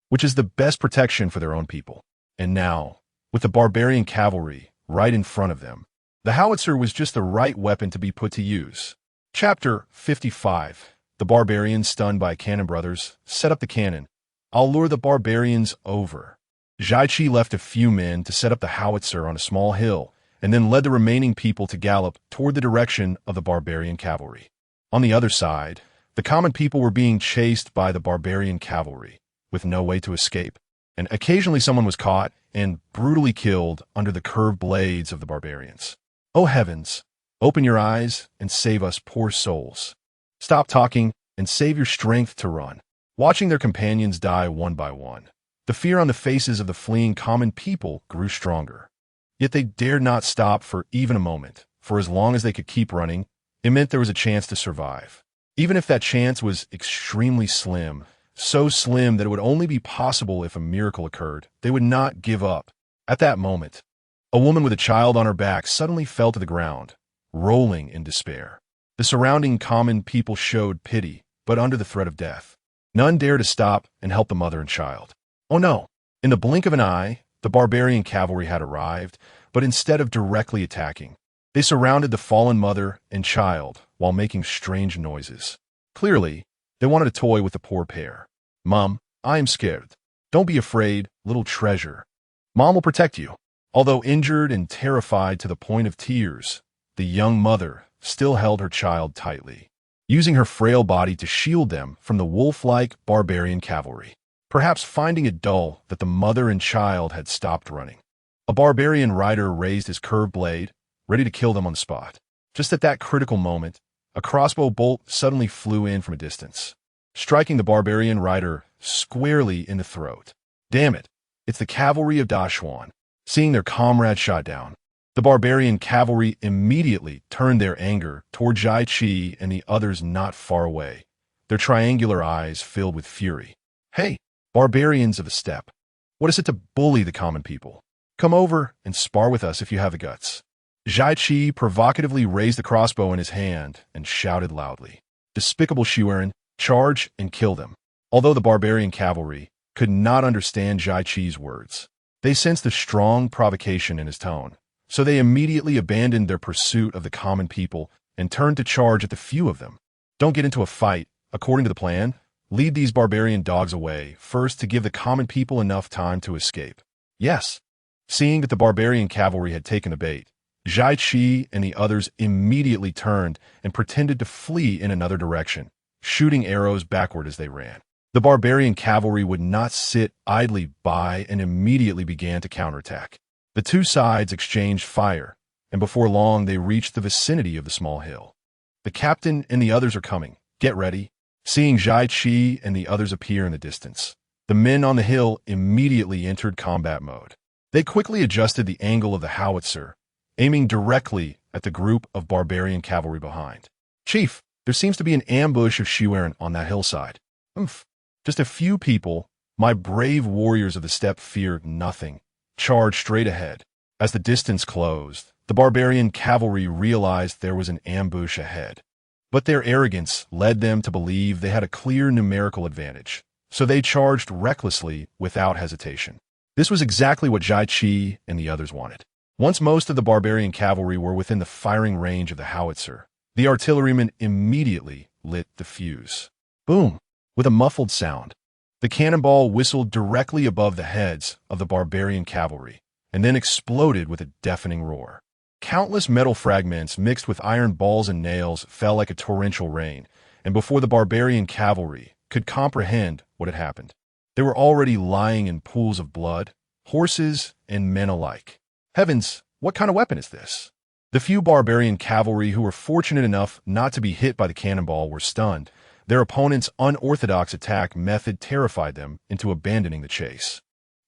which is the best protection for their own people. And now, with the barbarian cavalry right in front of them, the howitzer was just the right weapon to be put to use. Chapter 55. The barbarians, stunned by cannon brothers, set up the cannon. I'll lure the barbarians over. Zhai Qi left a few men to set up the howitzer on a small hill, and then led the remaining people to gallop toward the direction of the barbarian cavalry. On the other side, the common people were being chased by the barbarian cavalry, with no way to escape, and occasionally someone was caught and brutally killed under the curved blades of the barbarians. Oh heavens, open your eyes and save us poor souls. Stop talking and save your strength to run. Watching their companions die one by one, the fear on the faces of the fleeing common people grew stronger. Yet they dared not stop for even a moment, for as long as they could keep running, it meant there was a chance to survive. Even if that chance was extremely slim, so slim that it would only be possible if a miracle occurred, they would not give up. At that moment, a woman with a child on her back suddenly fell to the ground, rolling in despair. The surrounding common people showed pity, but under the threat of death. None dared to stop and help the mother and child. Oh no! In the blink of an eye, the barbarian cavalry had arrived, but instead of directly attacking, they surrounded the fallen mother and child while making strange noises. Clearly, they wanted to toy with the poor pair. Mom, I am scared. Don't be afraid, little treasure. Mom will protect you. Although injured and terrified to the point of tears, the young mother still held her child tightly, using her frail body to shield them from the wolf-like barbarian cavalry. Perhaps finding it dull that the mother and child had stopped running, a barbarian rider raised his curved blade, ready to kill them on the spot. Just at that critical moment, a crossbow bolt suddenly flew in from a distance, striking the barbarian rider squarely in the throat. Damn it, it's the cavalry of Dashuan. Seeing their comrade shot down, the barbarian cavalry immediately turned their anger toward Jai Chi and the others not far away, their triangular eyes filled with fury. Hey, barbarians of the steppe, what is it to bully the common people? Come over and spar with us if you have the guts. Jai Chi provocatively raised the crossbow in his hand and shouted loudly, "Despicable Shiuren, charge and kill them." Although the barbarian cavalry could not understand Jai Chi's words, they sensed the strong provocation in his tone, so they immediately abandoned their pursuit of the common people and turned to charge at the few of them. Don't get into a fight. According to the plan, lead these barbarian dogs away first to give the common people enough time to escape. Yes. Seeing that the barbarian cavalry had taken the bait, Jai Chi and the others immediately turned and pretended to flee in another direction, shooting arrows backward as they ran. The barbarian cavalry would not sit idly by and immediately began to counterattack. The two sides exchanged fire, and before long they reached the vicinity of the small hill. The captain and the others are coming. Get ready. Seeing Jai Chi and the others appear in the distance, the men on the hill immediately entered combat mode. They quickly adjusted the angle of the howitzer, aiming directly at the group of barbarian cavalry behind. "Chief, there seems to be an ambush of Shiuren on that hillside." "Umph. Just a few people, my brave warriors of the steppe fear nothing. Charge straight ahead." As the distance closed, the barbarian cavalry realized there was an ambush ahead. But their arrogance led them to believe they had a clear numerical advantage, so they charged recklessly without hesitation. This was exactly what Jai Chi and the others wanted. Once most of the barbarian cavalry were within the firing range of the howitzer, the artillerymen immediately lit the fuse. Boom! With a muffled sound, the cannonball whistled directly above the heads of the barbarian cavalry, and then exploded with a deafening roar. Countless metal fragments mixed with iron balls and nails fell like a torrential rain, and before the barbarian cavalry could comprehend what had happened, they were already lying in pools of blood, horses and men alike. Heavens, what kind of weapon is this? The few barbarian cavalry who were fortunate enough not to be hit by the cannonball were stunned. Their opponent's unorthodox attack method terrified them into abandoning the chase,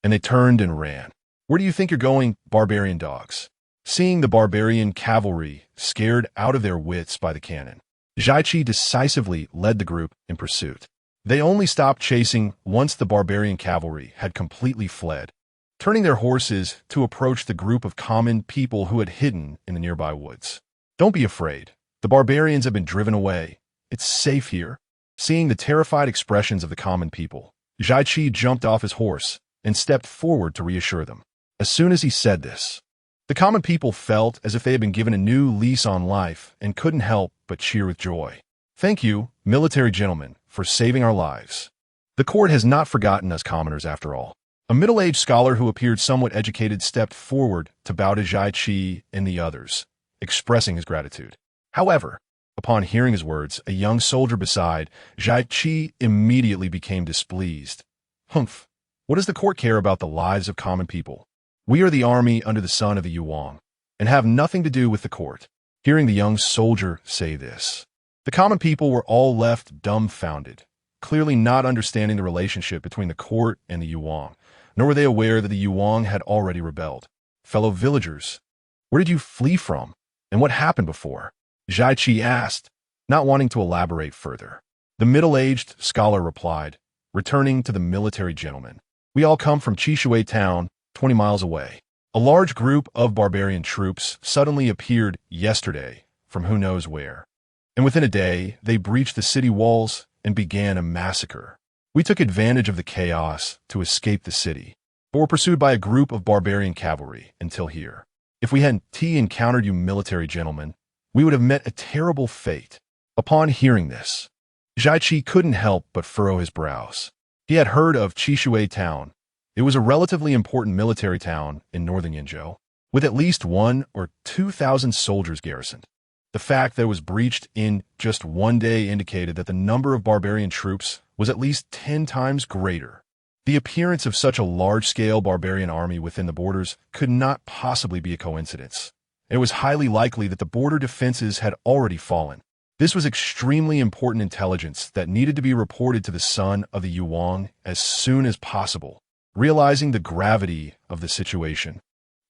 and they turned and ran. "Where do you think you're going, barbarian dogs?" Seeing the barbarian cavalry scared out of their wits by the cannon, Jai Chi decisively led the group in pursuit. They only stopped chasing once the barbarian cavalry had completely fled, turning their horses to approach the group of common people who had hidden in the nearby woods. "Don't be afraid. The barbarians have been driven away. It's safe here." Seeing the terrified expressions of the common people, Jai Chi jumped off his horse and stepped forward to reassure them. As soon as he said this, the common people felt as if they had been given a new lease on life and couldn't help but cheer with joy. "Thank you, military gentlemen, for saving our lives. The court has not forgotten us commoners after all." A middle-aged scholar who appeared somewhat educated stepped forward to bow to Jai Chi and the others, expressing his gratitude. However, upon hearing his words, a young soldier beside Jai Chi immediately became displeased. "Humph! What does the court care about the lives of common people? We are the army under the sun of the Yuan, and have nothing to do with the court." Hearing the young soldier say this, the common people were all left dumbfounded, clearly not understanding the relationship between the court and the Yuan, nor were they aware that the Yuan had already rebelled. "Fellow villagers, where did you flee from, and what happened before?" Jai Chi asked, not wanting to elaborate further. The middle-aged scholar replied, returning to the military gentleman. "We all come from Chishui town, 20 miles away. A large group of barbarian troops suddenly appeared yesterday from who knows where, and within a day they breached the city walls and began a massacre. We took advantage of the chaos to escape the city, but were pursued by a group of barbarian cavalry until here. If we hadn't encountered you military gentlemen, we would have met a terrible fate." Upon hearing this, Jai Chi couldn't help but furrow his brows. He had heard of Chishui town It was a relatively important military town in northern Yinzhou, with at least 1 or 2,000 soldiers garrisoned. The fact that it was breached in just one day indicated that the number of barbarian troops was at least 10 times greater. The appearance of such a large-scale barbarian army within the borders could not possibly be a coincidence. It was highly likely that the border defenses had already fallen. This was extremely important intelligence that needed to be reported to the son of the Yuan as soon as possible. Realizing the gravity of the situation,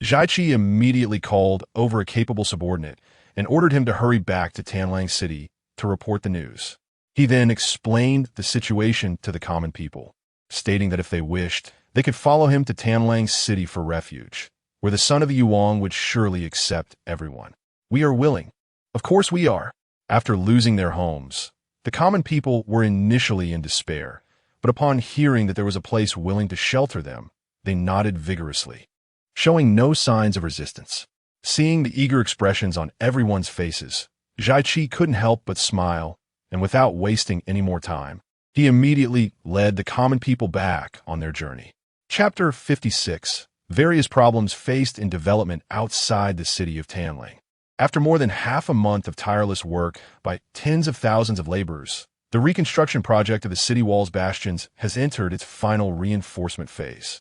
Jiaqi immediately called over a capable subordinate and ordered him to hurry back to Tanlang City to report the news. He then explained the situation to the common people, stating that if they wished, they could follow him to Tanlang City for refuge, where the son of the Yuan would surely accept everyone. "We are willing." "Of course we are." After losing their homes, the common people were initially in despair, but upon hearing that there was a place willing to shelter them, they nodded vigorously, showing no signs of resistance. Seeing the eager expressions on everyone's faces, Jiaqi couldn't help but smile, and without wasting any more time, he immediately led the common people back on their journey. Chapter 56. Various problems faced in development outside the city of Tanlang. After more than half a month of tireless work by tens of thousands of laborers, the reconstruction project of the city walls bastions has entered its final reinforcement phase.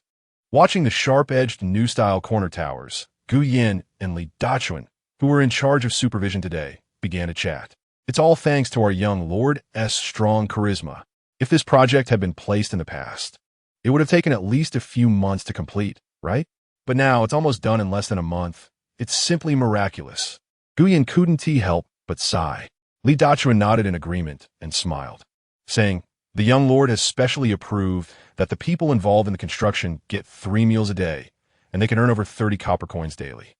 Watching the sharp-edged new-style corner towers, Gu Yin and Li Dachuan, who were in charge of supervision today, began to chat. "It's all thanks to our young Lord's strong charisma. If this project had been placed in the past, it would have taken at least a few months to complete, right? But now it's almost done in less than a month. It's simply miraculous." Gu Yin couldn't help but sigh. Li Dachuan nodded in agreement and smiled, saying, "The young lord has specially approved that the people involved in the construction get 3 meals a day, and they can earn over 30 copper coins daily.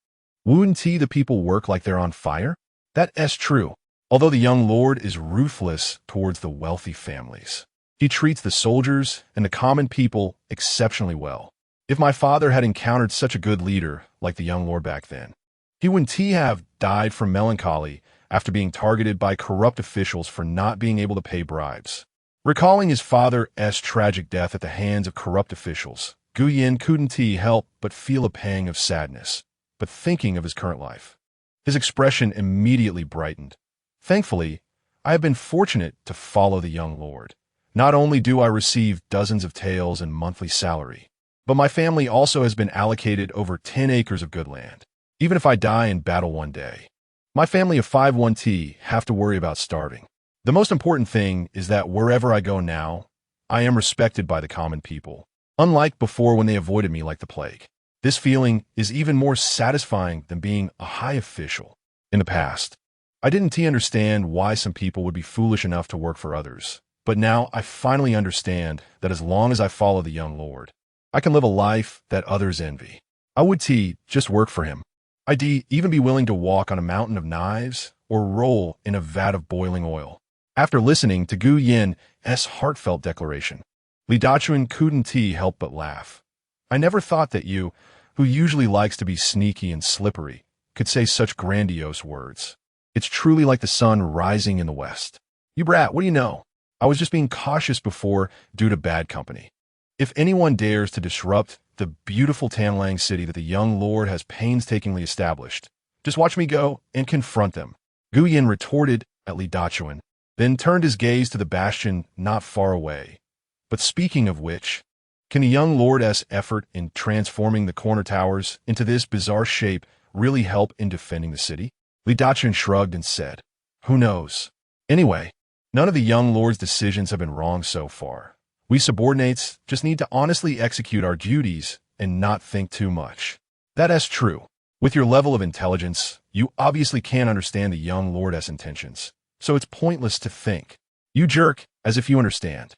Wouldn't the people work like they're on fire?" "That's true. Although the young lord is ruthless towards the wealthy families, he treats the soldiers and the common people exceptionally well. If my father had encountered such a good leader like the young lord back then, he wouldn't have died from melancholy after being targeted by corrupt officials for not being able to pay bribes." Recalling his father's tragic death at the hands of corrupt officials, Gu Yin couldn't help but feel a pang of sadness, but thinking of his current life, his expression immediately brightened. "Thankfully, I have been fortunate to follow the young lord. Not only do I receive dozens of taels and monthly salary, but my family also has been allocated over 10 acres of good land. Even if I die in battle one day, my family of 5-1 have to worry about starving. The most important thing is that wherever I go now, I am respected by the common people, unlike before when they avoided me like the plague. This feeling is even more satisfying than being a high official. In the past, I didn't understand why some people would be foolish enough to work for others, but now I finally understand that as long as I follow the young lord, I can live a life that others envy. I would just work for him. I'd even be willing to walk on a mountain of knives or roll in a vat of boiling oil." After listening to Gu Yin's heartfelt declaration, Li Dachuan couldn't help but laugh. "I never thought that you, who usually likes to be sneaky and slippery, could say such grandiose words. It's truly like the sun rising in the west." "You brat, what do you know? I was just being cautious before due to bad company. If anyone dares to disrupt the beautiful Tanlang City that the young lord has painstakingly established, just watch me go and confront them." Gu Yin retorted at Li Dachuan, then turned his gaze to the bastion not far away. "But speaking of which, can the young lord's effort in transforming the corner towers into this bizarre shape really help in defending the city?" Li Dachuan shrugged and said, "Who knows? Anyway, none of the young lord's decisions have been wrong so far. We subordinates just need to honestly execute our duties and not think too much." "That's true. With your level of intelligence, you obviously can't understand the young lord's intentions, so it's pointless to think. You jerk as if you understand."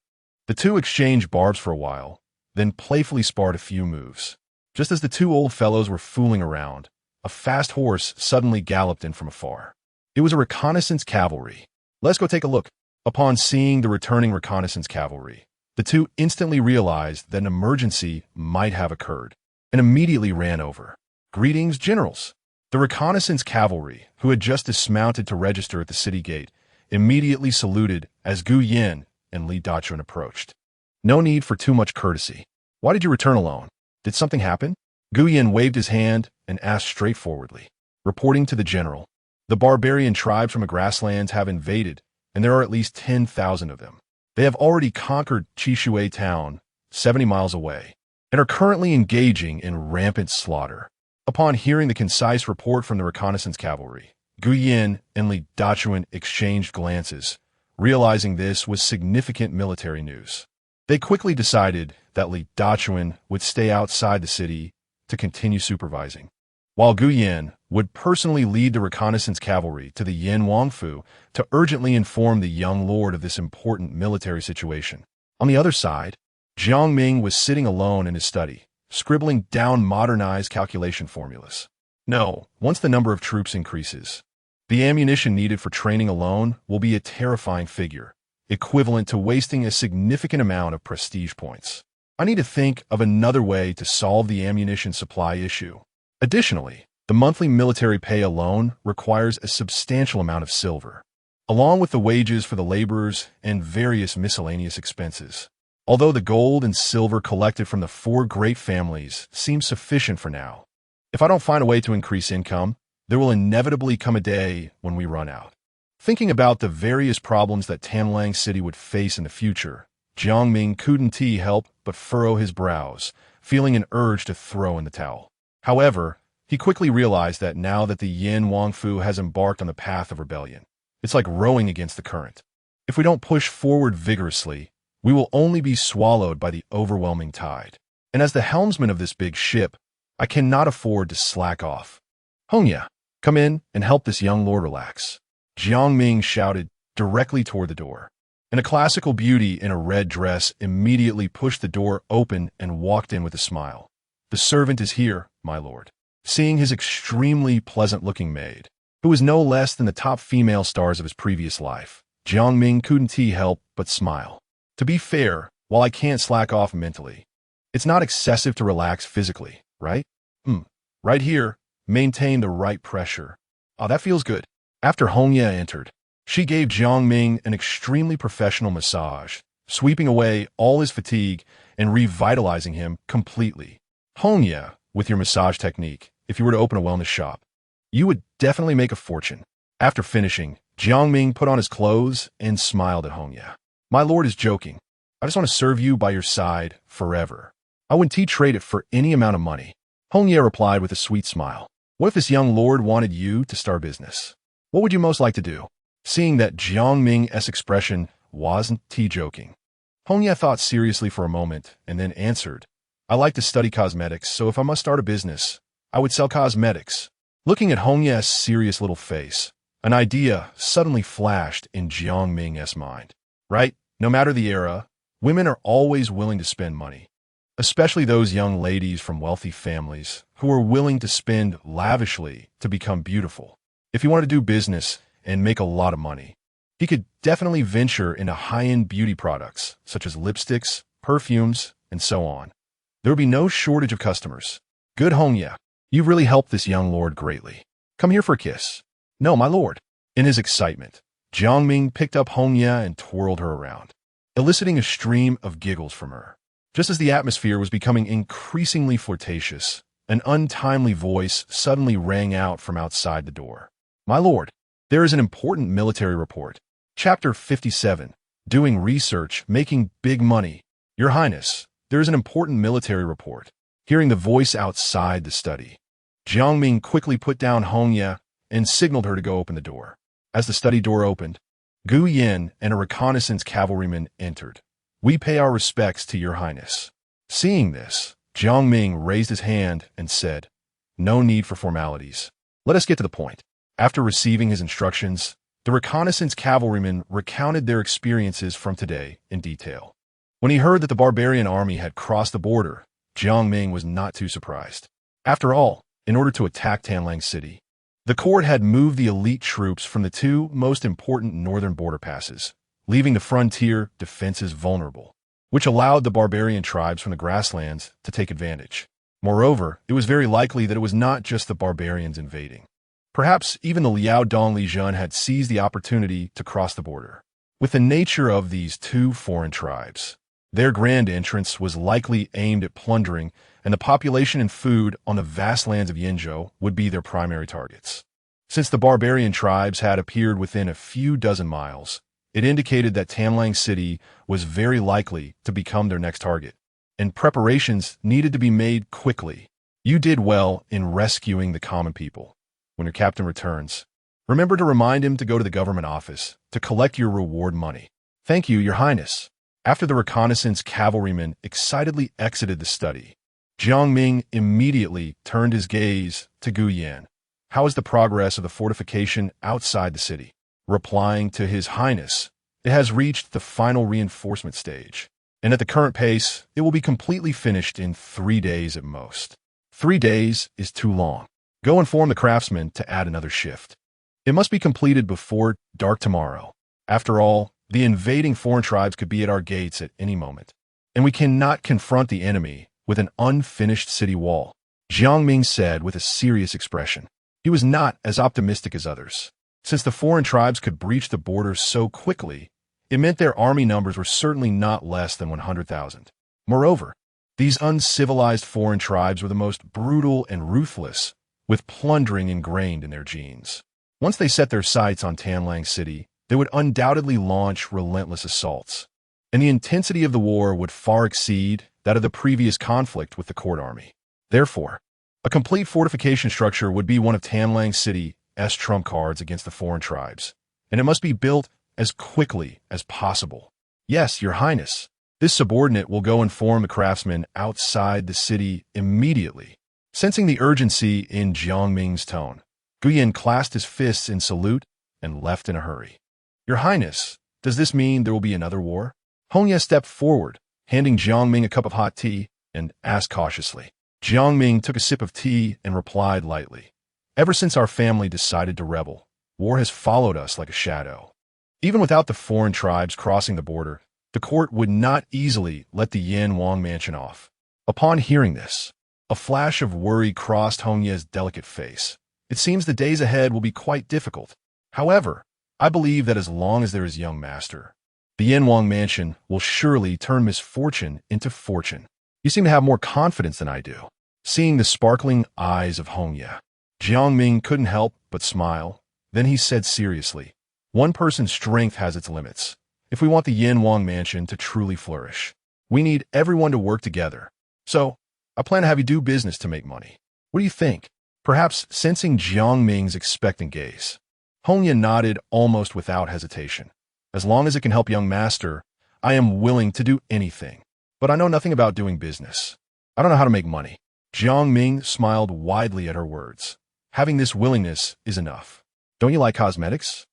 The two exchanged barbs for a while, then playfully sparred a few moves. Just as the 2 old fellows were fooling around, a fast horse suddenly galloped in from afar. It was a reconnaissance cavalry. "Let's go take a look." Upon seeing the returning reconnaissance cavalry, the two instantly realized that an emergency might have occurred, and immediately ran over. "Greetings, generals." The reconnaissance cavalry, who had just dismounted to register at the city gate, immediately saluted as Gu Yin and Li Dachuan approached. "No need for too much courtesy. Why did you return alone? Did something happen? Gu Yin waved his hand and asked straightforwardly. Reporting to the general, the barbarian tribes from the grasslands have invaded, and there are at least 10,000 of them. They have already conquered Chishui town, 70 miles away, and are currently engaging in rampant slaughter. Upon hearing the concise report from the reconnaissance cavalry, Gu Yin and Li Dachuan exchanged glances, realizing this was significant military news. They quickly decided that Li Dachuan would stay outside the city to continue supervising, while Gu Yin would personally lead the reconnaissance cavalry to the Yin Wangfu to urgently inform the young lord of this important military situation. On the other side, Jiang Ming was sitting alone in his study, scribbling down modernized calculation formulas. No, once the number of troops increases, the ammunition needed for training alone will be a terrifying figure, equivalent to wasting a significant amount of prestige points. I need to think of another way to solve the ammunition supply issue. Additionally, the monthly military pay alone requires a substantial amount of silver, along with the wages for the laborers and various miscellaneous expenses. Although the gold and silver collected from the 4 great families seems sufficient for now, if I don't find a way to increase income, there will inevitably come a day when we run out. Thinking about the various problems that Tanlang City would face in the future, Jiang Ming couldn't help but furrow his brows, feeling an urge to throw in the towel. However, he quickly realized that now that the Yin Wangfu has embarked on the path of rebellion, it's like rowing against the current. If we don't push forward vigorously, we will only be swallowed by the overwhelming tide. And as the helmsman of this big ship, I cannot afford to slack off. Hongya, come in and help this young lord relax. Jiang Ming shouted directly toward the door. And a classical beauty in a red dress immediately pushed the door open and walked in with a smile. The servant is here, my lord. Seeing his extremely pleasant-looking maid, who was no less than the top female stars of his previous life, Jiang Ming couldn't help but smile. To be fair, while I can't slack off mentally, it's not excessive to relax physically, right? Right here, maintain the right pressure. Oh, that feels good. After Hongya entered, she gave Jiang Ming an extremely professional massage, sweeping away all his fatigue and revitalizing him completely. Hongya, with your massage technique, if you were to open a wellness shop, you would definitely make a fortune. After finishing, Jiang Ming put on his clothes and smiled at Hongya. My lord is joking. I just want to serve you by your side forever. I wouldn't trade it for any amount of money. Hongya replied with a sweet smile. What if this young lord wanted you to start business? What would you most like to do? Seeing that Jiang Ming's expression wasn't joking, Hongya thought seriously for a moment and then answered, I like to study cosmetics, so if I must start a business, I would sell cosmetics. Looking at Hongya's serious little face, an idea suddenly flashed in Jiang Ming's mind. Right? No matter the era, women are always willing to spend money, especially those young ladies from wealthy families who are willing to spend lavishly to become beautiful. If he wanted to do business and make a lot of money, he could definitely venture into high-end beauty products such as lipsticks, perfumes, and so on. There would be no shortage of customers. Good Hongya, you've really helped this young lord greatly. Come here for a kiss. No, my lord. In his excitement, Jiang Ming picked up Hongya and twirled her around, eliciting a stream of giggles from her. Just as the atmosphere was becoming increasingly flirtatious, an untimely voice suddenly rang out from outside the door. My lord, there is an important military report. Chapter 57, Doing Research, Making Big Money. Your Highness, there is an important military report. Hearing the voice outside the study, Jiang Ming quickly put down Hongya and signaled her to go open the door. As the study door opened, Gu Yin and a reconnaissance cavalryman entered. We pay our respects to your highness. Seeing this, Jiang Ming raised his hand and said, No need for formalities. Let us get to the point. After receiving his instructions, the reconnaissance cavalrymen recounted their experiences from today in detail. When he heard that the barbarian army had crossed the border, Jiang Ming was not too surprised. After all, in order to attack Tanlang City, the court had moved the elite troops from the 2 most important northern border passes, leaving the frontier defenses vulnerable, which allowed the barbarian tribes from the grasslands to take advantage. Moreover, it was very likely that it was not just the barbarians invading. Perhaps even the Liao Dong Lijun had seized the opportunity to cross the border. With the nature of these 2 foreign tribes, Their grand entrance was likely aimed at plundering, and the population and food on the vast lands of Yinzhou would be their primary targets. Since the barbarian tribes had appeared within a few dozen miles, it indicated that Tanlang City was very likely to become their next target, and preparations needed to be made quickly. You did well in rescuing the common people. When your captain returns, remember to remind him to go to the government office to collect your reward money. Thank you, Your Highness. After the reconnaissance cavalryman excitedly exited the study, Jiang Ming immediately turned his gaze to Gu Yan. How is the progress of the fortification outside the city? Replying to His Highness, it has reached the final reinforcement stage, and at the current pace, it will be completely finished in 3 days at most. 3 days is too long. Go inform the craftsmen to add another shift. It must be completed before dark tomorrow. After all, the invading foreign tribes could be at our gates at any moment, and we cannot confront the enemy with an unfinished city wall, Jiang Ming said with a serious expression. He was not as optimistic as others. Since the foreign tribes could breach the borders so quickly, it meant their army numbers were certainly not less than 100,000. Moreover, these uncivilized foreign tribes were the most brutal and ruthless, with plundering ingrained in their genes. Once they set their sights on Tanlang City, they would undoubtedly launch relentless assaults, and the intensity of the war would far exceed that of the previous conflict with the court army. Therefore, a complete fortification structure would be one of Tanlang City's trump cards against the foreign tribes, and it must be built as quickly as possible. Yes, Your Highness. This subordinate will go inform the craftsmen outside the city immediately. Sensing the urgency in Jiang Ming's tone, Gu Yan clasped his fists in salute and left in a hurry. Your Highness, does this mean there will be another war? Hongye stepped forward, handing Jiang Ming a cup of hot tea, and asked cautiously. Jiang Ming took a sip of tea and replied lightly. Ever since our family decided to rebel, war has followed us like a shadow. Even without the foreign tribes crossing the border, the court would not easily let the Yanwang mansion off. Upon hearing this, a flash of worry crossed Hongye's delicate face. It seems the days ahead will be quite difficult. However, I believe that as long as there is young master, the Yanwang mansion will surely turn misfortune into fortune. You seem to have more confidence than I do. Seeing the sparkling eyes of Hongye, Jiang Ming couldn't help but smile. Then he said seriously, one person's strength has its limits. If we want the Yanwang mansion to truly flourish, we need everyone to work together. So, I plan to have you do business to make money. What do you think? Perhaps sensing Jiang Ming's expectant gaze, Hongye nodded almost without hesitation. As long as it can help young master, I am willing to do anything. But I know nothing about doing business. I don't know how to make money. Jiang Ming smiled widely at her words. Having this willingness is enough. Don't you like cosmetics?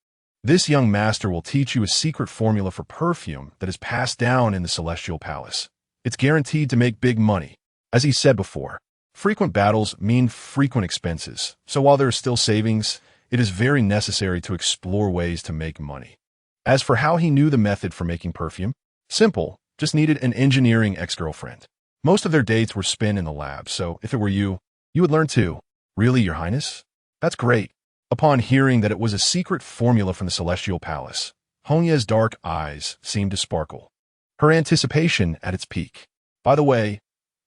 This young master will teach you a secret formula for perfume that is passed down in the Celestial Palace. It's guaranteed to make big money. As he said before, frequent battles mean frequent expenses, so while there are still savings, it is very necessary to explore ways to make money. As for how he knew the method for making perfume, simple, just needed an engineering ex-girlfriend. Most of their dates were spent in the lab, so if it were you, you would learn too. Really, Your Highness? That's great. Upon hearing that it was a secret formula from the Celestial Palace, Hongye's dark eyes seemed to sparkle, her anticipation at its peak. By the way,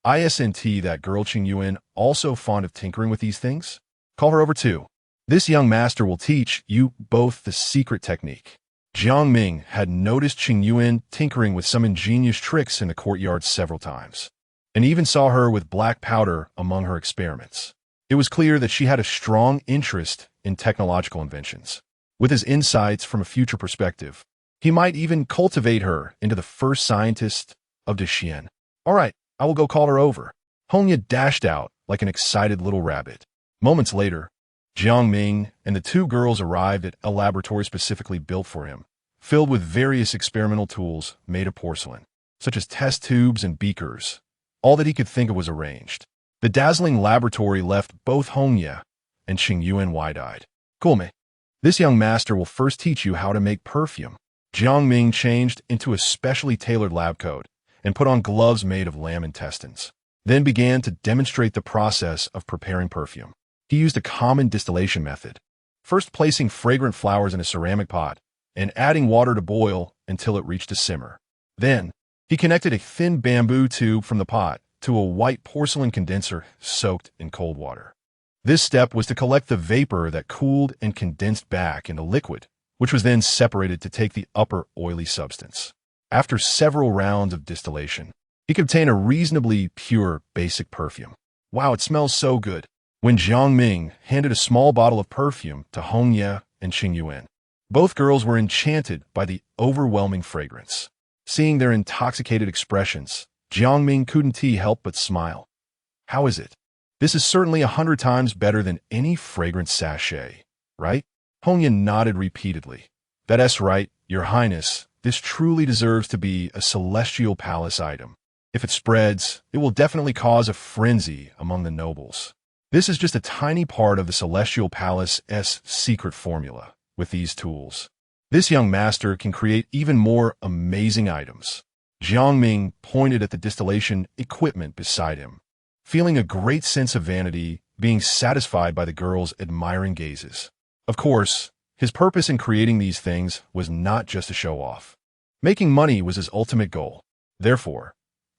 isn't that girl Qing Yuan also fond of tinkering with these things? Call her over too. This young master will teach you both the secret technique. Jiang Ming had noticed Qing Yuan tinkering with some ingenious tricks in the courtyard several times, and even saw her with black powder among her experiments. It was clear that she had a strong interest in technological inventions. With his insights from a future perspective, he might even cultivate her into the first scientist of Dexian. All right, I will go call her over. Hongye dashed out like an excited little rabbit. Moments later, Jiang Ming and the two girls arrived at a laboratory specifically built for him, filled with various experimental tools made of porcelain, such as test tubes and beakers. All that he could think of was arranged. The dazzling laboratory left both Hongye and Qing Yuan wide-eyed. Cool, this young master will first teach you how to make perfume. Jiang Ming changed into a specially tailored lab coat and put on gloves made of lamb intestines, then began to demonstrate the process of preparing perfume. He used a common distillation method, first placing fragrant flowers in a ceramic pot and adding water to boil until it reached a simmer. Then, He connected a thin bamboo tube from the pot to a white porcelain condenser soaked in cold water. This step was to collect the vapor that cooled and condensed back into liquid, which was then separated to take the upper oily substance. After several rounds of distillation, he could obtain a reasonably pure basic perfume. Wow, it smells so good. When Jiang Ming handed a small bottle of perfume to Hongye and Qingyuan, both girls were enchanted by the overwhelming fragrance. Seeing their intoxicated expressions, Jiang Ming couldn't help but smile. How is it? This is certainly 100 times better than any fragrance sachet, right? Hongye nodded repeatedly. That's right, Your Highness. This truly deserves to be a celestial palace item. If it spreads, it will definitely cause a frenzy among the nobles. This is just a tiny part of the celestial palace's secret formula. With these tools, this young master can create even more amazing items. Jiang Ming pointed at the distillation equipment beside him, feeling a great sense of vanity, being satisfied by the girls' admiring gazes. Of course, his purpose in creating these things was not just to show off. Making money was his ultimate goal. Therefore,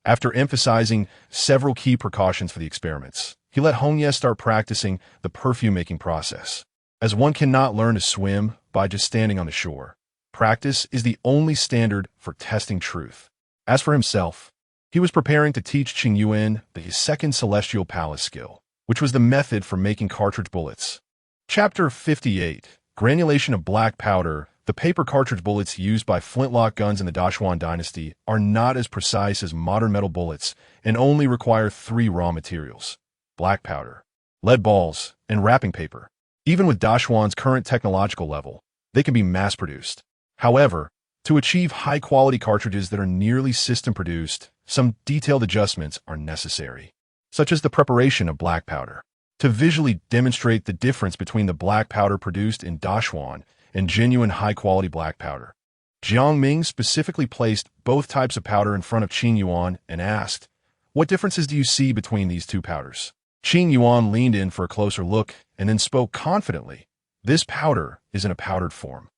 after emphasizing several key precautions for the experiments, he let Hongye start practicing the perfume-making process. As one cannot learn to swim by just standing on the shore, practice is the only standard for testing truth. As for himself, he was preparing to teach Qingyuan his second celestial palace skill, which was the method for making cartridge bullets. Chapter 58. Granulation of black powder. The paper cartridge bullets used by flintlock guns in the Dachuan dynasty are not as precise as modern metal bullets and only require 3 raw materials: black powder, lead balls, and wrapping paper. Even with Dachuan's current technological level, they can be mass-produced. However, to achieve high-quality cartridges that are nearly system-produced, some detailed adjustments are necessary, such as the preparation of black powder. To visually demonstrate the difference between the black powder produced in Dachuan and genuine high-quality black powder, Jiang Ming specifically placed both types of powder in front of Qingyuan and asked, "What differences do you see between these two powders?" Qingyuan leaned in for a closer look and then spoke confidently. "This powder is in a powdered form,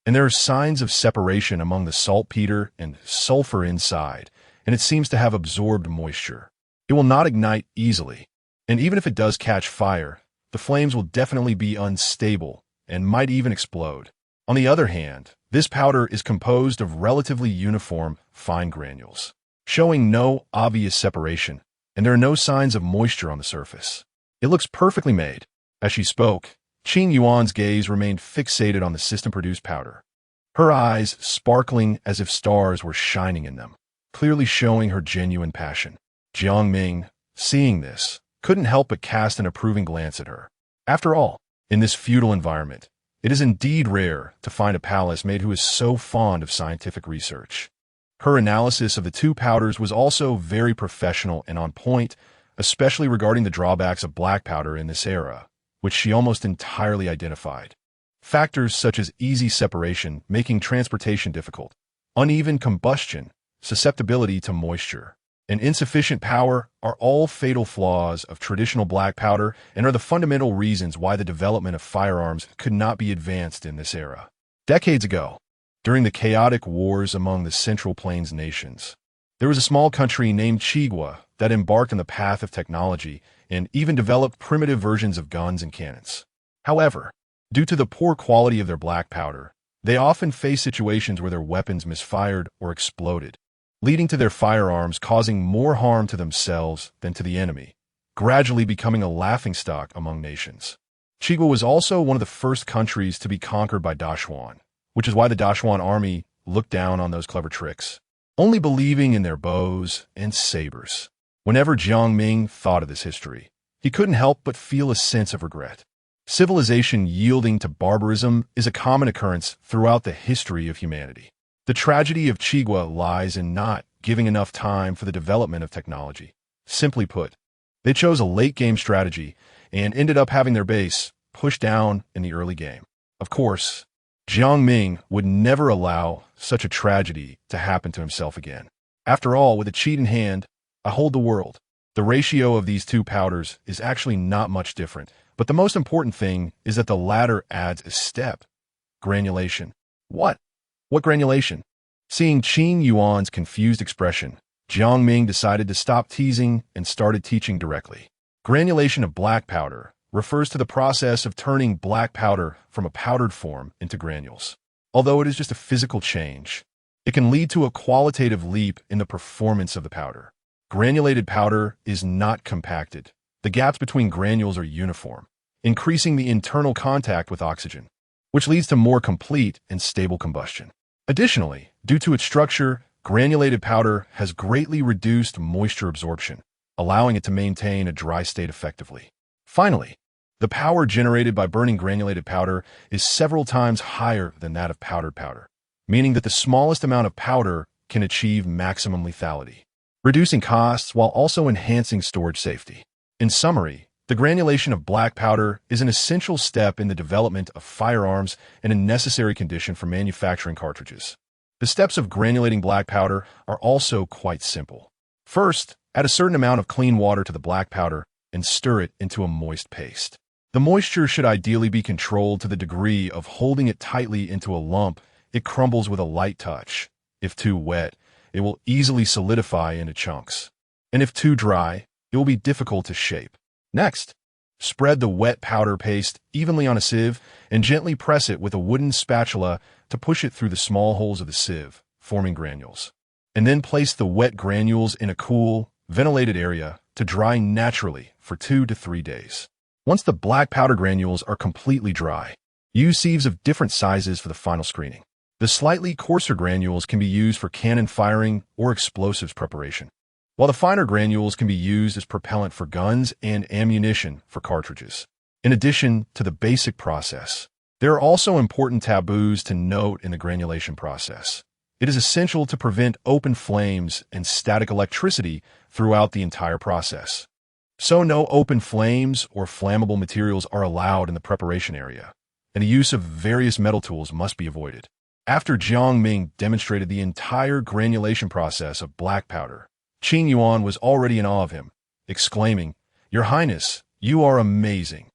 and there are signs of separation among the saltpeter and sulfur inside, and it seems to have absorbed moisture. It will not ignite easily, and even if it does catch fire, the flames will definitely be unstable and might even explode. On the other hand, this powder is composed of relatively uniform, fine granules, showing no obvious separation, and there are no signs of moisture on the surface. It looks perfectly made." As she spoke, Qingyuan's gaze remained fixated on the system-produced powder, her eyes sparkling as if stars were shining in them, clearly showing her genuine passion. Jiang Ming, seeing this, couldn't help but cast an approving glance at her. After all, in this feudal environment, it is indeed rare to find a palace maid who is so fond of scientific research. Her analysis of the two powders was also very professional and on point, especially regarding the drawbacks of black powder in this era, which she almost entirely identified. Factors such as easy separation, making transportation difficult, uneven combustion, susceptibility to moisture, and insufficient power are all fatal flaws of traditional black powder and are the fundamental reasons why the development of firearms could not be advanced in this era. Decades ago, during the chaotic wars among the Central Plains nations, there was a small country named Chigua that embarked on the path of technology and even developed primitive versions of guns and cannons. However, due to the poor quality of their black powder, they often faced situations where their weapons misfired or exploded, leading to their firearms causing more harm to themselves than to the enemy, gradually becoming a laughingstock among nations. Chigua was also one of the first countries to be conquered by Dachuan, which is why the Dachuan army looked down on those clever tricks, only believing in their bows and sabers. Whenever Jiang Ming thought of this history, he couldn't help but feel a sense of regret. Civilization yielding to barbarism is a common occurrence throughout the history of humanity. The tragedy of Chigua lies in not giving enough time for the development of technology. Simply put, they chose a late-game strategy and ended up having their base pushed down in the early game. Of course, Jiang Ming would never allow such a tragedy to happen to himself again. After all, with a cheat in hand, I hold the world. The ratio of these two powders is actually not much different, but the most important thing is that the latter adds a step: granulation. What granulation? Seeing Qing Yuan's confused expression, Jiang Ming decided to stop teasing and started teaching directly. Granulation of black powder refers to the process of turning black powder from a powdered form into granules. Although it is just a physical change, it can lead to a qualitative leap in the performance of the powder. Granulated powder is not compacted. The gaps between granules are uniform, increasing the internal contact with oxygen, which leads to more complete and stable combustion. Additionally, due to its structure, granulated powder has greatly reduced moisture absorption, allowing it to maintain a dry state effectively. Finally, the power generated by burning granulated powder is several times higher than that of powdered powder, meaning that the smallest amount of powder can achieve maximum lethality, reducing costs while also enhancing storage safety. In summary, the granulation of black powder is an essential step in the development of firearms and a necessary condition for manufacturing cartridges. The steps of granulating black powder are also quite simple. First, add a certain amount of clean water to the black powder and stir it into a moist paste. The moisture should ideally be controlled to the degree of holding it tightly into a lump. It crumbles with a light touch. If too wet, it will easily solidify into chunks. And if too dry, it will be difficult to shape. Next, spread the wet powder paste evenly on a sieve and gently press it with a wooden spatula to push it through the small holes of the sieve, forming granules. And then place the wet granules in a cool, ventilated area to dry naturally for 2 to 3 days. Once the black powder granules are completely dry, use sieves of different sizes for the final screening. The slightly coarser granules can be used for cannon firing or explosives preparation, while the finer granules can be used as propellant for guns and ammunition for cartridges. In addition to the basic process, there are also important taboos to note in the granulation process. It is essential to prevent open flames and static electricity throughout the entire process. So no open flames or flammable materials are allowed in the preparation area, and the use of various metal tools must be avoided. After Jiang Ming demonstrated the entire granulation process of black powder, Qing Yuan was already in awe of him, exclaiming, "Your Highness, you are amazing.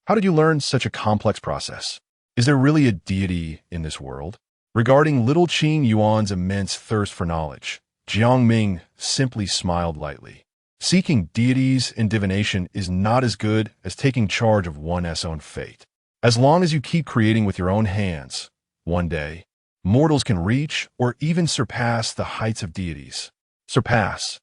How did you learn such a complex process? Is there really a deity in this world?" Regarding little Qing Yuan's immense thirst for knowledge, Jiang Ming simply smiled lightly. Seeking deities in divination is not as good as taking charge of one's own fate. As long as you keep creating with your own hands, one day, mortals can reach or even surpass the heights of deities. Surpass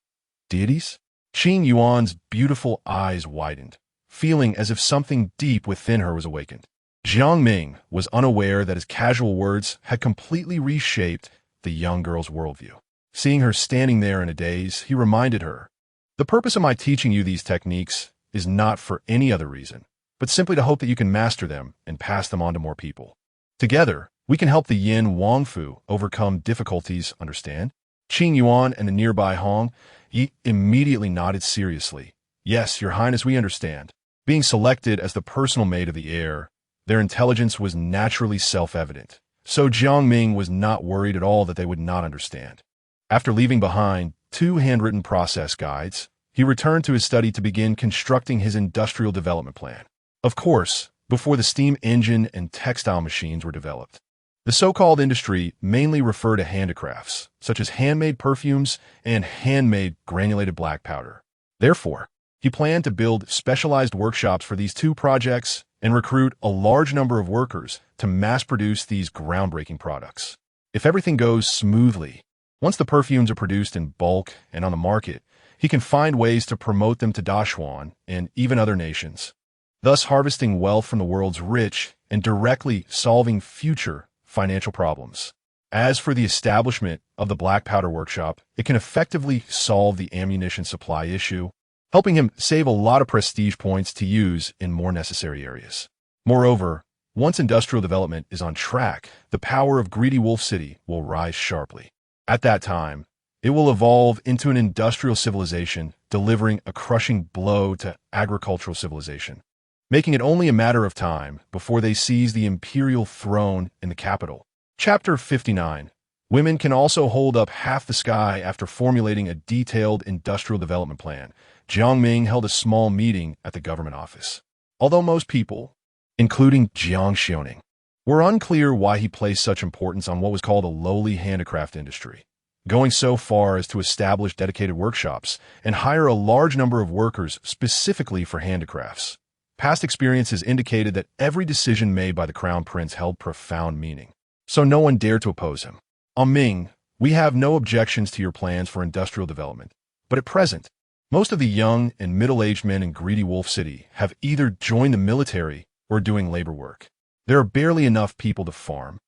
deities? Qing Yuan's beautiful eyes widened, feeling as if something deep within her was awakened. Jiang Ming was unaware that his casual words had completely reshaped the young girl's worldview. Seeing her standing there in a daze, he reminded her, "The purpose of my teaching you these techniques is not for any other reason, but simply to hope that you can master them and pass them on to more people. Together, we can help the Yin Wangfu overcome difficulties, understand?" Qing Yuan and the nearby Hong Yi immediately nodded seriously. "Yes, Your Highness, we understand." Being selected as the personal maid of the heir, their intelligence was naturally self-evident, so Jiang Ming was not worried at all that they would not understand. After leaving behind 2 handwritten process guides, he returned to his study to begin constructing his industrial development plan. Of course, before the steam engine and textile machines were developed. The so-called industry mainly refer to handicrafts, such as handmade perfumes and handmade granulated black powder. Therefore, he planned to build specialized workshops for these 2 projects and recruit a large number of workers to mass-produce these groundbreaking products. If everything goes smoothly, once the perfumes are produced in bulk and on the market, he can find ways to promote them to Dashuan and even other nations, thus harvesting wealth from the world's rich and directly solving future financial problems. As for the establishment of the black powder workshop, it can effectively solve the ammunition supply issue, helping him save a lot of prestige points to use in more necessary areas. Moreover, once industrial development is on track, the power of Greedy Wolf City will rise sharply. At that time, it will evolve into an industrial civilization, delivering a crushing blow to agricultural civilization, making it only a matter of time before they seize the imperial throne in the capital. Chapter 59. Women can also hold up half the sky. After formulating a detailed industrial development plan, Jiang Ming held a small meeting at the government office. Although most people, including Jiang Xiaoning, We're unclear why he placed such importance on what was called a lowly handicraft industry, going so far as to establish dedicated workshops and hire a large number of workers specifically for handicrafts. Past experiences indicated that every decision made by the Crown Prince held profound meaning, so no one dared to oppose him. Ming, we have no objections to your plans for industrial development, but at present, most of the young and middle-aged men in Greedy Wolf City have either joined the military or are doing labor work. There are barely enough people to farm,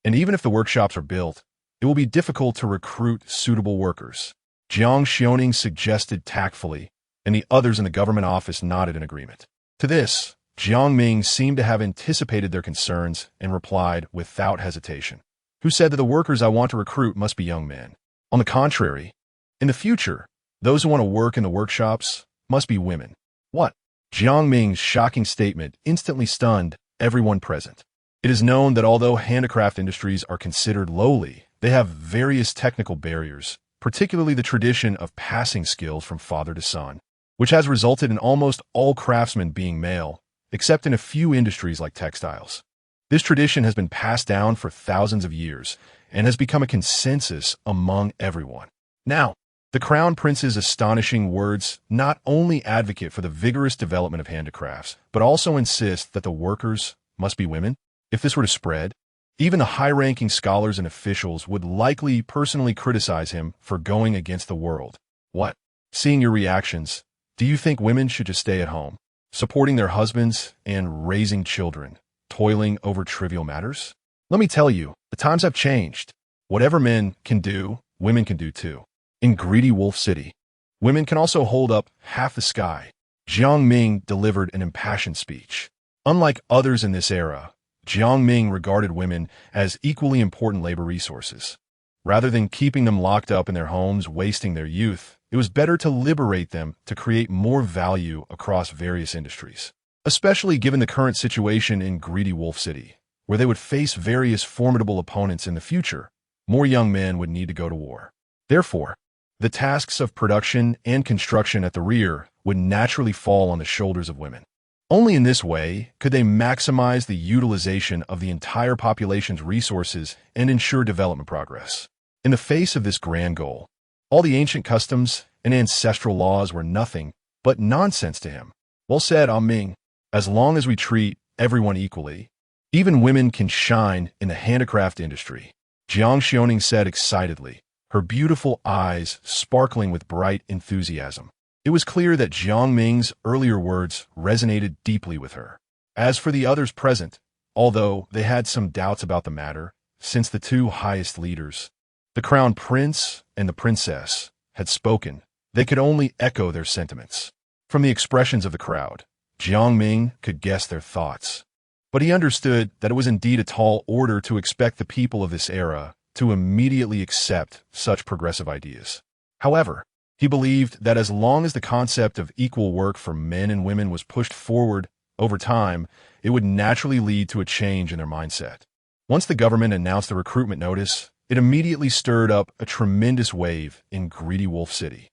and even if the workshops are built, it will be difficult to recruit suitable workers. Jiang Ming suggested tactfully, and the others in the government office nodded in agreement. To this, Jiang Ming seemed to have anticipated their concerns and replied without hesitation. Who said that the workers I want to recruit must be young men? On the contrary, in the future, those who want to work in the workshops must be women. What? Jiang Ming's shocking statement instantly stunned everyone present. It is known that although handicraft industries are considered lowly, they have various technical barriers, particularly the tradition of passing skills from father to son, which has resulted in almost all craftsmen being male, except in a few industries like textiles. This tradition has been passed down for thousands of years and has become a consensus among everyone. Now, the Crown Prince's astonishing words not only advocate for the vigorous development of handicrafts, but also insist that the workers must be women. If this were to spread, even the high-ranking scholars and officials would likely personally criticize him for going against the world. What? Seeing your reactions, do you think women should just stay at home, supporting their husbands and raising children, toiling over trivial matters? Let me tell you, the times have changed. Whatever men can do, women can do too. In Greedy Wolf City, women can also hold up half the sky. Jiang Ming delivered an impassioned speech. Unlike others in this era, Jiang Ming regarded women as equally important labor resources. Rather than keeping them locked up in their homes, wasting their youth, it was better to liberate them to create more value across various industries, especially given the current situation in Greedy Wolf City, where they would face various formidable opponents in the future. More young men would need to go to war. Therefore, the tasks of production and construction at the rear would naturally fall on the shoulders of women. Only in this way could they maximize the utilization of the entire population's resources and ensure development progress. In the face of this grand goal, all the ancient customs and ancestral laws were nothing but nonsense to him. Well said, Ming. As long as we treat everyone equally, even women can shine in the handicraft industry, Jiang Ming said excitedly, her beautiful eyes sparkling with bright enthusiasm. It was clear that Jiang Ming's earlier words resonated deeply with her. As for the others present, although they had some doubts about the matter, since the two highest leaders, the Crown Prince and the Princess, had spoken, they could only echo their sentiments. From the expressions of the crowd, Jiang Ming could guess their thoughts. But he understood that it was indeed a tall order to expect the people of this era to immediately accept such progressive ideas. However, he believed that as long as the concept of equal work for men and women was pushed forward over time, it would naturally lead to a change in their mindset. Once the government announced the recruitment notice, it immediately stirred up a tremendous wave in Greedy Wolf City.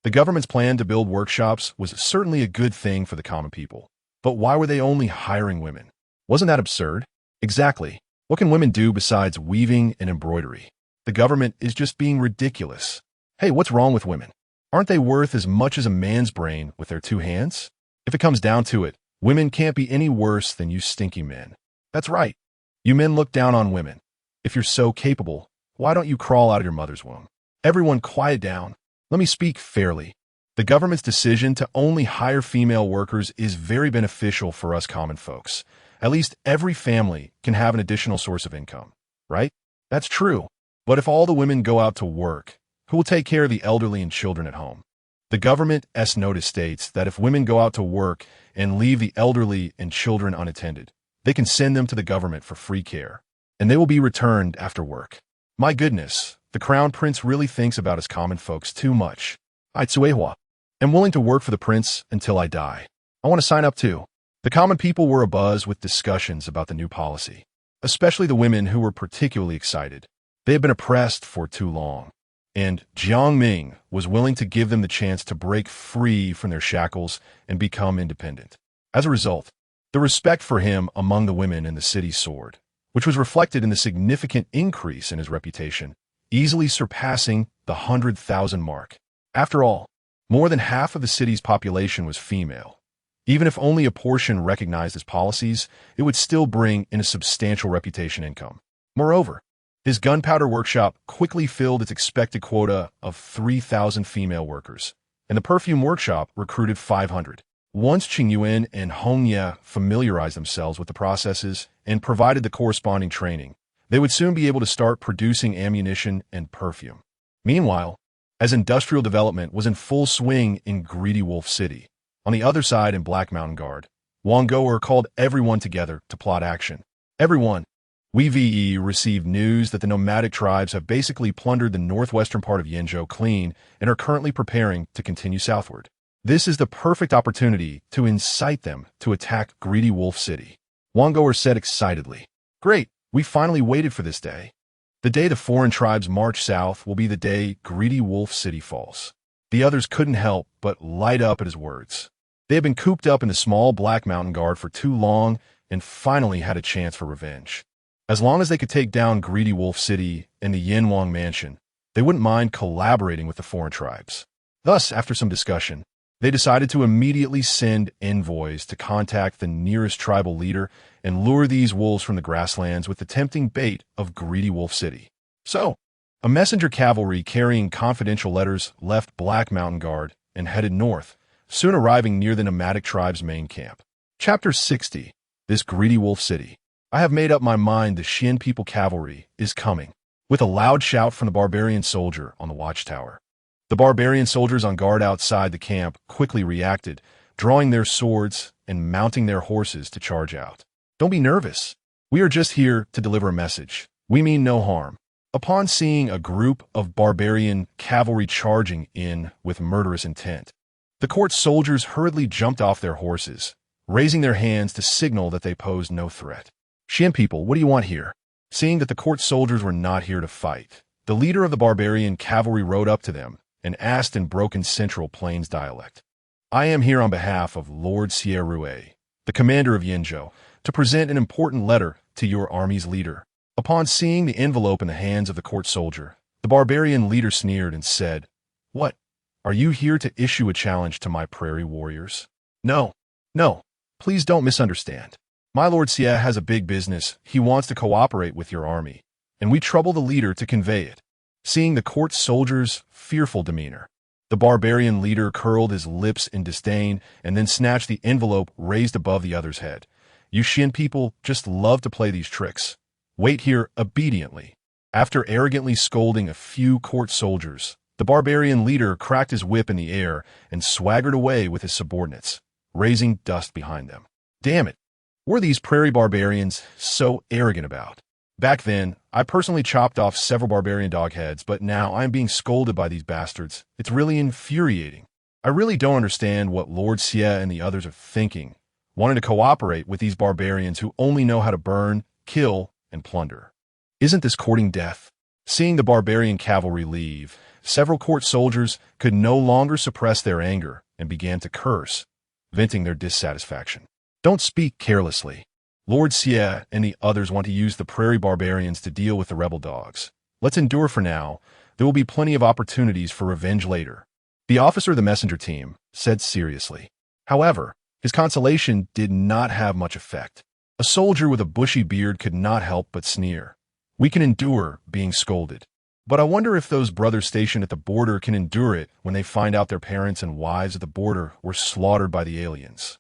The government's plan to build workshops was certainly a good thing for the common people. But why were they only hiring women? Wasn't that absurd? Exactly. What can women do besides weaving and embroidery? The government is just being ridiculous. Hey, what's wrong with women? Aren't they worth as much as a man's brain with their two hands? If it comes down to it, women can't be any worse than you stinky men. That's right. You men look down on women. If you're so capable, why don't you crawl out of your mother's womb? Everyone quiet down. Let me speak fairly. The government's decision to only hire female workers is very beneficial for us common folks. At least every family can have an additional source of income, right? That's true. But if all the women go out to work, who will take care of the elderly and children at home? The government's notice states that if women go out to work and leave the elderly and children unattended, they can send them to the government for free care, and they will be returned after work. My goodness, the Crown Prince really thinks about us common folks too much. I'm willing to work for the prince until I die. I want to sign up too. The common people were abuzz with discussions about the new policy, especially the women who were particularly excited. They had been oppressed for too long, and Jiang Ming was willing to give them the chance to break free from their shackles and become independent. As a result, the respect for him among the women in the city soared, which was reflected in the significant increase in his reputation, easily surpassing the 100,000 mark. After all, more than half of the city's population was female. Even if only a portion recognized his policies, it would still bring in a substantial reputation income. Moreover, his gunpowder workshop quickly filled its expected quota of 3,000 female workers, and the perfume workshop recruited 500. Once Qing Yuan and Hong Ye familiarized themselves with the processes and provided the corresponding training, they would soon be able to start producing ammunition and perfume. Meanwhile, as industrial development was in full swing in Greedy Wolf City, on the other side in Black Mountain Guard, Wang Goer called everyone together to plot action. Everyone, we received news that the nomadic tribes have basically plundered the northwestern part of Yenzhou clean and are currently preparing to continue southward. This is the perfect opportunity to incite them to attack Greedy Wolf City. Wang Goer said excitedly. Great, we finally waited for this day. The day the foreign tribes march south will be the day Greedy Wolf City falls. The others couldn't help but light up at his words. They had been cooped up in the small Black Mountain Guard for too long and finally had a chance for revenge. As long as they could take down Greedy Wolf City and the Yanwang Mansion, they wouldn't mind collaborating with the foreign tribes. Thus, after some discussion, they decided to immediately send envoys to contact the nearest tribal leader and lure these wolves from the grasslands with the tempting bait of Greedy Wolf City. So, a messenger cavalry carrying confidential letters left Black Mountain Guard and headed north, soon arriving near the nomadic tribe's main camp. Chapter 60. This Greedy Wolf City. I have made up my mind the Xian People Cavalry is coming, with a loud shout from the barbarian soldier on the watchtower. The barbarian soldiers on guard outside the camp quickly reacted, drawing their swords and mounting their horses to charge out. Don't be nervous. We are just here to deliver a message. We mean no harm. Upon seeing a group of barbarian cavalry charging in with murderous intent, the court soldiers hurriedly jumped off their horses, raising their hands to signal that they posed no threat. Xian people, what do you want here? Seeing that the court soldiers were not here to fight, the leader of the barbarian cavalry rode up to them and asked in broken Central Plains dialect. I am here on behalf of Lord Xie, the commander of Yenzhou, to present an important letter to your army's leader. Upon seeing the envelope in the hands of the court soldier, the barbarian leader sneered and said, What? Are you here to issue a challenge to my prairie warriors? No, please don't misunderstand. My Lord Xie has a big business. He wants to cooperate with your army, and we trouble the leader to convey it. Seeing the court soldier's fearful demeanor, the barbarian leader curled his lips in disdain and then snatched the envelope raised above the other's head. You Xian people just love to play these tricks. Wait here obediently. After arrogantly scolding a few court soldiers, the barbarian leader cracked his whip in the air and swaggered away with his subordinates, raising dust behind them. Damn it! What were these prairie barbarians so arrogant about? Back then, I personally chopped off several barbarian dog heads, but now I'm being scolded by these bastards. It's really infuriating. I really don't understand what Lord Xie and the others are thinking, wanting to cooperate with these barbarians who only know how to burn, kill, and plunder. Isn't this courting death? Seeing the barbarian cavalry leave, several court soldiers could no longer suppress their anger and began to curse, venting their dissatisfaction. Don't speak carelessly. Lord Xie and the others want to use the prairie barbarians to deal with the rebel dogs. Let's endure for now. There will be plenty of opportunities for revenge later. The officer of the messenger team said seriously. However, his consolation did not have much effect. A soldier with a bushy beard could not help but sneer. We can endure being scolded. But I wonder if those brothers stationed at the border can endure it when they find out their parents and wives at the border were slaughtered by the aliens.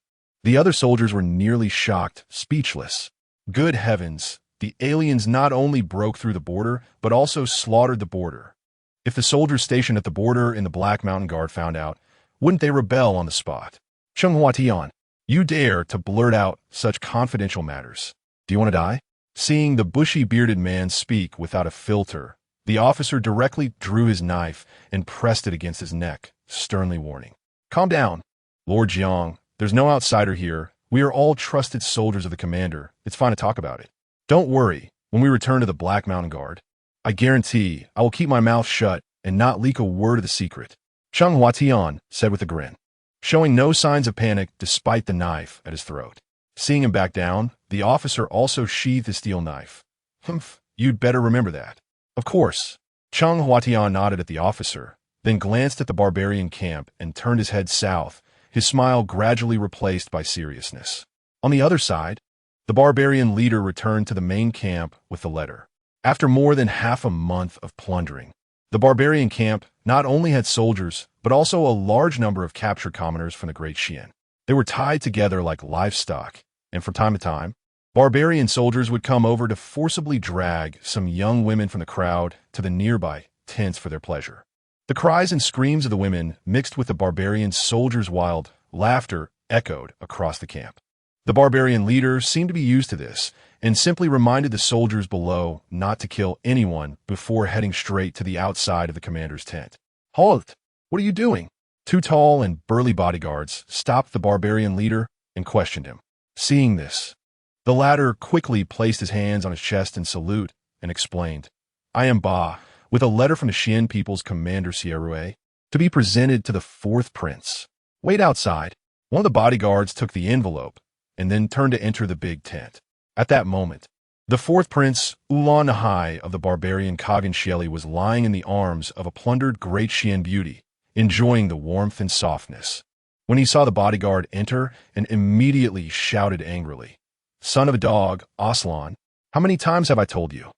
The other soldiers were nearly shocked, speechless. Good heavens, the aliens not only broke through the border, but also slaughtered the border. If the soldiers stationed at the border in the Black Mountain Guard found out, wouldn't they rebel on the spot? Cheng Huatian, you dare to blurt out such confidential matters. Do you want to die? Seeing the bushy-bearded man speak without a filter, the officer directly drew his knife and pressed it against his neck, sternly warning. Calm down, Lord Jiang. There's no outsider here. We are all trusted soldiers of the commander. It's fine to talk about it. Don't worry, when we return to the Black Mountain Guard, I guarantee I will keep my mouth shut and not leak a word of the secret. Cheng Huatian said with a grin, showing no signs of panic despite the knife at his throat. Seeing him back down, the officer also sheathed his steel knife, Humph, you'd better remember that. Of course. Cheng Huatian nodded at the officer, then glanced at the barbarian camp and turned his head south, his smile gradually replaced by seriousness. On the other side, the barbarian leader returned to the main camp with the letter. After more than half a month of plundering, the barbarian camp not only had soldiers, but also a large number of captured commoners from the Great Xian. They were tied together like livestock, and from time to time, barbarian soldiers would come over to forcibly drag some young women from the crowd to the nearby tents for their pleasure. The cries and screams of the women, mixed with the barbarian soldiers' wild laughter, echoed across the camp. The barbarian leader seemed to be used to this, and simply reminded the soldiers below not to kill anyone before heading straight to the outside of the commander's tent. "Halt! What are you doing?" Two tall and burly bodyguards stopped the barbarian leader and questioned him. Seeing this, the latter quickly placed his hands on his chest in salute and explained, "I am Ba, with a letter from the Xian people's commander Sierrue, to be presented to the fourth prince. Wait outside." One of the bodyguards took the envelope and then turned to enter the big tent. At that moment, the fourth prince, Ulan Nahai of the barbarian Kagan Shieli, was lying in the arms of a plundered Great Xian beauty, enjoying the warmth and softness. When he saw the bodyguard enter and immediately shouted angrily, "Son of a dog, Aslan, how many times have I told you?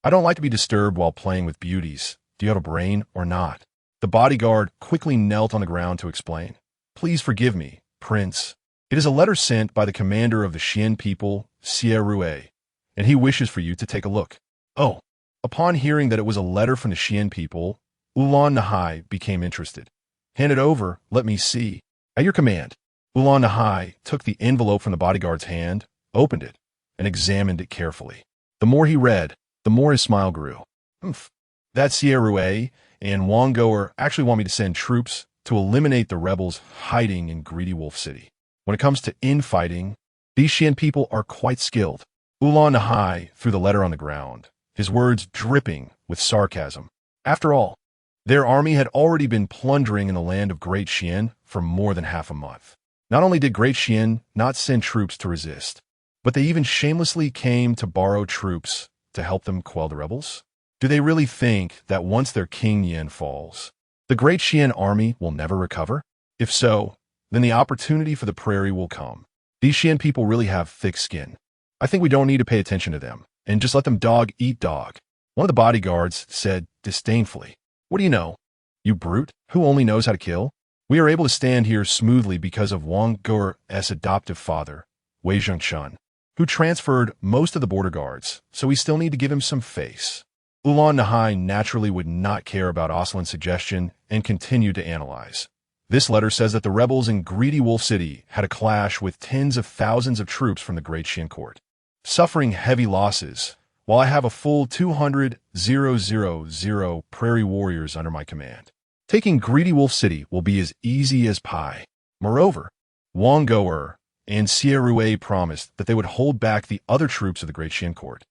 I don't like to be disturbed while playing with beauties. Do you have a brain or not?" The bodyguard quickly knelt on the ground to explain, "Please forgive me, Prince. It is a letter sent by the commander of the Xian people, Sierrue, and he wishes for you to take a look." Oh. Upon hearing that it was a letter from the Xian people, Ulan Nahai became interested. "Hand it over, let me see." "At your command." Ulan Nahai took the envelope from the bodyguard's hand, opened it, and examined it carefully. The more he read, the more his smile grew. "Humph. That Sierrue and Wongoer actually want me to send troops to eliminate the rebels hiding in Greedy Wolf City. When it comes to infighting, these Xian people are quite skilled." Ulan Nahai threw the letter on the ground, his words dripping with sarcasm. After all, their army had already been plundering in the land of Great Xian for more than half a month. Not only did Great Xian not send troops to resist, but they even shamelessly came to borrow troops to help them quell the rebels. Do they really think that once their King Yen falls, the Great Xian army will never recover? If so, then the opportunity for the prairie will come. These Xian people really have thick skin. I think we don't need to pay attention to them, and just let them dog eat dog. One of the bodyguards said disdainfully, "What do you know? You brute, who only knows how to kill? We are able to stand here smoothly because of Wang Ge'er's adoptive father, Wei Zhengchun, who transferred most of the border guards, so we still need to give him some face." Ulan Nahai naturally would not care about Aslan's suggestion and continued to analyze. This letter says that the rebels in Greedy Wolf City had a clash with tens of thousands of troops from the Great Xian court, suffering heavy losses, while I have a full 200,000 prairie warriors under my command. Taking Greedy Wolf City will be as easy as pie. Moreover, Wang Ge'er and Sierrue promised that they would hold back the other troops of the Great Xian court.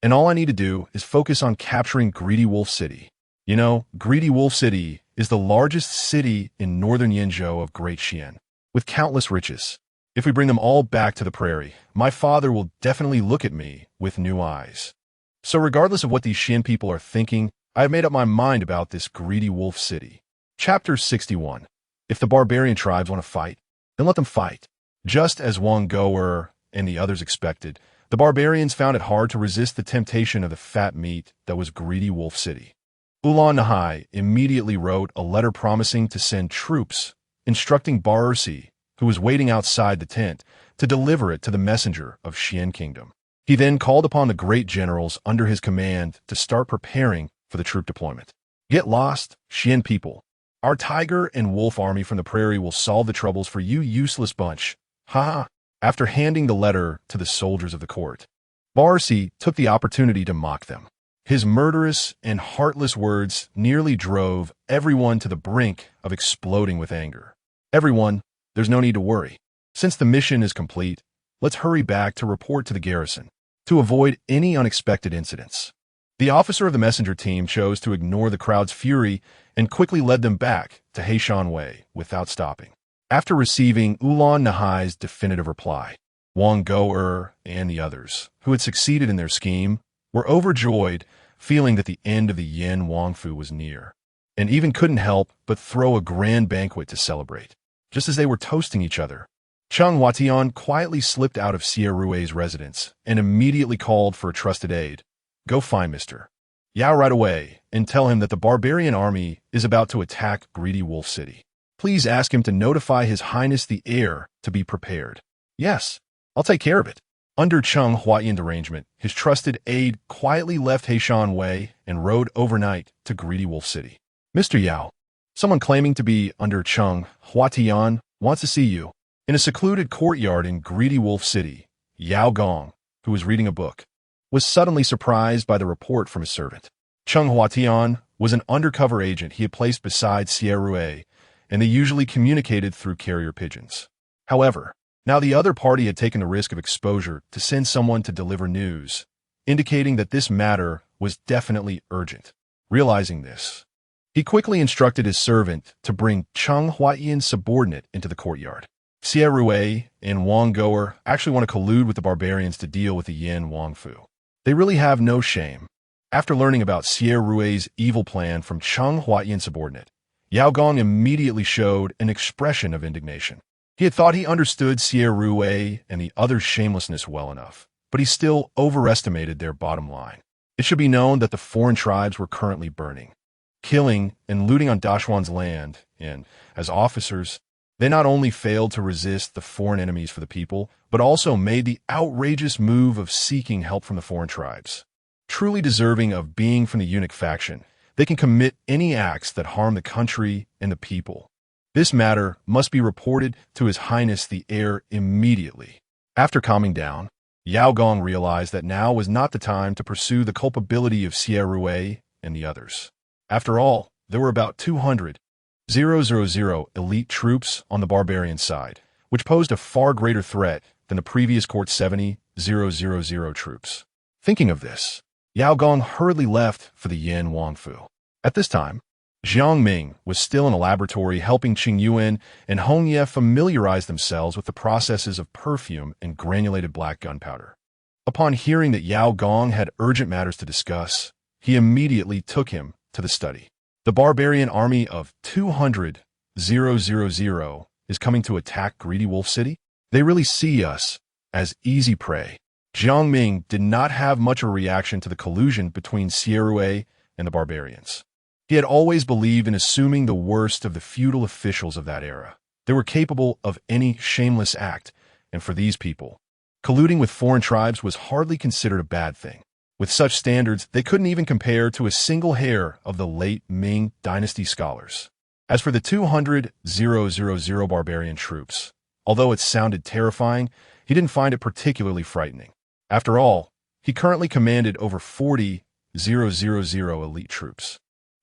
And all I need to do is focus on capturing Greedy Wolf City. You know, Greedy Wolf City is the largest city in northern Yenzhou of Great Xian, with countless riches. If we bring them all back to the prairie, my father will definitely look at me with new eyes. So regardless of what these Xian people are thinking, I have made up my mind about this Greedy Wolf City. Chapter 61. If the barbarian tribes want to fight, then let them fight. Just as Wang Ge'er and the others expected, the barbarians found it hard to resist the temptation of the fat meat that was Greedy Wolf City. Ulan Nahai immediately wrote a letter promising to send troops, instructing Barsi, who was waiting outside the tent, to deliver it to the messenger of Xian Kingdom. He then called upon the great generals under his command to start preparing for the troop deployment. Get lost, Xian people. Our tiger and wolf army from the prairie will solve the troubles for you useless bunch. Ha! After handing the letter to the soldiers of the court, Barsi took the opportunity to mock them. His murderous and heartless words nearly drove everyone to the brink of exploding with anger. "Everyone, there's no need to worry. Since the mission is complete, let's hurry back to report to the garrison, to avoid any unexpected incidents." The officer of the messenger team chose to ignore the crowd's fury and quickly led them back to Heishan Wei without stopping. After receiving Ulan Nahai's definitive reply, Wang Ge'er and the others, who had succeeded in their scheme, were overjoyed, feeling that the end of the Yin Wangfu was near, and even couldn't help but throw a grand banquet to celebrate. Just as they were toasting each other, Cheng Huatian quietly slipped out of Xie Rui's residence and immediately called for a trusted aide. Go find Mr. Yao right away and tell him that the barbarian army is about to attack Greedy Wolf City. Please ask him to notify His Highness the heir to be prepared. Yes, I'll take care of it. Under Cheng Huatian's arrangement, his trusted aide quietly left Heishan Wei and rode overnight to Greedy Wolf City. Mr. Yao, someone claiming to be under Cheng Huatian wants to see you. In a secluded courtyard in Greedy Wolf City, Yao Gong, who was reading a book, was suddenly surprised by the report from his servant. Cheng Huatian was an undercover agent he had placed beside Xie Rui, and they usually communicated through carrier pigeons. However, now the other party had taken the risk of exposure to send someone to deliver news, indicating that this matter was definitely urgent. Realizing this, he quickly instructed his servant to bring Cheng Huatian's subordinate into the courtyard. Xie Rui and Wang Goer actually want to collude with the barbarians to deal with the Yin Wangfu. They really have no shame. After learning about Xie Rui's evil plan from Cheng Huatian's subordinate, Yao Gong immediately showed an expression of indignation. He had thought he understood Xie Rui and the other's shamelessness well enough, but he still overestimated their bottom line. It should be known that the foreign tribes were currently burning, killing and looting on Dashuan's land, and, as officers, they not only failed to resist the foreign enemies for the people, but also made the outrageous move of seeking help from the foreign tribes. Truly deserving of being from the eunuch faction, they can commit any acts that harm the country and the people. This matter must be reported to His Highness the heir immediately. After calming down, Yao Gong realized that now was not the time to pursue the culpability of Xie Rui and the others. After all, there were about 200,000 elite troops on the barbarian side, which posed a far greater threat than the previous court's 70,000 troops. Thinking of this, Yao Gong hurriedly left for the Yin Wangfu. At this time, Jiang Ming was still in a laboratory helping Qing Yuan and Hong Ye familiarize themselves with the processes of perfume and granulated black gunpowder. Upon hearing that Yao Gong had urgent matters to discuss, he immediately took him to the study. The barbarian army of 200,000 is coming to attack Greedy Wolf City? They really see us as easy prey. Jiang Ming did not have much of a reaction to the collusion between Xie Rui and the barbarians. He had always believed in assuming the worst of the feudal officials of that era. They were capable of any shameless act, and for these people, colluding with foreign tribes was hardly considered a bad thing. With such standards, they couldn't even compare to a single hair of the late Ming dynasty scholars. As for the 200,000 barbarian troops, although it sounded terrifying, he didn't find it particularly frightening. After all, he currently commanded over 40,000 elite troops.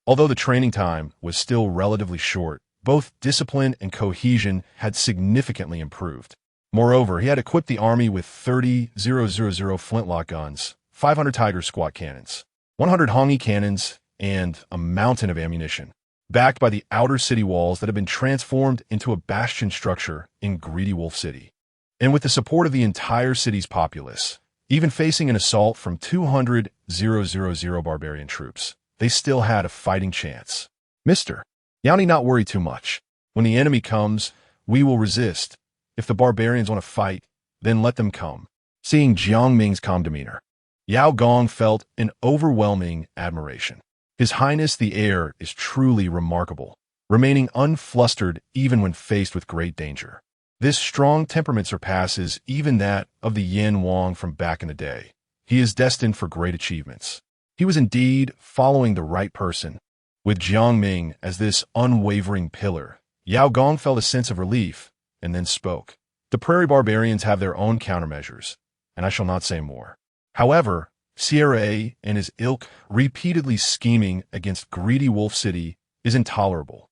Although the training time was still relatively short, both discipline and cohesion had significantly improved. Moreover, he had equipped the army with 30,000 flintlock guns, 500 Tiger squat cannons, 100 Hongi cannons, and a mountain of ammunition, backed by the outer city walls that had been transformed into a bastion structure in Greedy Wolf City. And with the support of the entire city's populace, even facing an assault from 200,000 barbarian troops, they still had a fighting chance. Mr. Yao need not worry too much. When the enemy comes, we will resist. If the barbarians want to fight, then let them come. Seeing Jiang Ming's calm demeanor, Yao Gong felt an overwhelming admiration. His Highness the heir is truly remarkable, remaining unflustered even when faced with great danger. This strong temperament surpasses even that of the Yin Wang from back in the day. He is destined for great achievements. He was indeed following the right person. With Jiang Ming as this unwavering pillar, Yao Gong felt a sense of relief and then spoke. The prairie barbarians have their own countermeasures, and I shall not say more. However, Xie Rui and his ilk repeatedly scheming against Greedy Wolf City is intolerable.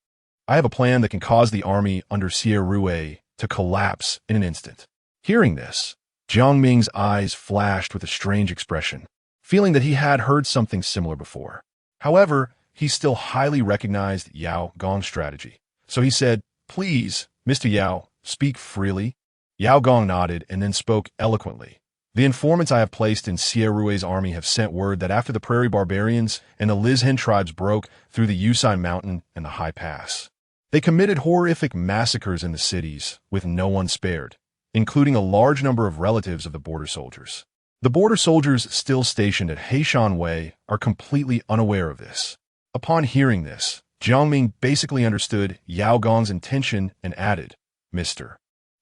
I have a plan that can cause the army under Xie Rui to collapse in an instant. Hearing this, Jiang Ming's eyes flashed with a strange expression, feeling that he had heard something similar before. However, he still highly recognized Yao Gong's strategy. So he said, "Please, Mr. Yao, speak freely." Yao Gong nodded and then spoke eloquently. The informants I have placed in Xie Rui's army have sent word that after the Prairie Barbarians and the Lizhen tribes broke through the Yusai Mountain and the High Pass, they committed horrific massacres in the cities, with no one spared, including a large number of relatives of the border soldiers. The border soldiers still stationed at Heishan Wei are completely unaware of this. Upon hearing this, Jiang Ming basically understood Yao Gong's intention and added, "Mr.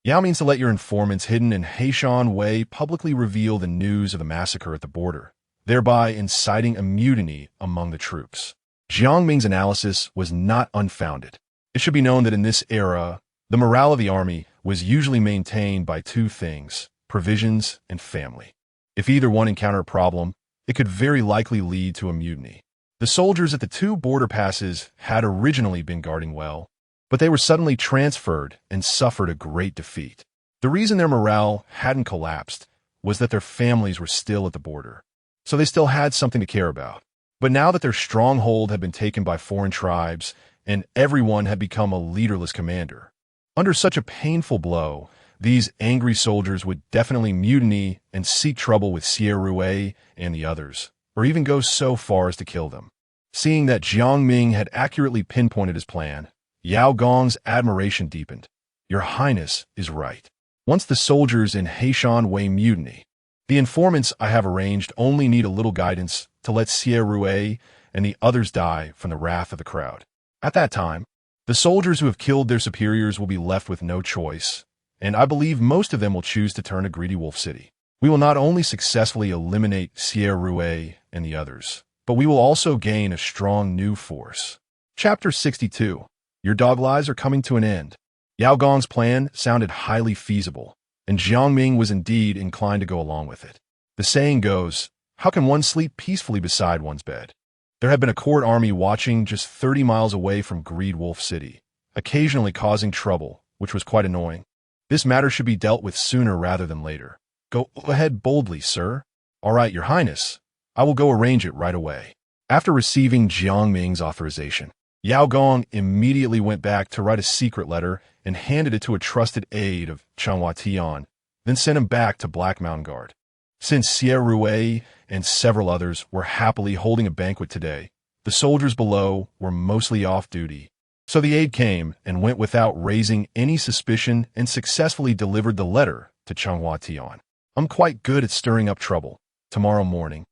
Yao means to let your informants hidden in Heishan Wei publicly reveal the news of the massacre at the border, thereby inciting a mutiny among the troops." Jiang Ming's analysis was not unfounded. It should be known that in this era, the morale of the army was usually maintained by two things: provisions and family. If either one encountered a problem, it could very likely lead to a mutiny. The soldiers at the two border passes had originally been guarding well, but they were suddenly transferred and suffered a great defeat. The reason their morale hadn't collapsed was that their families were still at the border, so they still had something to care about. But now that their stronghold had been taken by foreign tribes and everyone had become a leaderless commander, under such a painful blow, these angry soldiers would definitely mutiny and seek trouble with Xie Rui and the others, or even go so far as to kill them. Seeing that Jiang Ming had accurately pinpointed his plan, Yao Gong's admiration deepened. "Your Highness is right. Once the soldiers in Heishan Wei mutiny, the informants I have arranged only need a little guidance to let Xie Rui and the others die from the wrath of the crowd. At that time, the soldiers who have killed their superiors will be left with no choice, and I believe most of them will choose to turn to Greedy Wolf City. We will not only successfully eliminate Xie Rui and the others, but we will also gain a strong new force." Chapter 62. Your dog lies are coming to an end. Yao Gong's plan sounded highly feasible, and Jiang Ming was indeed inclined to go along with it. The saying goes, how can one sleep peacefully beside one's bed? There had been a court army watching just 30 miles away from Greed Wolf City, occasionally causing trouble, which was quite annoying. This matter should be dealt with sooner rather than later. "Go ahead boldly, sir." "All right, Your Highness. I will go arrange it right away." After receiving Jiang Ming's authorization, Yao Gong immediately went back to write a secret letter and handed it to a trusted aide of Changhua Tian, then sent him back to Black Mountain Guard. Since Xie Rui and several others were happily holding a banquet today, the soldiers below were mostly off duty. So the aide came and went without raising any suspicion and successfully delivered the letter to Changhua Tian. "I'm quite good at stirring up trouble. Tomorrow morning,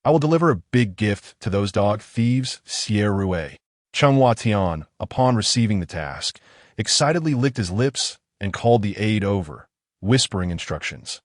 I will deliver a big gift to those dog thieves, Xie Rui." Changhua Tian, upon receiving the task, excitedly licked his lips and called the aide over, whispering instructions.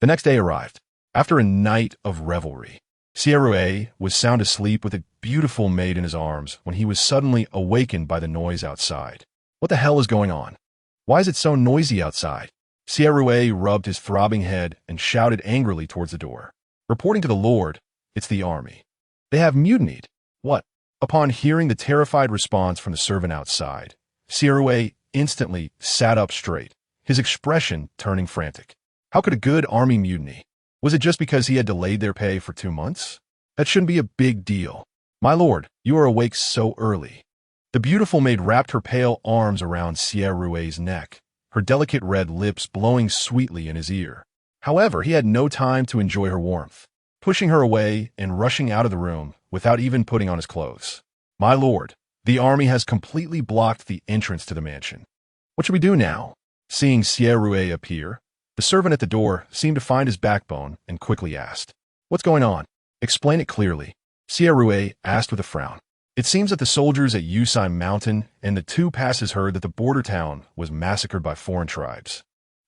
The next day arrived. After a night of revelry, Xie Rui was sound asleep with a beautiful maid in his arms when he was suddenly awakened by the noise outside. What the hell is going on? Why is it so noisy outside? Xie Rui rubbed his throbbing head and shouted angrily towards the door. "Reporting to the Lord, it's the army. They have mutinied." "What?" Upon hearing the terrified response from the servant outside, Xie Rui instantly sat up straight, his expression turning frantic. How could a good army mutiny? Was it just because he had delayed their pay for 2 months? That shouldn't be a big deal. "My lord, you are awake so early." The beautiful maid wrapped her pale arms around Xie Rui's neck, her delicate red lips blowing sweetly in his ear. However, he had no time to enjoy her warmth, pushing her away and rushing out of the room without even putting on his clothes. "My lord, the army has completely blocked the entrance to the mansion. What should we do now?" Seeing Xie Rui appear, the servant at the door seemed to find his backbone and quickly asked, "What's going on? Explain it clearly." Xie Rui asked with a frown. "It seems that the soldiers at Yusai Mountain and the two passes heard that the border town was massacred by foreign tribes,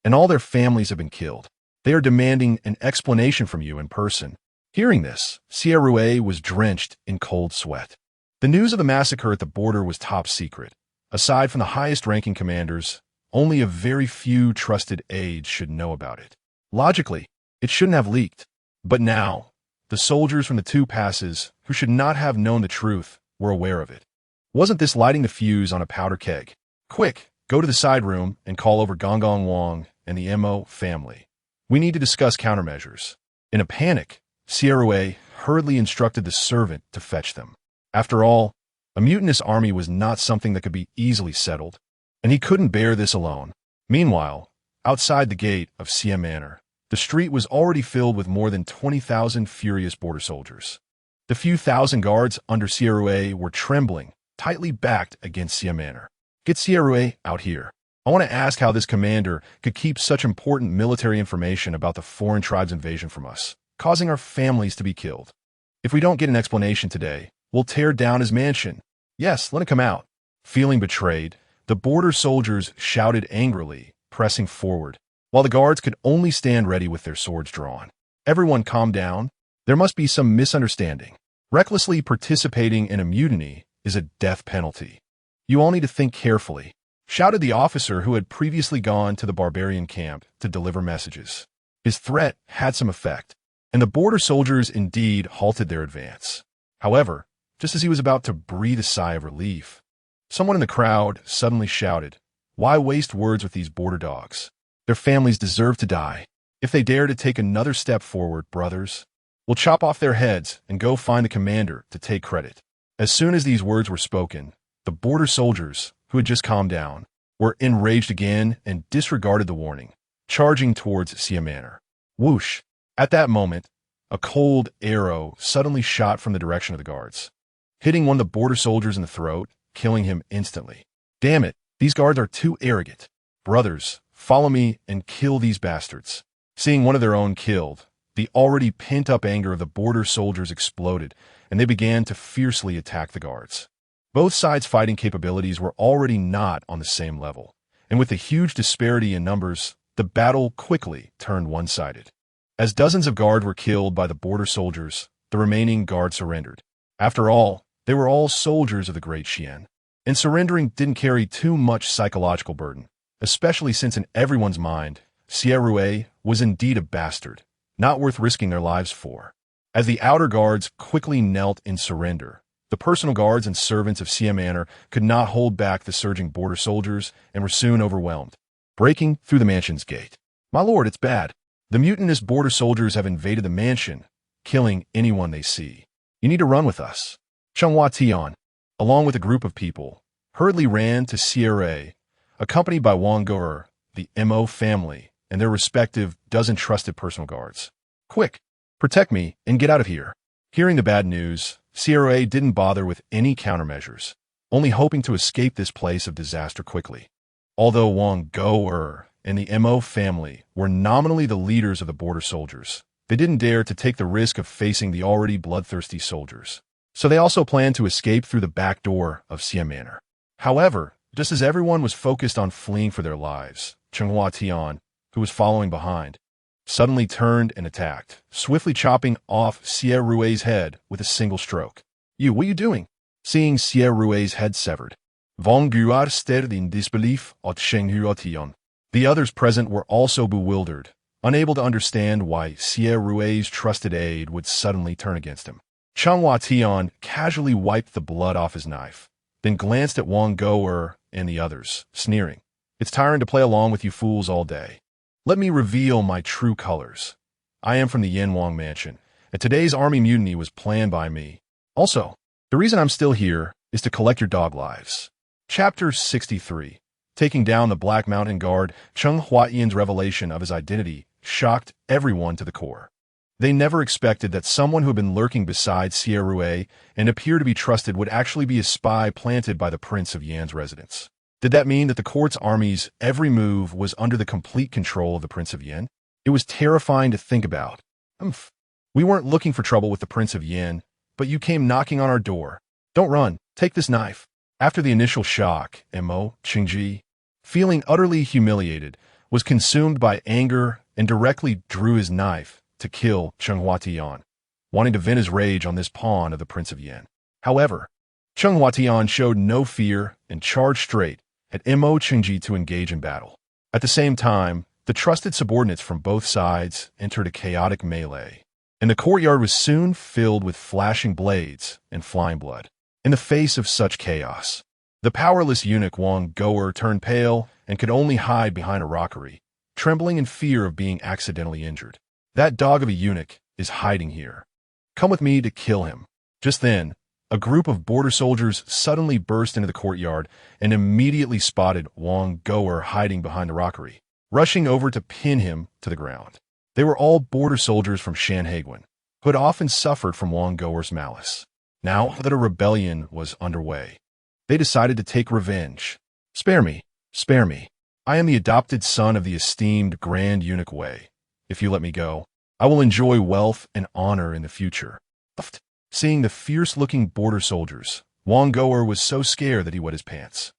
and all their families have been killed. They are demanding an explanation from you in person." Hearing this, Xie Rui was drenched in cold sweat. The news of the massacre at the border was top secret. Aside from the highest-ranking commanders, only a very few trusted aides should know about it. Logically, it shouldn't have leaked. But now, the soldiers from the two passes, who should not have known the truth, were aware of it. Wasn't this lighting the fuse on a powder keg? "Quick, go to the side room and call over Gongong Wang and the Mo family. We need to discuss countermeasures." In a panic, Xie Rui hurriedly instructed the servant to fetch them. After all, a mutinous army was not something that could be easily settled, and he couldn't bear this alone. Meanwhile, outside the gate of Xie Manor, The street was already filled with more than 20,000 furious border soldiers. The few thousand guards under Sierra were trembling, tightly backed against Sia Manor. Get Sierra out here. I want to ask how this commander could keep such important military information about the foreign tribe's invasion from us, causing our families to be killed. If we don't get an explanation today, we'll tear down his mansion. Yes, let it come out. Feeling betrayed, the border soldiers shouted angrily, pressing forward, while the guards could only stand ready with their swords drawn. Everyone calm down. There must be some misunderstanding. Recklessly participating in a mutiny is a death penalty. You all need to think carefully, shouted the officer who had previously gone to the barbarian camp to deliver messages. His threat had some effect, and the border soldiers indeed halted their advance. However, just as he was about to breathe a sigh of relief, someone in the crowd suddenly shouted, "Why waste words with these border dogs? Their families deserve to die. If they dare to take another step forward, brothers, we'll chop off their heads and go find the commander to take credit." As soon as these words were spoken, the border soldiers, who had just calmed down, were enraged again and disregarded the warning, charging towards Sia Manor. Whoosh! At that moment, a cold arrow suddenly shot from the direction of the guards, hitting one of the border soldiers in the throat, killing him instantly. Damn it, these guards are too arrogant. Brothers, follow me and kill these bastards. Seeing one of their own killed, the already pent-up anger of the border soldiers exploded, and they began to fiercely attack the guards. Both sides' fighting capabilities were already not on the same level, and with the huge disparity in numbers, the battle quickly turned one-sided. As dozens of guards were killed by the border soldiers, the remaining guards surrendered. After all, they were all soldiers of the Great Xian, and surrendering didn't carry too much psychological burden, especially since in everyone's mind, Sierra was indeed a bastard, not worth risking their lives for. As the outer guards quickly knelt in surrender, the personal guards and servants of Sia Manor could not hold back the surging border soldiers and were soon overwhelmed, breaking through the mansion's gate. "My lord, it's bad. The mutinous border soldiers have invaded the mansion, killing anyone they see. You need to run with us." Changhua Tian, along with a group of people, hurriedly ran to Sierra, accompanied by Wang Go'er, the Mo family, and their respective dozen trusted personal guards. "Quick, protect me and get out of here." Hearing the bad news, Sierra didn't bother with any countermeasures, only hoping to escape this place of disaster quickly. Although Wang Go'er and the Mo family were nominally the leaders of the border soldiers, they didn't dare to take the risk of facing the already bloodthirsty soldiers. So they also planned to escape through the back door of Sia Manor. However, just as everyone was focused on fleeing for their lives, Changhua Tian, who was following behind, suddenly turned and attacked, swiftly chopping off Sierra's head with a single stroke. What are you doing?" Seeing Sierra's head severed, Wang Guar stared in disbelief at Changhua Tian. The others present were also bewildered, unable to understand why Sierra's trusted aide would suddenly turn against him. Changhua Tian casually wiped the blood off his knife, then glanced at Wang Go'er and the others, sneering, "It's tiring to play along with you fools all day. Let me reveal my true colors. I am from the Yanwang Mansion, and today's army mutiny was planned by me. Also, the reason I'm still here is to collect your dog lives." Chapter 63. Taking down the Black Mountain Guard, Cheng Huaiyan's revelation of his identity shocked everyone to the core. They never expected that someone who had been lurking beside Sierra and appeared to be trusted would actually be a spy planted by the Prince of Yan's residence. Did that mean that the court's army's every move was under the complete control of the Prince of Yan? It was terrifying to think about. We weren't looking for trouble with the Prince of Yan, but you came knocking on our door. Don't run. Take this knife. After the initial shock, Mo Qingji, feeling utterly humiliated, was consumed by anger and directly drew his knife to kill Changhua Tian, wanting to vent his rage on this pawn of the Prince of Yan. However, Changhua Tian showed no fear and charged straight at Mo Qingji to engage in battle. At the same time, the trusted subordinates from both sides entered a chaotic melee, and the courtyard was soon filled with flashing blades and flying blood. In the face of such chaos, the powerless eunuch Wang Go'er turned pale and could only hide behind a rockery, trembling in fear of being accidentally injured. "That dog of a eunuch is hiding here. Come with me to kill him." Just then, a group of border soldiers suddenly burst into the courtyard and immediately spotted Wang Go'er hiding behind the rockery, rushing over to pin him to the ground. They were all border soldiers from Shanhaiguan, who had often suffered from Wang Goer's malice. Now that a rebellion was underway, they decided to take revenge. Spare me, spare me. I am the adopted son of the esteemed Grand Eunuch Wei. If you let me go, I will enjoy wealth and honor in the future. Seeing the fierce-looking border soldiers, Wang Goer was so scared that he wet his pants.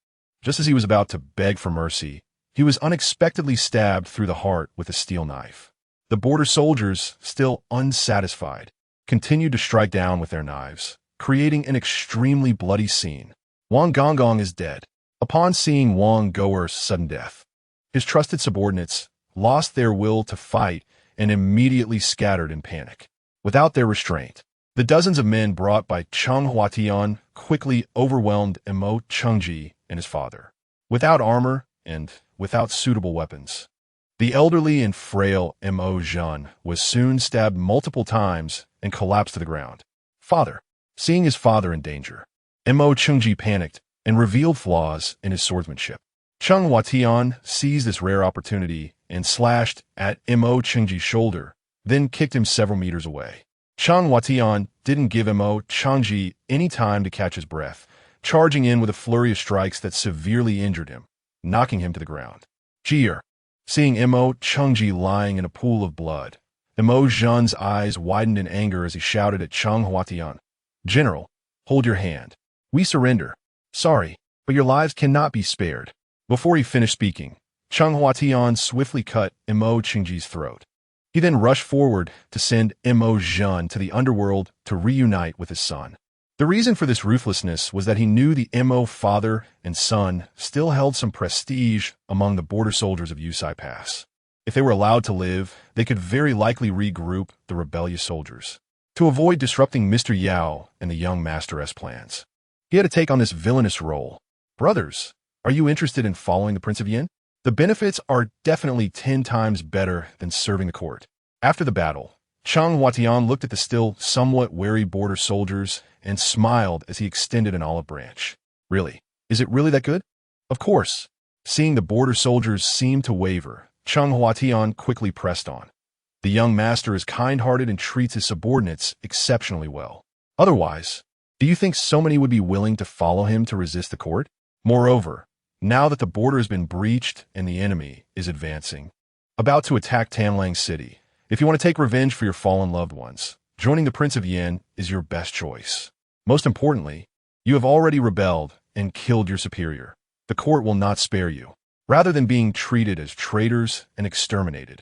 Just as he was about to beg for mercy, he was unexpectedly stabbed through the heart with a steel knife. The border soldiers, still unsatisfied, continued to strike down with their knives, creating an extremely bloody scene. Wang Gonggong is dead. Upon seeing Wang Goer's sudden death, his trusted subordinates lost their will to fight and immediately scattered in panic. Without their restraint, the dozens of men brought by Cheng Huatian quickly overwhelmed Mo Chengji and his father. Without armor and without suitable weapons, the elderly and frail Mo Zhen was soon stabbed multiple times and collapsed to the ground. Seeing his father in danger, Mo Chengji panicked and revealed flaws in his swordsmanship. Cheng Huatian seized this rare opportunity and slashed at Mo Chengji's shoulder, then kicked him several meters away. Cheng Huatian didn't give Mo Chengji any time to catch his breath, charging in with a flurry of strikes that severely injured him, knocking him to the ground. Seeing Mo Chengji lying in a pool of blood, Mo Zhen's eyes widened in anger as he shouted at Cheng Huatian, "General, hold your hand. We surrender. Sorry, but your lives cannot be spared." Before he finished speaking, Cheng Huatian swiftly cut Mo Chengji's throat. He then rushed forward to send Mo Zhen to the underworld to reunite with his son. The reason for this ruthlessness was that he knew the Mo father and son still held some prestige among the border soldiers of Yusai Pass. If they were allowed to live, they could very likely regroup the rebellious soldiers. To avoid disrupting Mr. Yao and the young master's plans, he had to take on this villainous role. Brothers, are you interested in following the Prince of Yin? The benefits are definitely 10 times better than serving the court. After the battle, Cheng Huatian looked at the still somewhat wary border soldiers and smiled as he extended an olive branch. Really? Is it really that good? Of course. Seeing the border soldiers seem to waver, Cheng Huatian quickly pressed on. The young master is kind-hearted and treats his subordinates exceptionally well. Otherwise, do you think so many would be willing to follow him to resist the court? Moreover, now that the border has been breached and the enemy is advancing, about to attack Tanlang City, if you want to take revenge for your fallen loved ones, joining the Prince of Yin is your best choice. Most importantly, you have already rebelled and killed your superior. The court will not spare you. Rather than being treated as traitors and exterminated,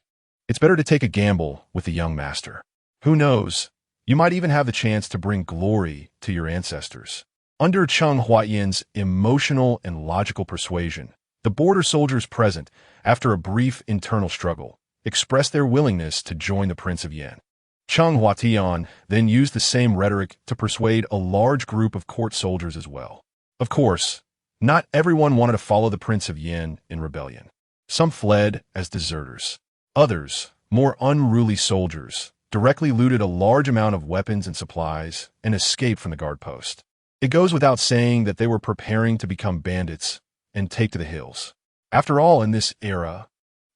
it's better to take a gamble with the young master. Who knows? You might even have the chance to bring glory to your ancestors. Under Cheng Huatian's emotional and logical persuasion, the border soldiers present, after a brief internal struggle, expressed their willingness to join the Prince of Yin. Cheng Huatian then used the same rhetoric to persuade a large group of court soldiers as well. Of course, not everyone wanted to follow the Prince of Yin in rebellion. Some fled as deserters. Others, more unruly soldiers, directly looted a large amount of weapons and supplies and escaped from the guard post. It goes without saying that they were preparing to become bandits and take to the hills. After all, in this era,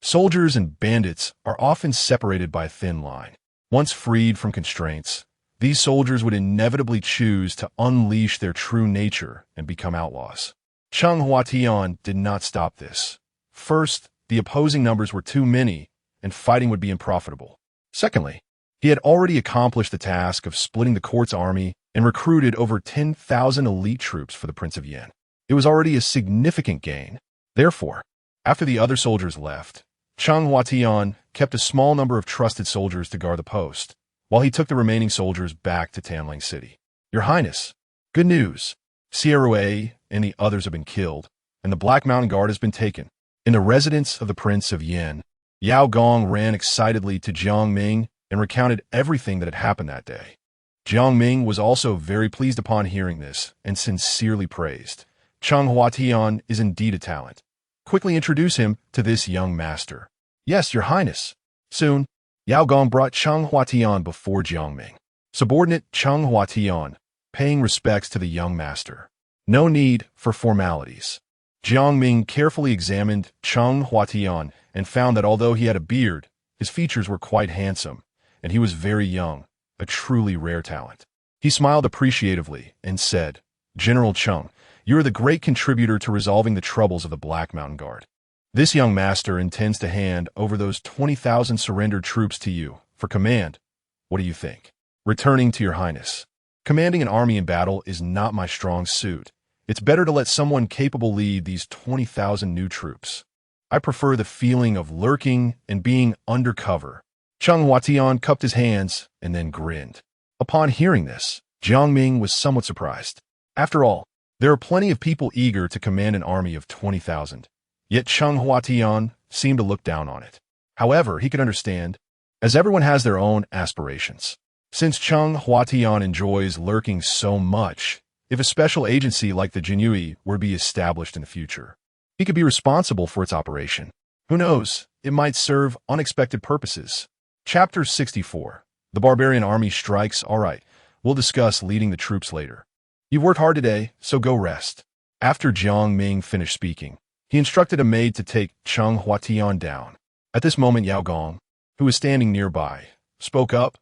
soldiers and bandits are often separated by a thin line. Once freed from constraints, these soldiers would inevitably choose to unleash their true nature and become outlaws. Cheng Huatian did not stop this. First, the opposing numbers were too many, and fighting would be unprofitable. Secondly, he had already accomplished the task of splitting the court's army and recruited over 10,000 elite troops for the Prince of Yin. It was already a significant gain. Therefore, after the other soldiers left, Cheng Huatian kept a small number of trusted soldiers to guard the post, while he took the remaining soldiers back to Tanlang City. Your Highness, good news. Sierra and the others have been killed, and the Black Mountain Guard has been taken. In the residence of the Prince of Yin, Yao Gong ran excitedly to Jiang Ming and recounted everything that had happened that day. Jiang Ming was also very pleased upon hearing this and sincerely praised. Cheng Huatian is indeed a talent. Quickly introduce him to this young master. Yes, Your Highness. Soon, Yao Gong brought Cheng Huatian before Jiang Ming. Subordinate Cheng Huatian, paying respects to the young master. No need for formalities. Jiang Ming carefully examined Cheng Huatian and found that although he had a beard, His features were quite handsome, and he was very young, a truly rare talent. He smiled appreciatively and said, "General Chung, you are the great contributor to resolving the troubles of the Black Mountain Guard. This young master intends to hand over those 20,000 surrendered troops to you for command. What do you think?" Returning to your highness. Commanding an army in battle is not my strong suit. It's better to let someone capable lead these 20,000 new troops. I prefer the feeling of lurking and being undercover. Chung Huatian cupped his hands and then grinned. Upon hearing this, Jiang Ming was somewhat surprised. After all, there are plenty of people eager to command an army of 20,000. Yet Chung Huatian seemed to look down on it. However, he could understand, as everyone has their own aspirations. Since Chung Huatian enjoys lurking so much, if a special agency like the Jinyui were to be established in the future, he could be responsible for its operation. Who knows, it might serve unexpected purposes. Chapter 64. The Barbarian Army Strikes. Alright, we'll discuss leading the troops later. You've worked hard today, so go rest. After Jiang Ming finished speaking, he instructed a maid to take Chung Huatian down. At this moment, Yao Gong, who was standing nearby, spoke up.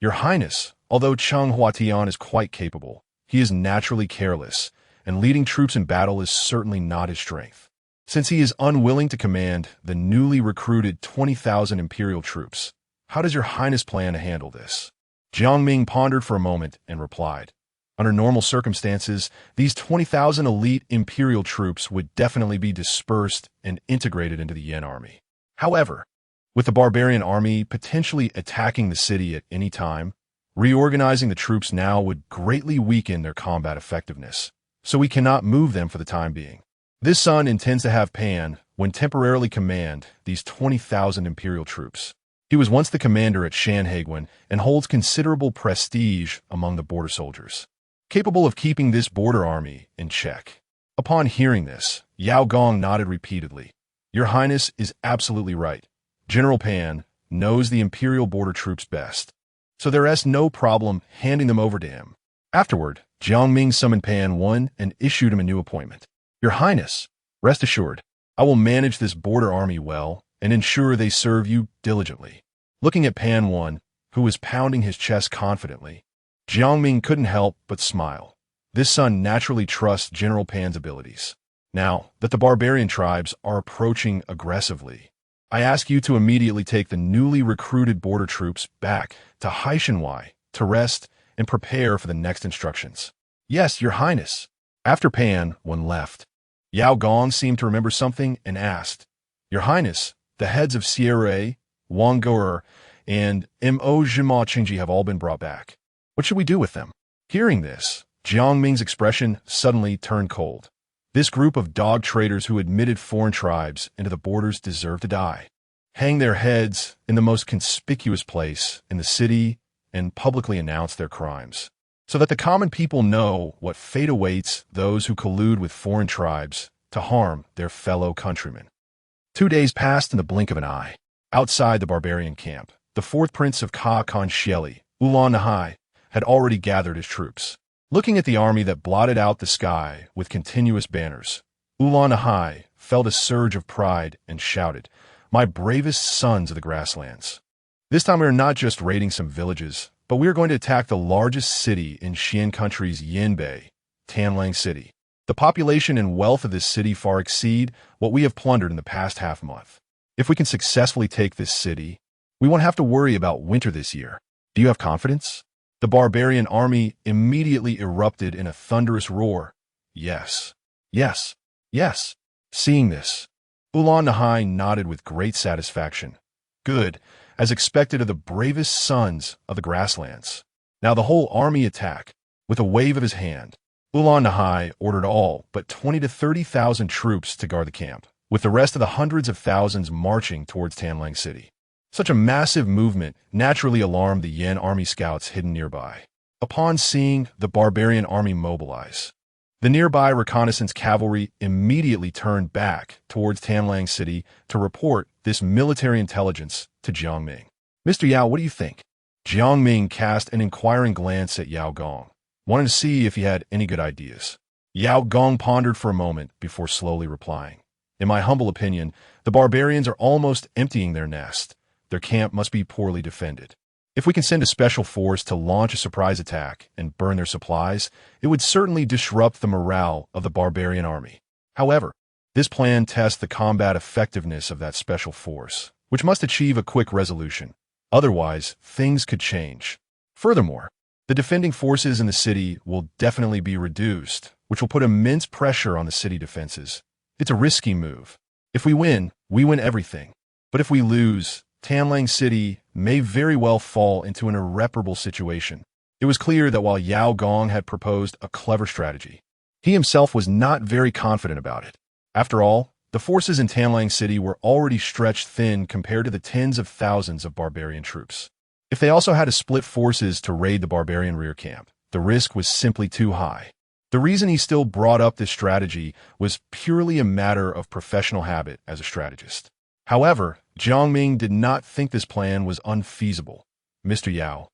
"Your Highness, although Chung Huatian is quite capable, he is naturally careless, and leading troops in battle is certainly not his strength. Since he is unwilling to command the newly recruited 20,000 imperial troops, how does your Highness plan to handle this?" Jiang Ming pondered for a moment and replied, "Under normal circumstances, these 20,000 elite imperial troops would definitely be dispersed and integrated into the Yen army. However, with the barbarian army potentially attacking the city at any time, reorganizing the troops now would greatly weaken their combat effectiveness, so we cannot move them for the time being. This son intends to have Pan when temporarily command these 20,000 imperial troops. He was once the commander at Shanhaiguan and holds considerable prestige among the border soldiers, capable of keeping this border army in check." Upon hearing this, Yao Gong nodded repeatedly. "Your Highness is absolutely right. General Pan knows the imperial border troops best, so there is no problem handing them over to him." Afterward, Jiang Ming summoned Pan One and issued him a new appointment. "Your Highness, rest assured, I will manage this border army well and ensure they serve you diligently." Looking at Pan One, who was pounding his chest confidently, Jiang Ming couldn't help but smile. This son naturally trusts General Pan's abilities. Now that the barbarian tribes are approaching aggressively, I ask you to immediately take the newly recruited border troops back to Haishanwai to rest and prepare for the next instructions. "Yes, Your Highness." After Pan One left, Yao Gong seemed to remember something and asked, "Your Highness, the heads of Sierra, Wang Goer, and Mo Jima Qingji have all been brought back. What should we do with them?" Hearing this, Jiang Ming's expression suddenly turned cold. This group of dog traders who admitted foreign tribes into the borders deserve to die. Hang their heads in the most conspicuous place in the city and publicly announce their crimes, so that the common people know what fate awaits those who collude with foreign tribes to harm their fellow countrymen. 2 days passed in the blink of an eye. Outside the barbarian camp, the fourth prince of Ka Shieli, Ulan Nahai, had already gathered his troops. Looking at the army that blotted out the sky with continuous banners, Ulan Nahai felt a surge of pride and shouted, "My bravest sons of the grasslands. This time we are not just raiding some villages, but we are going to attack the largest city in Xian country's Yinbei, Tanlang City. The population and wealth of this city far exceed what we have plundered in the past half-month. If we can successfully take this city, we won't have to worry about winter this year. Do you have confidence?" The barbarian army immediately erupted in a thunderous roar. "Yes, yes, yes." Seeing this, Ulan Nahai nodded with great satisfaction. "Good, as expected of the bravest sons of the grasslands. Now the whole army attack." With a wave of his hand, Ulan Nahai ordered all but 20 to 30,000 troops to guard the camp, with the rest of the hundreds of thousands marching towards Tanlang City. Such a massive movement naturally alarmed the Yen army scouts hidden nearby. Upon seeing the barbarian army mobilize, the nearby reconnaissance cavalry immediately turned back towards Tanlang City to report this military intelligence to Jiang Ming. "Mr. Yao, what do you think?" Jiang Ming cast an inquiring glance at Yao Gong, wanting to see if he had any good ideas. Yao Gong pondered for a moment before slowly replying, "In my humble opinion, the barbarians are almost emptying their nest. their camp must be poorly defended. If we can send a special force to launch a surprise attack and burn their supplies, it would certainly disrupt the morale of the barbarian army. However, this plan tests the combat effectiveness of that special force, which must achieve a quick resolution. Otherwise, things could change. Furthermore, the defending forces in the city will definitely be reduced, which will put immense pressure on the city defenses. It's a risky move. If we win everything. But if we lose, Tanlang City may very well fall into an irreparable situation. It was clear that while Yao Gong had proposed a clever strategy, he himself was not very confident about it. After all, the forces in Tanlang City were already stretched thin compared to the tens of thousands of barbarian troops. If they also had to split forces to raid the barbarian rear camp, the risk was simply too high. The reason he still brought up this strategy was purely a matter of professional habit as a strategist. However, Jiang Ming did not think this plan was unfeasible. Mr. Yao,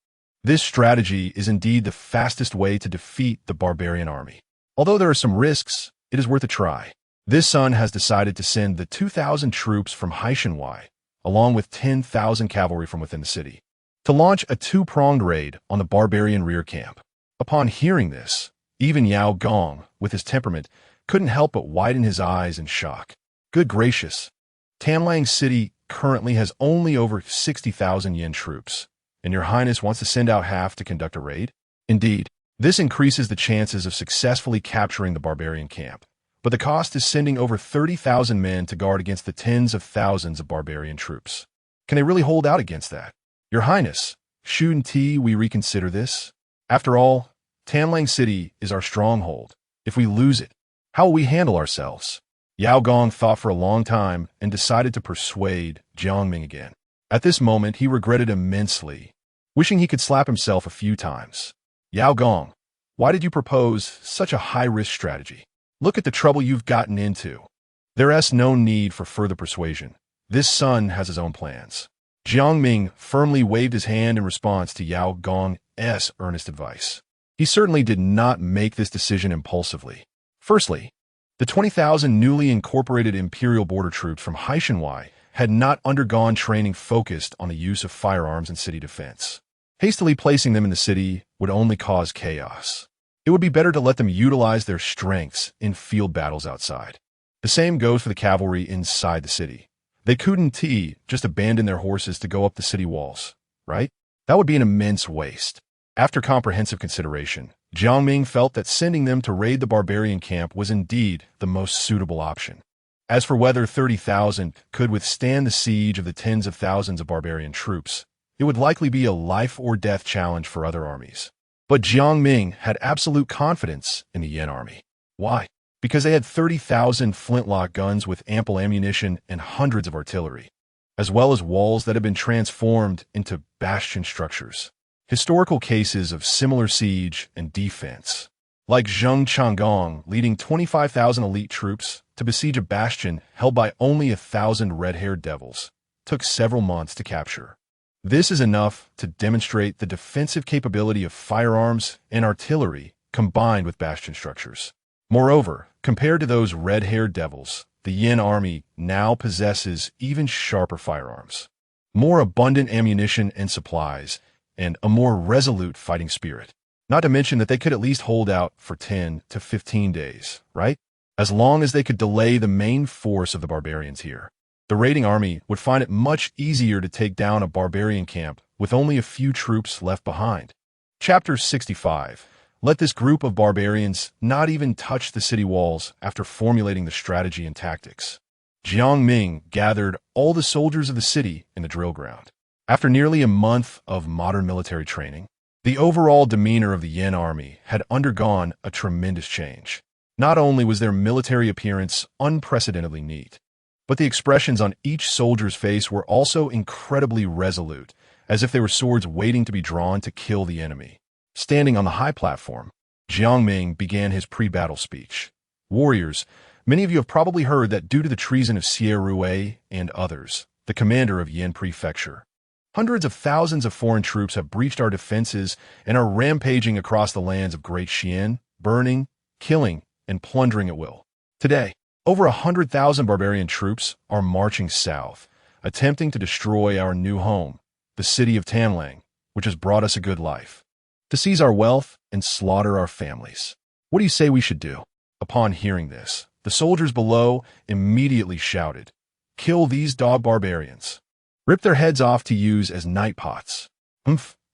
this strategy is indeed the fastest way to defeat the barbarian army. Although there are some risks, it is worth a try. This son has decided to send the 2,000 troops from Heishanwai, along with 10,000 cavalry from within the city, to launch a two-pronged raid on the barbarian rear camp. Upon hearing this, even Yao Gong, with his temperament, couldn't help but widen his eyes in shock. Good gracious! Tanlang City currently has only over 60,000 yen troops, and Your Highness wants to send out half to conduct a raid? Indeed, this increases the chances of successfully capturing the barbarian camp, but the cost is sending over 30,000 men to guard against the tens of thousands of barbarian troops. Can they really hold out against that? Your Highness, shouldn't we reconsider this? After all, Tanlang City is our stronghold. If we lose it, how will we handle ourselves? Yao Gong thought for a long time and decided to persuade Jiang Ming again. At this moment, he regretted immensely, wishing he could slap himself a few times. Yao Gong, why did you propose such a high-risk strategy? Look at the trouble you've gotten into. There's no need for further persuasion. This son has his own plans. Jiang Ming firmly waved his hand in response to Yao Gong's earnest advice. He certainly did not make this decision impulsively. Firstly, the 20,000 newly incorporated imperial border troops from Heishanwai had not undergone training focused on the use of firearms in city defense. Hastily placing them in the city would only cause chaos. It would be better to let them utilize their strengths in field battles outside. The same goes for the cavalry inside the city. They couldn't just abandon their horses to go up the city walls, right? That would be an immense waste. After comprehensive consideration, Jiang Ming felt that sending them to raid the barbarian camp was indeed the most suitable option. As for whether 30,000 could withstand the siege of the tens of thousands of barbarian troops, it would likely be a life-or-death challenge for other armies. But Jiang Ming had absolute confidence in the Yen army. Why? Because they had 30,000 flintlock guns with ample ammunition and hundreds of artillery, as well as walls that had been transformed into bastion structures. Historical cases of similar siege and defense, like Zheng Changgong leading 25,000 elite troops to besiege a bastion held by only 1,000 red-haired devils, took several months to capture. This is enough to demonstrate the defensive capability of firearms and artillery combined with bastion structures. Moreover, compared to those red-haired devils, the Yen army now possesses even sharper firearms, more abundant ammunition and supplies, and a more resolute fighting spirit. Not to mention that they could at least hold out for 10 to 15 days, right? As long as they could delay the main force of the barbarians here. The raiding army would find it much easier to take down a barbarian camp with only a few troops left behind. Chapter 65. Let this group of barbarians not even touch the city walls after formulating the strategy and tactics. Jiang Ming gathered all the soldiers of the city in the drill ground. After nearly a month of modern military training, the overall demeanor of the Yen army had undergone a tremendous change. Not only was their military appearance unprecedentedly neat, but the expressions on each soldier's face were also incredibly resolute, as if they were swords waiting to be drawn to kill the enemy. Standing on the high platform, Jiang Ming began his pre-battle speech. Warriors, many of you have probably heard that due to the treason of Xie Rui and others, the commander of Yen Prefecture, hundreds of thousands of foreign troops have breached our defenses and are rampaging across the lands of Great Xian, burning, killing, and plundering at will. Today, over 100,000 barbarian troops are marching south, attempting to destroy our new home, the city of Tanlang, which has brought us a good life, to seize our wealth and slaughter our families. What do you say we should do?" Upon hearing this, the soldiers below immediately shouted, "Kill these dog barbarians! Rip their heads off to use as night pots!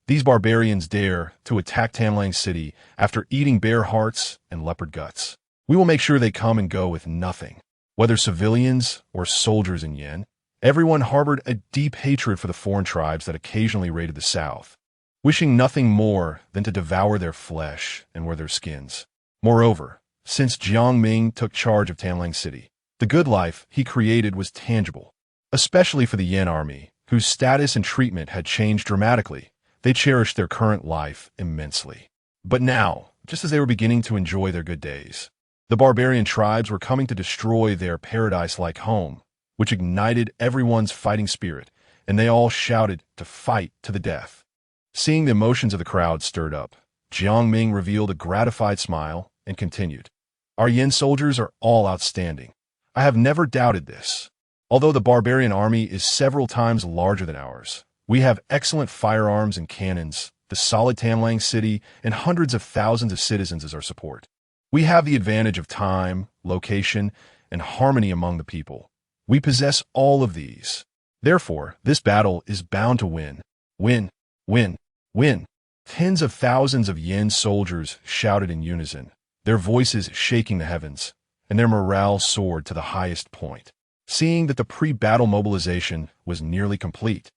These barbarians dare to attack Tanlang City after eating bear hearts and leopard guts. We will make sure they come and go with nothing." Whether civilians or soldiers in Yin, everyone harbored a deep hatred for the foreign tribes that occasionally raided the south, wishing nothing more than to devour their flesh and wear their skins. Moreover, since Jiang Ming took charge of Tanlang City, the good life he created was tangible, especially for the Yin army, whose status and treatment had changed dramatically. They cherished their current life immensely. But now, just as they were beginning to enjoy their good days, the barbarian tribes were coming to destroy their paradise-like home, which ignited everyone's fighting spirit, and they all shouted to fight to the death. Seeing the emotions of the crowd stirred up, Jiang Ming revealed a gratified smile and continued, "Our Yin soldiers are all outstanding. I have never doubted this. Although the barbarian army is several times larger than ours, we have excellent firearms and cannons, the solid Tanlang City, and hundreds of thousands of citizens as our support. We have the advantage of time, location, and harmony among the people. We possess all of these. Therefore, this battle is bound to win. Win, win, win." Tens of thousands of Yin soldiers shouted in unison, their voices shaking the heavens, and their morale soared to the highest point. Seeing that the pre-battle mobilization was nearly complete,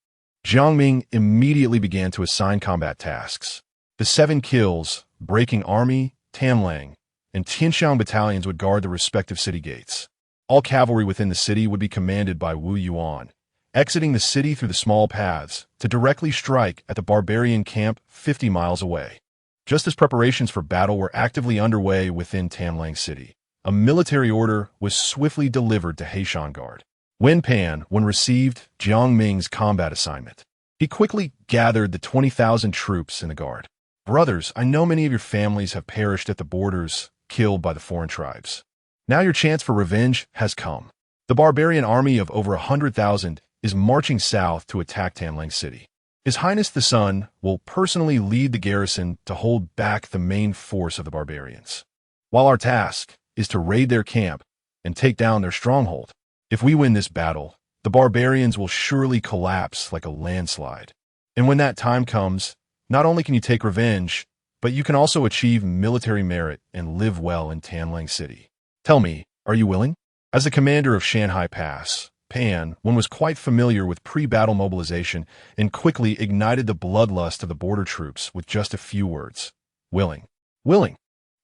Jiang Ming immediately began to assign combat tasks. The 7 kills, breaking army, Tanlang, and Tianxiang battalions would guard the respective city gates. All cavalry within the city would be commanded by Wu Yuan, exiting the city through the small paths to directly strike at the barbarian camp 50 miles away. Just as preparations for battle were actively underway within Tanlang City, a military order was swiftly delivered to Heishan Guard. Wen Pan, when received Jiang Ming's combat assignment, he quickly gathered the 20,000 troops in the guard. "Brothers, I know many of your families have perished at the borders, killed by the foreign tribes. Now your chance for revenge has come. The barbarian army of over 100,000 is marching south to attack Tanlang City. His Highness the Sun will personally lead the garrison to hold back the main force of the barbarians, while our task is to raid their camp and take down their stronghold. If we win this battle, the barbarians will surely collapse like a landslide. And when that time comes, not only can you take revenge, but you can also achieve military merit and live well in Tanlang City. Tell me, are you willing?" As the commander of Shanghai Pass, Pan, one was quite familiar with pre-battle mobilization and quickly ignited the bloodlust of the border troops with just a few words. "Willing. Willing.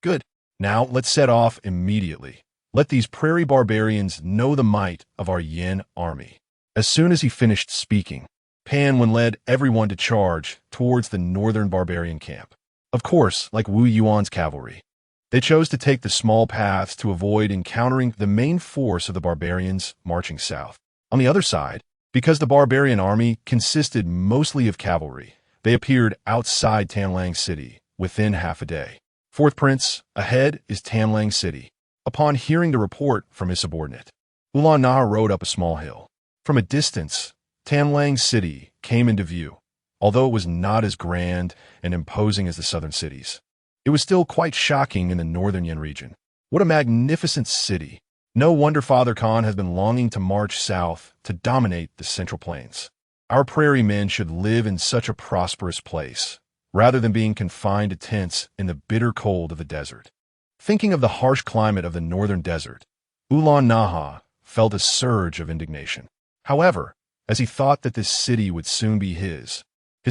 Good. Now let's set off immediately. Let these prairie barbarians know the might of our Yin army." As soon as he finished speaking, Pan led everyone to charge towards the northern barbarian camp. Of course, like Wu Yuan's cavalry, they chose to take the small paths to avoid encountering the main force of the barbarians marching south. On the other side, because the barbarian army consisted mostly of cavalry, they appeared outside Tanlang City within half a day. Fourth Prince, ahead is Tanlang City. Upon hearing the report from his subordinate, Ulan Naha rode up a small hill. From a distance, Tanlang City came into view. Although it was not as grand and imposing as the southern cities, it was still quite shocking in the northern Yin region. What a magnificent city! No wonder Father Khan has been longing to march south to dominate the Central Plains. Our prairie men should live in such a prosperous place, rather than being confined to tents in the bitter cold of the desert. Thinking of the harsh climate of the northern desert, Ulan Naha felt a surge of indignation. However, as he thought that this city would soon be his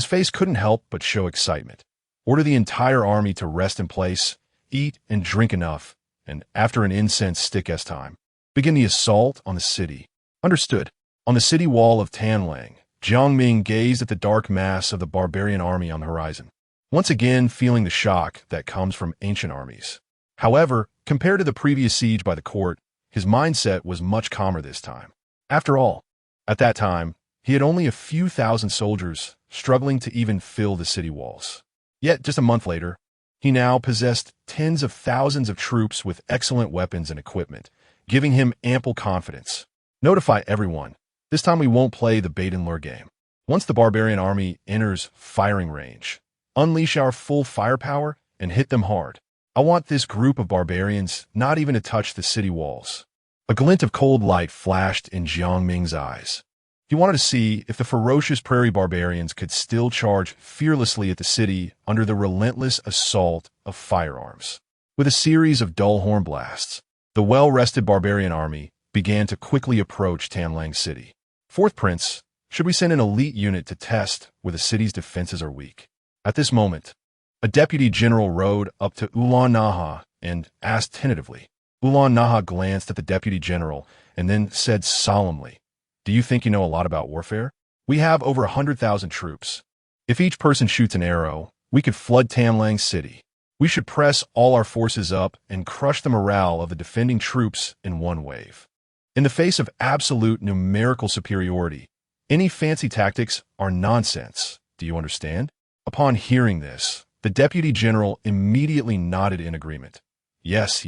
face couldn't help but show excitement. Order the entire army to rest in place, eat and drink enough, and after an incense stick-s time, begin the assault on the city. Understood. On the city wall of Tanlang, Jiang Ming gazed at the dark mass of the barbarian army on the horizon, once again feeling the shock that comes from ancient armies. However, compared to the previous siege by the court, his mindset was much calmer this time. After all, at that time, he had only a few thousand soldiers struggling to even fill the city walls. Yet, just a month later, he now possessed tens of thousands of troops with excellent weapons and equipment, giving him ample confidence. Notify everyone. This time we won't play the bait and lure game. Once the barbarian army enters firing range, unleash our full firepower and hit them hard. I want this group of barbarians not even to touch the city walls. A glint of cold light flashed in Jiang Ming's eyes. He wanted to see if the ferocious prairie barbarians could still charge fearlessly at the city under the relentless assault of firearms. With a series of dull horn blasts, the well-rested barbarian army began to quickly approach Tanlang City. Fourth Prince, should we send an elite unit to test where the city's defenses are weak? At this moment, a deputy general rode up to Ulan Naha and asked tentatively. Ulan Naha glanced at the deputy general and then said solemnly, "Do you think you know a lot about warfare? We have over 100,000 troops. If each person shoots an arrow, we could flood Tanlang City. We should press all our forces up and crush the morale of the defending troops in one wave. In the face of absolute numerical superiority, any fancy tactics are nonsense. Do you understand?" Upon hearing this, the deputy general immediately nodded in agreement. Yes,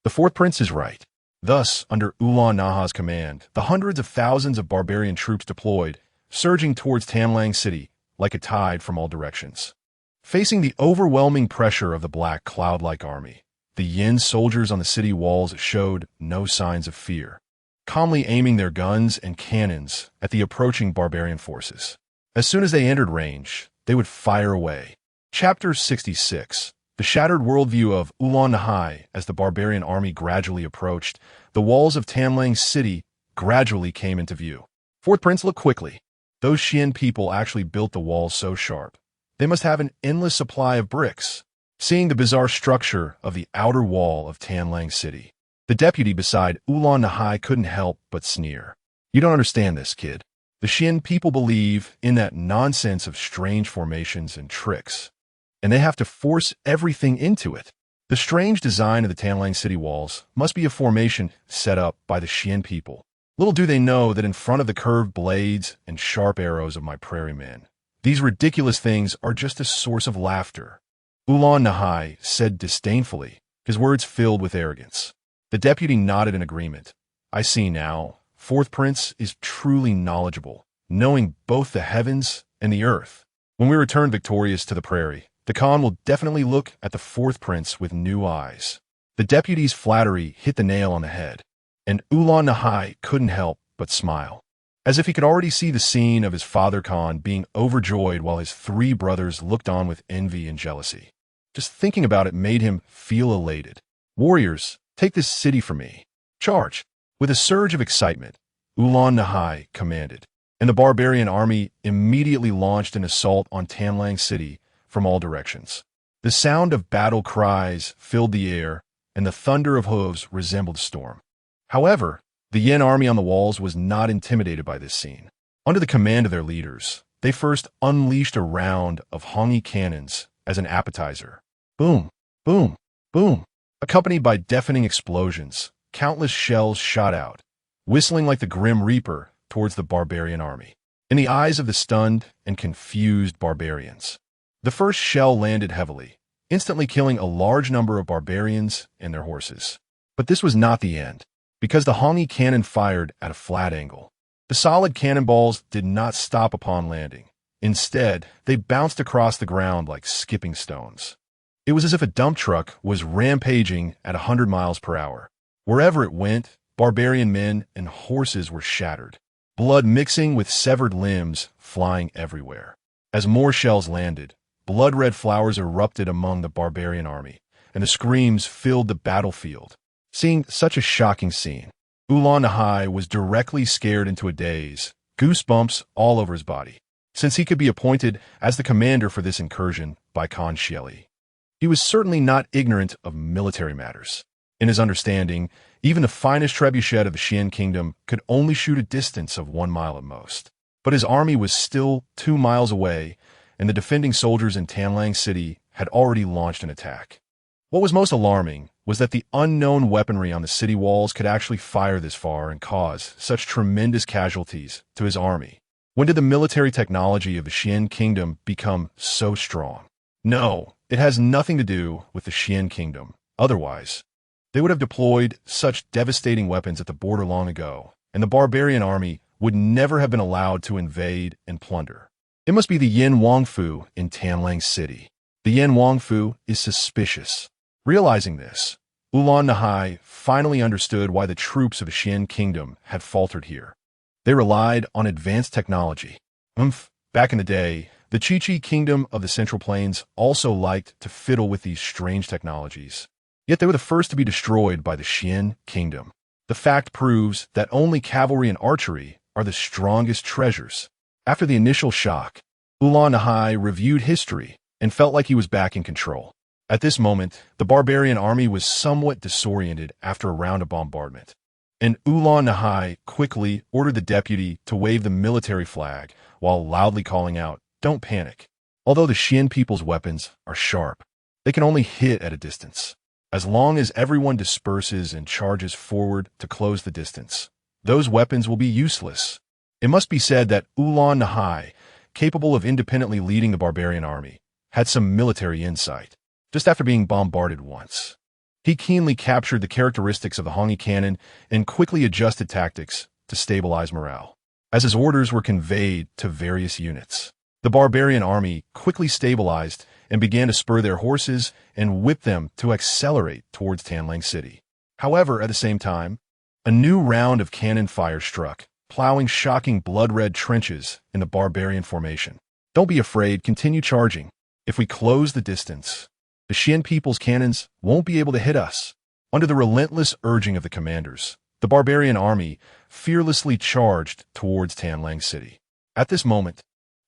the fourth prince is right. Thus, under Ulan Naha's command, the hundreds of thousands of barbarian troops deployed, surging towards Tanlang City like a tide from all directions. Facing the overwhelming pressure of the black cloud-like army, the Yin soldiers on the city walls showed no signs of fear, calmly aiming their guns and cannons at the approaching barbarian forces. As soon as they entered range, they would fire away. Chapter 66. The shattered worldview of Ulan Naha. As the barbarian army gradually approached, the walls of Tanlang City gradually came into view. Fourth Prince looked quickly. Those Xian people actually built the walls so sharp. They must have an endless supply of bricks. Seeing the bizarre structure of the outer wall of Tanlang City, the deputy beside Ulan Naha couldn't help but sneer. "You don't understand this, kid. The Xian people believe in that nonsense of strange formations and tricks, and they have to force everything into it. The strange design of the Tanlang City walls must be a formation set up by the Xian people. Little do they know that in front of the curved blades and sharp arrows of my prairie men, these ridiculous things are just a source of laughter." Ulan Naha said disdainfully, his words filled with arrogance. The deputy nodded in agreement. "I see now. Fourth Prince is truly knowledgeable, knowing both the heavens and the earth. When we return victorious to the prairie, the Khan will definitely look at the Fourth Prince with new eyes." The deputy's flattery hit the nail on the head, and Ulan Naha couldn't help but smile, as if he could already see the scene of his father Khan being overjoyed while his three brothers looked on with envy and jealousy. Just thinking about it made him feel elated. "Warriors, take this city for me. Charge!" With a surge of excitement, Ulan Naha commanded, and the barbarian army immediately launched an assault on Tanlang City from all directions. The sound of battle cries filled the air, and the thunder of hooves resembled a storm. However, the Yin army on the walls was not intimidated by this scene. Under the command of their leaders, they first unleashed a round of Hongi cannons as an appetizer. Boom, boom, boom. Accompanied by deafening explosions, countless shells shot out, whistling like the Grim Reaper towards the barbarian army. In the eyes of the stunned and confused barbarians, the first shell landed heavily, instantly killing a large number of barbarians and their horses. But this was not the end, because the Hongi cannon fired at a flat angle. The solid cannonballs did not stop upon landing. Instead, they bounced across the ground like skipping stones. It was as if a dump truck was rampaging at 100 miles per hour. Wherever it went, barbarian men and horses were shattered, blood mixing with severed limbs flying everywhere. As more shells landed, blood-red flowers erupted among the barbarian army, and the screams filled the battlefield. Seeing such a shocking scene, Ulan Naha was directly scared into a daze, goosebumps all over his body, since he could be appointed as the commander for this incursion by Khan Shieli. He was certainly not ignorant of military matters. In his understanding, even the finest trebuchet of the Xian kingdom could only shoot a distance of 1 mile at most. But his army was still 2 miles away, and the defending soldiers in Tanlang City had already launched an attack. What was most alarming was that the unknown weaponry on the city walls could actually fire this far and cause such tremendous casualties to his army. When did the military technology of the Xian kingdom become so strong? No, it has nothing to do with the Xian kingdom. Otherwise, they would have deployed such devastating weapons at the border long ago, and the barbarian army would never have been allowed to invade and plunder. It must be the Yin Wangfu in Tanlang City. The Yin Wangfu is suspicious. Realizing this, Ulan Nahai finally understood why the troops of the Xian kingdom had faltered here. They relied on advanced technology. Back in the day, the Chi kingdom of the Central Plains also liked to fiddle with these strange technologies. Yet they were the first to be destroyed by the Xian kingdom. The fact proves that only cavalry and archery are the strongest treasures. After the initial shock, Ulan Nahai reviewed history and felt like he was back in control. At this moment, the barbarian army was somewhat disoriented after a round of bombardment, and Ulan Nahai quickly ordered the deputy to wave the military flag while loudly calling out, "Don't panic." Although the Xian people's weapons are sharp, they can only hit at a distance. As long as everyone disperses and charges forward to close the distance, those weapons will be useless. It must be said that Ulan Nahai, capable of independently leading the barbarian army, had some military insight. Just after being bombarded once, he keenly captured the characteristics of the Hongi cannon and quickly adjusted tactics to stabilize morale. As his orders were conveyed to various units, the barbarian army quickly stabilized and began to spur their horses and whip them to accelerate towards Tanlang City. However, at the same time, a new round of cannon fire struck, plowing shocking blood-red trenches in the barbarian formation. Don't be afraid, continue charging. If we close the distance, the Xian people's cannons won't be able to hit us. Under the relentless urging of the commanders, the barbarian army fearlessly charged towards Tanlang City. At this moment,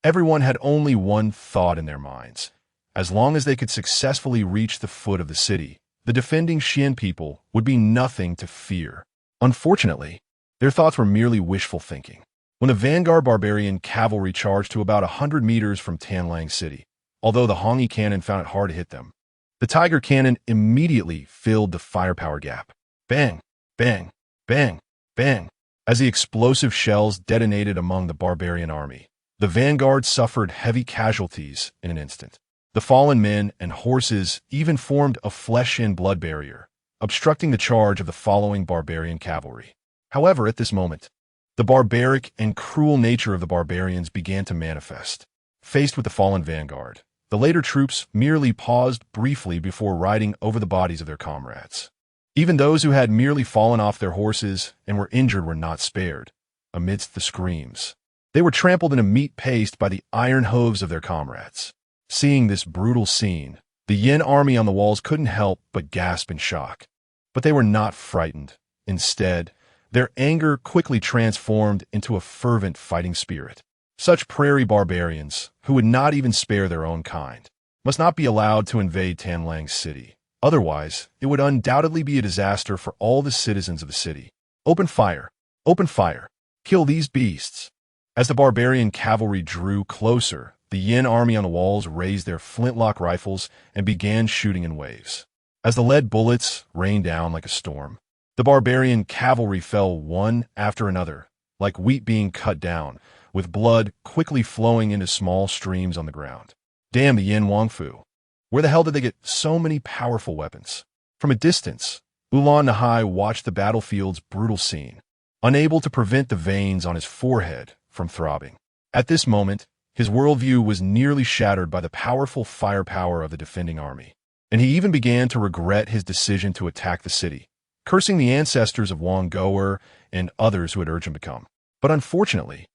everyone had only one thought in their minds. As long as they could successfully reach the foot of the city, the defending Xian people would be nothing to fear. Unfortunately, their thoughts were merely wishful thinking. When the vanguard barbarian cavalry charged to about 100 meters from Tanlang City, although the Hongi cannon found it hard to hit them, the Tiger cannon immediately filled the firepower gap. Bang, bang, bang, bang. As the explosive shells detonated among the barbarian army, the vanguard suffered heavy casualties in an instant. The fallen men and horses even formed a flesh and blood barrier, obstructing the charge of the following barbarian cavalry. However, at this moment, the barbaric and cruel nature of the barbarians began to manifest. Faced with the fallen vanguard, the later troops merely paused briefly before riding over the bodies of their comrades. Even those who had merely fallen off their horses and were injured were not spared. Amidst the screams, they were trampled in a meat paste by the iron hooves of their comrades. Seeing this brutal scene, the Yin army on the walls couldn't help but gasp in shock. But they were not frightened. Instead, their anger quickly transformed into a fervent fighting spirit. Such prairie barbarians, who would not even spare their own kind, must not be allowed to invade Tanlang City. Otherwise, it would undoubtedly be a disaster for all the citizens of the city. Open fire! Open fire! Kill these beasts! As the barbarian cavalry drew closer, the Yin army on the walls raised their flintlock rifles and began shooting in waves. As the lead bullets rained down like a storm, the barbarian cavalry fell one after another, like wheat being cut down, with blood quickly flowing into small streams on the ground. Damn the Yin Wangfu! Where the hell did they get so many powerful weapons? From a distance, Ulan Nahai watched the battlefield's brutal scene, unable to prevent the veins on his forehead from throbbing. At this moment, his worldview was nearly shattered by the powerful firepower of the defending army, and he even began to regret his decision to attack the city, cursing the ancestors of Wang Goer and others who had urged him to come. But unfortunately,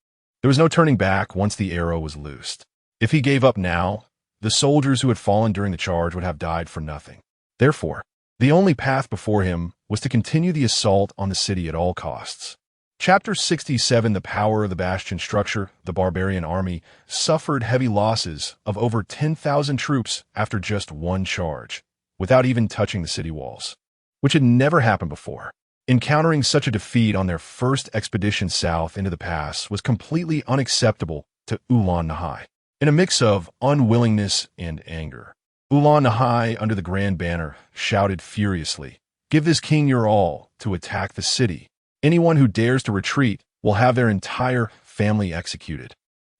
there was no turning back once the arrow was loosed. If he gave up now, the soldiers who had fallen during the charge would have died for nothing. Therefore, the only path before him was to continue the assault on the city at all costs. Chapter 67, The Power of the Bastion Structure. The barbarian army suffered heavy losses of over 10,000 troops after just one charge, without even touching the city walls, which had never happened before. Encountering such a defeat on their first expedition south into the pass was completely unacceptable to Ulan Nahai. In a mix of unwillingness and anger, Ulan Nahai, under the grand banner, shouted furiously, "Give this king your all to attack the city. Anyone who dares to retreat will have their entire family executed.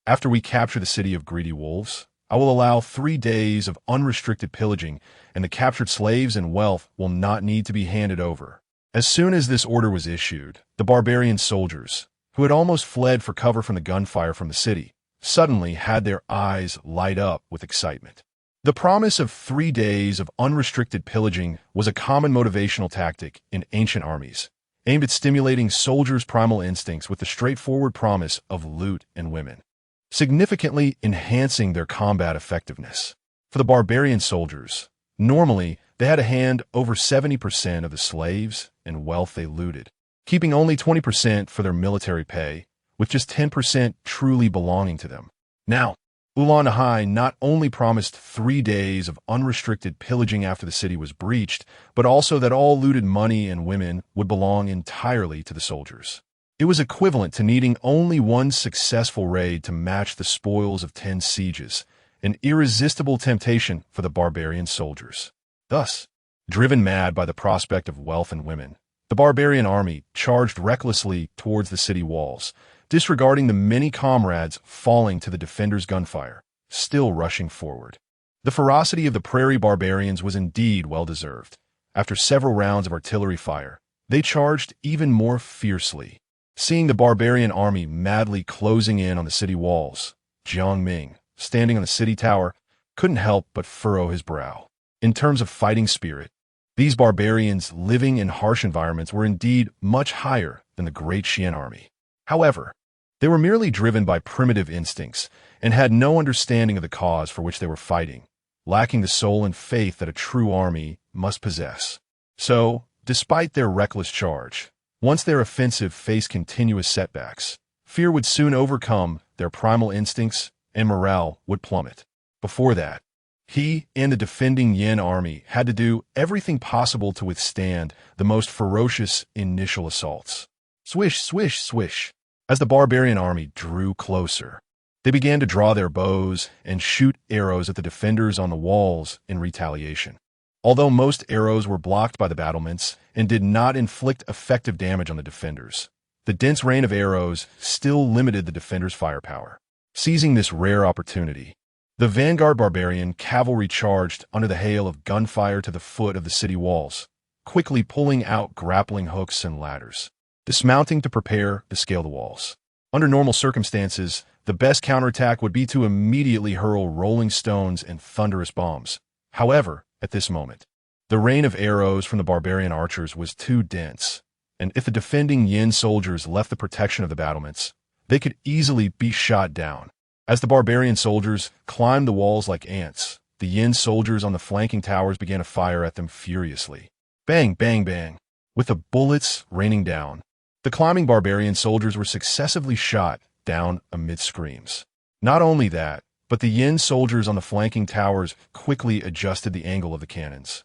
After we capture the city of greedy wolves, I will allow 3 days of unrestricted pillaging, and the captured slaves and wealth will not need to be handed over." As soon as this order was issued, the barbarian soldiers, who had almost fled for cover from the gunfire from the city, suddenly had their eyes light up with excitement. The promise of 3 days of unrestricted pillaging was a common motivational tactic in ancient armies, aimed at stimulating soldiers' primal instincts with the straightforward promise of loot and women, significantly enhancing their combat effectiveness. For the barbarian soldiers, normally they had a hand over 70% of the slaves and wealth they looted, keeping only 20% for their military pay, with just 10% truly belonging to them. Now, Ulan-Nahai not only promised 3 days of unrestricted pillaging after the city was breached, but also that all looted money and women would belong entirely to the soldiers. It was equivalent to needing only one successful raid to match the spoils of 10 sieges, an irresistible temptation for the barbarian soldiers. Thus, driven mad by the prospect of wealth and women, the barbarian army charged recklessly towards the city walls, disregarding the many comrades falling to the defenders' gunfire, still rushing forward. The ferocity of the prairie barbarians was indeed well-deserved. After several rounds of artillery fire, they charged even more fiercely. Seeing the barbarian army madly closing in on the city walls, Jiang Ming, standing on the city tower, couldn't help but furrow his brow. In terms of fighting spirit, these barbarians living in harsh environments were indeed much higher than the great Xian army. However, they were merely driven by primitive instincts and had no understanding of the cause for which they were fighting, lacking the soul and faith that a true army must possess. So, despite their reckless charge, once their offensive faced continuous setbacks, fear would soon overcome their primal instincts and morale would plummet. Before that, he and the defending Yin army had to do everything possible to withstand the most ferocious initial assaults. Swish, swish, swish. As the barbarian army drew closer, they began to draw their bows and shoot arrows at the defenders on the walls in retaliation. Although most arrows were blocked by the battlements and did not inflict effective damage on the defenders, the dense rain of arrows still limited the defenders' firepower. Seizing this rare opportunity, the vanguard barbarian cavalry charged under the hail of gunfire to the foot of the city walls, quickly pulling out grappling hooks and ladders, dismounting to prepare to scale the walls. Under normal circumstances, the best counterattack would be to immediately hurl rolling stones and thunderous bombs. However, at this moment, the rain of arrows from the barbarian archers was too dense, and if the defending Yin soldiers left the protection of the battlements, they could easily be shot down. As the barbarian soldiers climbed the walls like ants, the Yin soldiers on the flanking towers began to fire at them furiously. Bang, bang, bang. With the bullets raining down, the climbing barbarian soldiers were successively shot down amid screams. Not only that, but the Yin soldiers on the flanking towers quickly adjusted the angle of the cannons,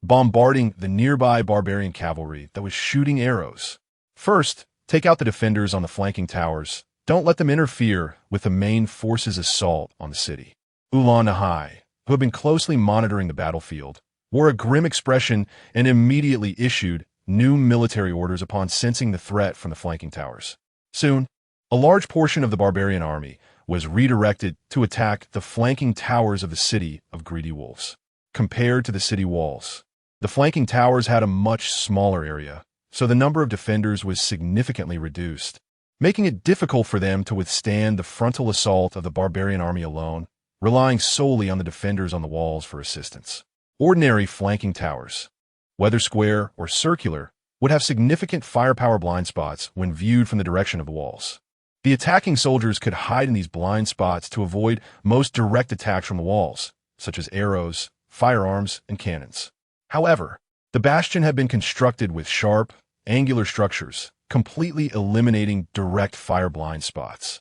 bombarding the nearby barbarian cavalry that was shooting arrows. First, take out the defenders on the flanking towers. Don't let them interfere with the main force's assault on the city. Ulan-Nahai, who had been closely monitoring the battlefield, wore a grim expression and immediately issued new military orders upon sensing the threat from the flanking towers. Soon, a large portion of the barbarian army was redirected to attack the flanking towers of the city of greedy wolves. Compared to the city walls, the flanking towers had a much smaller area, so the number of defenders was significantly reduced, making it difficult for them to withstand the frontal assault of the barbarian army alone, relying solely on the defenders on the walls for assistance. Ordinary flanking towers, whether square or circular, would have significant firepower blind spots when viewed from the direction of the walls. The attacking soldiers could hide in these blind spots to avoid most direct attacks from the walls, such as arrows, firearms, and cannons. However, the bastion had been constructed with sharp, angular structures, completely eliminating direct fire blind spots,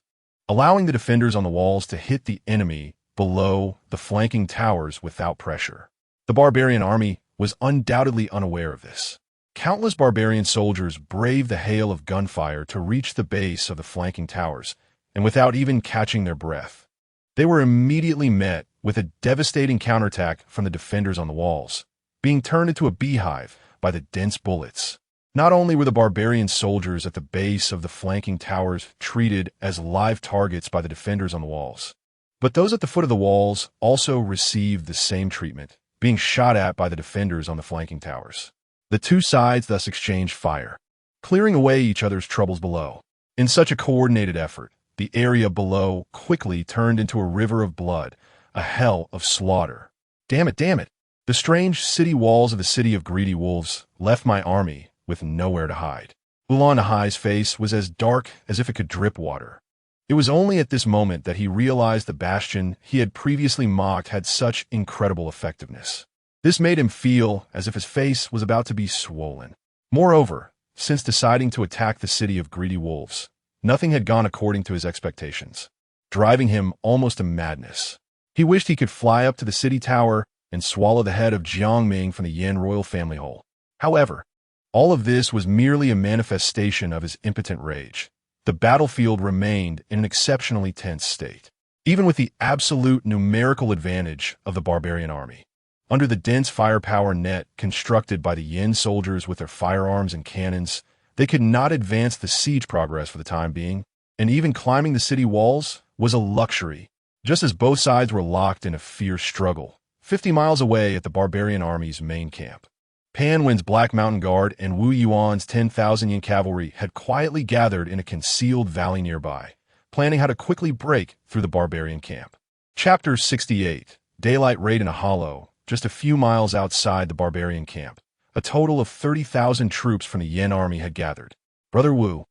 allowing the defenders on the walls to hit the enemy below the flanking towers without pressure. The barbarian army was undoubtedly unaware of this. Countless barbarian soldiers braved the hail of gunfire to reach the base of the flanking towers, and without even catching their breath, they were immediately met with a devastating counterattack from the defenders on the walls, being turned into a beehive by the dense bullets. Not only were the barbarian soldiers at the base of the flanking towers treated as live targets by the defenders on the walls, but those at the foot of the walls also received the same treatment, being shot at by the defenders on the flanking towers. The two sides thus exchanged fire, clearing away each other's troubles below. In such a coordinated effort, the area below quickly turned into a river of blood, a hell of slaughter. Damn it, damn it! The strange city walls of the city of greedy wolves left my army with nowhere to hide. unjustly's face was as dark as if it could drip water. It was only at this moment that he realized the bastion he had previously mocked had such incredible effectiveness. This made him feel as if his face was about to be swollen. Moreover, since deciding to attack the city of greedy wolves, nothing had gone according to his expectations, driving him almost to madness. He wished he could fly up to the city tower and swallow the head of Jiang Ming from the Yin royal family hole. However, all of this was merely a manifestation of his impotent rage. The battlefield remained in an exceptionally tense state, even with the absolute numerical advantage of the barbarian army. Under the dense firepower net constructed by the Yin soldiers with their firearms and cannons, they could not advance the siege progress for the time being, and even climbing the city walls was a luxury, just as both sides were locked in a fierce struggle, 50 miles away at the barbarian army's main camp. Pan Wen's Black Mountain Guard and Wu Yuan's 10,000 Yin cavalry had quietly gathered in a concealed valley nearby, planning how to quickly break through the barbarian camp. Chapter 68. Daylight Raid in a Hollow, just a few miles outside the barbarian camp. A total of 30,000 troops from the Yin army had gathered. Brother Wu,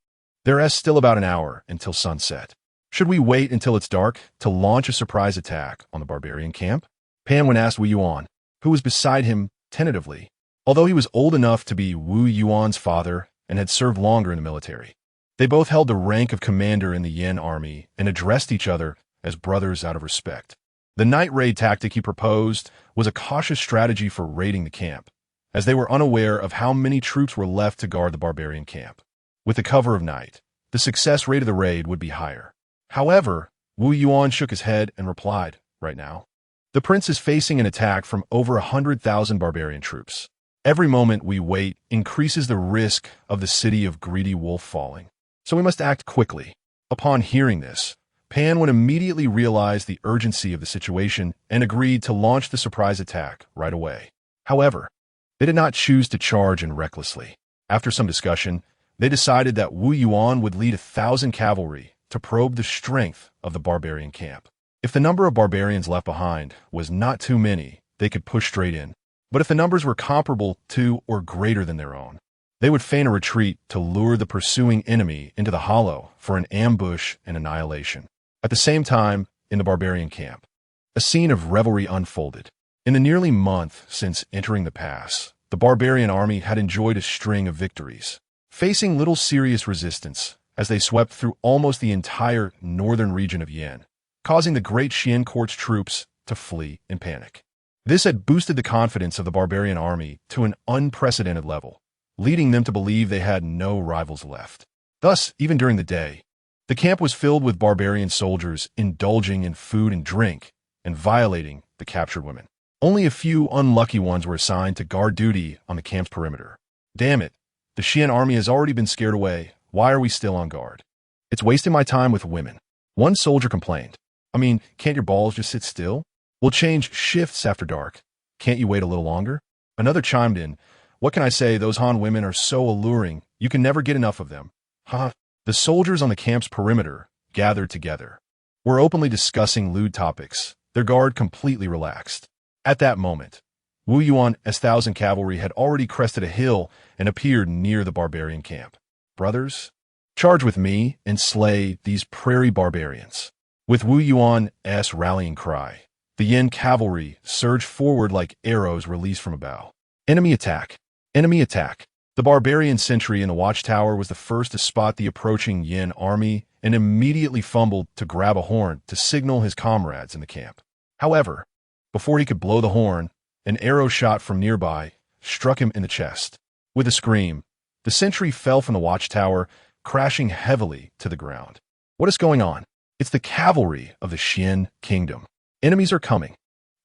there is still about an hour until sunset. Should we wait until it's dark to launch a surprise attack on the barbarian camp? Pan Wen asked Wu Yuan, who was beside him tentatively. Although he was old enough to be Wu Yuan's father and had served longer in the military, they both held the rank of commander in the Yin army and addressed each other as brothers out of respect. The night raid tactic he proposed was a cautious strategy for raiding the camp, as they were unaware of how many troops were left to guard the barbarian camp. With the cover of night, the success rate of the raid would be higher. However, Wu Yuan shook his head and replied, right now, the prince is facing an attack from over 100,000 barbarian troops. Every moment we wait increases the risk of the city of greedy wolf falling, so we must act quickly. Upon hearing this, Pan Wen immediately realized the urgency of the situation and agreed to launch the surprise attack right away. However, they did not choose to charge in recklessly. After some discussion, they decided that Wu Yuan would lead 1,000 cavalry to probe the strength of the barbarian camp. If the number of barbarians left behind was not too many, they could push straight in. But if the numbers were comparable to or greater than their own, they would feign a retreat to lure the pursuing enemy into the hollow for an ambush and annihilation. At the same time, in the barbarian camp, a scene of revelry unfolded. In the nearly month since entering the pass, the barbarian army had enjoyed a string of victories, facing little serious resistance as they swept through almost the entire northern region of Yin, causing the great Xian court's troops to flee in panic. This had boosted the confidence of the barbarian army to an unprecedented level, leading them to believe they had no rivals left. Thus, even during the day, the camp was filled with barbarian soldiers indulging in food and drink and violating the captured women. Only a few unlucky ones were assigned to guard duty on the camp's perimeter. Damn it, the Xian army has already been scared away. Why are we still on guard? It's wasting my time with women. One soldier complained. I mean, can't your balls just sit still? We'll change shifts after dark. Can't you wait a little longer? Another chimed in. What can I say? Those Han women are so alluring. You can never get enough of them. Huh? The soldiers on the camp's perimeter gathered together, were openly discussing lewd topics, their guard completely relaxed. At that moment, Wu Yuan's 1,000 cavalry had already crested a hill and appeared near the barbarian camp. Brothers, charge with me and slay these prairie barbarians. With Wu Yuan's rallying cry, the Yin cavalry surged forward like arrows released from a bow. Enemy attack! Enemy attack! The barbarian sentry in the watchtower was the first to spot the approaching Yin army and immediately fumbled to grab a horn to signal his comrades in the camp. However, before he could blow the horn, an arrow shot from nearby struck him in the chest. With a scream, the sentry fell from the watchtower, crashing heavily to the ground. What is going on? It's the cavalry of the Xian kingdom. Enemies are coming.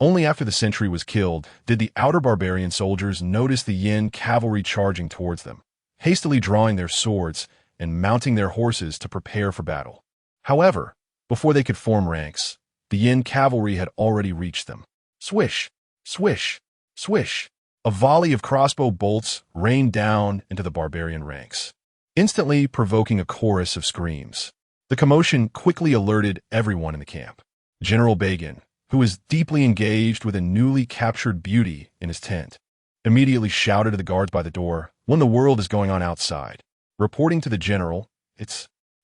Only after the sentry was killed did the outer barbarian soldiers notice the Yin cavalry charging towards them, hastily drawing their swords and mounting their horses to prepare for battle. However, before they could form ranks, the Yin cavalry had already reached them. Swish, swish, swish. A volley of crossbow bolts rained down into the barbarian ranks. instantly provoking a chorus of screams. The commotion quickly alerted everyone in the camp. General Begin, who was deeply engaged with a newly captured beauty in his tent, immediately shouted to the guards by the door, "What in the world is going on outside?" Reporting to the general,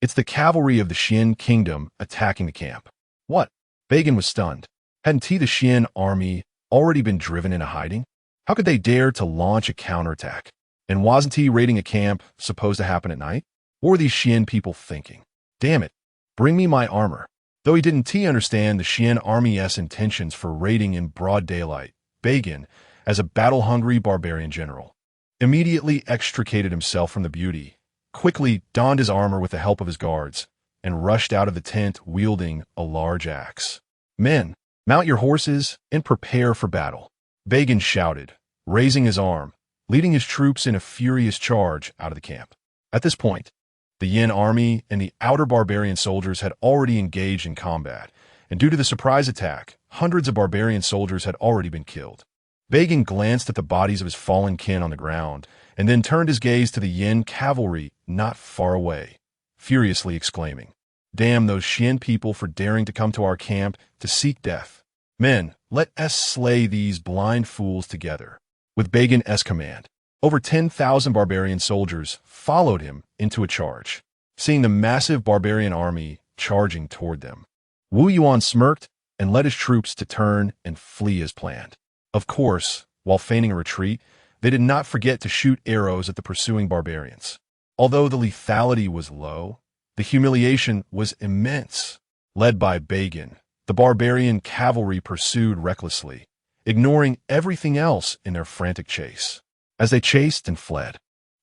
It's the cavalry of the Xian kingdom attacking the camp." What? Begin was stunned. Hadn't the Xian army already been driven into hiding? How could they dare to launch a counterattack? And wasn't he raiding a camp supposed to happen at night? What were these Xian people thinking? Damn it, bring me my armor. Though he didn't understand the Xian army's intentions for raiding in broad daylight, Begin, as a battle-hungry barbarian general, immediately extricated himself from the beauty, quickly donned his armor with the help of his guards, and rushed out of the tent wielding a large axe. "Men, mount your horses and prepare for battle," Begin shouted, raising his arm, leading his troops in a furious charge out of the camp. At this point, the Yin army and the outer barbarian soldiers had already engaged in combat, and due to the surprise attack, hundreds of barbarian soldiers had already been killed. Begin glanced at the bodies of his fallen kin on the ground, and then turned his gaze to the Yin cavalry not far away, furiously exclaiming, "Damn those Xian people for daring to come to our camp to seek death. Men, let us slay these blind fools together." With Begin's command, over 10,000 barbarian soldiers followed him into a charge. Seeing the massive barbarian army charging toward them, Wu Yuan smirked and led his troops to turn and flee as planned. Of course, while feigning a retreat, they did not forget to shoot arrows at the pursuing barbarians. Although the lethality was low, the humiliation was immense. Led by Begin, the barbarian cavalry pursued recklessly, ignoring everything else in their frantic chase. As they chased and fled,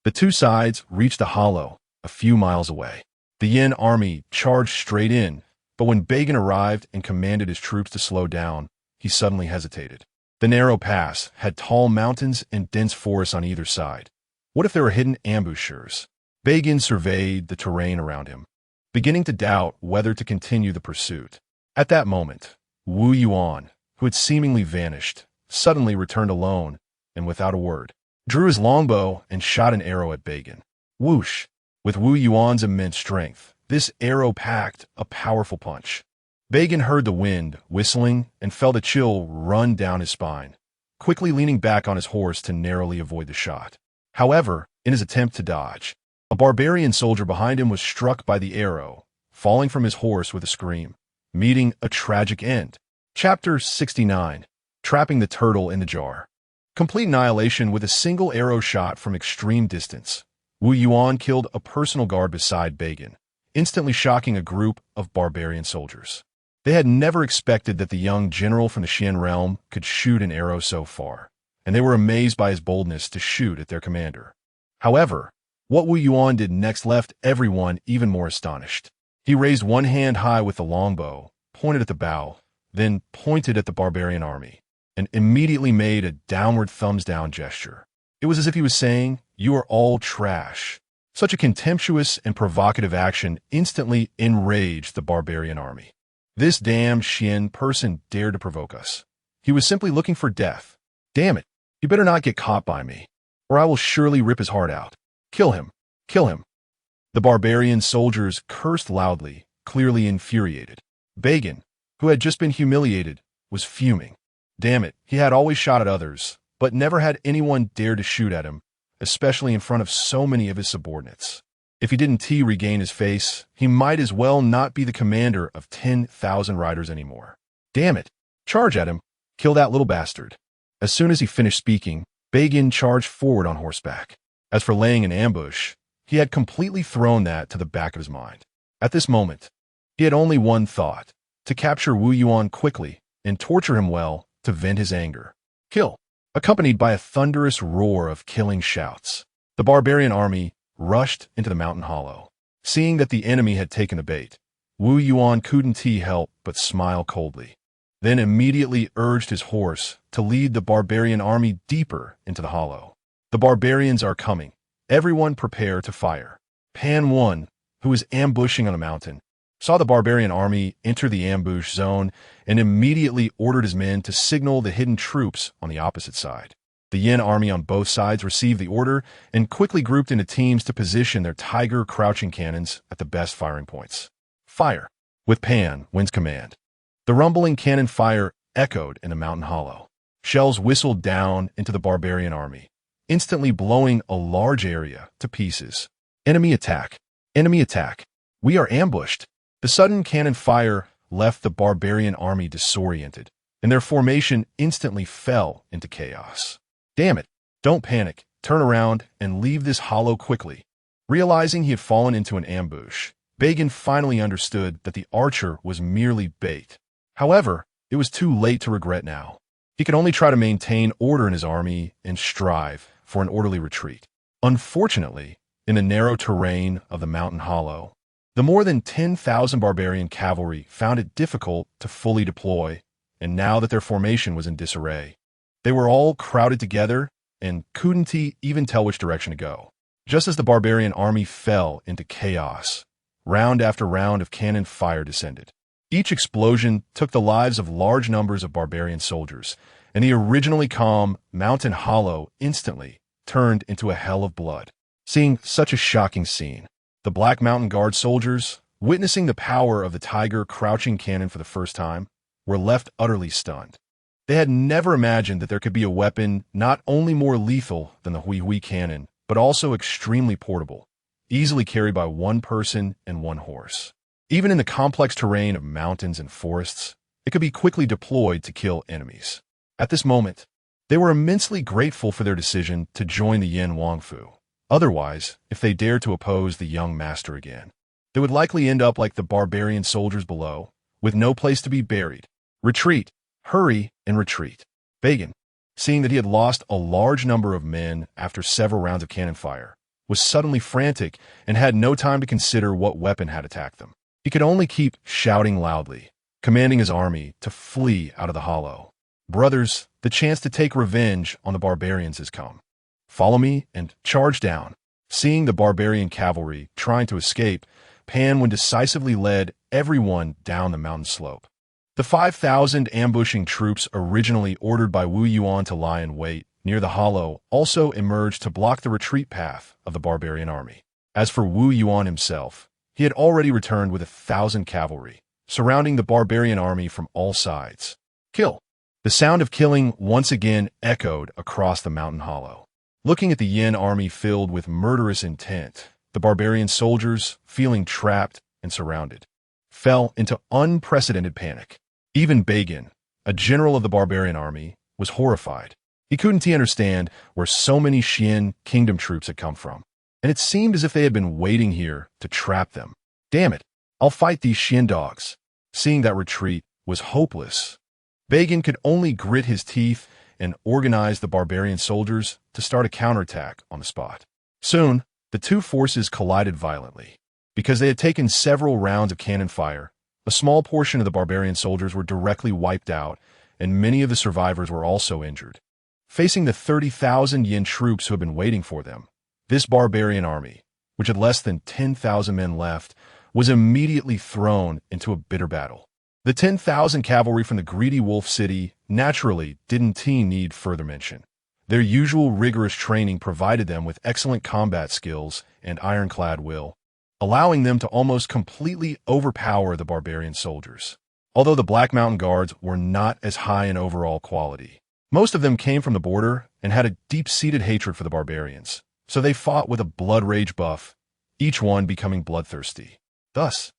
the two sides reached a hollow a few miles away. The Yin army charged straight in, but when Begin arrived and commanded his troops to slow down, he suddenly hesitated. The narrow pass had tall mountains and dense forests on either side. What if there were hidden ambushers? Begin surveyed the terrain around him, beginning to doubt whether to continue the pursuit. At that moment, Wu Yuan, who had seemingly vanished, suddenly returned alone and without a word, drew his longbow and shot an arrow at Begin. Whoosh! With Wu Yuan's immense strength, this arrow packed a powerful punch. Begin heard the wind whistling and felt a chill run down his spine, quickly leaning back on his horse to narrowly avoid the shot. However, in his attempt to dodge, a barbarian soldier behind him was struck by the arrow, falling from his horse with a scream, meeting a tragic end. Chapter 69. Trapping the Turtle in the Jar. Complete annihilation with a single arrow shot from extreme distance. Wu Yuan killed a personal guard beside Begin, instantly shocking a group of barbarian soldiers. They had never expected that the young general from the Xian realm could shoot an arrow so far, and they were amazed by his boldness to shoot at their commander. However, what Wu Yuan did next left everyone even more astonished. He raised one hand high with the longbow, pointed at the bow, then pointed at the barbarian army, and immediately made a downward thumbs-down gesture. It was as if he was saying, "You are all trash." Such a contemptuous and provocative action instantly enraged the barbarian army. This damned Xian person dared to provoke us. He was simply looking for death. Damn it, he better not get caught by me, or I will surely rip his heart out. Kill him, kill him. The barbarian soldiers cursed loudly, clearly infuriated. Begin, who had just been humiliated, was fuming. Damn it, he had always shot at others, but never had anyone dare to shoot at him, especially in front of so many of his subordinates. If he didn't regain his face, he might as well not be the commander of 10,000 riders anymore. Damn it, charge at him, kill that little bastard. As soon as he finished speaking, Begin charged forward on horseback. As for laying an ambush, he had completely thrown that to the back of his mind. At this moment, he had only one thought: to capture Wu Yuan quickly and torture him well to vent his anger. Kill! Accompanied by a thunderous roar of killing shouts, the barbarian army rushed into the mountain hollow. Seeing that the enemy had taken the bait, Wu Yuan couldn't help but smile coldly, then immediately urged his horse to lead the barbarian army deeper into the hollow. The barbarians are coming. Everyone prepare to fire. Pan 1, who was ambushing on a mountain, saw the barbarian army enter the ambush zone and immediately ordered his men to signal the hidden troops on the opposite side. The Yin army on both sides received the order and quickly grouped into teams to position their tiger crouching cannons at the best firing points. Fire! With Pan wins command. The rumbling cannon fire echoed in the mountain hollow. Shells whistled down into the barbarian army, instantly blowing a large area to pieces. Enemy attack! Enemy attack! We are ambushed! The sudden cannon fire left the barbarian army disoriented, and their formation instantly fell into chaos. Damn it! Don't panic. Turn around and leave this hollow quickly. Realizing he had fallen into an ambush, Bagan finally understood that the archer was merely bait. However, it was too late to regret now. He could only try to maintain order in his army and strive for an orderly retreat. Unfortunately, in the narrow terrain of the mountain hollow, the more than 10,000 barbarian cavalry found it difficult to fully deploy, and now that their formation was in disarray, they were all crowded together and couldn't even tell which direction to go. Just as the barbarian army fell into chaos, round after round of cannon fire descended. Each explosion took the lives of large numbers of barbarian soldiers, and the originally calm mountain hollow instantly turned into a hell of blood. Seeing such a shocking scene, the Black Mountain Guard soldiers, witnessing the power of the Tiger crouching cannon for the first time, were left utterly stunned. They had never imagined that there could be a weapon not only more lethal than the Hui cannon, but also extremely portable, easily carried by one person and one horse. Even in the complex terrain of mountains and forests, it could be quickly deployed to kill enemies. At this moment, they were immensely grateful for their decision to join the Yin Wangfu. Otherwise, if they dared to oppose the young master again, they would likely end up like the barbarian soldiers below, with no place to be buried. Retreat! Hurry and retreat! Bagan, seeing that he had lost a large number of men after several rounds of cannon fire, was suddenly frantic and had no time to consider what weapon had attacked them. He could only keep shouting loudly, commanding his army to flee out of the hollow. Brothers, the chance to take revenge on the barbarians has come. Follow me and charge down. Seeing the barbarian cavalry trying to escape, Pan decisively led everyone down the mountain slope. The 5,000 ambushing troops originally ordered by Wu Yuan to lie in wait near the hollow also emerged to block the retreat path of the barbarian army. As for Wu Yuan himself, he had already returned with 1,000 cavalry, surrounding the barbarian army from all sides. Kill! The sound of killing once again echoed across the mountain hollow. Looking at the Yin army filled with murderous intent, the barbarian soldiers, feeling trapped and surrounded, fell into unprecedented panic. Even Bagan, a general of the barbarian army, was horrified. He couldn't understand where so many Xian kingdom troops had come from, and it seemed as if they had been waiting here to trap them. Damn it, I'll fight these Xian dogs. Seeing that retreat was hopeless, Bagan could only grit his teeth and organize the barbarian soldiers to start a counterattack on the spot. Soon, the two forces collided violently. Because they had taken several rounds of cannon fire, a small portion of the barbarian soldiers were directly wiped out, and many of the survivors were also injured. Facing the 30,000 Yin troops who had been waiting for them, this barbarian army, which had less than 10,000 men left, was immediately thrown into a bitter battle. The 10,000 cavalry from the greedy wolf city naturally didn't need further mention. Their usual rigorous training provided them with excellent combat skills and ironclad will, allowing them to almost completely overpower the barbarian soldiers. Although the Black Mountain Guards were not as high in overall quality, most of them came from the border and had a deep-seated hatred for the barbarians, so they fought with a blood rage buff, each one becoming bloodthirsty. Thus,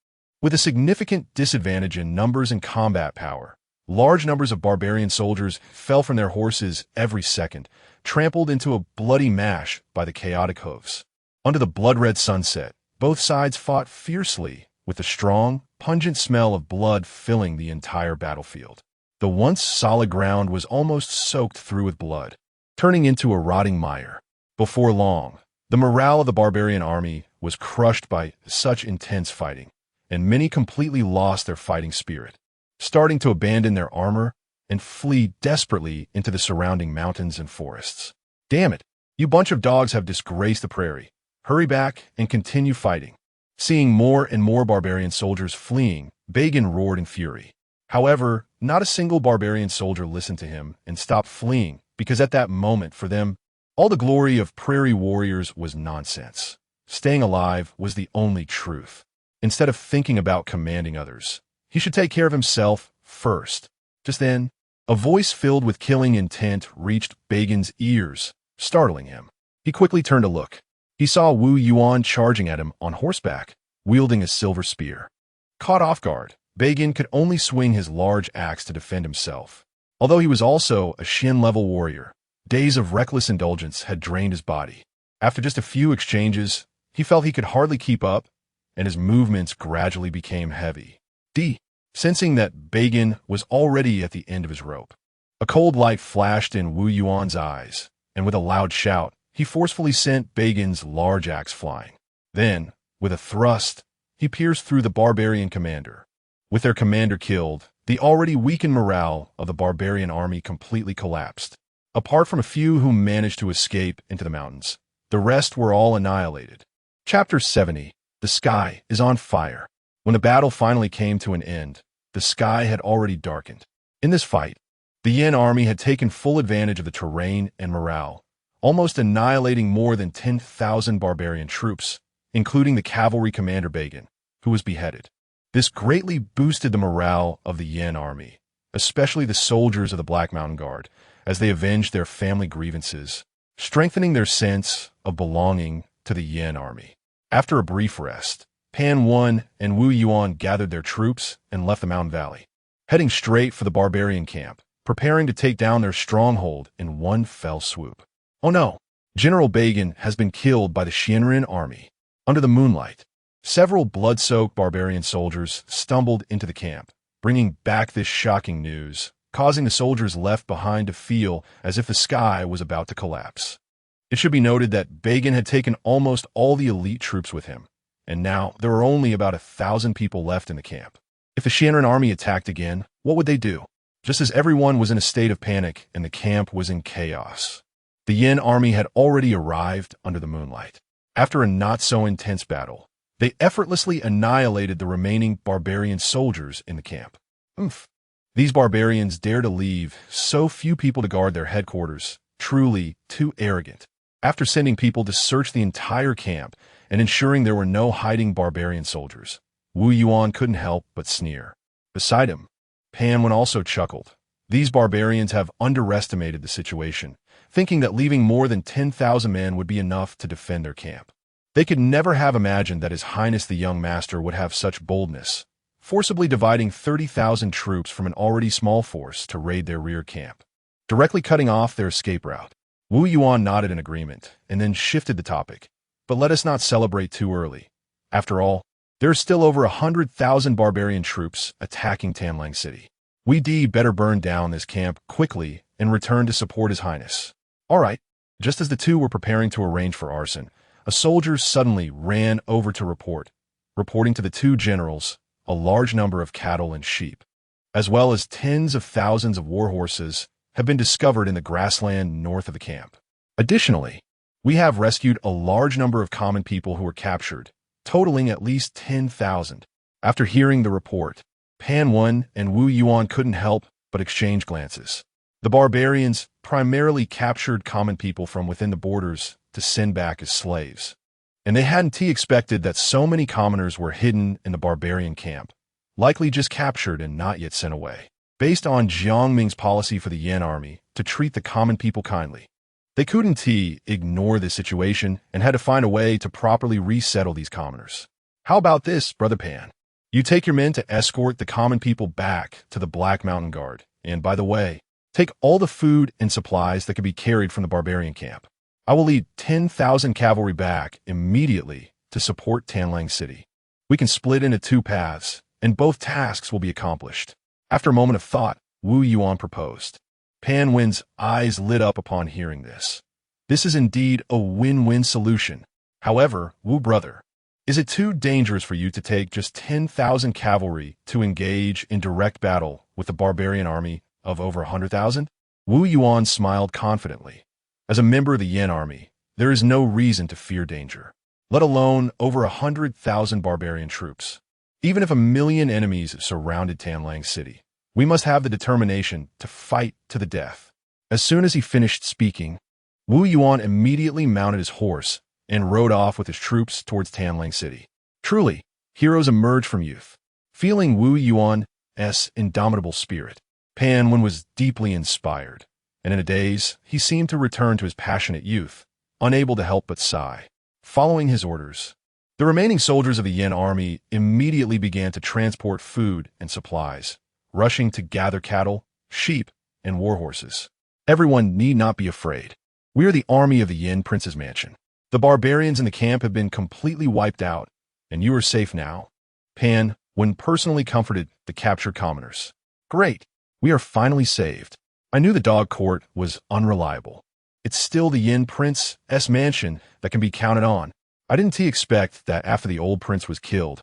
with a significant disadvantage in numbers and combat power, large numbers of barbarian soldiers fell from their horses every second, trampled into a bloody mash by the chaotic hoofs. Under the blood-red sunset, both sides fought fiercely, with the strong, pungent smell of blood filling the entire battlefield. The once solid ground was almost soaked through with blood, turning into a rotting mire. Before long, the morale of the barbarian army was crushed by such intense fighting, and many completely lost their fighting spirit, starting to abandon their armor and flee desperately into the surrounding mountains and forests. Damn it, you bunch of dogs have disgraced the prairie. Hurry back and continue fighting. Seeing more and more barbarian soldiers fleeing, Bagan roared in fury. However, not a single barbarian soldier listened to him and stopped fleeing because at that moment, for them, all the glory of prairie warriors was nonsense. Staying alive was the only truth. Instead of thinking about commanding others, he should take care of himself first. Just then, a voice filled with killing intent reached Bagan's ears, startling him. He quickly turned to look. He saw Wu Yuan charging at him on horseback, wielding a silver spear. Caught off guard, Bagan could only swing his large axe to defend himself. Although he was also a Shin-level warrior, days of reckless indulgence had drained his body. After just a few exchanges, he felt he could hardly keep up, and his movements gradually became heavy. Sensing that Bagan was already at the end of his rope, a cold light flashed in Wu Yuan's eyes, and with a loud shout, he forcefully sent Bagan's large axe flying. Then, with a thrust, he pierced through the barbarian commander. With their commander killed, the already weakened morale of the barbarian army completely collapsed. Apart from a few who managed to escape into the mountains, the rest were all annihilated. Chapter 70. The sky is on fire. When the battle finally came to an end, the sky had already darkened. In this fight, the Yin army had taken full advantage of the terrain and morale, almost annihilating more than 10,000 barbarian troops, including the cavalry commander Bagan, who was beheaded. This greatly boosted the morale of the Yin army, especially the soldiers of the Black Mountain Guard, as they avenged their family grievances, strengthening their sense of belonging to the Yin army. After a brief rest, Pan Wen and Wu Yuan gathered their troops and left the mountain valley, heading straight for the barbarian camp, preparing to take down their stronghold in one fell swoop. Oh no! General Bagan has been killed by the Xianren army. Under the moonlight, several blood-soaked barbarian soldiers stumbled into the camp, bringing back this shocking news, causing the soldiers left behind to feel as if the sky was about to collapse. It should be noted that Bagan had taken almost all the elite troops with him, and now there were only about 1,000 people left in the camp. If the Xianren army attacked again, what would they do? Just as everyone was in a state of panic and the camp was in chaos, the Yin army had already arrived under the moonlight. After a not-so-intense battle, they effortlessly annihilated the remaining barbarian soldiers in the camp. These barbarians dare to leave so few people to guard their headquarters, truly too arrogant. After sending people to search the entire camp and ensuring there were no hiding barbarian soldiers, Wu Yuan couldn't help but sneer. Beside him, Pan Wen also chuckled. These barbarians have underestimated the situation, thinking that leaving more than 10,000 men would be enough to defend their camp. They could never have imagined that His Highness the Young Master would have such boldness, forcibly dividing 30,000 troops from an already small force to raid their rear camp, directly cutting off their escape route. Wu Yuan nodded in agreement and then shifted the topic. But let us not celebrate too early. After all, there are still over 100,000 barbarian troops attacking Tanlang City. We better burn down this camp quickly and return to support His Highness. All right. Just as the two were preparing to arrange for arson, a soldier suddenly ran over to reporting to the two generals a large number of cattle and sheep, as well as tens of thousands of war horses, have been discovered in the grassland north of the camp. Additionally, we have rescued a large number of common people who were captured, totaling at least 10,000. After hearing the report, Pan Wen and Wu Yuan couldn't help but exchange glances. The barbarians primarily captured common people from within the borders to send back as slaves, and they hadn't expected that so many commoners were hidden in the barbarian camp, likely just captured and not yet sent away. Based on Jiang Ming's policy for the Yin army to treat the common people kindly, they couldn't ignore this situation and had to find a way to properly resettle these commoners. How about this, Brother Pan? You take your men to escort the common people back to the Black Mountain Guard, and by the way, take all the food and supplies that can be carried from the barbarian camp. I will lead 10,000 cavalry back immediately to support Tanlang City. We can split into two paths, and both tasks will be accomplished. After a moment of thought, Wu Yuan proposed. Pan Wen's eyes lit up upon hearing this. This is indeed a win-win solution. However, Wu brother, is it too dangerous for you to take just 10,000 cavalry to engage in direct battle with the barbarian army of over 100,000? Wu Yuan smiled confidently. As a member of the Yin army, there is no reason to fear danger, let alone over 100,000 barbarian troops. Even if 1,000,000 enemies surrounded Tanlang City, we must have the determination to fight to the death. As soon as he finished speaking, Wu Yuan immediately mounted his horse and rode off with his troops towards Tanling City. Truly, heroes emerge from youth. Feeling Wu Yuan's indomitable spirit, Pan Wen was deeply inspired, and in a daze, he seemed to return to his passionate youth, unable to help but sigh. Following his orders, the remaining soldiers of the Yin army immediately began to transport food and supplies, rushing to gather cattle, sheep, and war horses. Everyone need not be afraid. We are the army of the Yin Prince's mansion. The barbarians in the camp have been completely wiped out, and you are safe now. Pan Wen personally comforted the captured commoners. Great, we are finally saved. I knew the dog court was unreliable. It's still the Yin Prince's mansion that can be counted on. I didn't expect that after the old prince was killed,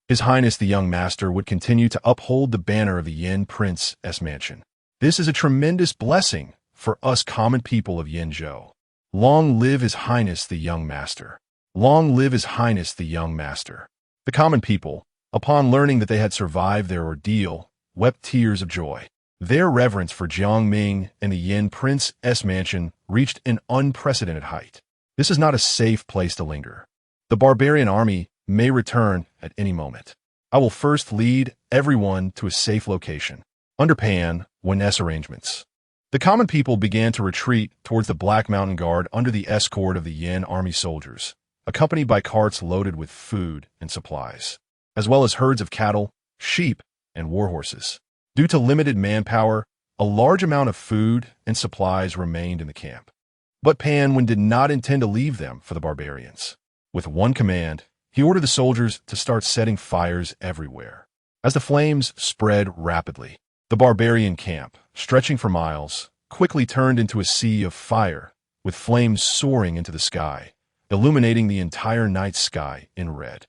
His Highness the young master would continue to uphold the banner of the Yin Prince's mansion. This is a tremendous blessing for us common people of Yinzhou. Long live His Highness the young master. Long live His Highness the young master. The common people, upon learning that they had survived their ordeal, wept tears of joy. Their reverence for Jiang Ming and the Yin Prince's mansion reached an unprecedented height. This is not a safe place to linger. The barbarian army may return at any moment. I will first lead everyone to a safe location. Under Pan Wen's arrangements, the common people began to retreat towards the Black Mountain Guard under the escort of the Yin army soldiers, accompanied by carts loaded with food and supplies, as well as herds of cattle, sheep, and war horses. Due to limited manpower, a large amount of food and supplies remained in the camp. But Pan Wen did not intend to leave them for the barbarians. With one command, he ordered the soldiers to start setting fires everywhere. As the flames spread rapidly, the barbarian camp, stretching for miles, quickly turned into a sea of fire, with flames soaring into the sky, illuminating the entire night sky in red.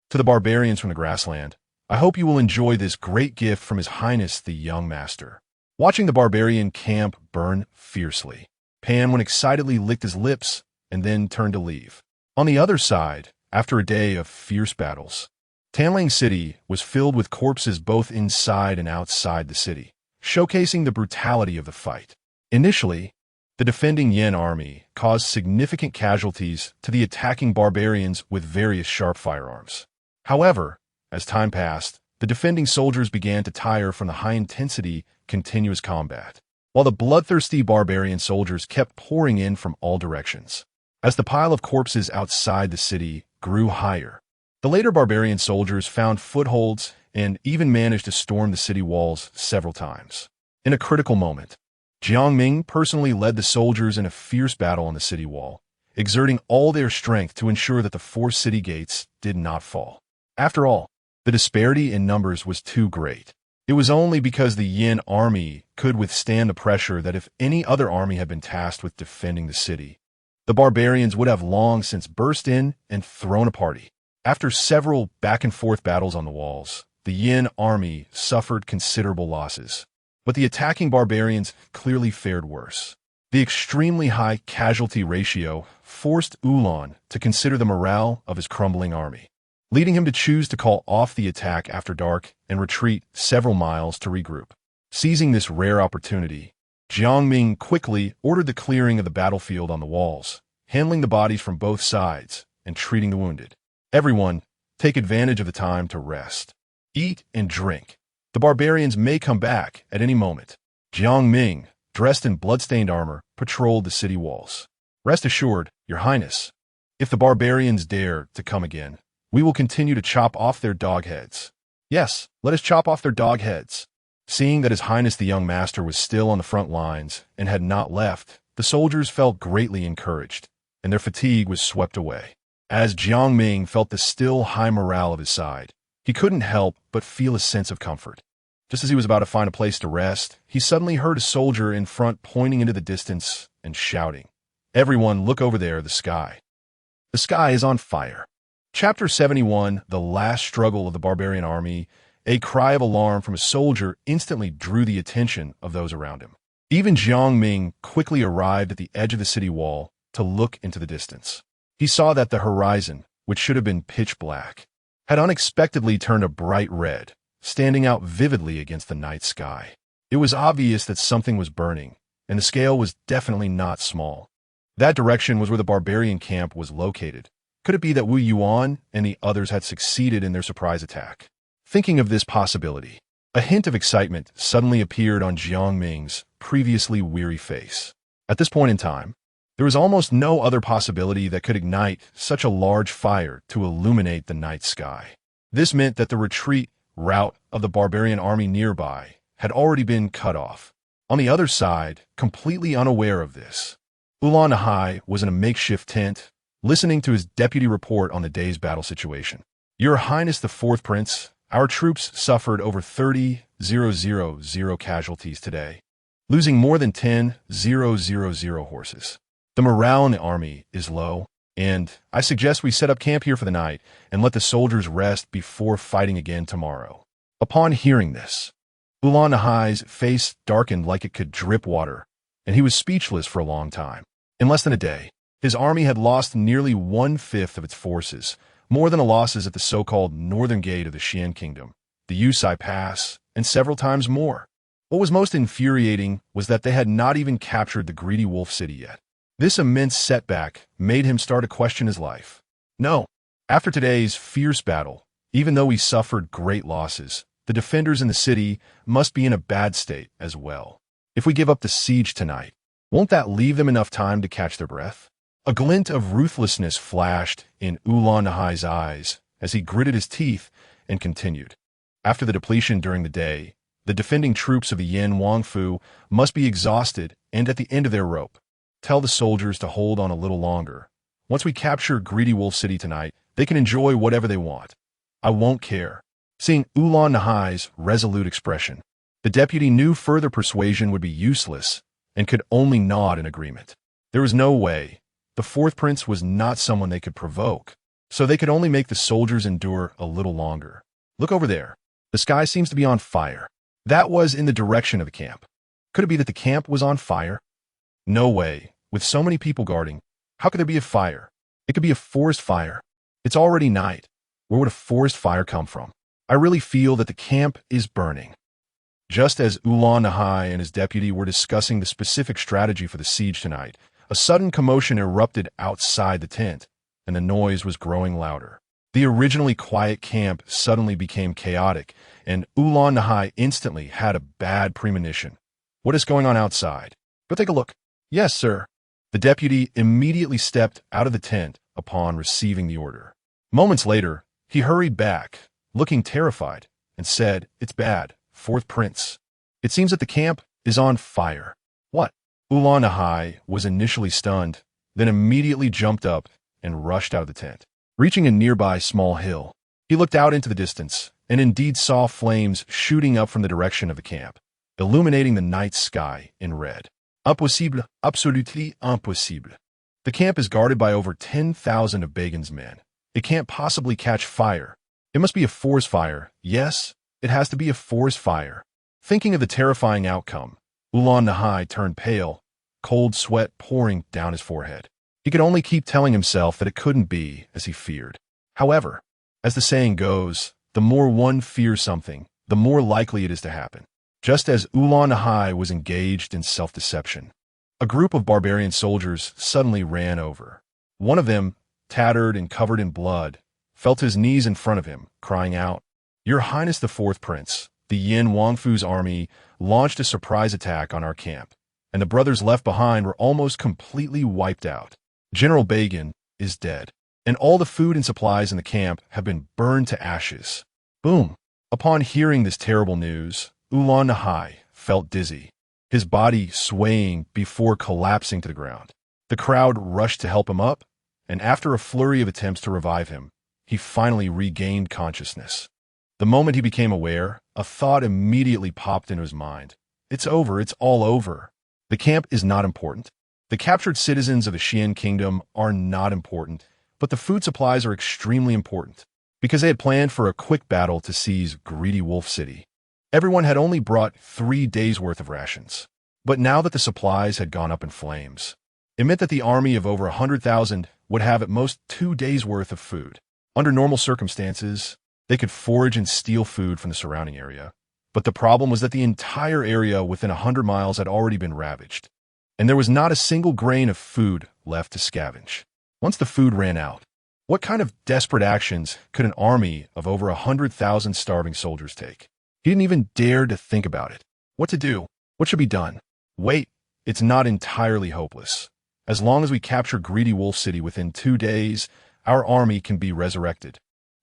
To the barbarians from the grassland, I hope you will enjoy this great gift from His Highness the young master. Watching the barbarian camp burn fiercely, Pan Wen excitedly licked his lips and then turned to leave. On the other side, after a day of fierce battles, Tanling City was filled with corpses both inside and outside the city, showcasing the brutality of the fight. Initially, the defending Yin army caused significant casualties to the attacking barbarians with various sharp firearms. However, as time passed, the defending soldiers began to tire from the high-intensity, continuous combat, while the bloodthirsty barbarian soldiers kept pouring in from all directions. As the pile of corpses outside the city grew higher, the later barbarian soldiers found footholds and even managed to storm the city walls several times. In a critical moment, Jiang Ming personally led the soldiers in a fierce battle on the city wall, exerting all their strength to ensure that the 4 city gates did not fall. After all, the disparity in numbers was too great. It was only because the Yin army could withstand the pressure that if any other army had been tasked with defending the city, the barbarians would have long since burst in and thrown a party. After several back-and-forth battles on the walls, the Yin army suffered considerable losses, but the attacking barbarians clearly fared worse. The extremely high casualty ratio forced Ulan to consider the morale of his crumbling army, leading him to choose to call off the attack after dark and retreat several miles to regroup. Seizing this rare opportunity, Jiang Ming quickly ordered the clearing of the battlefield on the walls, handling the bodies from both sides and treating the wounded. Everyone, take advantage of the time to rest, eat, and drink. The barbarians may come back at any moment. Jiang Ming, dressed in blood-stained armor, patrolled the city walls. Rest assured, Your Highness, if the barbarians dare to come again, we will continue to chop off their dog heads. Yes, let us chop off their dog heads. Seeing that His Highness the young master was still on the front lines and had not left, the soldiers felt greatly encouraged, and their fatigue was swept away. As Jiang Ming felt the still high morale of his side, he couldn't help but feel a sense of comfort. Just as he was about to find a place to rest, he suddenly heard a soldier in front pointing into the distance and shouting, "Everyone, look over there, the sky. The sky is on fire." Chapter 71, The Last Struggle of the Barbarian Army. A cry of alarm from a soldier instantly drew the attention of those around him. Even Jiang Ming quickly arrived at the edge of the city wall to look into the distance. He saw that the horizon, which should have been pitch black, had unexpectedly turned a bright red, standing out vividly against the night sky. It was obvious that something was burning, and the scale was definitely not small. That direction was where the barbarian camp was located. Could it be that Wu Yuan and the others had succeeded in their surprise attack? Thinking of this possibility, a hint of excitement suddenly appeared on Jiang Ming's previously weary face. At this point in time, there was almost no other possibility that could ignite such a large fire to illuminate the night sky. This meant that the retreat route of the barbarian army nearby had already been cut off. On the other side, completely unaware of this, Nahai was in a makeshift tent, listening to his deputy report on the day's battle situation. Your Highness the Fourth Prince, our troops suffered over 30,000 casualties today, losing more than 10,000 horses. The morale in the army is low, and I suggest we set up camp here for the night and let the soldiers rest before fighting again tomorrow. Upon hearing this, Nahai's face darkened like it could drip water, and he was speechless for a long time. In less than a day, his army had lost nearly 1/5 of its forces, more than the losses at the so-called northern gate of the Xian Kingdom, the Yusai Pass, and several times more. What was most infuriating was that they had not even captured the Greedy Wolf City yet. This immense setback made him start to question his life. No, after today's fierce battle, even though we suffered great losses, the defenders in the city must be in a bad state as well. If we give up the siege tonight, won't that leave them enough time to catch their breath? A glint of ruthlessness flashed in Nahai's eyes as he gritted his teeth and continued. After the depletion during the day, the defending troops of the Yan Wangfu must be exhausted and at the end of their rope. Tell the soldiers to hold on a little longer. Once we capture Greedy Wolf City tonight, they can enjoy whatever they want. I won't care. Seeing Nahai's resolute expression, the deputy knew further persuasion would be useless and could only nod in agreement. There was no way. The Fourth Prince was not someone they could provoke, so they could only make the soldiers endure a little longer. Look over there. The sky seems to be on fire. That was in the direction of the camp. Could it be that the camp was on fire? No way. With so many people guarding, how could there be a fire? It could be a forest fire. It's already night. Where would a forest fire come from? I really feel that the camp is burning. Just as Nahai and his deputy were discussing the specific strategy for the siege tonight, a sudden commotion erupted outside the tent, and the noise was growing louder. The originally quiet camp suddenly became chaotic, and Nahai instantly had a bad premonition. What is going on outside? Go take a look. Yes, sir. The deputy immediately stepped out of the tent upon receiving the order. Moments later, he hurried back, looking terrified, and said, "It's bad, Fourth Prince. It seems that the camp is on fire." What? Nahai was initially stunned, then immediately jumped up and rushed out of the tent. Reaching a nearby small hill, he looked out into the distance and indeed saw flames shooting up from the direction of the camp, illuminating the night sky in red. Impossible, absolutely impossible. The camp is guarded by over 10,000 of Bagan's men. It can't possibly catch fire. It must be a forest fire. Yes, it has to be a forest fire. Thinking of the terrifying outcome, Nahai turned pale, cold sweat pouring down his forehead. He could only keep telling himself that it couldn't be as he feared. However, as the saying goes, the more one fears something, the more likely it is to happen. Just as Nahai was engaged in self-deception, a group of barbarian soldiers suddenly ran over. One of them, tattered and covered in blood, fell to his knees in front of him, crying out, "Your Highness the Fourth Prince, the Yan Wangfu's army launched a surprise attack on our camp, and the brothers left behind were almost completely wiped out. General Bagan is dead, and all the food and supplies in the camp have been burned to ashes." Boom! Upon hearing this terrible news, Nahai felt dizzy, his body swaying before collapsing to the ground. The crowd rushed to help him up, and after a flurry of attempts to revive him, he finally regained consciousness. The moment he became aware, a thought immediately popped into his mind. It's over, it's all over. The camp is not important. The captured citizens of the Xian Kingdom are not important, but the food supplies are extremely important, because they had planned for a quick battle to seize Greedy Wolf City. Everyone had only brought 3 days' worth of rations, but now that the supplies had gone up in flames, it meant that the army of over 100,000 would have at most 2 days' worth of food. Under normal circumstances, they could forage and steal food from the surrounding area, but the problem was that the entire area within 100 miles had already been ravaged. and there was not a single grain of food left to scavenge. Once the food ran out, what kind of desperate actions could an army of over 100,000 starving soldiers take? He didn't even dare to think about it. What to do? What should be done? Wait, it's not entirely hopeless. As long as we capture Greedy Wolf City within 2 days, our army can be resurrected.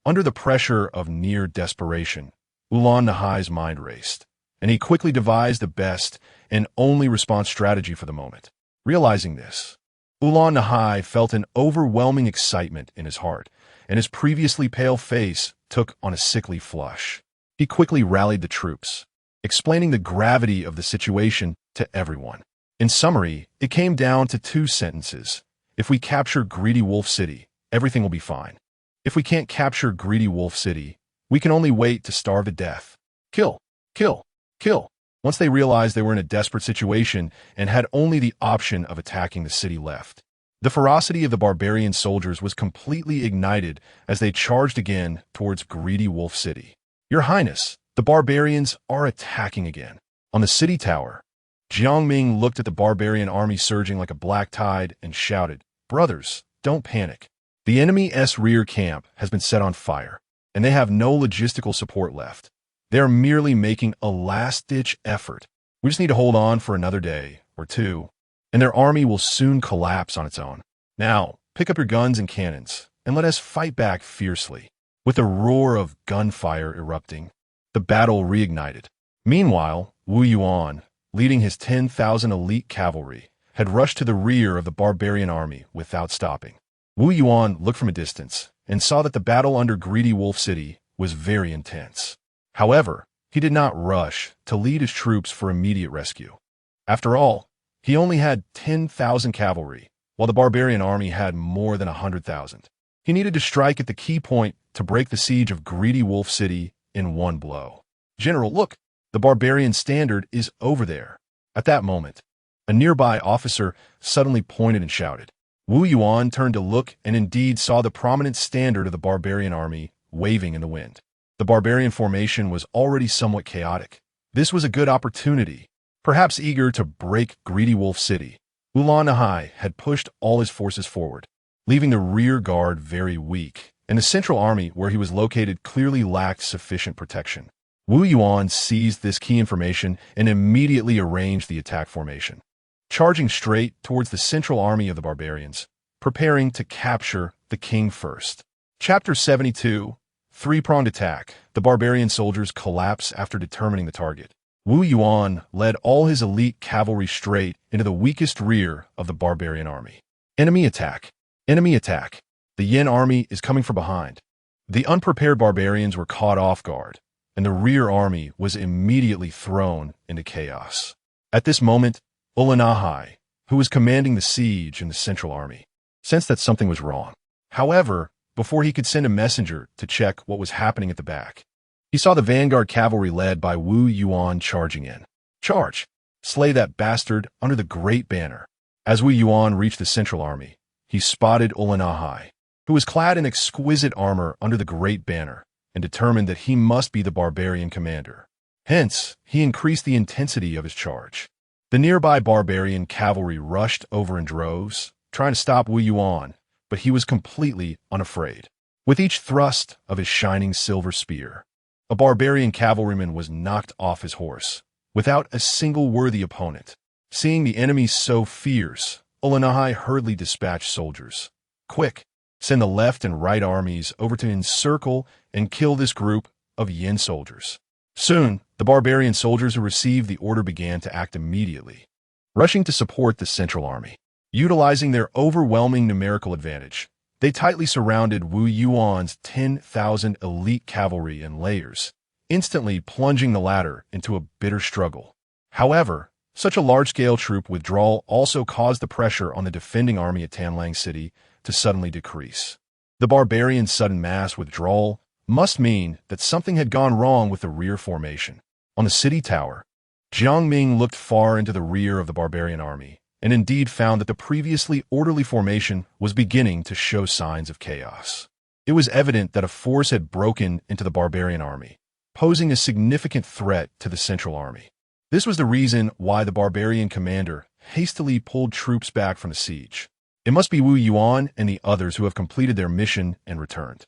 Under the pressure of near desperation, Nahai's mind raced, and he quickly devised the best and only response strategy for the moment. Realizing this, Nahai felt an overwhelming excitement in his heart, and his previously pale face took on a sickly flush. He quickly rallied the troops, explaining the gravity of the situation to everyone. In summary, it came down to 2 sentences. If we capture Greedy Wolf City, everything will be fine. If we can't capture Greedy Wolf City, we can only wait to starve to death. Kill, kill, kill. Once they realized they were in a desperate situation and had only the option of attacking the city left, the ferocity of the barbarian soldiers was completely ignited as they charged again towards Greedy Wolf City. Your Highness, the barbarians are attacking again. On the city tower, Jiang Ming looked at the barbarian army surging like a black tide and shouted, "Brothers, don't panic. The enemy's rear camp has been set on fire, and they have no logistical support left. They are merely making a last-ditch effort. We just need to hold on for another day or 2, and their army will soon collapse on its own. Now, pick up your guns and cannons, and let us fight back fiercely." With a roar of gunfire erupting, the battle reignited. Meanwhile, Wu Yuan, leading his 10,000 elite cavalry, had rushed to the rear of the barbarian army without stopping. Wu Yuan looked from a distance and saw that the battle under Greedy Wolf City was very intense. However, he did not rush to lead his troops for immediate rescue. After all, he only had 10,000 cavalry, while the barbarian army had more than 100,000. He needed to strike at the key point to break the siege of Greedy Wolf City in one blow. "General, look, the barbarian standard is over there." At that moment, a nearby officer suddenly pointed and shouted. Wu Yuan turned to look and indeed saw the prominent standard of the barbarian army waving in the wind. The barbarian formation was already somewhat chaotic. This was a good opportunity. Perhaps eager to break Greedy Wolf City, Nahai had pushed all his forces forward, leaving the rear guard very weak, and the central army where he was located clearly lacked sufficient protection. Wu Yuan seized this key information and immediately arranged the attack formation, charging straight towards the central army of the barbarians, preparing to capture the king first. Chapter 72, Three-Pronged Attack. The barbarian soldiers collapse after determining the target. Wu Yuan led all his elite cavalry straight into the weakest rear of the barbarian army. Enemy attack! Enemy attack! The Yin army is coming from behind. The unprepared barbarians were caught off guard, and the rear army was immediately thrown into chaos. At this moment, Nahai, who was commanding the siege in the central army, sensed that something was wrong. However, before he could send a messenger to check what was happening at the back, he saw the vanguard cavalry led by Wu Yuan charging in. "Charge! Slay that bastard under the great banner." As Wu Yuan reached the central army, he spotted Nahai, who was clad in exquisite armor under the great banner, and determined that he must be the barbarian commander. Hence, he increased the intensity of his charge. The nearby barbarian cavalry rushed over in droves, trying to stop Wu Yuan, but he was completely unafraid. With each thrust of his shining silver spear, a barbarian cavalryman was knocked off his horse, without a single worthy opponent. Seeing the enemy so fierce, Nahai hurriedly dispatched soldiers. "Quick, send the left and right armies over to encircle and kill this group of Yin soldiers." Soon, the barbarian soldiers who received the order began to act immediately, rushing to support the central army. Utilizing their overwhelming numerical advantage, they tightly surrounded Wu Yuan's 10,000 elite cavalry in layers, instantly plunging the latter into a bitter struggle. However, such a large-scale troop withdrawal also caused the pressure on the defending army at Tanlang City to suddenly decrease. The barbarians' sudden mass withdrawal must mean that something had gone wrong with the rear formation. On the city tower, Jiang Ming looked far into the rear of the barbarian army, and indeed found that the previously orderly formation was beginning to show signs of chaos. It was evident that a force had broken into the barbarian army, posing a significant threat to the central army. This was the reason why the barbarian commander hastily pulled troops back from the siege. It must be Wu Yuan and the others who have completed their mission and returned.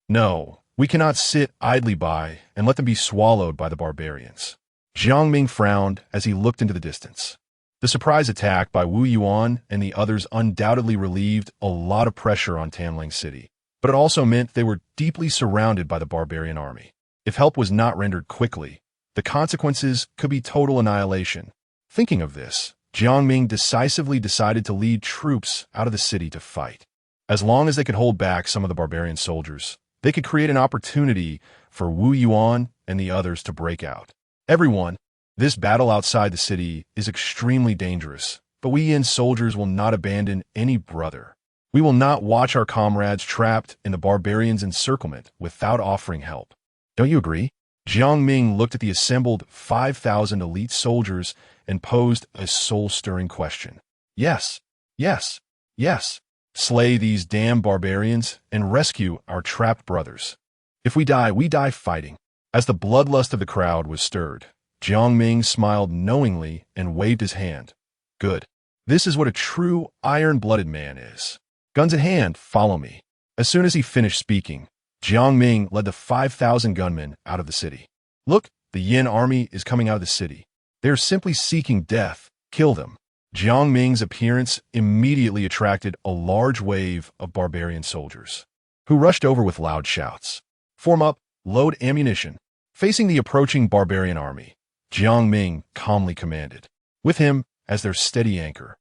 No, we cannot sit idly by and let them be swallowed by the barbarians. Jiang Ming frowned as he looked into the distance. The surprise attack by Wu Yuan and the others undoubtedly relieved a lot of pressure on Tamling City, but it also meant they were deeply surrounded by the barbarian army. If help was not rendered quickly, the consequences could be total annihilation. Thinking of this, Jiang Ming decisively decided to lead troops out of the city to fight. As long as they could hold back some of the barbarian soldiers, they could create an opportunity for Wu Yuan and the others to break out. Everyone, this battle outside the city is extremely dangerous, but we Yin soldiers will not abandon any brother. We will not watch our comrades trapped in the barbarians' encirclement without offering help. Don't you agree? Jiang Ming looked at the assembled 5,000 elite soldiers and posed a soul-stirring question. Yes, yes, yes. Slay these damn barbarians and rescue our trapped brothers. If we die fighting. As the bloodlust of the crowd was stirred, Jiang Ming smiled knowingly and waved his hand. Good. This is what a true iron-blooded man is. Guns in hand, follow me. As soon as he finished speaking, Jiang Ming led the 5,000 gunmen out of the city. Look, the Yin army is coming out of the city. They are simply seeking death. Kill them. Jiang Ming's appearance immediately attracted a large wave of barbarian soldiers, who rushed over with loud shouts. Form up, load ammunition. Facing the approaching barbarian army, Jiang Ming calmly commanded. With him as their steady anchor,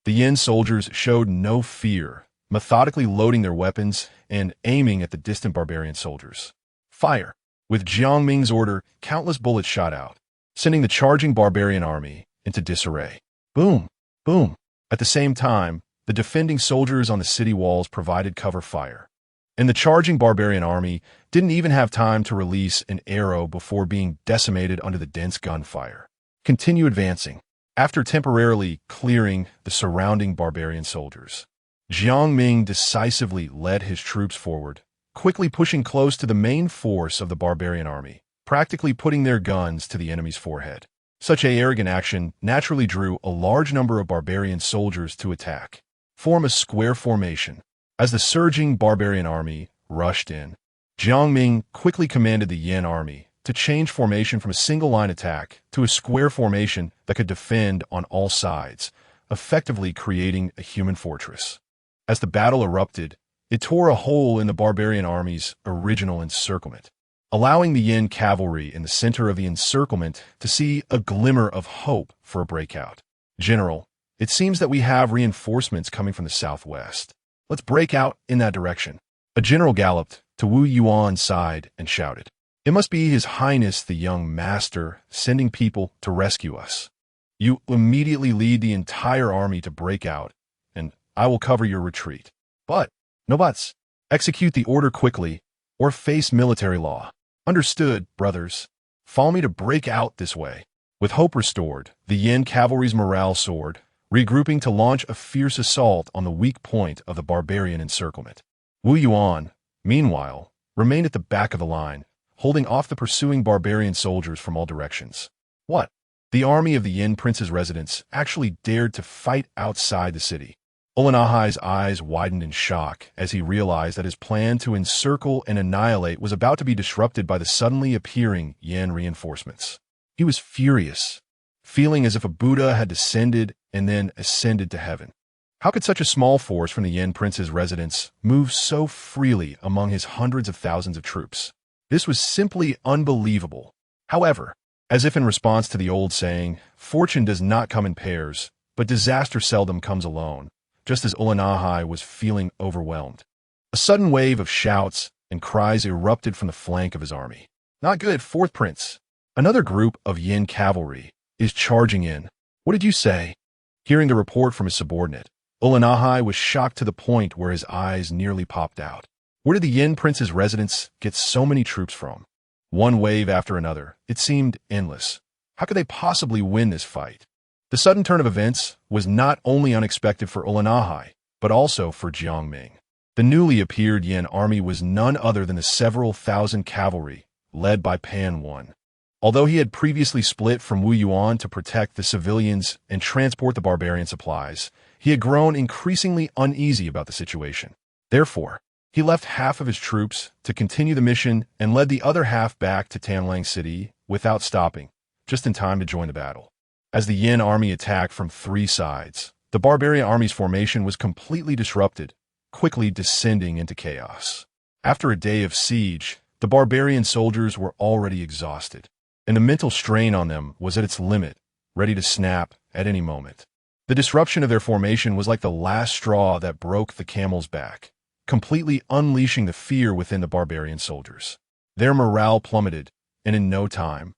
the Yin soldiers showed no fear, methodically loading their weapons and aiming at the distant barbarian soldiers. Fire! With Jiang Ming's order, countless bullets shot out, sending the charging barbarian army into disarray. Boom! Boom! At the same time, the defending soldiers on the city walls provided cover fire. And the charging barbarian army didn't even have time to release an arrow before being decimated under the dense gunfire. Continue advancing. After temporarily clearing the surrounding barbarian soldiers, Jiang Ming decisively led his troops forward, quickly pushing close to the main force of the barbarian army, practically putting their guns to the enemy's forehead. Such an arrogant action naturally drew a large number of barbarian soldiers to attack. Form a square formation. As the surging barbarian army rushed in, Jiang Ming quickly commanded the Yin army to change formation from a single-line attack to a square formation that could defend on all sides, effectively creating a human fortress. As the battle erupted, it tore a hole in the barbarian army's original encirclement, allowing the Yin cavalry in the center of the encirclement to see a glimmer of hope for a breakout. General, it seems that we have reinforcements coming from the southwest. Let's break out in that direction. A general galloped to Wu Yuan's side and shouted. It must be His Highness the young master sending people to rescue us. You immediately lead the entire army to break out, and I will cover your retreat. But, no buts. Execute the order quickly, or face military law. Understood, brothers. Follow me to break out this way. With hope restored, the Yin cavalry's morale soared, regrouping to launch a fierce assault on the weak point of the barbarian encirclement. Wu Yuan, meanwhile, remained at the back of the line, holding off the pursuing barbarian soldiers from all directions. What? The army of the Yin prince's residence actually dared to fight outside the city. Olanahai's eyes widened in shock as he realized that his plan to encircle and annihilate was about to be disrupted by the suddenly appearing Yin reinforcements. He was furious, feeling as if a Buddha had descended and then ascended to heaven. How could such a small force from the Yin prince's residence move so freely among his hundreds of thousands of troops? This was simply unbelievable. However, as if in response to the old saying, fortune does not come in pairs, but disaster seldom comes alone, just as Olanahai was feeling overwhelmed. A sudden wave of shouts and cries erupted from the flank of his army. Not good, fourth prince. Another group of Yin cavalry is charging in. What did you say? Hearing the report from his subordinate, Olanahai was shocked to the point where his eyes nearly popped out. Where did the Yin prince's residence get so many troops from? One wave after another, it seemed endless. How could they possibly win this fight? The sudden turn of events was not only unexpected for Olanahai, but also for Jiang Ming. The newly appeared Yin army was none other than the several thousand cavalry, led by Pan One. Although he had previously split from Wu Yuan to protect the civilians and transport the barbarian supplies, he had grown increasingly uneasy about the situation. Therefore, he left half of his troops to continue the mission and led the other half back to Tanlang City without stopping, just in time to join the battle. As the Yin army attacked from three sides, the barbarian army's formation was completely disrupted, quickly descending into chaos. After a day of siege, the barbarian soldiers were already exhausted, and the mental strain on them was at its limit, ready to snap at any moment. The disruption of their formation was like the last straw that broke the camel's back, completely unleashing the fear within the barbarian soldiers. Their morale plummeted, and in no time,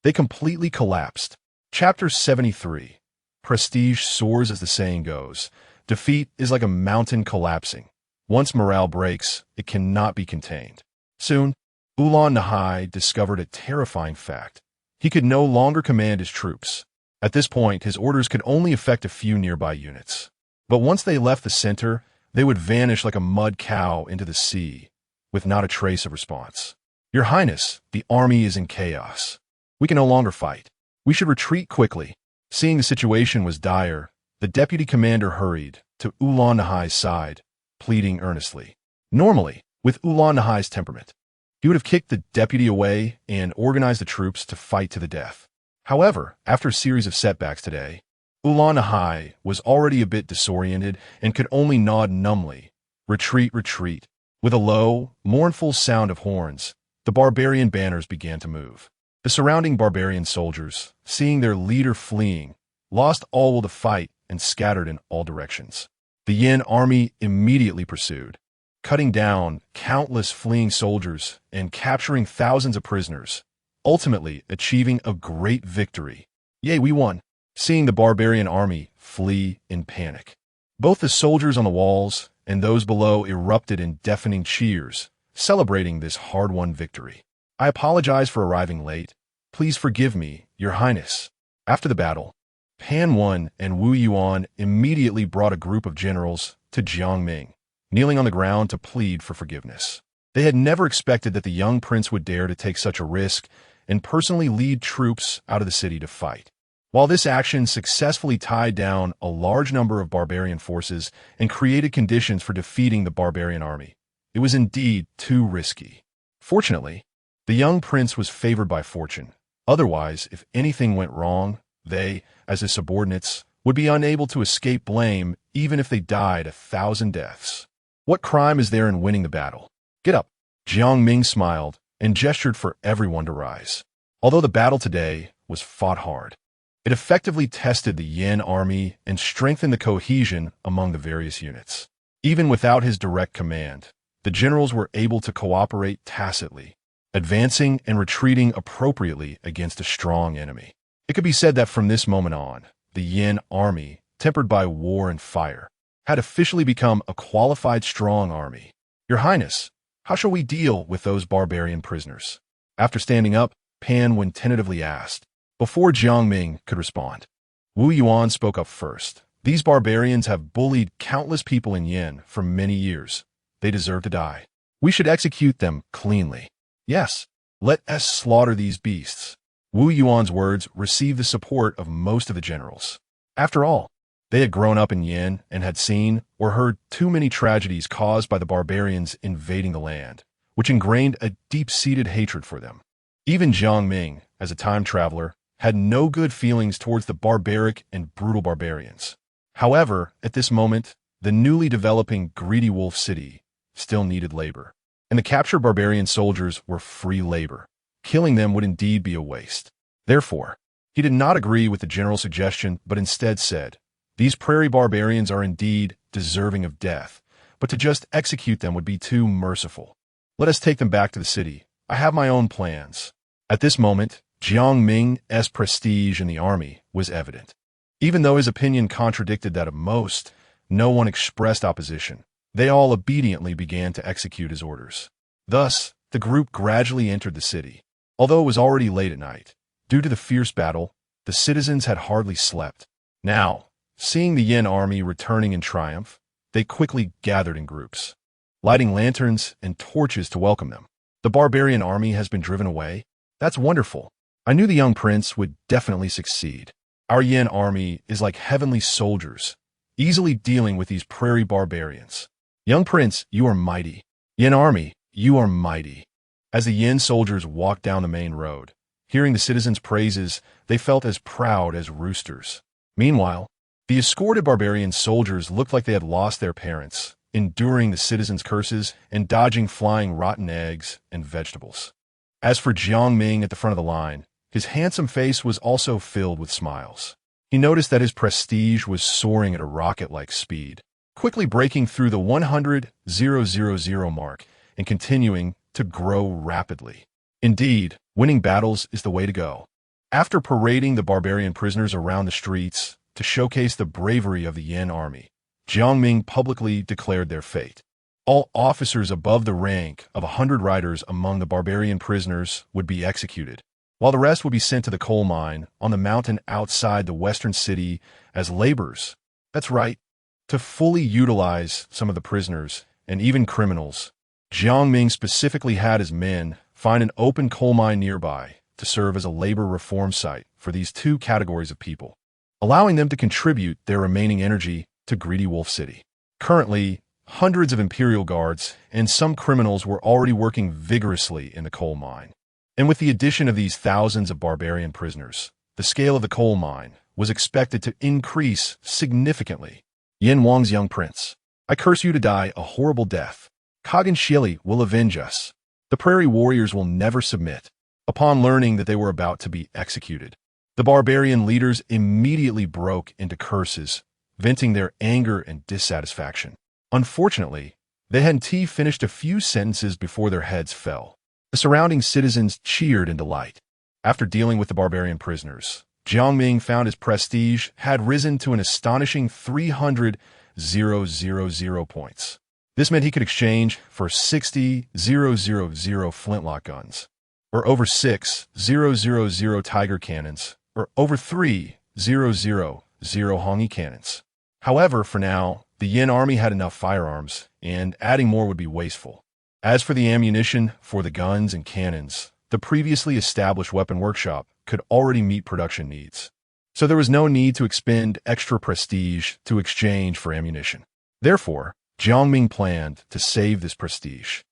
they completely collapsed. Chapter 73. Prestige soars as the saying goes. Defeat is like a mountain collapsing. Once morale breaks, it cannot be contained. Soon, Ulan-Nahai discovered a terrifying fact. He could no longer command his troops. At this point, his orders could only affect a few nearby units. But once they left the center, they would vanish like a mud cow into the sea, with not a trace of response. Your Highness, the army is in chaos. We can no longer fight. We should retreat quickly. Seeing the situation was dire, the deputy commander hurried to Ulan-Nahai's side, pleading earnestly. Normally, with Ulan-Nahai's temperament, he would have kicked the deputy away and organized the troops to fight to the death. However, after a series of setbacks today, Ulan-Nahai was already a bit disoriented and could only nod numbly. Retreat, retreat. With a low, mournful sound of horns, the barbarian banners began to move. The surrounding barbarian soldiers, seeing their leader fleeing, lost all will to fight and scattered in all directions. The Yin army immediately pursued, cutting down countless fleeing soldiers and capturing thousands of prisoners, ultimately achieving a great victory. Yay, we won! Seeing the barbarian army flee in panic. Both the soldiers on the walls and those below erupted in deafening cheers, celebrating this hard-won victory. I apologize for arriving late. Please forgive me, Your Highness. After the battle, Pan Wen and Wu Yuan immediately brought a group of generals to Jiang Ming, kneeling on the ground to plead for forgiveness. They had never expected that the young prince would dare to take such a risk and personally lead troops out of the city to fight. While this action successfully tied down a large number of barbarian forces and created conditions for defeating the barbarian army, it was indeed too risky. Fortunately, the young prince was favored by fortune. Otherwise, if anything went wrong, they, as his subordinates, would be unable to escape blame even if they died 1,000 deaths. What crime is there in winning the battle? Get up! Jiang Ming smiled and gestured for everyone to rise. Although the battle today was fought hard, it effectively tested the Yin army and strengthened the cohesion among the various units. Even without his direct command, the generals were able to cooperate tacitly, advancing and retreating appropriately against a strong enemy. It could be said that from this moment on, the Yin army, tempered by war and fire, had officially become a qualified strong army. Your Highness, how shall we deal with those barbarian prisoners? After standing up, Pan Wen tentatively asked. Before Jiang Ming could respond, Wu Yuan spoke up first. These barbarians have bullied countless people in Yin for many years. They deserve to die. We should execute them cleanly. Yes, let us slaughter these beasts. Wu Yuan's words received the support of most of the generals. After all, they had grown up in Yin and had seen or heard too many tragedies caused by the barbarians invading the land, which ingrained a deep-seated hatred for them. Even Jiang Ming, as a time traveler, had no good feelings towards the barbaric and brutal barbarians. However, at this moment, the newly developing greedy wolf city still needed labor, and the captured barbarian soldiers were free labor. Killing them would indeed be a waste. Therefore, he did not agree with the general's suggestion, but instead said, "These prairie barbarians are indeed deserving of death, but to just execute them would be too merciful. Let us take them back to the city. I have my own plans." At this moment, Jiang Ming's prestige in the army was evident. Even though his opinion contradicted that of most, no one expressed opposition. They all obediently began to execute his orders. Thus, the group gradually entered the city. Although it was already late at night, due to the fierce battle, the citizens had hardly slept. Now, seeing the Yin army returning in triumph, they quickly gathered in groups, lighting lanterns and torches to welcome them. The barbarian army has been driven away? That's wonderful. I knew the young prince would definitely succeed. Our Yin army is like heavenly soldiers, easily dealing with these prairie barbarians. Young prince, you are mighty. Yin army, you are mighty. As the Yin soldiers walked down the main road, hearing the citizens' praises, they felt as proud as roosters. Meanwhile, the escorted barbarian soldiers looked like they had lost their parents, enduring the citizens' curses and dodging flying rotten eggs and vegetables. As for Jiang Ming at the front of the line, his handsome face was also filled with smiles. He noticed that his prestige was soaring at a rocket-like speed, quickly breaking through the 100,000 mark and continuing to grow rapidly. Indeed, winning battles is the way to go. After parading the barbarian prisoners around the streets to showcase the bravery of the Yin army, Jiang Ming publicly declared their fate. All officers above the rank of 100 riders among the barbarian prisoners would be executed, while the rest would be sent to the coal mine on the mountain outside the western city as laborers. That's right, to fully utilize some of the prisoners and even criminals. Jiang Ming specifically had his men find an open coal mine nearby to serve as a labor reform site for these two categories of people, allowing them to contribute their remaining energy to Greedy Wolf City. Currently, hundreds of Imperial guards and some criminals were already working vigorously in the coal mine. And with the addition of these thousands of barbarian prisoners, the scale of the coal mine was expected to increase significantly. Yin Wang's young prince, I curse you to die a horrible death. Kagan Shili will avenge us. The prairie warriors will never submit. Upon learning that they were about to be executed, the barbarian leaders immediately broke into curses, venting their anger and dissatisfaction. Unfortunately, they hadn't finished a few sentences before their heads fell. The surrounding citizens cheered in delight. After dealing with the barbarian prisoners, Jiang Ming found his prestige had risen to an astonishing 300,000 points. This meant he could exchange for 60,000 flintlock guns, or over 6,000 tiger cannons, or over 3,000 Hongi cannons. However, for now, the Yin army had enough firearms, and adding more would be wasteful. As for the ammunition for the guns and cannons, the previously established weapon workshop could already meet production needs. So there was no need to expend extra prestige to exchange for ammunition. Therefore, Jiang Ming planned to save this prestige,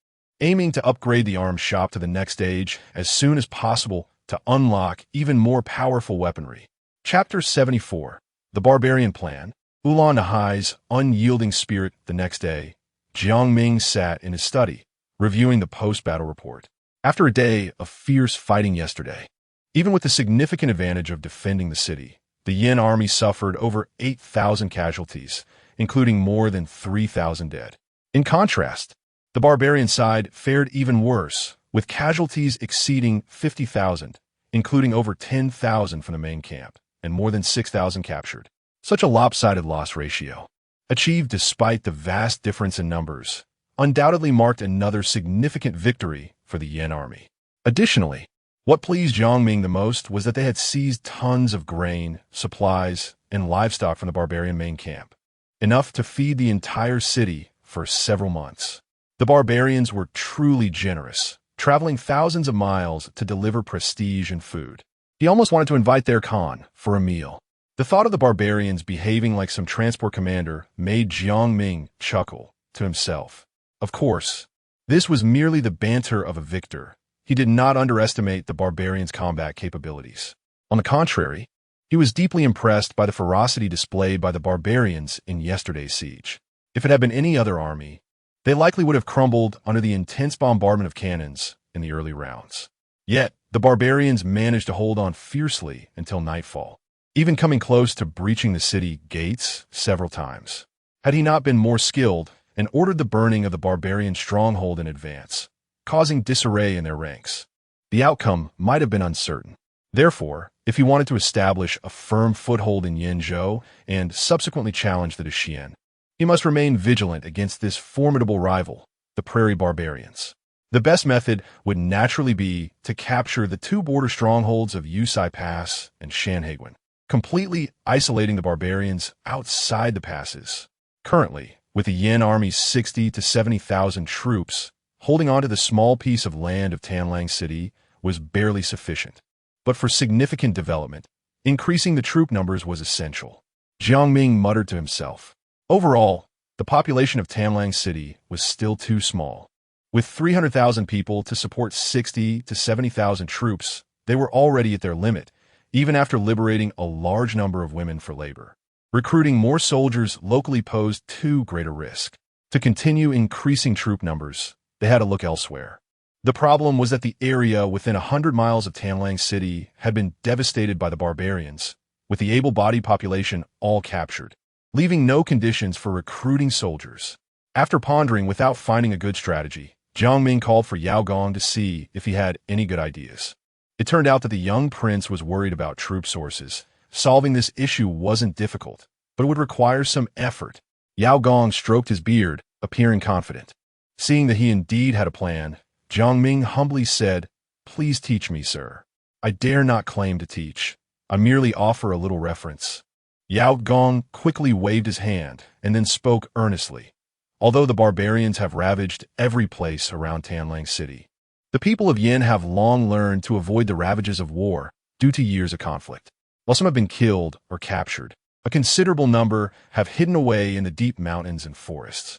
aiming to upgrade the arms shop to the next stage as soon as possible to unlock even more powerful weaponry. Chapter 74, The Barbarian Plan. Ulan-Nahai's unyielding spirit. The next day, Jiang Ming sat in his study, reviewing the post-battle report. After a day of fierce fighting yesterday, even with the significant advantage of defending the city, the Yin army suffered over 8,000 casualties, including more than 3,000 dead. In contrast, the barbarian side fared even worse, with casualties exceeding 50,000, including over 10,000 from the main camp, and more than 6,000 captured. Such a lopsided loss ratio, achieved despite the vast difference in numbers, undoubtedly marked another significant victory for the Yin army. Additionally, what pleased Jiang Ming the most was that they had seized tons of grain, supplies, and livestock from the barbarian main camp, enough to feed the entire city for several months. The barbarians were truly generous, traveling thousands of miles to deliver prestige and food. He almost wanted to invite their Khan for a meal. The thought of the barbarians behaving like some transport commander made Jiang Ming chuckle to himself. Of course, this was merely the banter of a victor. He did not underestimate the barbarians' combat capabilities. On the contrary, he was deeply impressed by the ferocity displayed by the barbarians in yesterday's siege. If it had been any other army, they likely would have crumbled under the intense bombardment of cannons in the early rounds. Yet, the barbarians managed to hold on fiercely until nightfall, even coming close to breaching the city gates several times. Had he not been more skilled and ordered the burning of the barbarian stronghold in advance, causing disarray in their ranks, the outcome might have been uncertain. Therefore, if he wanted to establish a firm foothold in Yinzhou and subsequently challenge the Daxian, he must remain vigilant against this formidable rival, the prairie barbarians. The best method would naturally be to capture the two border strongholds of Yusai Pass and Shanhaiguan, completely isolating the barbarians outside the passes. Currently, with the Yin army's 60 to 70,000 troops, holding on to the small piece of land of Tanlang City was barely sufficient. But for significant development, increasing the troop numbers was essential. Jiang Ming muttered to himself. Overall, the population of Tanlang City was still too small. With 300,000 people to support 60 to 70,000 troops, they were already at their limit, even after liberating a large number of women for labor. Recruiting more soldiers locally posed too great a risk. To continue increasing troop numbers, they had to look elsewhere. The problem was that the area within 100 miles of Tanlang City had been devastated by the barbarians, with the able-bodied population all captured, leaving no conditions for recruiting soldiers. After pondering without finding a good strategy, Jiang Ming called for Yao Gong to see if he had any good ideas. It turned out that the young prince was worried about troop sources. Solving this issue wasn't difficult, but it would require some effort. Yao Gong stroked his beard, appearing confident. Seeing that he indeed had a plan, Jiang Ming humbly said, "Please teach me, sir. I dare not claim to teach. I merely offer a little reference." Yao Gong quickly waved his hand and then spoke earnestly. Although the barbarians have ravaged every place around Tanlang City, the people of Yin have long learned to avoid the ravages of war due to years of conflict. While some have been killed or captured, a considerable number have hidden away in the deep mountains and forests.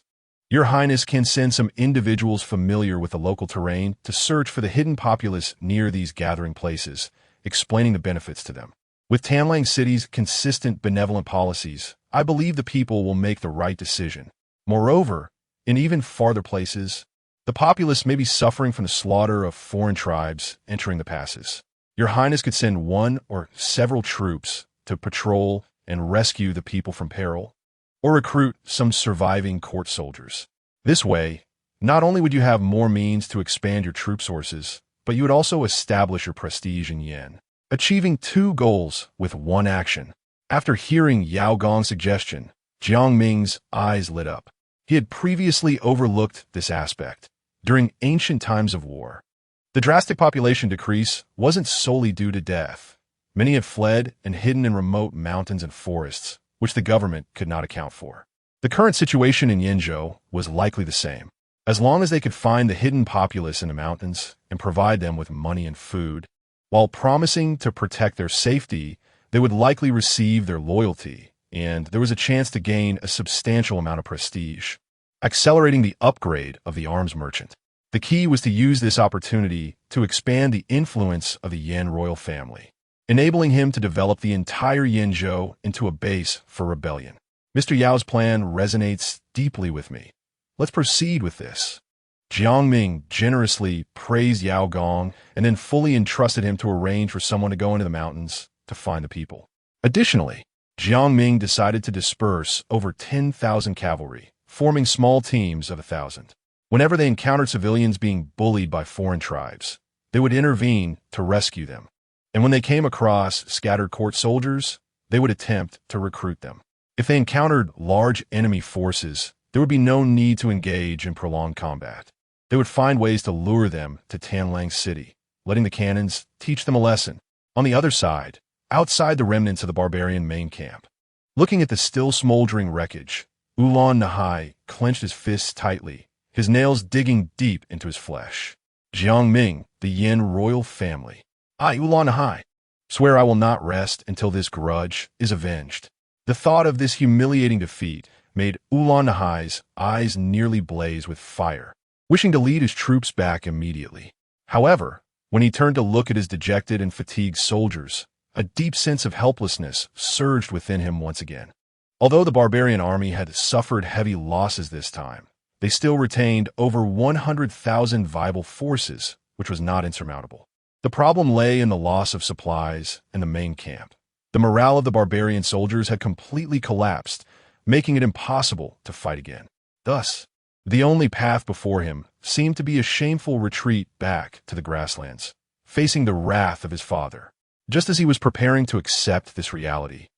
Your Highness can send some individuals familiar with the local terrain to search for the hidden populace near these gathering places, explaining the benefits to them. With Tanlang City's consistent benevolent policies, I believe the people will make the right decision. Moreover, in even farther places, the populace may be suffering from the slaughter of foreign tribes entering the passes. Your Highness could send one or several troops to patrol and rescue the people from peril, or recruit some surviving court soldiers. This way, not only would you have more means to expand your troop sources, but you would also establish your prestige in Yin, achieving two goals with one action. After hearing Yao Gong's suggestion, Jiang Ming's eyes lit up. He had previously overlooked this aspect. During ancient times of war, the drastic population decrease wasn't solely due to death. Many had fled and hidden in remote mountains and forests, which the government could not account for. The current situation in Yinzhou was likely the same. As long as they could find the hidden populace in the mountains and provide them with money and food, while promising to protect their safety, they would likely receive their loyalty, and there was a chance to gain a substantial amount of prestige. Accelerating the upgrade of the arms merchant. The key was to use this opportunity to expand the influence of the Yin royal family, enabling him to develop the entire Yinzhou into a base for rebellion. Mr. Yao's plan resonates deeply with me. Let's proceed with this. Jiang Ming generously praised Yao Gong and then fully entrusted him to arrange for someone to go into the mountains to find the people. Additionally, Jiang Ming decided to disperse over 10,000 cavalry, forming small teams of 1,000. Whenever they encountered civilians being bullied by foreign tribes, they would intervene to rescue them. And when they came across scattered court soldiers, they would attempt to recruit them. If they encountered large enemy forces, there would be no need to engage in prolonged combat. They would find ways to lure them to Tanlang City, letting the cannons teach them a lesson. On the other side, outside the remnants of the barbarian main camp, looking at the still smoldering wreckage, Ulan-Nahai clenched his fists tightly, his nails digging deep into his flesh. Jiang Ming, the Yin royal family. I, Ulan-Nahai, swear I will not rest until this grudge is avenged. The thought of this humiliating defeat made Ulan-Nahai's eyes nearly blaze with fire, wishing to lead his troops back immediately. However, when he turned to look at his dejected and fatigued soldiers, a deep sense of helplessness surged within him once again. Although the barbarian army had suffered heavy losses this time, they still retained over 100,000 viable forces, which was not insurmountable. The problem lay in the loss of supplies and the main camp. The morale of the barbarian soldiers had completely collapsed, making it impossible to fight again. Thus, the only path before him seemed to be a shameful retreat back to the grasslands, facing the wrath of his father. Just as he was preparing to accept this reality,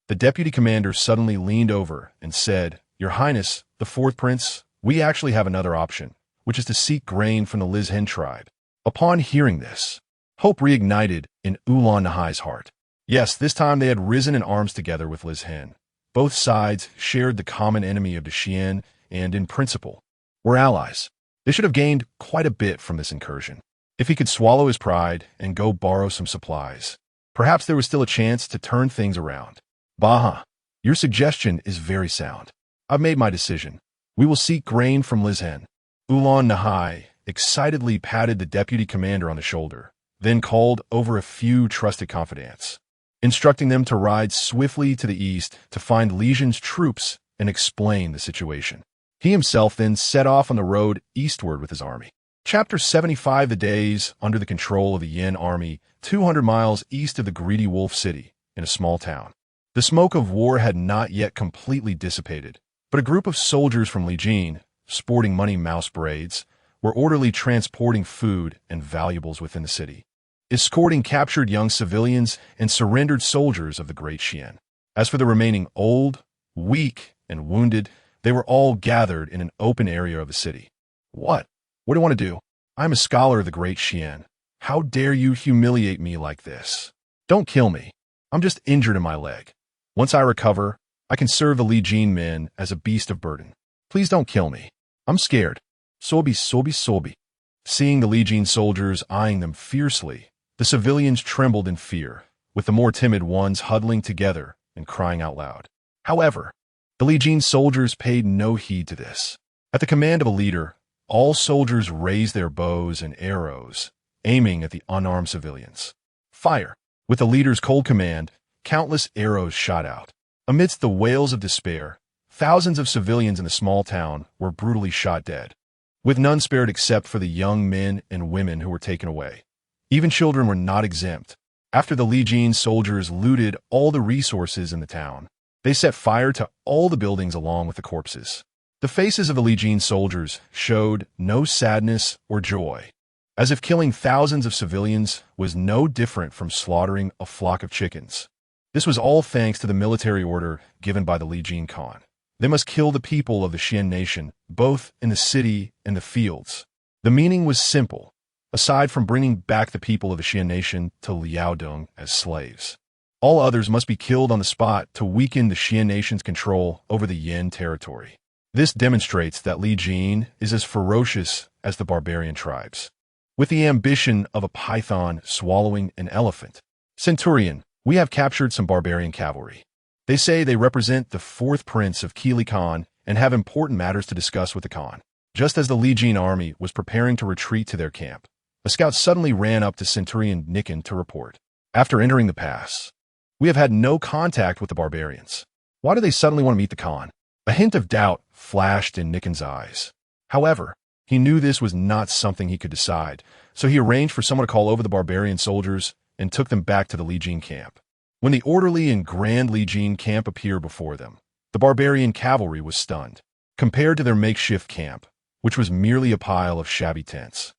the deputy commander suddenly leaned over and said, "Your Highness, the fourth prince, we actually have another option, which is to seek grain from the Liz Hen tribe." Upon hearing this, hope reignited in Ulan-Nahai's heart. Yes, this time they had risen in arms together with Liz Hen. Both sides shared the common enemy of the Xian and, in principle, were allies. They should have gained quite a bit from this incursion. If he could swallow his pride and go borrow some supplies, perhaps there was still a chance to turn things around. Baha, your suggestion is very sound. I've made my decision. We will seek grain from Lizhen. Ulan Nahai excitedly patted the deputy commander on the shoulder, then called over a few trusted confidants, instructing them to ride swiftly to the east to find Lizhen's troops and explain the situation. He himself then set off on the road eastward with his army. Chapter 75. The days under the control of the Yin army 200 miles east of the Greedy Wolf City, in a small town. The smoke of war had not yet completely dissipated, but a group of soldiers from Lijin, sporting money mouse braids, were orderly transporting food and valuables within the city, escorting captured young civilians and surrendered soldiers of the Great Xian. As for the remaining old, weak, and wounded, they were all gathered in an open area of the city. What do you want to do? I'm a scholar of the Great Xian. How dare you humiliate me like this? Don't kill me. I'm just injured in my leg. Once I recover, I can serve the Lijin men as a beast of burden. Please don't kill me. I'm scared. Sobi. Seeing the Lijin soldiers eyeing them fiercely, the civilians trembled in fear, with the more timid ones huddling together and crying out loud. However, the Lijin soldiers paid no heed to this. At the command of a leader, all soldiers raised their bows and arrows, aiming at the unarmed civilians. Fire! With the leader's cold command, countless arrows shot out. Amidst the wails of despair, thousands of civilians in the small town were brutally shot dead, with none spared except for the young men and women who were taken away. Even children were not exempt. After the Lijin soldiers looted all the resources in the town, they set fire to all the buildings along with the corpses. The faces of the Lijin soldiers showed no sadness or joy, as if killing thousands of civilians was no different from slaughtering a flock of chickens. This was all thanks to the military order given by the Lijin Khan. They must kill the people of the Xian nation, both in the city and the fields. The meaning was simple, aside from bringing back the people of the Xian nation to Liaodong as slaves. All others must be killed on the spot to weaken the Xian nation's control over the Yin territory. This demonstrates that Lijin is as ferocious as the barbarian tribes, with the ambition of a python swallowing an elephant. Centurion, we have captured some barbarian cavalry. They say they represent the fourth prince of Kili Khan and have important matters to discuss with the Khan. Just as the Lijin army was preparing to retreat to their camp, a scout suddenly ran up to Centurion Nikan to report. After entering the pass, we have had no contact with the barbarians. Why do they suddenly want to meet the Khan? A hint of doubt flashed in Nikan's eyes. However, he knew this was not something he could decide, so he arranged for someone to call over the barbarian soldiers and took them back to the Lijin camp. When the orderly and grand Lijin camp appeared before them, the barbarian cavalry was stunned, compared to their makeshift camp, which was merely a pile of shabby tents.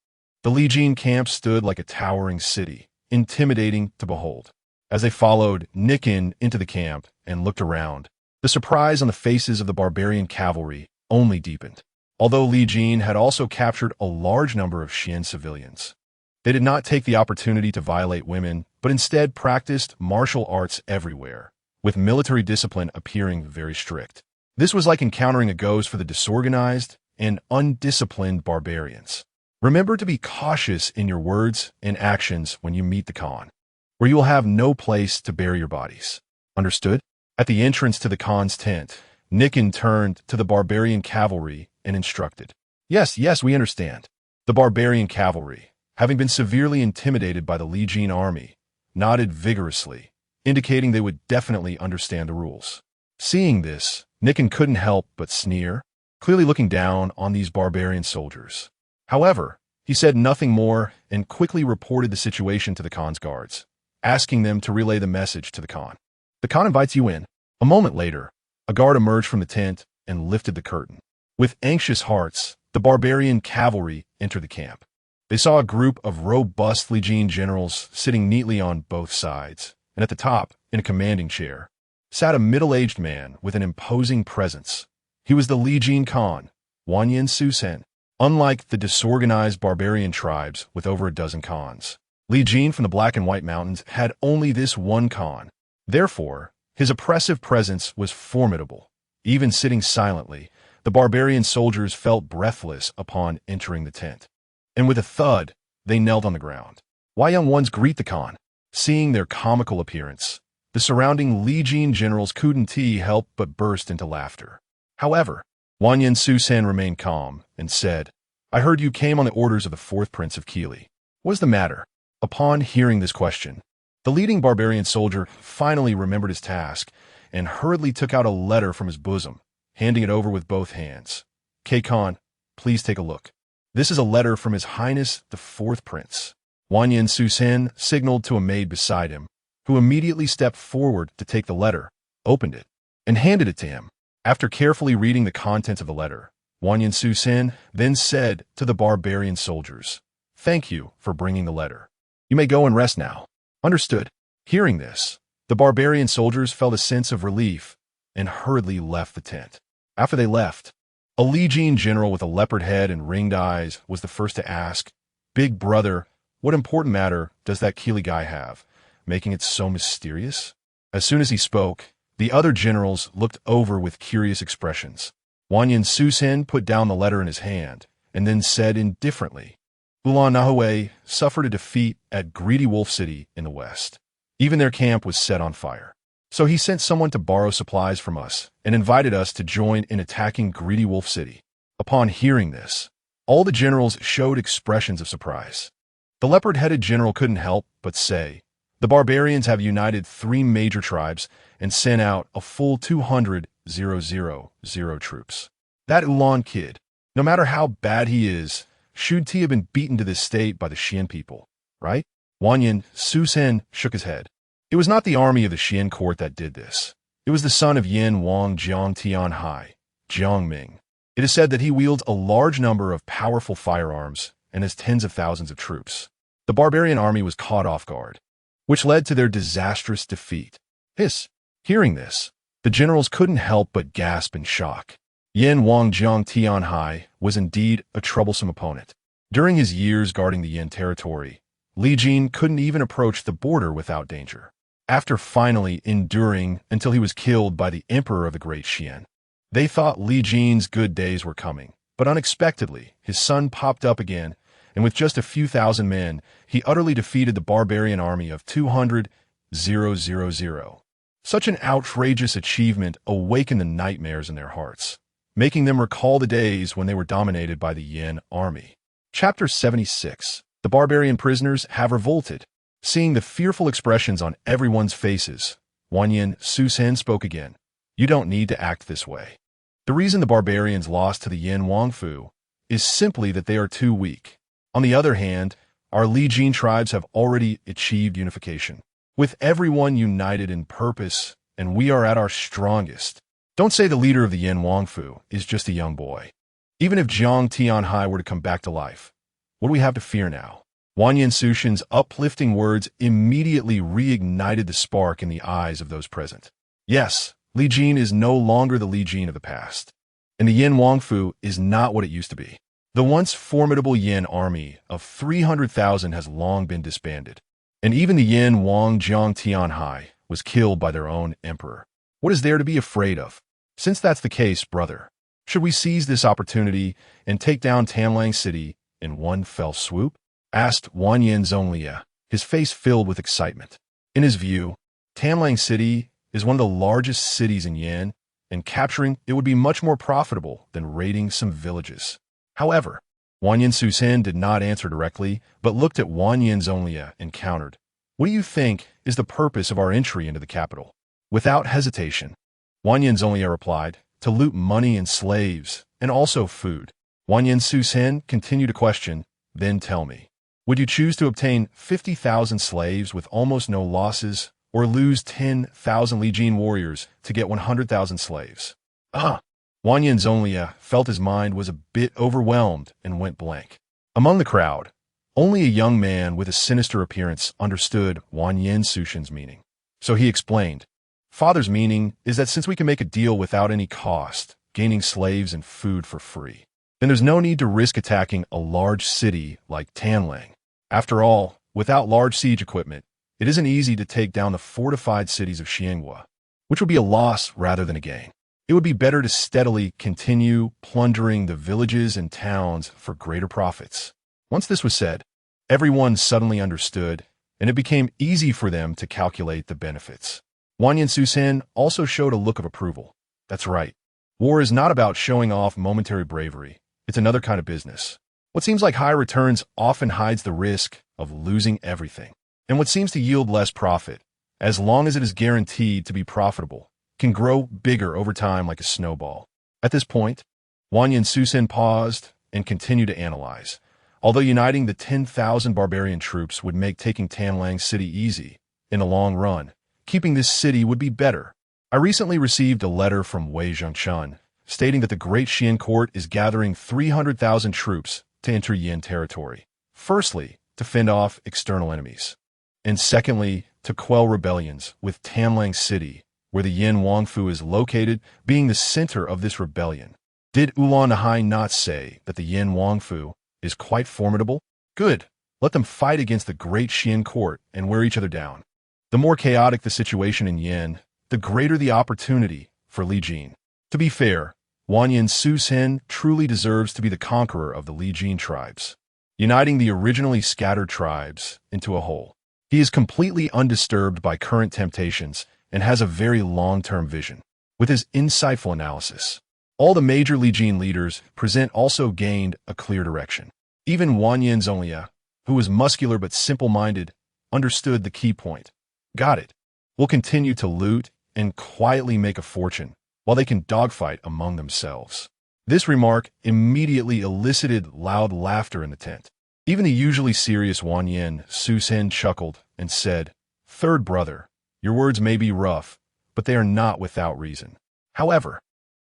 The Lijin camp stood like a towering city, intimidating to behold. As they followed Nikan into the camp and looked around, the surprise on the faces of the barbarian cavalry only deepened. Although Lijin had also captured a large number of Xian civilians, they did not take the opportunity to violate women, but instead practiced martial arts everywhere, with military discipline appearing very strict. This was like encountering a ghost for the disorganized and undisciplined barbarians. Remember to be cautious in your words and actions when you meet the Khan, where you will have no place to bury your bodies. Understood? At the entrance to the Khan's tent, Nikan turned to the barbarian cavalry and instructed. Yes, we understand. The barbarian cavalry, having been severely intimidated by the Lijin army, nodded vigorously, indicating they would definitely understand the rules. Seeing this, Nikan couldn't help but sneer, clearly looking down on these barbarian soldiers. However, he said nothing more and quickly reported the situation to the Khan's guards, asking them to relay the message to the Khan. The Khan invites you in. A moment later, a guard emerged from the tent and lifted the curtain. With anxious hearts, the barbarian cavalry entered the camp. They saw a group of robust Lijin generals sitting neatly on both sides, and at the top, in a commanding chair, sat a middle-aged man with an imposing presence. He was the Lijin Khan, Wanyan Susen. Unlike the disorganized barbarian tribes with over a dozen Khans, Lijin from the Black and White Mountains had only this one Khan. Therefore, his oppressive presence was formidable. Even sitting silently, the barbarian soldiers felt breathless upon entering the tent. And with a thud, They knelt on the ground. Why young ones greet the Khan? Seeing their comical appearance, the surrounding Legion generals couldn't help but burst into laughter. However, Wanyan Susan remained calm and said, I heard you came on the orders of the fourth prince of Keeley. What's the matter? Upon hearing this question, the leading barbarian soldier finally remembered his task and hurriedly took out a letter from his bosom, handing it over with both hands. Khan, please take a look. This is a letter from His Highness the Fourth Prince. Wanyan Susan signaled to a maid beside him, who immediately stepped forward to take the letter, opened it, and handed it to him. After carefully reading the contents of the letter, Wanyan Susan then said to the barbarian soldiers, Thank you for bringing the letter. You may go and rest now. Understood. Hearing this, the barbarian soldiers felt a sense of relief and hurriedly left the tent. After they left, a Legion general with a leopard head and ringed eyes was the first to ask, Big brother, what important matter does that Keeley guy have, making it so mysterious? As soon as he spoke, the other generals looked over with curious expressions. Wanyan Susan put down the letter in his hand and then said indifferently, Ulan Nahue suffered a defeat at Greedy Wolf City in the west. Even their camp was set on fire. So he sent someone to borrow supplies from us and invited us to join in attacking Greedy Wolf City. Upon hearing this, all the generals showed expressions of surprise. The leopard-headed general couldn't help but say, The barbarians have united 3 major tribes and sent out a full 200,000 troops. That Ulan kid, no matter how bad he is, should he have been beaten to this state by the Xian people, right? Wanyan Susan shook his head. It was not the army of the Xian court that did this. It was the son of Yin Wang Jiang Tianhai, Jiang Ming. It is said that he wields a large number of powerful firearms and has tens of thousands of troops. The barbarian army was caught off guard, which led to their disastrous defeat. Hearing this, the generals couldn't help but gasp in shock. Yin Wang Jiang Tianhai was indeed a troublesome opponent. During his years guarding the Yin territory, Li Jin couldn't even approach the border without danger. After finally enduring until he was killed by the emperor of the Great Xian, they thought Li Jin's good days were coming. But unexpectedly, his son popped up again, and with just a few thousand men, he utterly defeated the barbarian army of 200,000. Such an outrageous achievement awakened the nightmares in their hearts, making them recall the days when they were dominated by the Yin army. Chapter 76. The barbarian prisoners have revolted. Seeing the fearful expressions on everyone's faces, Wanyan Susan spoke again. You don't need to act this way. The reason the barbarians lost to the Yin Wangfu is simply that they are too weak. On the other hand, our Legion tribes have already achieved unification, with everyone united in purpose, and we are at our strongest. Don't say the leader of the Yin Wangfu is just a young boy. Even if Jiang Tianhai were to come back to life, what do we have to fear now? Wanyan Sushan's uplifting words immediately reignited the spark in the eyes of those present. Yes, Li Jin is no longer the Li Jin of the past, and the Yin Wangfu is not what it used to be. The once formidable Yin army of 300,000 has long been disbanded, and even the Yin Wang Jiang Tianhai was killed by their own emperor. What is there to be afraid of? Since that's the case, brother, should we seize this opportunity and take down Tanlang City in one fell swoop? Asked Wanyan Zhonglia, his face filled with excitement. In his view, Tanlang City is one of the largest cities in Yin, and capturing it would be much more profitable than raiding some villages. However, Wanyan Susan did not answer directly, but looked at Wanyan Zhonglia and countered, What do you think is the purpose of our entry into the capital? Without hesitation, Wanyan Zhonglia replied, To loot money and slaves, and also food. Wanyan Susan continued to question, Then tell me, would you choose to obtain 50,000 slaves with almost no losses, or lose 10,000 Legion warriors to get 100,000 slaves? Wanyan Zhonglia felt his mind was a bit overwhelmed and went blank. Among the crowd, only a young man with a sinister appearance understood Wanyan Sushan's meaning. So he explained, Father's meaning is that since we can make a deal without any cost, gaining slaves and food for free, then there's no need to risk attacking a large city like Tanlang. After all, without large siege equipment, it isn't easy to take down the fortified cities of Xianghua, which would be a loss rather than a gain. It would be better to steadily continue plundering the villages and towns for greater profits. Once this was said, Everyone suddenly understood, and it became easy for them to calculate the benefits. Wanyan Susen also showed a look of approval. That's right. War is not about showing off momentary bravery. It's another kind of business. What seems like high returns often hides the risk of losing everything. And what seems to yield less profit, as long as it is guaranteed to be profitable, can grow bigger over time like a snowball. At this point, Wanyan Susen paused and continued to analyze. Although uniting the 10,000 barbarian troops would make taking Tanlang City easy, in the long run, keeping this city would be better. I recently received a letter from Wei Zhengchun stating that the Great Xian Court is gathering 300,000 troops to enter Yin territory. Firstly, to fend off external enemies. And secondly, to quell rebellions, with Tanlang City, where the Yin Wangfu is located, being the center of this rebellion. Did Ulan Nahai not say that the Yin Wangfu is quite formidable? Good. Let them fight against the Great Xian Court and wear each other down. The more chaotic the situation in Yin, the greater the opportunity for Li Jin. To be fair, Wanyan Susen truly deserves to be the conqueror of the Li Jin tribes, uniting the originally scattered tribes into a whole. He is completely undisturbed by current temptations and has a very long-term vision. With his insightful analysis, all the major Li Jin leaders present also gained a clear direction. Even Wanyan Zonglia, who was muscular but simple-minded, understood the key point. Got it. We'll continue to loot and quietly make a fortune, while they can dogfight among themselves. This remark immediately elicited loud laughter in the tent. Even the usually serious Wanyan Susen chuckled and said, "Third brother, your words may be rough, but they are not without reason. However,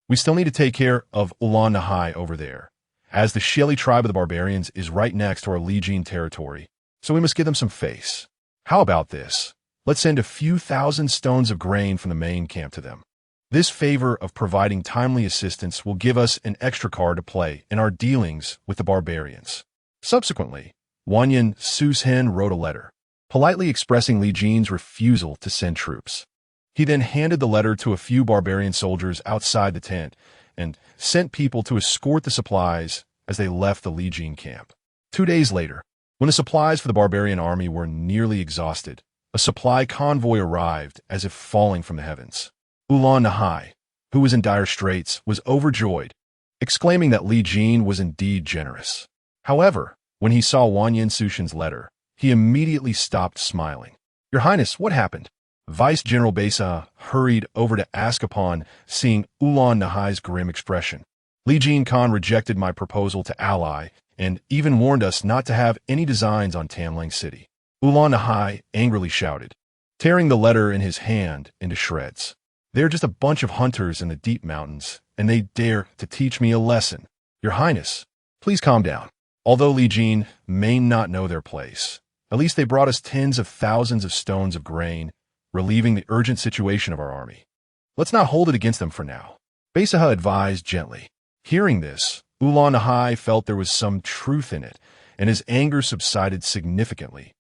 we still need to take care of Ulan Nahai over there, as the Sheli tribe of the barbarians is right next to our Li Jin territory, so we must give them some face. How about this? Let's send a few thousand stones of grain from the main camp to them. This favor of providing timely assistance will give us an extra card to play in our dealings with the barbarians." Subsequently, Wanyan Susen wrote a letter, politely expressing Li Jin's refusal to send troops. He then handed the letter to a few barbarian soldiers outside the tent and sent people to escort the supplies as they left the Li Jin camp. 2 days later, when the supplies for the barbarian army were nearly exhausted, a supply convoy arrived as if falling from the heavens. Ulan Nahai, who was in dire straits, was overjoyed, exclaiming that Li Jin was indeed generous. However, when he saw Wanyan Susen's letter, he immediately stopped smiling. "Your Highness, what happened?" Vice General Besa hurried over to ask upon seeing Ulan Nahai's grim expression. "Li Jin Khan rejected my proposal to ally and even warned us not to have any designs on Tanlang City." Ulan Nahai angrily shouted, tearing the letter in his hand into shreds. "They're just a bunch of hunters in the deep mountains, and they dare to teach me a lesson. Your Highness, please calm down. Although Li Jin may not know their place, at least they brought us tens of thousands of stones of grain, relieving the urgent situation of our army. Let's not hold it against them for now," Besaha advised gently. Hearing this, Ulan Nahai felt there was some truth in it, and his anger subsided significantly.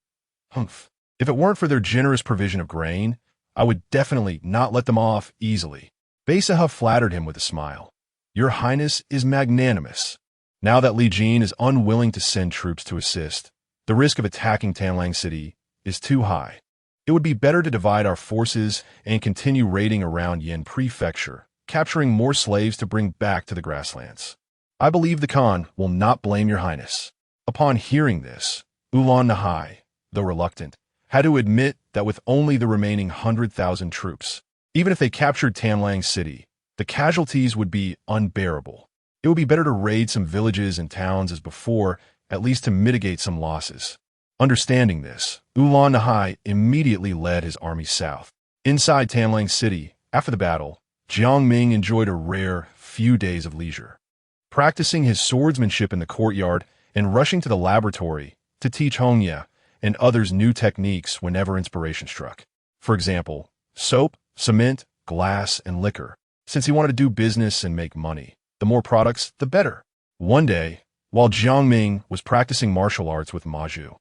"Humph. If it weren't for their generous provision of grain, I would definitely not let them off easily." Besaha flattered him with a smile. "Your Highness is magnanimous. Now that Li Jin is unwilling to send troops to assist, the risk of attacking Tanlang City is too high. It would be better to divide our forces and continue raiding around Yin Prefecture, capturing more slaves to bring back to the grasslands. I believe the Khan will not blame your Highness." Upon hearing this, Ulan Nahai, though reluctant, had to admit that with only the remaining 100,000 troops, even if they captured Tanlang City, the casualties would be unbearable. It would be better to raid some villages and towns as before, at least to mitigate some losses. Understanding this, Ulan Nahai immediately led his army south. Inside Tanlang City, after the battle, Jiang Ming enjoyed a rare few days of leisure, practicing his swordsmanship in the courtyard and rushing to the laboratory to teach Hongya and others new techniques whenever inspiration struck. For example, soap, cement, glass, and liquor, since he wanted to do business and make money. The more products, the better. One day, while Jiang Ming was practicing martial arts with Maju,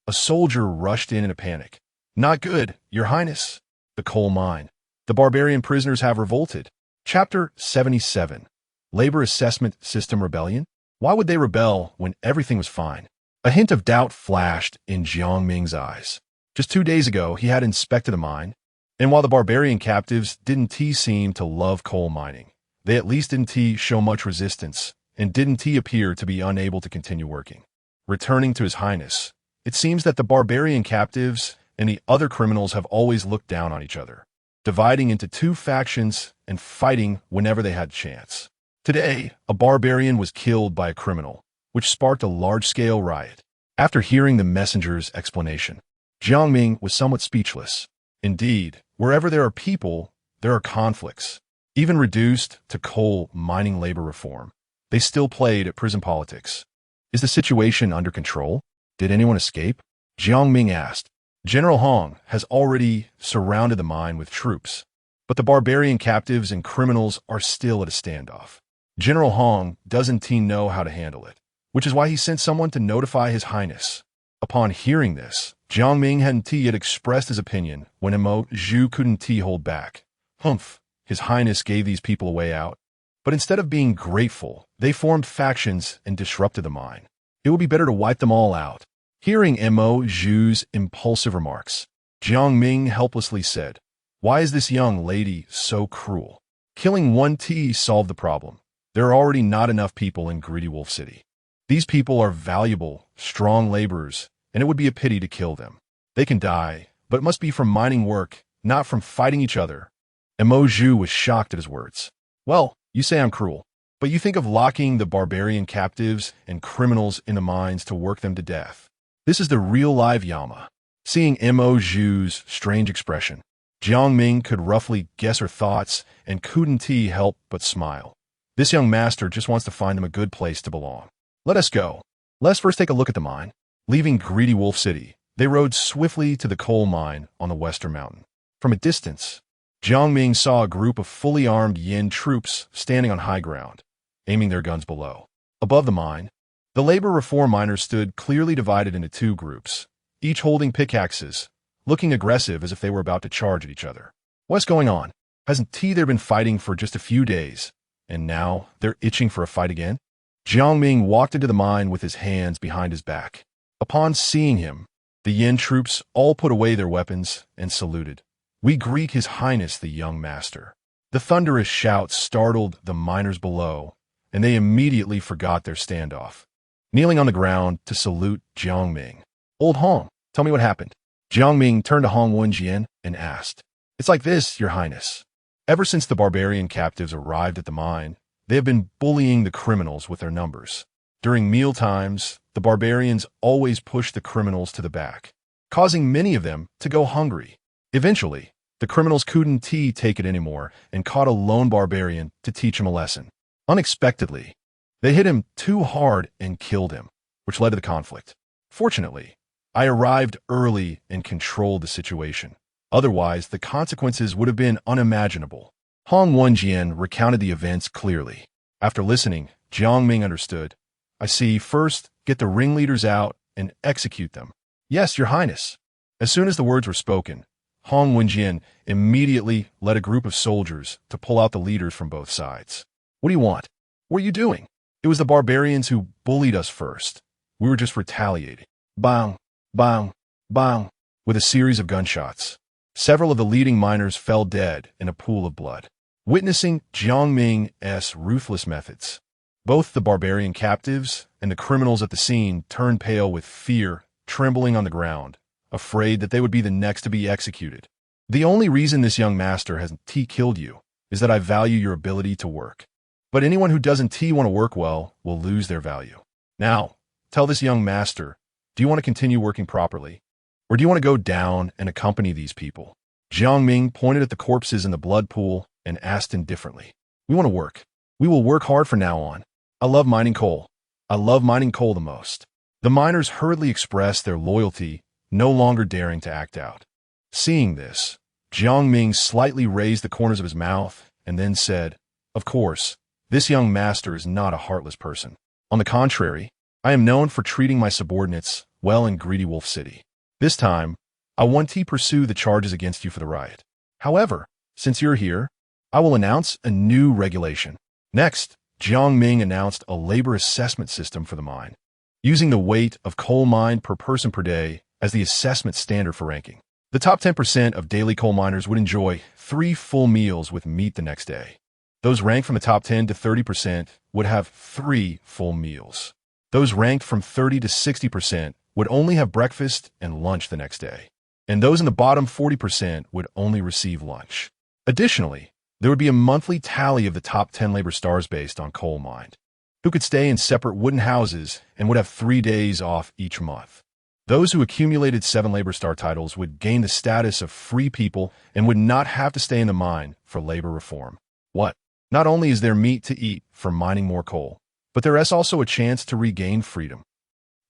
a soldier rushed in a panic. "Not good, Your Highness. The coal mine. The barbarian prisoners have revolted." Chapter 77. Labor Assessment System Rebellion? Why would they rebel when everything was fine? A hint of doubt flashed in Jiang Ming's eyes. Just 2 days ago, he had inspected the mine, and while the barbarian captives didn't seem to love coal mining, they at least didn't show much resistance, and didn't appear to be unable to continue working. Returning to His Highness, it seems that the barbarian captives and the other criminals have always looked down on each other, dividing into two factions and fighting whenever they had a chance. Today, a barbarian was killed by a criminal, which sparked a large-scale riot. After hearing the messenger's explanation, Jiang Ming was somewhat speechless. Indeed, wherever there are people, there are conflicts. Even reduced to coal mining labor reform, they still played at prison politics. Is the situation under control? Did anyone escape? Jiang Ming asked. General Hong has already surrounded the mine with troops, but the barbarian captives and criminals are still at a standoff. General Hong doesn't know how to handle it, which is why he sent someone to notify His Highness. Upon hearing this, Jiang Ming hadn't yet expressed his opinion when Zhu couldn't hold back. Humph, His Highness gave these people a way out. But instead of being grateful, they formed factions and disrupted the mine. It would be better to wipe them all out. Hearing Zhu's impulsive remarks, Jiang Ming helplessly said, "Why is this young lady so cruel? Killing one solved the problem. There are already not enough people in Greedy Wolf City. These people are valuable, strong laborers, and it would be a pity to kill them. They can die, but it must be from mining work, not from fighting each other." Zhu was shocked at his words. "Well, you say I'm cruel, but you think of locking the barbarian captives and criminals in the mines to work them to death. This is the real live Yama." Seeing Zhu's strange expression, Jiang Ming could roughly guess her thoughts and couldn't help but smile. This young master just wants to find him a good place to belong. Let us go. Let's first take a look at the mine. Leaving Greedy Wolf City, they rode swiftly to the coal mine on the western mountain. From a distance, Jiang Ming saw a group of fully armed Yin troops standing on high ground, aiming their guns below. Above the mine, the labor reform miners stood clearly divided into two groups, each holding pickaxes, looking aggressive as if they were about to charge at each other. What's going on? Hasn't there been fighting for just a few days, and now they're itching for a fight again? Jiang Ming walked into the mine with his hands behind his back. Upon seeing him, the Yin troops all put away their weapons and saluted. "We greet His Highness the young master." The thunderous shouts startled the miners below, and they immediately forgot their standoff, kneeling on the ground to salute Jiang Ming. "Old Hong, tell me what happened." Jiang Ming turned to Hong Wenjian and asked, "It's like this, Your Highness. Ever since the barbarian captives arrived at the mine, they have been bullying the criminals with their numbers. During meal times, the barbarians always push the criminals to the back, causing many of them to go hungry. Eventually, the criminals couldn't take it anymore and caught a lone barbarian to teach him a lesson. Unexpectedly, they hit him too hard and killed him, which led to the conflict. Fortunately, I arrived early and controlled the situation. Otherwise, the consequences would have been unimaginable." Hong Wenjian recounted the events clearly. After listening, Jiang Ming understood. "I see. First, get the ringleaders out and execute them." "Yes, Your Highness." As soon as the words were spoken, Hong Wenjian immediately led a group of soldiers to pull out the leaders from both sides. "What do you want? What are you doing?" "It was the barbarians who bullied us first. We were just retaliating." Bang, bang, bang, with a series of gunshots. Several of the leading miners fell dead in a pool of blood. Witnessing Jiang Ming's ruthless methods, both the barbarian captives and the criminals at the scene turned pale with fear, trembling on the ground, afraid that they would be the next to be executed. "The only reason this young master hasn't killed you is that I value your ability to work. But anyone who doesn't want to work well will lose their value. Now, tell this young master, do you want to continue working properly? Or do you want to go down and accompany these people?" Jiang Ming pointed at the corpses in the blood pool and asked indifferently. "We want to work. We will work hard from now on. I love mining coal. I love mining coal the most." The miners hurriedly expressed their loyalty, no longer daring to act out. Seeing this, Jiang Ming slightly raised the corners of his mouth and then said, "Of course, this young master is not a heartless person. On the contrary, I am known for treating my subordinates well in Greedy Wolf City. This time, I want to pursue the charges against you for the riot. However, since you're here, I will announce a new regulation." Next, Jiang Ming announced a labor assessment system for the mine. using the weight of coal mined per person per day as the assessment standard for ranking. The top 10% of daily coal miners would enjoy 3 full meals with meat the next day. Those ranked from the top 10 to 30% would have 3 full meals. Those ranked from 30 to 60% would only have breakfast and lunch the next day. And those in the bottom 40% would only receive lunch. Additionally, there would be a monthly tally of the top 10 labor stars based on coal mined, who could stay in separate wooden houses and would have 3 days off each month. Those who accumulated 7 labor star titles would gain the status of free people and would not have to stay in the mine for labor reform. What? Not only is there meat to eat for mining more coal, but there is also a chance to regain freedom.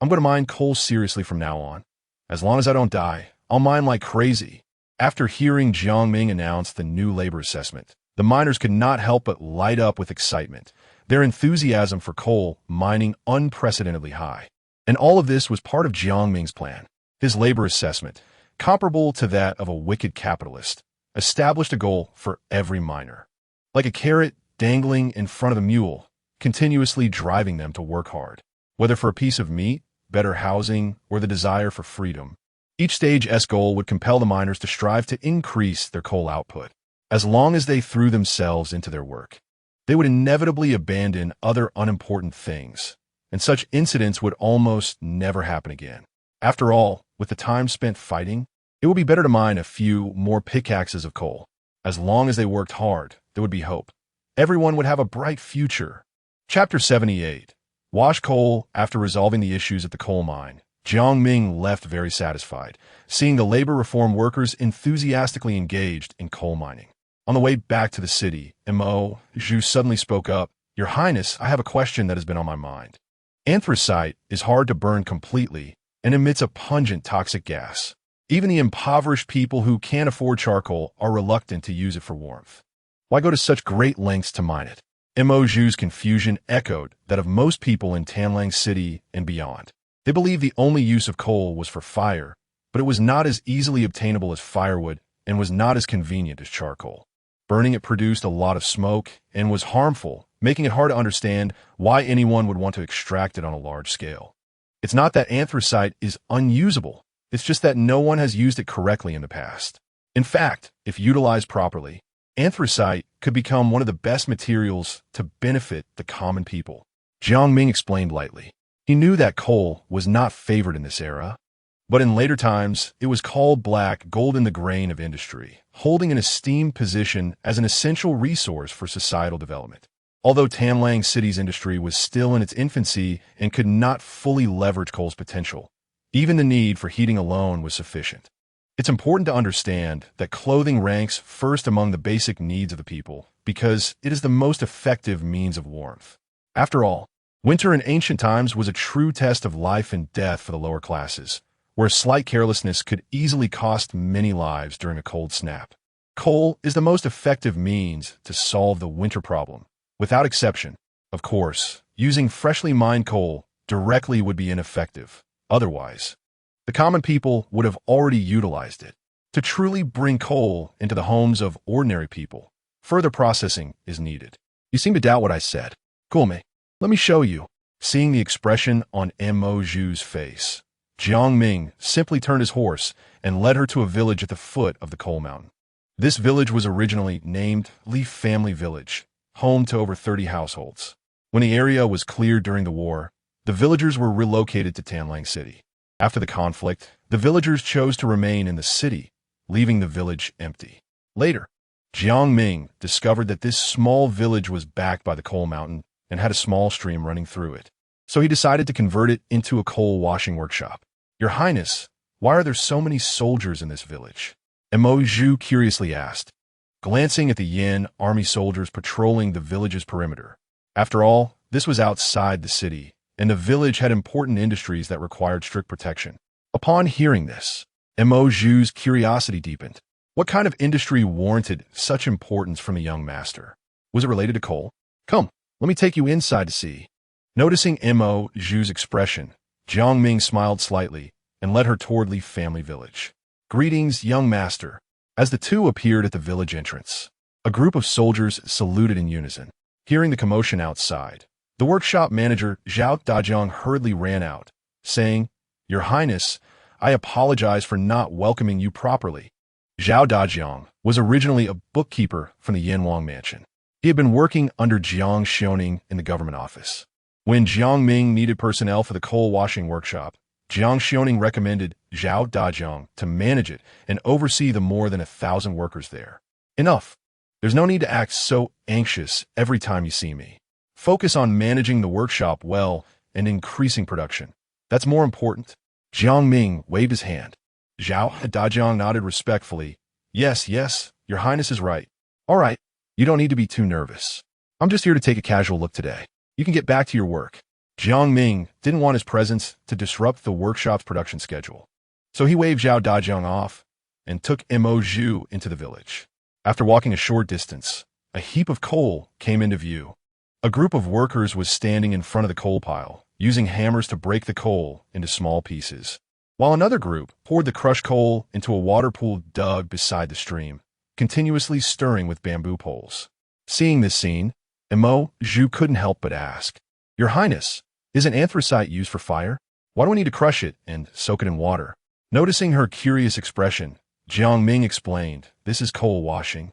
I'm going to mine coal seriously from now on. As long as I don't die, I'll mine like crazy. After hearing Jiang Ming announce the new labor assessment, the miners could not help but light up with excitement, their enthusiasm for coal mining unprecedentedly high. And all of this was part of Jiang Ming's plan. His labor assessment, comparable to that of a wicked capitalist, established a goal for every miner. Like a carrot dangling in front of a mule, continuously driving them to work hard, whether for a piece of meat, better housing, or the desire for freedom. Each stage's goal would compel the miners to strive to increase their coal output. As long as they threw themselves into their work, they would inevitably abandon other unimportant things, and such incidents would almost never happen again. After all, with the time spent fighting, it would be better to mine a few more pickaxes of coal. As long as they worked hard, there would be hope. Everyone would have a bright future. Chapter 78. Wash coal. After resolving the issues at the coal mine, Jiang Ming left very satisfied, seeing the labor reform workers enthusiastically engaged in coal mining. On the way back to the city, Mo.Zhu suddenly spoke up. "Your Highness, I have a question that has been on my mind. Anthracite is hard to burn completely and emits a pungent toxic gas. Even the impoverished people who can't afford charcoal are reluctant to use it for warmth. Why go to such great lengths to mine it?" Mo.Zhu's confusion echoed that of most people in Tanlang City and beyond. They believed the only use of coal was for fire, but it was not as easily obtainable as firewood and was not as convenient as charcoal. Burning it produced a lot of smoke and was harmful, making it hard to understand why anyone would want to extract it on a large scale. It's not that anthracite is unusable, it's just that no one has used it correctly in the past. In fact, if utilized properly, anthracite could become one of the best materials to benefit the common people. Jiang Ming explained lightly. He knew that coal was not favored in this era, but in later times, it was called black gold in the grain of industry, holding an esteemed position as an essential resource for societal development. Although Tanlang City's industry was still in its infancy and could not fully leverage coal's potential, even the need for heating alone was sufficient. It's important to understand that clothing ranks first among the basic needs of the people because it is the most effective means of warmth. After all, winter in ancient times was a true test of life and death for the lower classes, where slight carelessness could easily cost many lives during a cold snap. Coal is the most effective means to solve the winter problem, without exception. Of course, using freshly mined coal directly would be ineffective. Otherwise, the common people would have already utilized it. To truly bring coal into the homes of ordinary people, further processing is needed. You seem to doubt what I said. Cool, mate. Let me show you. Seeing the expression on Mo.Zhu's face, Jiang Ming simply turned his horse and led her to a village at the foot of the coal mountain. This village was originally named Leaf Family Village, home to over 30 households. When the area was cleared during the war, the villagers were relocated to Tanlang City. After the conflict, the villagers chose to remain in the city, leaving the village empty. Later, Jiang Ming discovered that this small village was backed by the coal mountain and had a small stream running through it. So he decided to convert it into a coal washing workshop. "Your Highness, why are there so many soldiers in this village?" Mo.Zhu curiously asked, glancing at the Yin army soldiers patrolling the village's perimeter. After all, this was outside the city, and the village had important industries that required strict protection. Upon hearing this, Mo.Zhu's curiosity deepened. What kind of industry warranted such importance from the young master? Was it related to coal? "Come, let me take you inside to see." Noticing Mo.Zhu's expression, Jiang Ming smiled slightly and led her toward Leaf Family Village. "Greetings, young master." As the two appeared at the village entrance, a group of soldiers saluted in unison. Hearing the commotion outside, The workshop manager, Zhao Dajiang, hurriedly ran out, saying, "Your Highness, I apologize for not welcoming you properly." Zhao Dajiang was originally a bookkeeper from the Yanwang mansion. He had been working under Jiang Ming in the government office. When Jiang Ming needed personnel for the coal washing workshop, Jiang Ming recommended Zhao Dajiang to manage it and oversee the more than 1,000 workers there. "Enough. There's no need to act so anxious every time you see me. Focus on managing the workshop well and increasing production. That's more important." Jiang Ming waved his hand. Zhao Dajiang nodded respectfully. Yes, your Highness is right. All right, you don't need to be too nervous. I'm just here to take a casual look today. You can get back to your work." Jiang Ming didn't want his presence to disrupt the workshop's production schedule. So he waved Zhao Dajiang off and took Mo Zhu into the village. After walking a short distance, a heap of coal came into view. A group of workers was standing in front of the coal pile, using hammers to break the coal into small pieces, while another group poured the crushed coal into a water pool dug beside the stream, continuously stirring with bamboo poles. Seeing this scene, Mo Zhu couldn't help but ask, "Your Highness, isn't anthracite used for fire? Why do we need to crush it and soak it in water?" Noticing her curious expression, Jiang Ming explained, "This is coal washing,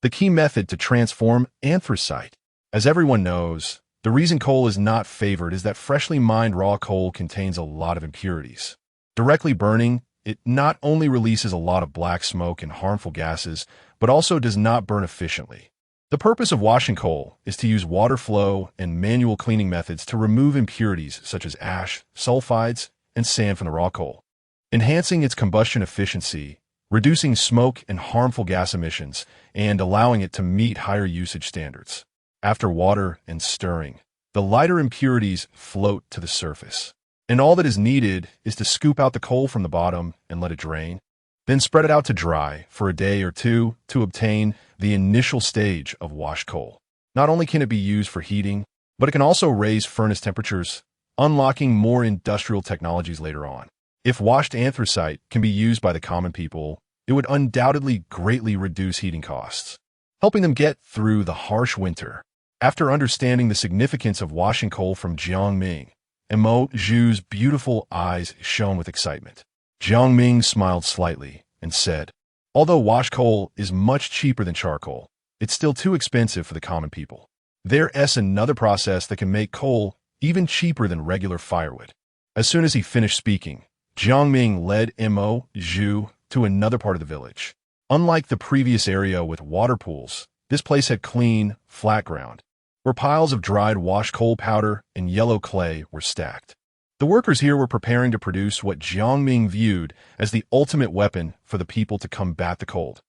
the key method to transform anthracite. As everyone knows, the reason coal is not favored is that freshly mined raw coal contains a lot of impurities. Directly burning, it not only releases a lot of black smoke and harmful gases, but also does not burn efficiently. The purpose of washing coal is to use water flow and manual cleaning methods to remove impurities such as ash, sulfides, and sand from the raw coal, enhancing its combustion efficiency, reducing smoke and harmful gas emissions, and allowing it to meet higher usage standards. After water and stirring, the lighter impurities float to the surface, and all that is needed is to scoop out the coal from the bottom and let it drain, then spread it out to dry for a day or two to obtain the initial stage of washed coal. Not only can it be used for heating, but it can also raise furnace temperatures, unlocking more industrial technologies later on. If washed anthracite can be used by the common people, it would undoubtedly greatly reduce heating costs, helping them get through the harsh winter." After understanding the significance of washing coal from Jiang Ming, Mo Zhu's beautiful eyes shone with excitement. Jiang Ming smiled slightly and said, "Although washed coal is much cheaper than charcoal, it's still too expensive for the common people. There's another process that can make coal even cheaper than regular firewood." As soon as he finished speaking, Jiang Ming led Mo Zhu to another part of the village. Unlike the previous area with water pools, this place had clean, flat ground, where piles of dried washed coal powder and yellow clay were stacked. The workers here were preparing to produce what Jiang Ming viewed as the ultimate weapon for the people to combat the cold.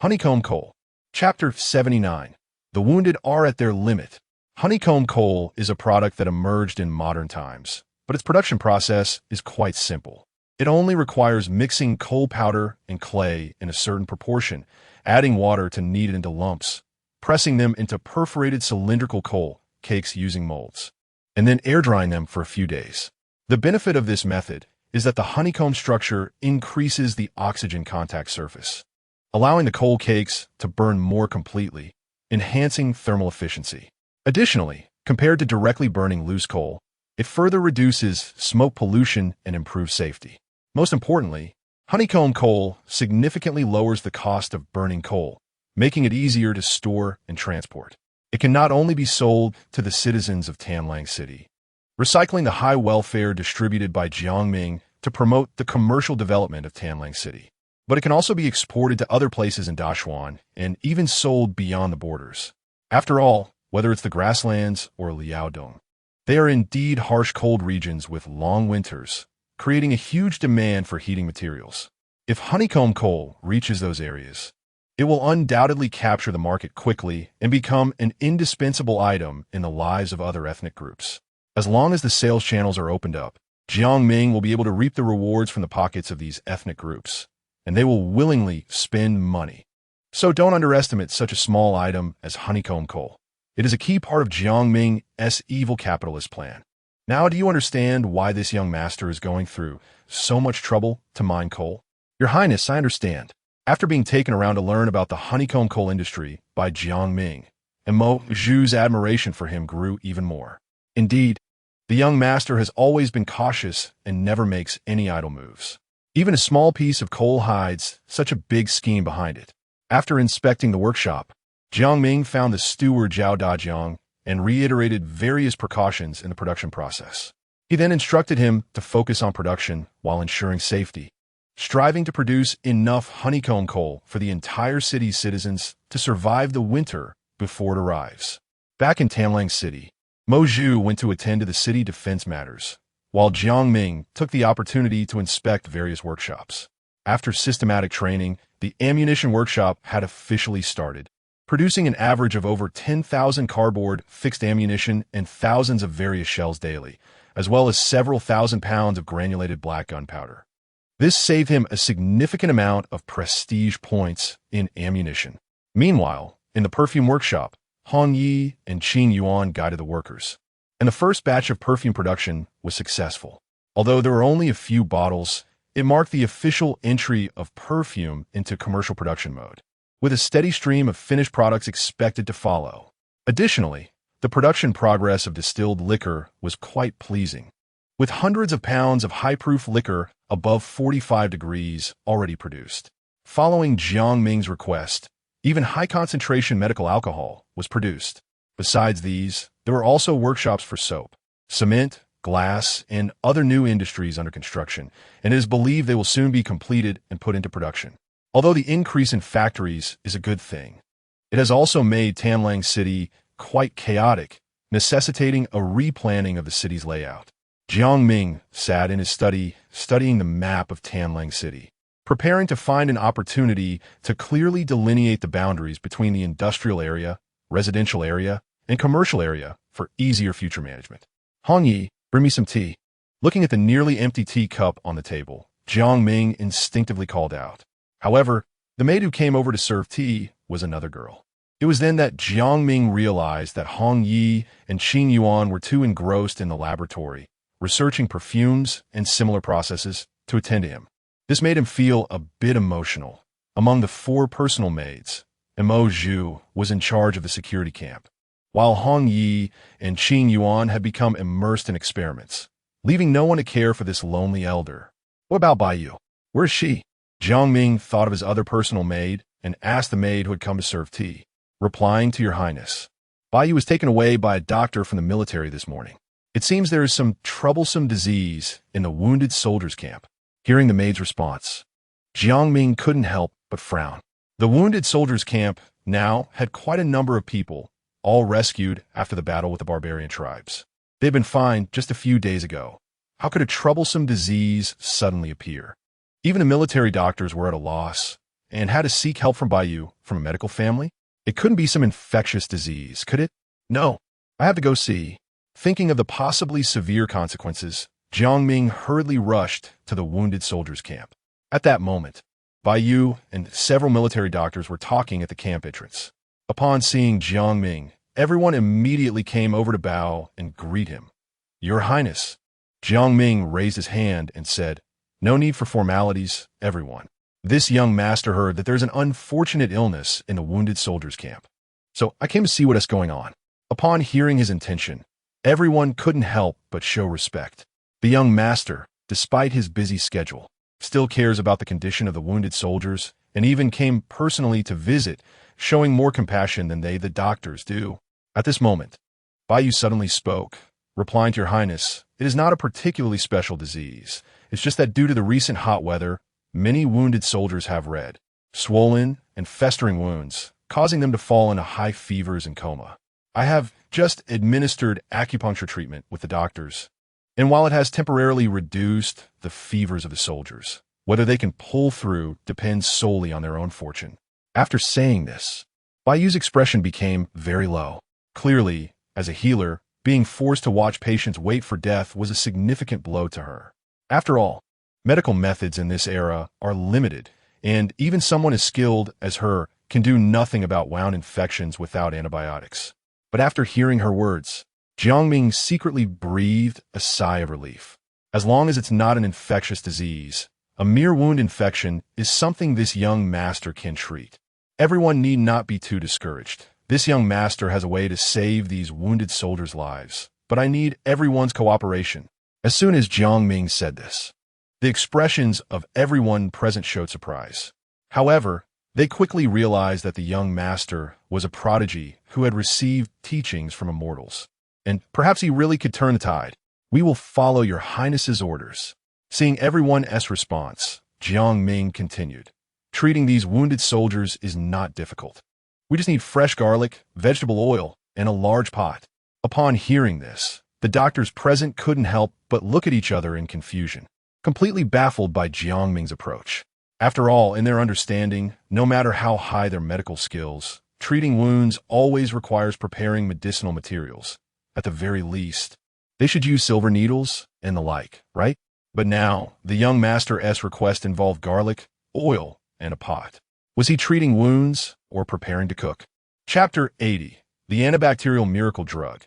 Honeycomb coal. Chapter 79. The wounded are at their limit. Honeycomb coal is a product that emerged in modern times, but its production process is quite simple. It only requires mixing coal powder and clay in a certain proportion, adding water to knead it into lumps, pressing them into perforated cylindrical coal cakes using molds, and then air drying them for a few days. The benefit of this method is that the honeycomb structure increases the oxygen contact surface, allowing the coal cakes to burn more completely, enhancing thermal efficiency. Additionally, compared to directly burning loose coal, it further reduces smoke pollution and improves safety. Most importantly, honeycomb coal significantly lowers the cost of burning coal, making it easier to store and transport. It can not only be sold to the citizens of Tanlang City, recycling the high welfare distributed by Jiang Ming to promote the commercial development of Tanlang City, but it can also be exported to other places in Dashuan and even sold beyond the borders. After all, whether it's the grasslands or Liaodong, they are indeed harsh cold regions with long winters, creating a huge demand for heating materials. If honeycomb coal reaches those areas, it will undoubtedly capture the market quickly and become an indispensable item in the lives of other ethnic groups. As long as the sales channels are opened up, Jiang Ming will be able to reap the rewards from the pockets of these ethnic groups, and they will willingly spend money. So don't underestimate such a small item as honeycomb coal. It is a key part of Jiang Ming's evil capitalist plan. Now do you understand why this young master is going through so much trouble to mine coal? Your Highness, I understand. After being taken around to learn about the honeycomb coal industry by Jiang Ming, Mo Zhu's admiration for him grew even more. Indeed, the young master has always been cautious and never makes any idle moves. Even a small piece of coal hides such a big scheme behind it. After inspecting the workshop, Jiang Ming found the steward Zhao Dajiang and reiterated various precautions in the production process. He then instructed him to focus on production while ensuring safety, striving to produce enough honeycomb coal for the entire city's citizens to survive the winter before it arrives. Back in Tanlang City, Mo Zhu went to attend to the city defense matters, while Jiang Ming took the opportunity to inspect various workshops. After systematic training, the ammunition workshop had officially started, producing an average of over 10,000 cardboard fixed ammunition and thousands of various shells daily, as well as several thousand pounds of granulated black gunpowder. This saved him a significant amount of prestige points in ammunition. Meanwhile, in the perfume workshop, Han Yi and Qin Yuan guided the workers, and the first batch of perfume production was successful. Although there were only a few bottles, it marked the official entry of perfume into commercial production mode, with a steady stream of finished products expected to follow. Additionally, the production progress of distilled liquor was quite pleasing, with hundreds of pounds of high-proof liquor above 45 degrees already produced. Following Jiang Ming's request, even high-concentration medical alcohol was produced. Besides these, there were also workshops for soap, cement, glass, and other new industries under construction, and it is believed they will soon be completed and put into production. Although the increase in factories is a good thing, it has also made Tanlang City quite chaotic, necessitating a replanning of the city's layout. Jiang Ming sat in his study, studying the map of Tanlang City, preparing to find an opportunity to clearly delineate the boundaries between the industrial area, residential area, and commercial area for easier future management. Han Yi, bring me some tea. Looking at the nearly empty teacup on the table, Jiang Ming instinctively called out. However, the maid who came over to serve tea was another girl. It was then that Jiang Ming realized that Han Yi and Qin Yuan were too engrossed in the laboratory, researching perfumes and similar processes, to attend to him. This made him feel a bit emotional. Among the 4 personal maids, Mo Zhu was in charge of the security camp, while Han Yi and Qin Yuan had become immersed in experiments, leaving no one to care for this lonely elder. What about Baiyu? Where's she? Jiang Ming thought of his other personal maid and asked the maid who had come to serve tea, replying to Your Highness. Baiyu was taken away by a doctor from the military this morning. It seems there is some troublesome disease in the wounded soldiers' camp. Hearing the maid's response, Jiang Ming couldn't help but frown. The wounded soldiers' camp now had quite a number of people, all rescued after the battle with the barbarian tribes. They'd been fine just a few days ago. How could a troublesome disease suddenly appear? Even the military doctors were at a loss and had to seek help from Baiyu from a medical family. It couldn't be some infectious disease, could it? No, I have to go see. Thinking of the possibly severe consequences, Jiang Ming hurriedly rushed to the wounded soldiers' camp. At that moment, Baiyu and several military doctors were talking at the camp entrance. Upon seeing Jiang Ming, everyone immediately came over to bow and greet him. Your Highness. Jiang Ming raised his hand and said, No need for formalities, everyone. This young master heard that there's an unfortunate illness in the wounded soldiers' camp. So I came to see what is going on. Upon hearing his intention, everyone couldn't help but show respect. The young master, despite his busy schedule, still cares about the condition of the wounded soldiers and even came personally to visit, showing more compassion than the doctors do. At this moment, Baiyu suddenly spoke, replying to Your Highness, it is not a particularly special disease. It's just that due to the recent hot weather, many wounded soldiers have red, swollen, and festering wounds, causing them to fall into high fevers and coma. I have just administered acupuncture treatment with the doctors, and while it has temporarily reduced the fevers of the soldiers, whether they can pull through depends solely on their own fortune. After saying this, Baiyu's expression became very low. Clearly, as a healer, being forced to watch patients wait for death was a significant blow to her. After all, medical methods in this era are limited, and even someone as skilled as her can do nothing about wound infections without antibiotics. But after hearing her words, Jiang Ming secretly breathed a sigh of relief. As long as it's not an infectious disease, a mere wound infection is something this young master can treat. Everyone need not be too discouraged. This young master has a way to save these wounded soldiers' lives, but I need everyone's cooperation." As soon as Jiang Ming said this, the expressions of everyone present showed surprise. However, they quickly realized that the young master was a prodigy who had received teachings from immortals, and perhaps he really could turn the tide. "We will follow your highness's orders." Seeing everyone's response, Jiang Ming continued, "Treating these wounded soldiers is not difficult. We just need fresh garlic, vegetable oil, and a large pot." Upon hearing this, the doctors present couldn't help but look at each other in confusion, completely baffled by Jiang Ming's approach. After all, in their understanding, no matter how high their medical skills, treating wounds always requires preparing medicinal materials. At the very least, they should use silver needles and the like, right? But now, the young master's request involved garlic, oil, and a pot. Was he treating wounds or preparing to cook? Chapter 80. The Antibacterial Miracle Drug.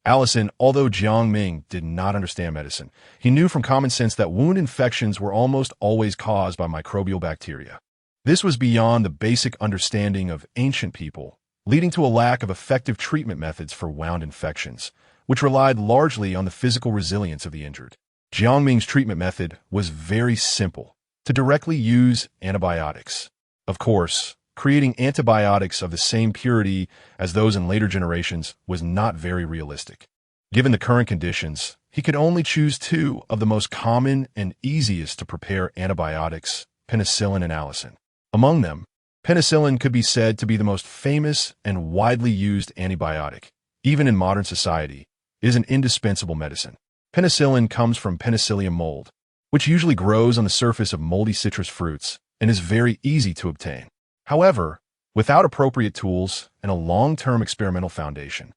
Allison, although Jiang Ming did not understand medicine, he knew from common sense that wound infections were almost always caused by microbial bacteria. This was beyond the basic understanding of ancient people, leading to a lack of effective treatment methods for wound infections, which relied largely on the physical resilience of the injured. Jiang Ming's treatment method was very simple: to directly use antibiotics. Of course, creating antibiotics of the same purity as those in later generations was not very realistic. Given the current conditions, he could only choose two of the most common and easiest to prepare antibiotics, penicillin and allicin. Among them, penicillin could be said to be the most famous and widely used antibiotic. Even in modern society, it is an indispensable medicine. Penicillin comes from Penicillium mold, which usually grows on the surface of moldy citrus fruits and is very easy to obtain. However, without appropriate tools and a long-term experimental foundation,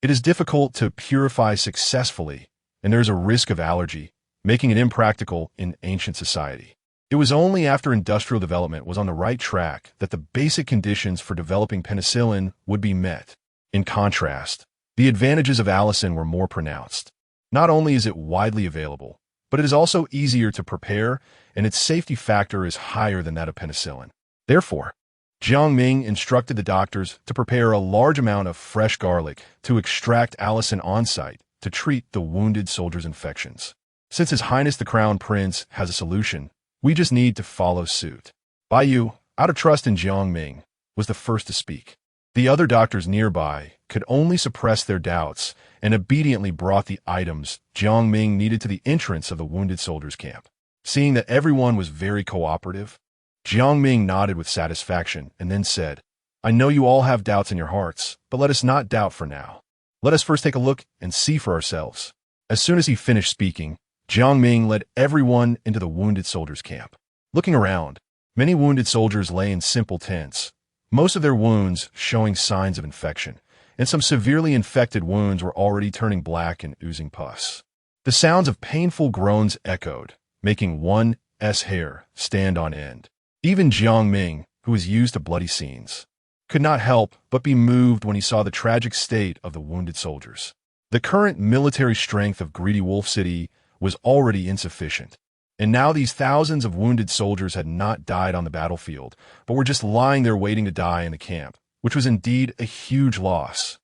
it is difficult to purify successfully, and there is a risk of allergy, making it impractical in ancient society. It was only after industrial development was on the right track that the basic conditions for developing penicillin would be met. In contrast, the advantages of allicin were more pronounced. Not only is it widely available, but it is also easier to prepare, and its safety factor is higher than that of penicillin. Therefore, Jiang Ming instructed the doctors to prepare a large amount of fresh garlic to extract allicin on-site to treat the wounded soldiers' infections. Since His Highness the Crown Prince has a solution, we just need to follow suit. Bai Yu, out of trust in Jiang Ming, was the first to speak. The other doctors nearby could only suppress their doubts and obediently brought the items Jiang Ming needed to the entrance of the wounded soldiers' camp. Seeing that everyone was very cooperative, Jiang Ming nodded with satisfaction and then said, "I know you all have doubts in your hearts, but let us not doubt for now. Let us first take a look and see for ourselves." As soon as he finished speaking, Jiang Ming led everyone into the wounded soldiers' camp. Looking around, many wounded soldiers lay in simple tents, most of their wounds showing signs of infection, and some severely infected wounds were already turning black and oozing pus. The sounds of painful groans echoed, making one's hair stand on end. Even Jiang Ming, who was used to bloody scenes, could not help but be moved when he saw the tragic state of the wounded soldiers. The current military strength of Greedy Wolf City was already insufficient, and now these thousands of wounded soldiers had not died on the battlefield, but were just lying there waiting to die in the camp, which was indeed a huge loss.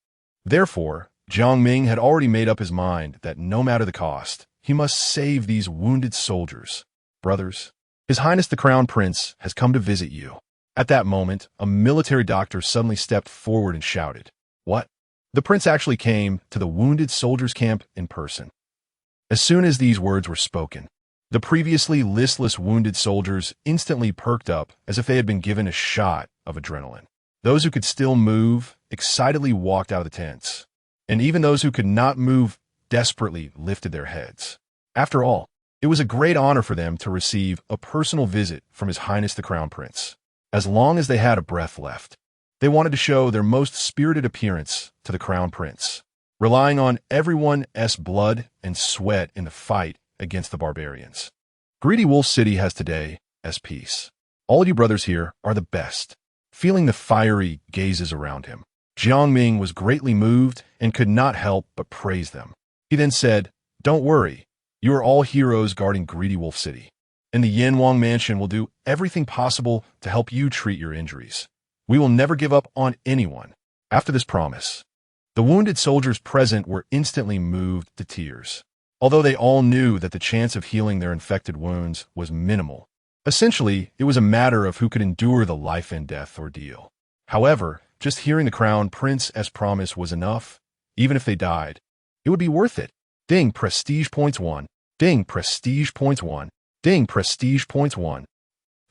Therefore, Jiang Ming had already made up his mind that no matter the cost, he must save these wounded soldiers. "Brothers, His Highness the Crown Prince has come to visit you." At that moment, a military doctor suddenly stepped forward and shouted, "What?" The prince actually came to the wounded soldiers' camp in person. As soon as these words were spoken, the previously listless wounded soldiers instantly perked up as if they had been given a shot of adrenaline. Those who could still move excitedly walked out of the tents, and even those who could not move desperately lifted their heads. After all, it was a great honor for them to receive a personal visit from His Highness the Crown Prince. As long as they had a breath left, they wanted to show their most spirited appearance to the Crown Prince, relying on everyone's blood and sweat in the fight against the barbarians. Greedy Wolf City has today's peace. All you brothers here are the best. Feeling the fiery gazes around him, Jiang Ming was greatly moved and could not help but praise them. He then said, "Don't worry. You are all heroes guarding Greedy Wolf City, and the Yanwang Mansion will do everything possible to help you treat your injuries. We will never give up on anyone." After this promise, The wounded soldiers present were instantly moved to tears, although they all knew that the chance of healing their infected wounds was minimal. Essentially, it was a matter of who could endure the life-and-death ordeal. However, just hearing the crown prince's promise was enough. Even if they died, it would be worth it. Ding, prestige points 1. Ding, prestige points 1. Ding, prestige points 1.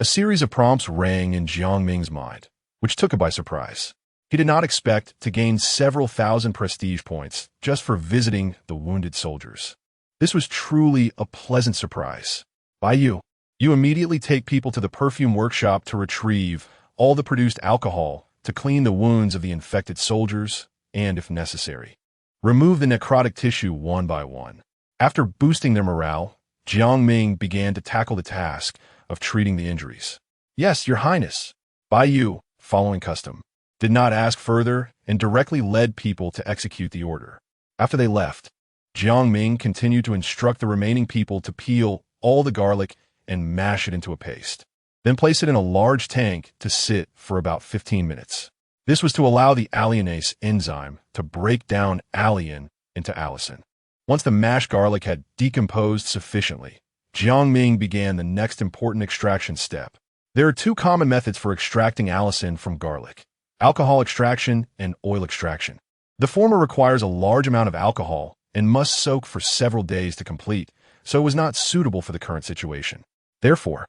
A series of prompts rang in Jiang Ming's mind, which took him by surprise. He did not expect to gain several thousand prestige points just for visiting the wounded soldiers. This was truly a pleasant surprise. You immediately take people to the perfume workshop to retrieve all the produced alcohol to clean the wounds of the infected soldiers and, if necessary, remove the necrotic tissue one by one. After boosting their morale, Jiang Ming began to tackle the task of treating the injuries. Yes, Your Highness. Bai, following custom, did not ask further and directly led people to execute the order. After they left, Jiang Ming continued to instruct the remaining people to peel all the garlic and mash it into a paste. Then place it in a large tank to sit for about 15 minutes. This was to allow the alliinase enzyme to break down alliin into allicin. Once the mashed garlic had decomposed sufficiently, Jiang Ming began the next important extraction step. There are two common methods for extracting allicin from garlic: alcohol extraction and oil extraction. The former requires a large amount of alcohol and must soak for several days to complete, so it was not suitable for the current situation. Therefore,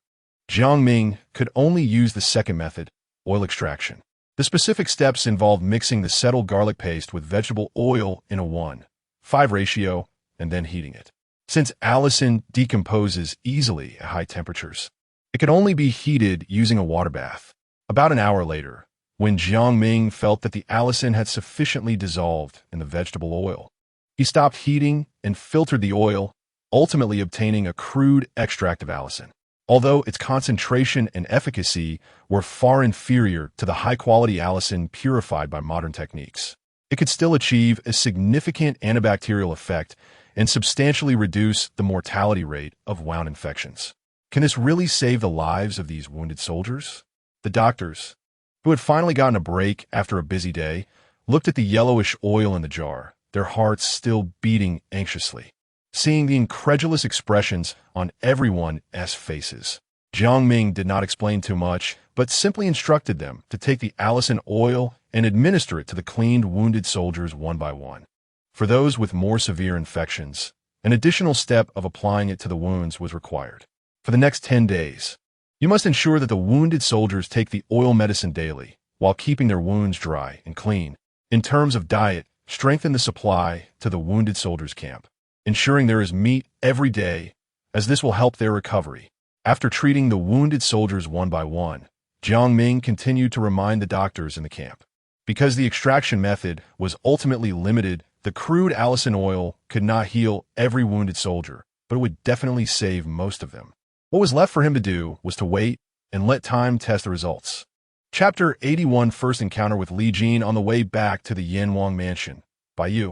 Jiang Ming could only use the second method, oil extraction. The specific steps involve mixing the settled garlic paste with vegetable oil in a 1:5 ratio and then heating it. Since allicin decomposes easily at high temperatures, it could only be heated using a water bath. About an hour later, when Jiang Ming felt that the allicin had sufficiently dissolved in the vegetable oil, he stopped heating and filtered the oil, ultimately obtaining a crude extract of allicin. Although its concentration and efficacy were far inferior to the high-quality allicin purified by modern techniques, it could still achieve a significant antibacterial effect and substantially reduce the mortality rate of wound infections. Can this really save the lives of these wounded soldiers? The doctors, who had finally gotten a break after a busy day, looked at the yellowish oil in the jar, their hearts still beating anxiously. Seeing the incredulous expressions on everyone's faces, Jiang Ming did not explain too much, but simply instructed them to take the allicin oil and administer it to the cleaned wounded soldiers one by one. For those with more severe infections, an additional step of applying it to the wounds was required. For the next 10 days, you must ensure that the wounded soldiers take the oil medicine daily, while keeping their wounds dry and clean. In terms of diet, strengthen the supply to the wounded soldiers' camp, ensuring there is meat every day, as this will help their recovery. After treating the wounded soldiers one by one, Jiang Ming continued to remind the doctors in the camp. Because the extraction method was ultimately limited, the crude allicin oil could not heal every wounded soldier, but it would definitely save most of them. What was left for him to do was to wait and let time test the results. Chapter 81: First Encounter with Li Jin. On the way back to the Yanwang mansion, Bai,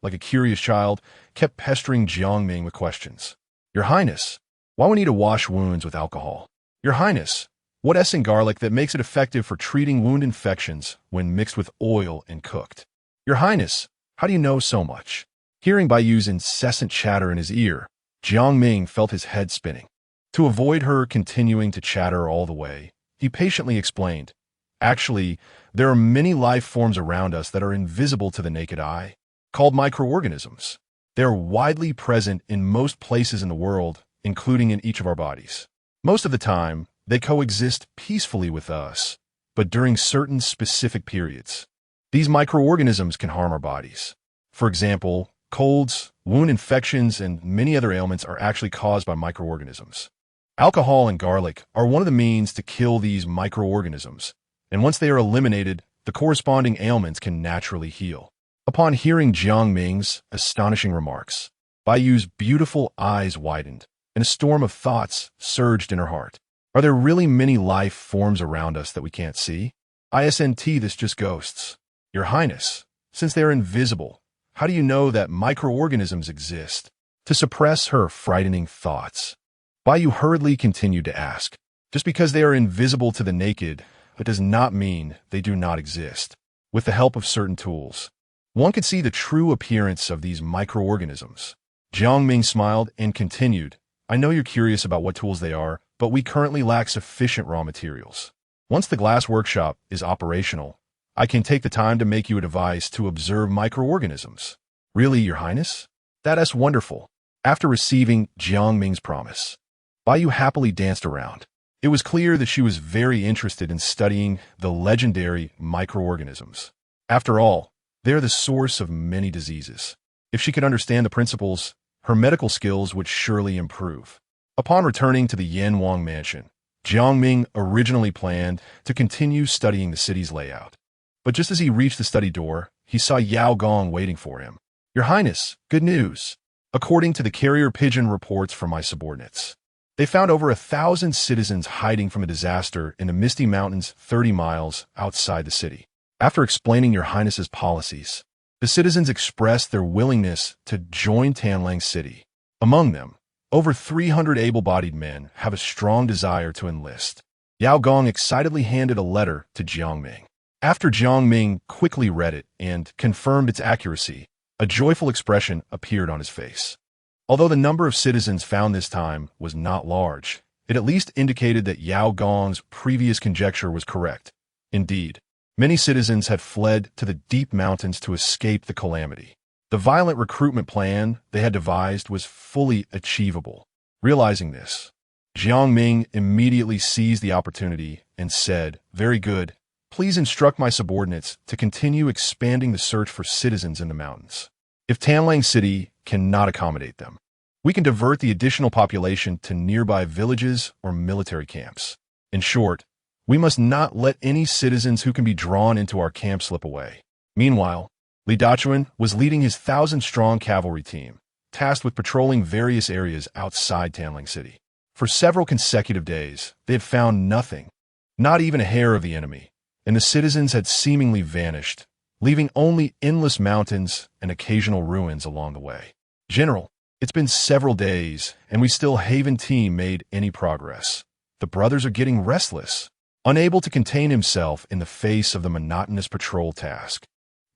like a curious child, kept pestering Jiang Ming with questions. Your Highness, why we need to wash wounds with alcohol? Your Highness, what is in garlic that makes it effective for treating wound infections when mixed with oil and cooked? Your Highness, how do you know so much? Hearing Bai's incessant chatter in his ear, Jiang Ming felt his head spinning. To avoid her continuing to chatter all the way, he patiently explained, actually, there are many life forms around us that are invisible to the naked eye, called microorganisms. They are widely present in most places in the world, including in each of our bodies. Most of the time, they coexist peacefully with us, but during certain specific periods, these microorganisms can harm our bodies. For example, colds, wound infections, and many other ailments are actually caused by microorganisms. Alcohol and garlic are one of the means to kill these microorganisms, and once they are eliminated, the corresponding ailments can naturally heal. Upon hearing Jiang Ming's astonishing remarks, Bai's beautiful eyes widened, and a storm of thoughts surged in her heart. Are there really many life forms around us that we can't see? Isn't this just ghosts? Your Highness, since they are invisible, how do you know that microorganisms exist? To suppress her frightening thoughts, Bai hurriedly continued to ask, just because they are invisible to the naked, it does not mean they do not exist. With the help of certain tools, one could see the true appearance of these microorganisms. Jiang Ming smiled and continued, I know you're curious about what tools they are, but we currently lack sufficient raw materials. Once the glass workshop is operational, I can take the time to make you a device to observe microorganisms. Really, Your Highness? That's wonderful. After receiving Jiang Ming's promise, Bai happily danced around. It was clear that she was very interested in studying the legendary microorganisms. After all, they're the source of many diseases. If she could understand the principles, her medical skills would surely improve. Upon returning to the Yanwang mansion, Jiang Ming originally planned to continue studying the city's layout. But just as he reached the study door, he saw Yao Gong waiting for him. Your Highness, good news. According to the carrier pigeon reports from my subordinates, they found over 1,000 citizens hiding from a disaster in the Misty Mountains 30 miles outside the city. After explaining Your Highness's policies, the citizens expressed their willingness to join Tanlang City. Among them, over 300 able-bodied men have a strong desire to enlist. Yao Gong excitedly handed a letter to Jiang Ming. After Jiang Ming quickly read it and confirmed its accuracy, a joyful expression appeared on his face. Although the number of citizens found this time was not large, it at least indicated that Yao Gong's previous conjecture was correct. Indeed, many citizens had fled to the deep mountains to escape the calamity. The violent recruitment plan they had devised was fully achievable. Realizing this, Jiang Ming immediately seized the opportunity and said, Very good. Please instruct my subordinates to continue expanding the search for citizens in the mountains. If Tanlang City cannot accommodate them, we can divert the additional population to nearby villages or military camps. In short, we must not let any citizens who can be drawn into our camp slip away. Meanwhile, Li Dachuan was leading his 1,000-strong cavalry team, tasked with patrolling various areas outside Tanlang City. For several consecutive days, they had found nothing, not even a hair of the enemy, and the citizens had seemingly vanished, leaving only endless mountains and occasional ruins along the way. General, it's been several days, and we still haven't made any progress. The brothers are getting restless. Unable to contain himself in the face of the monotonous patrol task,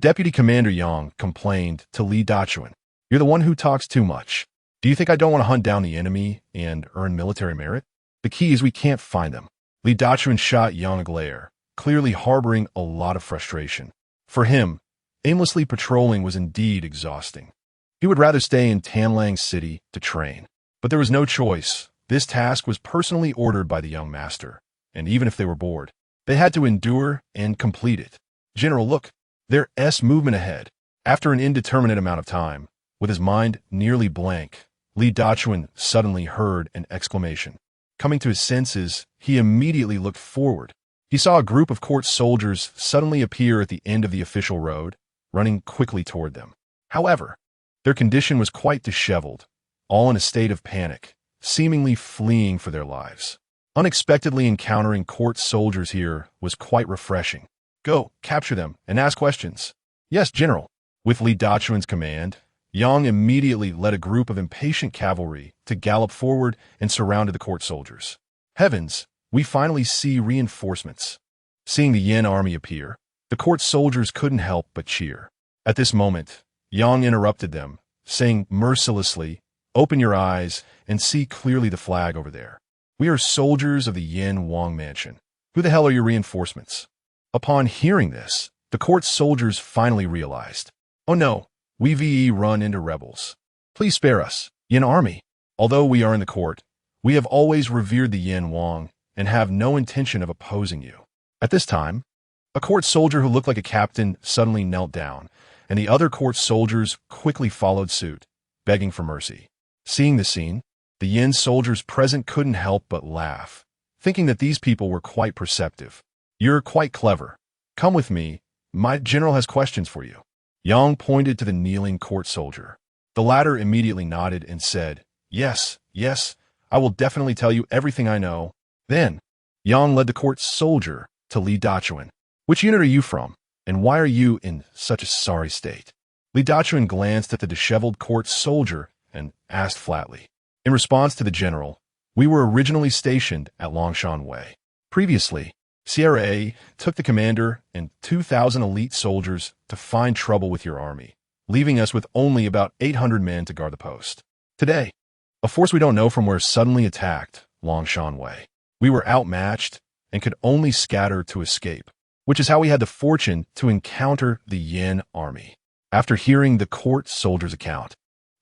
Deputy Commander Yang complained to Li Dachuan, You're the one who talks too much. Do you think I don't want to hunt down the enemy and earn military merit? The key is we can't find them. Li Dachuan shot Yang a glare, clearly harboring a lot of frustration. For him, aimlessly patrolling was indeed exhausting. He would rather stay in Tanlang City to train. But there was no choice. This task was personally ordered by the young master, and even if they were bored, they had to endure and complete it. General, look, there's movement ahead. After an indeterminate amount of time, with his mind nearly blank, Li Dachuan suddenly heard an exclamation. Coming to his senses, he immediately looked forward. He saw a group of court soldiers suddenly appear at the end of the official road, running quickly toward them. However, their condition was quite disheveled, all in a state of panic, seemingly fleeing for their lives. Unexpectedly encountering court soldiers here was quite refreshing. Go, capture them, and ask questions. Yes, General. With Li Dachuan's command, Yang immediately led a group of impatient cavalry to gallop forward and surrounded the court soldiers. Heavens, we finally see reinforcements. Seeing the Yin army appear, the court soldiers couldn't help but cheer. At this moment, Yang interrupted them, saying mercilessly, Open your eyes and see clearly the flag over there. We are soldiers of the Yin Wang mansion. Who the hell are your reinforcements? Upon hearing this, the court soldiers finally realized, Oh no, we've run into rebels. Please spare us, Yin army. Although we are in the court, we have always revered the Yin Wang and have no intention of opposing you. At this time, a court soldier who looked like a captain suddenly knelt down, and the other court soldiers quickly followed suit, begging for mercy. Seeing the scene, the Yin soldiers present couldn't help but laugh, thinking that these people were quite perceptive. You're quite clever. Come with me. My general has questions for you. Yang pointed to the kneeling court soldier. The latter immediately nodded and said, Yes, I will definitely tell you everything I know. Then, Yang led the court soldier to Li Dachuan. Which unit are you from, and why are you in such a sorry state? Li Dachuan glanced at the disheveled court soldier and asked flatly. In response to the general, we were originally stationed at Longshan Wei. Previously, Sierra took the commander and 2,000 elite soldiers to find trouble with your army, leaving us with only about 800 men to guard the post. Today, a force we don't know from where suddenly attacked Longshan Wei. We were outmatched and could only scatter to escape, which is how we had the fortune to encounter the Yin army. After hearing the court soldier's account,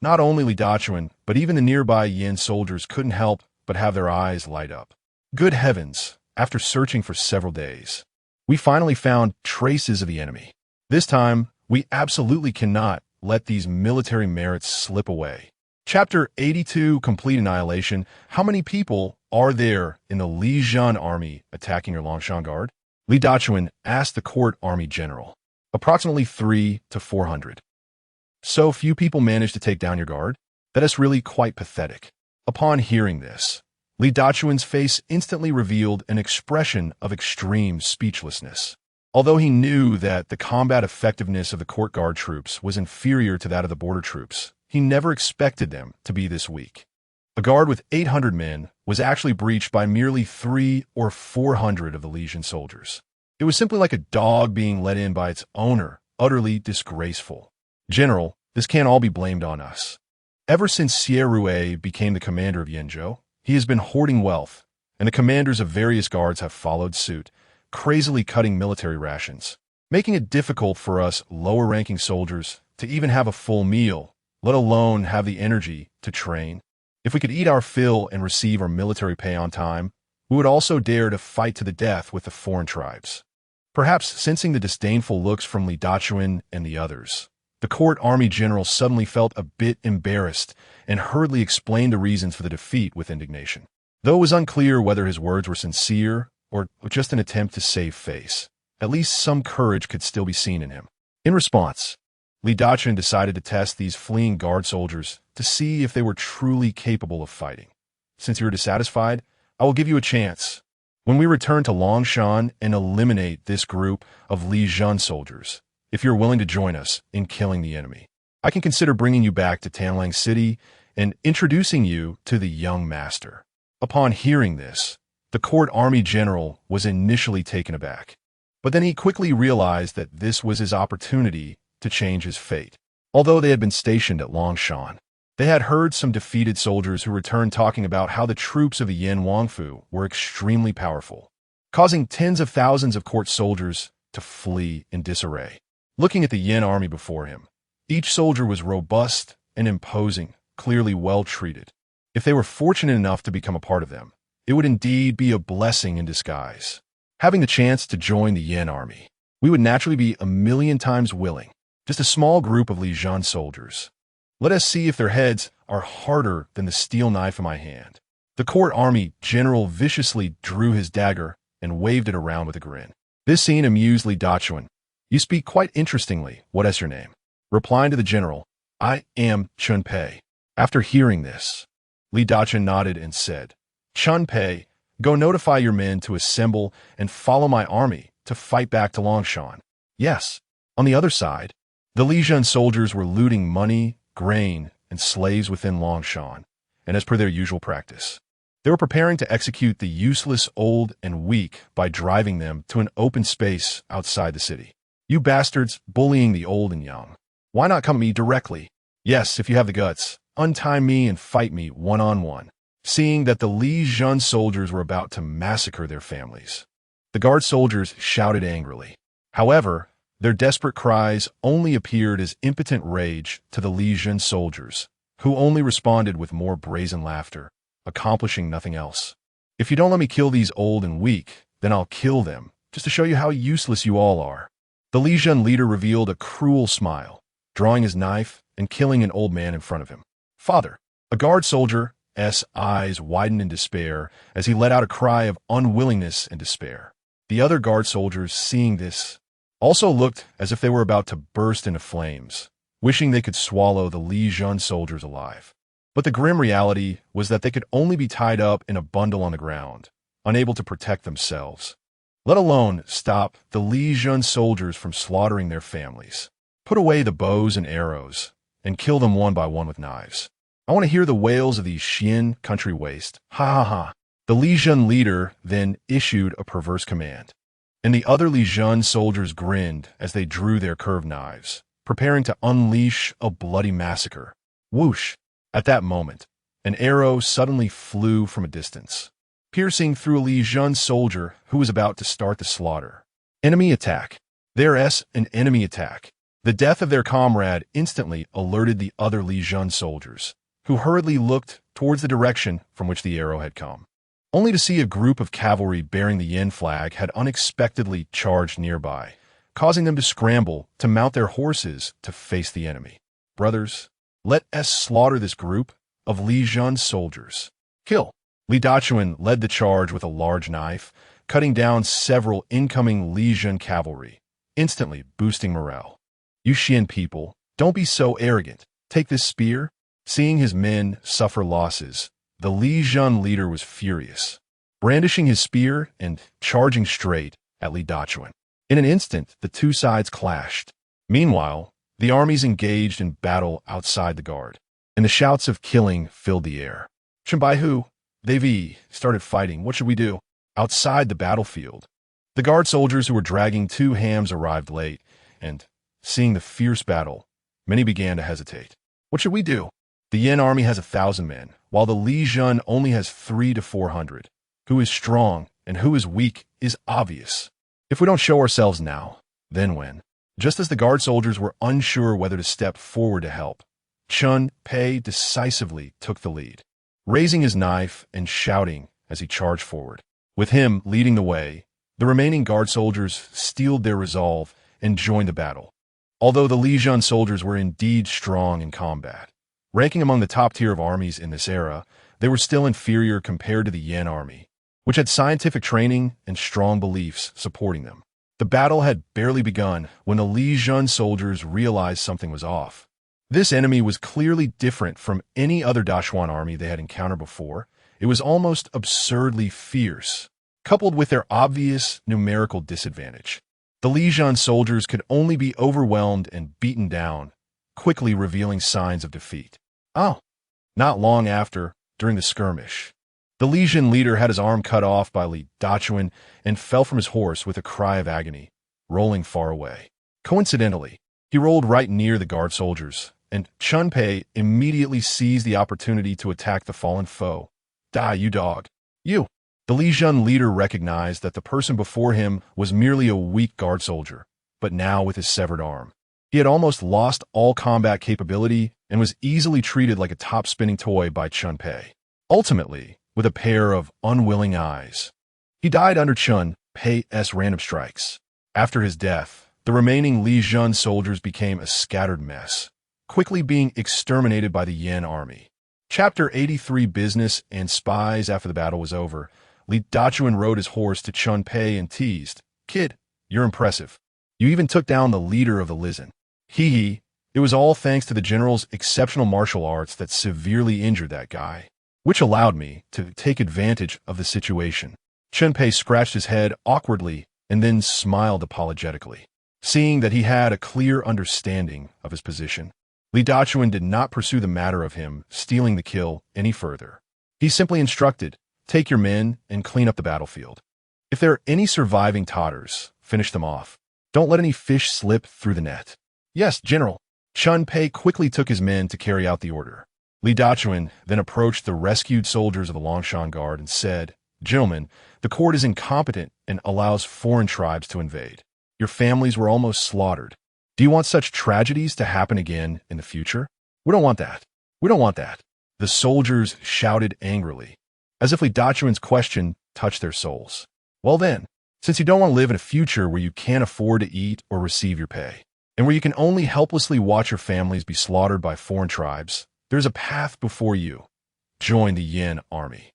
not only Li Dachuan, but even the nearby Yin soldiers couldn't help but have their eyes light up. Good heavens, after searching for several days, we finally found traces of the enemy. This time, we absolutely cannot let these military merits slip away. Chapter 82, Complete Annihilation. How many people are there in the Li Zhan army attacking your Longshan guard? Li Dachuan asked the court army general. Approximately 300 to 400. So few people managed to take down your guard? That is really quite pathetic. Upon hearing this, Li Dachuan's face instantly revealed an expression of extreme speechlessness. Although he knew that the combat effectiveness of the court guard troops was inferior to that of the border troops, he never expected them to be this weak. A guard with 800 men was actually breached by merely 300 or 400 of the Legion soldiers. It was simply like a dog being let in by its owner, utterly disgraceful. General, this can't all be blamed on us. Ever since Sierra became the commander of Yenzhou, he has been hoarding wealth, and the commanders of various guards have followed suit, crazily cutting military rations, making it difficult for us lower-ranking soldiers to even have a full meal, let alone have the energy to train. If we could eat our fill and receive our military pay on time, we would also dare to fight to the death with the foreign tribes. Perhaps sensing the disdainful looks from Li Dachuan and the others, the court army general suddenly felt a bit embarrassed and hurriedly explained the reasons for the defeat with indignation. Though it was unclear whether his words were sincere or just an attempt to save face, at least some courage could still be seen in him. In response, Li Dachuan decided to test these fleeing guard soldiers to see if they were truly capable of fighting. Since you are dissatisfied, I will give you a chance. When we return to Longshan and eliminate this group of Li Zhan soldiers, if you're willing to join us in killing the enemy, I can consider bringing you back to Tanlang City and introducing you to the young master. Upon hearing this, the court army general was initially taken aback, but then he quickly realized that this was his opportunity to change his fate. Although they had been stationed at Longshan, they had heard some defeated soldiers who returned talking about how the troops of the Yin Wangfu were extremely powerful, causing tens of thousands of court soldiers to flee in disarray. Looking at the Yin army before him, each soldier was robust and imposing, clearly well treated. If they were fortunate enough to become a part of them, it would indeed be a blessing in disguise. Having the chance to join the Yin army, we would naturally be a million times willing. Just a small group of Li Zhan soldiers. Let us see if their heads are harder than the steel knife in my hand. The court army general viciously drew his dagger and waved it around with a grin. This scene amused Li Dachuan. You speak quite interestingly. What is your name? Replying to the general, I am Chun Pei. After hearing this, Li Dachuan nodded and said, Chun Pei, go notify your men to assemble and follow my army to fight back to Longshan. Yes. On the other side, the Li Zhan soldiers were looting money, grain, and slaves within Longshan, and as per their usual practice, they were preparing to execute the useless old and weak by driving them to an open space outside the city. You bastards bullying the old and young. Why not come at me directly? Yes, if you have the guts, untie me and fight me one-on-one. Seeing that the Li Zhan soldiers were about to massacre their families, the guard soldiers shouted angrily. However, their desperate cries only appeared as impotent rage to the Li Zhan soldiers, who only responded with more brazen laughter, accomplishing nothing else. If you don't let me kill these old and weak, then I'll kill them, just to show you how useless you all are. The Li Zhan leader revealed a cruel smile, drawing his knife and killing an old man in front of him. Father, a guard soldier's eyes widened in despair as he let out a cry of unwillingness and despair. The other guard soldiers, seeing this, also looked as if they were about to burst into flames, wishing they could swallow the Li Zhan soldiers alive. But the grim reality was that they could only be tied up in a bundle on the ground, unable to protect themselves, let alone stop the Li Zhan soldiers from slaughtering their families. Put away the bows and arrows, and kill them one by one with knives. I want to hear the wails of these Xian country waste. Ha ha ha. The Lijian leader then issued a perverse command, and the other Lijian soldiers grinned as they drew their curved knives, preparing to unleash a bloody massacre. Whoosh! At that moment, an arrow suddenly flew from a distance, piercing through a Lijian soldier who was about to start the slaughter. Enemy attack. There's an enemy attack. The death of their comrade instantly alerted the other Lijian soldiers, who hurriedly looked towards the direction from which the arrow had come, only to see a group of cavalry bearing the Yin flag had unexpectedly charged nearby, causing them to scramble to mount their horses to face the enemy. Brothers, let us slaughter this group of Lijian soldiers. Kill! Li Dachuan led the charge with a large knife, cutting down several incoming Lijian cavalry, instantly boosting morale. You Xian people, don't be so arrogant. Take this spear. Seeing his men suffer losses, the Lijian leader was furious, brandishing his spear and charging straight at Li Dachuan. In an instant, the two sides clashed. Meanwhile, the armies engaged in battle outside the guard, and the shouts of killing filled the air. Chenbaihu, they've started fighting. What should we do? Outside the battlefield, the guard soldiers who were dragging two hams arrived late, and, seeing the fierce battle, many began to hesitate. What should we do? The Yin army has 1,000 men, while the Lijian only has 300 to 400. Who is strong and who is weak is obvious. If we don't show ourselves now, then when? Just as the guard soldiers were unsure whether to step forward to help, Chun Pei decisively took the lead, raising his knife and shouting as he charged forward. With him leading the way, the remaining guard soldiers steeled their resolve and joined the battle. Although the Lijian soldiers were indeed strong in combat, ranking among the top tier of armies in this era, they were still inferior compared to the Yin army, which had scientific training and strong beliefs supporting them. The battle had barely begun when the Lijian soldiers realized something was off. This enemy was clearly different from any other Dachuan army they had encountered before. It was almost absurdly fierce, coupled with their obvious numerical disadvantage. The Lijian soldiers could only be overwhelmed and beaten down, quickly revealing signs of defeat. Not long after, during the skirmish, the Lijian leader had his arm cut off by Li Dachuan and fell from his horse with a cry of agony, rolling far away. Coincidentally, he rolled right near the guard soldiers, and Chun Pei immediately seized the opportunity to attack the fallen foe. Die, you dog! You! The Lijian leader recognized that the person before him was merely a weak guard soldier, but now with his severed arm, he had almost lost all combat capability and was easily treated like a top-spinning toy by Chun Pei. Ultimately, with a pair of unwilling eyes, he died under Chun Pei's random strikes. After his death, the remaining Lijian soldiers became a scattered mess, quickly being exterminated by the Yin army. Chapter 83 Business and Spies. After the battle was over, Li Dachuan rode his horse to Chun Pei and teased, "Kid, you're impressive. You even took down the leader of the Lijian. Hee. It was all thanks to the general's exceptional martial arts that severely injured that guy, which allowed me to take advantage of the situation." Chun Pei scratched his head awkwardly and then smiled apologetically. Seeing that he had a clear understanding of his position, Li Dachuan did not pursue the matter of him stealing the kill any further. He simply instructed, "Take your men and clean up the battlefield. If there are any surviving Tatars, finish them off. Don't let any fish slip through the net." "Yes, General." Chun Pei quickly took his men to carry out the order. Li Dachuan then approached the rescued soldiers of the Longshan Guard and said, "Gentlemen, the court is incompetent and allows foreign tribes to invade. Your families were almost slaughtered. Do you want such tragedies to happen again in the future? We don't want that. We don't want that." The soldiers shouted angrily, as if Li Dachuan's question touched their souls. "Well then, since you don't want to live in a future where you can't afford to eat or receive your pay, and where you can only helplessly watch your families be slaughtered by foreign tribes, there's a path before you. Join the Yin army.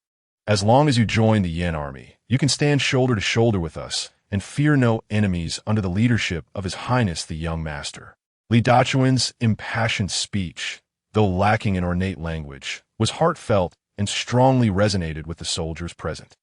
As long as you join the Yin army, you can stand shoulder to shoulder with us and fear no enemies under the leadership of His Highness the Young Master." Li Dachuan's impassioned speech, though lacking in ornate language, was heartfelt and strongly resonated with the soldiers present.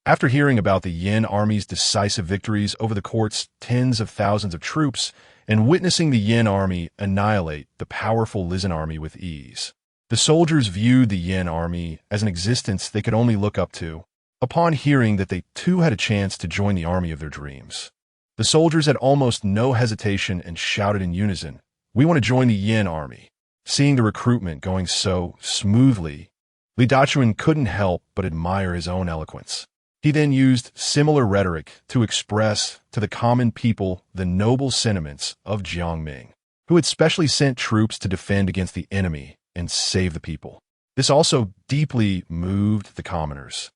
After hearing about the Yin army's decisive victories over the court's tens of thousands of troops and witnessing the Yin army annihilate the powerful Lijian army with ease, the soldiers viewed the Yin army as an existence they could only look up to. upon hearing that they too had a chance to join the army of their dreams. The soldiers had almost no hesitation and shouted in unison, "We want to join the Yin army." Seeing the recruitment going so smoothly, Li Dachuan couldn't help but admire his own eloquence. He then used similar rhetoric to express to the common people the noble sentiments of Jiang Ming, who had specially sent troops to defend against the enemy and save the people. This also deeply moved the commoners,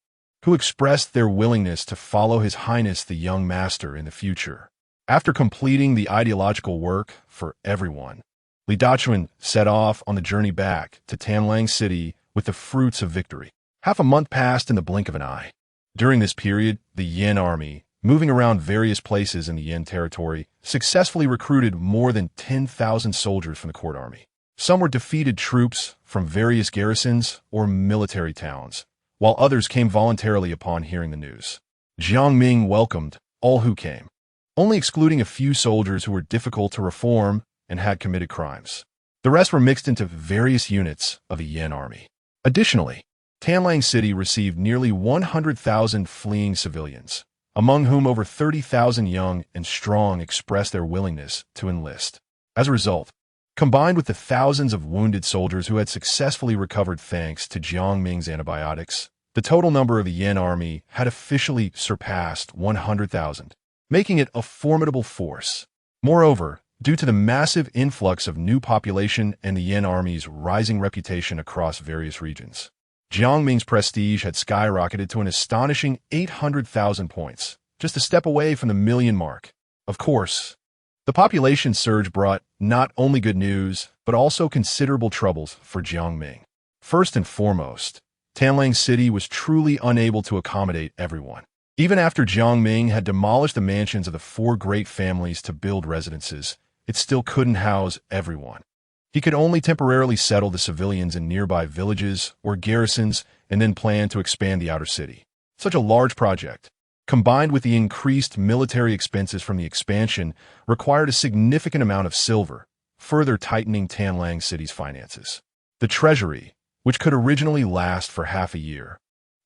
who expressed their willingness to follow His Highness the Young Master in the future. After completing the ideological work for everyone, Li Dachuan set off on the journey back to Tanlang City with the fruits of victory. Half a month passed in the blink of an eye. During this period, the Yin army, moving around various places in the Yin territory, successfully recruited more than 10,000 soldiers from the court army. Some were defeated troops from various garrisons or military towns, while others came voluntarily upon hearing the news. Jiang Ming welcomed all who came, only excluding a few soldiers who were difficult to reform and had committed crimes. The rest were mixed into various units of the Yin army. Additionally, Tanlang City received nearly 100,000 fleeing civilians, among whom over 30,000 young and strong expressed their willingness to enlist. As a result, combined with the thousands of wounded soldiers who had successfully recovered thanks to Jiang Ming's antibiotics, the total number of the Yin army had officially surpassed 100,000, making it a formidable force. Moreover, due to the massive influx of new population and the Yin army's rising reputation across various regions, Jiang Ming's prestige had skyrocketed to an astonishing 800,000 points, just a step away from the million mark. Of course, the population surge brought not only good news, but also considerable troubles for Jiang Ming. First and foremost, Tanlang City was truly unable to accommodate everyone. Even after Jiang Ming had demolished the mansions of the four great families to build residences, it still couldn't house everyone. He could only temporarily settle the civilians in nearby villages or garrisons and then plan to expand the outer city. Such a large project, combined with the increased military expenses from the expansion, required a significant amount of silver, further tightening Tanlang City's finances. The treasury, which could originally last for half a year,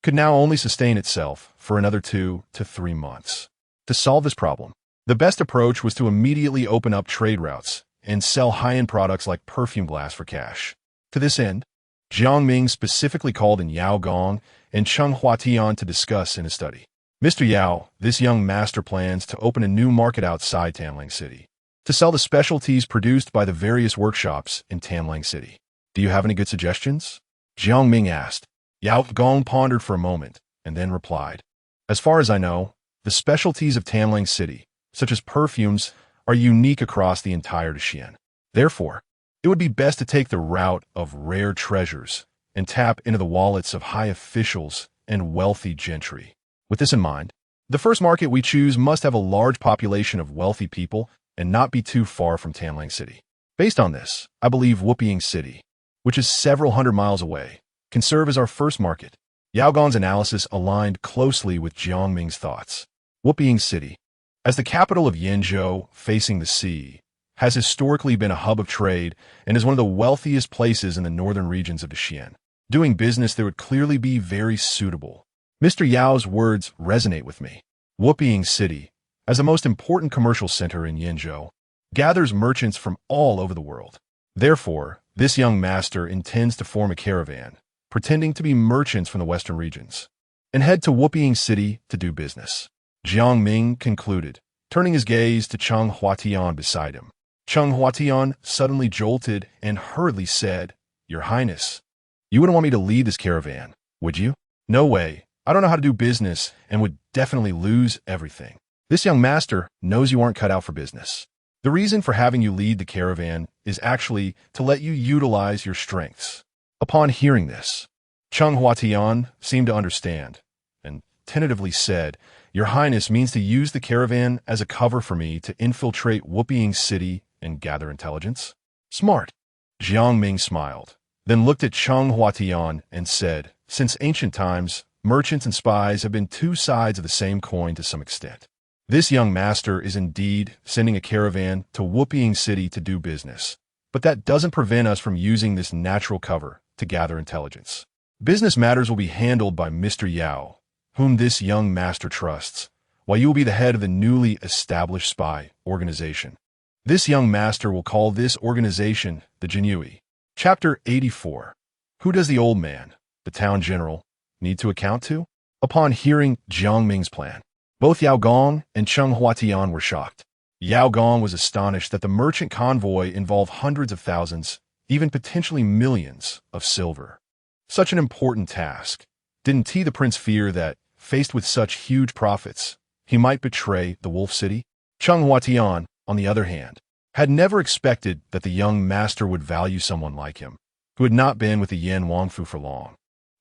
could now only sustain itself for another 2 to 3 months. To solve this problem, the best approach was to immediately open up trade routes and sell high-end products like perfume glass for cash. To this end, Jiang Ming specifically called in Yao Gong and Cheng Huatian to discuss in a study. "Mr. Yao, this young master plans to open a new market outside Tanlang City to sell the specialties produced by the various workshops in Tanlang City. Do you have any good suggestions?" Jiang Ming asked. Yao Gong pondered for a moment and then replied, "As far as I know, the specialties of Tanlang City, such as perfumes, are unique across the entire Daxian. Therefore, it would be best to take the route of rare treasures and tap into the wallets of high officials and wealthy gentry. With this in mind, the first market we choose must have a large population of wealthy people and not be too far from Tanlang City. Based on this, I believe Wuping City, which is several hundred miles away, can serve as our first market." Yao Gong's analysis aligned closely with Jiang Ming's thoughts. Wuping City, as the capital of Yenzhou facing the sea, has historically been a hub of trade and is one of the wealthiest places in the northern regions of Daxian. Doing business there would clearly be very suitable. Mr. Yao's words resonate with me. Wuping City, as the most important commercial center in Yenzhou, gathers merchants from all over the world. Therefore, this young master intends to form a caravan, pretending to be merchants from the western regions, and head to Wuping City to do business. Jiang Ming concluded, turning his gaze to Cheng Huatian beside him. Cheng Huatian suddenly jolted and hurriedly said, "Your Highness, you wouldn't want me to lead this caravan, would you?" "No way. I don't know how to do business and would definitely lose everything. This young master knows you aren't cut out for business. The reason for having you lead the caravan is actually to let you utilize your strengths." Upon hearing this, Cheng Huatian seemed to understand and tentatively said, "Your Highness means to use the caravan as a cover for me to infiltrate Wuping City and gather intelligence?" "Smart." Jiang Ming smiled, then looked at Cheng Huatian and said, "Since ancient times, merchants and spies have been two sides of the same coin to some extent. This young master is indeed sending a caravan to Wuping City to do business, but that doesn't prevent us from using this natural cover to gather intelligence. Business matters will be handled by Mr. Yao, whom this young master trusts, while you will be the head of the newly established spy organization. This young master will call this organization the Jiang. Chapter 84. Who does the old man, the town general, need to account to? Upon hearing Jiang Ming's plan, both Yao Gong and Cheng Huatian were shocked. Yao Gong was astonished that the merchant convoy involved hundreds of thousands, even potentially millions, of silver. Such an important task. Didn't the prince fear that, faced with such huge profits, he might betray the Wolf City? Cheng Huatian, on the other hand, had never expected that the young master would value someone like him, who had not been with the Yan Wangfu for long,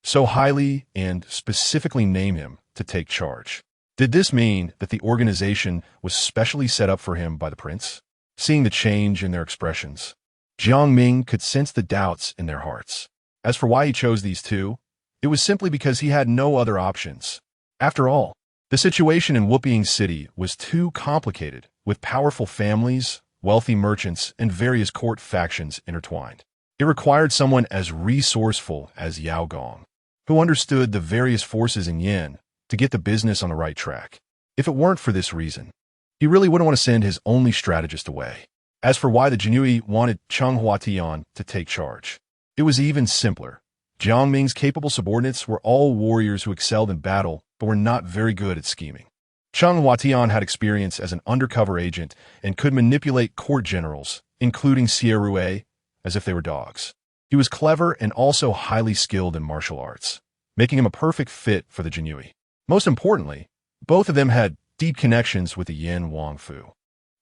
so highly and specifically name him to take charge. Did this mean that the organization was specially set up for him by the prince? Seeing the change in their expressions, Jiang Ming could sense the doubts in their hearts. As for why he chose these two, it was simply because he had no other options. After all, the situation in Wuping City was too complicated, with powerful families, wealthy merchants, and various court factions intertwined. It required someone as resourceful as Yao Gong, who understood the various forces in Yin, to get the business on the right track. If it weren't for this reason, he really wouldn't want to send his only strategist away. As for why the Jiang wanted Cheng Huatian to take charge, it was even simpler. Jiang Ming's capable subordinates were all warriors who excelled in battle but were not very good at scheming. Cheng Huatian had experience as an undercover agent and could manipulate court generals, including Xie, as if they were dogs. He was clever and also highly skilled in martial arts, making him a perfect fit for the Jiang. Most importantly, both of them had deep connections with the Yan Wangfu.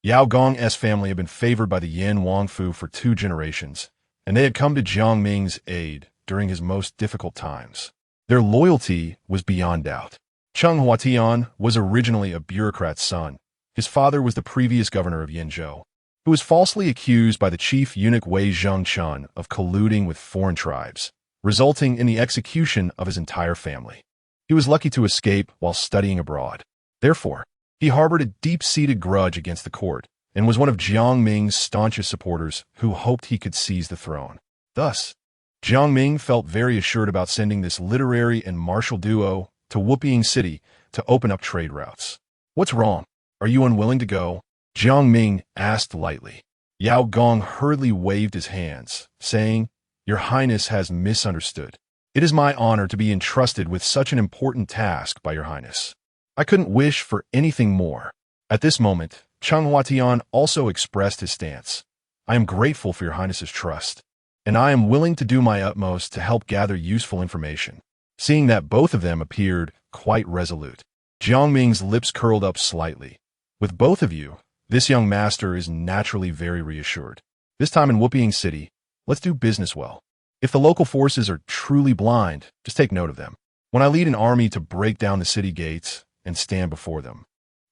Yao Gong's family had been favored by the Yan Wangfu for 2 generations, and they had come to Jiang Ming's aid during his most difficult times. Their loyalty was beyond doubt. Cheng Huatian was originally a bureaucrat's son. His father was the previous governor of Yinzhou, who was falsely accused by the chief eunuch Wei Zhengchun of colluding with foreign tribes, resulting in the execution of his entire family. He was lucky to escape while studying abroad. Therefore, he harbored a deep-seated grudge against the court and was one of Jiang Ming's staunchest supporters who hoped he could seize the throne. Thus, Jiang Ming felt very assured about sending this literary and martial duo to Wuping City to open up trade routes. "What's wrong? Are you unwilling to go?" Jiang Ming asked lightly. Yao Gong hurriedly waved his hands, saying, "Your Highness has misunderstood. It is my honor to be entrusted with such an important task by your Highness. I couldn't wish for anything more." At this moment, Cheng Huatian also expressed his stance. "I am grateful for your Highness's trust, and I am willing to do my utmost to help gather useful information." Seeing that both of them appeared quite resolute, Jiang Ming's lips curled up slightly. "With both of you, this young master is naturally very reassured. This time in Wuping City, let's do business well. If the local forces are truly blind, just take note of them. When I lead an army to break down the city gates and stand before them,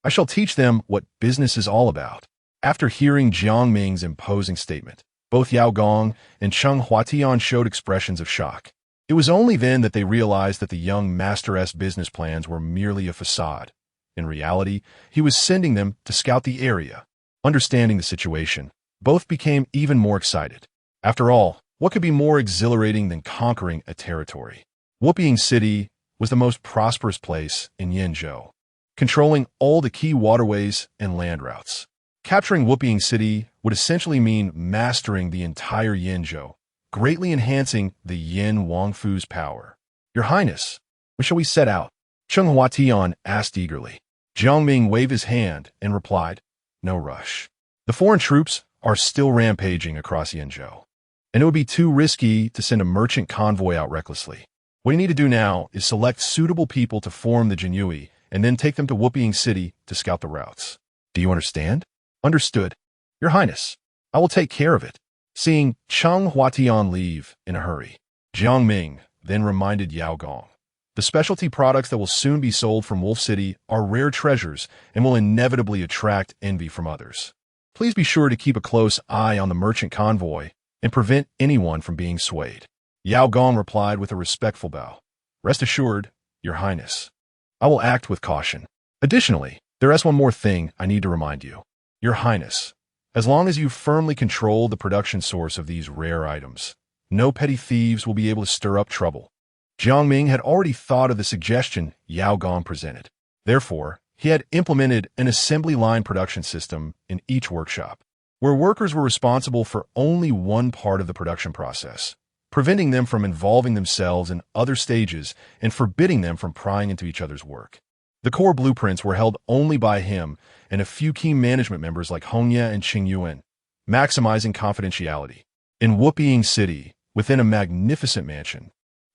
I shall teach them what business is all about." After hearing Jiang Ming's imposing statement, both Yao Gong and Cheng Huatian showed expressions of shock. It was only then that they realized that the young master's business plans were merely a facade. In reality, he was sending them to scout the area. Understanding the situation, both became even more excited. After all, what could be more exhilarating than conquering a territory? Wuping City was the most prosperous place in Yinzhou, controlling all the key waterways and land routes. Capturing Wuping City would essentially mean mastering the entire Yinzhou, greatly enhancing the Yan Wangfu's power. "Your Highness, when shall we set out?" Cheng Huatian asked eagerly. Jiang Ming waved his hand and replied, "No rush. The foreign troops are still rampaging across Yinzhou, and it would be too risky to send a merchant convoy out recklessly. What you need to do now is select suitable people to form the Jiang and then take them to Wuping City to scout the routes. Do you understand?" "Understood. Your Highness, I will take care of it." Seeing Cheng Huatian leave in a hurry, Jiang Ming then reminded Yao Gong, "The specialty products that will soon be sold from Wolf City are rare treasures and will inevitably attract envy from others. Please be sure to keep a close eye on the merchant convoy and prevent anyone from being swayed." Yao Gong replied with a respectful bow, "Rest assured, Your Highness. I will act with caution. Additionally, there is one more thing I need to remind you. Your Highness, as long as you firmly control the production source of these rare items, no petty thieves will be able to stir up trouble. Jiang Ming had already thought of the suggestion Yao Gong presented. Therefore, he had implemented an assembly line production system in each workshop, where workers were responsible for only one part of the production process, preventing them from involving themselves in other stages and forbidding them from prying into each other's work. The core blueprints were held only by him and a few key management members like Hongya and Qing Yuan, maximizing confidentiality. In Wupiying City, within a magnificent mansion,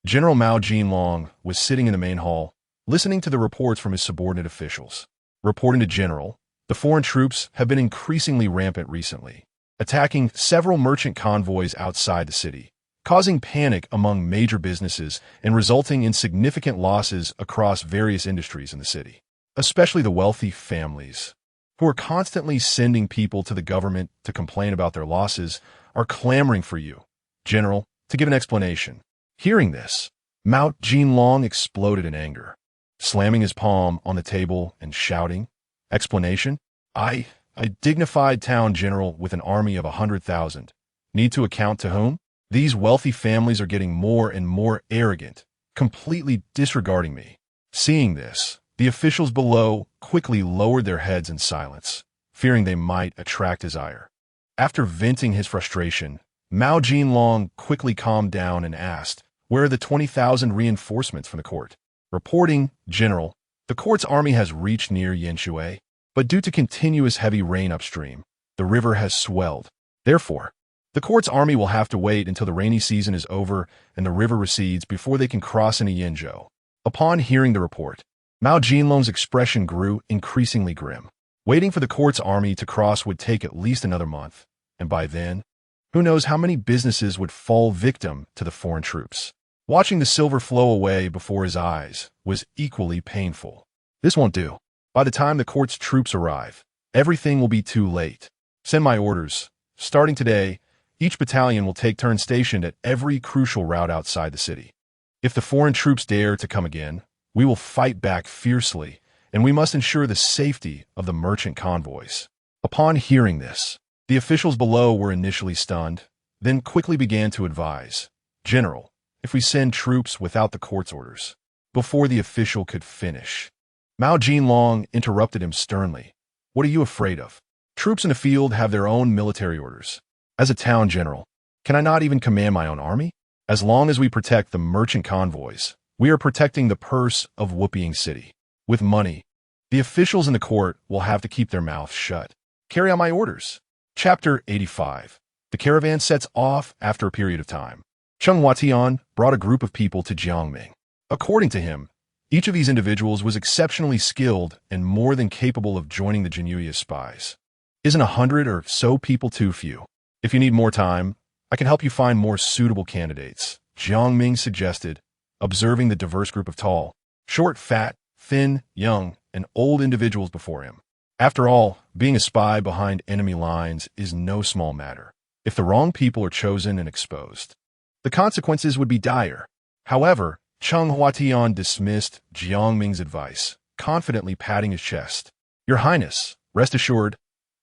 General Mao Jinlong was sitting in the main hall, listening to the reports from his subordinate officials. Reporting to General, the foreign troops have been increasingly rampant recently, attacking several merchant convoys outside the city, causing panic among major businesses and resulting in significant losses across various industries in the city. Especially the wealthy families, who are constantly sending people to the government to complain about their losses, are clamoring for you, General, to give an explanation. Hearing this, Mao Jinlong exploded in anger, slamming his palm on the table and shouting, "Explanation? I, a dignified town general with an army of 100,000, need to account to whom? These wealthy families are getting more and more arrogant, completely disregarding me." Seeing this, the officials below quickly lowered their heads in silence, fearing they might attract his ire. After venting his frustration, Mao Jinlong quickly calmed down and asked, "Where are the 20,000 reinforcements from the court?" Reporting, General, the court's army has reached near Yanshui, but due to continuous heavy rain upstream, the river has swelled. Therefore, the court's army will have to wait until the rainy season is over and the river recedes before they can cross into Yenzhou. Upon hearing the report, Mao Jinlong's expression grew increasingly grim. Waiting for the court's army to cross would take at least another month, and by then, who knows how many businesses would fall victim to the foreign troops. Watching the silver flow away before his eyes was equally painful. This won't do. By the time the court's troops arrive, everything will be too late. Send my orders. Starting today, each battalion will take turns stationed at every crucial route outside the city. If the foreign troops dare to come again, we will fight back fiercely, and we must ensure the safety of the merchant convoys. Upon hearing this, the officials below were initially stunned, then quickly began to advise, "General, if we send troops without the court's orders." Before the official could finish, Mao Jinlong interrupted him sternly. "What are you afraid of? Troops in the field have their own military orders. As a town general, can I not even command my own army? As long as we protect the merchant convoys, we are protecting the purse of Wupiying City. With money, the officials in the court will have to keep their mouths shut. Carry out my orders." Chapter 85. The caravan sets off after a period of time. Cheng Huatian brought a group of people to Jiang Ming. According to him, each of these individuals was exceptionally skilled and more than capable of joining the Jinyui as spies. "Isn't 100 or so people too few? If you need more time, I can help you find more suitable candidates," Jiang Ming suggested, observing the diverse group of tall, short, fat, thin, young, and old individuals before him. After all, being a spy behind enemy lines is no small matter. If the wrong people are chosen and exposed, the consequences would be dire. However, Cheng Huatian dismissed Jiang Ming's advice, confidently patting his chest. "Your Highness, rest assured,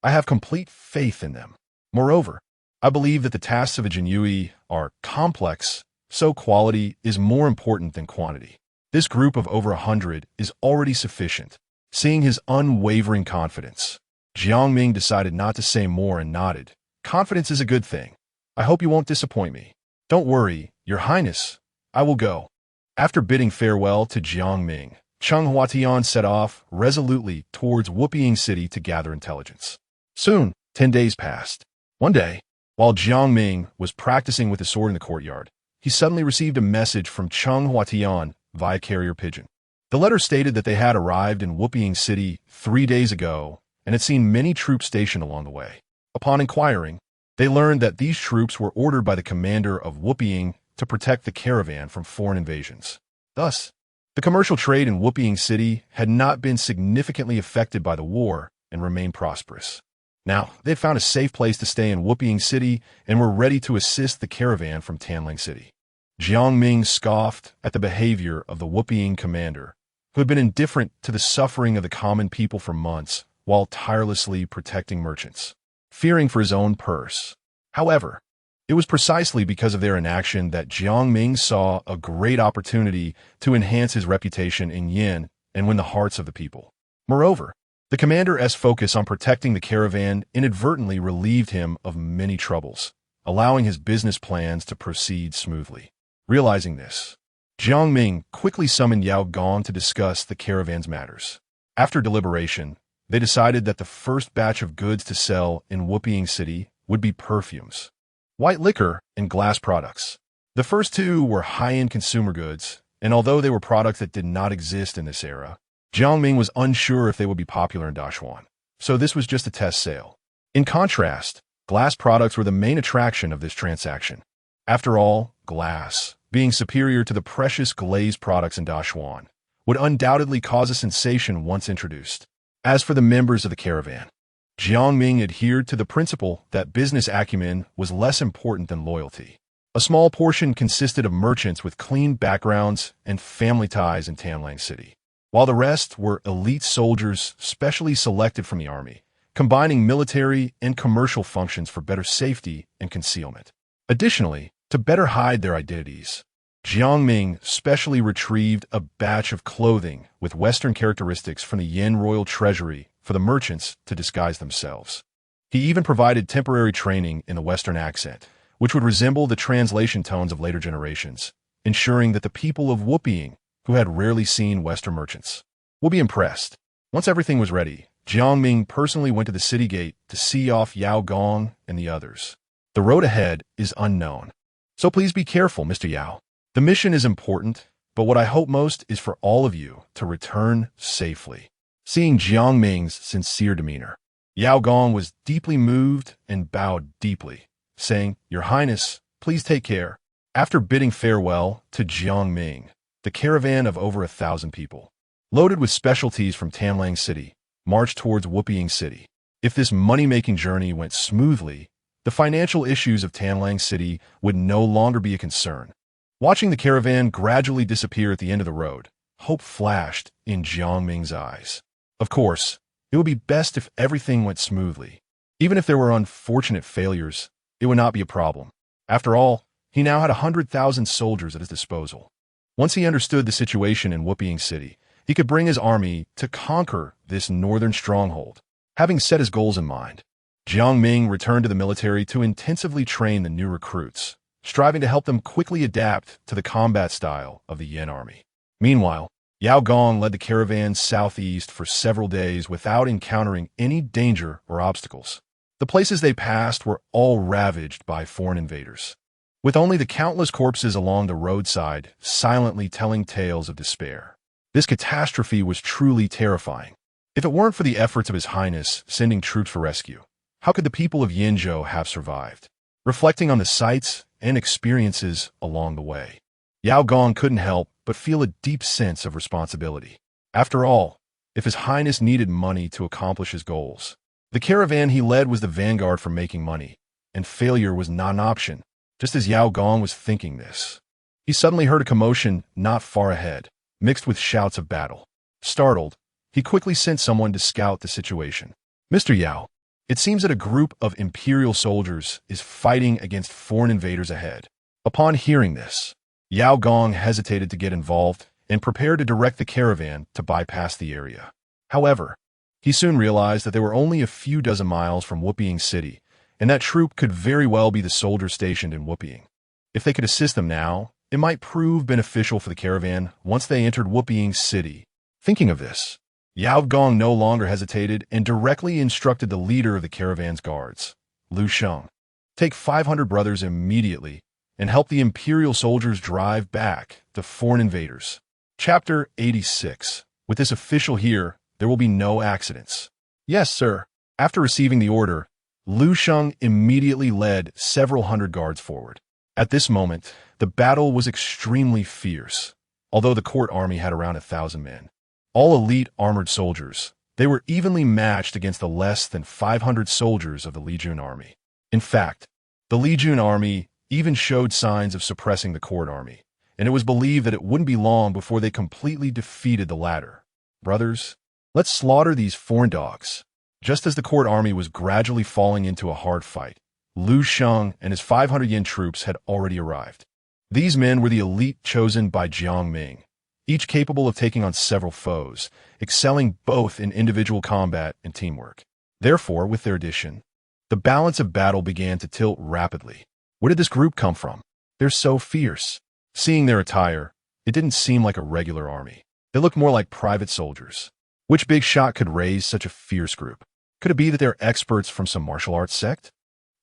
I have complete faith in them. Moreover, I believe that the tasks of a Jinyui are complex, so quality is more important than quantity. This group of over 100 is already sufficient." Seeing his unwavering confidence, Jiang Ming decided not to say more and nodded. "Confidence is a good thing. I hope you won't disappoint me." "Don't worry, Your Highness. I will go." After bidding farewell to Jiang Ming, Cheng Huatian set off resolutely towards Wupiying City to gather intelligence. Soon, 10 days passed. One day, while Jiang Ming was practicing with his sword in the courtyard, he suddenly received a message from Cheng Huatian via carrier pigeon. The letter stated that they had arrived in Wupiying City 3 days ago and had seen many troops stationed along the way. Upon inquiring, they learned that these troops were ordered by the commander of Wupiying to protect the caravan from foreign invasions. Thus, the commercial trade in Wupiying City had not been significantly affected by the war and remained prosperous. Now, they had found a safe place to stay in Wupiying City and were ready to assist the caravan from Tanling City. Jiang Ming scoffed at the behavior of the Wupiying commander, who had been indifferent to the suffering of the common people for months while tirelessly protecting merchants, fearing for his own purse. However, It was precisely because of their inaction that Jiang Ming saw a great opportunity to enhance his reputation in Yin and win the hearts of the people. Moreover, the commander's focus on protecting the caravan inadvertently relieved him of many troubles, allowing his business plans to proceed smoothly. Realizing this, Jiang Ming quickly summoned Yao Gong to discuss the caravan's matters. After deliberation, they decided that the first batch of goods to sell in Wuping City would be perfumes, white liquor, and glass products. The first two were high-end consumer goods, and although they were products that did not exist in this era, Jiang Ming was unsure if they would be popular in Dashuan, so this was just a test sale. In contrast, glass products were the main attraction of this transaction. After all, glass, being superior to the precious glazed products in Dashuan, would undoubtedly cause a sensation once introduced. As for the members of the caravan, Jiang Ming adhered to the principle that business acumen was less important than loyalty. A small portion consisted of merchants with clean backgrounds and family ties in Tanlang City, while the rest were elite soldiers specially selected from the army, combining military and commercial functions for better safety and concealment. Additionally, to better hide their identities, Jiang Ming specially retrieved a batch of clothing with Western characteristics from the Yin Royal Treasury for the merchants to disguise themselves. He even provided temporary training in the Western accent, which would resemble the translation tones of later generations, ensuring that the people of Wuping, who had rarely seen Western merchants, would be impressed. Once everything was ready, Jiang Ming personally went to the city gate to see off Yao Gong and the others. The road ahead is unknown, so please be careful, Mr. Yao. The mission is important, but what I hope most is for all of you to return safely. Seeing Jiang Ming's sincere demeanor, Yao Gong was deeply moved and bowed deeply, saying, "Your Highness, please take care." After bidding farewell to Jiang Ming, the caravan of over 1,000 people, loaded with specialties from Tanlang City, marched towards Wuping City. If this money-making journey went smoothly, the financial issues of Tanlang City would no longer be a concern. Watching the caravan gradually disappear at the end of the road, hope flashed in Jiang Ming's eyes. Of course, it would be best if everything went smoothly. Even if there were unfortunate failures, it would not be a problem. After all, he now had 100,000 soldiers at his disposal. Once he understood the situation in Wuping City, he could bring his army to conquer this northern stronghold. Having set his goals in mind, Jiang Ming returned to the military to intensively train the new recruits, striving to help them quickly adapt to the combat style of the Yin army. Meanwhile, Yao Gong led the caravan southeast for several days without encountering any danger or obstacles. The places they passed were all ravaged by foreign invaders, with only the countless corpses along the roadside silently telling tales of despair. This catastrophe was truly terrifying. If it weren't for the efforts of His Highness sending troops for rescue, how could the people of Yinzhou have survived? Reflecting on the sights and experiences along the way, Yao Gong couldn't help but feel a deep sense of responsibility. After all, if His Highness needed money to accomplish his goals, the caravan he led was the vanguard for making money, and failure was not an option. Just as Yao Gong was thinking this, he suddenly heard a commotion not far ahead, mixed with shouts of battle. Startled, he quickly sent someone to scout the situation. "Mr. Yao, it seems that a group of imperial soldiers is fighting against foreign invaders ahead." Upon hearing this, Yao Gong hesitated to get involved and prepared to direct the caravan to bypass the area. However, he soon realized that they were only a few dozen miles from Wuping City, and that troop could very well be the soldiers stationed in Wuping. If they could assist them now, it might prove beneficial for the caravan once they entered Wuping City. Thinking of this, Yao Gong no longer hesitated and directly instructed the leader of the caravan's guards, Lu Sheng, "Take 500 brothers immediately and help the imperial soldiers drive back the foreign invaders." Chapter 86. With this official here, there will be no accidents. "Yes, sir." After receiving the order, Lu Sheng immediately led several hundred guards forward. At this moment, the battle was extremely fierce. Although the court army had around 1,000 men, all elite armored soldiers, they were evenly matched against the less than 500 soldiers of the Lijun army. In fact, the Lijun army even showed signs of suppressing the court army, and it was believed that it wouldn't be long before they completely defeated the latter. "Brothers, let's slaughter these foreign dogs." Just as the court army was gradually falling into a hard fight, Lu Sheng and his 500 yen troops had already arrived. These men were the elite chosen by Jiang Ming, each capable of taking on several foes, excelling both in individual combat and teamwork. Therefore, with their addition, the balance of battle began to tilt rapidly. Where did this group come from? They're so fierce. Seeing their attire, it didn't seem like a regular army. They looked more like private soldiers. Which big shot could raise such a fierce group? Could it be that they're experts from some martial arts sect?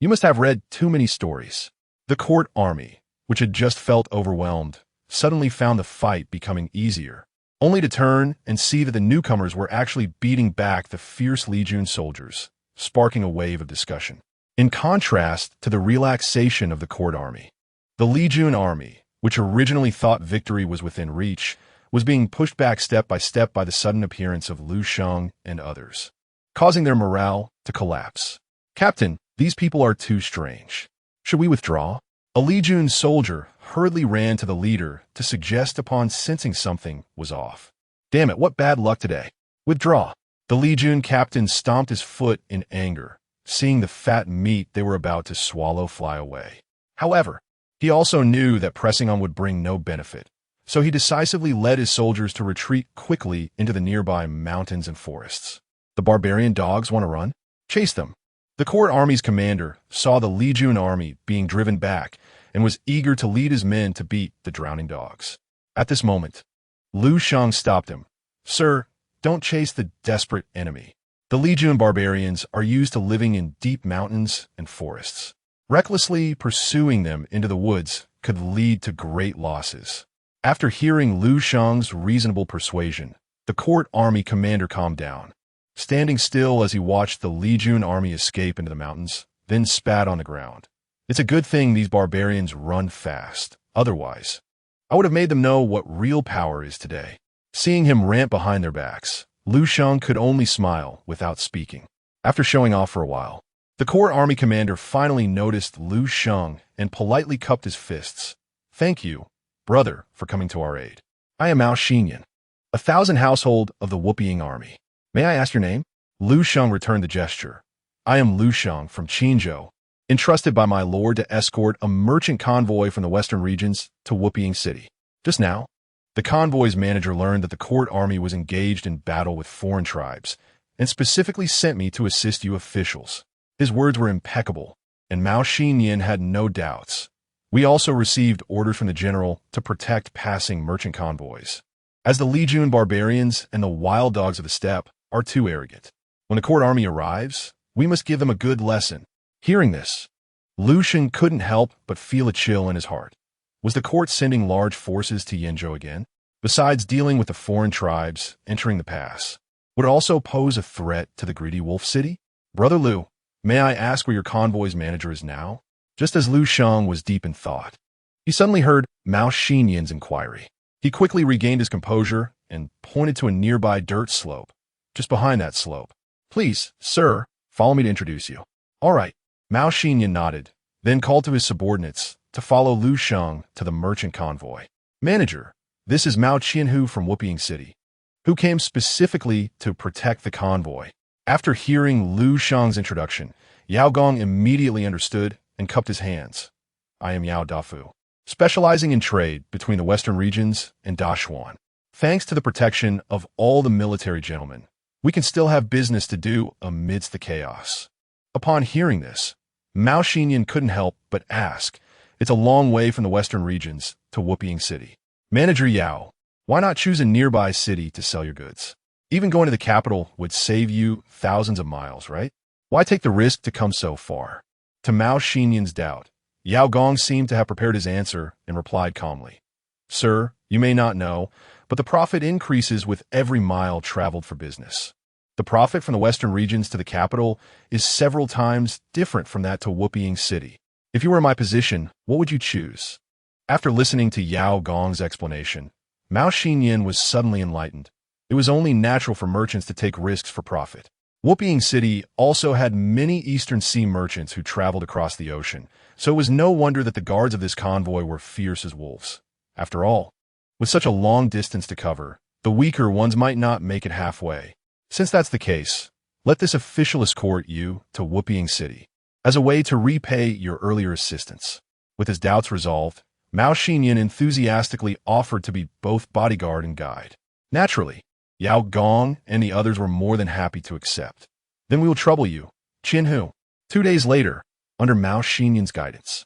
You must have read too many stories. The court army, which had just felt overwhelmed, suddenly found the fight becoming easier, only to turn and see that the newcomers were actually beating back the fierce Legion soldiers, sparking a wave of discussion. In contrast to the relaxation of the court army, the Legion army, which originally thought victory was within reach, was being pushed back step by the sudden appearance of Lu Sheng and others, causing their morale to collapse. "Captain, these people are too strange. Should we withdraw?" A Legion soldier hurriedly ran to the leader to suggest upon sensing something was off. "Damn it, what bad luck today. Withdraw." The Legion captain stomped his foot in anger, seeing the fat meat they were about to swallow fly away. However, he also knew that pressing on would bring no benefit, so he decisively led his soldiers to retreat quickly into the nearby mountains and forests. "The barbarian dogs want to run? Chase them." The court army's commander saw the Legion army being driven back and was eager to lead his men to beat the drowning dogs. At this moment, Lu Sheng stopped him. "Sir, don't chase the desperate enemy. The Legion barbarians are used to living in deep mountains and forests. Recklessly pursuing them into the woods could lead to great losses." After hearing Lu Sheng's reasonable persuasion, the court army commander calmed down, standing still as he watched the Legion army escape into the mountains, then spat on the ground. "It's a good thing these barbarians run fast. Otherwise, I would have made them know what real power is today." Seeing him ramp behind their backs, Lu Sheng could only smile without speaking. After showing off for a while, the court army commander finally noticed Lu Sheng and politely cupped his fists. "Thank you, brother, for coming to our aid. I am Mao Xinyan, 1,000 household of the Whooping army. May I ask your name?" Lu Sheng returned the gesture. "I am Lu Sheng from Qinzhou, entrusted by my lord to escort a merchant convoy from the western regions to Whooping City. Just now, the convoy's manager learned that the court army was engaged in battle with foreign tribes and specifically sent me to assist you officials." His words were impeccable, and Mao Xinyan had no doubts. "We also received orders from the general to protect passing merchant convoys, as the Legion barbarians and the wild dogs of the steppe are too arrogant. When the court army arrives, we must give them a good lesson." Hearing this, Lu Sheng couldn't help but feel a chill in his heart. Was the court sending large forces to Yenzhou again? Besides dealing with the foreign tribes entering the pass, would it also pose a threat to the greedy wolf city? "Brother Lu, may I ask where your convoy's manager is now?" Just as Lu Sheng was deep in thought, he suddenly heard Mao Xinyan's inquiry. He quickly regained his composure and pointed to a nearby dirt slope, just behind that slope. "Please, sir, follow me to introduce you." "All right." Mao Xinyan nodded, then called to his subordinates to follow Lu Sheng to the merchant convoy. "Manager, this is Mao Qianhu from Whooping City, who came specifically to protect the convoy." After hearing Lu Sheng's introduction, Yao Gong immediately understood and cupped his hands. "I am Yao Dafu, specializing in trade between the western regions and Dashuan. Thanks to the protection of all the military gentlemen, we can still have business to do amidst the chaos." Upon hearing this, Mao Xinyan couldn't help but ask, "It's a long way from the western regions to Whooping City. Manager Yao, why not choose a nearby city to sell your goods? Even going to the capital would save you thousands of miles, right? Why take the risk to come so far?" To Mao Xinyan's doubt, Yao Gong seemed to have prepared his answer and replied calmly, "Sir, you may not know, but the profit increases with every mile traveled for business. The profit from the western regions to the capital is several times different from that to Whooping City. If you were in my position, what would you choose?" After listening to Yao Gong's explanation, Mao Xinyan was suddenly enlightened. It was only natural for merchants to take risks for profit. Whooping City also had many Eastern Sea merchants who traveled across the ocean, so it was no wonder that the guards of this convoy were fierce as wolves. After all, with such a long distance to cover, the weaker ones might not make it halfway. Since that's the case, let this official escort you to Whooping City. as a way to repay your earlier assistance. With his doubts resolved, Mao Xinyan enthusiastically offered to be both bodyguard and guide. Naturally, Yao Gong and the others were more than happy to accept. Then we will trouble you, Qin Hu. 2 days later, under Mao Xinyan's guidance,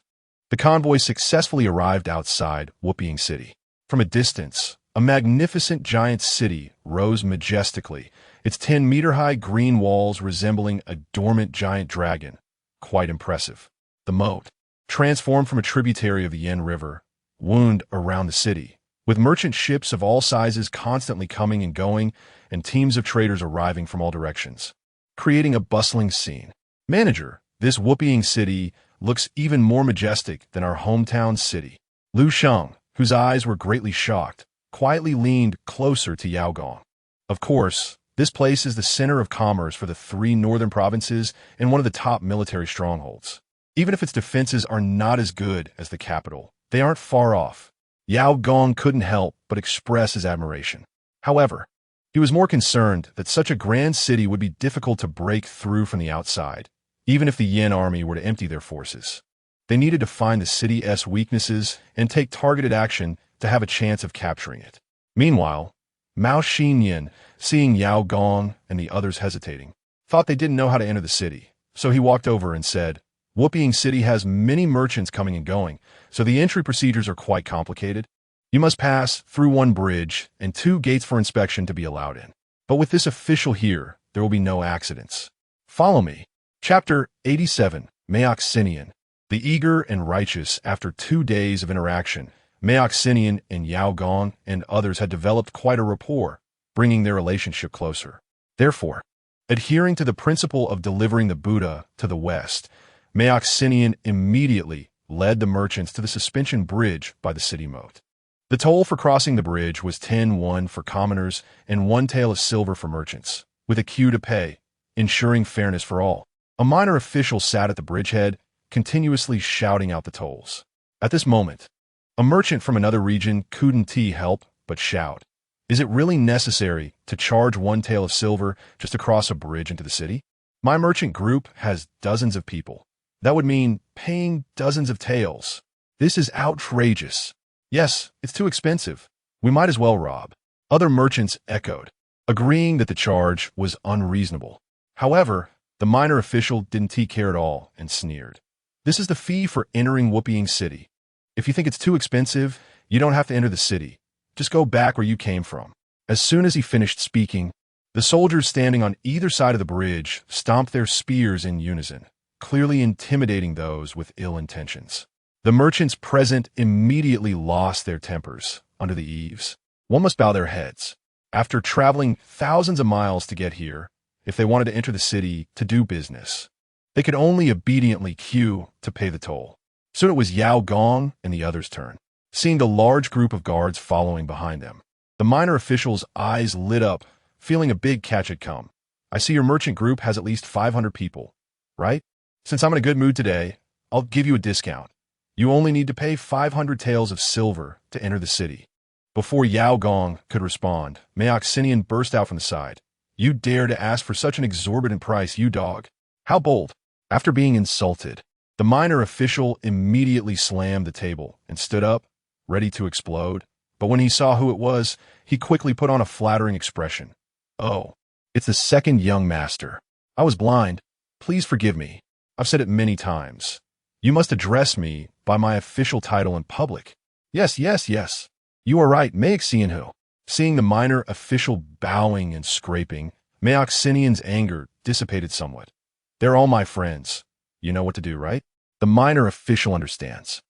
the convoy successfully arrived outside Wuping City. From a distance, a magnificent giant city rose majestically, its 10-meter-high green walls resembling a dormant giant dragon. Quite impressive. The moat, transformed from a tributary of the Yen River, wound around the city, with merchant ships of all sizes constantly coming and going and teams of traders arriving from all directions, creating a bustling scene. Manager, this Wuping City looks even more majestic than our hometown city. Lu Sheng, whose eyes were greatly shocked, quietly leaned closer to Yao Gong. Of course, this place is the center of commerce for the 3 northern provinces and one of the top military strongholds. Even if its defenses are not as good as the capital, they aren't far off. Yao Gong couldn't help but express his admiration. However, he was more concerned that such a grand city would be difficult to break through from the outside, even if the Yen army were to empty their forces. They needed to find the city's weaknesses and take targeted action to have a chance of capturing it. Meanwhile, Mao Xinyan, seeing Yao Gong and the others hesitating, thought they didn't know how to enter the city, so he walked over and said, Wuping City has many merchants coming and going, so the entry procedures are quite complicated. You must pass through 1 bridge and 2 gates for inspection to be allowed in. But with this official here, there will be no accidents. Follow me. Chapter 87, Maok Xinian. The eager and righteous. After 2 days of interaction, Maok Xinian and Yao Gong and others had developed quite a rapport, bringing their relationship closer. Therefore, adhering to the principle of delivering the Buddha to the West, Maok Xinian immediately led the merchants to the suspension bridge by the city moat. The toll for crossing the bridge was 10 for commoners and 1 tael of silver for merchants, with a queue to pay, ensuring fairness for all. A minor official sat at the bridgehead, continuously shouting out the tolls. At this moment, a merchant from another region couldn't help but shout, "Is it really necessary to charge 1 tael of silver just to cross a bridge into the city? My merchant group has dozens of people. That would mean paying dozens of taels. This is outrageous. Yes, it's too expensive. We might as well rob." Other merchants echoed, agreeing that the charge was unreasonable. However, the minor official didn't care at all and sneered. "This is the fee for entering Wuping City. If you think it's too expensive, you don't have to enter the city. Just go back where you came from." As soon as he finished speaking, the soldiers standing on either side of the bridge stomped their spears in unison, clearly intimidating those with ill intentions. The merchants present immediately lost their tempers under the eaves. One must bow their heads. After traveling thousands of miles to get here, if they wanted to enter the city to do business, they could only obediently queue to pay the toll. Soon it was Yao Gong and the others' turn. Seeing the large group of guards following behind them, the minor official's eyes lit up, feeling a big catch had come. "I see your merchant group has at least 500 people, right? Since I'm in a good mood today, I'll give you a discount. You only need to pay 500 taels of silver to enter the city." Before Yao Gong could respond, Maok Xinian burst out from the side. "You dare to ask for such an exorbitant price, you dog? How bold!" After being insulted, the minor official immediately slammed the table and stood up, ready to explode. But when he saw who it was, he quickly put on a flattering expression. "Oh, it's the second young master. I was blind. Please forgive me. I've said it many times. You must address me by my official title in public." Yes. You are right, Maok Xinian." Seeing the minor official bowing and scraping, Maok Xinian's anger dissipated somewhat. "They're all my friends. You know what to do, right?" The minor official understands.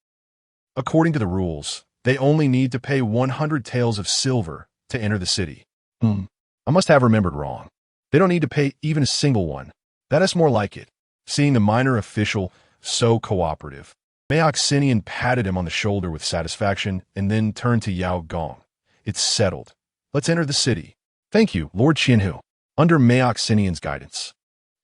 According to the rules, they only need to pay 100 taels of silver to enter the city. I must have remembered wrong. They don't need to pay even a single one. That is more like it. Seeing the minor official so cooperative, Maok Xinian patted him on the shoulder with satisfaction and then turned to Yao Gong. "It's settled. Let's enter the city." "Thank you, Lord Qin. Under Maok Xinian's guidance,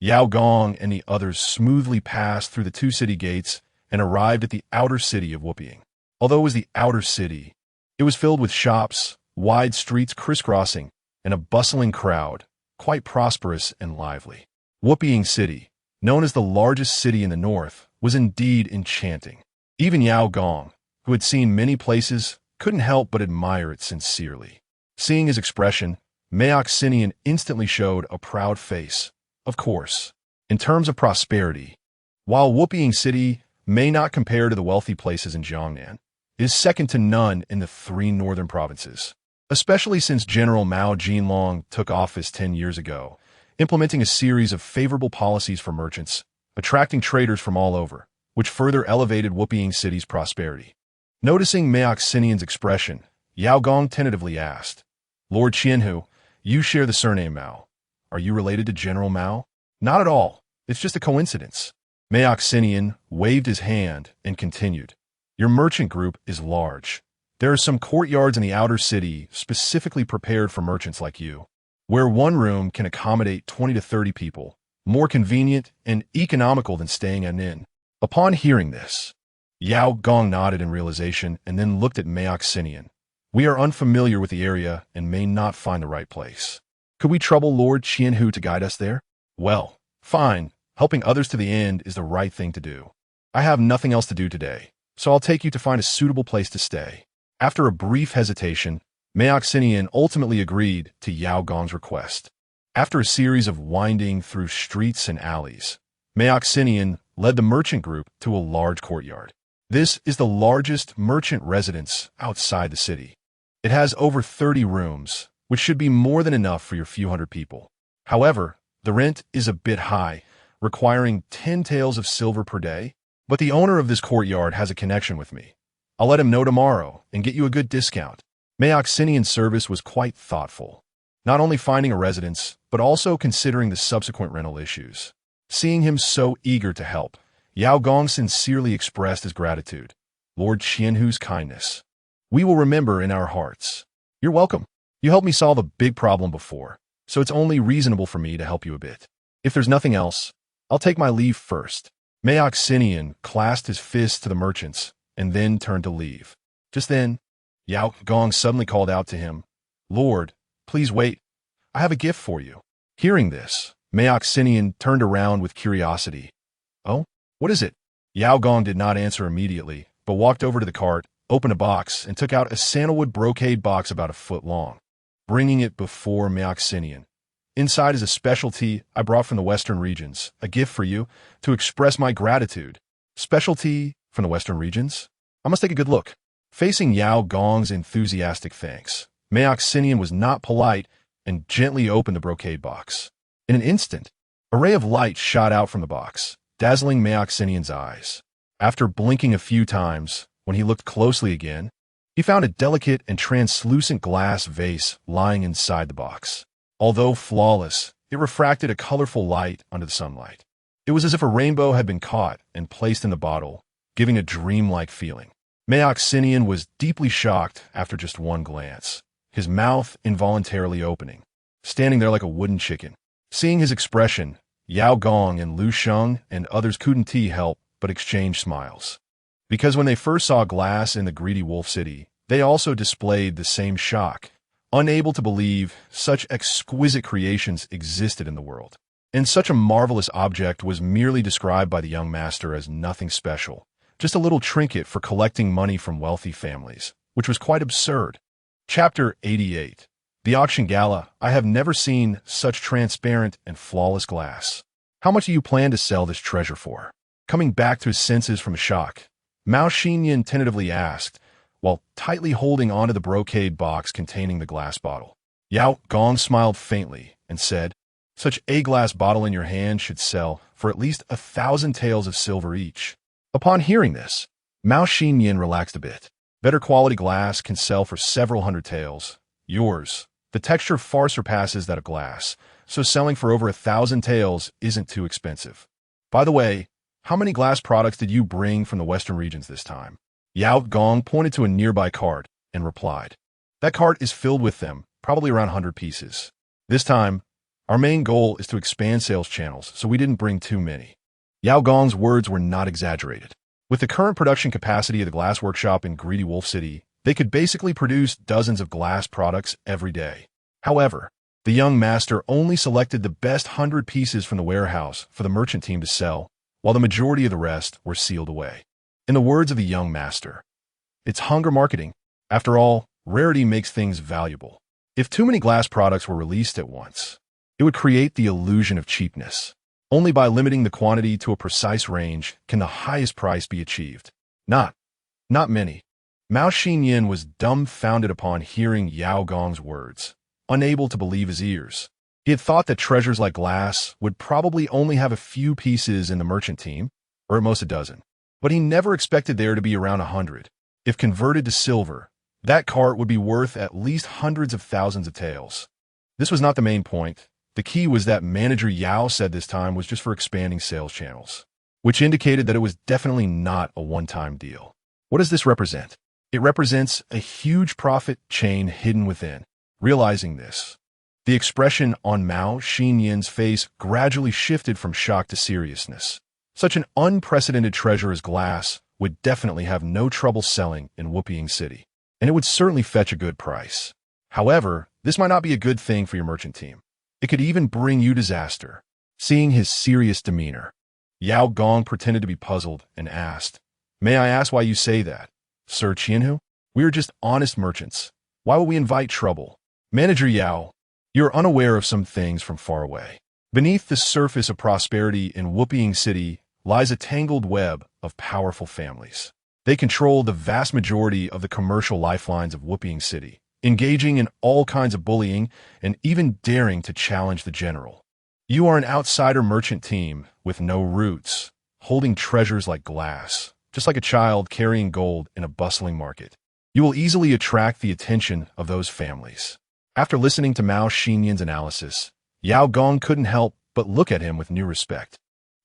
Yao Gong and the others smoothly passed through the 2 city gates and arrived at the outer city of Wuping. Although it was the outer city, it was filled with shops, wide streets crisscrossing, and a bustling crowd, quite prosperous and lively. Wuping City, known as the largest city in the north, was indeed enchanting. Even Yao Gong, who had seen many places, couldn't help but admire it sincerely. Seeing his expression, Maxinian instantly showed a proud face. Of course, in terms of prosperity, while Whooping City may not compare to the wealthy places in Jiangnan, it is second to none in the three northern provinces, especially since General Mao Jinlong took office 10 years ago, implementing a series of favorable policies for merchants, attracting traders from all over, which further elevated Whooping City's prosperity. Noticing Maxinian's expression, Yao Gong tentatively asked, "Lord Qianhu, you share the surname Mao. Are you related to General Mao?" "Not at all. It's just a coincidence." Maxinian waved his hand and continued, "Your merchant group is large. There are some courtyards in the outer city specifically prepared for merchants like you, where one room can accommodate 20 to 30 people, more convenient and economical than staying at an inn." Upon hearing this, Yao Gong nodded in realization and then looked at Maxinian. "We are unfamiliar with the area and may not find the right place. Could we trouble Lord Qianhu to guide us there?" "Well, fine. Helping others to the end is the right thing to do. I have nothing else to do today, so I'll take you to find a suitable place to stay." After a brief hesitation, Maxinian ultimately agreed to Yao Gong's request. After a series of winding through streets and alleys, Maxinian led the merchant group to a large courtyard. This is the largest merchant residence outside the city. It has over 30 rooms, which should be more than enough for your few hundred people. However, the rent is a bit high, requiring 10 taels of silver per day, but the owner of this courtyard has a connection with me. I'll let him know tomorrow and get you a good discount. Maxinian's service was quite thoughtful, not only finding a residence, but also considering the subsequent rental issues. Seeing him so eager to help, Yao Gong sincerely expressed his gratitude. "Lord Qianhu's kindness we will remember in our hearts." "You're welcome. You helped me solve a big problem before, so it's only reasonable for me to help you a bit. If there's nothing else, I'll take my leave first." Maxinian clasped his fists to the merchants and then turned to leave. Just then, Yao Gong suddenly called out to him, "Lord, please wait. I have a gift for you." Hearing this, Maxinian turned around with curiosity. "Oh, what is it?" Yao Gong did not answer immediately, but walked over to the cart, opened a box, and took out a sandalwood brocade box about a foot long, bringing it before Maxinian. "Inside is a specialty I brought from the western regions, a gift for you, to express my gratitude." "Specialty from the western regions? I must take a good look." Facing Yao Gong's enthusiastic thanks, Maxinian was not polite and gently opened the brocade box. In an instant, a ray of light shot out from the box, dazzling Maxinian's eyes. After blinking a few times, when he looked closely again, he found a delicate and translucent glass vase lying inside the box. Although flawless, it refracted a colorful light under the sunlight. It was as if a rainbow had been caught and placed in the bottle, giving a dreamlike feeling. Maxinian was deeply shocked after just one glance, his mouth involuntarily opening, standing there like a wooden chicken. Seeing his expression, Yao Gong and Lu Sheng and others couldn't help but exchange smiles. Because when they first saw glass in the greedy wolf city, they also displayed the same shock, unable to believe such exquisite creations existed in the world. And such a marvelous object was merely described by the young master as nothing special, just a little trinket for collecting money from wealthy families, which was quite absurd. Chapter 88. The Auction Gala. I have never seen such transparent and flawless glass. How much do you plan to sell this treasure for? Coming back to his senses from a shock, Mao Xinyan tentatively asked, while tightly holding onto the brocade box containing the glass bottle. Yao Gong smiled faintly and said, "Such a glass bottle in your hand should sell for at least 1,000 taels of silver each." Upon hearing this, Mao Xinyan relaxed a bit. "Better quality glass can sell for several hundred taels. Yours, the texture far surpasses that of glass, so selling for over 1,000 taels isn't too expensive. By the way, how many glass products did you bring from the western regions this time?" Yao Gong pointed to a nearby cart and replied, "That cart is filled with them, probably around 100 pieces. This time, our main goal is to expand sales channels, so we didn't bring too many." Yao Gong's words were not exaggerated. With the current production capacity of the glass workshop in Greedy Wolf City, they could basically produce dozens of glass products every day. However, The young master only selected the best 100 pieces from the warehouse for the merchant team to sell, while the majority of the rest were sealed away. In the words of the young master, "It's hunger marketing. After all, rarity makes things valuable. If too many glass products were released at once, it would create the illusion of cheapness. Only by limiting the quantity to a precise range can the highest price be achieved. Not many." Mao Xinyan was dumbfounded upon hearing Yao Gong's words, unable to believe his ears. He had thought that treasures like glass would probably only have a few pieces in the merchant team, or at most a dozen. But he never expected there to be around 100. If converted to silver, that cart would be worth at least hundreds of thousands of taels. This was not the main point. The key was that manager Yao said this time was just for expanding sales channels, which indicated that it was definitely not a one-time deal. What does this represent? It represents a huge profit chain hidden within. Realizing this, the expression on Mao Xinyan's face gradually shifted from shock to seriousness. Such an unprecedented treasure as glass would definitely have no trouble selling in Whooping City, and it would certainly fetch a good price. However, this might not be a good thing for your merchant team. It could even bring you disaster. Seeing his serious demeanor, Yao Gong pretended to be puzzled and asked, "May I ask why you say that, Sir Qianhu? We are just honest merchants. Why would we invite trouble?" Manager Yao, "You're unaware of some things from far away. Beneath the surface of prosperity in Whooping City lies a tangled web of powerful families. They control the vast majority of the commercial lifelines of Whooping City, engaging in all kinds of bullying and even daring to challenge the general. You are an outsider merchant team with no roots, holding treasures like glass, just like a child carrying gold in a bustling market. You will easily attract the attention of those families." After listening to Mao Xinyan's analysis, Yao Gong couldn't help but look at him with new respect.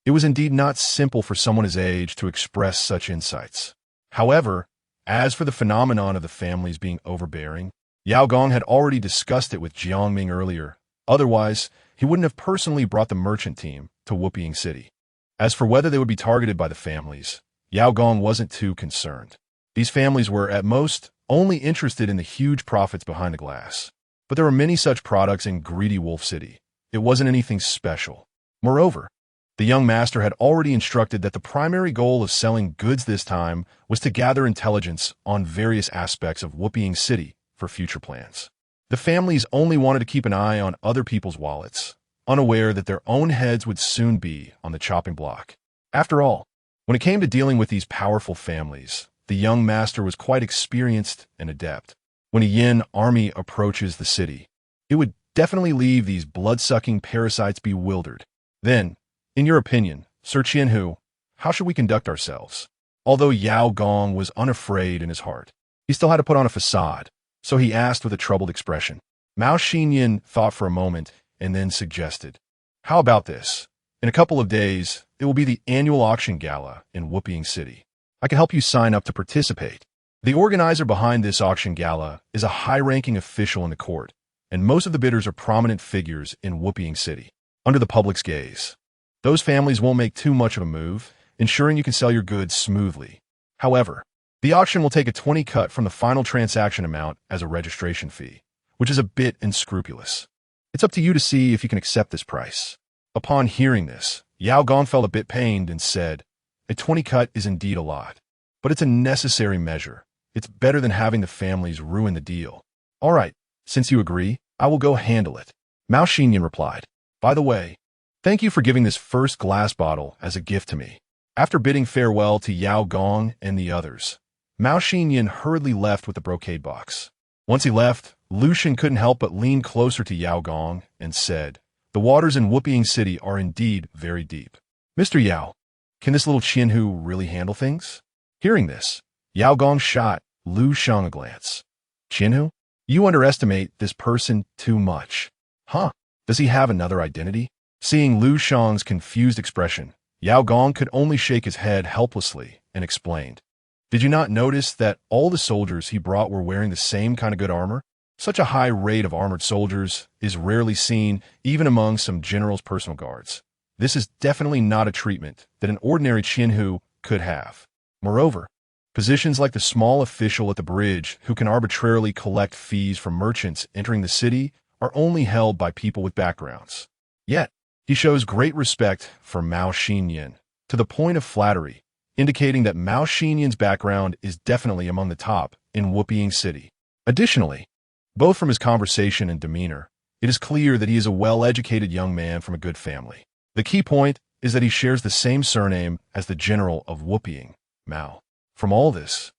It was indeed not simple for someone his age to express such insights. However, as for the phenomenon of the families being overbearing, Yao Gong had already discussed it with Jiang Ming earlier. Otherwise, he wouldn't have personally brought the merchant team to Whooping City. As for whether they would be targeted by the families, Yao Gong wasn't too concerned. These families were, at most, only interested in the huge profits behind the glass. But there were many such products in Greedy Wolf City. It wasn't anything special. Moreover, the young master had already instructed that the primary goal of selling goods this time was to gather intelligence on various aspects of Whooping City for future plans. The families only wanted to keep an eye on other people's wallets, unaware that their own heads would soon be on the chopping block. After all, when it came to dealing with these powerful families, the young master was quite experienced and adept. When a yin army approaches the city, it would definitely leave these blood-sucking parasites bewildered. Then, in your opinion, Sir Qianhu, how should we conduct ourselves? Although Yao Gong was unafraid in his heart, he still had to put on a facade, so he asked with a troubled expression. Mao Xinyan thought for a moment and then suggested, "How about this? In a couple of days, it will be the annual auction gala in Whooping City. I can help you sign up to participate. The organizer behind this auction gala is a high-ranking official in the court, and most of the bidders are prominent figures in Whooping City, under the public's gaze. Those families won't make too much of a move, ensuring you can sell your goods smoothly. However, the auction will take a 20 cut from the final transaction amount as a registration fee, which is a bit unscrupulous. It's up to you to see if you can accept this price." Upon hearing this, Yao Gong felt a bit pained and said, "A 20 cut is indeed a lot, but it's a necessary measure. It's better than having the families ruin the deal." "All right, since you agree, I will go handle it," Mao Xinyan replied. "By the way, thank you for giving this first glass bottle as a gift to me." After bidding farewell to Yao Gong and the others, Mao Xinyan hurriedly left with the brocade box. Once he left, Lucian couldn't help but lean closer to Yao Gong and said, "The waters in Whooping City are indeed very deep. Mr. Yao, can this little Qianhu really handle things?" Hearing this, Yao Gong shot Lu Shang a glance. "Qianhu? You underestimate this person too much." "Huh? Does he have another identity?" Seeing Lu Shang's confused expression, Yao Gong could only shake his head helplessly and explained, "Did you not notice that all the soldiers he brought were wearing the same kind of good armor? Such a high rate of armored soldiers is rarely seen even among some generals' personal guards. This is definitely not a treatment that an ordinary Qianhu could have. Moreover, positions like the small official at the bridge who can arbitrarily collect fees from merchants entering the city are only held by people with backgrounds. Yet, he shows great respect for Mao Xinyan, to the point of flattery, indicating that Mao Xinyan's background is definitely among the top in Whooping City. Additionally, both from his conversation and demeanor, it is clear that he is a well-educated young man from a good family. The key point is that he shares the same surname as the general of Whooping, Mao. From all this,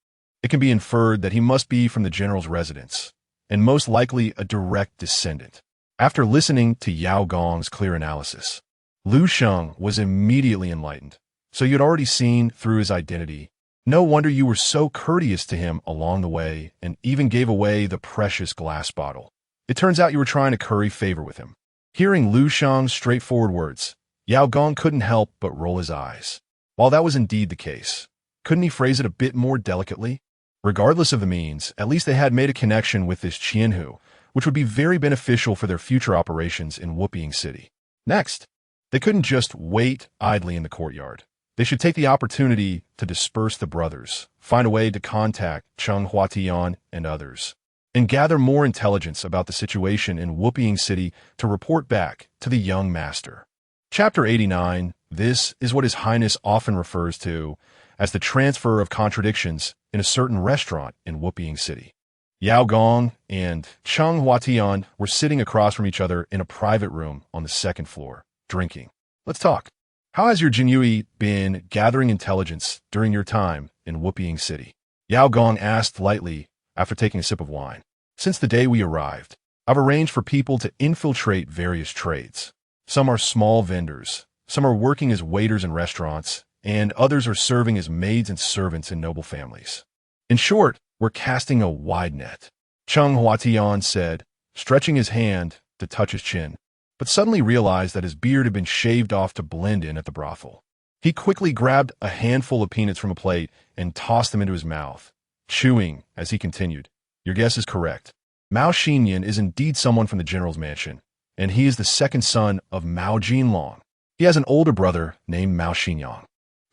it can be inferred that he must be from the general's residence, and most likely a direct descendant. After listening to Yao Gong's clear analysis, Lu Sheng was immediately enlightened. So you'd already seen through his identity. No wonder you were so courteous to him along the way and even gave away the precious glass bottle. It turns out you were trying to curry favor with him. Hearing Lu Sheng's straightforward words, Yao Gong couldn't help but roll his eyes. While that was indeed the case, couldn't he phrase it a bit more delicately? Regardless of the means, at least they had made a connection with this Qianhu, which would be very beneficial for their future operations in Whooping City. Next, they couldn't just wait idly in the courtyard. They should take the opportunity to disperse the brothers, find a way to contact Cheng Huatian and others, and gather more intelligence about the situation in Whooping City to report back to the young master. Chapter 89. This is what His Highness often refers to as the transfer of contradictions in a certain restaurant in Whooping City. Yao Gong and Cheng Huatian were sitting across from each other in a private room on the second floor, drinking. Let's talk. How has your Jinyui been gathering intelligence during your time in Whooping City? Yao Gong asked lightly after taking a sip of wine. Since the day we arrived, I've arranged for people to infiltrate various trades. Some are small vendors, some are working as waiters in restaurants, and others are serving as maids and servants in noble families. In short, we're casting a wide net, Cheng Huatian said, stretching his hand to touch his chin, but suddenly realized that his beard had been shaved off to blend in at the brothel. He quickly grabbed a handful of peanuts from a plate and tossed them into his mouth, chewing as he continued. Your guess is correct. Mao Xinyan is indeed someone from the general's mansion, and he is the second son of Mao Jinlong. He has an older brother named Mao Xinyang,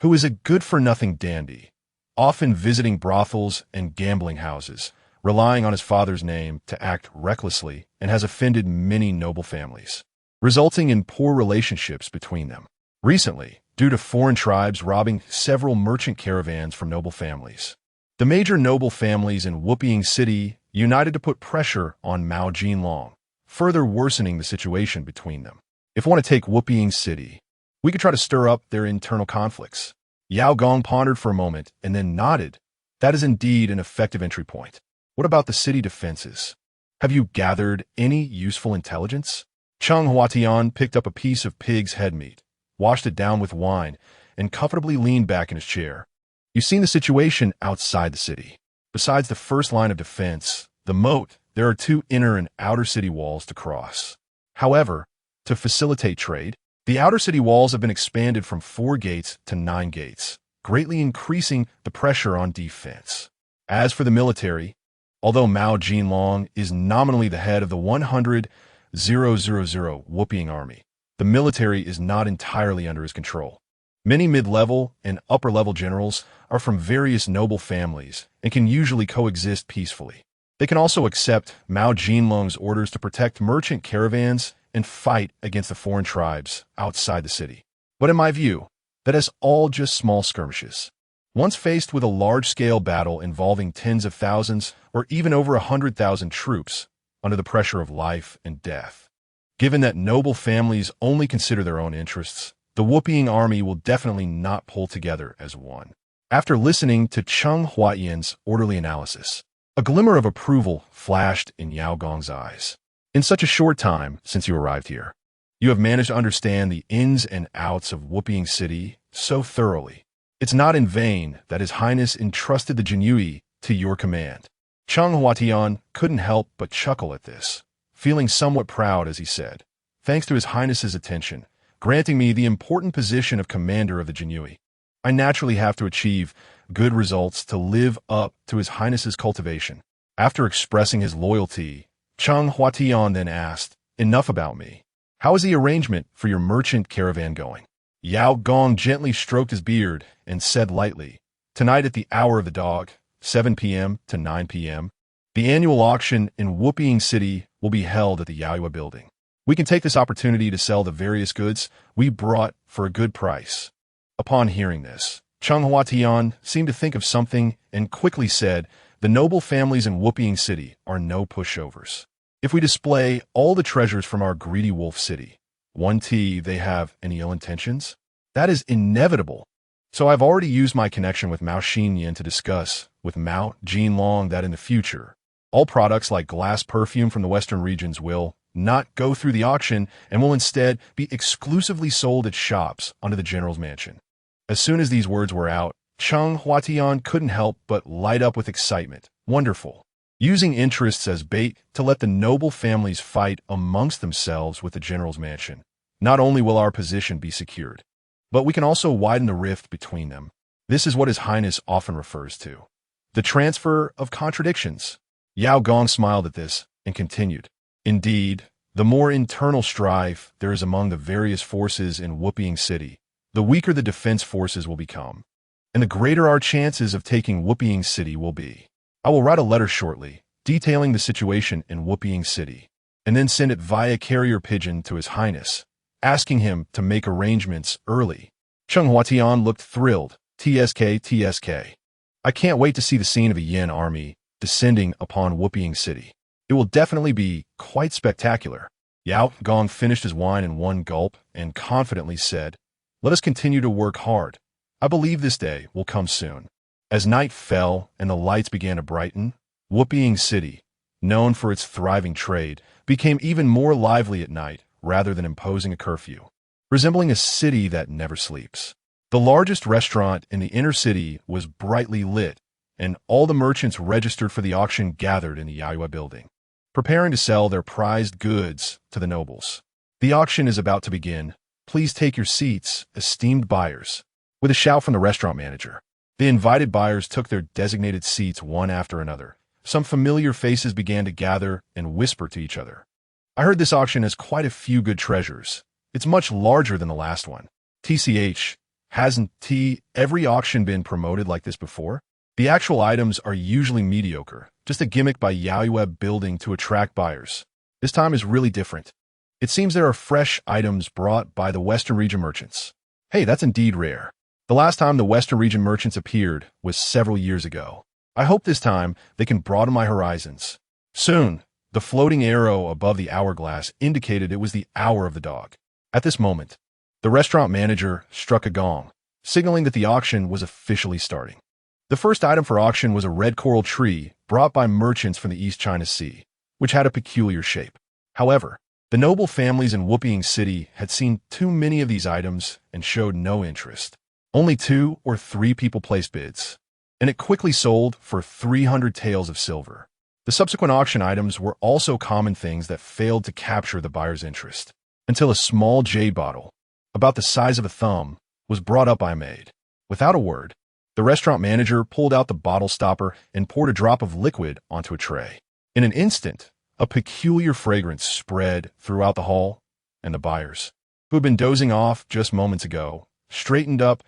who is a good-for-nothing dandy, often visiting brothels and gambling houses, relying on his father's name to act recklessly, and has offended many noble families, resulting in poor relationships between them. Recently, due to foreign tribes robbing several merchant caravans from noble families, the major noble families in Whooping City united to put pressure on Mao Jinlong, further worsening the situation between them. If we want to take Whooping City, we could try to stir up their internal conflicts. Yao Gong pondered for a moment and then nodded. That is indeed an effective entry point. What about the city defenses? Have you gathered any useful intelligence? Cheng Huatian picked up a piece of pig's head meat, washed it down with wine, and comfortably leaned back in his chair. You've seen the situation outside the city. Besides the first line of defense, the moat, there are two inner and outer city walls to cross. However, to facilitate trade, the outer city walls have been expanded from 4 gates to 9 gates, greatly increasing the pressure on defense. As for the military, although Mao Jinlong is nominally the head of the 100,000 Whooping army, the military is not entirely under his control. Many mid-level and upper-level generals are from various noble families and can usually coexist peacefully. They can also accept Mao Jinlong's orders to protect merchant caravans and fight against the foreign tribes outside the city. But in my view, that is all just small skirmishes. Once faced with a large-scale battle involving tens of thousands or even over 100,000 troops under the pressure of life and death, given that noble families only consider their own interests, the Whooping army will definitely not pull together as one. After listening to Cheng Huatian's orderly analysis, a glimmer of approval flashed in Yao Gong's eyes. In such a short time since you arrived here, you have managed to understand the ins and outs of Whooping City so thoroughly. It's not in vain that His Highness entrusted the Jinyui to your command. Cheng Huatian couldn't help but chuckle at this, feeling somewhat proud as he said, thanks to His Highness's attention, granting me the important position of commander of the Jinyui, I naturally have to achieve good results to live up to His Highness's cultivation. After expressing his loyalty, Cheng Huatian then asked, enough about me. How is the arrangement for your merchant caravan going? Yao Gong gently stroked his beard and said lightly, tonight at the hour of the dog, 7 p.m. to 9 p.m., the annual auction in Whooping City will be held at the Yaoyue building. We can take this opportunity to sell the various goods we brought for a good price." Upon hearing this, Cheng Huatian seemed to think of something and quickly said, "The noble families in Whooping City are no pushovers. If we display all the treasures from our greedy wolf city, they have any ill intentions? That is inevitable. So I've already used my connection with Mao Xinyan to discuss with Mao Jinlong that in the future, all products like glass perfume from the western regions will not go through the auction and will instead be exclusively sold at shops under the general's mansion." As soon as these words were out, Cheng Huatian couldn't help but light up with excitement. Wonderful. Using interests as bait to let the noble families fight amongst themselves with the general's mansion. Not only will our position be secured, but we can also widen the rift between them. This is what His Highness often refers to: the transfer of contradictions. Yao Gong smiled at this and continued, "Indeed, the more internal strife there is among the various forces in Whooping City, the weaker the defense forces will become, and the greater our chances of taking Whooping City will be. I will write a letter shortly, detailing the situation in Whooping City, and then send it via carrier pigeon to His Highness, asking him to make arrangements early." Cheng Huatian looked thrilled. TSK. I can't wait to see the scene of a Yin army descending upon Whooping City. It will definitely be quite spectacular. Yao Gong finished his wine in one gulp and confidently said, "Let us continue to work hard. I believe this day will come soon." As night fell and the lights began to brighten, Whooping City, known for its thriving trade, became even more lively at night rather than imposing a curfew, resembling a city that never sleeps. The largest restaurant in the inner city was brightly lit, and all the merchants registered for the auction gathered in the Yaoyue building, preparing to sell their prized goods to the nobles. "The auction is about to begin. Please take your seats, esteemed buyers." With a shout from the restaurant manager, the invited buyers took their designated seats one after another. Some familiar faces began to gather and whisper to each other. "I heard this auction has quite a few good treasures. It's much larger than the last one. Hasn't every auction been promoted like this before? The actual items are usually mediocre, just a gimmick by Yaoyue building to attract buyers. This time is really different. It seems there are fresh items brought by the Western region merchants. Hey, that's indeed rare. The last time the Western region merchants appeared was several years ago. I hope this time they can broaden my horizons." Soon, the floating arrow above the hourglass indicated it was the hour of the dog. At this moment, the restaurant manager struck a gong, signaling that the auction was officially starting. The first item for auction was a red coral tree brought by merchants from the East China Sea, which had a peculiar shape. However, the noble families in Whooping City had seen too many of these items and showed no interest. Only 2 or 3 people placed bids, and it quickly sold for 300 taels of silver. The subsequent auction items were also common things that failed to capture the buyer's interest, until a small jade bottle, about the size of a thumb, was brought up by a maid. Without a word, the restaurant manager pulled out the bottle stopper and poured a drop of liquid onto a tray. In an instant, a peculiar fragrance spread throughout the hall, and the buyers, who had been dozing off just moments ago, straightened up,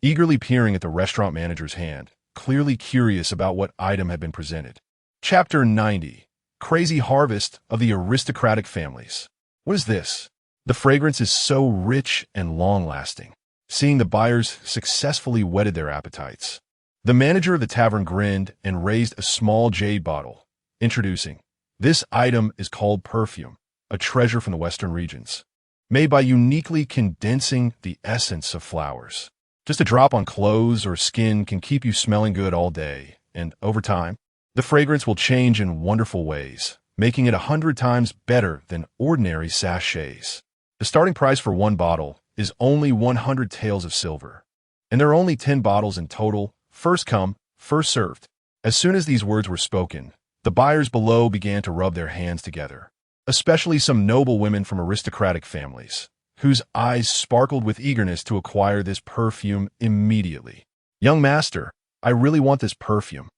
eagerly peering at the restaurant manager's hand, clearly curious about what item had been presented. Chapter 90. Crazy Harvest of the Aristocratic Families. What is this? The fragrance is so rich and long-lasting. Seeing the buyers successfully whetted their appetites, the manager of the tavern grinned and raised a small jade bottle, introducing, "This item is called perfume, a treasure from the western regions, made by uniquely condensing the essence of flowers. Just a drop on clothes or skin can keep you smelling good all day, and over time, the fragrance will change in wonderful ways, making it 100 times better than ordinary sachets. The starting price for one bottle is only 100 taels of silver, and there are only 10 bottles in total, first come, first served." As soon as these words were spoken, the buyers below began to rub their hands together, especially some noble women from aristocratic families, whose eyes sparkled with eagerness to acquire this perfume immediately. "Young master, I really want this perfume."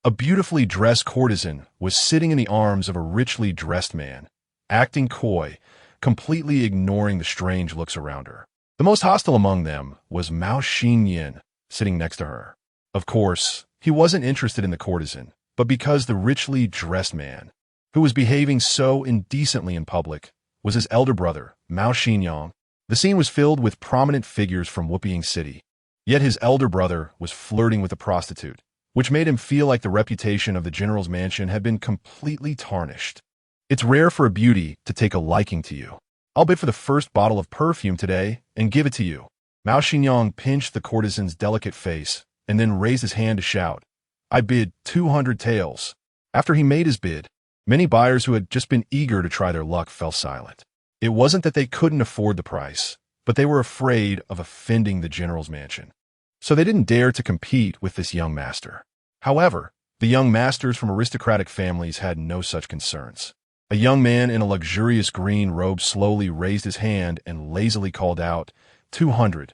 A beautifully dressed courtesan was sitting in the arms of a richly dressed man, acting coy, completely ignoring the strange looks around her. The most hostile among them was Mao Xinyan, sitting next to her. Of course, he wasn't interested in the courtesan, but because the richly dressed man, who was behaving so indecently in public, was his elder brother, Mao Xinyang. The scene was filled with prominent figures from Whooping City. Yet his elder brother was flirting with a prostitute, which made him feel like the reputation of the general's mansion had been completely tarnished. It's rare for a beauty to take a liking to you. I'll bid for the first bottle of perfume today and give it to you. Mao Xinyang pinched the courtesan's delicate face and then raised his hand to shout, I bid 200 taels. After he made his bid, many buyers who had just been eager to try their luck fell silent. It wasn't that they couldn't afford the price, but they were afraid of offending the general's mansion. So they didn't dare to compete with this young master. However, the young masters from aristocratic families had no such concerns. A young man in a luxurious green robe slowly raised his hand and lazily called out, 200.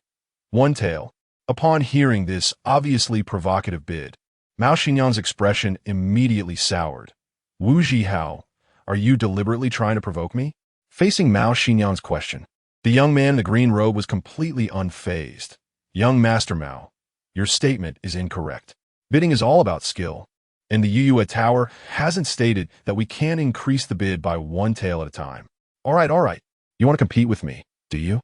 One tael. Upon hearing this obviously provocative bid, Mao Xinyang's expression immediately soured. Wu Zhihao, are you deliberately trying to provoke me? Facing Mao Xinyang's question, the young man in the green robe was completely unfazed. Young Master Mao, your statement is incorrect. Bidding is all about skill, and the Yuyue Tower hasn't stated that we can increase the bid by one tael at a time. All right. You want to compete with me, do you?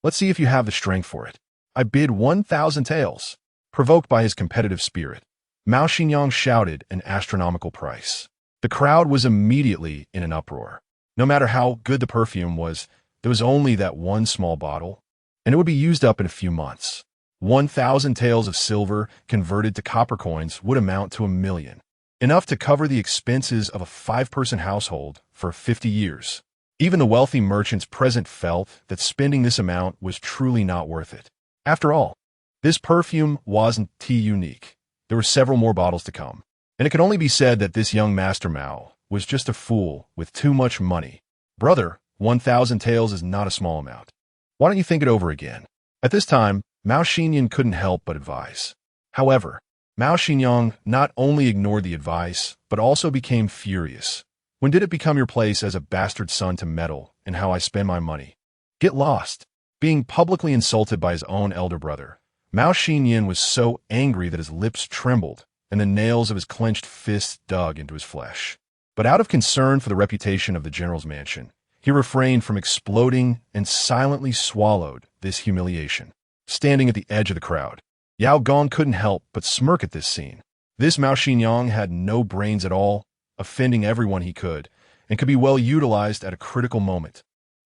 Let's see if you have the strength for it. I bid 1,000 taels. Provoked by his competitive spirit, Mao Xinyang shouted an astronomical price. The crowd was immediately in an uproar. No matter how good the perfume was, there was only that one small bottle, and it would be used up in a few months. 1,000 taels of silver converted to copper coins would amount to 1 million, enough to cover the expenses of a 5-person household for 50 years. Even the wealthy merchants present felt that spending this amount was truly not worth it. After all, this perfume wasn't unique. There were several more bottles to come, and it could only be said that this young Master Mao was just a fool with too much money. Brother, 1,000 taels is not a small amount. Why don't you think it over again? At this time, Mao Xinyang couldn't help but advise. However, Mao Xinyang not only ignored the advice, but also became furious. When did it become your place as a bastard son to meddle in how I spend my money? Get lost. Being publicly insulted by his own elder brother, Mao Xinyang was so angry that his lips trembled and the nails of his clenched fists dug into his flesh. But out of concern for the reputation of the general's mansion, he refrained from exploding and silently swallowed this humiliation. Standing at the edge of the crowd, Yao Gong couldn't help but smirk at this scene. This Mao Xinyang had no brains at all, offending everyone he could, and could be well utilized at a critical moment.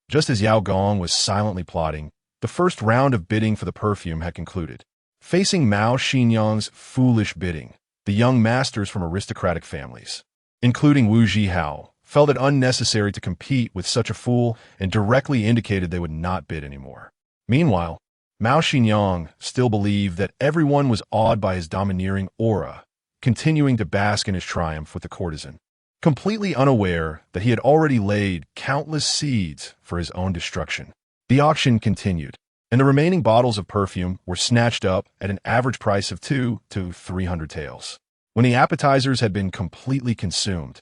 Just as Yao Gong was silently plotting, the first round of bidding for the perfume had concluded. Facing Mao Xinyang's foolish bidding, the young masters from aristocratic families, including Wu Zhihao, felt it unnecessary to compete with such a fool and directly indicated they would not bid anymore. Meanwhile, Mao Xinyang still believed that everyone was awed by his domineering aura, continuing to bask in his triumph with the courtesan, completely unaware that he had already laid countless seeds for his own destruction. The auction continued, and the remaining bottles of perfume were snatched up at an average price of 200 to 300 taels. When the appetizers had been completely consumed,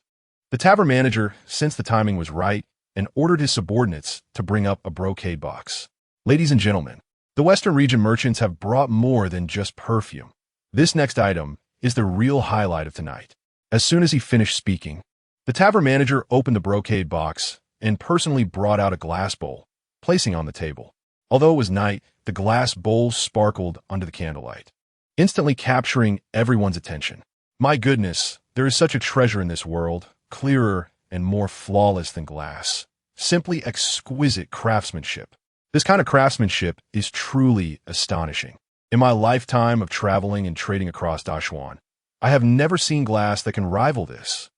the tavern manager sensed the timing was right and ordered his subordinates to bring up a brocade box. Ladies and gentlemen, the Western region merchants have brought more than just perfume. This next item is the real highlight of tonight. As soon as he finished speaking, the tavern manager opened the brocade box and personally brought out a glass bowl, placing on the table. Although it was night, the glass bowl sparkled under the candlelight, instantly capturing everyone's attention. My goodness, there is such a treasure in this world, clearer and more flawless than glass. Simply exquisite craftsmanship. This kind of craftsmanship is truly astonishing. In my lifetime of traveling and trading across Dashuan, I have never seen glass that can rival this.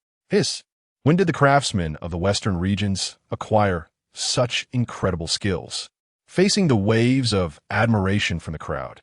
When did the craftsmen of the Western regions acquire such incredible skills? Facing the waves of admiration from the crowd,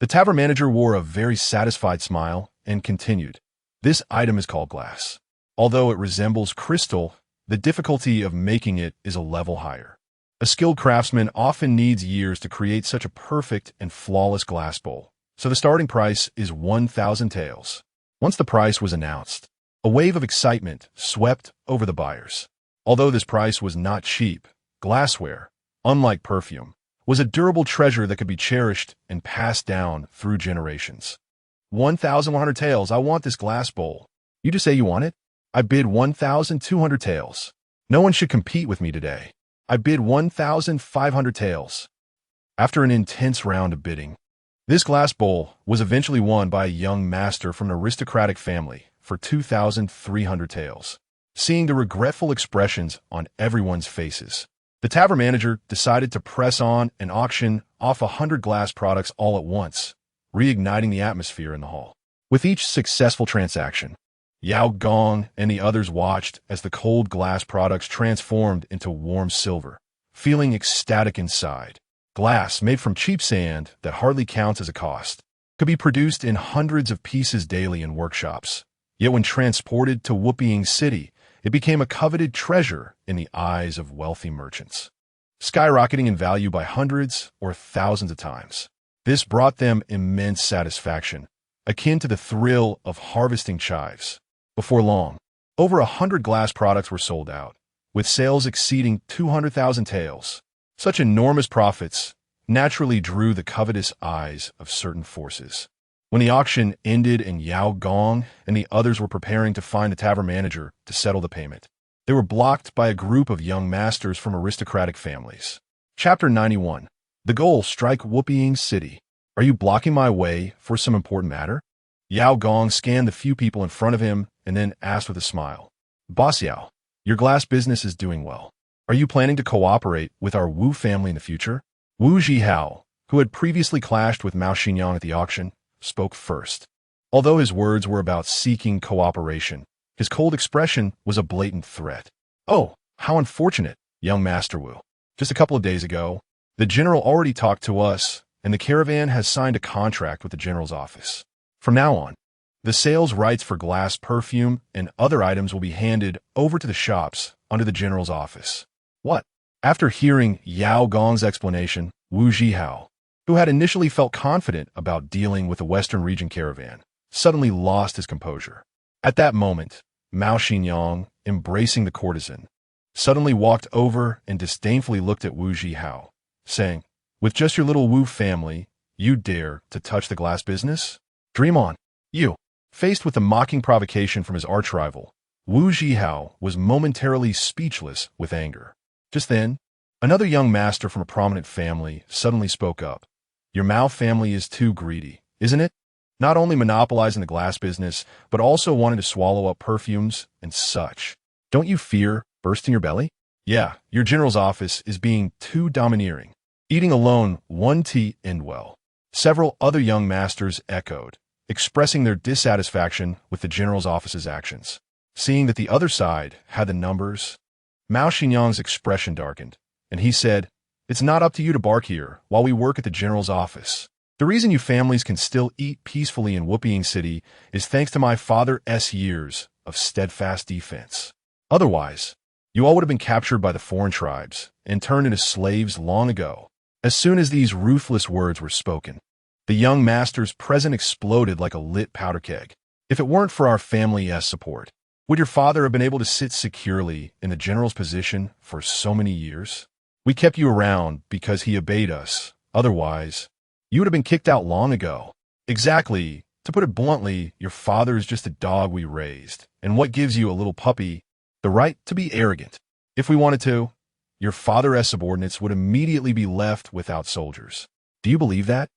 the tavern manager wore a very satisfied smile and continued, this item is called glass. Although it resembles crystal, the difficulty of making it is a level higher. A skilled craftsman often needs years to create such a perfect and flawless glass bowl, so the starting price is 1,000 taels. Once the price was announced, a wave of excitement swept over the buyers. Although this price was not cheap, glassware, unlike perfume, was a durable treasure that could be cherished and passed down through generations. 1,100 taels, I want this glass bowl. You just say you want it? I bid 1,200 taels. No one should compete with me today. I bid 1,500 taels. After an intense round of bidding, this glass bowl was eventually won by a young master from an aristocratic family for 2,300 taels. Seeing the regretful expressions on everyone's faces, the tavern manager decided to press on and auction off 100 glass products all at once, reigniting the atmosphere in the hall. With each successful transaction, Yao Gong and the others watched as the cold glass products transformed into warm silver, feeling ecstatic inside. Glass made from cheap sand that hardly counts as a cost could be produced in hundreds of pieces daily in workshops. Yet when transported to Whooping City, it became a coveted treasure in the eyes of wealthy merchants, skyrocketing in value by hundreds or thousands of times. This brought them immense satisfaction, akin to the thrill of harvesting chives. Before long, over 100 glass products were sold out, with sales exceeding 200,000 taels. Such enormous profits naturally drew the covetous eyes of certain forces. When the auction ended and Yao Gong and the others were preparing to find the tavern manager to settle the payment, they were blocked by a group of young masters from aristocratic families. Chapter 91. The goal: strike Whooping City. Are you blocking my way for some important matter? Yao Gong scanned the few people in front of him and then asked with a smile. Boss Yao, your glass business is doing well. Are you planning to cooperate with our Wu family in the future? Wu Zhihao, who had previously clashed with Mao Xinyang at the auction, spoke first. Although his words were about seeking cooperation, his cold expression was a blatant threat. Oh, how unfortunate, young Master Wu. Just a couple of days ago, the general already talked to us, and the caravan has signed a contract with the general's office. From now on, the sales rights for glass perfume and other items will be handed over to the shops under the general's office. What? After hearing Yao Gong's explanation, Wu Zhihao, who had initially felt confident about dealing with the Western region caravan, suddenly lost his composure. At that moment, Mao Xinyang, embracing the courtesan, suddenly walked over and disdainfully looked at Wu Zhihao, saying, "With just your little Wu family, you dare to touch the glass business? Dream on, you." Faced with the mocking provocation from his arch-rival, Wu Zhihao was momentarily speechless with anger. Just then, another young master from a prominent family suddenly spoke up. Your Mao family is too greedy, isn't it? Not only monopolizing the glass business, but also wanting to swallow up perfumes and such. Don't you fear bursting your belly? Yeah, your general's office is being too domineering. Eating alone won't end well. Several other young masters echoed, expressing their dissatisfaction with the general's office's actions. Seeing that the other side had the numbers, Mao Xinyang's expression darkened, and he said, "It's not up to you to bark here while we work at the general's office. The reason you families can still eat peacefully in Whooping City is thanks to my father's years of steadfast defense. Otherwise, you all would have been captured by the foreign tribes and turned into slaves long ago." As soon as these ruthless words were spoken, the young masters present exploded like a lit powder keg. If it weren't for our family's support, would your father have been able to sit securely in the general's position for so many years? We kept you around because he obeyed us. Otherwise, you would have been kicked out long ago. Exactly. To put it bluntly, your father is just a dog we raised. And what gives you, a little puppy, the right to be arrogant? If we wanted to, your father's subordinates would immediately be left without soldiers. Do you believe that?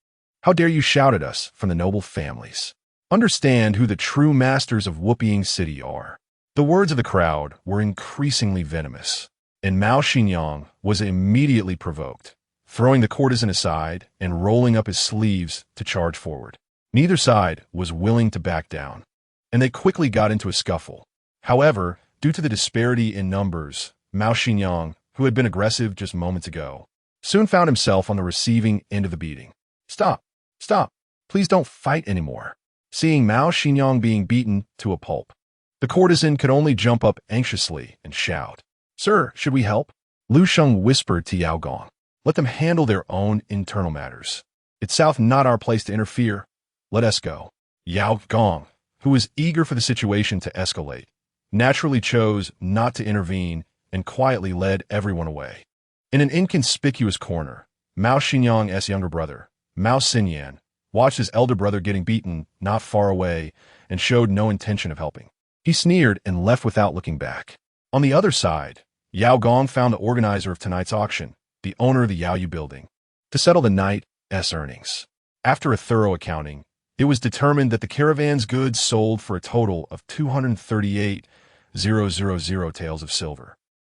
How dare you shout at us from the noble families? Understand who the true masters of Whooping City are. The words of the crowd were increasingly venomous, and Mao Xinyang was immediately provoked, throwing the courtesan aside and rolling up his sleeves to charge forward. Neither side was willing to back down, and they quickly got into a scuffle. However, due to the disparity in numbers, Mao Xinyang, who had been aggressive just moments ago, soon found himself on the receiving end of the beating. Stop! Stop! Please don't fight anymore. Seeing Mao Xinyang being beaten to a pulp, the courtesan could only jump up anxiously and shout, "Sir, should we help?" Lu Sheng whispered to Yao Gong, "Let them handle their own internal matters. It's not our place to interfere. Let us go." Yao Gong, who was eager for the situation to escalate, naturally chose not to intervene and quietly led everyone away. In an inconspicuous corner, Mao Xinyang's younger brother, Mao Xinyan, watched his elder brother getting beaten not far away and showed no intention of helping. He sneered and left without looking back. On the other side, Yao Gong found the organizer of tonight's auction, the owner of the Yaoyu building, to settle the night's earnings. After a thorough accounting, it was determined that the caravan's goods sold for a total of 238,000 taels of silver.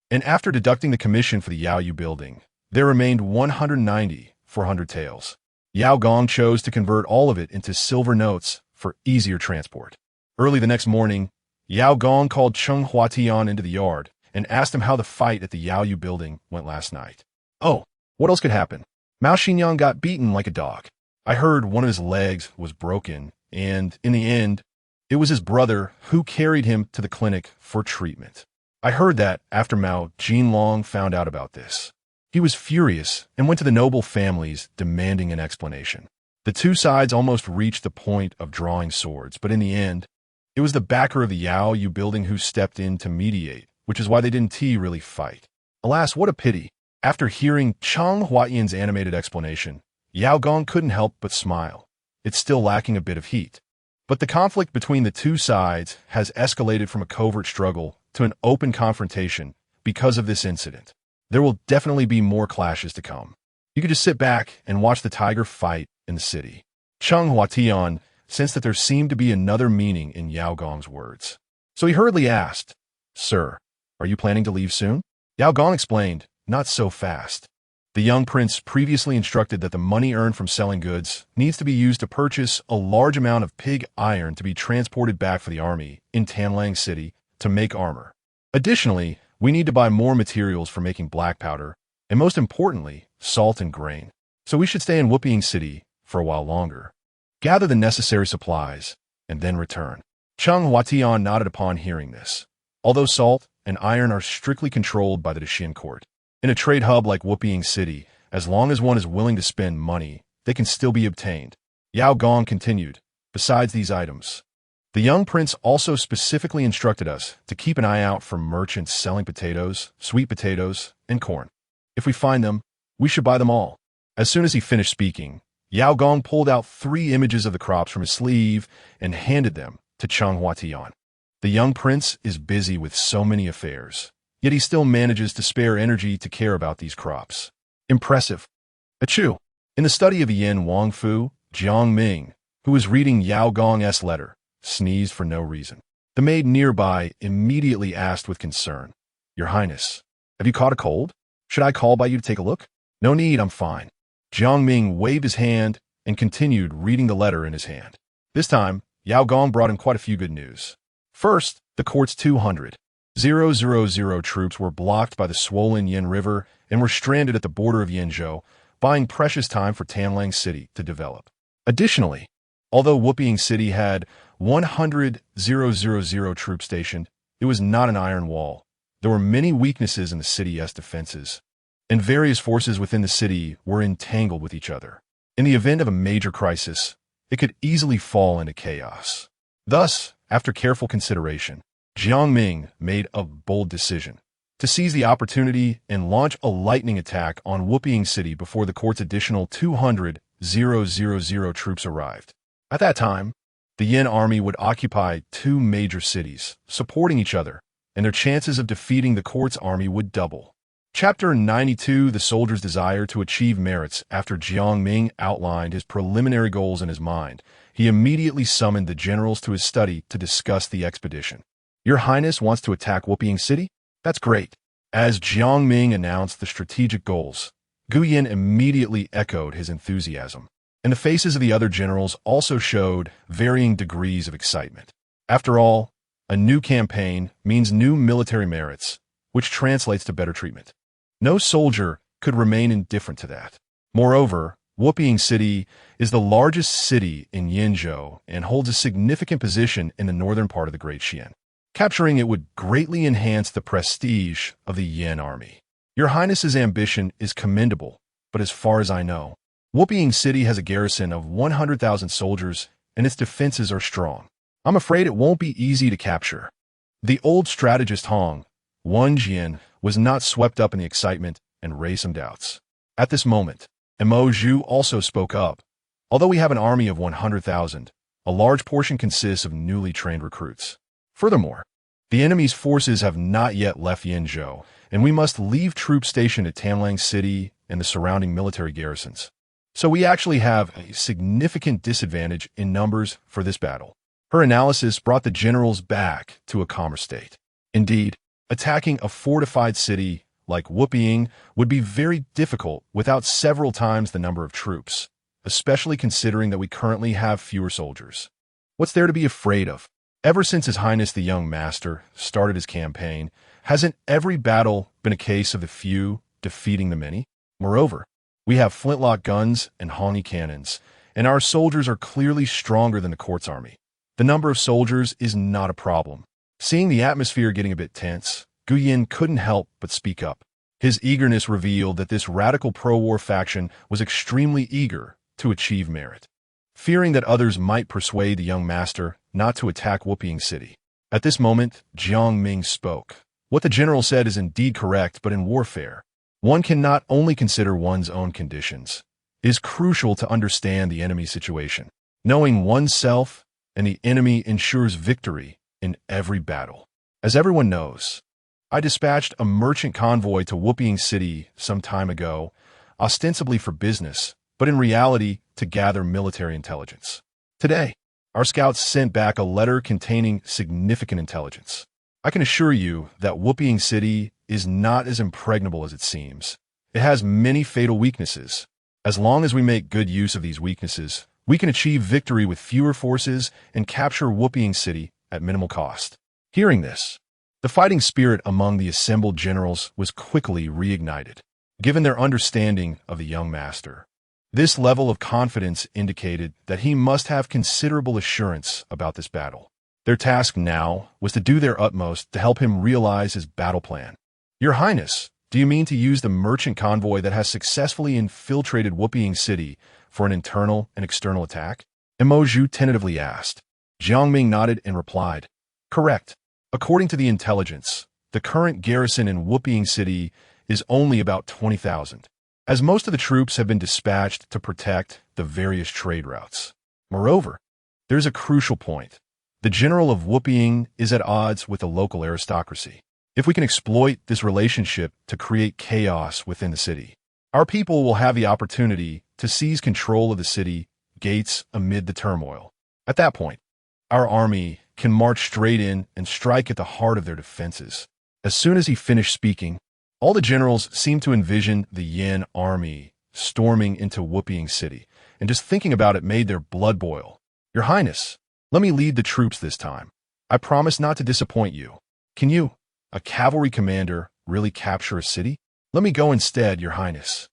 And after deducting the commission for the Yaoyu building, there remained 190,400 taels. Yao Gong chose to convert all of it into silver notes for easier transport. Early the next morning, Yao Gong called Cheng Huatian into the yard and asked him how the fight at the Yaoyu building went last night. Oh, what else could happen? Mao Xinyang got beaten like a dog. I heard one of his legs was broken, and in the end, it was his brother who carried him to the clinic for treatment. I heard that after Mao Jinlong found out about this. He was furious and went to the noble families demanding an explanation. The two sides almost reached the point of drawing swords, but in the end, it was the backer of the Yaoyu building who stepped in to mediate, which is why they didn't really fight. Alas, what a pity. After hearing Cheng Huatian's animated explanation, Yao Gong couldn't help but smile. It's still lacking a bit of heat. But the conflict between the two sides has escalated from a covert struggle to an open confrontation because of this incident. There will definitely be more clashes to come. You could just sit back and watch the tiger fight in the city. Cheng Huatian sensed that there seemed to be another meaning in Yao Gong's words. So he hurriedly asked, "Sir, are you planning to leave soon?" Yao Gong explained, "Not so fast." The young prince previously instructed that the money earned from selling goods needs to be used to purchase a large amount of pig iron to be transported back for the army in Tanlang City to make armor. Additionally, we need to buy more materials for making black powder, and most importantly, salt and grain. So we should stay in Whooping City for a while longer, gather the necessary supplies, and then return. Cheng Huatian nodded upon hearing this. Although salt and iron are strictly controlled by the Daxian court, in a trade hub like Whooping City, as long as one is willing to spend money, they can still be obtained. Yao Gong continued, "Besides these items, the young prince also specifically instructed us to keep an eye out for merchants selling potatoes, sweet potatoes, and corn. If we find them, we should buy them all." As soon as he finished speaking, Yao Gong pulled out 3 images of the crops from his sleeve and handed them to Cheng Huatian. The young prince is busy with so many affairs, yet he still manages to spare energy to care about these crops. Impressive. Achoo! In the study of Yin Wangfu, Jiang Ming, who was reading Yao Gong's letter, sneezed for no reason. The maid nearby immediately asked with concern, "Your Highness, have you caught a cold? Should I call by you to take a look?" "No need, I'm fine." Jiang Ming waved his hand and continued reading the letter in his hand. This time, Yao Gong brought him quite a few good news. First, the court's 200,000 troops were blocked by the swollen Yin River and were stranded at the border of Yinzhou, buying precious time for Tanlang City to develop. Additionally, although Whooping City had 100,000 troops stationed, it was not an iron wall. There were many weaknesses in the city's defenses, and various forces within the city were entangled with each other. In the event of a major crisis, it could easily fall into chaos. Thus, after careful consideration, Jiang Ming made a bold decision to seize the opportunity and launch a lightning attack on Whooping City before the court's additional 200,000 troops arrived. At that time, the Yin army would occupy 2 major cities, supporting each other, and their chances of defeating the court's army would double. Chapter 92, The Soldier's Desire to Achieve Merits. After Jiang Ming outlined his preliminary goals in his mind, he immediately summoned the generals to his study to discuss the expedition. "Your Highness wants to attack Whooping City? That's great." As Jiang Ming announced the strategic goals, Gu Yin immediately echoed his enthusiasm, and the faces of the other generals also showed varying degrees of excitement. After all, a new campaign means new military merits, which translates to better treatment. No soldier could remain indifferent to that. Moreover, Whooping City is the largest city in Yinzhou and holds a significant position in the northern part of the Great Xian. Capturing it would greatly enhance the prestige of the Yin army. Your Highness's ambition is commendable, but as far as I know, Whooping City has a garrison of 100,000 soldiers and its defenses are strong. I'm afraid it won't be easy to capture. The old strategist Hong Wenjian was not swept up in the excitement and raised some doubts. At this moment, Mo Zhu also spoke up. Although we have an army of 100,000, a large portion consists of newly trained recruits. Furthermore, the enemy's forces have not yet left Yinzhou, and we must leave troops stationed at Tanlang City and the surrounding military garrisons. So we actually have a significant disadvantage in numbers for this battle. Her analysis brought the generals back to a calmer state. Indeed, attacking a fortified city like Wupiying would be very difficult without several times the number of troops, especially considering that we currently have fewer soldiers. What's there to be afraid of? Ever since His Highness the Young Master started his campaign, hasn't every battle been a case of the few defeating the many? Moreover, we have flintlock guns and Hongyi cannons, and our soldiers are clearly stronger than the court's army. The number of soldiers is not a problem. Seeing the atmosphere getting a bit tense, Gu Yin couldn't help but speak up. His eagerness revealed that this radical pro-war faction was extremely eager to achieve merit, fearing that others might persuade the young master not to attack Wupiying City. At this moment, Jiang Ming spoke. What the general said is indeed correct, but in warfare, one can not only consider one's own conditions. It is crucial to understand the enemy's situation. Knowing oneself and the enemy ensures victory in every battle. As everyone knows, I dispatched a merchant convoy to Wupiying City some time ago, ostensibly for business, but in reality to gather military intelligence. Today, our scouts sent back a letter containing significant intelligence. I can assure you that Wupiying City is not as impregnable as it seems. It has many fatal weaknesses. As long as we make good use of these weaknesses, we can achieve victory with fewer forces and capture Wupiying City at minimal cost. Hearing this, the fighting spirit among the assembled generals was quickly reignited, given their understanding of the young master. This level of confidence indicated that he must have considerable assurance about this battle. Their task now was to do their utmost to help him realize his battle plan. Your Highness, do you mean to use the merchant convoy that has successfully infiltrated Wupiying City for an internal and external attack? Mo Zhu tentatively asked. Jiang Ming nodded and replied, correct. According to the intelligence, the current garrison in Wupiying City is only about 20,000, as most of the troops have been dispatched to protect the various trade routes. Moreover, there's a crucial point. The general of Wupiying is at odds with the local aristocracy. If we can exploit this relationship to create chaos within the city, our people will have the opportunity to seize control of the city gates amid the turmoil. At that point, our army can march straight in and strike at the heart of their defenses. As soon as he finished speaking, all the generals seemed to envision the Yin army storming into Wupiying City, and just thinking about it made their blood boil. Your Highness, let me lead the troops this time. I promise not to disappoint you. Can you, a cavalry commander, really capture a city? Let me go instead, Your Highness.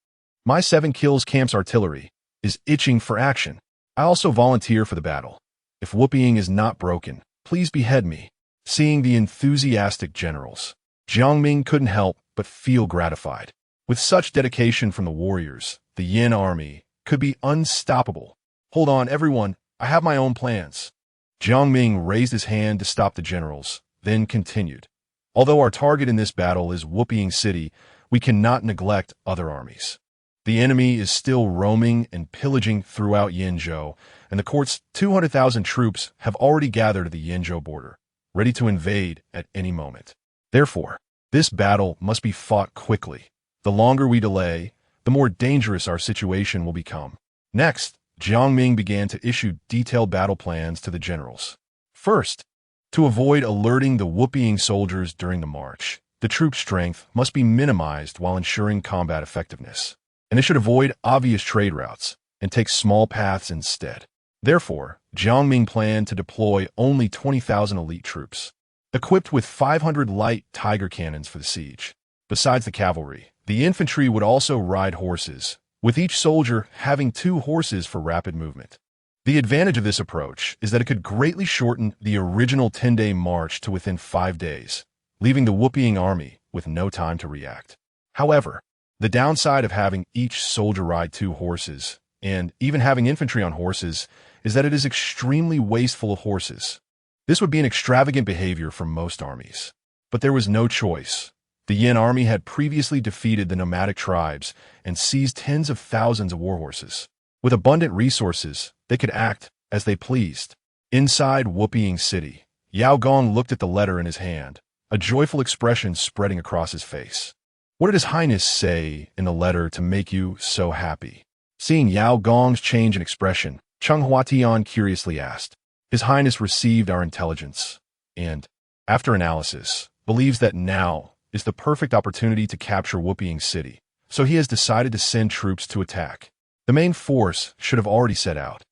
My 7 kills camp's artillery is itching for action. I also volunteer for the battle. If Wupiying is not broken, please behead me. Seeing the enthusiastic generals, Jiang Ming couldn't help but feel gratified. With such dedication from the warriors, the Yin army could be unstoppable. Hold on, everyone. I have my own plans. Jiang Ming raised his hand to stop the generals, then continued. Although our target in this battle is Wupiying City, we cannot neglect other armies. The enemy is still roaming and pillaging throughout Yinzhou, and the court's 200,000 troops have already gathered at the Yinzhou border, ready to invade at any moment. Therefore, this battle must be fought quickly. The longer we delay, the more dangerous our situation will become. Next, Jiang Ming began to issue detailed battle plans to the generals. First, to avoid alerting the Wupiying soldiers during the march, the troop strength must be minimized while ensuring combat effectiveness, and they should avoid obvious trade routes and take small paths instead. Therefore, Jiang Ming planned to deploy only 20,000 elite troops, equipped with 500 light tiger cannons for the siege. Besides the cavalry, the infantry would also ride horses, with each soldier having 2 horses for rapid movement. The advantage of this approach is that it could greatly shorten the original 10-day march to within 5 days, leaving the Wupiying army with no time to react. However, the downside of having each soldier ride 2 horses, and even having infantry on horses, is that it is extremely wasteful of horses. This would be an extravagant behavior for most armies. But there was no choice. The Yin army had previously defeated the nomadic tribes and seized tens of thousands of warhorses. With abundant resources, they could act as they pleased. Inside Wupiying City, Yao Gong looked at the letter in his hand, a joyful expression spreading across his face. What did His Highness say in the letter to make you so happy? Seeing Yao Gong's change in expression, Cheng Huatian curiously asked. His Highness received our intelligence, and, after analysis, believes that now is the perfect opportunity to capture Whooping City, so he has decided to send troops to attack. The main force should have already set out,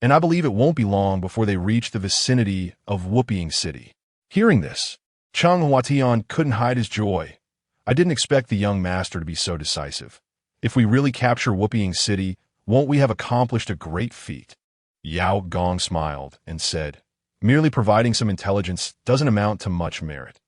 and I believe it won't be long before they reach the vicinity of Whooping City. Hearing this, Cheng Huatian couldn't hide his joy. I didn't expect the young master to be so decisive. If we really capture Whooping City, won't we have accomplished a great feat? Yao Gong smiled and said, merely providing some intelligence doesn't amount to much merit.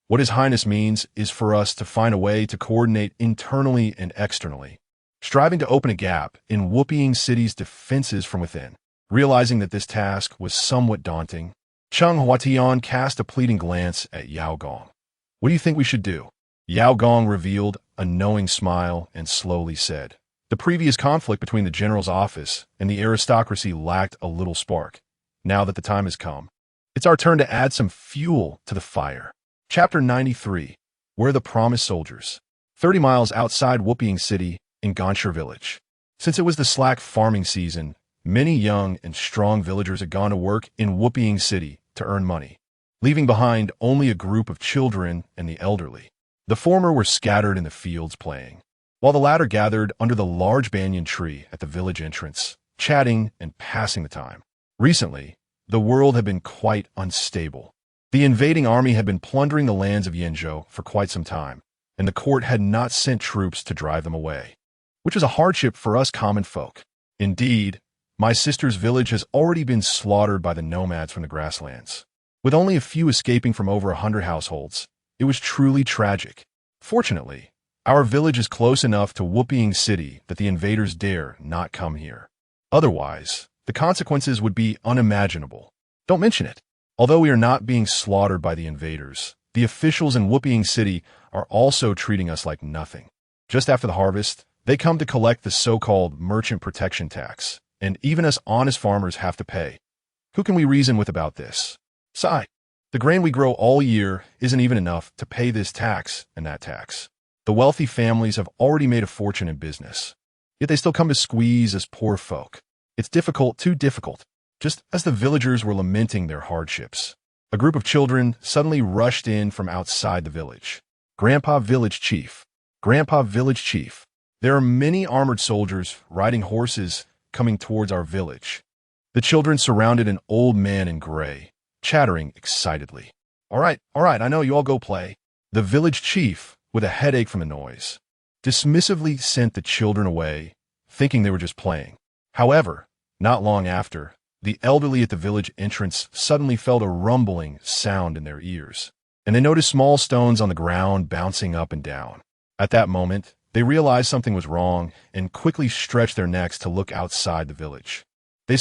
What His Highness means is for us to find a way to coordinate internally and externally, striving to open a gap in Whooping City's defenses from within. Realizing that this task was somewhat daunting, Cheng Huatian cast a pleading glance at Yao Gong. What do you think we should do? Yao Gong revealed a knowing smile and slowly said, the previous conflict between the general's office and the aristocracy lacked a little spark. Now that the time has come, it's our turn to add some fuel to the fire. Chapter 93. Where the Promised Soldiers. 30 miles outside Whooping City in Ganshur village. Since it was the slack farming season, many young and strong villagers had gone to work in Whooping City to earn money, leaving behind only a group of children and the elderly. The former were scattered in the fields playing, while the latter gathered under the large banyan tree at the village entrance, chatting and passing the time. Recently, the world had been quite unstable. The invading army had been plundering the lands of Yenzhou for quite some time, and the court had not sent troops to drive them away, which was a hardship for us common folk. Indeed, my sister's village has already been slaughtered by the nomads from the grasslands. With only a few escaping from over 100 households, it was truly tragic. Fortunately, our village is close enough to Whooping City that the invaders dare not come here. Otherwise, the consequences would be unimaginable. Don't mention it. Although we are not being slaughtered by the invaders, the officials in Whooping City are also treating us like nothing. Just after the harvest, they come to collect the so-called merchant protection tax, and even us honest farmers have to pay. Who can we reason with about this? Sigh. The grain we grow all year isn't even enough to pay this tax and that tax. The wealthy families have already made a fortune in business, yet they still come to squeeze us poor folk. It's difficult, too difficult. Just as the villagers were lamenting their hardships, a group of children suddenly rushed in from outside the village. Grandpa Village Chief. Grandpa Village Chief. There are many armored soldiers riding horses coming towards our village. The children surrounded an old man in gray, chattering excitedly. All right, I know, you all go play. The village chief, with a headache from the noise, dismissively sent the children away, thinking they were just playing. However, not long after, the elderly at the village entrance suddenly felt a rumbling sound in their ears, and they noticed small stones on the ground bouncing up and down. At that moment, they realized something was wrong and quickly stretched their necks to look outside the village.